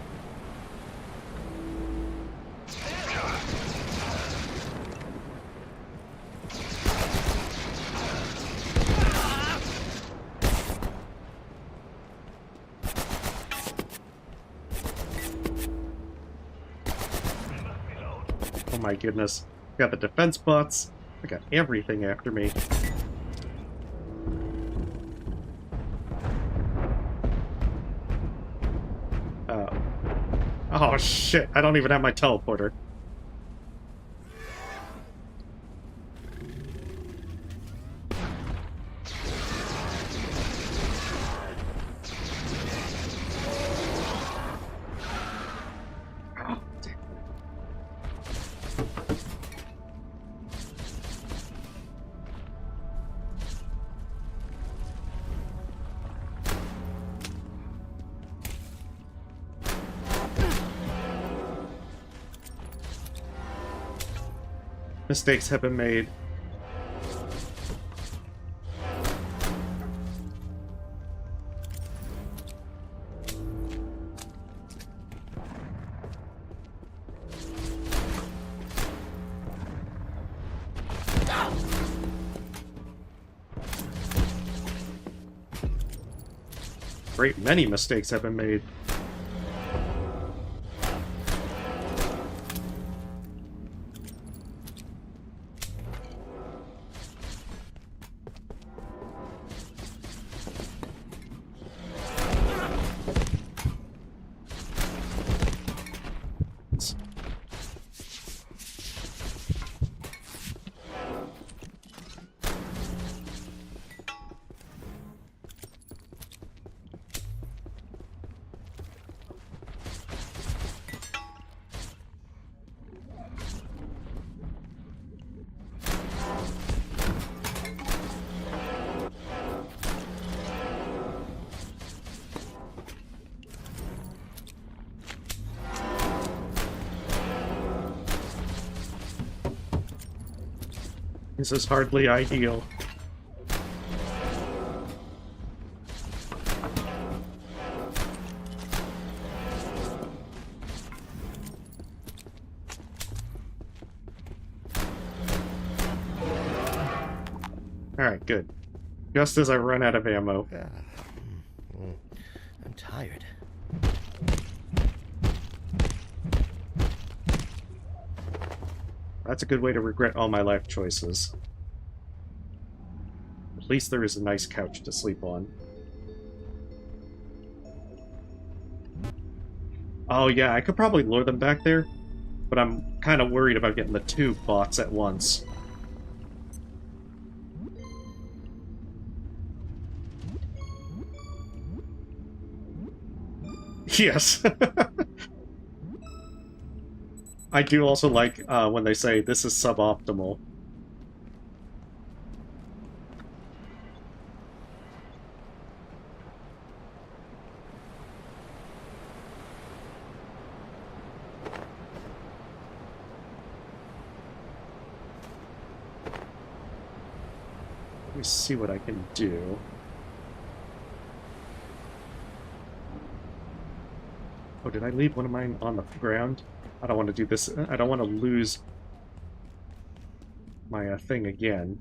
Oh my goodness. I got the defense bots. I got everything after me. Oh shit, I don't even have my teleporter. Mistakes have been made. Great many mistakes have been made. This is hardly ideal. Alright, good. Just as I run out of ammo. I'm tired. That's a good way to regret all my life choices. At least there is a nice couch to sleep on. Oh yeah, I could probably lure them back there, but I'm kind of worried about getting the two bots at once. Yes. I do also like when they say this is suboptimal. Let me see what I can do. Oh, did I leave one of mine on the ground? I don't want to do this. I don't want to lose my thing again.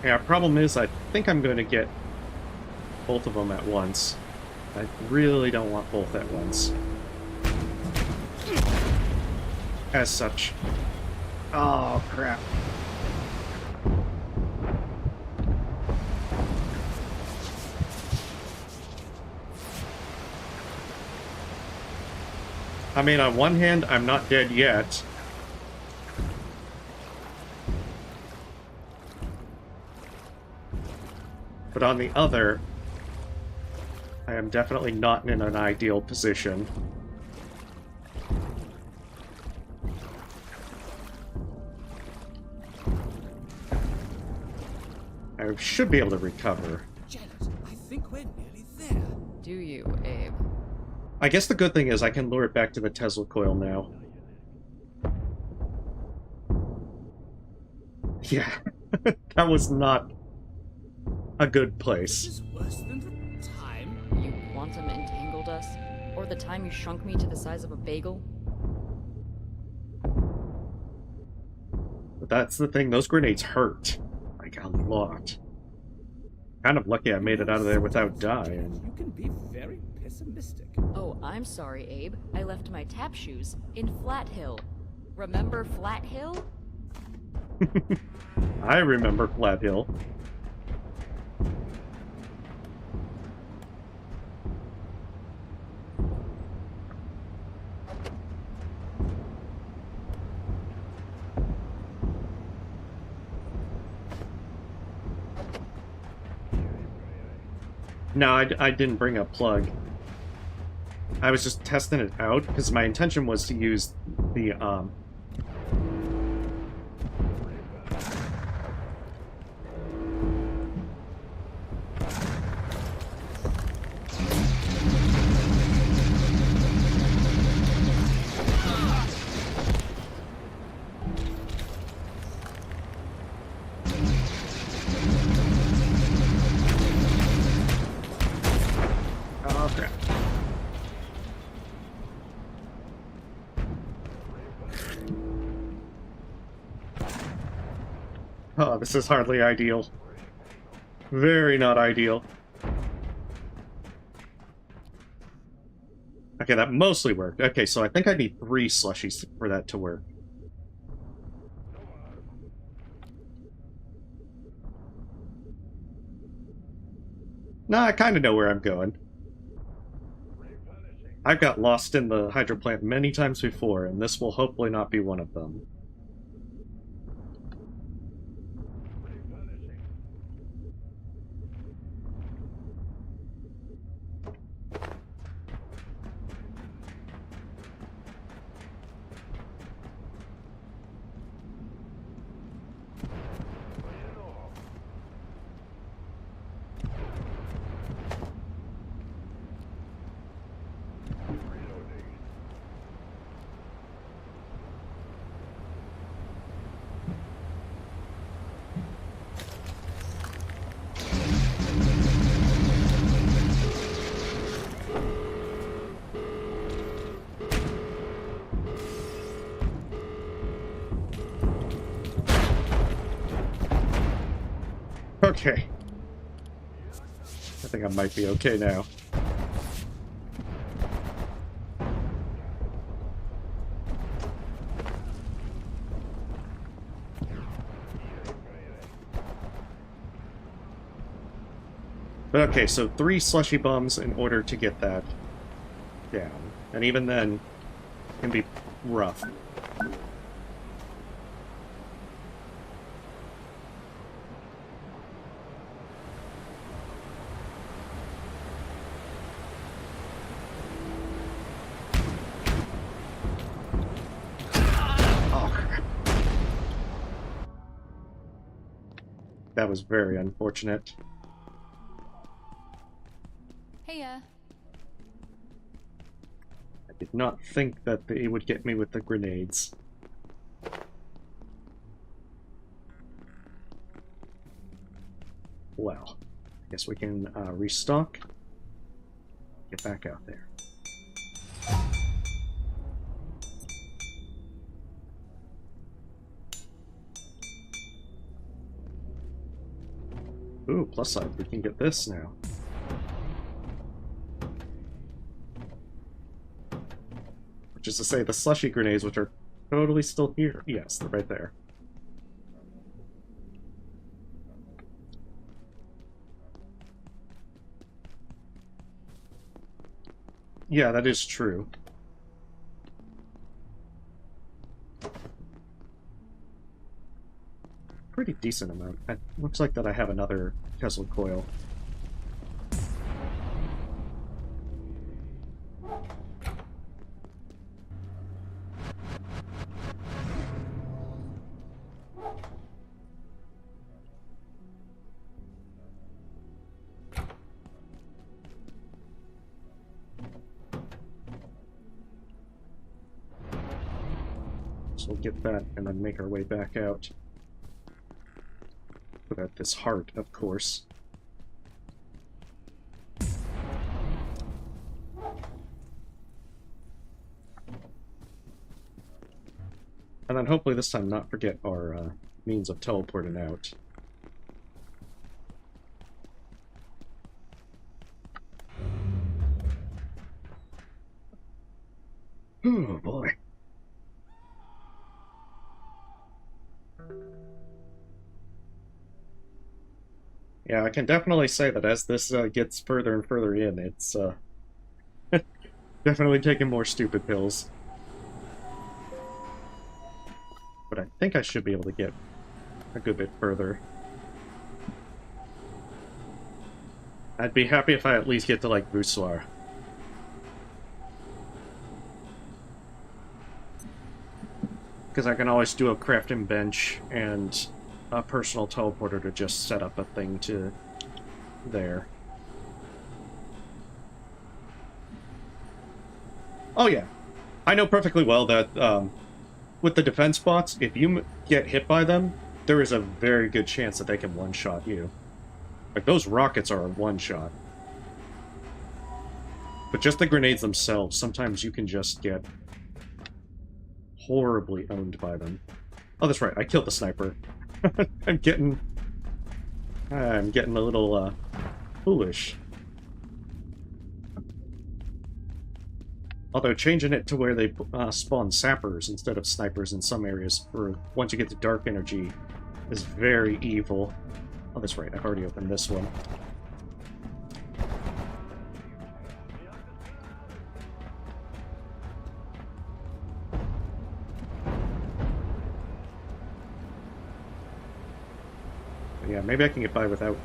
Yeah, problem is I think I'm going to get both of them at once. I really don't want both at once. As such. Oh, crap. I mean, on one hand, I'm not dead yet. But on the other, I am definitely not in an ideal position. I should be able to recover. Janet, I think we're nearly there. Do you, Abe? I guess the good thing is I can lure it back to the Tesla coil now. Yeah, that was not a good place. This is worse than the time you quantum entangled us, or the time you shrunk me to the size of a bagel. The That's the thing, those grenades hurt. Like, a lot. Kind of lucky I made it out of there without dying. You can be very pessimistic. Oh, I'm sorry, Abe. I left my tap shoes in Flatill. Remember Flatill? I remember Flatill. No, I didn't bring a plug. I was just testing it out, because my intention was to use the, Oh, crap. Oh, this is hardly ideal. Very not ideal. Okay, that mostly worked. Okay, so I think I need 3 slushies for that to work. Nah, I kind of know where I'm going. I've got lost in the hydro plant many times before, and this will hopefully not be one of them. Okay. I think I might be okay now. Okay, so 3 slushy bombs in order to get that down. And even then, it can be rough. That was very unfortunate. Heya. I did not think that they would get me with the grenades. Well, I guess we can restock. Get back out there. Ooh, plus side, we can get this now. Which is to say, the slushy grenades, which are totally still here. Yes, they're right there. Yeah, that is true. Pretty decent amount. It looks like that I have another Tesla coil. So we'll get that and then make our way back out. Without this heart, of course. And then hopefully this time not forget our means of teleporting out. Oh boy. Yeah, I can definitely say that as this gets further and further in, it's definitely taking more stupid pills. But I think I should be able to get a good bit further. I'd be happy if I at least get to, like, Voussoir. Because I can always do a crafting bench and a personal teleporter to just set up a thing to there. Oh yeah, I know perfectly well that with the defense bots, if you get hit by them, there is a very good chance that they can one-shot you. Like, those rockets are a one-shot. But just the grenades themselves, sometimes you can just get horribly owned by them. Oh, that's right, I killed the sniper. I'm getting a little foolish. Although changing it to where they spawn sappers instead of snipers in some areas for once you get to dark energy is very evil. Oh, that's right, I've already opened this one. Yeah, maybe I can get by without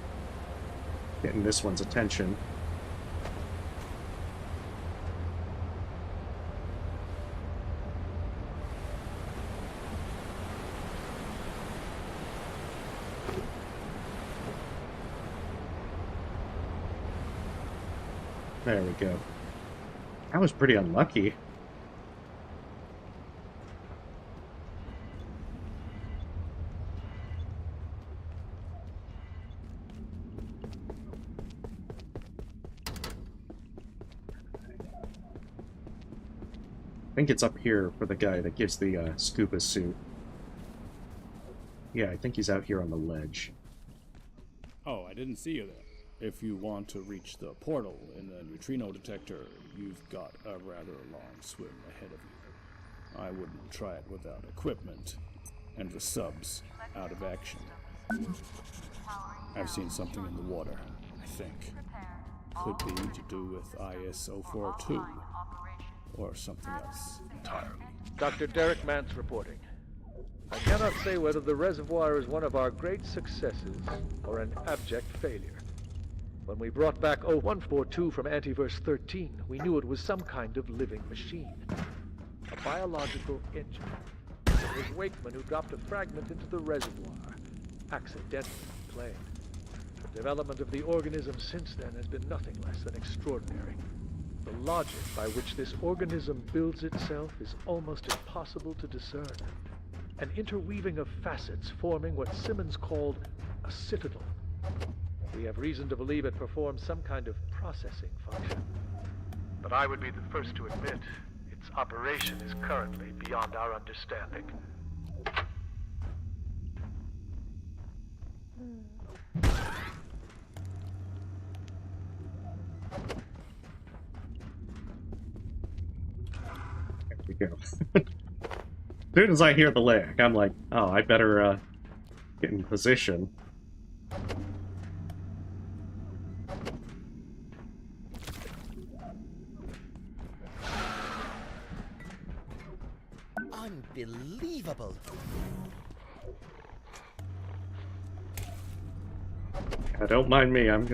getting this one's attention. There we go. I was pretty unlucky. I think it's up here for the guy that gives the scuba suit. Yeah, I think he's out here on the ledge. Oh, I didn't see you there. If you want to reach the portal in the neutrino detector, you've got a rather long swim ahead of you. I wouldn't try it without equipment, and the subs out of action. I've seen something in the water, I think. Could be to do with IS-042, or something else entirely. Dr. Derek Mance reporting. I cannot say whether the reservoir is one of our great successes or an abject failure. When we brought back 0142 from Antiverse 13, we knew it was some kind of living machine. A biological engine. It was Wakeman who dropped a fragment into the reservoir, accidentally played. The development of the organism since then has been nothing less than extraordinary. The logic by which this organism builds itself is almost impossible to discern. An interweaving of facets forming what Simmons called a citadel. We have reason to believe it performs some kind of processing function. But I would be the first to admit its operation is currently beyond our understanding. There we go. As soon as I hear the lag, I'm like, oh, I better get in position. Unbelievable. Don't mind me, I'm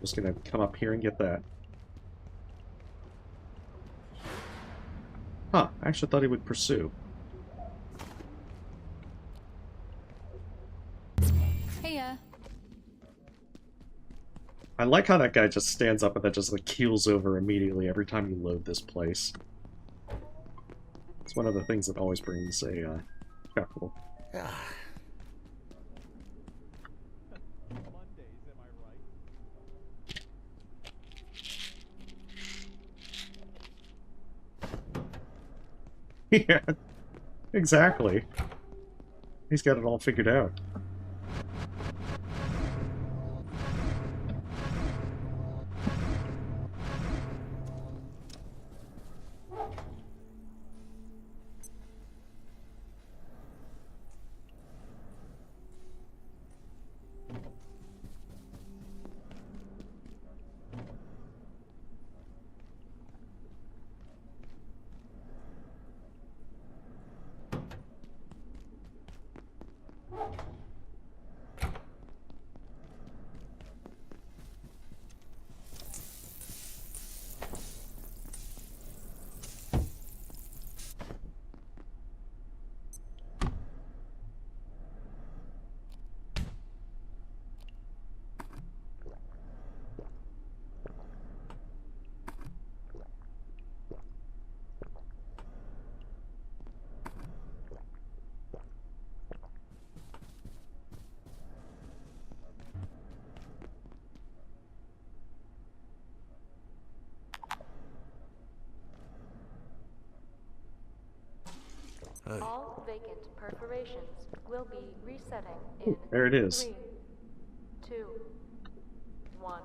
just gonna come up here and get that. Huh, I actually thought he would pursue. Heya. I like how that guy just stands up and then just like keels over immediately every time you load this place. It's one of the things that always brings a chuckle. Yeah, exactly. He's got it all figured out. All vacant perforations will be resetting in There it is. 3, 2, 1.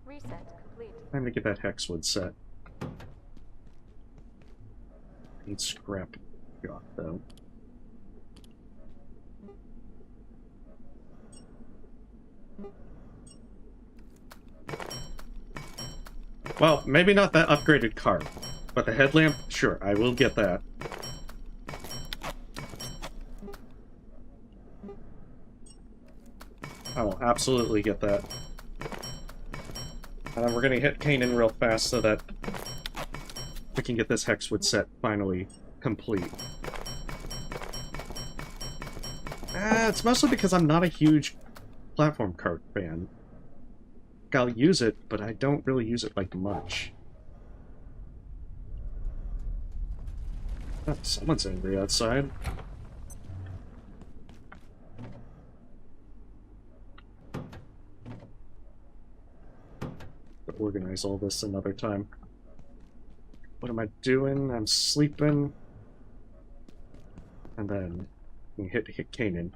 Reset complete. Time to get that Hexwood set. Need scrap got though. Well, maybe not that upgraded cart, but the headlamp, sure, I will get that. I will absolutely get that. And then we're gonna hit canon real fast so that we can get this Hexwood set finally complete. It's mostly because I'm not a huge platform cart fan. I'll use it, but I don't really use it like much. Oh, someone's angry outside. To organize all this another time. What am I doing? I'm sleeping. And then we hit Kanan.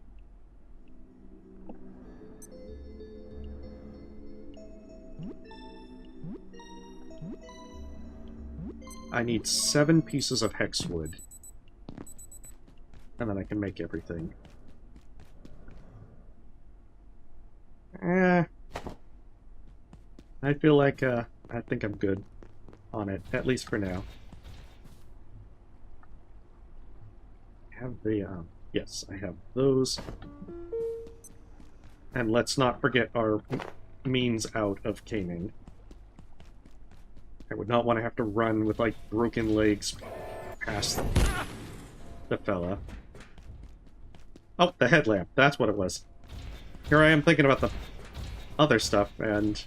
I need 7 pieces of Hexwood. And then I can make everything. I feel like, I think I'm good on it, at least for now. I have the, yes, I have those. And let's not forget our means out of caning. I would not want to have to run with, like, broken legs past the fella. Oh, the headlamp. That's what it was. Here I am thinking about the other stuff, and...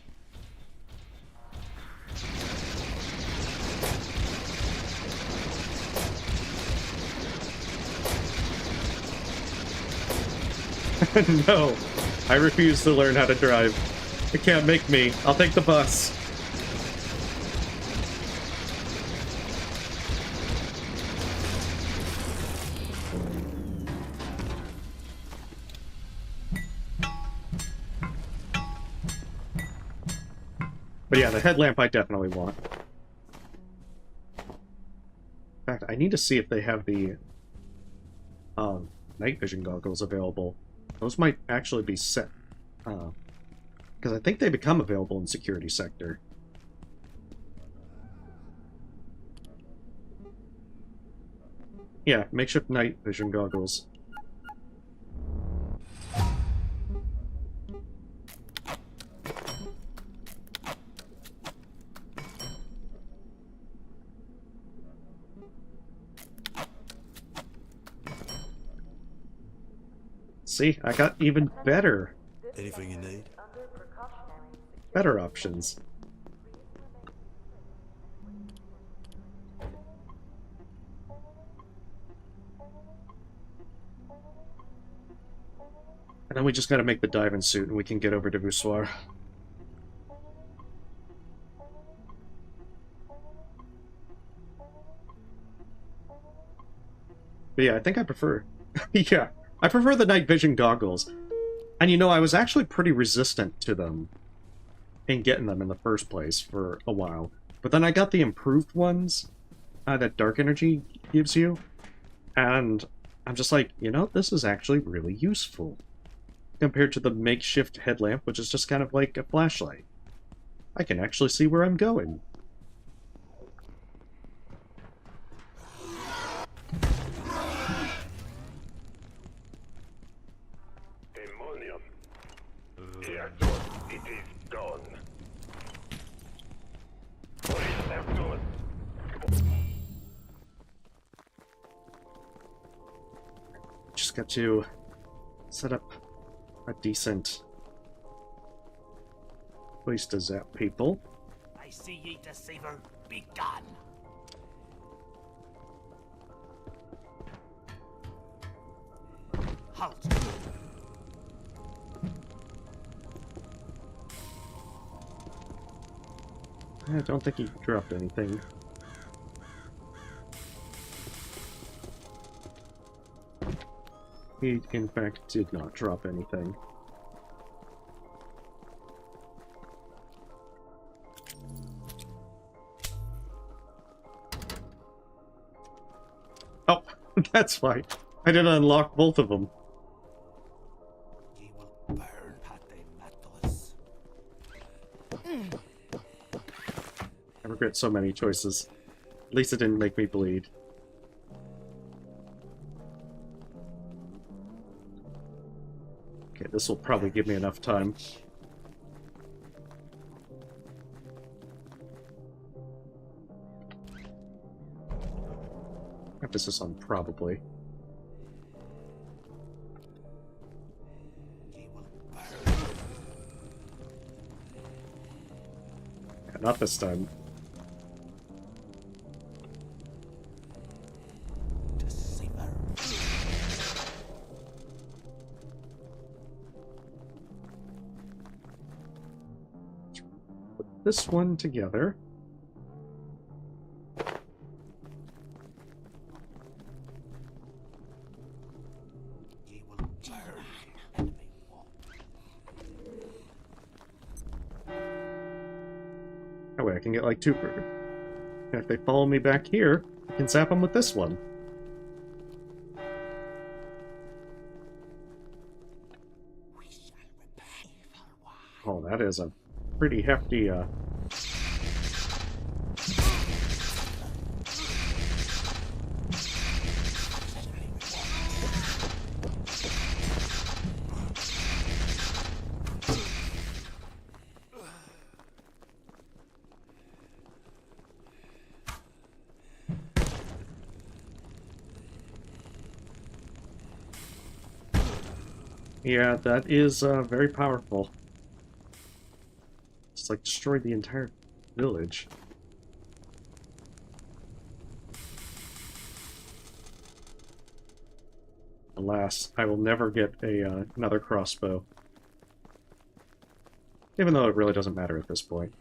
No, I refuse to learn how to drive. It can't make me. I'll take the bus. But yeah, the headlamp I definitely want. In fact, I need to see if they have the night vision goggles available. Those might actually be set. Because I think they become available in security sector. Yeah, makeshift night vision goggles. See, I got even better. Anything you need? Better options. And then we just gotta make the diving suit and we can get over to Voussoir. But yeah, I think I prefer... yeah, I prefer the night vision goggles. And you know, I was actually pretty resistant to them in getting them in the first place for a while. But then I got the improved ones that Dark Energy gives you. And I'm just like, you know, this is actually really useful. Compared to the makeshift headlamp, which is just kind of like a flashlight. I can actually see where I'm going. Demonium. I thought it is done. What is left to it? Just got to set up a decent place to zap people. I see ye, deceiver. Be gone. Halt. I don't think he dropped anything. He, in fact, did not drop anything. Oh, that's why. I didn't unlock both of them. I regret so many choices. At least it didn't make me bleed. Okay, this will probably give me enough time. Emphasis on probably. Yeah, not this time. Put this one together. That way I can get like two per. And if they follow me back here, I can zap them with this one. Oh, that is a pretty hefty, yeah, that is, very powerful. It's like destroyed the entire village. Alas, I will never get a, another crossbow. Even though it really doesn't matter at this point.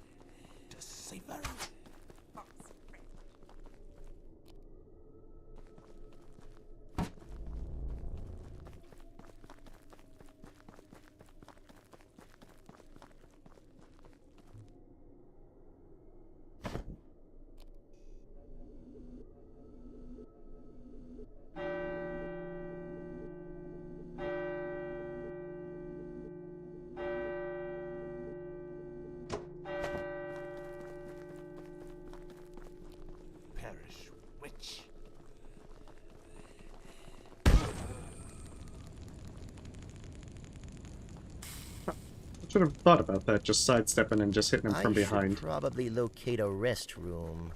Should have thought about that, just sidestepping and just hitting him from behind. I should probably locate a rest room.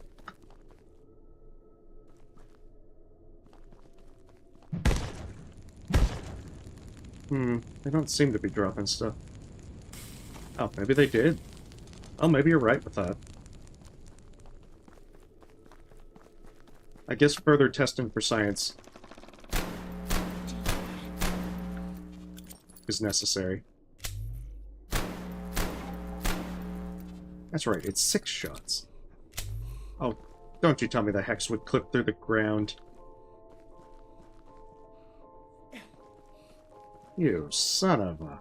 They don't seem to be dropping stuff. Oh, maybe they did. Oh, maybe you're right with that. I guess further testing for science is necessary. That's right, it's 6 shots. Oh, don't you tell me the hex would clip through the ground. You son of a...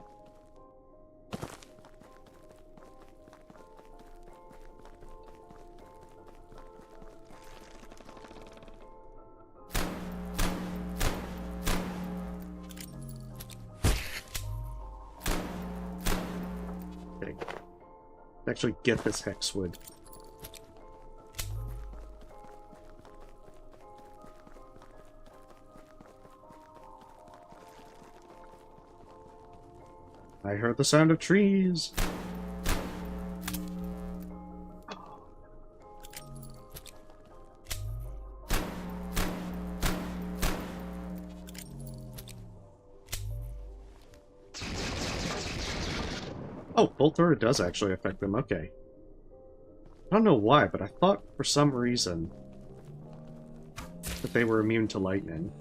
Okay. Actually get this Hexwood. I heard the sound of trees. Oh, Bolt Thrower does actually affect them, okay. I don't know why, but I thought for some reason that they were immune to lightning.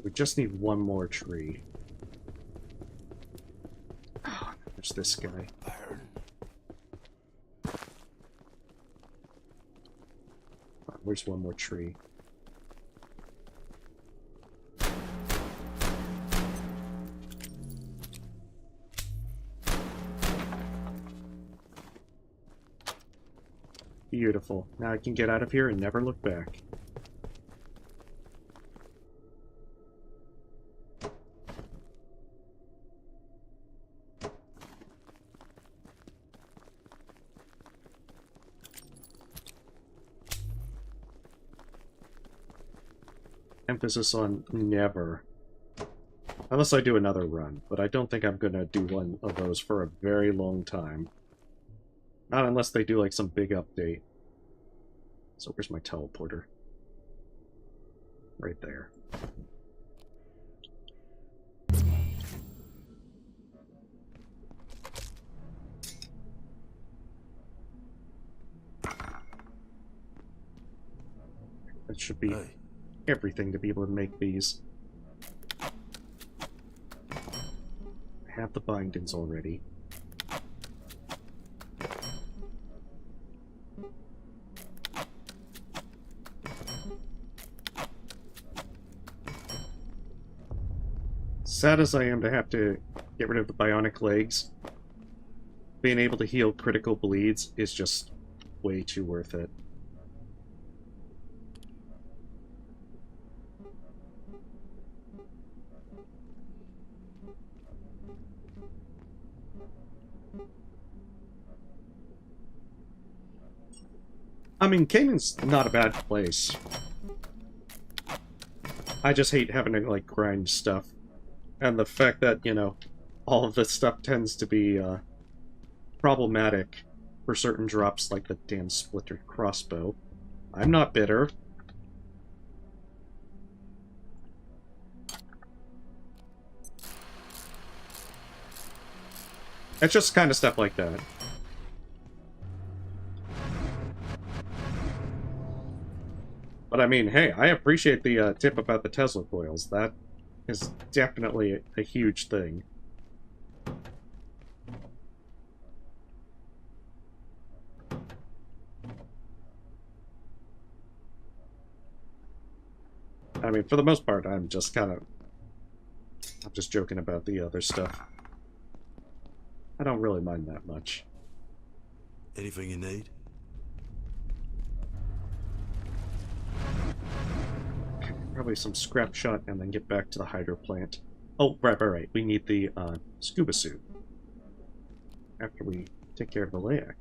We just need one more tree. Oh, there's this guy. Oh, where's one more tree? Beautiful. Now I can get out of here and never look back. Emphasis on never. Unless I do another run, but I don't think I'm gonna do one of those for a very long time. Not unless they do like some big update. So where's my teleporter? Right there. That should be everything to be able to make these. I have the bindings already. Sad as I am to have to get rid of the bionic legs, being able to heal critical bleeds is just way too worth it. I mean, Canon's not a bad place. I just hate having to, like, grind stuff. And the fact that, you know, all of this stuff tends to be, problematic for certain drops, like the damn splintered crossbow. I'm not bitter. It's just kind of stuff like that. But I mean, hey, I appreciate the tip about the Tesla coils. That is definitely a huge thing. I mean, for the most part, I'm just joking about the other stuff. I don't really mind that much. Anything you need? Probably some scrap shot and then get back to the hydro plant. Oh, right. We need the scuba suit after we take care of the Layak.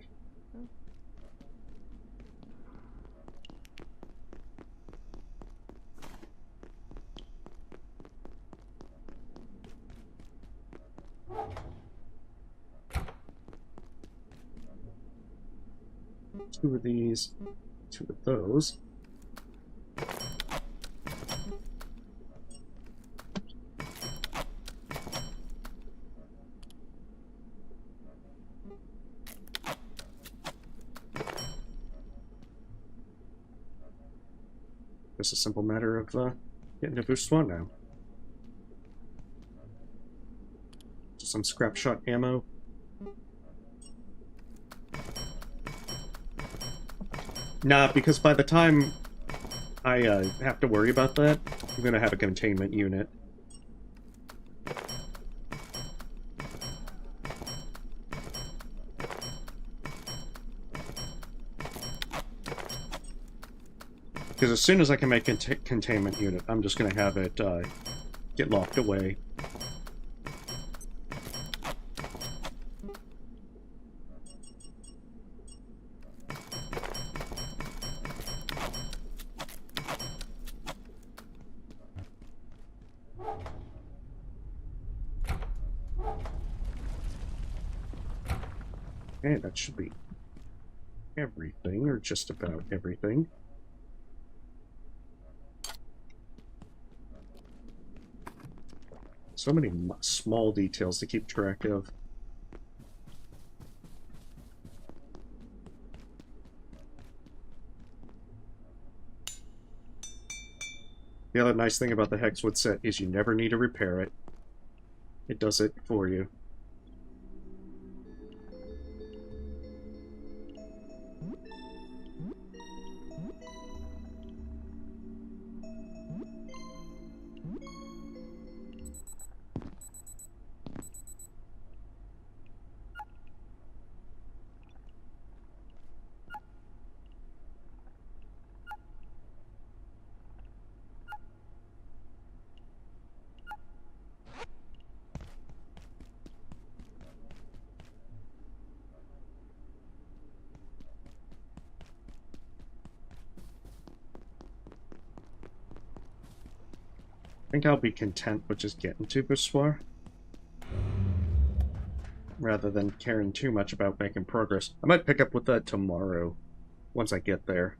Two of these, two of those. It's a simple matter of getting to Bourgeois now. Just some scrap shot ammo. Nah, because by the time I have to worry about that, I'm gonna have a containment unit. Because as soon as I can make a containment unit, I'm just gonna have it get locked away. Okay, that should be everything, or just about everything. So many small details to keep track of. The other nice thing about the Hexwood set is you never need to repair it. It does it for you. I think I'll be content with just getting to Bourgeois, rather than caring too much about making progress. I might pick up with that tomorrow, once I get there.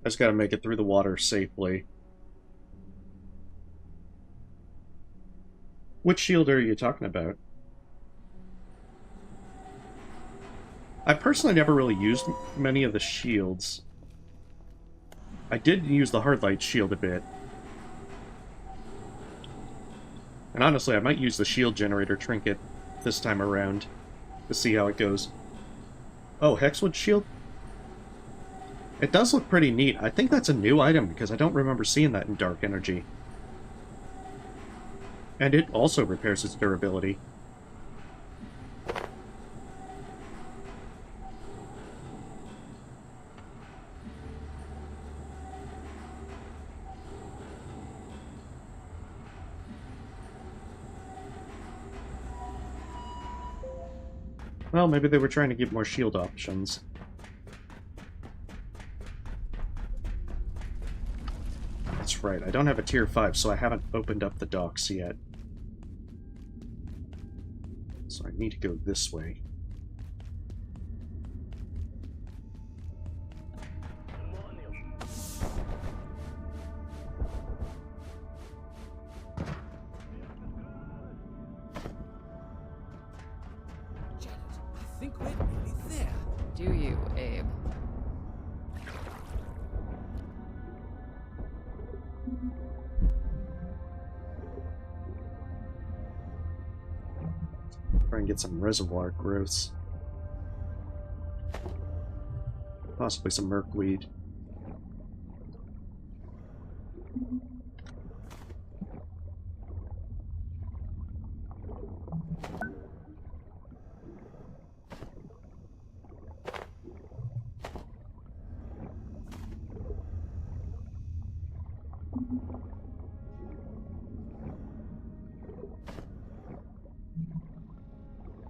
I just gotta make it through the water safely. Which shield are you talking about? I personally never really used many of the shields. I did use the hard light shield a bit. And honestly, I might use the shield generator trinket this time around to see how it goes. Oh, Hexwood shield? It does look pretty neat. I think that's a new item because I don't remember seeing that in Dark Energy. And it also repairs its durability. Well, maybe they were trying to give more shield options. That's right, I don't have a tier 5, so I haven't opened up the docks yet. So I need to go this way. I think we're nearly there. Do you, Abe? Try and get some reservoir growths. Possibly some merkweed.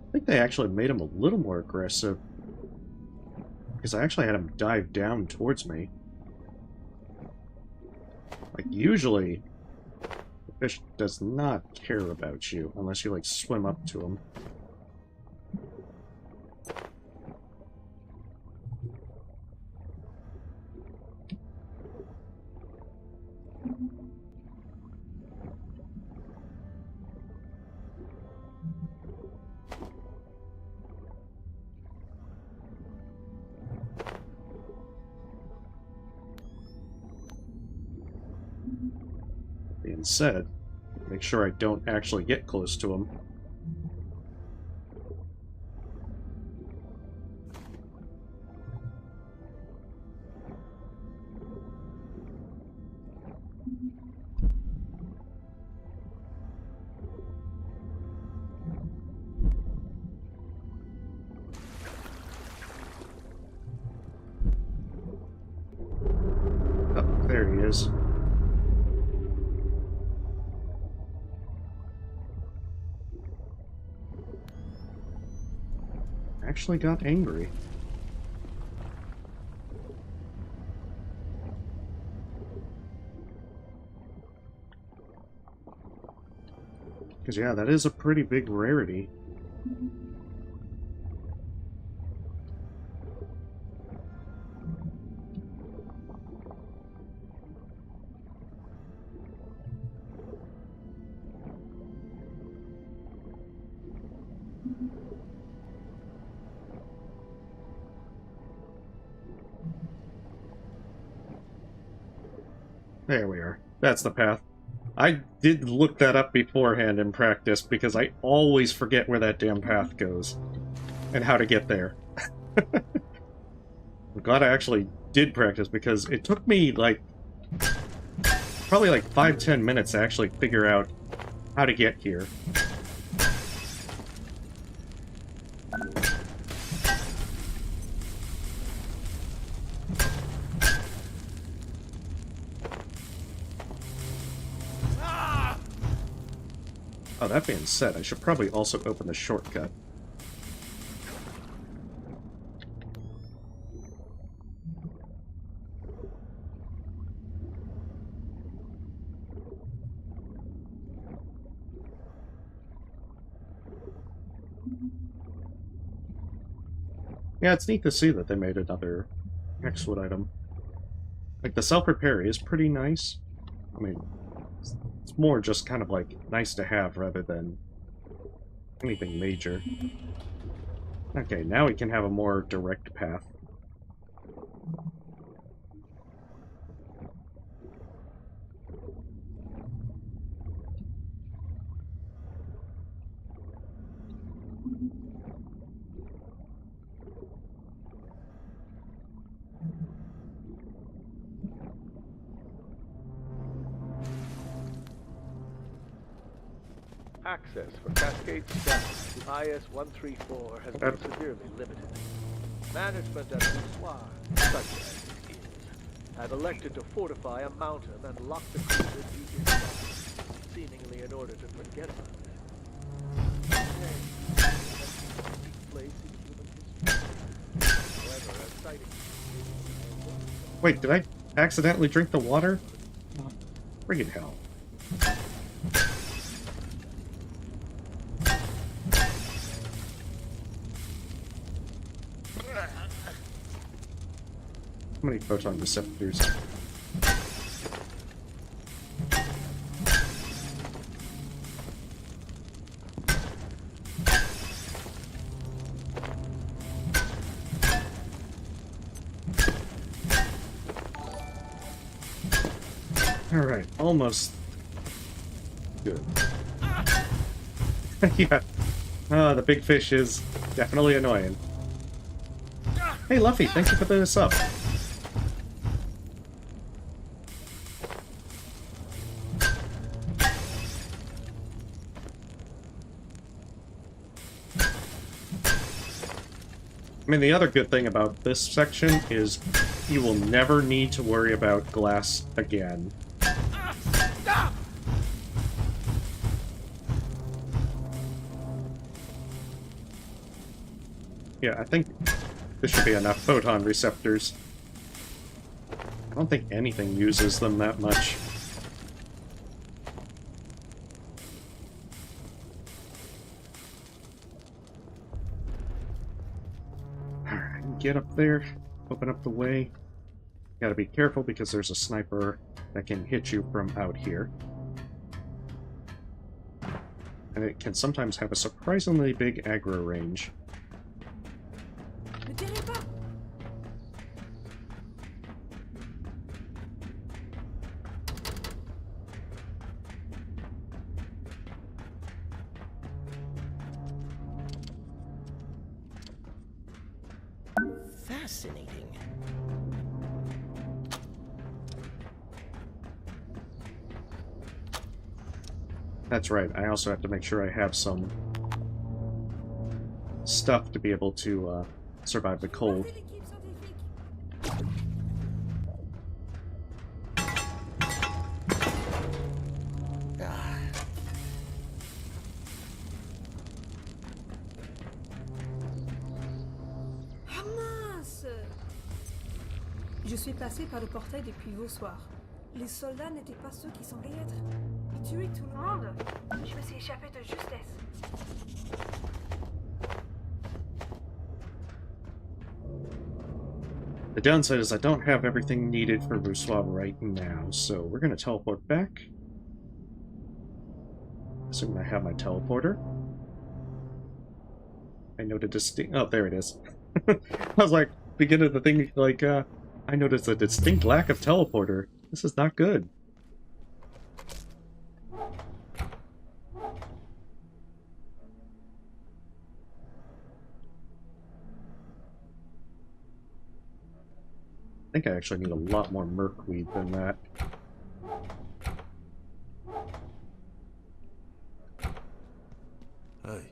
I think they actually made him a little more aggressive, because I actually had him dive down towards me. Like, usually, the fish does not care about you unless you, like, swim up to him. Being said, make sure I don't actually get close to him. Oh, there he is. Actually got angry. Because, yeah, that is a pretty big rarity. There we are. That's the path. I did look that up beforehand in practice because I always forget where that damn path goes and how to get there. I'm glad I actually did practice because it took me like probably like 5-10 minutes to actually figure out how to get here. Oh, that being said, I should probably also open the shortcut. Yeah, it's neat to see that they made another Hexwood item. Like, the self-repair is pretty nice. I mean, it's more just kind of like nice to have rather than anything major. Okay, now we can have a more direct path. Access for Cascade staff to IS-134 has been severely limited. Management at Boussoir, such as it is, have elected to fortify a mountain and lock the cruiser deep inside, seemingly in order to forget about it. However, a sighting... Wait, did I accidentally drink the water? Friggin' hell. How many photon receptors? Alright, almost good. Yeah. The big fish is definitely annoying. Hey Luffy, thank you for the sub. I mean, the other good thing about this section is you will never need to worry about glass again. Yeah, I think this should be enough photon receptors. I don't think anything uses them that much. Get up there, open up the way. Gotta be careful because there's a sniper that can hit you from out here. And it can sometimes have a surprisingly big aggro range. Fascinating. That's right, I also have to make sure I have some stuff to be able to survive the cold. Je suis passé par le portail depuis vos soirs. Les soldats n'étaient pas ceux qui semblaient être. Ils tuaient tout le monde. Je me suis échappé de justesse. The downside is I don't have everything needed for Roussois right now, so we're going to teleport back. Assuming I have my teleporter. I know the distinct... Oh, there it is. I was like, beginning of the thing, like, I noticed a distinct lack of teleporter. This is not good. I think I actually need a lot more mercweed than that. Hey.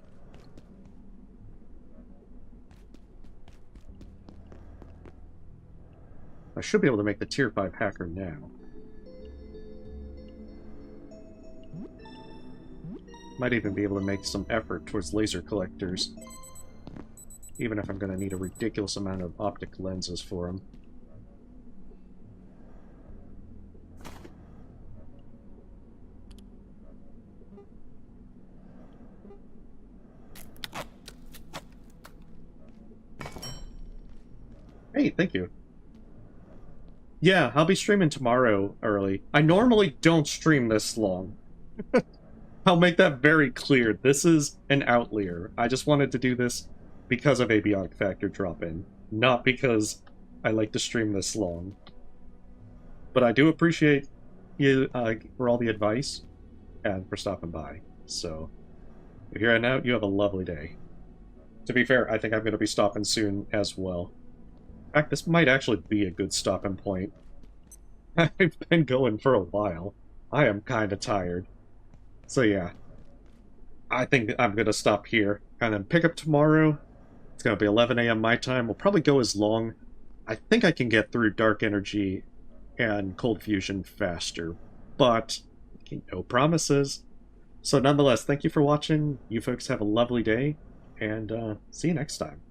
I should be able to make the tier 5 hacker now. Might even be able to make some effort towards laser collectors. Even if I'm going to need a ridiculous amount of optic lenses for them. Hey, thank you. Yeah, I'll be streaming tomorrow early. I normally don't stream this long. I'll make that very clear. This is an outlier. I just wanted to do this because of Abiotic Factor drop-in, not because I like to stream this long. But I do appreciate you for all the advice and for stopping by. So, if you're heading out, you have a lovely day. To be fair, I think I'm going to be stopping soon as well. In fact, this might actually be a good stopping point. I've been going for a while. I am kind of tired. So yeah, I think I'm going to stop here and then pick up tomorrow. It's going to be 11 a.m. my time. We'll probably go as long. I think I can get through Dark Energy and Cold Fusion faster, but no promises. So nonetheless, thank you for watching. You folks have a lovely day, and see you next time.